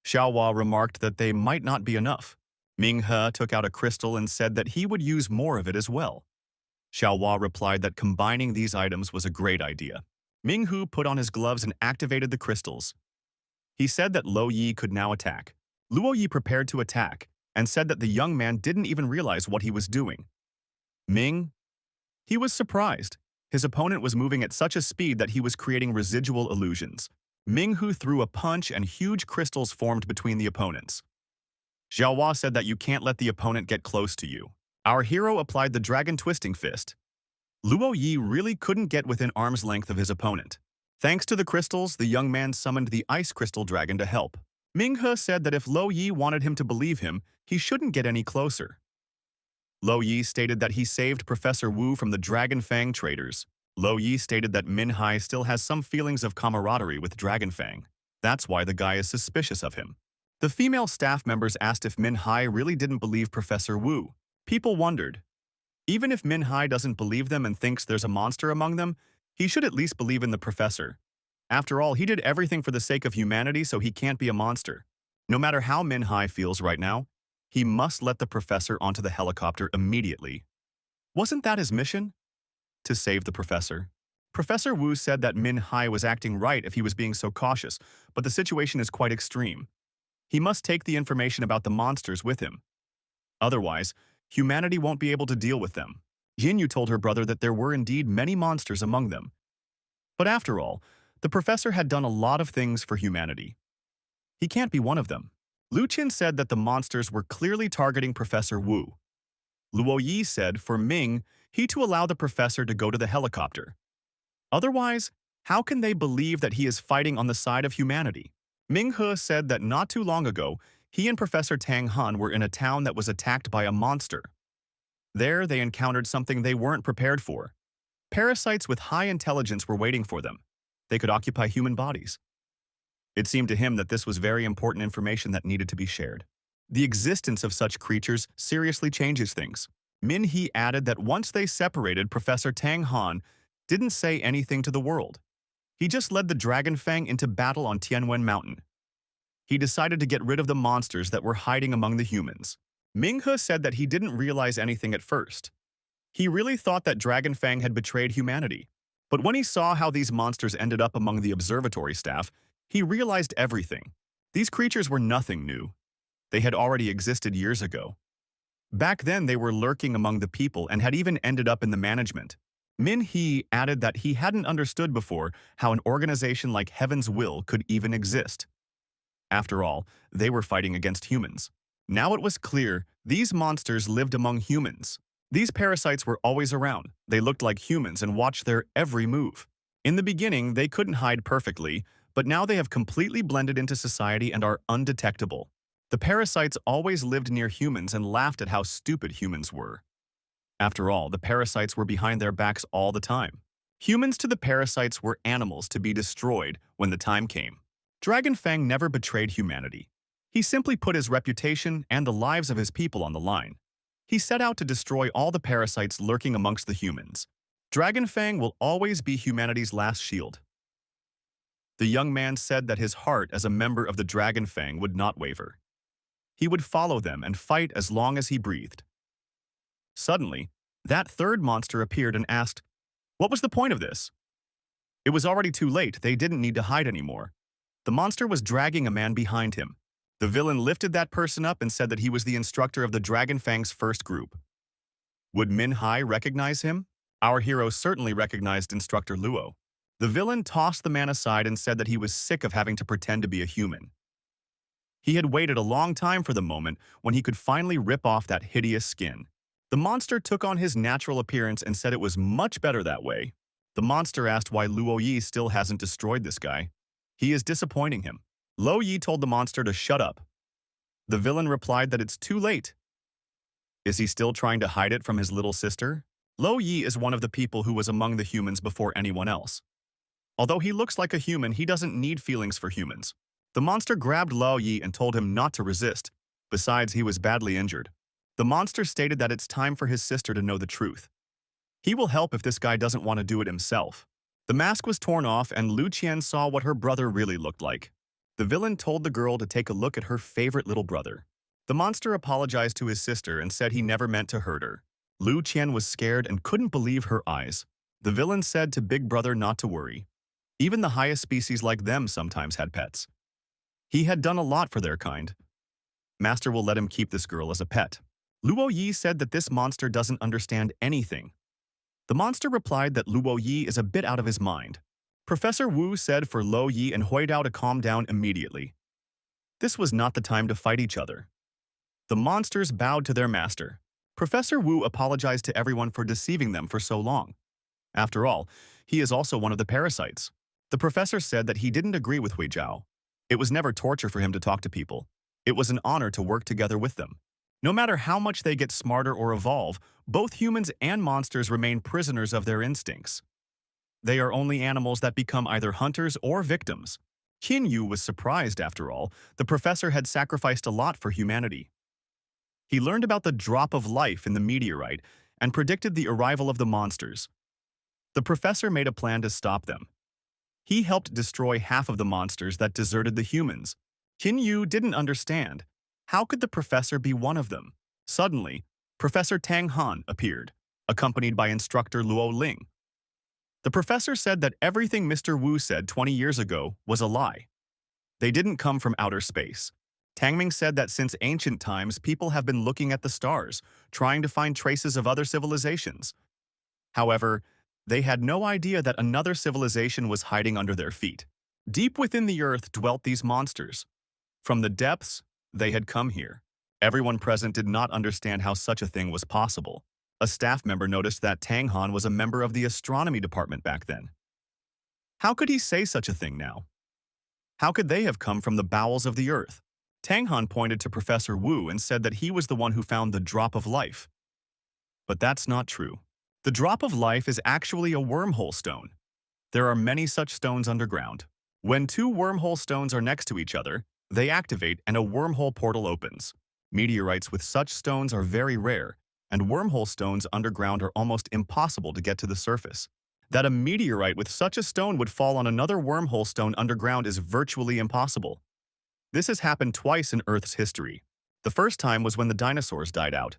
Xiaohua remarked that they might not be enough. Ming He took out a crystal and said that he would use more of it as well. Xiaohua replied that combining these items was a great idea. Ming Hu put on his gloves and activated the crystals. He said that Lo Yi could now attack. Luo Yi prepared to attack and said that the young man didn't even realize what he was doing. Ming? He was surprised. His opponent was moving at such a speed that he was creating residual illusions. Ming Hu threw a punch and huge crystals formed between the opponents. Xiaohua said that you can't let the opponent get close to you. Our hero applied the dragon twisting fist. Luo Yi really couldn't get within arm's length of his opponent. Thanks to the crystals, the young man summoned the ice crystal dragon to help. Ming He said that if Lo Yi wanted him to believe him, he shouldn't get any closer. Lo Yi stated that he saved Professor Wu from the Dragon Fang traders. Lo Yi stated that Min Hai still has some feelings of camaraderie with Dragon Fang. That's why the guy is suspicious of him. The female staff members asked if Min Hai really didn't believe Professor Wu. People wondered. Even if Min Hai doesn't believe them and thinks there's a monster among them, he should at least believe in the professor. After all, he did everything for the sake of humanity, so he can't be a monster. No matter how Min Hai feels right now, he must let the professor onto the helicopter immediately. Wasn't that his mission? To save the professor. Professor Wu said that Min Hai was acting right if he was being so cautious, but the situation is quite extreme. He must take the information about the monsters with him. Otherwise, humanity won't be able to deal with them. Yin told her brother that there were indeed many monsters among them. But after all, the professor had done a lot of things for humanity. He can't be one of them. Lu Qin said that the monsters were clearly targeting Professor Wu. Luo Yi said for Ming, he to allow the professor to go to the helicopter. Otherwise, how can they believe that he is fighting on the side of humanity? Ming He said that not too long ago, he and Professor Tang Han were in a town that was attacked by a monster. There, they encountered something they weren't prepared for. Parasites with high intelligence were waiting for them. They could occupy human bodies. It seemed to him that this was very important information that needed to be shared. The existence of such creatures seriously changes things. Min He added that once they separated, Professor Tang Han didn't say anything to the world. He just led the Dragon Fang into battle on Tianwen Mountain. He decided to get rid of the monsters that were hiding among the humans. Ming He said that he didn't realize anything at first. He really thought that Dragon Fang had betrayed humanity. But when he saw how these monsters ended up among the observatory staff, he realized everything. These creatures were nothing new. They had already existed years ago. Back then, they were lurking among the people and had even ended up in the management. Min He added that he hadn't understood before how an organization like Heaven's Will could even exist. After all, they were fighting against humans. Now it was clear these monsters lived among humans. These parasites were always around. They looked like humans and watched their every move. In the beginning, they couldn't hide perfectly, but now they have completely blended into society and are undetectable. The parasites always lived near humans and laughed at how stupid humans were. After all, the parasites were behind their backs all the time. Humans to the parasites were animals to be destroyed when the time came. Dragon Fang never betrayed humanity. He simply put his reputation and the lives of his people on the line. He set out to destroy all the parasites lurking amongst the humans. Dragon Fang will always be humanity's last shield. The young man said that his heart as a member of the Dragon Fang would not waver. He would follow them and fight as long as he breathed. Suddenly, that third monster appeared and asked, "What was the point of this?" It was already too late. They didn't need to hide anymore. The monster was dragging a man behind him. The villain lifted that person up and said that he was the instructor of the Dragon Fang's first group. Would Min Hai recognize him? Our hero certainly recognized Instructor Luo. The villain tossed the man aside and said that he was sick of having to pretend to be a human. He had waited a long time for the moment when he could finally rip off that hideous skin. The monster took on his natural appearance and said it was much better that way. The monster asked why Luo Yi still hasn't destroyed this guy. He is disappointing him. Lo Yi told the monster to shut up. The villain replied that it's too late. Is he still trying to hide it from his little sister? Lo Yi is one of the people who was among the humans before anyone else. Although he looks like a human, he doesn't need feelings for humans. The monster grabbed Lo Yi and told him not to resist. Besides, he was badly injured. The monster stated that it's time for his sister to know the truth. He will help if this guy doesn't want to do it himself. The mask was torn off and Lu Qian saw what her brother really looked like. The villain told the girl to take a look at her favorite little brother. The monster apologized to his sister and said he never meant to hurt her. Lu Qian was scared and couldn't believe her eyes. The villain said to Big Brother not to worry. Even the highest species like them sometimes had pets. He had done a lot for their kind. Master will let him keep this girl as a pet. Luo Yi said that this monster doesn't understand anything. The monster replied that Luo Yi is a bit out of his mind. Professor Wu said for Lo Yi and Hui Dao to calm down immediately. This was not the time to fight each other. The monsters bowed to their master. Professor Wu apologized to everyone for deceiving them for so long. After all, he is also one of the parasites. The professor said that he didn't agree with Hui Zhao. It was never torture for him to talk to people. It was an honor to work together with them. No matter how much they get smarter or evolve, both humans and monsters remain prisoners of their instincts. They are only animals that become either hunters or victims. Yu was surprised, after all. The professor had sacrificed a lot for humanity. He learned about the drop of life in the meteorite and predicted the arrival of the monsters. The professor made a plan to stop them. He helped destroy half of the monsters that deserted the humans. Yu didn't understand. How could the professor be one of them? Suddenly, Professor Tang Han appeared, accompanied by instructor Luo Ling. The professor said that everything Mr. Wu said 20 years ago was a lie. They didn't come from outer space. Tang Ming said that since ancient times, people have been looking at the stars, trying to find traces of other civilizations. However, they had no idea that another civilization was hiding under their feet. Deep within the earth dwelt these monsters. From the depths, they had come here. Everyone present did not understand how such a thing was possible. A staff member noticed that Tang Han was a member of the astronomy department back then. How could he say such a thing now? How could they have come from the bowels of the earth? Tang Han pointed to Professor Wu and said that he was the one who found the drop of life. But that's not true. The drop of life is actually a wormhole stone. There are many such stones underground. When two wormhole stones are next to each other, they activate and a wormhole portal opens. Meteorites with such stones are very rare, and wormhole stones underground are almost impossible to get to the surface. That a meteorite with such a stone would fall on another wormhole stone underground is virtually impossible. This has happened twice in Earth's history. The first time was when the dinosaurs died out.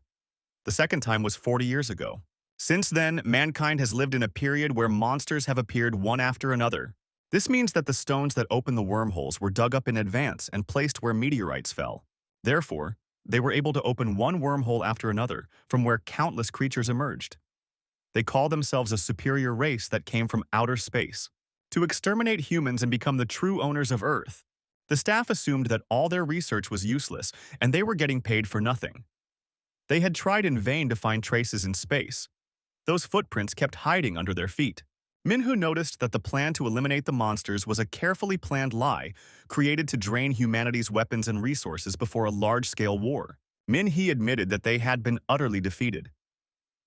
The second time was 40 years ago. Since then, mankind has lived in a period where monsters have appeared one after another. This means that the stones that open the wormholes were dug up in advance and placed where meteorites fell. Therefore, they were able to open one wormhole after another, from where countless creatures emerged. They call themselves a superior race that came from outer space, to exterminate humans and become the true owners of Earth. The staff assumed that all their research was useless and they were getting paid for nothing. They had tried in vain to find traces in space. Those footprints kept hiding under their feet. Minhu noticed that the plan to eliminate the monsters was a carefully planned lie created to drain humanity's weapons and resources before a large-scale war. Minhe admitted that they had been utterly defeated.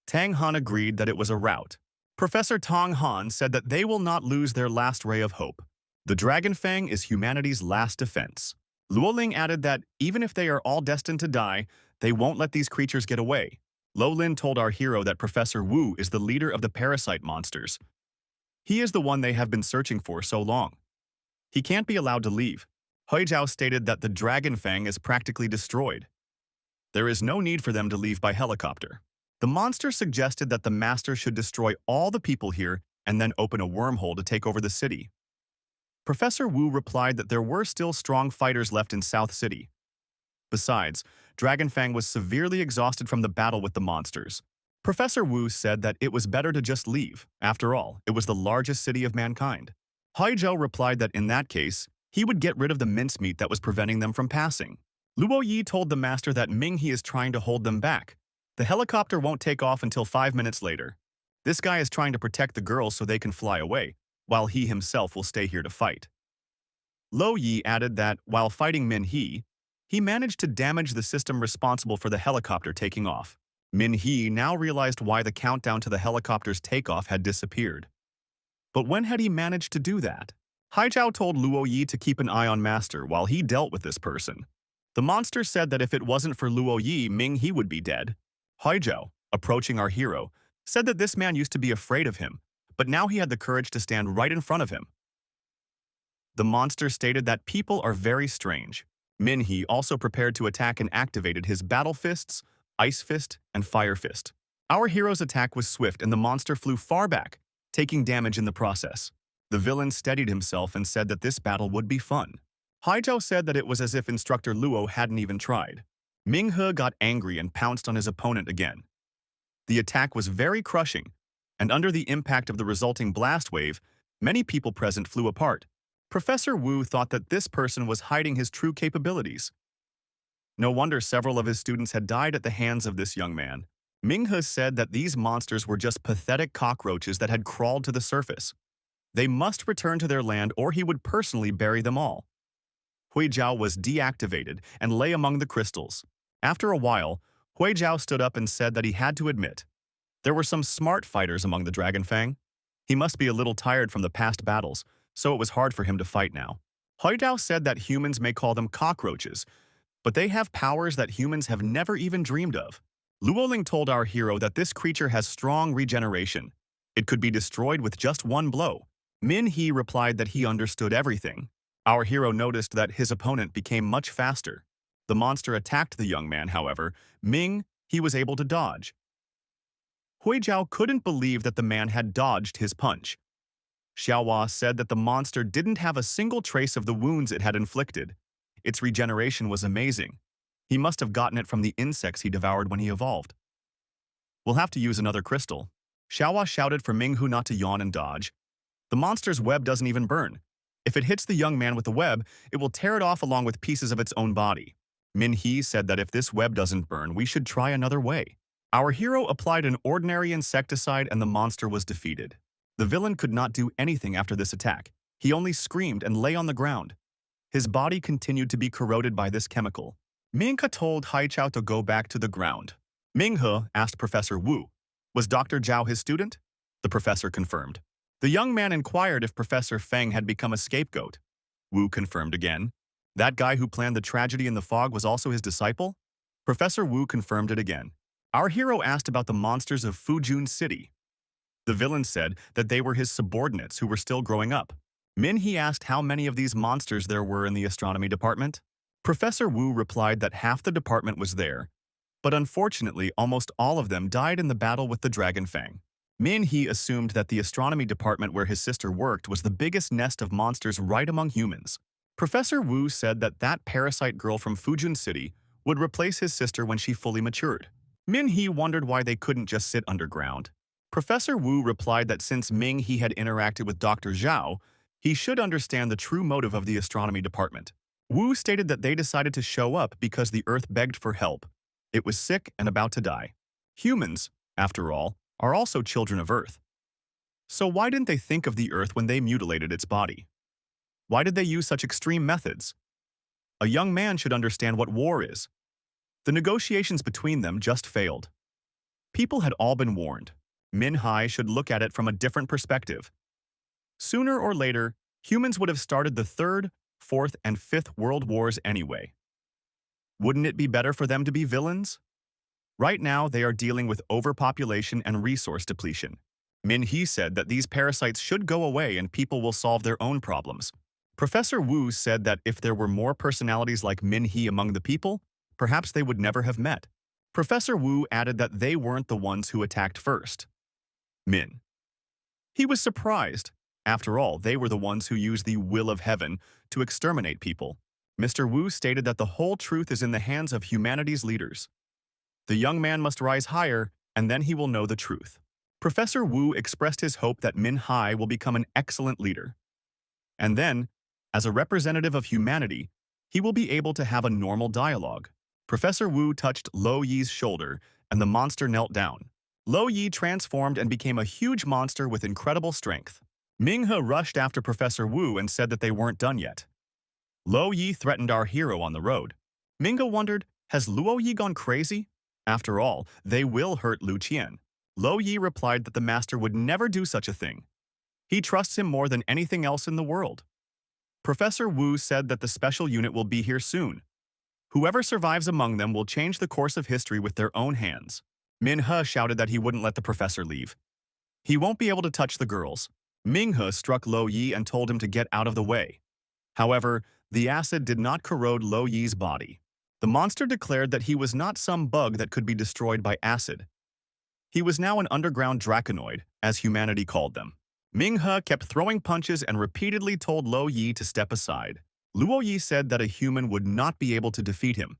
Tang Han agreed that it was a rout. Professor Tang Han said that they will not lose their last ray of hope. The Dragon Fang is humanity's last defense. Luoling added that even if they are all destined to die, they won't let these creatures get away. Lo Lin told our hero that Professor Wu is the leader of the parasite monsters. He is the one they have been searching for so long. He can't be allowed to leave. Huijiao stated that the Dragon Fang is practically destroyed. There is no need for them to leave by helicopter. The monster suggested that the master should destroy all the people here and then open a wormhole to take over the city. Professor Wu replied that there were still strong fighters left in South City. Besides, Dragonfang was severely exhausted from the battle with the monsters. Professor Wu said that it was better to just leave. After all, it was the largest city of mankind. Haizhou replied that in that case, he would get rid of the mincemeat that was preventing them from passing. Luo Yi told the master that Minghe is trying to hold them back. The helicopter won't take off until 5 minutes later. This guy is trying to protect the girls so they can fly away, while he himself will stay here to fight. Lo Yi added that, while fighting Minhe, he managed to damage the system responsible for the helicopter taking off. Minhe now realized why the countdown to the helicopter's takeoff had disappeared. But when had he managed to do that? Haizhou told Luo Yi to keep an eye on Master while he dealt with this person. The monster said that if it wasn't for Luo Yi, Minghe would be dead. Haizhou, approaching our hero, said that this man used to be afraid of him, but now he had the courage to stand right in front of him. The monster stated that people are very strange. Minhe also prepared to attack and activated his battle fists, ice fist, and fire fist. Our hero's attack was swift and the monster flew far back, taking damage in the process. The villain steadied himself and said that this battle would be fun. Haizhou said that it was as if Instructor Luo hadn't even tried. Minghe got angry and pounced on his opponent again. The attack was very crushing, and under the impact of the resulting blast wave, many people present flew apart. Professor Wu thought that this person was hiding his true capabilities. No wonder several of his students had died at the hands of this young man. Minghe said that these monsters were just pathetic cockroaches that had crawled to the surface. They must return to their land or he would personally bury them all. Huijiao was deactivated and lay among the crystals. After a while, Hui Jiao stood up and said that he had to admit there were some smart fighters among the Dragon Fang. He must be a little tired from the past battles, so it was hard for him to fight now. Hui Jiao said that humans may call them cockroaches, but they have powers that humans have never even dreamed of. Luoling told our hero that this creature has strong regeneration. It could be destroyed with just one blow. Min He replied that he understood everything. Our hero noticed that his opponent became much faster. The monster attacked the young man, however. He was able to dodge. Hui Jiao couldn't believe that the man had dodged his punch. Xiaohua said that the monster didn't have a single trace of the wounds it had inflicted. Its regeneration was amazing. He must have gotten it from the insects he devoured when he evolved. We'll have to use another crystal. Xiaohua shouted for Minghu not to yawn and dodge. The monster's web doesn't even burn. If it hits the young man with the web, it will tear it off along with pieces of its own body. Min He said that if this web doesn't burn, we should try another way. Our hero applied an ordinary insecticide and the monster was defeated. The villain could not do anything after this attack. He only screamed and lay on the ground. His body continued to be corroded by this chemical. Minghe told Hai Chao to go back to the ground. Minghe asked Professor Wu, was Dr. Zhao his student? The professor confirmed. The young man inquired if Professor Feng had become a scapegoat. Wu confirmed again. That guy who planned the tragedy in the fog was also his disciple? Professor Wu confirmed it again. Our hero asked about the monsters of Fujun City. The villain said that they were his subordinates who were still growing up. Min He asked how many of these monsters there were in the astronomy department. Professor Wu replied that half the department was there, but unfortunately almost all of them died in the battle with the Dragon Fang. Min He assumed that the astronomy department where his sister worked was the biggest nest of monsters right among humans. Professor Wu said that that parasite girl from Fujun City would replace his sister when she fully matured. Min He wondered why they couldn't just sit underground. Professor Wu replied that since Ming He had interacted with Dr. Zhao, he should understand the true motive of the astronomy department. Wu stated that they decided to show up because the Earth begged for help. It was sick and about to die. Humans, after all, are also children of Earth. So why didn't they think of the Earth when they mutilated its body? Why did they use such extreme methods? A young man should understand what war is. The negotiations between them just failed. People had all been warned. Min Hai should look at it from a different perspective. Sooner or later, humans would have started the Third, Fourth, and Fifth World Wars anyway. Wouldn't it be better for them to be villains? Right now, they are dealing with overpopulation and resource depletion. Min He said that these parasites should go away and people will solve their own problems. Professor Wu said that if there were more personalities like Min He among the people, perhaps they would never have met. Professor Wu added that they weren't the ones who attacked first. Min. He was surprised. After all, they were the ones who used the will of heaven to exterminate people. Mr. Wu stated that the whole truth is in the hands of humanity's leaders. The young man must rise higher, and then he will know the truth. Professor Wu expressed his hope that Min Hai will become an excellent leader. And then, as a representative of humanity, he will be able to have a normal dialogue. Professor Wu touched Lo Yi's shoulder, and the monster knelt down. Lo Yi transformed and became a huge monster with incredible strength. Minghe rushed after Professor Wu and said that they weren't done yet. Lo Yi threatened our hero on the road. Minghe wondered, has Luo Yi gone crazy? After all, they will hurt Lu Qian. Lo Yi replied that the master would never do such a thing. He trusts him more than anything else in the world. Professor Wu said that the special unit will be here soon. Whoever survives among them will change the course of history with their own hands. Minhe shouted that he wouldn't let the professor leave. He won't be able to touch the girls. Minghe struck Lo Yi and told him to get out of the way. However, the acid did not corrode Lo Yi's body. The monster declared that he was not some bug that could be destroyed by acid. He was now an underground draconoid, as humanity called them. Minghe kept throwing punches and repeatedly told Lo Yi to step aside. Luo Yi said that a human would not be able to defeat him.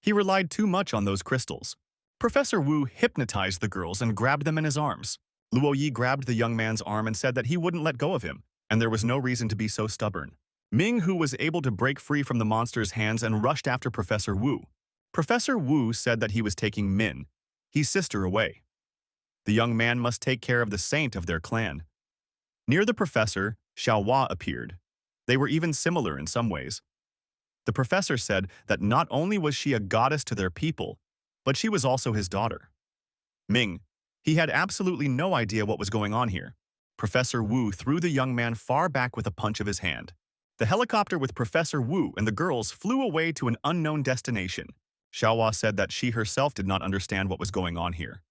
He relied too much on those crystals. Professor Wu hypnotized the girls and grabbed them in his arms. Luo Yi grabbed the young man's arm and said that he wouldn't let go of him, and there was no reason to be so stubborn. Minghu was able to break free from the monster's hands and rushed after Professor Wu. Professor Wu said that he was taking Min, his sister, away. The young man must take care of the saint of their clan. Near the professor, Xiaohua appeared. They were even similar in some ways. The professor said that not only was she a goddess to their people, but she was also his daughter. Ming, he had absolutely no idea what was going on here. Professor Wu threw the young man far back with a punch of his hand. The helicopter with Professor Wu and the girls flew away to an unknown destination. Xiaohua said that she herself did not understand what was going on here.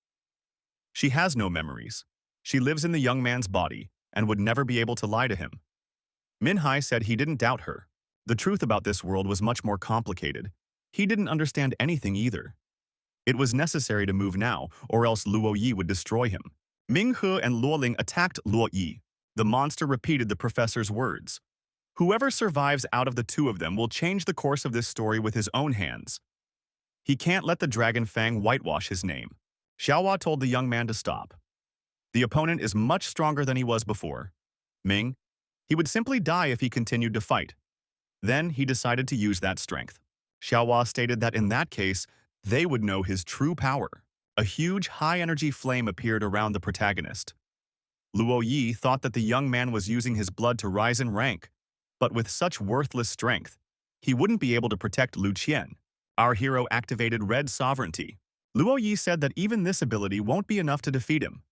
She has no memories. She lives in the young man's body and would never be able to lie to him. Minhai said he didn't doubt her. The truth about this world was much more complicated. He didn't understand anything either. It was necessary to move now, or else Luo Yi would destroy him. Ming He and Luo Ling attacked Luo Yi. The monster repeated the professor's words. Whoever survives out of the two of them will change the course of this story with his own hands. He can't let the Dragon Fang whitewash his name. Xiaohua told the young man to stop. The opponent is much stronger than he was before. Ming, he would simply die if he continued to fight. Then he decided to use that strength. Xiaohua stated that in that case, they would know his true power. A huge, high-energy flame appeared around the protagonist. Luo Yi thought that the young man was using his blood to rise in rank, but with such worthless strength, he wouldn't be able to protect Lu Qian. Our hero activated Red Sovereignty. Luo Yi said that even this ability won't be enough to defeat him.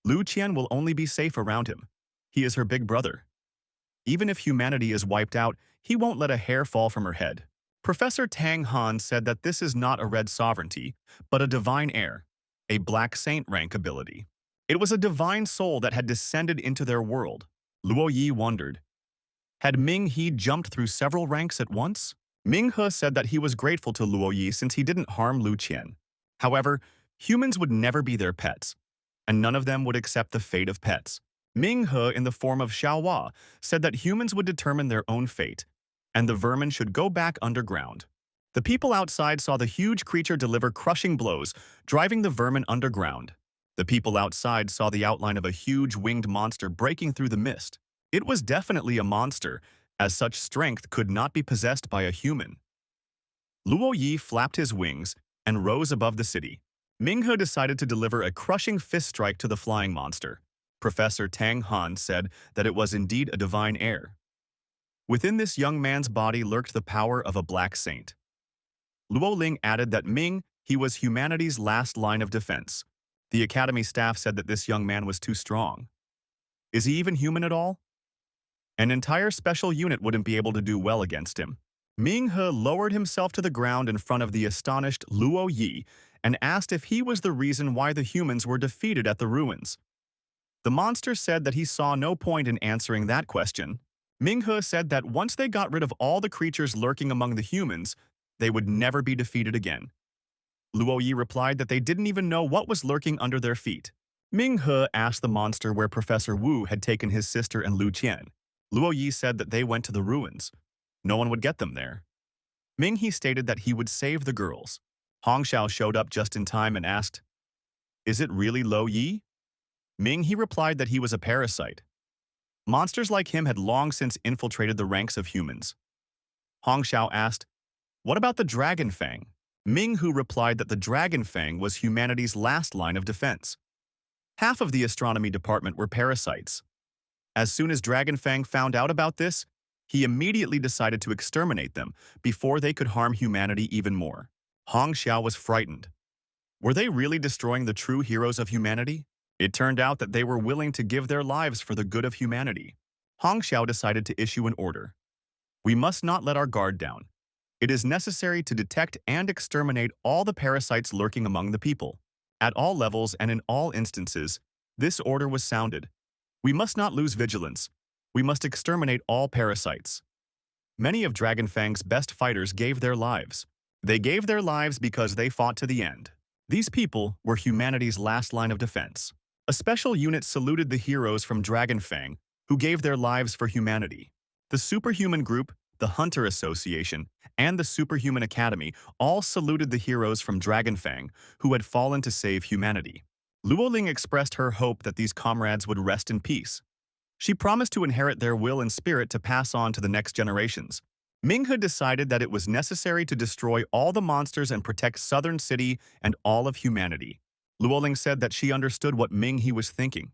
Lu Qian will only be safe around him. He is her big brother. Even if humanity is wiped out, he won't let a hair fall from her head. Professor Tang Han said that this is not a Red Sovereignty, but a Divine Heir, a Black Saint rank ability. It was a divine soul that had descended into their world. Luo Yi wondered, had Ming He jumped through several ranks at once? Ming He said that he was grateful to Luo Yi since he didn't harm Lu Qian. However, humans would never be their pets, and none of them would accept the fate of pets. Ming He, in the form of Xiaohua, said that humans would determine their own fate, and the vermin should go back underground. The people outside saw the huge creature deliver crushing blows, driving the vermin underground. The people outside saw the outline of a huge winged monster breaking through the mist. It was definitely a monster, as such strength could not be possessed by a human. Luo Yi flapped his wings and rose above the city. Ming He decided to deliver a crushing fist strike to the flying monster. Professor Tang Han said that it was indeed a divine heir. Within this young man's body lurked the power of a black saint. Luo Ling added that Ming, he was humanity's last line of defense. The academy staff said that this young man was too strong. Is he even human at all? An entire special unit wouldn't be able to do well against him. Ming He lowered himself to the ground in front of the astonished Luo Yi and asked if he was the reason why the humans were defeated at the ruins. The monster said that he saw no point in answering that question. Ming He said that once they got rid of all the creatures lurking among the humans, they would never be defeated again. Luo Yi replied that they didn't even know what was lurking under their feet. Ming He asked the monster where Professor Wu had taken his sister and Lu Qian. Luo Yi said that they went to the ruins. No one would get them there. Ming He stated that he would save the girls. Hong Xiao showed up just in time and asked, "Is it really Luo Yi?" Ming He replied that he was a parasite. Monsters like him had long since infiltrated the ranks of humans. Hong Xiao asked, "What about the Dragon Fang?" Ming Hu replied that the Dragon Fang was humanity's last line of defense. Half of the astronomy department were parasites. As soon as Dragon Fang found out about this, he immediately decided to exterminate them before they could harm humanity even more. Hong Xiao was frightened. Were they really destroying the true heroes of humanity? It turned out that they were willing to give their lives for the good of humanity. Hong Xiao decided to issue an order. We must not let our guard down. It is necessary to detect and exterminate all the parasites lurking among the people. At all levels and in all instances, this order was sounded. We must not lose vigilance. We must exterminate all parasites. Many of Dragon Fang's best fighters gave their lives. They gave their lives because they fought to the end. These people were humanity's last line of defense. A special unit saluted the heroes from Dragon Fang who gave their lives for humanity. The Superhuman Group, the Hunter Association, and the Superhuman Academy all saluted the heroes from Dragon Fang who had fallen to save humanity. Luo Ling expressed her hope that these comrades would rest in peace. She promised to inherit their will and spirit to pass on to the next generations. Ming He decided that it was necessary to destroy all the monsters and protect Southern City and all of humanity. Luo Ling said that she understood what Ming He was thinking.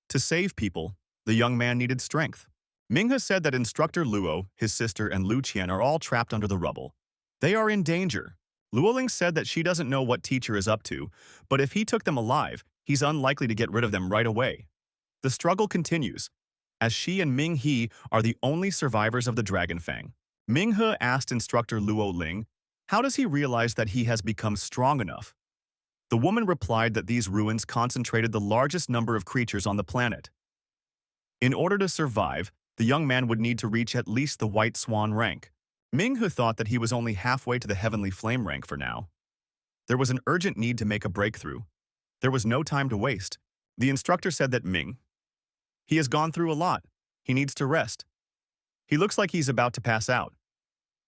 To save people, the young man needed strength. Minghe said that instructor Luo, his sister, and Lu Qian are all trapped under the rubble. They are in danger. Luoling said that she doesn't know what teacher is up to, but if he took them alive, he's unlikely to get rid of them right away. The struggle continues, as she and Ming He are the only survivors of the Dragon Fang. Ming He asked instructor Luo Ling, how does he realize that he has become strong enough? The woman replied that these ruins concentrated the largest number of creatures on the planet. In order to survive, the young man would need to reach at least the White Swan rank. Ming He thought that he was only halfway to the Heavenly Flame rank for now. There was an urgent need to make a breakthrough. There was no time to waste. The instructor said that he has gone through a lot. He needs to rest. He looks like he's about to pass out.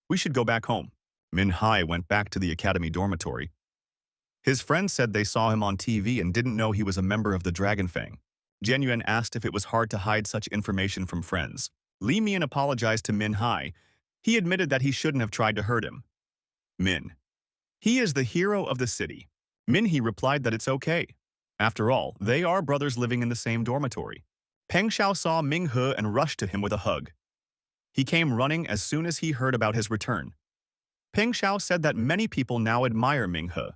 We should go back home. Min Hai went back to the academy dormitory. His friends said they saw him on TV and didn't know he was a member of the Dragon Fang. Jian Yuan asked if it was hard to hide such information from friends. Li Mian apologized to Min Hai. He admitted that he shouldn't have tried to hurt him. He is the hero of the city. Min He replied that it's okay. After all, they are brothers living in the same dormitory. Peng Xiao saw Ming He and rushed to him with a hug. He came running as soon as he heard about his return. Peng Xiao said that many people now admire Ming He.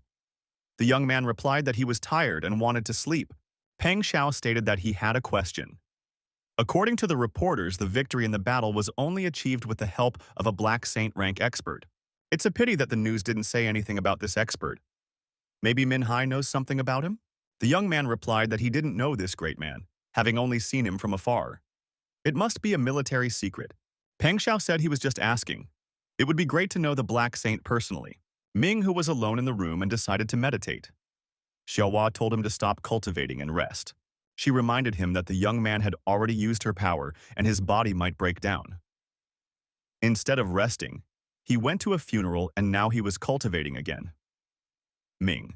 The young man replied that he was tired and wanted to sleep. Peng Xiao stated that he had a question. According to the reporters, the victory in the battle was only achieved with the help of a Black Saint rank expert. It's a pity that the news didn't say anything about this expert. Maybe Min Hai knows something about him? The young man replied that he didn't know this great man, having only seen him from afar. It must be a military secret. Peng Xiao said he was just asking. It would be great to know the Black Saint personally. Ming, who was alone in the room and decided to meditate. Xiaohua told him to stop cultivating and rest. She reminded him that the young man had already used her power and his body might break down. Instead of resting, he went to a funeral and now he was cultivating again. Ming.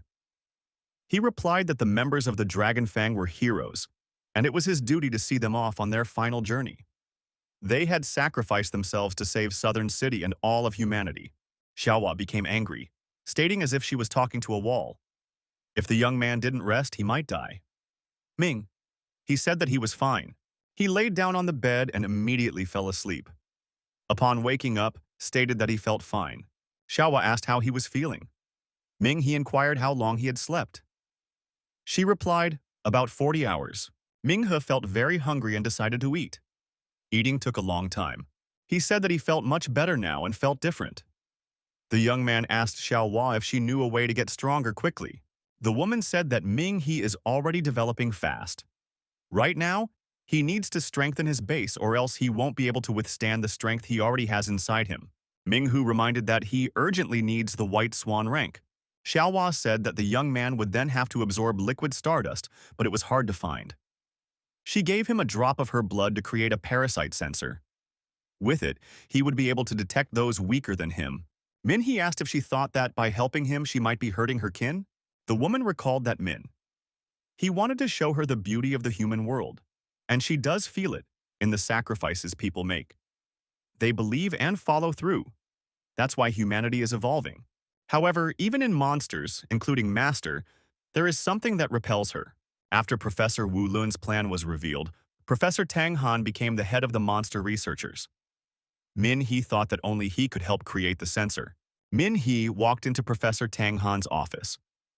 He replied that the members of the Dragon Fang were heroes, and it was his duty to see them off on their final journey. They had sacrificed themselves to save Southern City and all of humanity. Xiaohua became angry, stating as if she was talking to a wall. If the young man didn't rest, he might die. Ming. He said that he was fine. He laid down on the bed and immediately fell asleep. Upon waking up, stated that he felt fine. Xiaohua asked how he was feeling. Ming He inquired how long he had slept. She replied, about 40 hours. Ming He felt very hungry and decided to eat. Eating took a long time. He said that he felt much better now and felt different. The young man asked Xiaohua if she knew a way to get stronger quickly. The woman said that Ming He is already developing fast. Right now, he needs to strengthen his base or else he won't be able to withstand the strength he already has inside him. Ming Hu reminded that he urgently needs the White Swan rank. Xiaohua said that the young man would then have to absorb liquid stardust, but it was hard to find. She gave him a drop of her blood to create a parasite sensor. With it, he would be able to detect those weaker than him. Min He asked if she thought that by helping him she might be hurting her kin. The woman recalled that He wanted to show her the beauty of the human world, and she does feel it in the sacrifices people make. They believe and follow through. That's why humanity is evolving. However, even in monsters, including Master, there is something that repels her. After Professor Wu Lun's plan was revealed, Professor Tang Han became the head of the monster researchers. Min He thought that only he could help create the sensor. Min He walked into Professor Tang Han's office.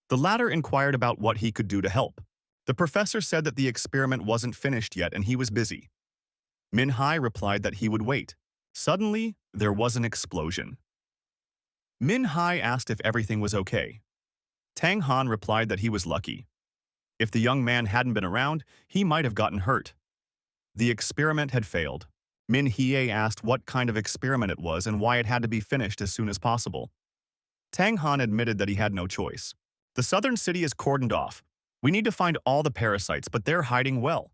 The latter inquired about what he could do to help. The professor said that the experiment wasn't finished yet and he was busy. Min Hai replied that he would wait. Suddenly, there was an explosion. Min Hai asked if everything was okay. Tang Han replied that he was lucky. If the young man hadn't been around, he might have gotten hurt. The experiment had failed. Min Hie asked what kind of experiment it was and why it had to be finished as soon as possible. Tang Han admitted that he had no choice. The southern city is cordoned off. We need to find all the parasites, but they're hiding well.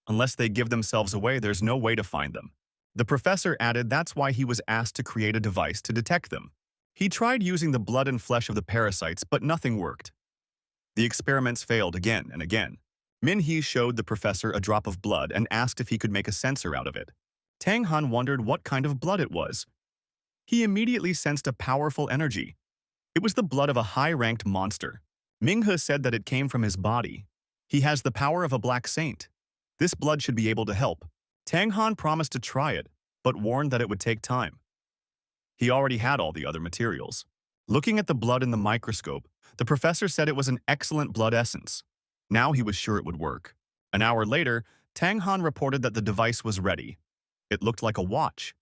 Unless they give themselves away, there's no way to find them. The professor added that's why he was asked to create a device to detect them. He tried using the blood and flesh of the parasites, but nothing worked. The experiments failed again and again. Min He showed the professor a drop of blood and asked if he could make a sensor out of it. Tang Han wondered what kind of blood it was. He immediately sensed a powerful energy. It was the blood of a high-ranked monster. Ming He said that it came from his body. He has the power of a Black Saint. This blood should be able to help. Tang Han promised to try it, but warned that it would take time. He already had all the other materials. Looking at the blood in the microscope, the professor said it was an excellent blood essence. Now he was sure it would work. An hour later, Tang Han reported that the device was ready. It looked like a watch.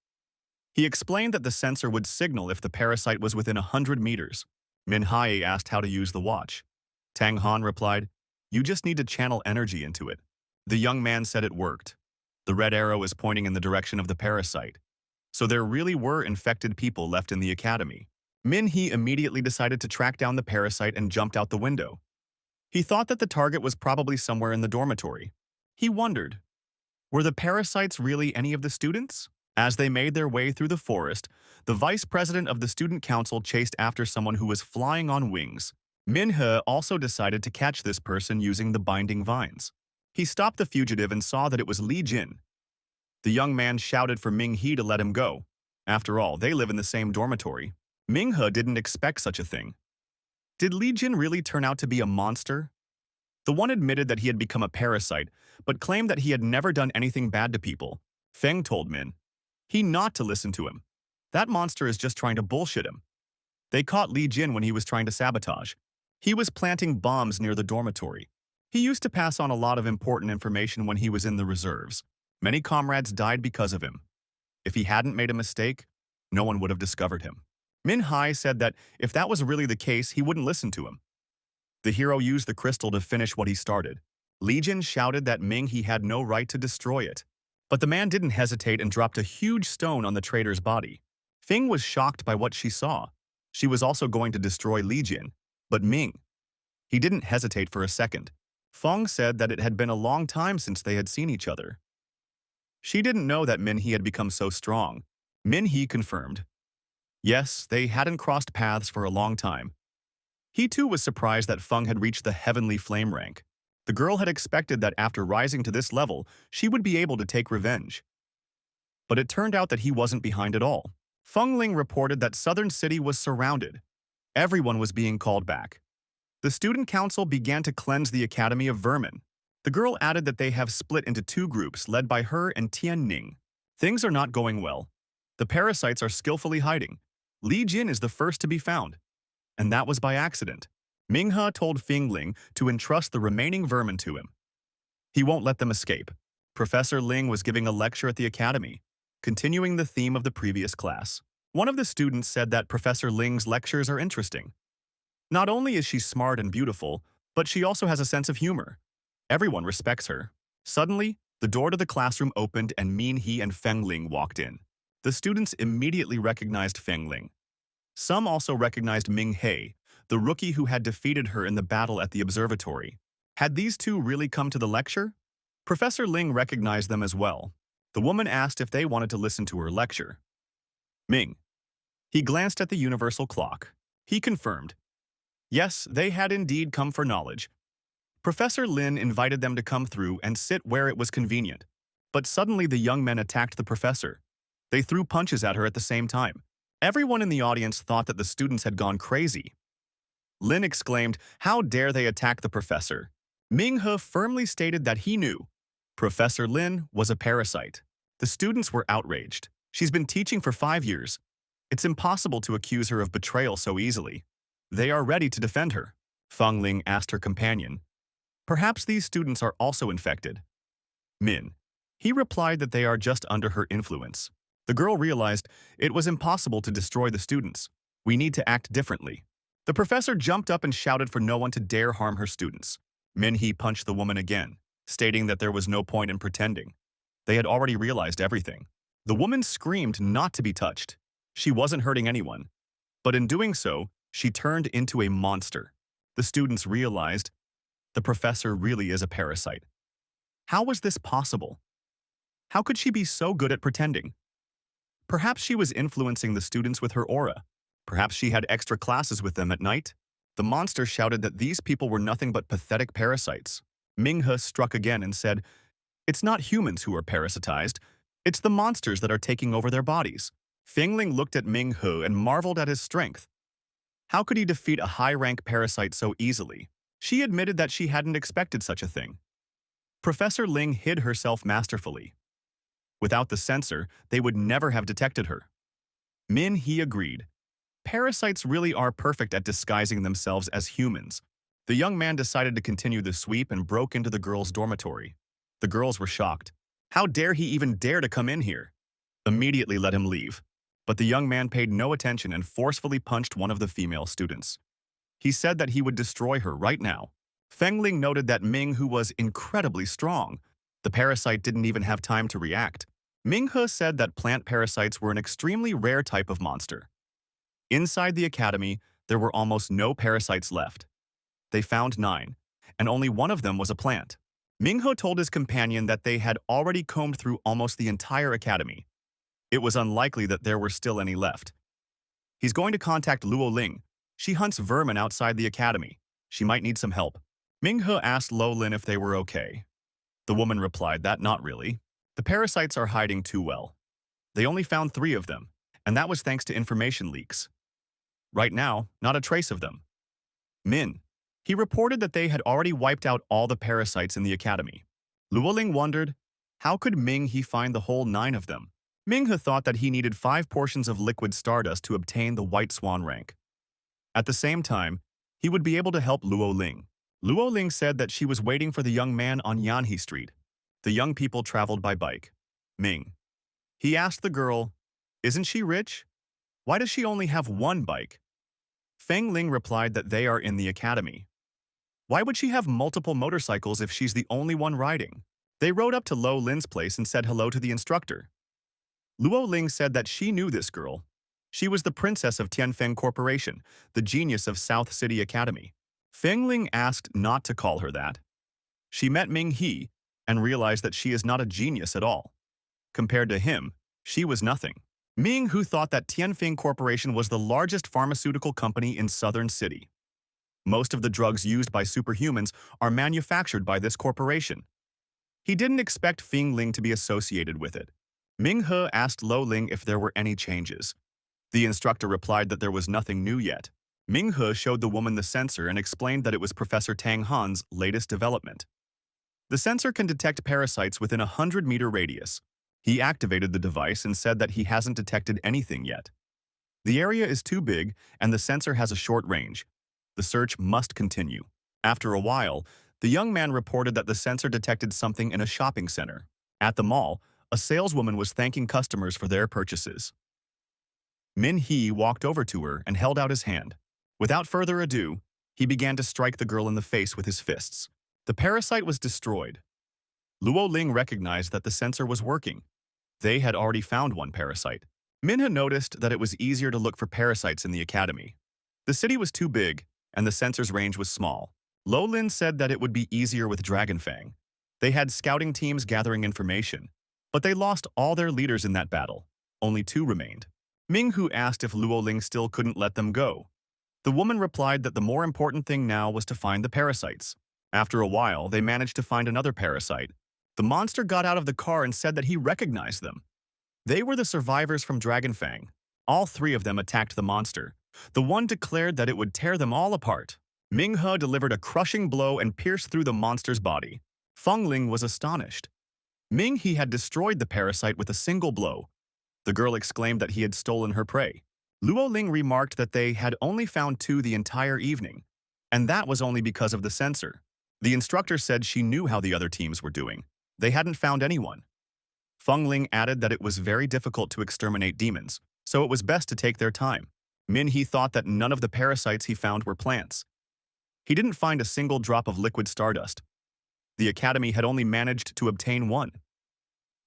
He explained that the sensor would signal if the parasite was within 100 meters. Min Hai asked how to use the watch. Tang Han replied, "You just need to channel energy into it." The young man said it worked. The red arrow is pointing in the direction of the parasite. So there really were infected people left in the academy. Min He immediately decided to track down the parasite and jumped out the window. He thought that the target was probably somewhere in the dormitory. He wondered, were the parasites really any of the students? As they made their way through the forest, the vice president of the student council chased after someone who was flying on wings. Min He also decided to catch this person using the binding vines. He stopped the fugitive and saw that it was Li Jin. The young man shouted for Ming He to let him go. After all, they live in the same dormitory. Ming He didn't expect such a thing. Did Li Jin really turn out to be a monster? The one admitted that he had become a parasite, but claimed that he had never done anything bad to people. Feng told Min he not to listen to him. That monster is just trying to bullshit him. They caught Li Jin when he was trying to sabotage. He was planting bombs near the dormitory. He used to pass on a lot of important information when he was in the reserves. Many comrades died because of him. If he hadn't made a mistake, no one would have discovered him. Min Hai said that if that was really the case, he wouldn't listen to him. The hero used the crystal to finish what he started. Li Jin shouted that Ming He had no right to destroy it. But the man didn't hesitate and dropped a huge stone on the traitor's body. Feng was shocked by what she saw. She was also going to destroy Li Jin, but Ming. He didn't hesitate for a second. Feng said that it had been a long time since they had seen each other. She didn't know that Min He had become so strong. Min He confirmed. Yes, they hadn't crossed paths for a long time. He too was surprised that Feng had reached the heavenly flame rank. The girl had expected that after rising to this level, she would be able to take revenge. But it turned out that he wasn't behind at all. Feng Ling reported that Southern City was surrounded. Everyone was being called back. The student council began to cleanse the academy of vermin. The girl added that they have split into two groups led by her and Tian Ning. Things are not going well. The parasites are skillfully hiding. Li Jin is the first to be found. And that was by accident. Ming He told Feng Ling to entrust the remaining vermin to him. He won't let them escape. Professor Ling was giving a lecture at the academy, continuing the theme of the previous class. One of the students said that Professor Ling's lectures are interesting. Not only is she smart and beautiful, but she also has a sense of humor. Everyone respects her. Suddenly, the door to the classroom opened and Min He and Feng Ling walked in. The students immediately recognized Feng Ling. Some also recognized Ming He, the rookie who had defeated her in the battle at the observatory. Had these two really come to the lecture? Professor Ling recognized them as well. The woman asked if they wanted to listen to her lecture. Ming. He glanced at the universal clock. He confirmed. Yes, they had indeed come for knowledge. Professor Lin invited them to come through and sit where it was convenient. But suddenly the young men attacked the professor. They threw punches at her at the same time. Everyone in the audience thought that the students had gone crazy. Lin exclaimed, "How dare they attack the professor?" Ming He firmly stated that he knew. Professor Lin was a parasite. The students were outraged. She's been teaching for 5 years. It's impossible to accuse her of betrayal so easily. They are ready to defend her. Feng Ling asked her companion. Perhaps these students are also infected. Min. He replied that they are just under her influence. The girl realized it was impossible to destroy the students. We need to act differently. The professor jumped up and shouted for no one to dare harm her students. Min He punched the woman again, stating that there was no point in pretending. They had already realized everything. The woman screamed not to be touched. She wasn't hurting anyone. But in doing so, she turned into a monster. The students realized the professor really is a parasite. How was this possible? How could she be so good at pretending? Perhaps she was influencing the students with her aura. Perhaps she had extra classes with them at night. The monster shouted that these people were nothing but pathetic parasites. Ming He struck again and said, "It's not humans who are parasitized. It's the monsters that are taking over their bodies." Feng Ling looked at Ming He and marveled at his strength. How could he defeat a high-rank parasite so easily? She admitted that she hadn't expected such a thing. Professor Ling hid herself masterfully. Without the sensor, they would never have detected her. Min He agreed. Parasites really are perfect at disguising themselves as humans. The young man decided to continue the sweep and broke into the girls' dormitory. The girls were shocked. How dare he even dare to come in here? Immediately let him leave. But the young man paid no attention and forcefully punched one of the female students. He said that he would destroy her right now. Feng Ling noted that Ming Hu was incredibly strong. The parasite didn't even have time to react. Ming He said that plant parasites were an extremely rare type of monster. Inside the academy, there were almost no parasites left. They found 9, and only one of them was a plant. Ming He told his companion that they had already combed through almost the entire academy. It was unlikely that there were still any left. He's going to contact Luo Ling. She hunts vermin outside the academy. She might need some help. Ming He asked Lo Lin if they were okay. The woman replied that not really. The parasites are hiding too well. They only found 3 of them, and that was thanks to information leaks. Right now, not a trace of them. Min. He reported that they had already wiped out all the parasites in the academy. Luo Ling wondered, how could Ming He find the whole 9 of them? Ming He thought that he needed 5 portions of liquid stardust to obtain the White Swan rank. At the same time, he would be able to help Luo Ling. Luo Ling said that she was waiting for the young man on Yanhe Street. The young people traveled by bike. Ming. He asked the girl, isn't she rich? Why does she only have 1 bike? Feng Ling replied that they are in the academy. Why would she have multiple motorcycles if she's the only one riding? They rode up to Lo Lin's place and said hello to the instructor. Luo Ling said that she knew this girl. She was the princess of Tianfeng Corporation, the genius of South City Academy. Feng Ling asked not to call her that. She met Ming He and realized that she is not a genius at all. Compared to him, she was nothing. Ming Hu thought that Tianfeng Corporation was the largest pharmaceutical company in Southern City. Most of the drugs used by superhumans are manufactured by this corporation. He didn't expect Feng Ling to be associated with it. Ming He asked Lo Ling if there were any changes. The instructor replied that there was nothing new yet. Ming He showed the woman the sensor and explained that it was Professor Tang Han's latest development. The sensor can detect parasites within a 100-meter radius. He activated the device and said that he hasn't detected anything yet. The area is too big and the sensor has a short range. The search must continue. After a while, the young man reported that the sensor detected something in a shopping center. At the mall, a saleswoman was thanking customers for their purchases. Min He walked over to her and held out his hand. Without further ado, he began to strike the girl in the face with his fists. The parasite was destroyed. Luo Ling recognized that the sensor was working. They had already found 1 parasite. Min He noticed that it was easier to look for parasites in the academy. The city was too big, and the sensor's range was small. Lo Lin said that it would be easier with Dragonfang. They had scouting teams gathering information, but they lost all their leaders in that battle. Only 2 remained. Ming Hu asked if Luo Ling still couldn't let them go. The woman replied that the more important thing now was to find the parasites. After a while, they managed to find another parasite. The monster got out of the car and said that he recognized them. They were the survivors from Dragonfang. All 3 of them attacked the monster. The one declared that it would tear them all apart. Ming He delivered a crushing blow and pierced through the monster's body. Feng Ling was astonished. Ming He had destroyed the parasite with a single blow. The girl exclaimed that he had stolen her prey. Luo Ling remarked that they had only found 2 the entire evening, and that was only because of the sensor. The instructor said she knew how the other teams were doing. They hadn't found anyone. Feng Ling added that it was very difficult to exterminate demons, so it was best to take their time. Min He thought that none of the parasites he found were plants. He didn't find a single drop of liquid stardust. The academy had only managed to obtain 1.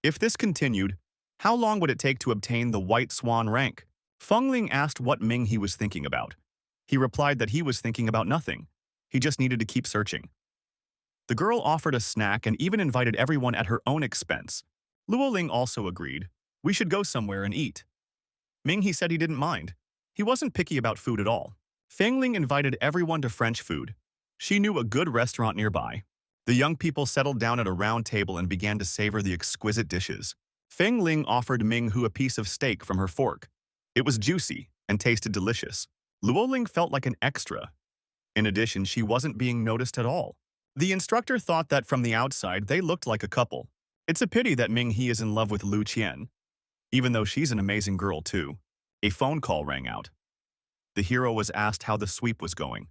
If this continued, how long would it take to obtain the White Swan rank? Feng Ling asked what Ming He was thinking about. He replied that he was thinking about nothing. He just needed to keep searching. The girl offered a snack and even invited everyone at her own expense. Luo Ling also agreed. We should go somewhere and eat. Ming He said he didn't mind. He wasn't picky about food at all. Feng Ling invited everyone to French food. She knew a good restaurant nearby. The young people settled down at a round table and began to savor the exquisite dishes. Feng Ling offered Ming Hu a piece of steak from her fork. It was juicy and tasted delicious. Luo Ling felt like an extra. In addition, she wasn't being noticed at all. The instructor thought that from the outside they looked like a couple. It's a pity that Ming He is in love with Lu Qian, even though she's an amazing girl too. A phone call rang out. The hero was asked how the sweep was going.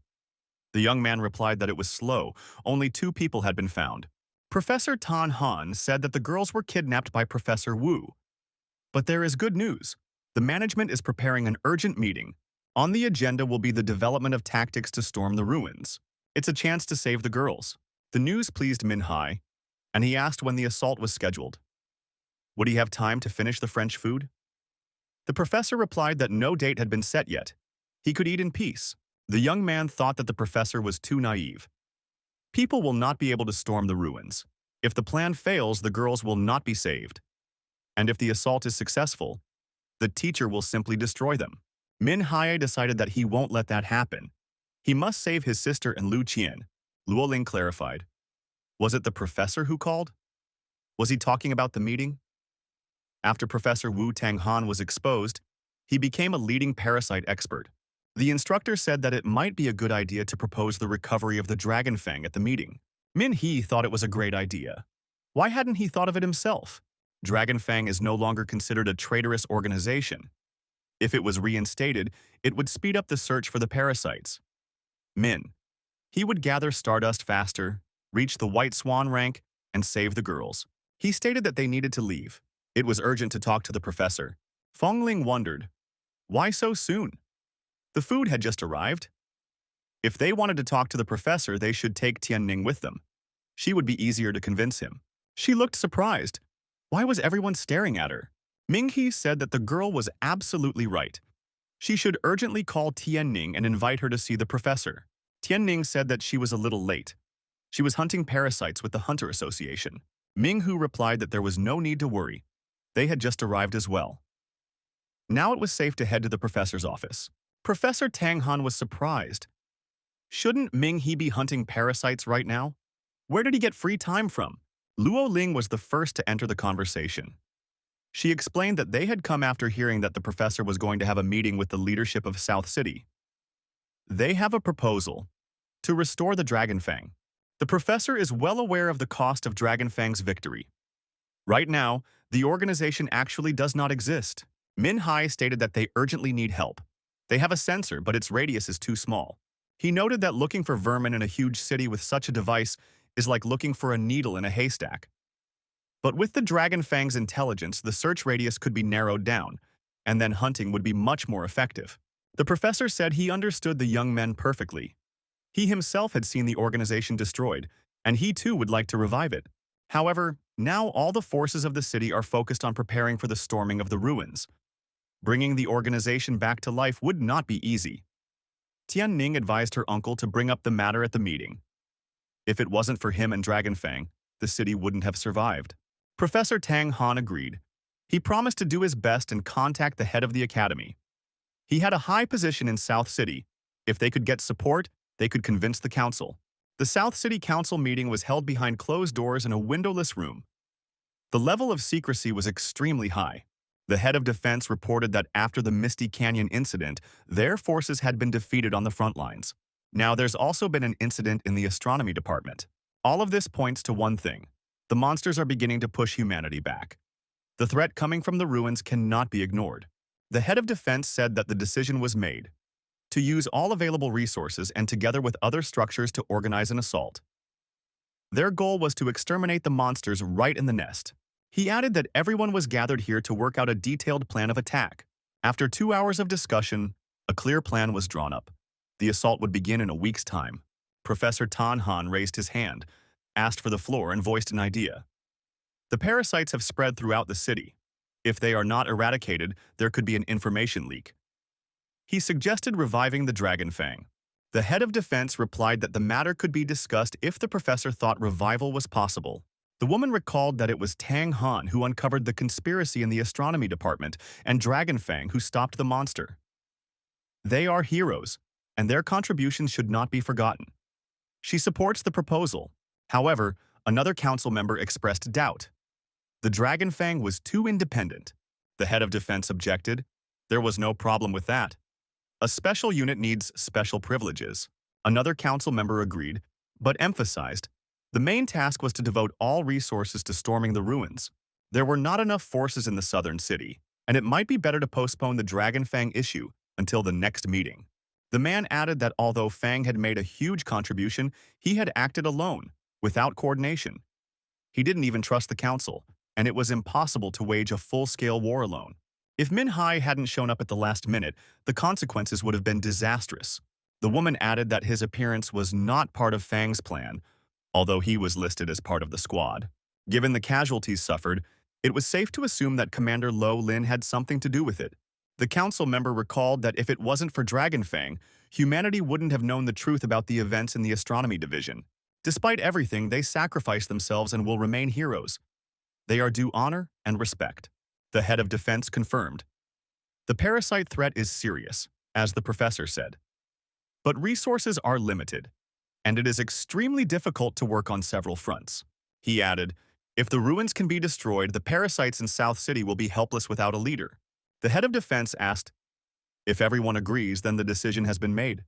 The young man replied that it was slow, only 2 people had been found. Professor Tan Han said that the girls were kidnapped by Professor Wu. But there is good news. The management is preparing an urgent meeting. On the agenda will be the development of tactics to storm the ruins. It's a chance to save the girls. The news pleased Min Hai, and he asked when the assault was scheduled. Would he have time to finish the French food? The professor replied that no date had been set yet. He could eat in peace. The young man thought that the professor was too naive. People will not be able to storm the ruins. If the plan fails, the girls will not be saved. And if the assault is successful, the teacher will simply destroy them. Min Hai decided that he won't let that happen. He must save his sister and Lu Qian. Luoling clarified. Was it the professor who called? Was he talking about the meeting? After Professor Wu Tanghan was exposed, he became a leading parasite expert. The instructor said that it might be a good idea to propose the recovery of the Dragon Fang at the meeting. Min He thought it was a great idea. Why hadn't he thought of it himself? Dragon Fang is no longer considered a traitorous organization. If it was reinstated, it would speed up the search for the parasites. He would gather stardust faster, reach the White Swan rank, and save the girls. He stated that they needed to leave. It was urgent to talk to the professor. Fengling wondered, why so soon? The food had just arrived. If they wanted to talk to the professor, they should take Tianning with them. She would be easier to convince him. She looked surprised. Why was everyone staring at her? Ming He said that the girl was absolutely right. She should urgently call Tianning and invite her to see the professor. Tianning said that she was a little late. She was hunting parasites with the Hunter Association. Ming Hu replied that there was no need to worry. They had just arrived as well. Now it was safe to head to the professor's office. Professor Tang Han was surprised. Shouldn't Ming He be hunting parasites right now? Where did he get free time from? Luo Ling was the first to enter the conversation. She explained that they had come after hearing that the professor was going to have a meeting with the leadership of South City. They have a proposal to restore the Dragon Fang. The professor is well aware of the cost of Dragon Fang's victory. Right now, the organization actually does not exist. Min Hai stated that they urgently need help. They have a sensor, but its radius is too small. He noted that looking for vermin in a huge city with such a device is like looking for a needle in a haystack. But with the Dragon Fang's intelligence, the search radius could be narrowed down, and then hunting would be much more effective. The professor said he understood the young men perfectly. He himself had seen the organization destroyed, and he too would like to revive it. However, now all the forces of the city are focused on preparing for the storming of the ruins. Bringing the organization back to life would not be easy. Tianning advised her uncle to bring up the matter at the meeting. If it wasn't for him and Dragon Fang, the city wouldn't have survived. Professor Tang Han agreed. He promised to do his best and contact the head of the academy. He had a high position in South City. If they could get support, they could convince the council. The South City Council meeting was held behind closed doors in a windowless room. The level of secrecy was extremely high. The head of defense reported that after the Misty Canyon incident, their forces had been defeated on the front lines. Now there's also been an incident in the astronomy department. All of this points to one thing. The monsters are beginning to push humanity back. The threat coming from the ruins cannot be ignored. The head of defense said that the decision was made to use all available resources and together with other structures to organize an assault. Their goal was to exterminate the monsters right in the nest. He added that everyone was gathered here to work out a detailed plan of attack. After 2 hours of discussion, a clear plan was drawn up. The assault would begin in a week's time. Professor Tan Han raised his hand, asked for the floor, and voiced an idea. The parasites have spread throughout the city. If they are not eradicated, there could be an information leak. He suggested reviving the Dragon Fang. The head of defense replied that the matter could be discussed if the professor thought revival was possible. The woman recalled that it was Tang Han who uncovered the conspiracy in the astronomy department and Dragon Fang who stopped the monster. They are heroes, and their contributions should not be forgotten. She supports the proposal. However, another council member expressed doubt. The Dragon Fang was too independent. The head of defense objected. There was no problem with that. A special unit needs special privileges. Another council member agreed, but emphasized The main task was to devote all resources to storming the ruins. There were not enough forces in the southern city, and it might be better to postpone the Dragon Fang issue until the next meeting. The man added that although Fang had made a huge contribution, he had acted alone, without coordination. He didn't even trust the council, and it was impossible to wage a full-scale war alone. If Min Hai hadn't shown up at the last minute, the consequences would have been disastrous. The woman added that his appearance was not part of Fang's plan, although he was listed as part of the squad. Given the casualties suffered, it was safe to assume that Commander Lo Lin had something to do with it. The council member recalled that if it wasn't for Dragonfang, humanity wouldn't have known the truth about the events in the astronomy division. Despite everything, they sacrificed themselves and will remain heroes. They are due honor and respect. The head of defense confirmed. The parasite threat is serious, as the professor said. But resources are limited, and it is extremely difficult to work on several fronts. He added, if the ruins can be destroyed, the parasites in South City will be helpless without a leader. The head of defense asked, if everyone agrees, then the decision has been made.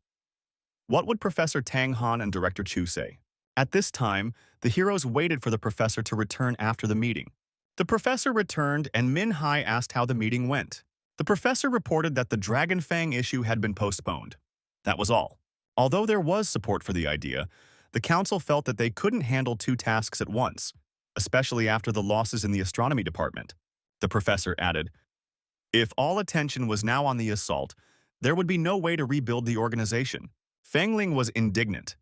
What would Professor Tang Han and Director Chu say? At this time, the heroes waited for the professor to return after the meeting. The professor returned and Min Hai asked how the meeting went. The professor reported that the Dragon Fang issue had been postponed. That was all. Although there was support for the idea, the council felt that they couldn't handle two tasks at once, especially after the losses in the astronomy department. The professor added, if all attention was now on the assault, there would be no way to rebuild the organization. Feng Ling was indignant.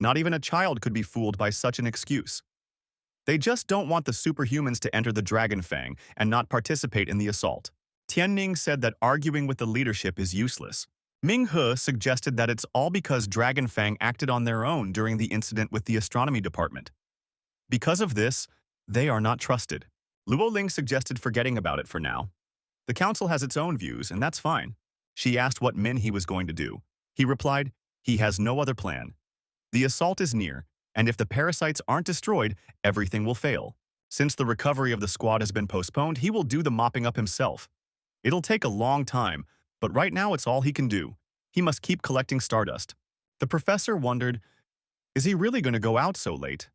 Not even a child could be fooled by such an excuse. They just don't want the superhumans to enter the Dragon Fang and not participate in the assault. Tianning said that arguing with the leadership is useless. Ming He suggested that it's all because Dragon Fang acted on their own during the incident with the astronomy department. Because of this, they are not trusted. Luo Ling suggested forgetting about it for now. The council has its own views, and that's fine. She asked what Min He was going to do. He replied, he has no other plan. The assault is near, and if the parasites aren't destroyed, everything will fail. Since the recovery of the squad has been postponed, he will do the mopping up himself. It'll take a long time, but right now it's all he can do. He must keep collecting stardust. The professor wondered, is he really going to go out so late?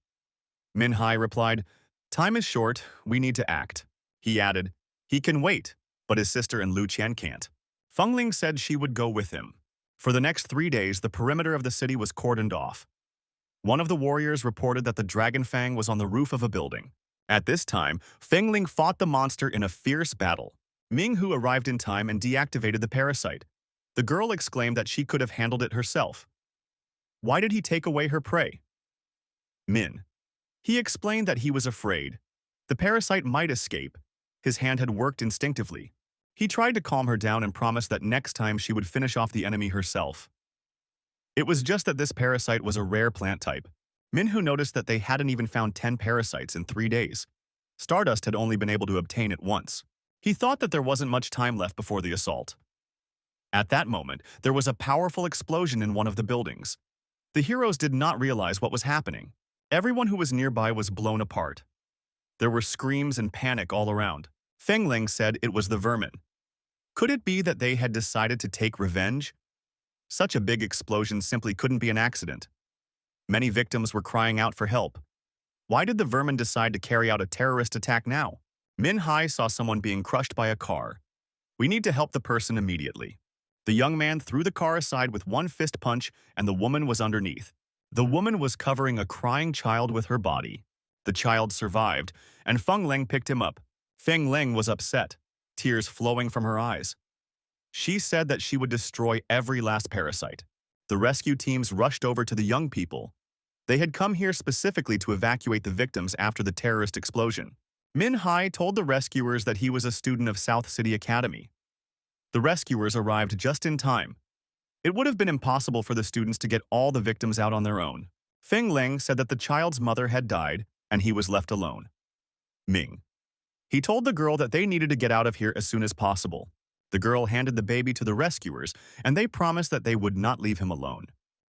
Min Hai replied, time is short, we need to act. He added, he can wait, but his sister and Lu Qian can't. Feng Ling said she would go with him. For the next 3 days, the perimeter of the city was cordoned off. One of the warriors reported that the Dragon Fang was on the roof of a building. At this time, Feng Ling fought the monster in a fierce battle. Ming Hu arrived in time and deactivated the parasite. The girl exclaimed that she could have handled it herself. Why did he take away her prey? Min. He explained that he was afraid. The parasite might escape. His hand had worked instinctively. He tried to calm her down and promised that next time she would finish off the enemy herself. It was just that this parasite was a rare plant type. Minhu noticed that they hadn't even found 10 parasites in 3 days. Stardust had only been able to obtain it once. He thought that there wasn't much time left before the assault. At that moment, there was a powerful explosion in one of the buildings. The heroes did not realize what was happening. Everyone who was nearby was blown apart. There were screams and panic all around. Feng Ling said it was the vermin. Could it be that they had decided to take revenge? Such a big explosion simply couldn't be an accident. Many victims were crying out for help. Why did the vermin decide to carry out a terrorist attack now? Min Hai saw someone being crushed by a car. We need to help the person immediately. The young man threw the car aside with one fist punch, and the woman was underneath. The woman was covering a crying child with her body. The child survived, and Feng Ling picked him up. Feng Ling was upset, tears flowing from her eyes. She said that she would destroy every last parasite. The rescue teams rushed over to the young people. They had come here specifically to evacuate the victims after the terrorist explosion. Min Hai told the rescuers that he was a student of South City Academy. The rescuers arrived just in time. It would have been impossible for the students to get all the victims out on their own. Feng Ling said that the child's mother had died, and he was left alone. Ming. He told the girl that they needed to get out of here as soon as possible. The girl handed the baby to the rescuers, and they promised that they would not leave him alone.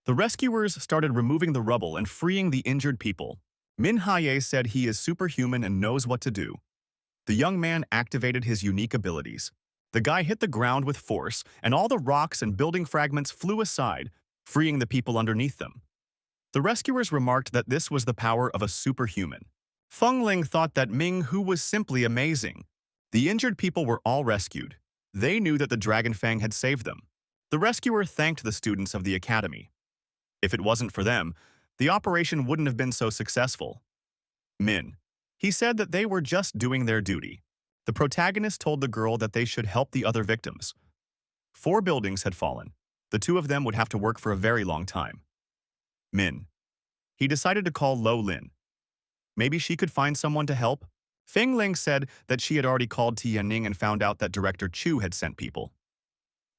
The rescuers started removing the rubble and freeing the injured people. Min Haye said he is superhuman and knows what to do. The young man activated his unique abilities. The guy hit the ground with force, and all the rocks and building fragments flew aside, freeing the people underneath them. The rescuers remarked that this was the power of a superhuman. Feng Ling thought that Ming Hu was simply amazing. The injured people were all rescued. They knew that the Dragon Fang had saved them. The rescuer thanked the students of the academy. If it wasn't for them, the operation wouldn't have been so successful. Min. He said that they were just doing their duty. The protagonist told the girl that they should help the other victims. 4 buildings had fallen. The 2 of them would have to work for a very long time. Min. He decided to call Lo Lin. Maybe she could find someone to help? Feng Ling said that she had already called Tianning and found out that Director Chu had sent people.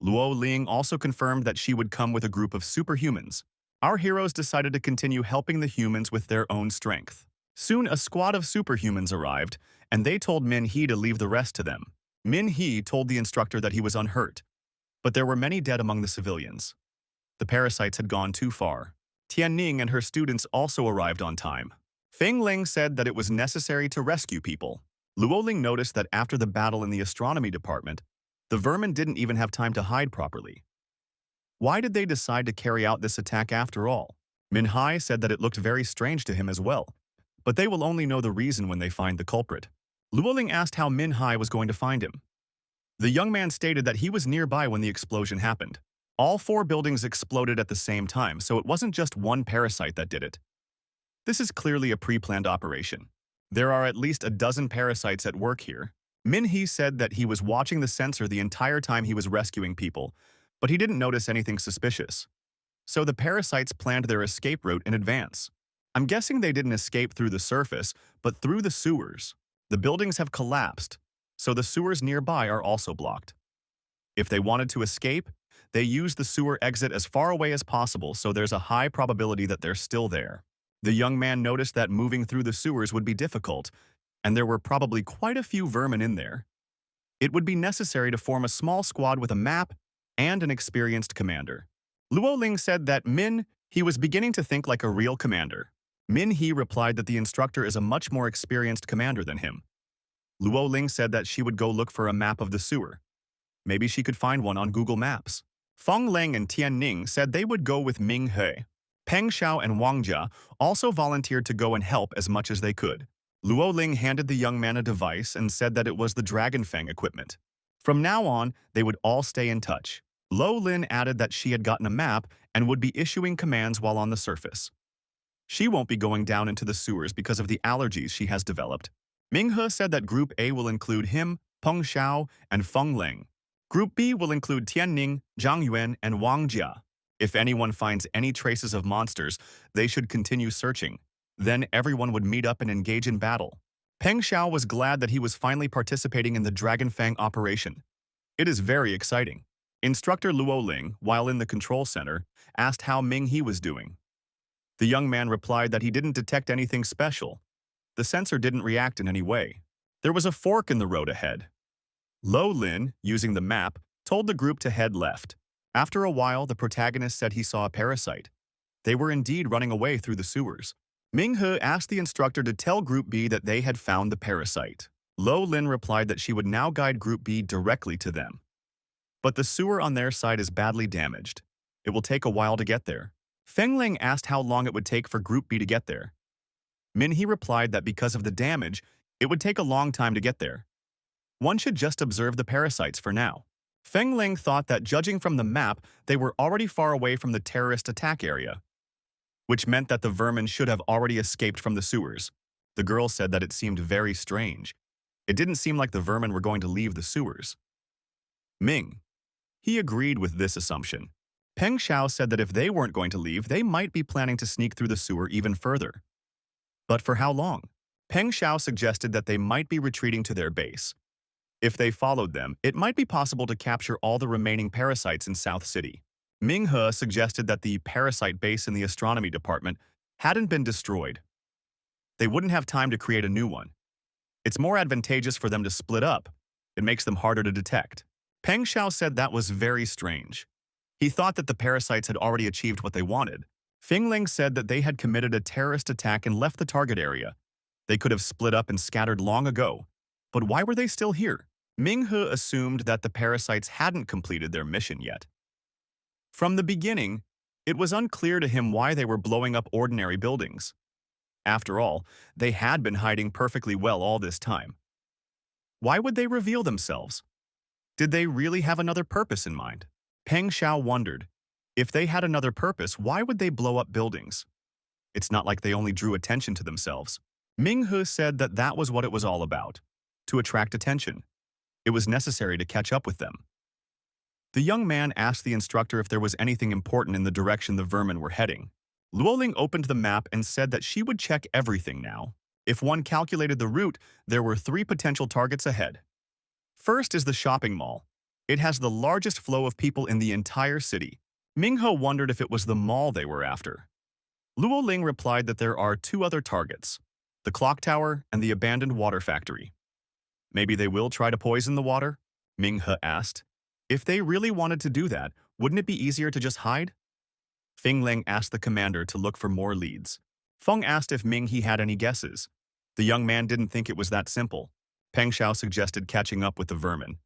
Luo Ling also confirmed that she would come with a group of superhumans. Our heroes decided to continue helping the humans with their own strength. Soon a squad of superhumans arrived, and they told Min He to leave the rest to them. Min He told the instructor that he was unhurt, but there were many dead among the civilians. The parasites had gone too far. Tianning and her students also arrived on time. Feng Ling said that it was necessary to rescue people. Luo Ling noticed that after the battle in the astronomy department, the vermin didn't even have time to hide properly. Why did they decide to carry out this attack after all? Min Hai said that it looked very strange to him as well, but they will only know the reason when they find the culprit. Luo Ling asked how Min Hai was going to find him. The young man stated that he was nearby when the explosion happened. All 4 buildings exploded at the same time, so it wasn't just one parasite that did it. This is clearly a pre-planned operation. There are at least a dozen parasites at work here. Min He said that he was watching the sensor the entire time he was rescuing people, but he didn't notice anything suspicious. So the parasites planned their escape route in advance. I'm guessing they didn't escape through the surface, but through the sewers. The buildings have collapsed, so the sewers nearby are also blocked. If they wanted to escape, they used the sewer exit as far away as possible, so there's a high probability that they're still there. The young man noticed that moving through the sewers would be difficult, and there were probably quite a few vermin in there. It would be necessary to form a small squad with a map and an experienced commander. Luo Ling said that Min He was beginning to think like a real commander. Min He replied that the instructor is a much more experienced commander than him. Luo Ling said that she would go look for a map of the sewer. Maybe she could find one on Google Maps. Feng Ling and Tianning said they would go with Ming He. Peng Xiao and Wang Jia also volunteered to go and help as much as they could. Luo Ling handed the young man a device and said that it was the Dragon Fang equipment. From now on, they would all stay in touch. Lo Lin added that she had gotten a map and would be issuing commands while on the surface. She won't be going down into the sewers because of the allergies she has developed. Ming He said that Group A will include him, Peng Xiao, and Feng Ling. Group B will include Tianning, Zhang Yuan, and Wang Jia. If anyone finds any traces of monsters, they should continue searching. Then everyone would meet up and engage in battle. Peng Xiao was glad that he was finally participating in the Dragon Fang operation. It is very exciting. Instructor Luo Ling, while in the control center, asked how Ming He was doing. The young man replied that he didn't detect anything special. The sensor didn't react in any way. There was a fork in the road ahead. Lo Lin, using the map, told the group to head left. After a while, the protagonist said he saw a parasite. They were indeed running away through the sewers. Ming He asked the instructor to tell Group B that they had found the parasite. Lo Lin replied that she would now guide Group B directly to them. But the sewer on their side is badly damaged. It will take a while to get there. Feng Ling asked how long it would take for Group B to get there. Min He replied that because of the damage, it would take a long time to get there. One should just observe the parasites for now. Feng Ling thought that judging from the map, they were already far away from the terrorist attack area, which meant that the vermin should have already escaped from the sewers. The girl said that it seemed very strange. It didn't seem like the vermin were going to leave the sewers. Ming. He agreed with this assumption. Peng Xiao said that if they weren't going to leave, they might be planning to sneak through the sewer even further. But for how long? Peng Xiao suggested that they might be retreating to their base. If they followed them, it might be possible to capture all the remaining parasites in South City. Ming He suggested that the parasite base in the astronomy department hadn't been destroyed. They wouldn't have time to create a new one. It's more advantageous for them to split up. It makes them harder to detect. Peng Xiao said that was very strange. He thought that the parasites had already achieved what they wanted. Feng Ling said that they had committed a terrorist attack and left the target area. They could have split up and scattered long ago. But why were they still here? Ming He assumed that the parasites hadn't completed their mission yet. From the beginning, It was unclear to him why they were blowing up ordinary buildings. After all, they had been hiding perfectly well all this time. Why would they reveal themselves? Did they really have another purpose in mind? Peng Xiao wondered. If they had another purpose, why would they blow up buildings? It's not like they only drew attention to themselves. Ming He said that that was what it was all about, to attract attention. It was necessary to catch up with them. The young man asked the instructor if there was anything important in the direction the vermin were heading. Luoling opened the map and said that she would check everything now. If one calculated the route, there were 3 potential targets ahead. First is the shopping mall. It has the largest flow of people in the entire city. Ming He wondered if it was the mall they were after. Luo Ling replied that there are 2 other targets, the clock tower and the abandoned water factory. Maybe they will try to poison the water? Ming He asked. If they really wanted to do that, wouldn't it be easier to just hide? Fing Ling asked the commander to look for more leads. Feng asked if Ming He had any guesses. The young man didn't think it was that simple. Peng Xiao suggested catching up with the vermin.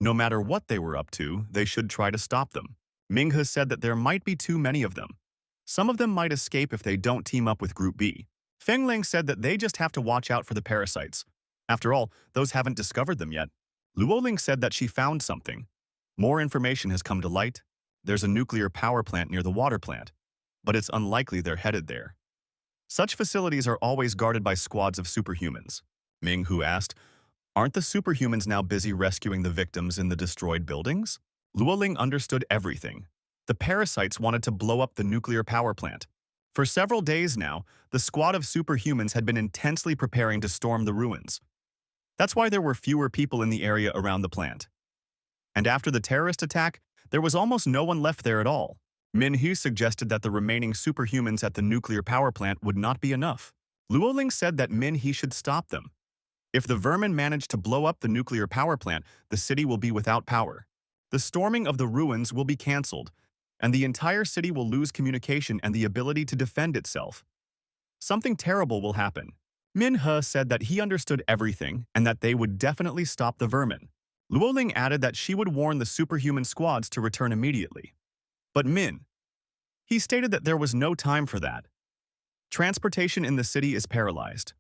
No matter what they were up to, they should try to stop them. Ming He said that there might be too many of them. Some of them might escape if they don't team up with Group B. Feng Ling said that they just have to watch out for the parasites. After all, those haven't discovered them yet. Luo Ling said that she found something. More information has come to light. There's a nuclear power plant near the water plant, but it's unlikely they're headed there. Such facilities are always guarded by squads of superhumans. Ming Hu asked, aren't the superhumans now busy rescuing the victims in the destroyed buildings? Luo Ling understood everything. The parasites wanted to blow up the nuclear power plant. For several days now, the squad of superhumans had been intensely preparing to storm the ruins. That's why there were fewer people in the area around the plant. And after the terrorist attack, there was almost no one left there at all. Min He suggested that the remaining superhumans at the nuclear power plant would not be enough. Luo Ling said that Min He should stop them. If the vermin manage to blow up the nuclear power plant, the city will be without power. The storming of the ruins will be cancelled, and the entire city will lose communication and the ability to defend itself. Something terrible will happen. Min He said that he understood everything and that they would definitely stop the vermin. Luo Ling added that she would warn the superhuman squads to return immediately. But he stated that there was no time for that. Transportation in the city is paralyzed.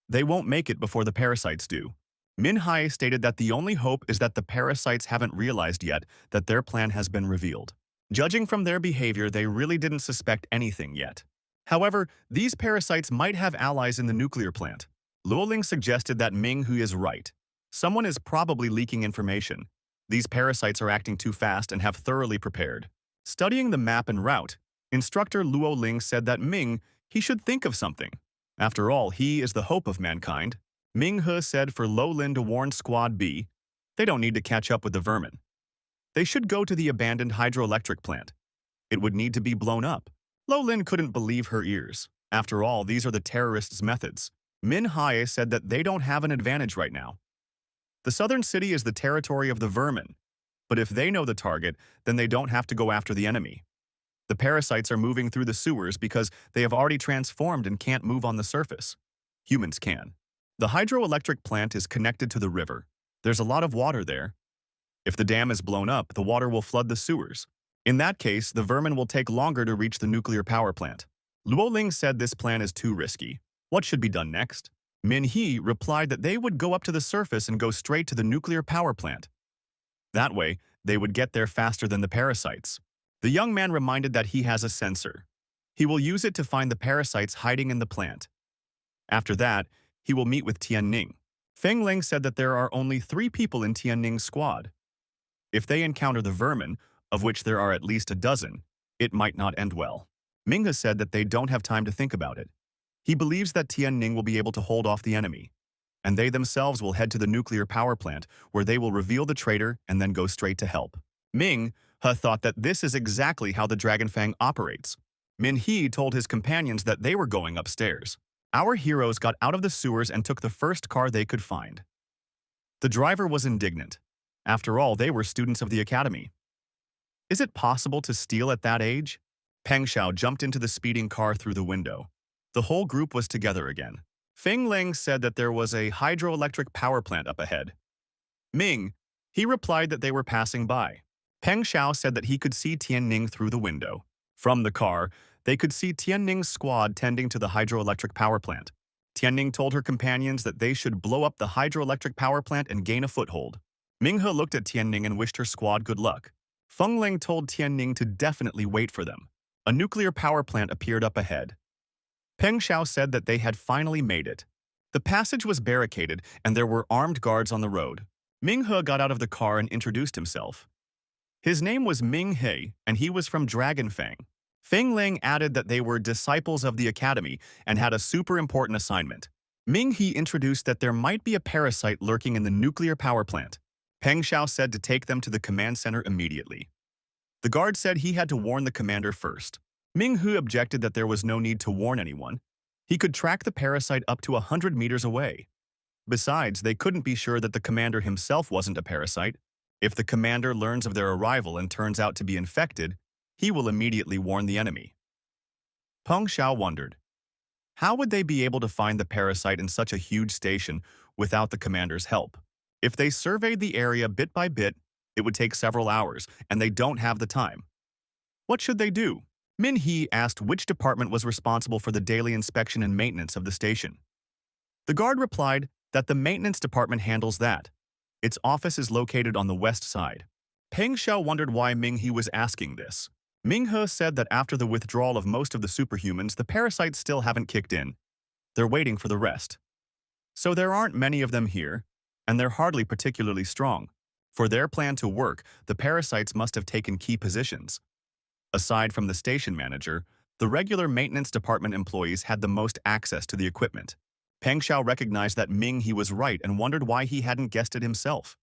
They won't make it before the parasites do. Min Hai stated that the only hope is that the parasites haven't realized yet that their plan has been revealed. Judging from their behavior, they really didn't suspect anything yet. However, these parasites might have allies in the nuclear plant. Luo Ling suggested that Ming Hu is right. Someone is probably leaking information. These parasites are acting too fast and have thoroughly prepared. Studying the map and route, instructor Luo Ling said that he should think of something. After all, he is the hope of mankind. Ming He said for Lo Lin to warn Squad B, they don't need to catch up with the vermin. They should go to the abandoned hydroelectric plant. It would need to be blown up. Lo Lin couldn't believe her ears. After all, these are the terrorists' methods. Min Hai said that they don't have an advantage right now. The southern city is the territory of the vermin, but if they know the target, then they don't have to go after the enemy. The parasites are moving through the sewers because they have already transformed and can't move on the surface. Humans can. The hydroelectric plant is connected to the river. There's a lot of water there. If the dam is blown up, the water will flood the sewers. In that case, the vermin will take longer to reach the nuclear power plant. Luo Ling said this plan is too risky. What should be done next? Min He replied that they would go up to the surface and go straight to the nuclear power plant. That way, they would get there faster than the parasites. The young man reminded that he has a sensor. He will use it to find the parasites hiding in the plant. After that, he will meet with Tian Ning. Feng Ling said that there are only 3 people in Tian Ning's squad. If they encounter the vermin, of which there are at least a dozen, it might not end well. Ming said that they don't have time to think about it. He believes that Tian Ning will be able to hold off the enemy, and they themselves will head to the nuclear power plant where they will reveal the traitor and then go straight to help. Ming He thought that this is exactly how the Dragon Fang operates. Min He told his companions that they were going upstairs. Our heroes got out of the sewers and took the first car they could find. The driver was indignant. After all, they were students of the academy. Is it possible to steal at that age? Peng Xiao jumped into the speeding car through the window. The whole group was together again. Feng Ling said that there was a hydroelectric power plant up ahead. He replied that they were passing by. Peng Xiao said that he could see Tian Ning through the window. From the car, they could see Tianning's squad tending to the hydroelectric power plant. Tianning told her companions that they should blow up the hydroelectric power plant and gain a foothold. Minghe looked at Tianning and wished her squad good luck. Feng Ling told Tianning to definitely wait for them. A nuclear power plant appeared up ahead. Peng Xiao said that they had finally made it. The passage was barricaded and there were armed guards on the road. Minghe got out of the car and introduced himself. His name was Ming He, and he was from Dragonfang. Feng Ling added that they were disciples of the academy and had a super important assignment. Ming He introduced that there might be a parasite lurking in the nuclear power plant. Peng Xiao said to take them to the command center immediately. The guard said he had to warn the commander first. Ming Hu objected that there was no need to warn anyone. He could track the parasite up to 100 meters away. Besides, they couldn't be sure that the commander himself wasn't a parasite. If the commander learns of their arrival and turns out to be infected, he will immediately warn the enemy. Peng Xiao wondered, how would they be able to find the parasite in such a huge station without the commander's help? If they surveyed the area bit by bit, it would take several hours, and they don't have the time. What should they do? Min He asked which department was responsible for the daily inspection and maintenance of the station. The guard replied that the maintenance department handles that. Its office is located on the west side. Peng Xiao wondered why Ming He was asking this. Ming He said that after the withdrawal of most of the superhumans, the parasites still haven't kicked in. They're waiting for the rest. So there aren't many of them here, and they're hardly particularly strong. For their plan to work, the parasites must have taken key positions. Aside from the station manager, the regular maintenance department employees had the most access to the equipment. Peng Xiao recognized that Ming He was right and wondered why he hadn't guessed it himself.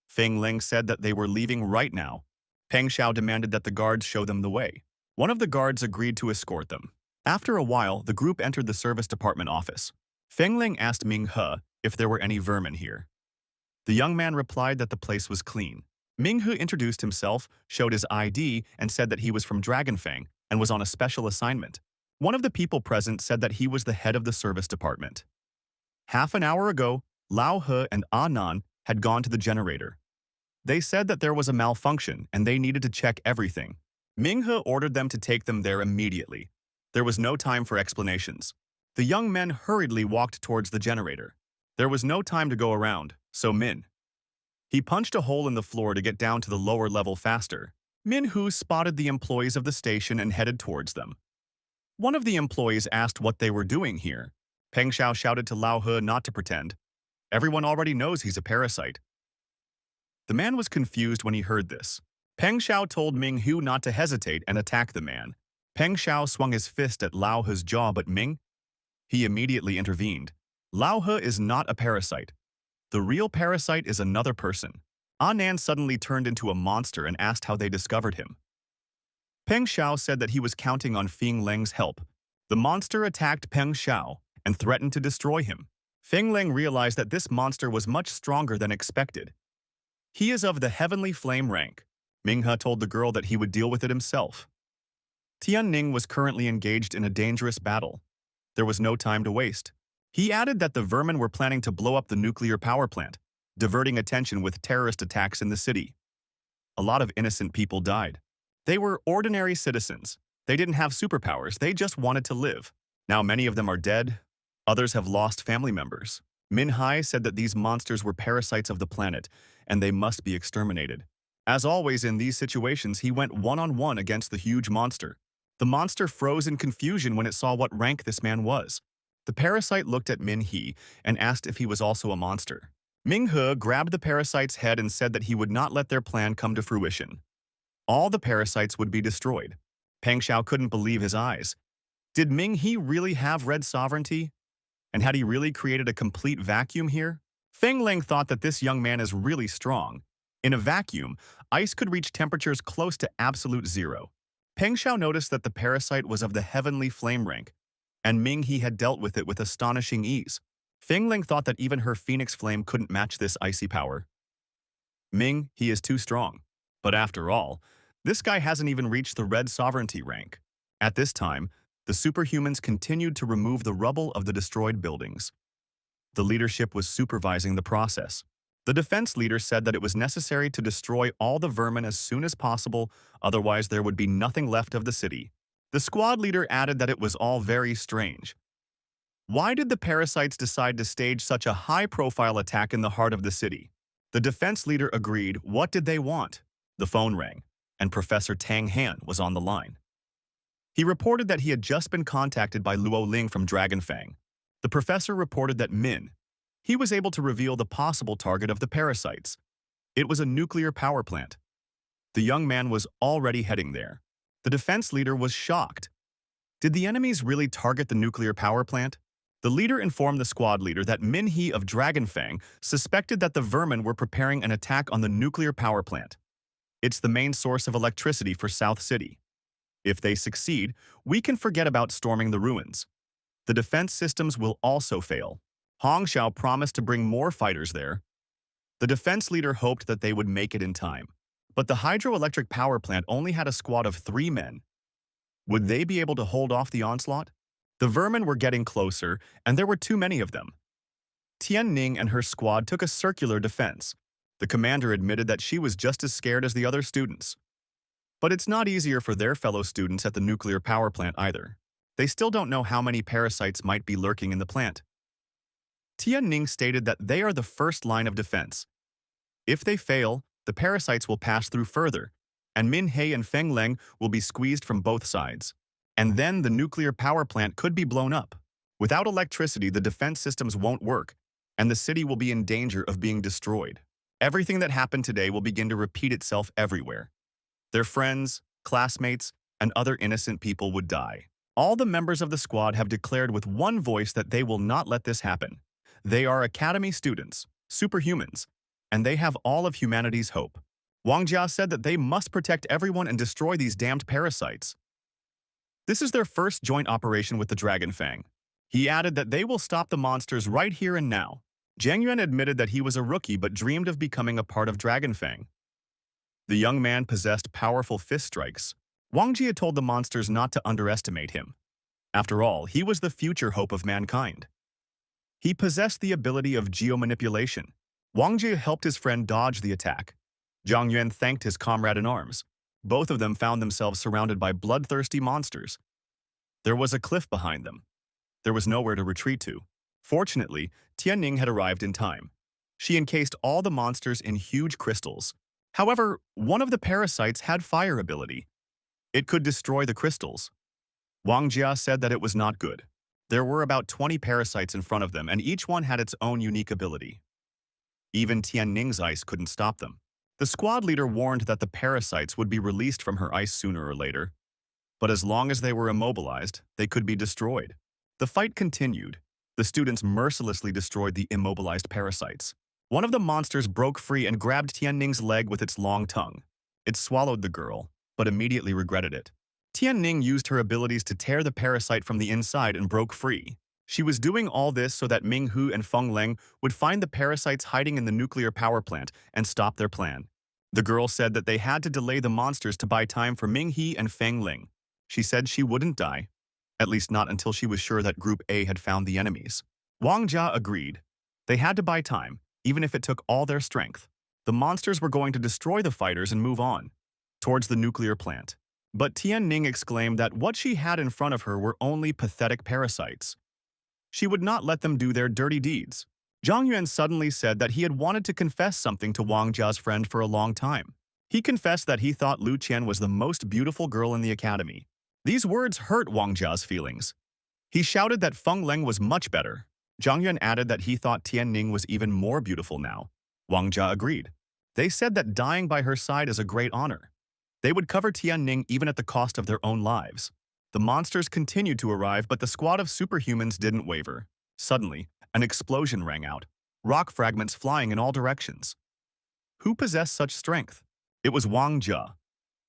Feng Ling said that they were leaving right now. Peng Xiao demanded that the guards show them the way. One of the guards agreed to escort them. After a while, the group entered the service department office. Feng Ling asked Ming He if there were any vermin here. The young man replied that the place was clean. Ming He introduced himself, showed his ID, and said that he was from Dragonfang and was on a special assignment. One of the people present said that he was the head of the service department. Half an hour ago, Lao He and Anan had gone to the generator. They said that there was a malfunction and they needed to check everything. Ming He ordered them to take them there immediately. There was no time for explanations. The young men hurriedly walked towards the generator. There was no time to go around, so He punched a hole in the floor to get down to the lower level faster. Min Hu spotted the employees of the station and headed towards them. One of the employees asked what they were doing here. Peng Xiao shouted to Lao He not to pretend. Everyone already knows he's a parasite. The man was confused when he heard this. Peng Xiao told Ming Hu not to hesitate and attack the man. Peng Xiao swung his fist at Lao He's jaw, but He immediately intervened. Lao He is not a parasite. The real parasite is another person. Anan suddenly turned into a monster and asked how they discovered him. Peng Xiao said that he was counting on Feng Ling's help. The monster attacked Peng Xiao and threatened to destroy him. Feng Ling realized that this monster was much stronger than expected. He is of the heavenly flame rank. Ming He told the girl that he would deal with it himself. Tianning was currently engaged in a dangerous battle. There was no time to waste. He added that the vermin were planning to blow up the nuclear power plant, diverting attention with terrorist attacks in the city. A lot of innocent people died. They were ordinary citizens. They didn't have superpowers, they just wanted to live. Now many of them are dead. Others have lost family members. Min Hai said that these monsters were parasites of the planet, and they must be exterminated. As always in these situations, he went one-on-one against the huge monster. The monster froze in confusion when it saw what rank this man was. The parasite looked at Min He and asked if he was also a monster. Ming He grabbed the parasite's head and said that he would not let their plan come to fruition. All the parasites would be destroyed. Peng Xiao couldn't believe his eyes. Did Ming He really have red sovereignty? And had he really created a complete vacuum here? Feng Ling thought that this young man is really strong. In a vacuum, ice could reach temperatures close to absolute zero. Peng Xiao noticed that the parasite was of the heavenly flame rank, and Ming He had dealt with it with astonishing ease. Feng Ling thought that even her phoenix flame couldn't match this icy power. Ming He is too strong. But after all, this guy hasn't even reached the red sovereignty rank. At this time, the superhumans continued to remove the rubble of the destroyed buildings. The leadership was supervising the process. The defense leader said that it was necessary to destroy all the vermin as soon as possible, otherwise there would be nothing left of the city. The squad leader added that it was all very strange. Why did the parasites decide to stage such a high-profile attack in the heart of the city? The defense leader agreed. What did they want? The phone rang, and Professor Tang Han was on the line. He reported that he had just been contacted by Luo Ling from Dragonfang. The professor reported that he was able to reveal the possible target of the parasites. It was a nuclear power plant. The young man was already heading there. The defense leader was shocked. Did the enemies really target the nuclear power plant? The leader informed the squad leader that He of Dragonfang suspected that the vermin were preparing an attack on the nuclear power plant. It's the main source of electricity for South City. If they succeed, we can forget about storming the ruins. The defense systems will also fail. Hong Xiao promised to bring more fighters there. The defense leader hoped that they would make it in time. But the hydroelectric power plant only had a squad of 3 men. Would they be able to hold off the onslaught? The vermin were getting closer, and there were too many of them. Tian Ning and her squad took a circular defense. The commander admitted that she was just as scared as the other students. But it's not easier for their fellow students at the nuclear power plant either. They still don't know how many parasites might be lurking in the plant. Tian Ning stated that they are the first line of defense. If they fail, the parasites will pass through further, and Min He and Feng Leng will be squeezed from both sides. And then the nuclear power plant could be blown up. Without electricity, the defense systems won't work, and the city will be in danger of being destroyed. Everything that happened today will begin to repeat itself everywhere. Their friends, classmates, and other innocent people would die. All the members of the squad have declared with one voice that they will not let this happen. They are academy students, superhumans, and they have all of humanity's hope. Wang Jia said that they must protect everyone and destroy these damned parasites. This is their first joint operation with the Dragonfang. He added that they will stop the monsters right here and now. Zhang Yuan admitted that he was a rookie but dreamed of becoming a part of Dragonfang. The young man possessed powerful fist strikes. Wang Jia told the monsters not to underestimate him. After all, he was the future hope of mankind. He possessed the ability of geomanipulation. Wang Jia helped his friend dodge the attack. Zhang Yuan thanked his comrade in arms. Both of them found themselves surrounded by bloodthirsty monsters. There was a cliff behind them. There was nowhere to retreat to. Fortunately, Tianning had arrived in time. She encased all the monsters in huge crystals. However, one of the parasites had fire ability. It could destroy the crystals. Wang Jia said that it was not good. There were about 20 parasites in front of them, and each one had its own unique ability. Even Tianning's ice couldn't stop them. The squad leader warned that the parasites would be released from her ice sooner or later. But as long as they were immobilized, they could be destroyed. The fight continued. The students mercilessly destroyed the immobilized parasites. One of the monsters broke free and grabbed Tianning's leg with its long tongue. It swallowed the girl, but immediately regretted it. Tianning used her abilities to tear the parasite from the inside and broke free. She was doing all this so that Ming Hu and Feng Leng would find the parasites hiding in the nuclear power plant and stop their plan. The girl said that they had to delay the monsters to buy time for Ming He and Feng Leng. She said she wouldn't die, at least not until she was sure that Group A had found the enemies. Wang Jia agreed. They had to buy time, even if it took all their strength. The monsters were going to destroy the fighters and move on, towards the nuclear plant. But Tianning exclaimed that what she had in front of her were only pathetic parasites. She would not let them do their dirty deeds. Zhang Yuan suddenly said that he had wanted to confess something to Wang Jia's friend for a long time. He confessed that he thought Lu Qian was the most beautiful girl in the academy. These words hurt Wang Jia's feelings. He shouted that Feng Leng was much better. Zhang Yuan added that he thought Tianning was even more beautiful now. Wang Jia agreed. They said that dying by her side is a great honor. They would cover Tianning even at the cost of their own lives. The monsters continued to arrive, but the squad of superhumans didn't waver. Suddenly, an explosion rang out, rock fragments flying in all directions. Who possessed such strength? It was Wang Jia.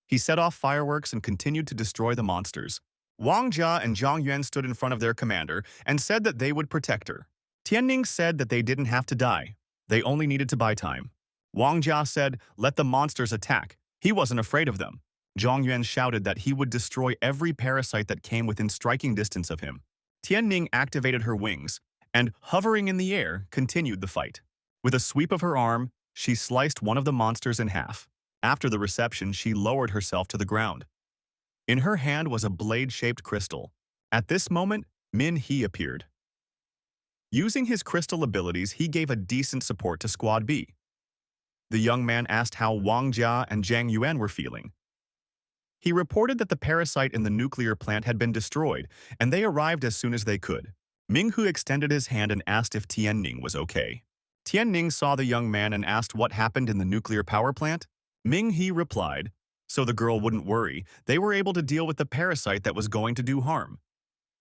He set off fireworks and continued to destroy the monsters. Wang Jia and Zhang Yuan stood in front of their commander and said that they would protect her. Tianning said that they didn't have to die. They only needed to buy time. Wang Jia said, "Let the monsters attack." He wasn't afraid of them. Zhang Yuan shouted that he would destroy every parasite that came within striking distance of him. Tianning activated her wings and, hovering in the air, continued the fight. With a sweep of her arm, she sliced one of the monsters in half. After the reception, she lowered herself to the ground. In her hand was a blade-shaped crystal. At this moment, Min Hee appeared. Using his crystal abilities, he gave a decent support to Squad B. The young man asked how Wang Jia and Zhang Yuan were feeling. He reported that the parasite in the nuclear plant had been destroyed, and they arrived as soon as they could. Ming Hu extended his hand and asked if Tianning was okay. Tianning saw the young man and asked what happened in the nuclear power plant. Ming He replied, so the girl wouldn't worry, they were able to deal with the parasite that was going to do harm.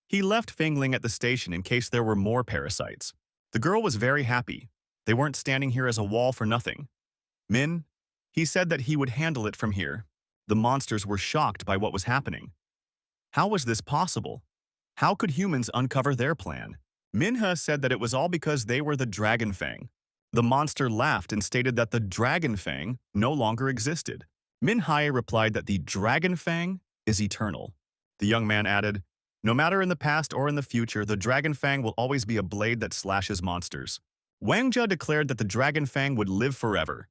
He left Feng Ling at the station in case there were more parasites. The girl was very happy. They weren't standing here as a wall for nothing. Min, he said that he would handle it from here. The monsters were shocked by what was happening. How was this possible? How could humans uncover their plan? Minhe said that it was all because they were the Dragon Fang. The monster laughed and stated that the Dragon Fang no longer existed. Min Hai replied that the Dragon Fang is eternal. The young man added, no matter in the past or in the future, the Dragon Fang will always be a blade that slashes monsters. Wang Jia declared that the Dragon Fang would live forever.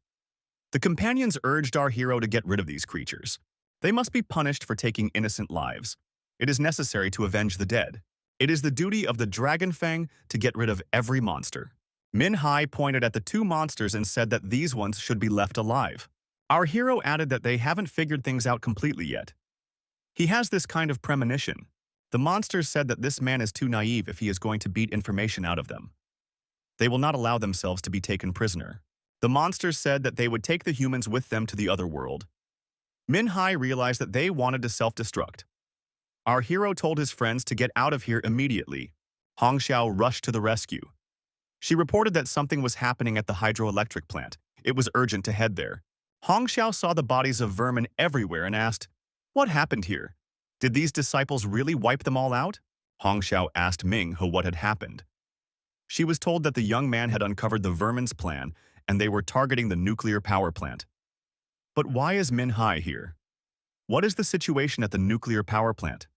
The companions urged our hero to get rid of these creatures. They must be punished for taking innocent lives. It is necessary to avenge the dead. It is the duty of the Dragon Fang to get rid of every monster. Min Hai pointed at the two monsters and said that these ones should be left alive. Our hero added that they haven't figured things out completely yet. He has this kind of premonition. The monsters said that this man is too naive if he is going to beat information out of them. They will not allow themselves to be taken prisoner. The monsters said that they would take the humans with them to the other world. Min Hai realized that they wanted to self-destruct. Our hero told his friends to get out of here immediately. Hong Xiao rushed to the rescue. She reported that something was happening at the hydroelectric plant. It was urgent to head there. Hong Xiao saw the bodies of vermin everywhere and asked, what happened here? Did these disciples really wipe them all out? Hong Xiao asked Ming He what had happened. She was told that the young man had uncovered the vermin's plan and they were targeting the nuclear power plant. But why is Min Hai here? What is the situation at the nuclear power plant?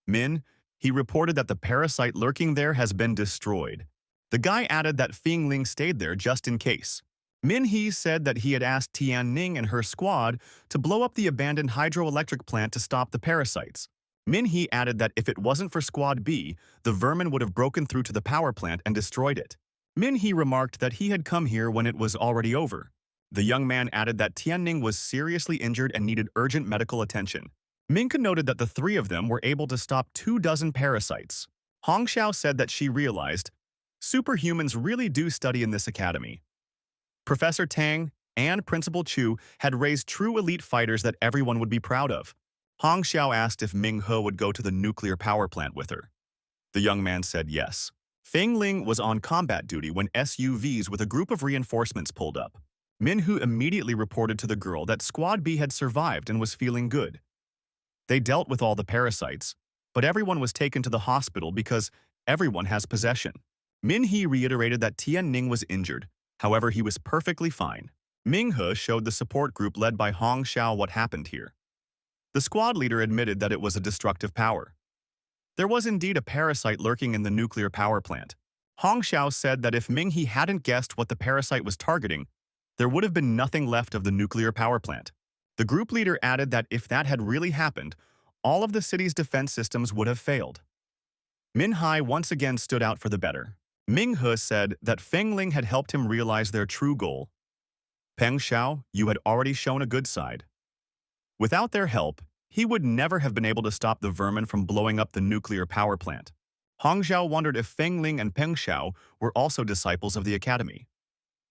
Min, he reported that the parasite lurking there has been destroyed. The guy added that Feng Ling stayed there just in case. Min He said that he had asked Tian Ning and her squad to blow up the abandoned hydroelectric plant to stop the parasites. Min He added that if it wasn't for Squad B, the vermin would have broken through to the power plant and destroyed it. Min He remarked that he had come here when it was already over. The young man added that Tian Ning was seriously injured and needed urgent medical attention. Minka noted that the three of them were able to stop 24 parasites. Hong Xiao said that she realized, superhumans really do study in this academy. Professor Tang and Principal Chu had raised true elite fighters that everyone would be proud of. Hong Xiao asked if Ming He would go to the nuclear power plant with her. The young man said yes. Feng Ling was on combat duty when SUVs with a group of reinforcements pulled up. Min Hu immediately reported to the girl that Squad B had survived and was feeling good. They dealt with all the parasites, but everyone was taken to the hospital because everyone has possession. Min He reiterated that Tian Ning was injured, however he was perfectly fine. Ming He showed the support group led by Hong Xiao what happened here. The squad leader admitted that it was a destructive power. There was indeed a parasite lurking in the nuclear power plant. Hong Xiao said that if Ming He hadn't guessed what the parasite was targeting, there would have been nothing left of the nuclear power plant. The group leader added that if that had really happened, all of the city's defense systems would have failed. Min Hai once again stood out for the better. Ming He said that Feng Ling had helped him realize their true goal. Peng Xiao, you had already shown a good side. Without their help, he would never have been able to stop the vermin from blowing up the nuclear power plant. Hong Xiao wondered if Feng Ling and Peng Xiao were also disciples of the academy.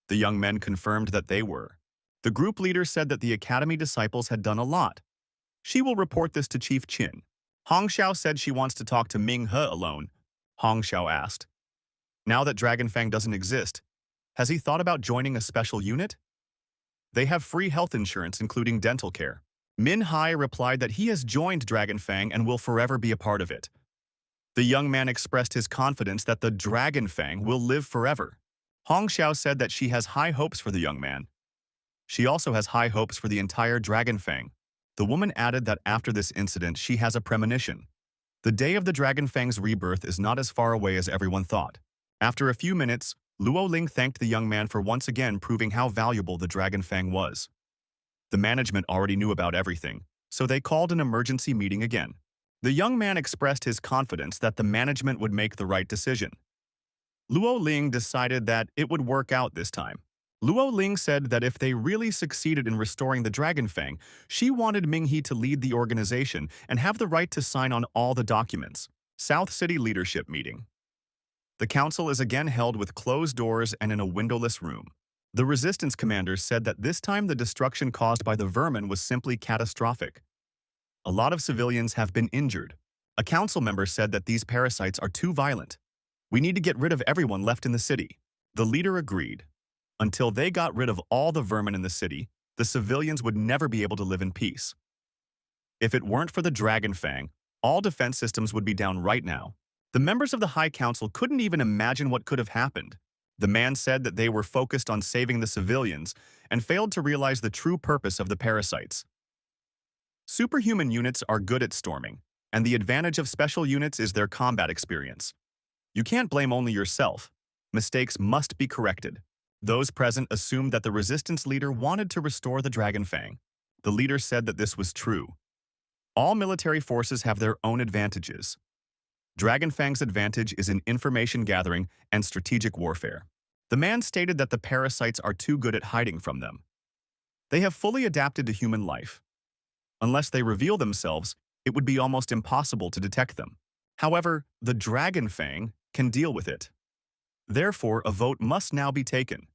The young men confirmed that they were. The group leader said that the academy disciples had done a lot. She will report this to Chief Qin. Hong Xiao said she wants to talk to Ming He alone. Hong Xiao asked, now that Dragon Fang doesn't exist, has he thought about joining a special unit? They have free health insurance, including dental care. Min Hai replied that he has joined Dragon Fang and will forever be a part of it. The young man expressed his confidence that the Dragon Fang will live forever. Hong Xiao said that she has high hopes for the young man. She also has high hopes for the entire Dragon Fang. The woman added that after this incident, she has a premonition. The day of the Dragon Fang's rebirth is not as far away as everyone thought. After a few minutes, Luo Ling thanked the young man for once again proving how valuable the Dragon Fang was. The management already knew about everything, so they called an emergency meeting again. The young man expressed his confidence that the management would make the right decision. Luo Ling decided that it would work out this time. Luo Ling said that if they really succeeded in restoring the Dragon Fang, she wanted Ming He to lead the organization and have the right to sign on all the documents. South City Leadership Meeting. The council is again held with closed doors and in a windowless room. The resistance commanders said that this time the destruction caused by the vermin was simply catastrophic. A lot of civilians have been injured. A council member said that these parasites are too violent. We need to get rid of everyone left in the city. The leader agreed. Until they got rid of all the vermin in the city, the civilians would never be able to live in peace. If it weren't for the Dragon Fang, all defense systems would be down right now. The members of the High Council couldn't even imagine what could have happened. The man said that they were focused on saving the civilians and failed to realize the true purpose of the parasites. Superhuman units are good at storming, and the advantage of special units is their combat experience. You can't blame only yourself. Mistakes must be corrected. Those present assumed that the resistance leader wanted to restore the Dragon Fang. The leader said that this was true. All military forces have their own advantages. Dragon Fang's advantage is in information gathering and strategic warfare. The man stated that the parasites are too good at hiding from them. They have fully adapted to human life. Unless they reveal themselves, it would be almost impossible to detect them. However, the Dragon Fang can deal with it. Therefore, a vote must now be taken.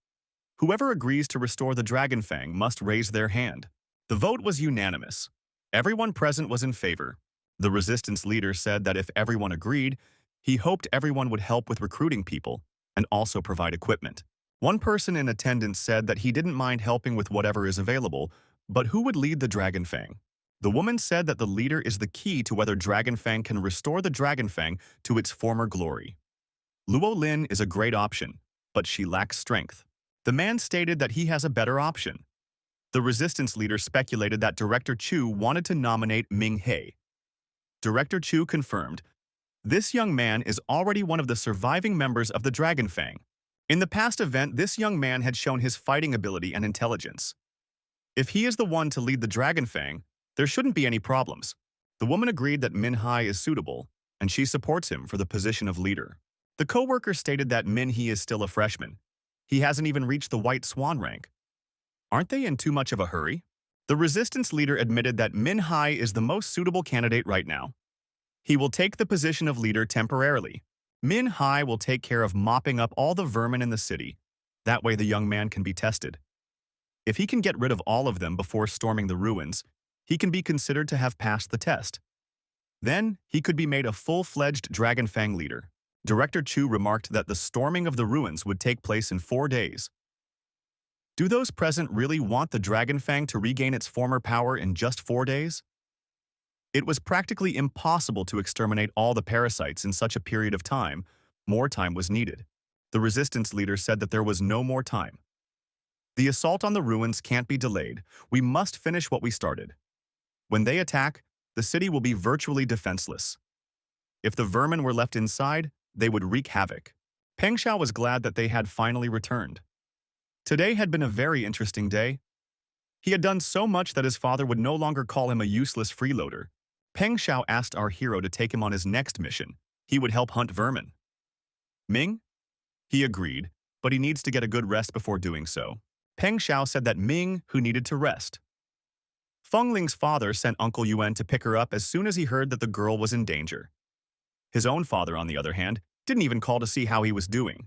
Whoever agrees to restore the Dragon Fang must raise their hand. The vote was unanimous. Everyone present was in favor. The resistance leader said that if everyone agreed, he hoped everyone would help with recruiting people and also provide equipment. One person in attendance said that he didn't mind helping with whatever is available, but who would lead the Dragon Fang? The woman said that the leader is the key to whether Dragon Fang can restore the Dragon Fang to its former glory. Luo Lin is a great option, but she lacks strength. The man stated that he has a better option. The resistance leader speculated that Director Chu wanted to nominate Ming He. Director Chu confirmed, this young man is already one of the surviving members of the Dragon Fang. In the past event, this young man had shown his fighting ability and intelligence. If he is the one to lead the Dragon Fang, there shouldn't be any problems. The woman agreed that Min Hai is suitable, and she supports him for the position of leader. The co-worker stated that Min He is still a freshman. He hasn't even reached the White Swan rank. Aren't they in too much of a hurry? The resistance leader admitted that Min Hai is the most suitable candidate right now. He will take the position of leader temporarily. Min Hai will take care of mopping up all the vermin in the city. That way the young man can be tested. If he can get rid of all of them before storming the ruins, he can be considered to have passed the test. Then, he could be made a full-fledged Dragon Fang leader. Director Chu remarked that the storming of the ruins would take place in 4 days. Do those present really want the Dragon Fang to regain its former power in just 4 days? It was practically impossible to exterminate all the parasites in such a period of time. More time was needed. The resistance leader said that there was no more time. The assault on the ruins can't be delayed. We must finish what we started. When they attack, the city will be virtually defenseless. If the vermin were left inside, they would wreak havoc. Peng Xiao was glad that they had finally returned. Today had been a very interesting day. He had done so much that his father would no longer call him a useless freeloader. Peng Xiao asked our hero to take him on his next mission. He would help hunt vermin. Ming? He agreed, but he needs to get a good rest before doing so. Peng Xiao said that Ming, who needed to rest. Feng Ling's father sent Uncle Yuan to pick her up as soon as he heard that the girl was in danger. His own father, on the other hand, didn't even call to see how he was doing.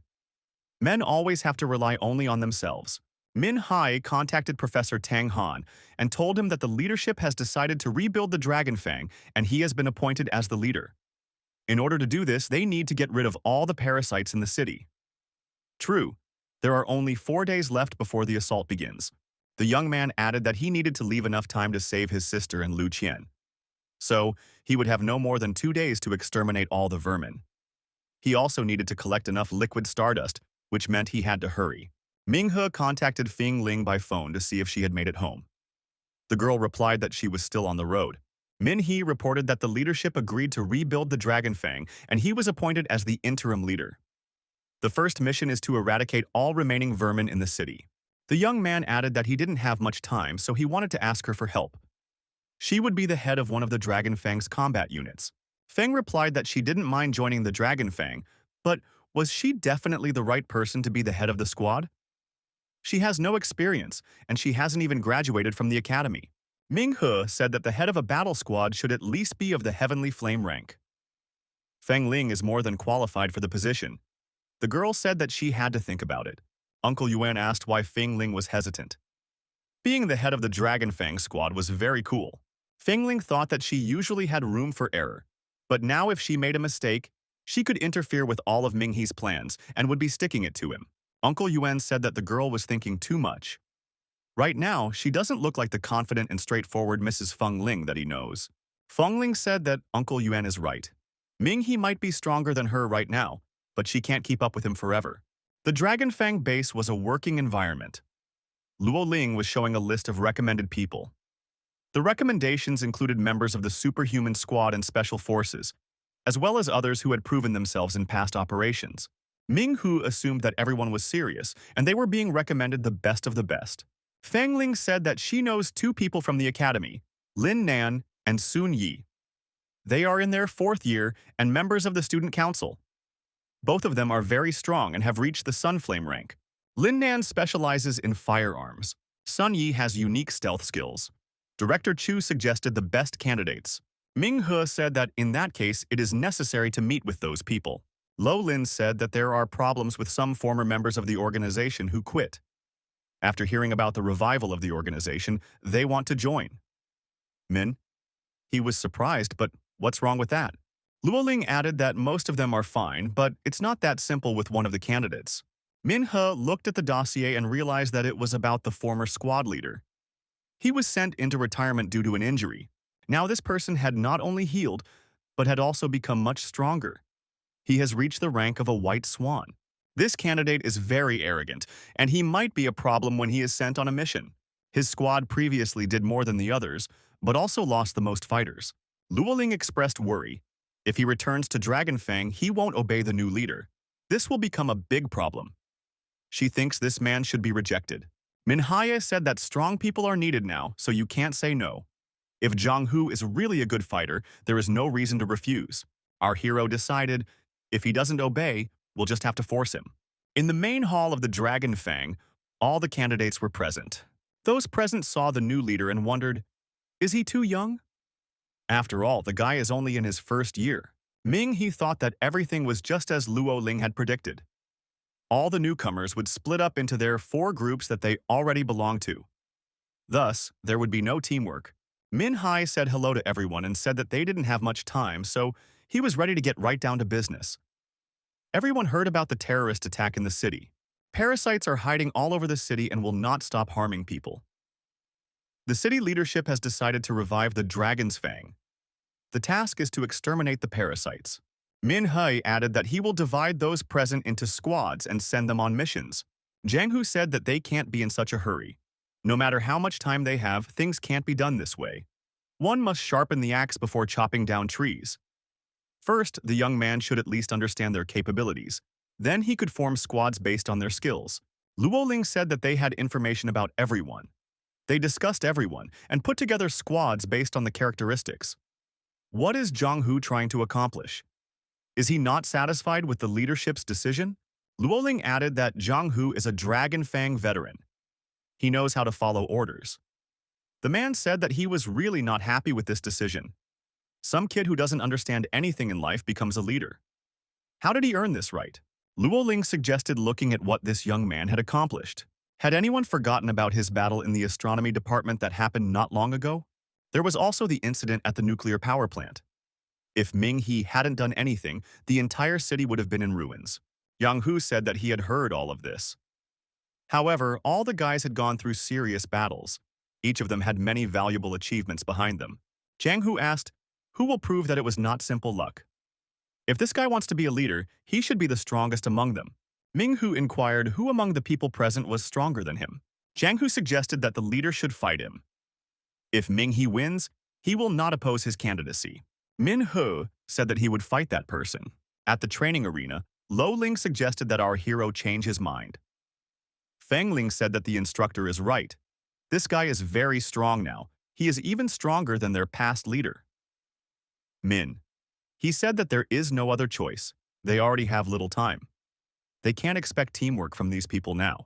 Men always have to rely only on themselves. Min Hai contacted Professor Tang Han and told him that the leadership has decided to rebuild the Dragon Fang and he has been appointed as the leader. In order to do this, they need to get rid of all the parasites in the city. True, there are only 4 days left before the assault begins. The young man added that he needed to leave enough time to save his sister and Lu Qian. So, he would have no more than 2 days to exterminate all the vermin. He also needed to collect enough liquid stardust, which meant he had to hurry. Ming He contacted Fing Ling by phone to see if she had made it home. The girl replied that she was still on the road. Min He reported that the leadership agreed to rebuild the Dragon Fang and he was appointed as the interim leader. The first mission is to eradicate all remaining vermin in the city. The young man added that he didn't have much time, so he wanted to ask her for help. She would be the head of one of the Dragon Fang's combat units. Feng replied that she didn't mind joining the Dragon Fang, but was she definitely the right person to be the head of the squad? She has no experience, and she hasn't even graduated from the academy. Ming He said that the head of a battle squad should at least be of the Heavenly Flame rank. Feng Ling is more than qualified for the position. The girl said that she had to think about it. Uncle Yuan asked why Feng Ling was hesitant. Being the head of the Dragon Fang squad was very cool. Feng Ling thought that she usually had room for error, but now if she made a mistake, she could interfere with all of Ming He's plans and would be sticking it to him. Uncle Yuan said that the girl was thinking too much. Right now, she doesn't look like the confident and straightforward Mrs. Feng Ling that he knows. Feng Ling said that Uncle Yuan is right. Ming He might be stronger than her right now, but she can't keep up with him forever. The Dragon Fang base was a working environment. Luo Ling was showing a list of recommended people. The recommendations included members of the Superhuman Squad and Special Forces, as well as others who had proven themselves in past operations. Ming Hu assumed that everyone was serious, and they were being recommended the best of the best. Feng Ling said that she knows two people from the academy, Lin Nan and Sun Yi. They are in their 4th year and members of the student council. Both of them are very strong and have reached the Sunflame rank. Lin Nan specializes in firearms. Sun Yi has unique stealth skills. Director Chu suggested the best candidates. Ming He said that in that case, it is necessary to meet with those people. Lo Lin said that there are problems with some former members of the organization who quit. After hearing about the revival of the organization, they want to join. Min? He was surprised, but what's wrong with that? Luo Ling added that most of them are fine, but it's not that simple with one of the candidates. Min He looked at the dossier and realized that it was about the former squad leader. He was sent into retirement due to an injury. Now this person had not only healed, but had also become much stronger. He has reached the rank of a white swan. This candidate is very arrogant, and he might be a problem when he is sent on a mission. His squad previously did more than the others, but also lost the most fighters. Luo Ling expressed worry. If he returns to Dragon Fang, he won't obey the new leader. This will become a big problem. She thinks this man should be rejected. Minhaya said that strong people are needed now, so you can't say no. If Zhang Hu is really a good fighter, there is no reason to refuse. Our hero decided, if he doesn't obey, we'll just have to force him. In the main hall of the Dragon Fang, all the candidates were present. Those present saw the new leader and wondered, is he too young? After all, the guy is only in his 1st year. Ming He thought that everything was just as Luo Ling had predicted. All the newcomers would split up into their 4 groups that they already belonged to. Thus, there would be no teamwork. Min Hai said hello to everyone and said that they didn't have much time, so he was ready to get right down to business. Everyone heard about the terrorist attack in the city. Parasites are hiding all over the city and will not stop harming people. The city leadership has decided to revive the Dragon's Fang. The task is to exterminate the parasites. Min He added that he will divide those present into squads and send them on missions. Zhang Hu said that they can't be in such a hurry. No matter how much time they have, things can't be done this way. One must sharpen the axe before chopping down trees. First, the young man should at least understand their capabilities. Then he could form squads based on their skills. Luo Ling said that they had information about everyone. They discussed everyone and put together squads based on the characteristics. What is Zhang Hu trying to accomplish? Is he not satisfied with the leadership's decision? Luo Ling added that Zhang Hu is a Dragon Fang veteran. He knows how to follow orders. The man said that he was really not happy with this decision. Some kid who doesn't understand anything in life becomes a leader. How did he earn this right? Luo Ling suggested looking at what this young man had accomplished. Had anyone forgotten about his battle in the astronomy department that happened not long ago? There was also the incident at the nuclear power plant. If Ming He hadn't done anything, the entire city would have been in ruins. Yang Hu said that he had heard all of this. However, all the guys had gone through serious battles. Each of them had many valuable achievements behind them. Jiang Hu asked, who will prove that it was not simple luck? If this guy wants to be a leader, he should be the strongest among them. Ming Hu inquired who among the people present was stronger than him. Jiang Hu suggested that the leader should fight him. If Ming He wins, he will not oppose his candidacy. Min He said that he would fight that person. At the training arena, Lo Ling suggested that our hero change his mind. Feng Ling said that the instructor is right. This guy is very strong now. He is even stronger than their past leader. Min. He said that there is no other choice. They already have little time. They can't expect teamwork from these people now.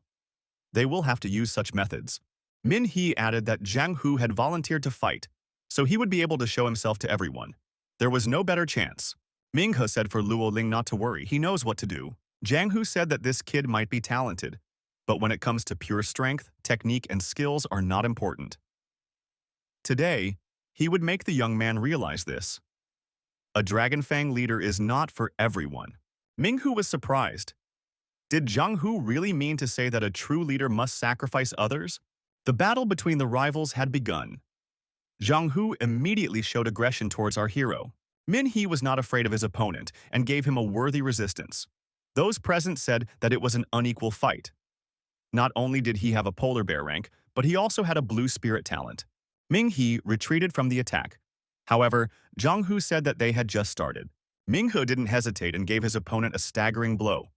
They will have to use such methods. Min He added that Jiang Hu had volunteered to fight, so he would be able to show himself to everyone. There was no better chance. Ming He said for Luo Ling not to worry, he knows what to do. Jiang Hu said that this kid might be talented, but when it comes to pure strength, technique, and skills are not important. Today, he would make the young man realize this. A Dragon Fang leader is not for everyone. Ming Hu was surprised. Did Jiang Hu really mean to say that a true leader must sacrifice others? The battle between the rivals had begun. Jiang Hu immediately showed aggression towards our hero. Min He was not afraid of his opponent and gave him a worthy resistance. Those present said that it was an unequal fight. Not only did he have a polar bear rank, but he also had a blue spirit talent. Ming He retreated from the attack. However, Jiang Hu said that they had just started. Ming He didn't hesitate and gave his opponent a staggering blow.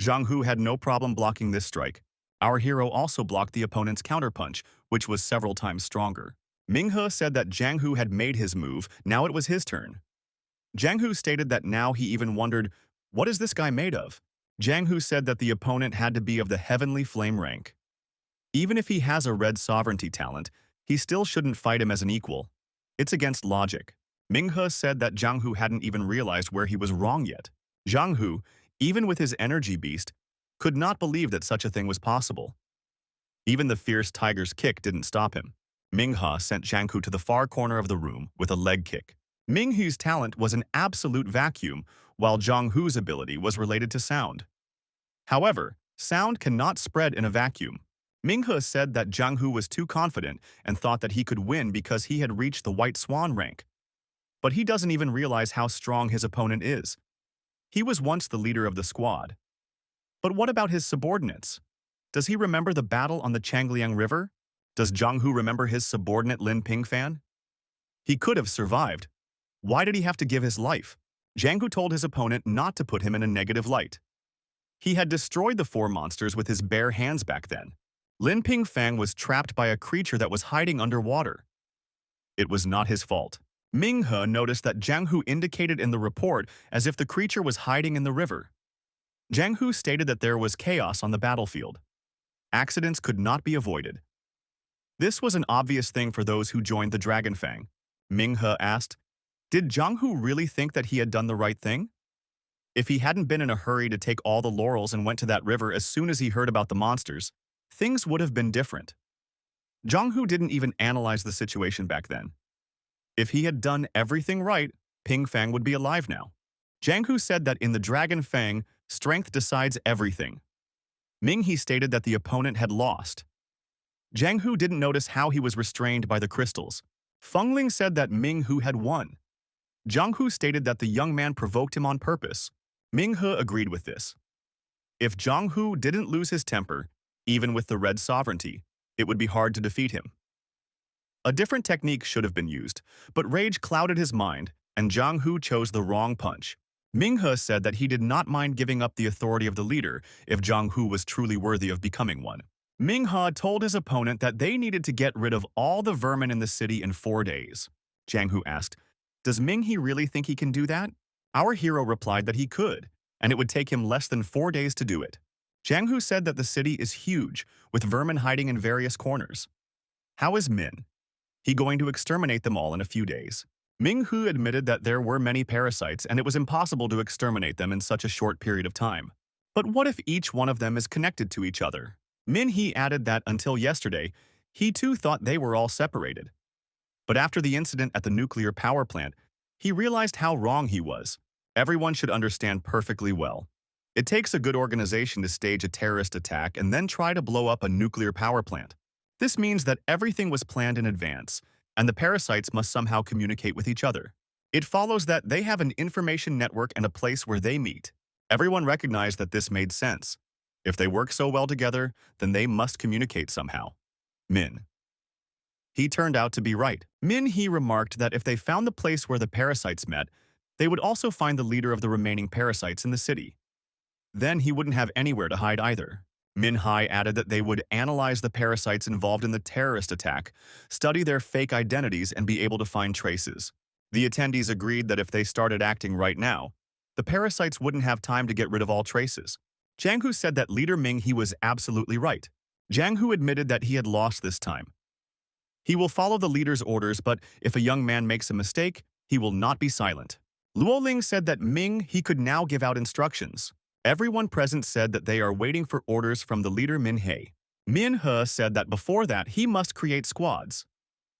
Jiang Hu had no problem blocking this strike. Our hero also blocked the opponent's counterpunch, which was several times stronger. Ming He said that Jiang Hu had made his move, now it was his turn. Jiang Hu stated that now he even wondered, what is this guy made of? Jiang Hu said that the opponent had to be of the heavenly flame rank. Even if he has a red sovereignty talent, he still shouldn't fight him as an equal. It's against logic. Ming He said that Jiang Hu hadn't even realized where he was wrong yet. Jiang Hu, even with his energy beast, could not believe that such a thing was possible. Even the fierce tiger's kick didn't stop him. Ming He sent Jiang Hu to the far corner of the room with a leg kick. Ming He's talent was an absolute vacuum, while Jiang Hu's ability was related to sound. However, sound cannot spread in a vacuum. Ming He said that Jiang Hu was too confident and thought that he could win because he had reached the White Swan rank. But he doesn't even realize how strong his opponent is. He was once the leader of the squad. But what about his subordinates? Does he remember the battle on the Changliang River? Does Jiang Hu remember his subordinate Lin Pingfan? He could have survived. Why did he have to give his life? Jiang Hu told his opponent not to put him in a negative light. He had destroyed the four monsters with his bare hands back then. Lin Pingfang was trapped by a creature that was hiding underwater. It was not his fault. Ming He noticed that Jiang Hu indicated in the report as if the creature was hiding in the river. Jiang Hu stated that there was chaos on the battlefield. Accidents could not be avoided. This was an obvious thing for those who joined the Dragon Fang. Ming He asked, did Jiang Hu really think that he had done the right thing? If he hadn't been in a hurry to take all the laurels and went to that river as soon as he heard about the monsters, things would have been different. Jiang Hu didn't even analyze the situation back then. If he had done everything right, Ping Fang would be alive now. Jiang Hu said that in the Dragon Fang, strength decides everything. Ming He stated that the opponent had lost. Jiang Hu didn't notice how he was restrained by the crystals. Feng Ling said that Ming Hu had won. Jiang Hu stated that the young man provoked him on purpose. Ming He agreed with this. If Jiang Hu didn't lose his temper, even with the red sovereignty, it would be hard to defeat him. A different technique should have been used, but rage clouded his mind, and Jiang Hu chose the wrong punch. Ming He said that he did not mind giving up the authority of the leader if Jiang Hu was truly worthy of becoming one. Ming He told his opponent that they needed to get rid of all the vermin in the city in 4 days. Jiang Hu asked, does Ming He really think he can do that? Our hero replied that he could, and it would take him less than 4 days to do it. Jiang Hu said that the city is huge, with vermin hiding in various corners. How is Min? He going to exterminate them all in a few days. Ming Hu admitted that there were many parasites and it was impossible to exterminate them in such a short period of time. But what if each one of them is connected to each other? Min He added that until yesterday, he too thought they were all separated. But after the incident at the nuclear power plant, he realized how wrong he was. Everyone should understand perfectly well. It takes a good organization to stage a terrorist attack and then try to blow up a nuclear power plant. This means that everything was planned in advance, and the parasites must somehow communicate with each other. It follows that they have an information network and a place where they meet. Everyone recognized that this made sense. If they work so well together, then they must communicate somehow. Min. He turned out to be right. Min He remarked that if they found the place where the parasites met, they would also find the leader of the remaining parasites in the city. Then he wouldn't have anywhere to hide either. Minhai added that they would analyze the parasites involved in the terrorist attack, study their fake identities, and be able to find traces. The attendees agreed that if they started acting right now, the parasites wouldn't have time to get rid of all traces. Jiang Hu said that leader Ming He was absolutely right. Jiang Hu admitted that he had lost this time. He will follow the leader's orders, but if a young man makes a mistake, he will not be silent. Luo Ling said that Ming He could now give out instructions. Everyone present said that they are waiting for orders from the leader Min He. Min He said that before that he must create squads.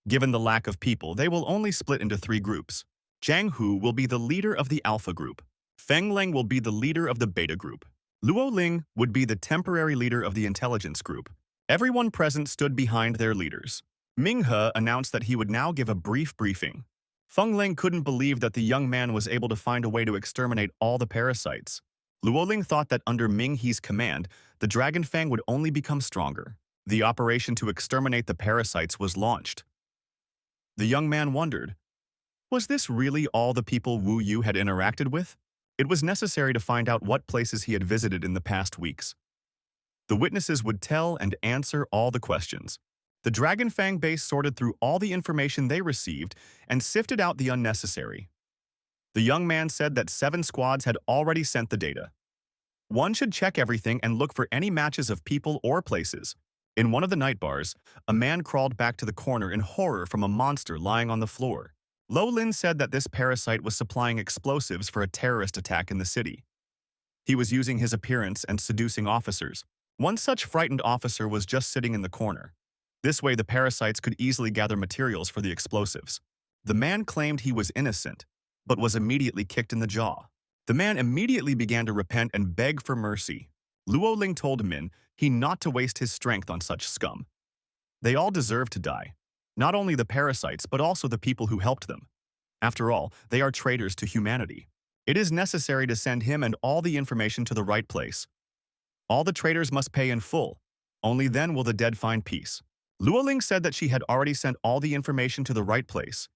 Given the lack of people, they will only split into 3 groups. Jiang Hu will be the leader of the Alpha group. Feng Leng will be the leader of the Beta group. Luo Ling would be the temporary leader of the Intelligence group. Everyone present stood behind their leaders. Ming He announced that he would now give a brief briefing. Feng Leng couldn't believe that the young man was able to find a way to exterminate all the parasites. Luo Ling thought that under Ming He's command, the Dragon Fang would only become stronger. The operation to exterminate the parasites was launched. The young man wondered, was this really all the people Wu Yu had interacted with? It was necessary to find out what places he had visited in the past weeks. The witnesses would tell and answer all the questions. The Dragon Fang base sorted through all the information they received and sifted out the unnecessary. The young man said that 7 squads had already sent the data. One should check everything and look for any matches of people or places. In one of the night bars, a man crawled back to the corner in horror from a monster lying on the floor. Lo Lin said that this parasite was supplying explosives for a terrorist attack in the city. He was using his appearance and seducing officers. One such frightened officer was just sitting in the corner. This way the parasites could easily gather materials for the explosives. The man claimed he was innocent, but was immediately kicked in the jaw. The man immediately began to repent and beg for mercy. Luo Ling told Min He not to waste his strength on such scum. They all deserve to die. Not only the parasites, but also the people who helped them. After all, they are traitors to humanity. It is necessary to send him and all the information to the right place. All the traitors must pay in full. Only then will the dead find peace. Luo Ling said that she had already sent all the information to the right place.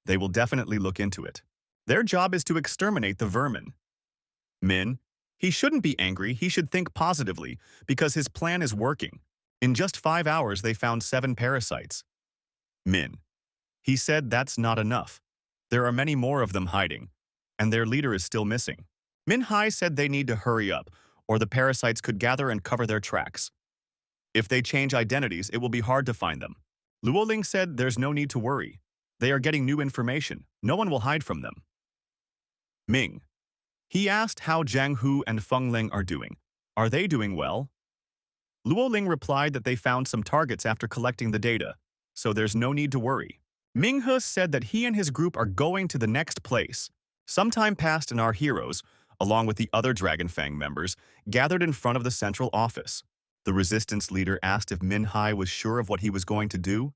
They will definitely look into it. Their job is to exterminate the vermin. Min, he shouldn't be angry, he should think positively, because his plan is working. In just 5 hours, they found 7 parasites. Min, he said that's not enough. There are many more of them hiding, and their leader is still missing. Min Hai said they need to hurry up, or the parasites could gather and cover their tracks. If they change identities, it will be hard to find them. Luo Ling said there's no need to worry. They are getting new information. No one will hide from them. Ming. He asked how Jiang Hu and Feng Leng are doing. Are they doing well? Luo Ling replied that they found some targets after collecting the data, so there's no need to worry. Ming He said that he and his group are going to the next place. Some time passed and our heroes, along with the other Dragon Fang members, gathered in front of the central office. The resistance leader asked if Min Hai was sure of what he was going to do.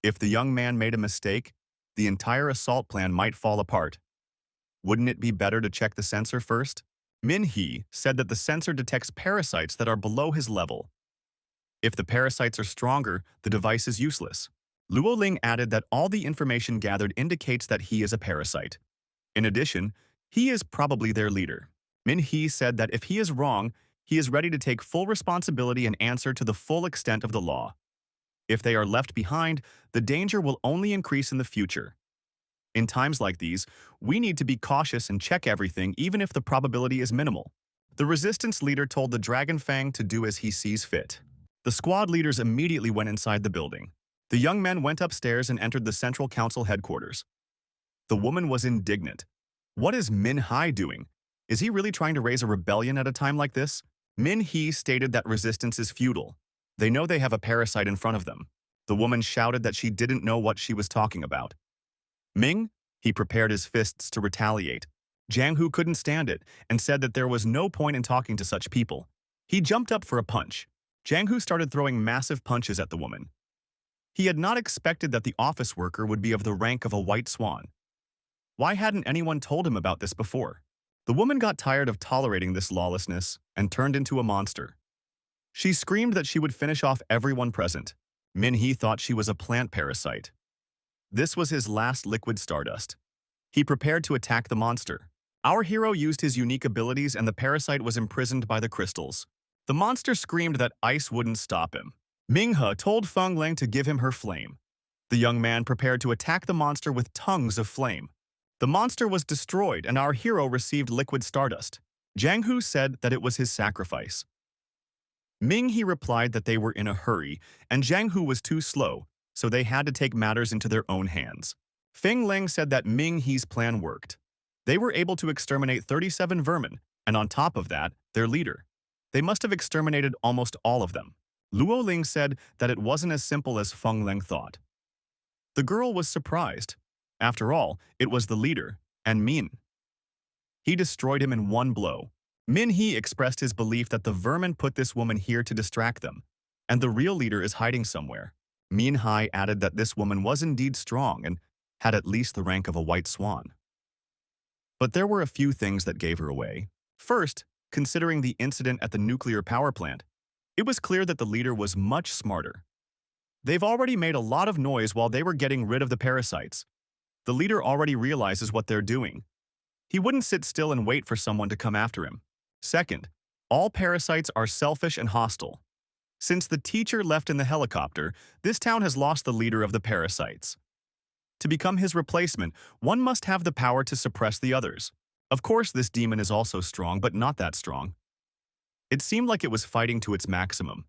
If the young man made a mistake, the entire assault plan might fall apart. Wouldn't it be better to check the sensor first? Min He said that the sensor detects parasites that are below his level. If the parasites are stronger, the device is useless. Luo Ling added that all the information gathered indicates that he is a parasite. In addition, he is probably their leader. Min He said that if he is wrong, he is ready to take full responsibility and answer to the full extent of the law. If they are left behind, the danger will only increase in the future. In times like these, we need to be cautious and check everything even if the probability is minimal. The resistance leader told the Dragon Fang to do as he sees fit. The squad leaders immediately went inside the building. The young men went upstairs and entered the Central Council headquarters. The woman was indignant. What is Min Hai doing? Is he really trying to raise a rebellion at a time like this? Min He stated that resistance is futile. They know they have a parasite in front of them. The woman shouted that she didn't know what she was talking about. Ming, he prepared his fists to retaliate. Jiang Hu couldn't stand it and said that there was no point in talking to such people. He jumped up for a punch. Jiang Hu started throwing massive punches at the woman. He had not expected that the office worker would be of the rank of a white swan. Why hadn't anyone told him about this before? The woman got tired of tolerating this lawlessness and turned into a monster. She screamed that she would finish off everyone present. Min He thought she was a plant parasite. This was his last liquid stardust. He prepared to attack the monster. Our hero used his unique abilities and the parasite was imprisoned by the crystals. The monster screamed that ice wouldn't stop him. Minghe told Feng Ling to give him her flame. The young man prepared to attack the monster with tongues of flame. The monster was destroyed and our hero received liquid stardust. Jiang Hu said that it was his sacrifice. Ming He replied that they were in a hurry and Jiang Hu was too slow, so they had to take matters into their own hands. Feng Ling said that Ming He's plan worked. They were able to exterminate 37 vermin, and on top of that, their leader. They must have exterminated almost all of them. Luo Ling said that it wasn't as simple as Feng Ling thought. The girl was surprised. After all, it was the leader, and Min. He destroyed him in one blow. Min He expressed his belief that the vermin put this woman here to distract them, and the real leader is hiding somewhere. Min Hai added that this woman was indeed strong and had at least the rank of a white swan. But there were a few things that gave her away. First, considering the incident at the nuclear power plant, it was clear that the leader was much smarter. They've already made a lot of noise while they were getting rid of the parasites. The leader already realizes what they're doing. He wouldn't sit still and wait for someone to come after him. Second, all parasites are selfish and hostile. Since the teacher left in the helicopter, this town has lost the leader of the parasites. To become his replacement, one must have the power to suppress the others. Of course, this demon is also strong, but not that strong. It seemed like it was fighting to its maximum.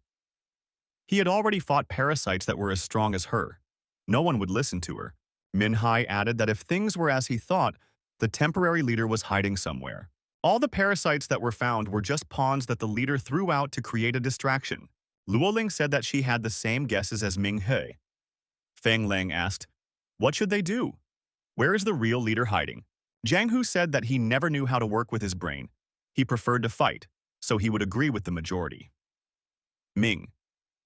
He had already fought parasites that were as strong as her. No one would listen to her. Min Hai added that if things were as he thought, the temporary leader was hiding somewhere. All the parasites that were found were just pawns that the leader threw out to create a distraction. Luo Ling said that she had the same guesses as Ming He. Feng Ling asked, "What should they do? Where is the real leader hiding?" Jiang Hu said that he never knew how to work with his brain. He preferred to fight, so he would agree with the majority. Ming.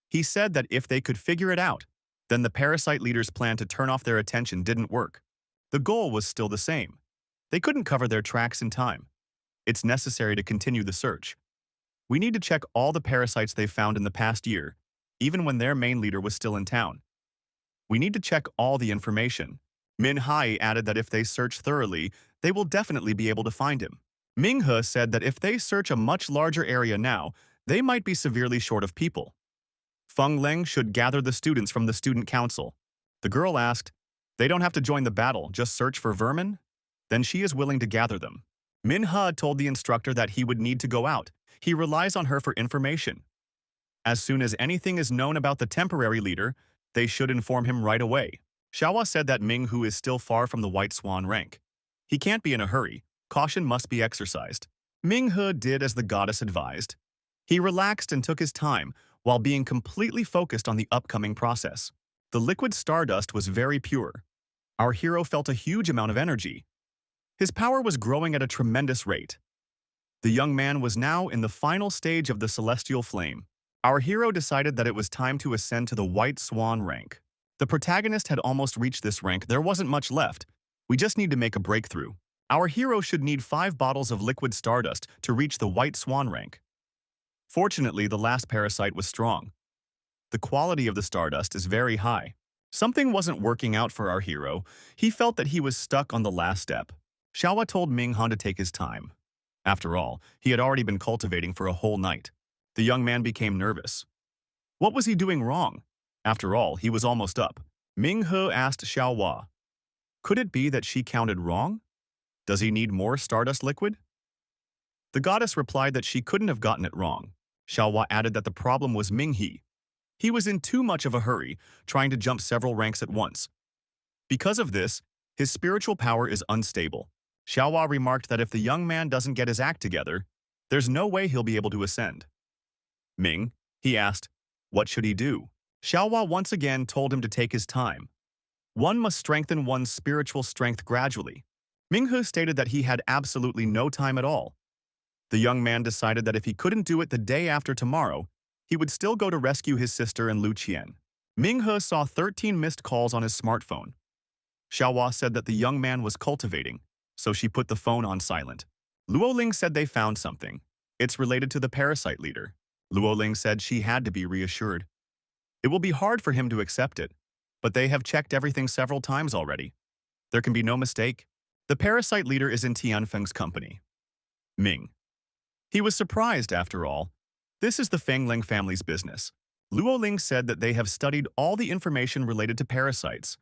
He said that if they could figure it out, then the parasite leader's plan to turn off their attention didn't work. The goal was still the same. They couldn't cover their tracks in time. It's necessary to continue the search. We need to check all the parasites they've found in the past year, even when their main leader was still in town. We need to check all the information. Min Hai added that if they search thoroughly, they will definitely be able to find him. Ming He said that if they search a much larger area now, they might be severely short of people. Feng Ling should gather the students from the student council. The girl asked, "They don't have to join the battle, just search for vermin?" Then she is willing to gather them. Min He told the instructor that he would need to go out. He relies on her for information. As soon as anything is known about the temporary leader, they should inform him right away. Xiaohua said that Ming Hu is still far from the White Swan rank. He can't be in a hurry. Caution must be exercised. Ming He did as the goddess advised. He relaxed and took his time, while being completely focused on the upcoming process. The liquid stardust was very pure. Our hero felt a huge amount of energy. His power was growing at a tremendous rate. The young man was now in the final stage of the celestial flame. Our hero decided that it was time to ascend to the White Swan rank. The protagonist had almost reached this rank. There wasn't much left. We just need to make a breakthrough. Our hero should need 5 bottles of liquid stardust to reach the White Swan rank. Fortunately, the last parasite was strong. The quality of the stardust is very high. Something wasn't working out for our hero. He felt that he was stuck on the last step. Xiaohua told Ming Han to take his time. After all, he had already been cultivating for a whole night. The young man became nervous. What was he doing wrong? After all, he was almost up. Ming He asked Xiaohua, "Could it be that she counted wrong? Does he need more stardust liquid?" The goddess replied that she couldn't have gotten it wrong. Xiaohua added that the problem was Ming He. He was in too much of a hurry, trying to jump several ranks at once. Because of this, his spiritual power is unstable. Xiaohua remarked that if the young man doesn't get his act together, there's no way he'll be able to ascend. Ming, he asked, what should he do? Xiaohua once again told him to take his time. One must strengthen one's spiritual strength gradually. Ming He stated that he had absolutely no time at all. The young man decided that if he couldn't do it the day after tomorrow, he would still go to rescue his sister and Lu Qian. Ming He saw 13 missed calls on his smartphone. Xiaohua said that the young man was cultivating, so she put the phone on silent. Luo Ling said they found something. It's related to the parasite leader. Luo Ling said she had to be reassured. It will be hard for him to accept it, but they have checked everything several times already. There can be no mistake. The parasite leader is in Tianfeng's company, Ming. He was surprised, after all. This is the Fengling family's business. Luoling said that they have studied all the information related to parasites.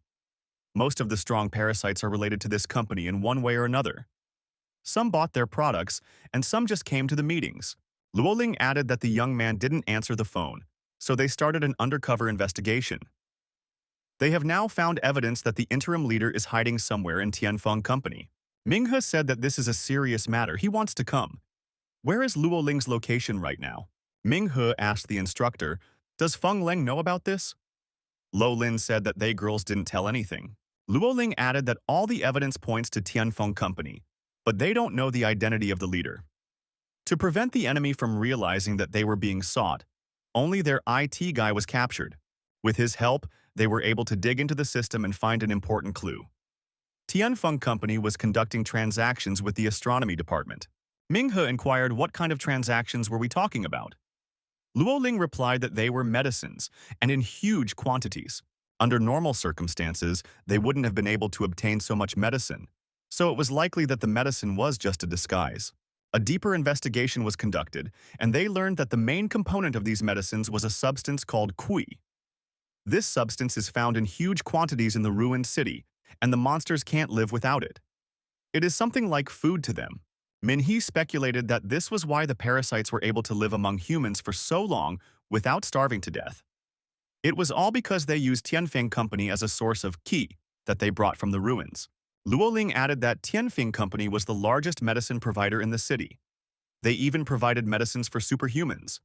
Most of the strong parasites are related to this company in one way or another. Some bought their products, and some just came to the meetings. Luoling added that the young man didn't answer the phone, so they started an undercover investigation. They have now found evidence that the interim leader is hiding somewhere in Tianfeng company. Minghe said that this is a serious matter. He wants to come. Where is Luoling's location right now? Minghe asked the instructor, does Feng Leng know about this? Lo Lin said that they girls didn't tell anything. Luoling added that all the evidence points to Tianfeng company, but they don't know the identity of the leader. To prevent the enemy from realizing that they were being sought, only their IT guy was captured. With his help, they were able to dig into the system and find an important clue. Tianfeng company was conducting transactions with the astronomy department. Minghe inquired what kind of transactions were we talking about. Luoling replied that they were medicines, and in huge quantities. Under normal circumstances, they wouldn't have been able to obtain so much medicine, so it was likely that the medicine was just a disguise. A deeper investigation was conducted, and they learned that the main component of these medicines was a substance called kui. This substance is found in huge quantities in the ruined city, and the monsters can't live without it. It is something like food to them. Minhe speculated that this was why the parasites were able to live among humans for so long without starving to death. It was all because they used Tianfeng Company as a source of qi that they brought from the ruins. Luoling added that Tianfeng Company was the largest medicine provider in the city. They even provided medicines for superhumans.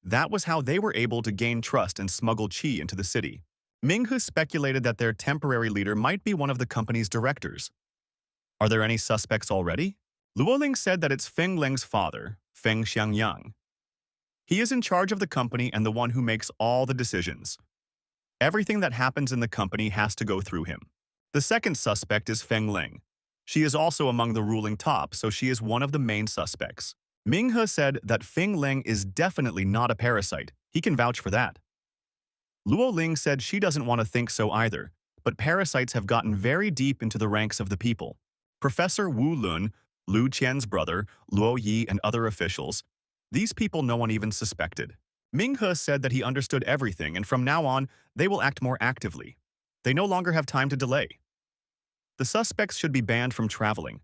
That was how they were able to gain trust and smuggle qi into the city. Minghe speculated that their temporary leader might be one of the company's directors. Are there any suspects already? Luoling said that it's Feng Leng's father, Feng Xiangyang. He is in charge of the company and the one who makes all the decisions. Everything that happens in the company has to go through him. The second suspect is Feng Leng. She is also among the ruling top, so she is one of the main suspects. Minghe said that Feng Leng is definitely not a parasite. He can vouch for that. Luoling said she doesn't want to think so either, but parasites have gotten very deep into the ranks of the people. Professor Wu Lun, Lu Qian's brother, Luo Yi, and other officials, these people no one even suspected. Minghe said that he understood everything, and from now on, they will act more actively. They no longer have time to delay. The suspects should be banned from traveling.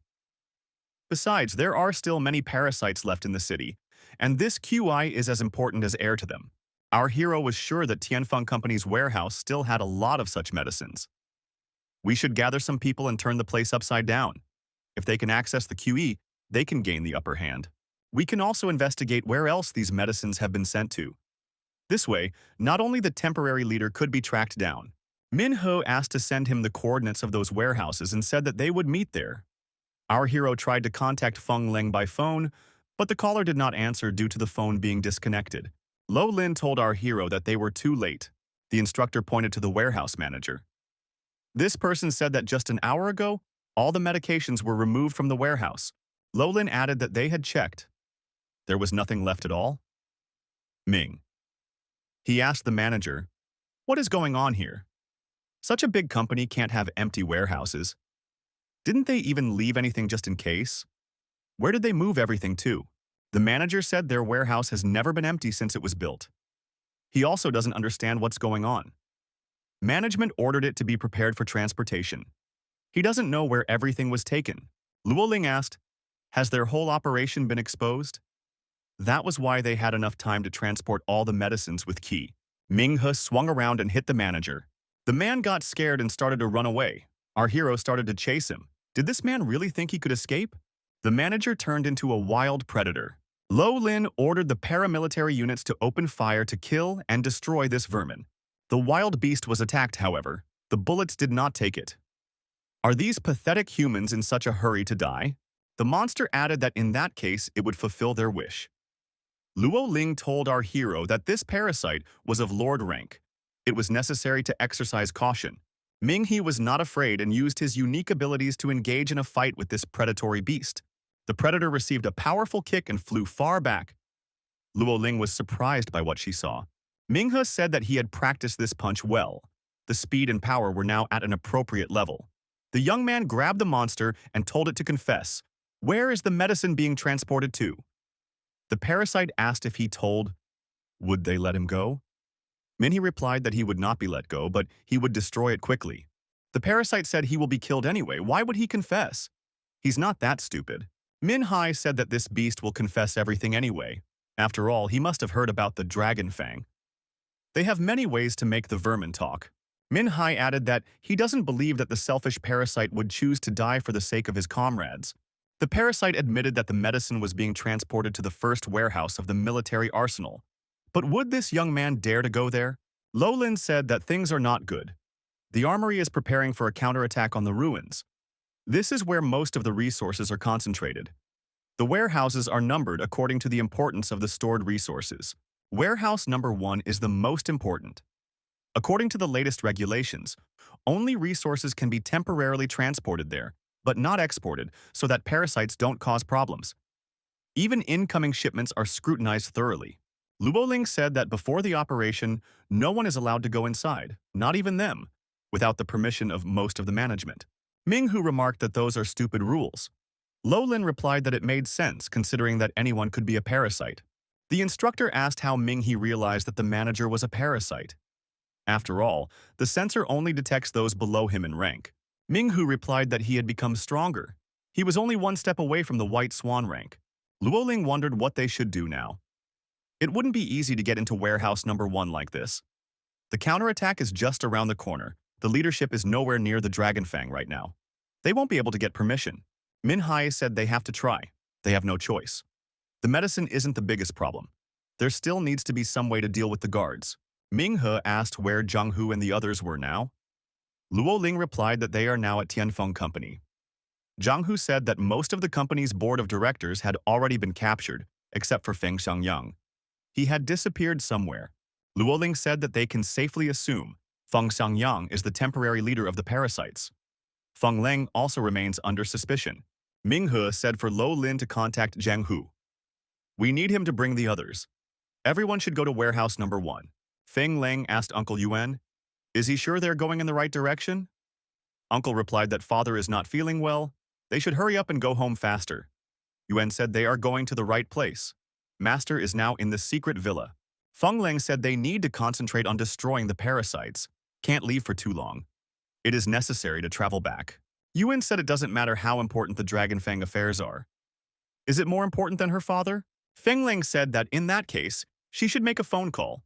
Besides, there are still many parasites left in the city, and this QI is as important as air to them. Our hero was sure that Tianfeng Company's warehouse still had a lot of such medicines. We should gather some people and turn the place upside down. If they can access the QE, they can gain the upper hand. We can also investigate where else these medicines have been sent to. This way, not only the temporary leader could be tracked down. Minhe asked to send him the coordinates of those warehouses and said that they would meet there. Our hero tried to contact Feng Leng by phone, but the caller did not answer due to the phone being disconnected. Lo Lin told our hero that they were too late. The instructor pointed to the warehouse manager. This person said that just an hour ago, all the medications were removed from the warehouse. Lo Lin added that they had checked. There was nothing left at all. Ming. He asked the manager, "What is going on here? Such a big company can't have empty warehouses. Didn't they even leave anything just in case? Where did they move everything to?" The manager said their warehouse has never been empty since it was built. He also doesn't understand what's going on. Management ordered it to be prepared for transportation. He doesn't know where everything was taken. Luoling asked, "Has their whole operation been exposed?" That was why they had enough time to transport all the medicines with Qi. Minghe swung around and hit the manager. The man got scared and started to run away. Our hero started to chase him. Did this man really think he could escape? The manager turned into a wild predator. Lo Lin ordered the paramilitary units to open fire to kill and destroy this vermin. The wild beast was attacked, however. The bullets did not take it. Are these pathetic humans in such a hurry to die? The monster added that in that case, it would fulfill their wish. Luo Ling told our hero that this parasite was of lord rank. It was necessary to exercise caution. Minghe was not afraid and used his unique abilities to engage in a fight with this predatory beast. The predator received a powerful kick and flew far back. Luo Ling was surprised by what she saw. Minghe said that he had practiced this punch well. The speed and power were now at an appropriate level. The young man grabbed the monster and told it to confess. Where is the medicine being transported to? The parasite asked if he told. Would they let him go? Minhee replied that he would not be let go, but he would destroy it quickly. The parasite said he will be killed anyway. Why would he confess? He's not that stupid. Minhai said that this beast will confess everything anyway. After all, he must have heard about the dragon fang. They have many ways to make the vermin talk. Minhai added that he doesn't believe that the selfish parasite would choose to die for the sake of his comrades. The parasite admitted that the medicine was being transported to the first warehouse of the military arsenal. But would this young man dare to go there? Lolin said that things are not good. The armory is preparing for a counterattack on the ruins. This is where most of the resources are concentrated. The warehouses are numbered according to the importance of the stored resources. Warehouse number 1 is the most important. According to the latest regulations, only resources can be temporarily transported there, but not exported, so that parasites don't cause problems. Even incoming shipments are scrutinized thoroughly. Luoling said that before the operation, no one is allowed to go inside, not even them, without the permission of most of the management. Minghu remarked that those are stupid rules. Lolin replied that it made sense, considering that anyone could be a parasite. The instructor asked how Minghe realized that the manager was a parasite. After all, the sensor only detects those below him in rank. Minghu replied that he had become stronger. He was only one step away from the White Swan rank. Luoling wondered what they should do now. It wouldn't be easy to get into warehouse number 1 like this. The counterattack is just around the corner. The leadership is nowhere near the Dragon Fang right now. They won't be able to get permission. Minhai said they have to try. They have no choice. The medicine isn't the biggest problem. There still needs to be some way to deal with the guards. Minghe asked where Zhanghu and the others were now. Luoling replied that they are now at Tianfeng Company. Zhanghu said that most of the company's board of directors had already been captured, except for Feng Xiangyang. He had disappeared somewhere. Luoling said that they can safely assume Feng Xiangyang is the temporary leader of the parasites. Feng Leng also remains under suspicion. Minghe said for Lo Lin to contact Zhang Hu. We need him to bring the others. Everyone should go to warehouse number 1. Feng Leng asked Uncle Yuan, is he sure they're going in the right direction? Uncle replied that father is not feeling well. They should hurry up and go home faster. Yuan said they are going to the right place. Master is now in the secret villa. Feng Leng said they need to concentrate on destroying the parasites. Can't leave for too long. It is necessary to travel back. Yuan said it doesn't matter how important the Dragon Fang affairs are. Is it more important than her father? Feng Leng said that in that case, she should make a phone call.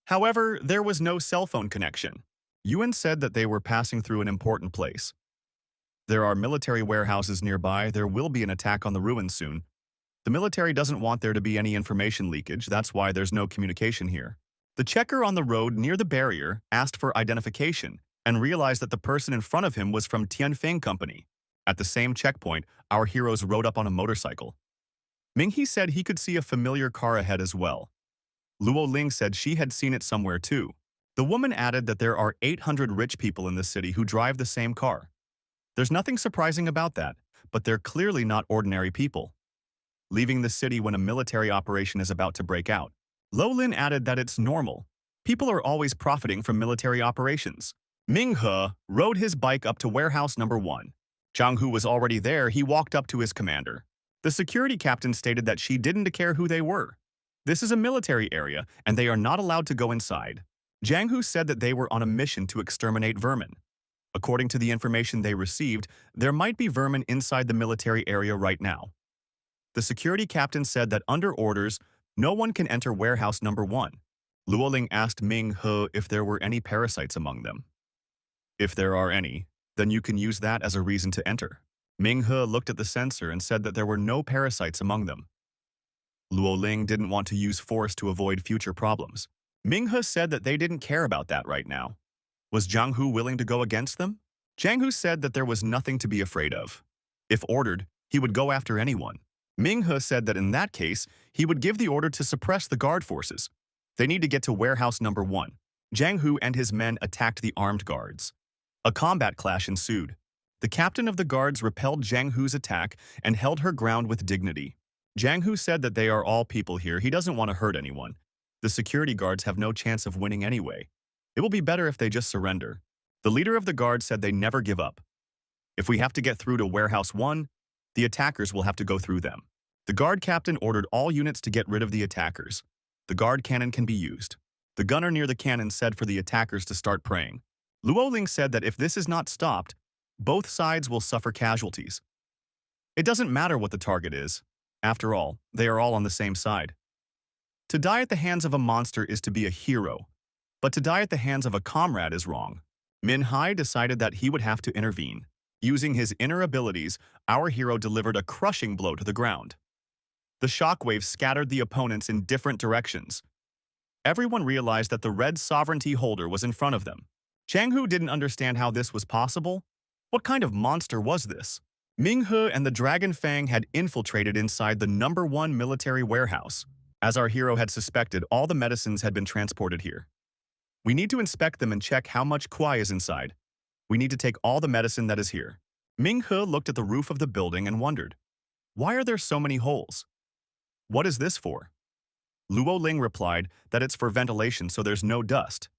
However, there was no cell phone connection. Yuan said that they were passing through an important place. There are military warehouses nearby. There will be an attack on the ruins soon. The military doesn't want there to be any information leakage. That's why there's no communication here. The checker on the road near the barrier asked for identification and realized that the person in front of him was from Tianfeng Company. At the same checkpoint, our heroes rode up on a motorcycle. Minghe said he could see a familiar car ahead as well. Luo Ling said she had seen it somewhere too. The woman added that there are 800 rich people in the city who drive the same car. There's nothing surprising about that, but they're clearly not ordinary people. Leaving the city when a military operation is about to break out. Lo Lin added that it's normal. People are always profiting from military operations. Minghe rode his bike up to warehouse number 1. Zhang Hu was already there. He walked up to his commander. The security captain stated that she didn't care who they were. This is a military area, and they are not allowed to go inside. Zhang Hu said that they were on a mission to exterminate vermin. According to the information they received, there might be vermin inside the military area right now. The security captain said that under orders, no one can enter warehouse number 1. Luoling asked Minghe if there were any parasites among them. If there are any, then you can use that as a reason to enter. Minghe looked at the sensor and said that there were no parasites among them. Luoling didn't want to use force to avoid future problems. Minghe said that they didn't care about that right now. Was Zhang Hu willing to go against them? Zhang Hu said that there was nothing to be afraid of. If ordered, he would go after anyone. Minghe said that in that case, he would give the order to suppress the guard forces. They need to get to warehouse number 1. Zhang Hu and his men attacked the armed guards. A combat clash ensued. The captain of the guards repelled Zhang Hu's attack and held her ground with dignity. Zhang Hu said that they are all people here. He doesn't want to hurt anyone. The security guards have no chance of winning anyway. It will be better if they just surrender. The leader of the guard said they never give up. If we have to get through to Warehouse 1, the attackers will have to go through them. The guard captain ordered all units to get rid of the attackers. The guard cannon can be used. The gunner near the cannon said for the attackers to start praying. Luo Ling said that if this is not stopped, both sides will suffer casualties. It doesn't matter what the target is. After all, they are all on the same side. To die at the hands of a monster is to be a hero, but to die at the hands of a comrade is wrong. Min Hai decided that he would have to intervene. Using his inner abilities, our hero delivered a crushing blow to the ground. The shockwaves scattered the opponents in different directions. Everyone realized that the red sovereignty holder was in front of them. Chang Hu didn't understand how this was possible. What kind of monster was this? Ming He and the Dragon Fang had infiltrated inside the #1 military warehouse. As our hero had suspected, all the medicines had been transported here. We need to inspect them and check how much kuai is inside. We need to take all the medicine that is here. Ming He looked at the roof of the building and wondered, why are there so many holes? What is this for? Luo Ling replied that it's for ventilation so there's no dust.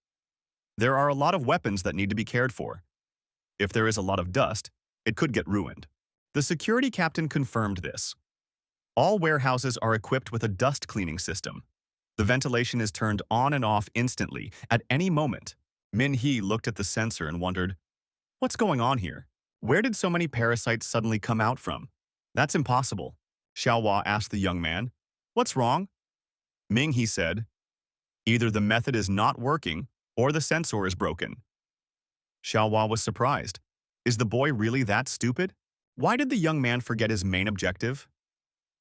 There are a lot of weapons that need to be cared for. If there is a lot of dust, it could get ruined. The security captain confirmed this. All warehouses are equipped with a dust cleaning system. The ventilation is turned on and off instantly, at any moment. Min He looked at the sensor and wondered, what's going on here? Where did so many parasites suddenly come out from? That's impossible. Xiaohua asked the young man. What's wrong? Ming He said, either the method is not working or the sensor is broken. Xiaohua was surprised. Is the boy really that stupid? Why did the young man forget his main objective?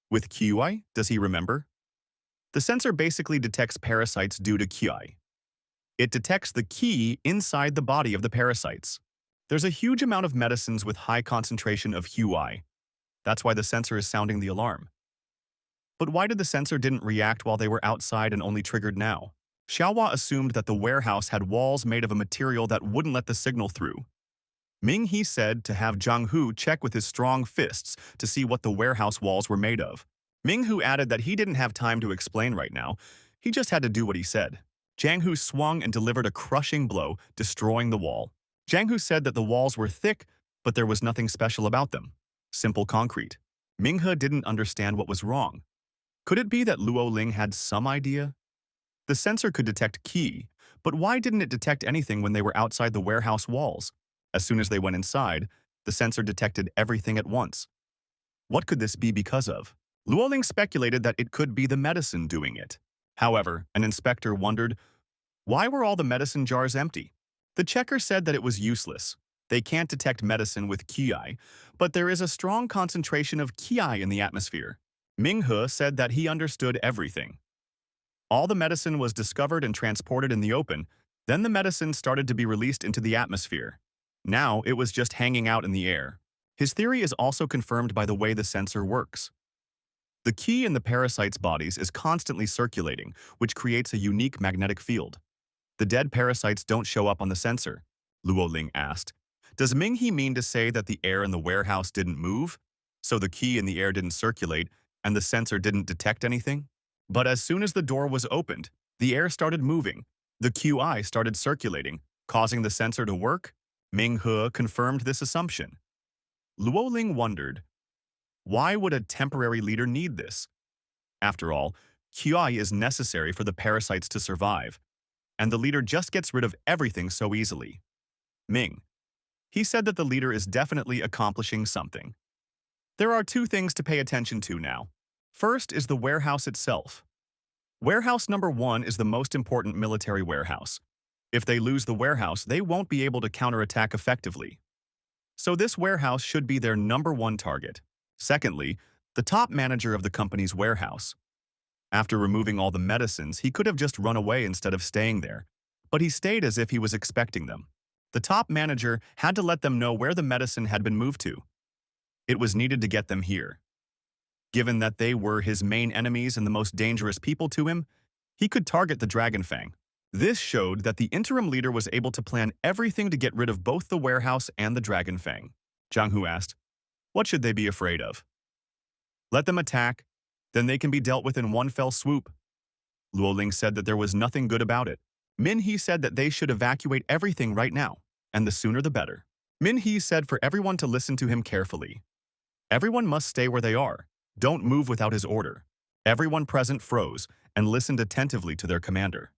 With QI, does he remember? The sensor basically detects parasites due to QI. It detects the key inside the body of the parasites. There's a huge amount of medicines with high concentration of QI. That's why the sensor is sounding the alarm. But why did the sensor didn't react while they were outside and only triggered now? Xiaohua assumed that the warehouse had walls made of a material that wouldn't let the signal through. Ming He said to have Zhang Hu check with his strong fists to see what the warehouse walls were made of. Ming Hu added that he didn't have time to explain right now. He just had to do what he said. Zhang Hu swung and delivered a crushing blow, destroying the wall. Zhang Hu said that the walls were thick, but there was nothing special about them. Simple concrete. Ming He didn't understand what was wrong. Could it be that Luo Ling had some idea? The sensor could detect qi, but why didn't it detect anything when they were outside the warehouse walls? As soon as they went inside, the sensor detected everything at once. What could this be because of? Luo Ling speculated that it could be the medicine doing it. However, an inspector wondered, why were all the medicine jars empty? The checker said that it was useless. They can't detect medicine with qi, but there is a strong concentration of qi in the atmosphere. Ming He said that he understood everything. All the medicine was discovered and transported in the open, then the medicine started to be released into the atmosphere. Now it was just hanging out in the air. His theory is also confirmed by the way the sensor works. The qi in the parasites' bodies is constantly circulating, which creates a unique magnetic field. The dead parasites don't show up on the sensor, Luo Ling asked. Does Ming He mean to say that the air in the warehouse didn't move? So the qi in the air didn't circulate, and the sensor didn't detect anything? But as soon as the door was opened, the air started moving. The QI started circulating, causing the sensor to work. Ming He confirmed this assumption. Luo Ling wondered, why would a temporary leader need this? After all, QI is necessary for the parasites to survive, and the leader just gets rid of everything so easily. Ming. He said that the leader is definitely accomplishing something. There are two things to pay attention to now. First is the warehouse itself. Warehouse #1 is the most important military warehouse. If they lose the warehouse, they won't be able to counterattack effectively. So this warehouse should be their #1 target. Secondly, the top manager of the company's warehouse. After removing all the medicines, he could have just run away instead of staying there, but he stayed as if he was expecting them. The top manager had to let them know where the medicine had been moved to. It was needed to get them here. Given that they were his main enemies and the most dangerous people to him, he could target the Dragon Fang. This showed that the interim leader was able to plan everything to get rid of both the warehouse and the Dragon Fang. Zhang Hu asked, what should they be afraid of? Let them attack, then they can be dealt with in one fell swoop. Luo Ling said that there was nothing good about it. Min He said that they should evacuate everything right now, and the sooner the better. Min-hee said for everyone to listen to him carefully. Everyone must stay where they are. Don't move without his order. Everyone present froze and listened attentively to their commander.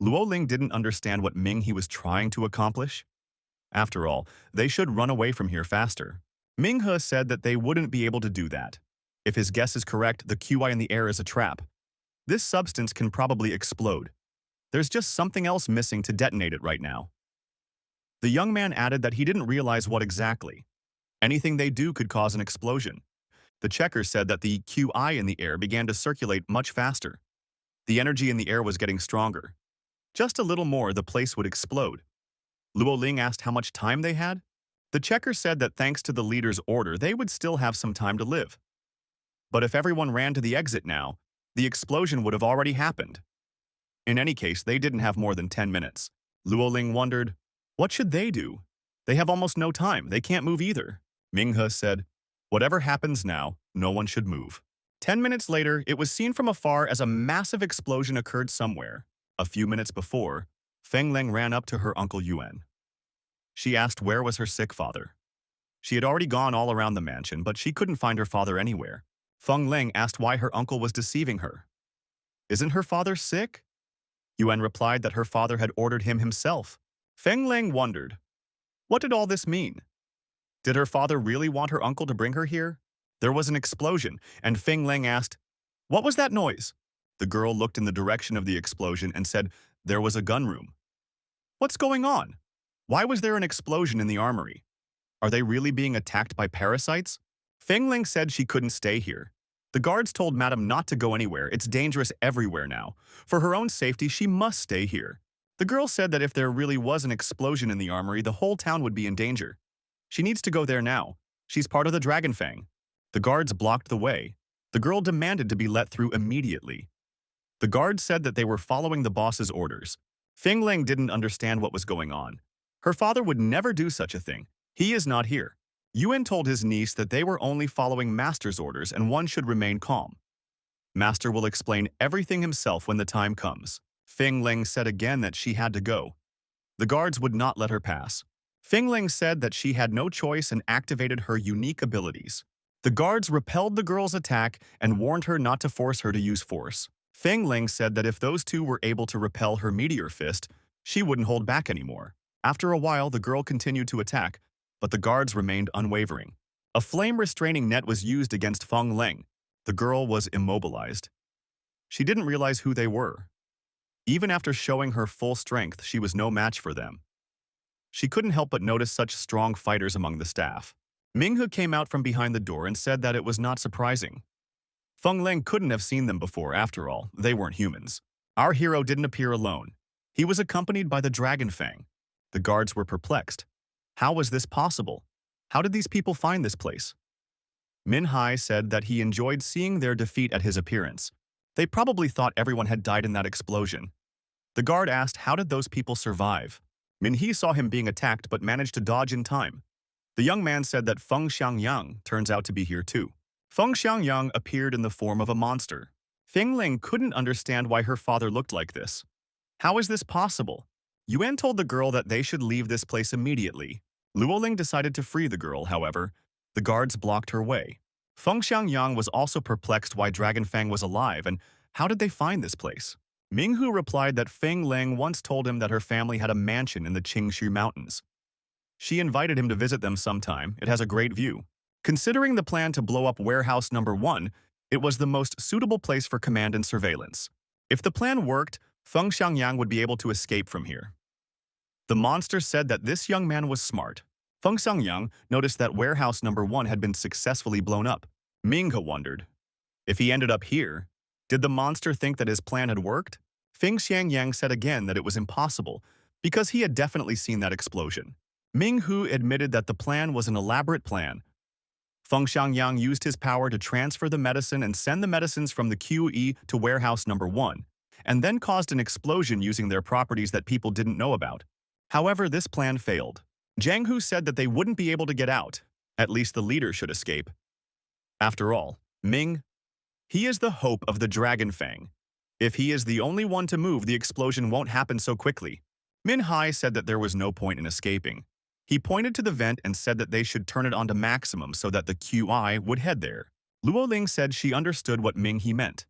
Luo Ling didn't understand what Ming-hee was trying to accomplish. After all, they should run away from here faster. Ming-he said that they wouldn't be able to do that. If his guess is correct, the QI in the air is a trap. This substance can probably explode. There's just something else missing to detonate it right now. The young man added that he didn't realize what exactly. Anything they do could cause an explosion. The checker said that the QI in the air began to circulate much faster. The energy in the air was getting stronger. Just a little more, the place would explode. Luo Ling asked how much time they had. The checker said that thanks to the leader's order, they would still have some time to live. But if everyone ran to the exit now, the explosion would have already happened. In any case, they didn't have more than 10 minutes. Luo Ling wondered, what should they do? They have almost no time. They can't move either. Ming-he said, whatever happens now, no one should move. 10 minutes later, it was seen from afar as a massive explosion occurred somewhere. A few minutes before, Feng Ling ran up to her Uncle Yuan. She asked where was her sick father. She had already gone all around the mansion, but she couldn't find her father anywhere. Feng Ling asked why her uncle was deceiving her. Isn't her father sick? Yuan replied that her father had ordered him himself. Feng Ling wondered, what did all this mean? Did her father really want her uncle to bring her here? There was an explosion, and Feng Ling asked, what was that noise? The girl looked in the direction of the explosion and said, there was a gun room. What's going on? Why was there an explosion in the armory? Are they really being attacked by parasites? Feng Ling said she couldn't stay here. The guards told Madam not to go anywhere. It's dangerous everywhere now. For her own safety, she must stay here. The girl said that if there really was an explosion in the armory, the whole town would be in danger. She needs to go there now. She's part of the Dragon Fang. The guards blocked the way. The girl demanded to be let through immediately. The guards said that they were following the boss's orders. Feng Ling didn't understand what was going on. Her father would never do such a thing. He is not here. Yuan told his niece that they were only following Master's orders and one should remain calm. Master will explain everything himself when the time comes. Feng Ling said again that she had to go. The guards would not let her pass. Feng Ling said that she had no choice and activated her unique abilities. The guards repelled the girl's attack and warned her not to force her to use force. Feng Ling said that if those two were able to repel her meteor fist, she wouldn't hold back anymore. After a while, the girl continued to attack, but the guards remained unwavering. A flame-restraining net was used against Feng Ling. The girl was immobilized. She didn't realize who they were. Even after showing her full strength, she was no match for them. She couldn't help but notice such strong fighters among the staff. Ming-he came out from behind the door and said that it was not surprising. Feng Ling couldn't have seen them before, after all, they weren't humans. Our hero didn't appear alone. He was accompanied by the Dragon Fang. The guards were perplexed. How was this possible? How did these people find this place? Min-hai said that he enjoyed seeing their defeat at his appearance. They probably thought everyone had died in that explosion. The guard asked how did those people survive? Min-hee saw him being attacked but managed to dodge in time. The young man said that Feng Xiangyang turns out to be here too. Feng Xiangyang appeared in the form of a monster. Feng Ling couldn't understand why her father looked like this. How is this possible? Yuan told the girl that they should leave this place immediately. Luo Ling decided to free the girl, however. The guards blocked her way. Feng Xiangyang was also perplexed why Dragon Fang was alive and how did they find this place? Ming-hu replied that Feng Ling once told him that her family had a mansion in the Qingshu Mountains. She invited him to visit them sometime. It has a great view. Considering the plan to blow up warehouse number 1, it was the most suitable place for command and surveillance. If the plan worked, Feng Xiangyang would be able to escape from here. The monster said that this young man was smart. Feng Xiangyang noticed that warehouse number 1 had been successfully blown up. Minghe wondered, if he ended up here, did the monster think that his plan had worked? Feng Xiangyang said again that it was impossible, because he had definitely seen that explosion. Ming-hu admitted that the plan was an elaborate plan. Feng Xiangyang used his power to transfer the medicine and send the medicines from the QE to warehouse number 1, and then caused an explosion using their properties that people didn't know about. However, this plan failed. Jiang Hu said that they wouldn't be able to get out. At least the leader should escape. After all, he is the hope of the Dragon Fang. If he is the only one to move, the explosion won't happen so quickly. Min-hai said that there was no point in escaping. He pointed to the vent and said that they should turn it on to maximum so that the QI would head there. Luo Ling said she understood what Ming He meant.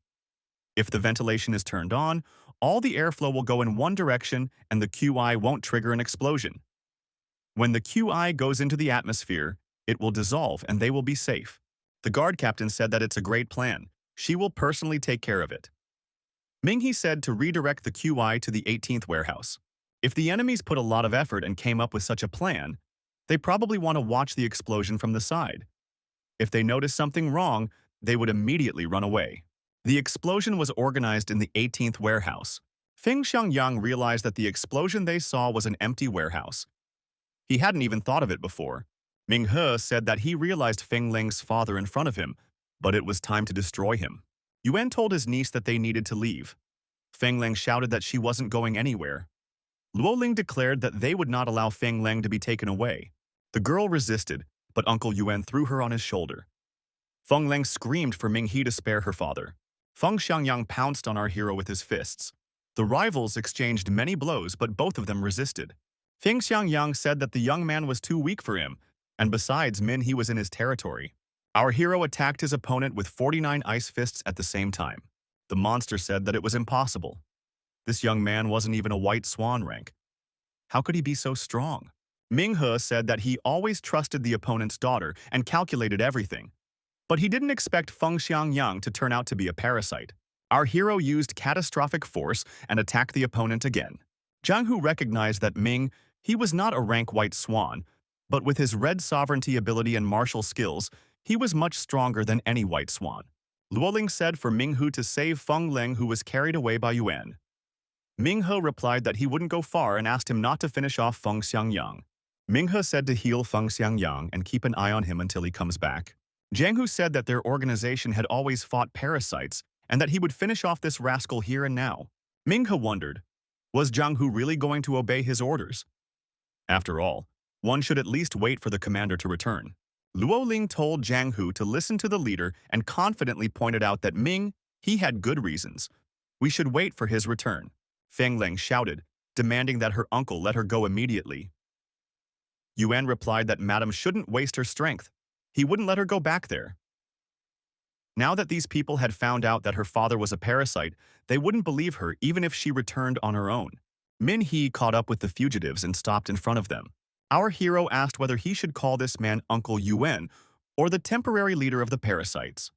If the ventilation is turned on, all the airflow will go in one direction and the QI won't trigger an explosion. When the QI goes into the atmosphere, it will dissolve and they will be safe. The guard captain said that it's a great plan. She will personally take care of it. Ming He said to redirect the QI to the 18th warehouse. If the enemies put a lot of effort and came up with such a plan, they probably want to watch the explosion from the side. If they notice something wrong, they would immediately run away. The explosion was organized in the 18th warehouse. Feng Xiangyang realized that the explosion they saw was an empty warehouse. He hadn't even thought of it before. Ming He said that he realized Feng Ling's father in front of him, but it was time to destroy him. Yuan told his niece that they needed to leave. Feng Ling shouted that she wasn't going anywhere. Luo Ling declared that they would not allow Feng Ling to be taken away. The girl resisted, but Uncle Yuan threw her on his shoulder. Feng Ling screamed for Ming He to spare her father. Feng Xiangyang pounced on our hero with his fists. The rivals exchanged many blows, but both of them resisted. Feng Xiangyang said that the young man was too weak for him, and besides, Min He was in his territory. Our hero attacked his opponent with 49 ice fists at the same time. The monster said that it was impossible. This young man wasn't even a white swan rank. How could he be so strong? Ming He said that he always trusted the opponent's daughter and calculated everything. But he didn't expect Feng Xiangyang to turn out to be a parasite. Our hero used catastrophic force and attacked the opponent again. Jiang Hu recognized that Ming, he was not a rank white swan, but with his red sovereignty ability and martial skills, he was much stronger than any white swan. Luo Ling said for Ming Hu to save Feng Ling, who was carried away by Yuan. Ming He replied that he wouldn't go far and asked him not to finish off Feng Xiangyang. Ming He said to heal Feng Xiangyang and keep an eye on him until he comes back. Jiang Hu said that their organization had always fought parasites and that he would finish off this rascal here and now. Ming He wondered, was Jiang Hu really going to obey his orders? After all, one should at least wait for the commander to return. Luo Ling told Jiang Hu to listen to the leader and confidently pointed out that Ming, he had good reasons. We should wait for his return. Feng Ling shouted, demanding that her uncle let her go immediately. Yuan replied that Madam shouldn't waste her strength. He wouldn't let her go back there. Now that these people had found out that her father was a parasite, they wouldn't believe her even if she returned on her own. Min He caught up with the fugitives and stopped in front of them. Our hero asked whether he should call this man Uncle Yuan or the temporary leader of the parasites.